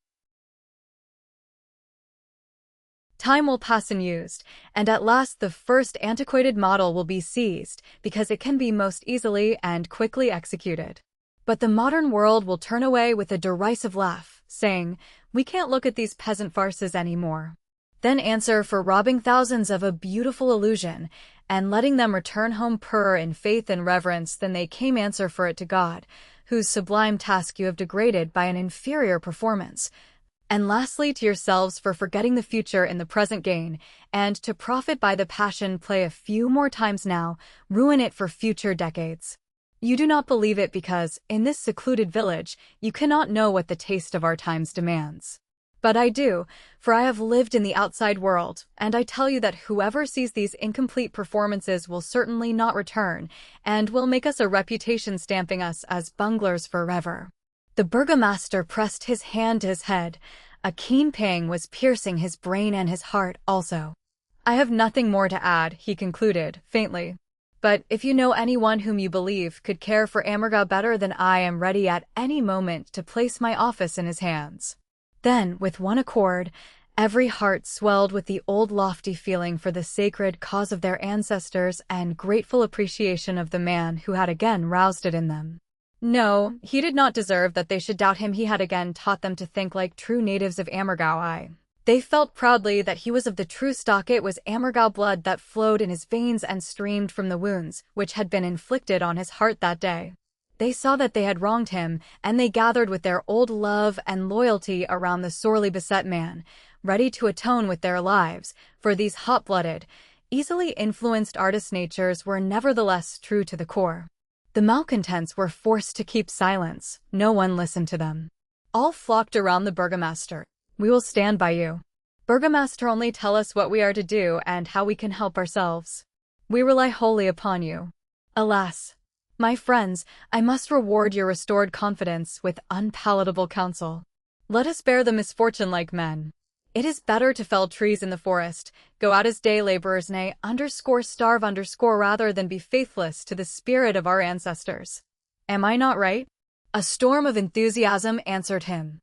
time will pass unused, and at last the first antiquated model will be seized, because it can be most easily and quickly executed. But the modern world will turn away with a derisive laugh, saying, "We can't look at these peasant farces anymore." Then answer for robbing thousands of a beautiful illusion, and letting them return home poorer in faith and reverence than they came. Answer for it to God, whose sublime task you have degraded by an inferior performance. And lastly to yourselves for forgetting the future in the present gain, and to profit by the Passion Play a few more times now, ruin it for future decades. You do not believe it because, in this secluded village, you cannot know what the taste of our times demands. But I do, for I have lived in the outside world, and I tell you that whoever sees these incomplete performances will certainly not return, and will make us a reputation, stamping us as bunglers forever. The burgomaster pressed his hand to his head. A keen pang was piercing his brain and his heart also. "I have nothing more to add," he concluded, faintly. "But if you know anyone whom you believe could care for Oberammergau better than I am ready at any moment to place my office in his hands." Then, with one accord, every heart swelled with the old lofty feeling for the sacred cause of their ancestors and grateful appreciation of the man who had again roused it in them. No, he did not deserve that they should doubt him. He had again taught them to think like true natives of Oberammergau. They felt proudly that he was of the true stock. It was Oberammergau blood that flowed in his veins and streamed from the wounds which had been inflicted on his heart that day. They saw that they had wronged him, and they gathered with their old love and loyalty around the sorely beset man, ready to atone with their lives, for these hot-blooded, easily influenced artist natures were nevertheless true to the core. The malcontents were forced to keep silence. No one listened to them. All flocked around the burgomaster. "We will stand by you. Burgomaster, only tell us what we are to do and how we can help ourselves. We rely wholly upon you." Alas, my friends, I must reward your restored confidence with unpalatable counsel. Let us bear the misfortune like men. It is better to fell trees in the forest, go out as day laborers, starve rather than be faithless to the spirit of our ancestors. Am I not right? A storm of enthusiasm answered him.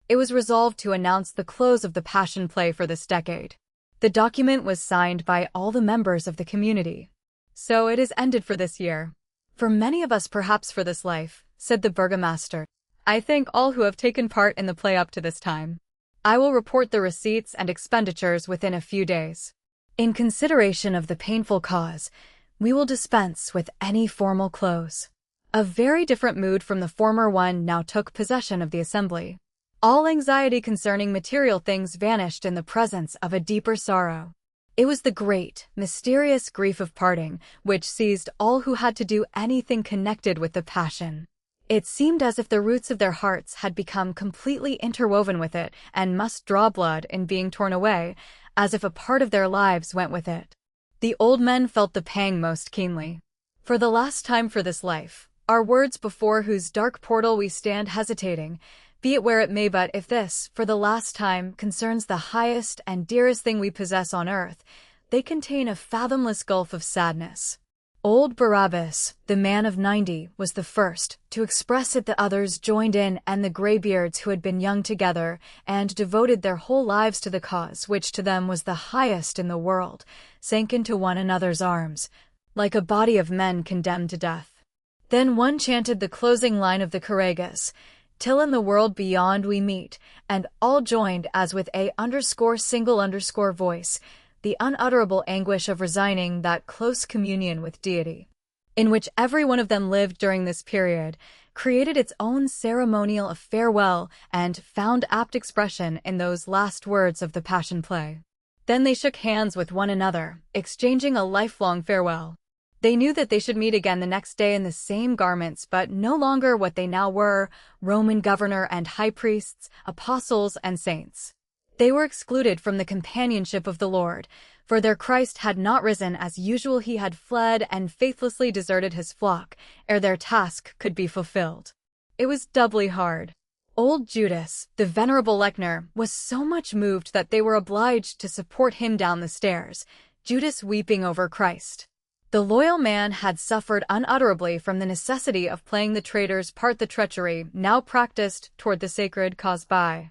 It was resolved to announce the close of the Passion Play for this decade. The document was signed by all the members of the community. "So it is ended for this year. For many of us, perhaps for this life," said the burgomaster. "I thank all who have taken part in the play up to this time. I will report the receipts and expenditures within a few days. In consideration of the painful cause, we will dispense with any formal close. A very different mood from the former one now took possession of the assembly. All anxiety concerning material things vanished in the presence of a deeper sorrow. It was the great, mysterious grief of parting, which seized all who had to do anything connected with the passion. It seemed as if the roots of their hearts had become completely interwoven with it and must draw blood in being torn away, as if a part of their lives went with it. The old men felt the pang most keenly. For the last time for this life, our words before whose dark portal we stand hesitating, be it where it may, but if this, for the last time, concerns the highest and dearest thing we possess on earth, they contain a fathomless gulf of sadness. Old Barabbas, the man of 90, was the first to express it. The others joined in, and the graybeards who had been young together and devoted their whole lives to the cause which to them was the highest in the world, sank into one another's arms, like a body of men condemned to death. Then one chanted the closing line of the Courageous, "Till in the world beyond we meet," and all joined as with a voice, the unutterable anguish of resigning that close communion with deity, in which every one of them lived during this period, created its own ceremonial of farewell and found apt expression in those last words of the Passion Play. Then they shook hands with one another, exchanging a lifelong farewell. They knew that they should meet again the next day in the same garments, but no longer what they now were, Roman governor and high priests, apostles and saints. They were excluded from the companionship of the Lord, for their Christ had not risen as usual. He had fled and faithlessly deserted his flock, ere their task could be fulfilled. It was doubly hard. Old Judas, the venerable Lechner, was so much moved that they were obliged to support him down the stairs, Judas weeping over Christ. The loyal man had suffered unutterably from the necessity of playing the traitor's part, the treachery now practiced toward the sacred cause by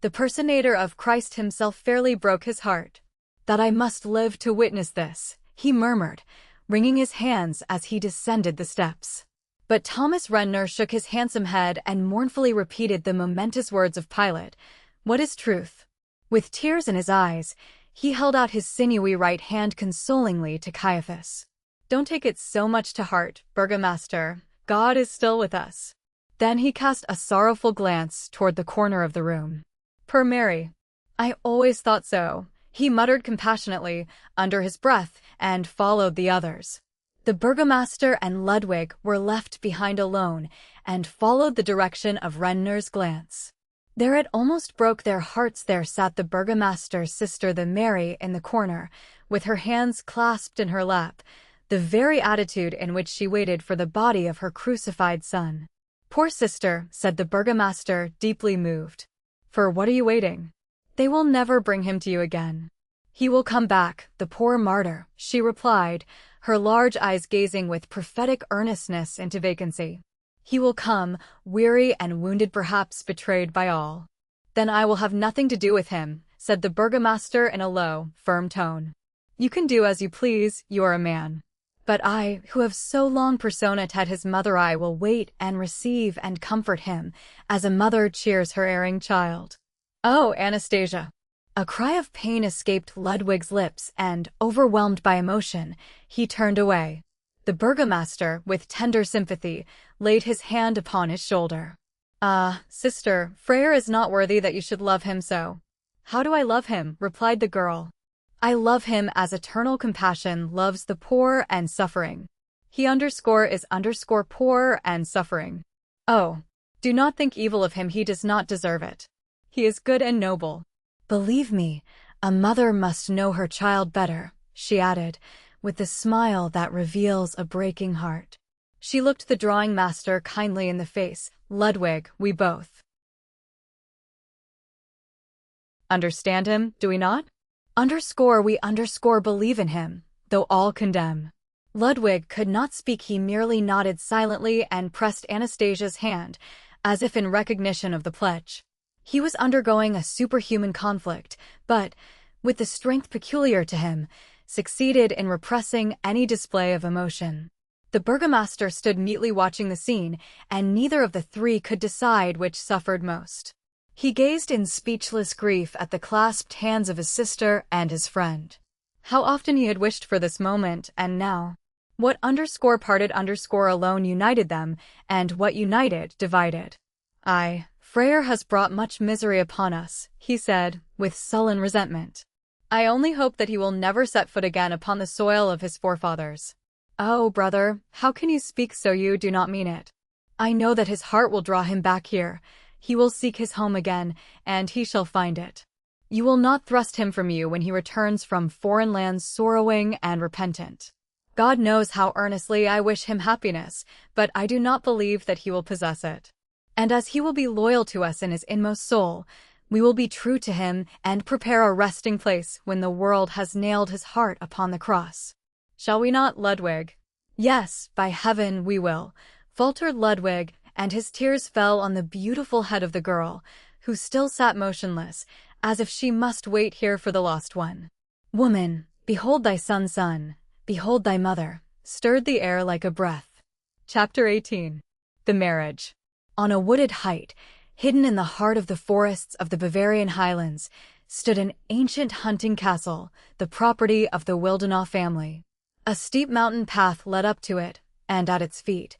the personator of Christ himself. Fairly broke his heart. "That I must live to witness this," he murmured, wringing his hands as he descended the steps. But Thomas Renner shook his handsome head and mournfully repeated the momentous words of Pilate, "What is truth?" With tears in his eyes, he held out his sinewy right hand consolingly to Caiaphas. "Don't take it so much to heart, Burgomaster. God is still with us." Then he cast a sorrowful glance toward the corner of the room. "Poor Mary. I always thought so," he muttered compassionately under his breath, and followed the others. The burgomaster and Ludwig were left behind alone and followed the direction of Renner's glance. There it almost broke their hearts. There sat the burgomaster's sister, the Mary, in the corner, with her hands clasped in her lap, the very attitude in which she waited for the body of her crucified son. "Poor sister," said the burgomaster, deeply moved. "For what are you waiting? They will never bring him to you again." "He will come back, the poor martyr," she replied, her large eyes gazing with prophetic earnestness into vacancy. "He will come, weary and wounded, perhaps betrayed by all." "Then I will have nothing to do with him," said the burgomaster in a low, firm tone. "You can do as you please, you are a man. But I, who have so long personated his mother, I will wait and receive and comfort him, as a mother cheers her erring child." "Oh, Anastasia!" A cry of pain escaped Ludwig's lips, and, overwhelmed by emotion, he turned away. The burgomaster, with tender sympathy, laid his hand upon his shoulder. "Ah, sister, Freyer is not worthy that you should love him so." "How do I love him?" replied the girl. "I love him as eternal compassion loves the poor and suffering. He is poor and suffering. Oh, do not think evil of him. He does not deserve it. He is good and noble." "Believe me, a mother must know her child better," she added, with the smile that reveals a breaking heart. She looked the drawing master kindly in the face. "Ludwig, we both understand him, do we not? We believe in him, though all condemn." Ludwig could not speak. He merely nodded silently and pressed Anastasia's hand, as if in recognition of the pledge. He was undergoing a superhuman conflict, but, with the strength peculiar to him, succeeded in repressing any display of emotion. The burgomaster stood mutely watching the scene, and neither of the three could decide which suffered most. He gazed in speechless grief at the clasped hands of his sister and his friend. How often he had wished for this moment, and now, What underscore parted underscore alone united them, and what united divided. Aye, Freyr has brought much misery upon us, he said, with sullen resentment. I only hope that he will never set foot again upon the soil of his forefathers. Oh, brother, how can you speak so? You do not mean it. I know that his heart will draw him back here. He will seek his home again, and he shall find it. You will not thrust him from you when he returns from foreign lands sorrowing and repentant. God knows how earnestly I wish him happiness, but I do not believe that he will possess it. And as he will be loyal to us in his inmost soul, we will be true to him and prepare a resting place when the world has nailed his heart upon the cross. Shall we not, Ludwig? Yes, by heaven we will, faltered Ludwig, and his tears fell on the beautiful head of the girl, who still sat motionless, as if she must wait here for the lost one. Woman, behold thy son, behold thy mother, stirred the air like a breath. Chapter 18. The Marriage. On a wooded height, hidden in the heart of the forests of the Bavarian highlands, stood an ancient hunting castle, the property of the Wildenau family. A steep mountain path led up to it, and at its feet,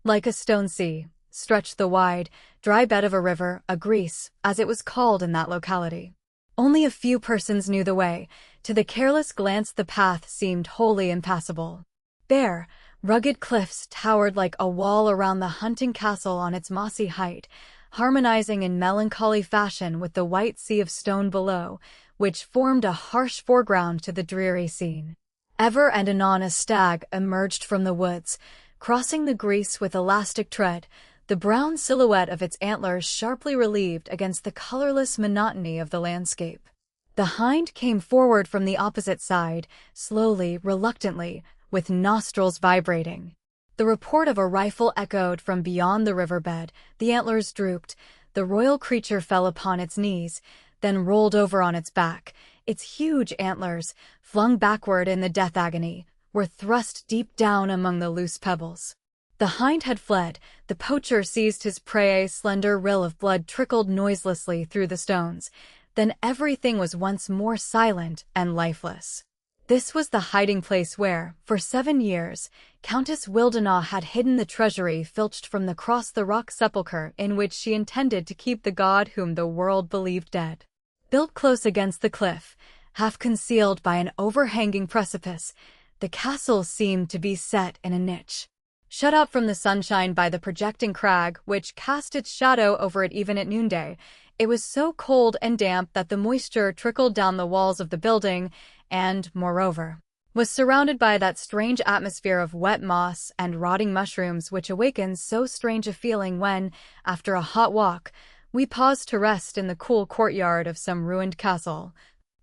like a stone sea, stretched the wide, dry bed of a river, a Greece, as it was called in that locality. Only a few persons knew the way. To the careless glance the path seemed wholly impassable. Bare, rugged cliffs towered like a wall around the hunting castle on its mossy height, harmonizing in melancholy fashion with the white sea of stone below, which formed a harsh foreground to the dreary scene. Ever and anon a stag emerged from the woods, crossing the grease with elastic tread, the brown silhouette of its antlers sharply relieved against the colorless monotony of the landscape. The hind came forward from the opposite side, slowly, reluctantly, with nostrils vibrating. The report of a rifle echoed from beyond the riverbed, the antlers drooped, the royal creature fell upon its knees, then rolled over on its back. Its huge antlers, flung backward in the death agony, were thrust deep down among the loose pebbles. The hind had fled, the poacher seized his prey, a slender rill of blood trickled noiselessly through the stones. Then everything was once more silent and lifeless. This was the hiding place where, for 7 years, Countess Wildenau had hidden the treasury filched from the cross-the-rock sepulchre in which she intended to keep the god whom the world believed dead. Built close against the cliff, half concealed by an overhanging precipice, the castle seemed to be set in a niche. Shut out from the sunshine by the projecting crag which cast its shadow over it even at noonday, it was so cold and damp that the moisture trickled down the walls of the building and, moreover, was surrounded by that strange atmosphere of wet moss and rotting mushrooms which awakens so strange a feeling when, after a hot walk, we pause to rest in the cool courtyard of some ruined castle,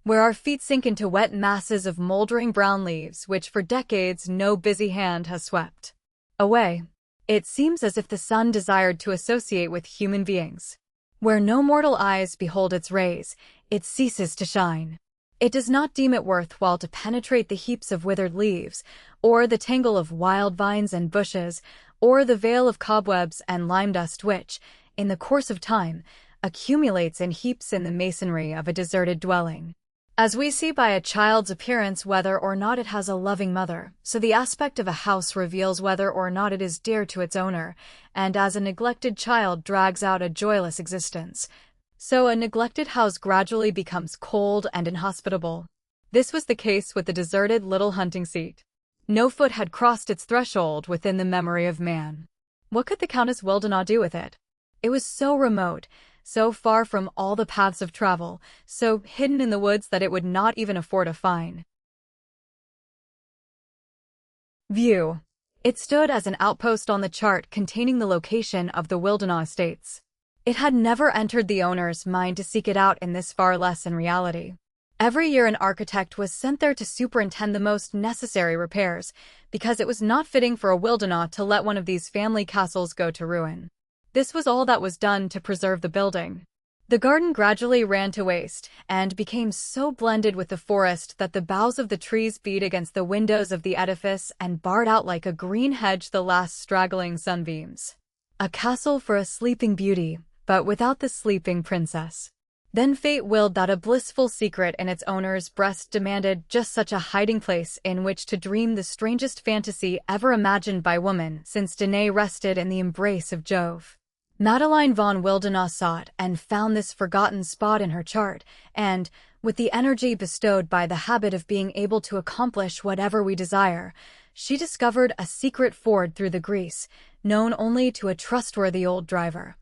where our feet sink into wet masses of moldering brown leaves which for decades no busy hand has swept away. It seems as if the sun desired to associate with human beings. Where no mortal eyes behold its rays, it ceases to shine. It does not deem it worth while to penetrate the heaps of withered leaves, or the tangle of wild vines and bushes, or the veil of cobwebs and lime dust which, in the course of time, accumulates in heaps in the masonry of a deserted dwelling. As we see by a child's appearance whether or not it has a loving mother, so the aspect of a house reveals whether or not it is dear to its owner, and as a neglected child drags out a joyless existence, so a neglected house gradually becomes cold and inhospitable. This was the case with the deserted little hunting seat. No foot had crossed its threshold within the memory of man. What could the Countess Wildenau do with it? It was so remote, so far from all the paths of travel, so hidden in the woods that it would not even afford a fine view. It stood as an outpost on the chart containing the location of the Wildenau estates. It had never entered the owner's mind to seek it out in this far less in reality. Every year an architect was sent there to superintend the most necessary repairs, because it was not fitting for a Wildenau to let one of these family castles go to ruin. This was all that was done to preserve the building. The garden gradually ran to waste, and became so blended with the forest that the boughs of the trees beat against the windows of the edifice and barred out like a green hedge the last straggling sunbeams. A castle for a sleeping beauty, but without the sleeping princess. Then fate willed that a blissful secret in its owner's breast demanded just such a hiding place in which to dream the strangest fantasy ever imagined by woman since Danae rested in the embrace of Jove. Madeline von Wildenau sought and found this forgotten spot in her chart, and, with the energy bestowed by the habit of being able to accomplish whatever we desire, she discovered a secret ford through the Grease, known only to a trustworthy old driver.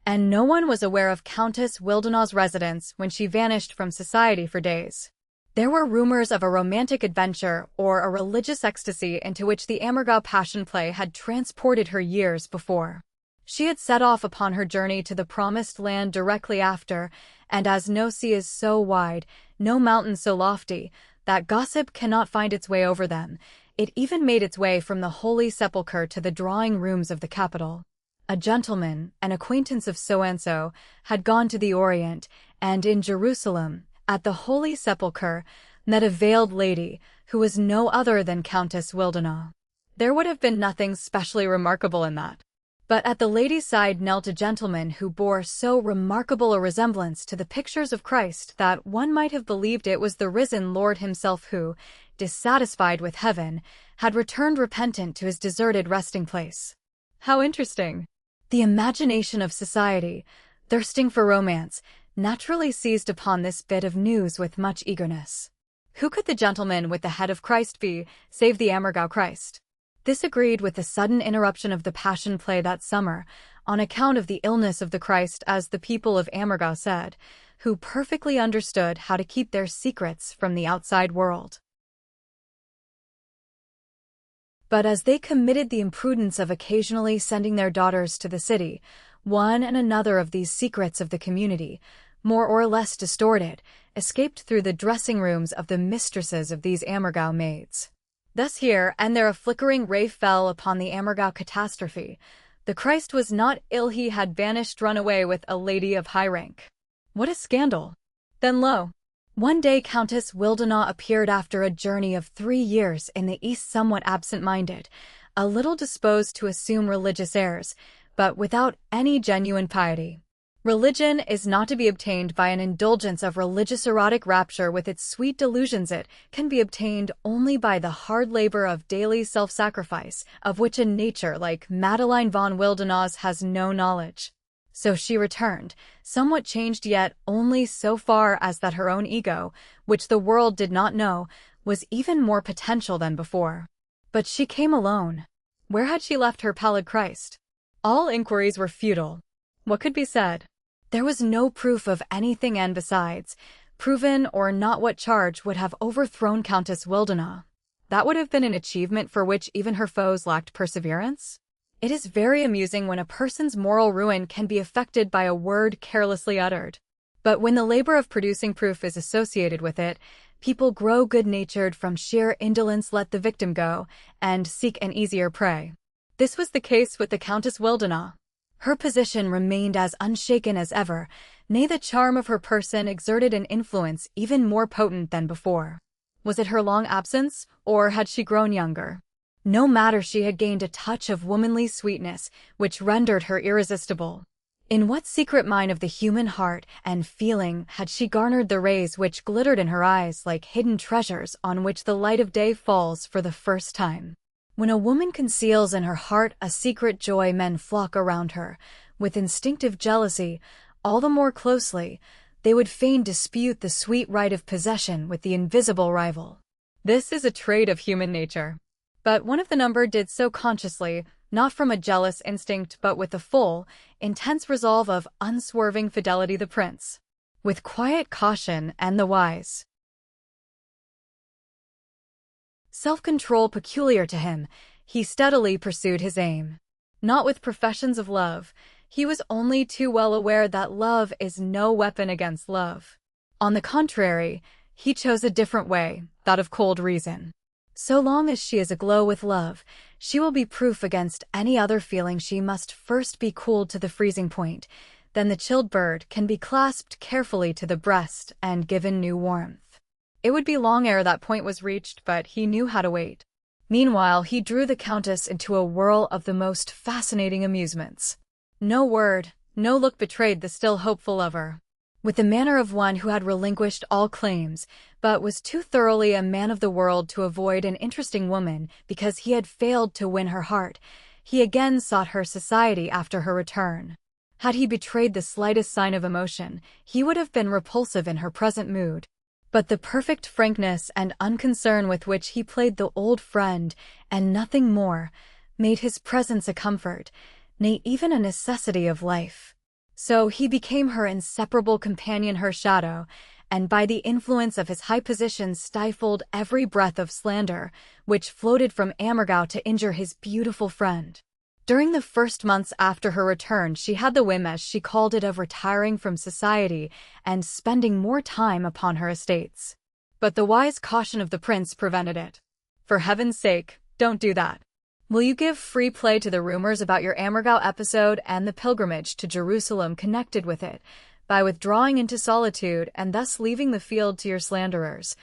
And no one was aware of Countess Wildenau's residence when she vanished from society for days. There were rumors of a romantic adventure or a religious ecstasy into which the Oberammergau passion play had transported her years before. She had set off upon her journey to the promised land directly after, and as no sea is so wide, no mountain so lofty, that gossip cannot find its way over them, it even made its way from the Holy Sepulchre to the drawing rooms of the capital. A gentleman, an acquaintance of so-and-so, had gone to the Orient, and in Jerusalem, at the Holy Sepulchre, met a veiled lady, who was no other than Countess Wildenau. There would have been nothing specially remarkable in that. But at the lady's side knelt a gentleman who bore so remarkable a resemblance to the pictures of Christ that one might have believed it was the risen Lord himself who, dissatisfied with heaven, had returned repentant to his deserted resting place. How interesting! The imagination of society, thirsting for romance, naturally seized upon this bit of news with much eagerness. Who could the gentleman with the head of Christ be, save the Oberammergau Christ? This agreed with the sudden interruption of the Passion play that summer, on account of the illness of the Christ, as the people of Oberammergau said, who perfectly understood how to keep their secrets from the outside world. But as they committed the imprudence of occasionally sending their daughters to the city, one and another of these secrets of the community, more or less distorted, escaped through the dressing rooms of the mistresses of these Oberammergau maids. Thus here and there a flickering ray fell upon the Oberammergau catastrophe. The Christ was not ill, he had vanished, run away with a lady of high rank. What a scandal! Then lo! One day Countess Wildenau appeared after a journey of 3 years in the East, somewhat absent-minded, a little disposed to assume religious airs, but without any genuine piety. Religion is not to be obtained by an indulgence of religious erotic rapture with its sweet delusions. It can be obtained only by the hard labor of daily self-sacrifice, of which a nature like Madeline von Wildenau's has no knowledge. So she returned, somewhat changed, yet only so far as that her own ego, which the world did not know, was even more potential than before. But she came alone. Where had she left her pallid Christ? All inquiries were futile. What could be said? There was no proof of anything, and besides, proven or not, what charge would have overthrown Countess Wildenau? That would have been an achievement for which even her foes lacked perseverance. It is very amusing when a person's moral ruin can be effected by a word carelessly uttered. But when the labor of producing proof is associated with it, people grow good-natured from sheer indolence, let the victim go, and seek an easier prey. This was the case with the Countess Wildenau. Her position remained as unshaken as ever, nay, the charm of her person exerted an influence even more potent than before. Was it her long absence, or had she grown younger? No matter, she had gained a touch of womanly sweetness, which rendered her irresistible. In what secret mine of the human heart and feeling had she garnered the rays which glittered in her eyes like hidden treasures on which the light of day falls for the first time? When a woman conceals in her heart a secret joy, men flock around her, with instinctive jealousy, all the more closely. They would fain dispute the sweet right of possession with the invisible rival. This is a trait of human nature. But one of the number did so consciously, not from a jealous instinct but with the full, intense resolve of unswerving fidelity. The prince, with quiet caution and the wise self-control peculiar to him, he steadily pursued his aim. Not with professions of love, he was only too well aware that love is no weapon against love. On the contrary, he chose a different way, that of cold reason. So long as she is aglow with love, she will be proof against any other feeling. She must first be cooled to the freezing point, then the chilled bird can be clasped carefully to the breast and given new warmth. It would be long ere that point was reached, but he knew how to wait. Meanwhile, he drew the Countess into a whirl of the most fascinating amusements. No word, no look betrayed the still hopeful lover. with the manner of one who had relinquished all claims, but was too thoroughly a man of the world to avoid an interesting woman because he had failed to win her heart. He again sought her society after her return. Had he betrayed the slightest sign of emotion, he would have been repulsive in her present mood. But the perfect frankness and unconcern with which he played the old friend, and nothing more, made his presence a comfort, nay, even a necessity of life. So he became her inseparable companion, her shadow, and by the influence of his high position stifled every breath of slander which floated from Oberammergau to injure his beautiful friend. During the first months after her return, she had the whim, as she called it, of retiring from society and spending more time upon her estates. But the wise caution of the prince prevented it. "For heaven's sake, don't do that. Will you give free play to the rumors about your Oberammergau episode and the pilgrimage to Jerusalem connected with it, by withdrawing into solitude and thus leaving the field to your slanderers,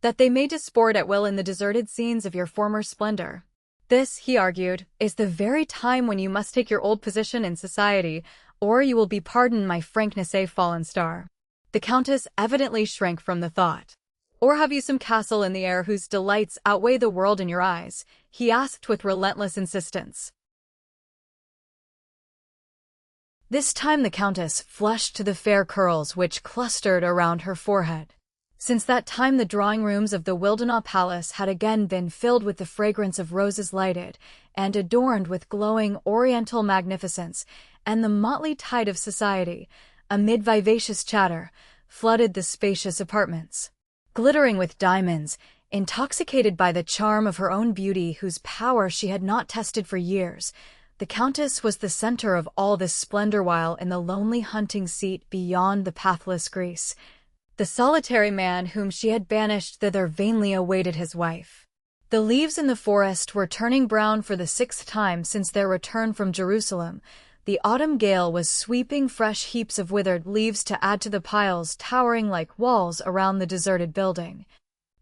that they may disport at will in the deserted scenes of your former splendor? This," he argued, "is the very time when you must take your old position in society, or you will be pardoned my frankness, a fallen star." The countess evidently shrank from the thought. "Or have you some castle in the air whose delights outweigh the world in your eyes?" he asked with relentless insistence. This time the countess flushed to the fair curls which clustered around her forehead. Since that time the drawing-rooms of the Wildenau Palace had again been filled with the fragrance of roses, lighted and adorned with glowing oriental magnificence, and the motley tide of society, amid vivacious chatter, flooded the spacious apartments. Glittering with diamonds, intoxicated by the charm of her own beauty whose power she had not tested for years, the countess was the center of all this splendor, while in the lonely hunting seat beyond the pathless Greece, the solitary man whom she had banished thither vainly awaited his wife. The leaves in the forest were turning brown for the 6th time since their return from Jerusalem. The autumn gale was sweeping fresh heaps of withered leaves to add to the piles towering like walls around the deserted building.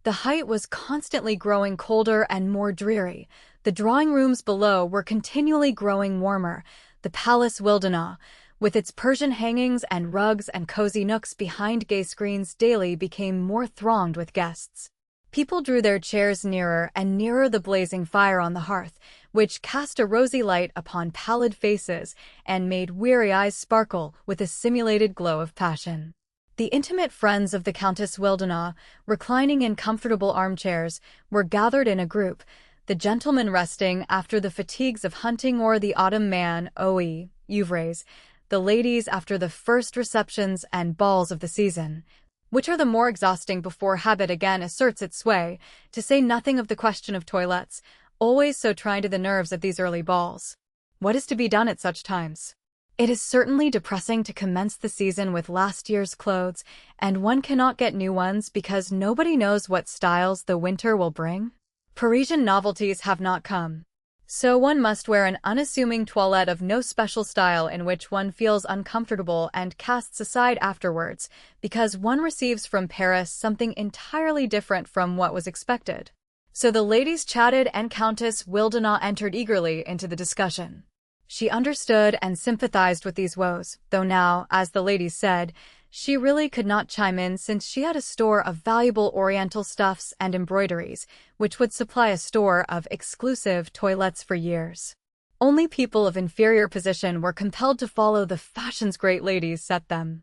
The height was constantly growing colder and more dreary. The drawing-rooms below were continually growing warmer. The Palace Wildenau, with its Persian hangings and rugs and cozy nooks behind gay screens, daily became more thronged with guests. People drew their chairs nearer and nearer the blazing fire on the hearth, which cast a rosy light upon pallid faces and made weary eyes sparkle with a simulated glow of passion. The intimate friends of the Countess Wildenau, reclining in comfortable armchairs, were gathered in a group, the gentlemen resting after the fatigues of hunting or the autumn man aux ouvres, the ladies after the first receptions and balls of the season, which are the more exhausting before habit again asserts its sway, to say nothing of the question of toilettes, always so trying to the nerves at these early balls. What is to be done at such times? It is certainly depressing to commence the season with last year's clothes, and one cannot get new ones because nobody knows what styles the winter will bring. Parisian novelties have not come. So one must wear an unassuming toilette of no special style in which one feels uncomfortable and casts aside afterwards, because one receives from Paris something entirely different from what was expected. So the ladies chatted and Countess Wildenau entered eagerly into the discussion. She understood and sympathized with these woes, though now, as the ladies said, she really could not chime in since she had a store of valuable oriental stuffs and embroideries, which would supply a store of exclusive toilettes for years. Only people of inferior position were compelled to follow the fashions great ladies set them.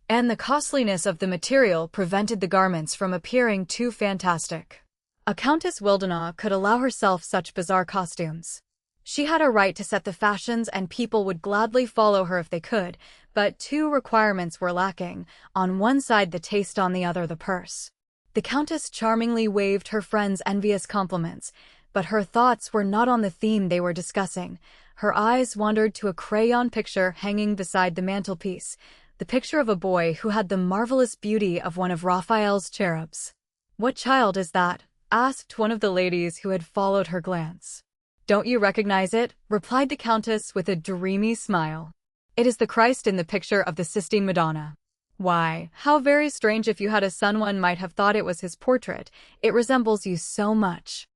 And the costliness of the material prevented the garments from appearing too fantastic. A Countess Wildenau could allow herself such bizarre costumes. She had a right to set the fashions and people would gladly follow her if they could, but two requirements were lacking, on one side the taste, on the other the purse. The Countess charmingly waved her friends envious compliments, but her thoughts were not on the theme they were discussing. Her eyes wandered to a crayon picture hanging beside the mantelpiece, the picture of a boy who had the marvelous beauty of one of Raphael's cherubs. "What child is that?" asked one of the ladies who had followed her glance. "Don't you recognize it?" replied the Countess with a dreamy smile. "It is the Christ in the picture of the Sistine Madonna." "Why, how very strange! If you had a son one might have thought it was his portrait. It resembles you so much."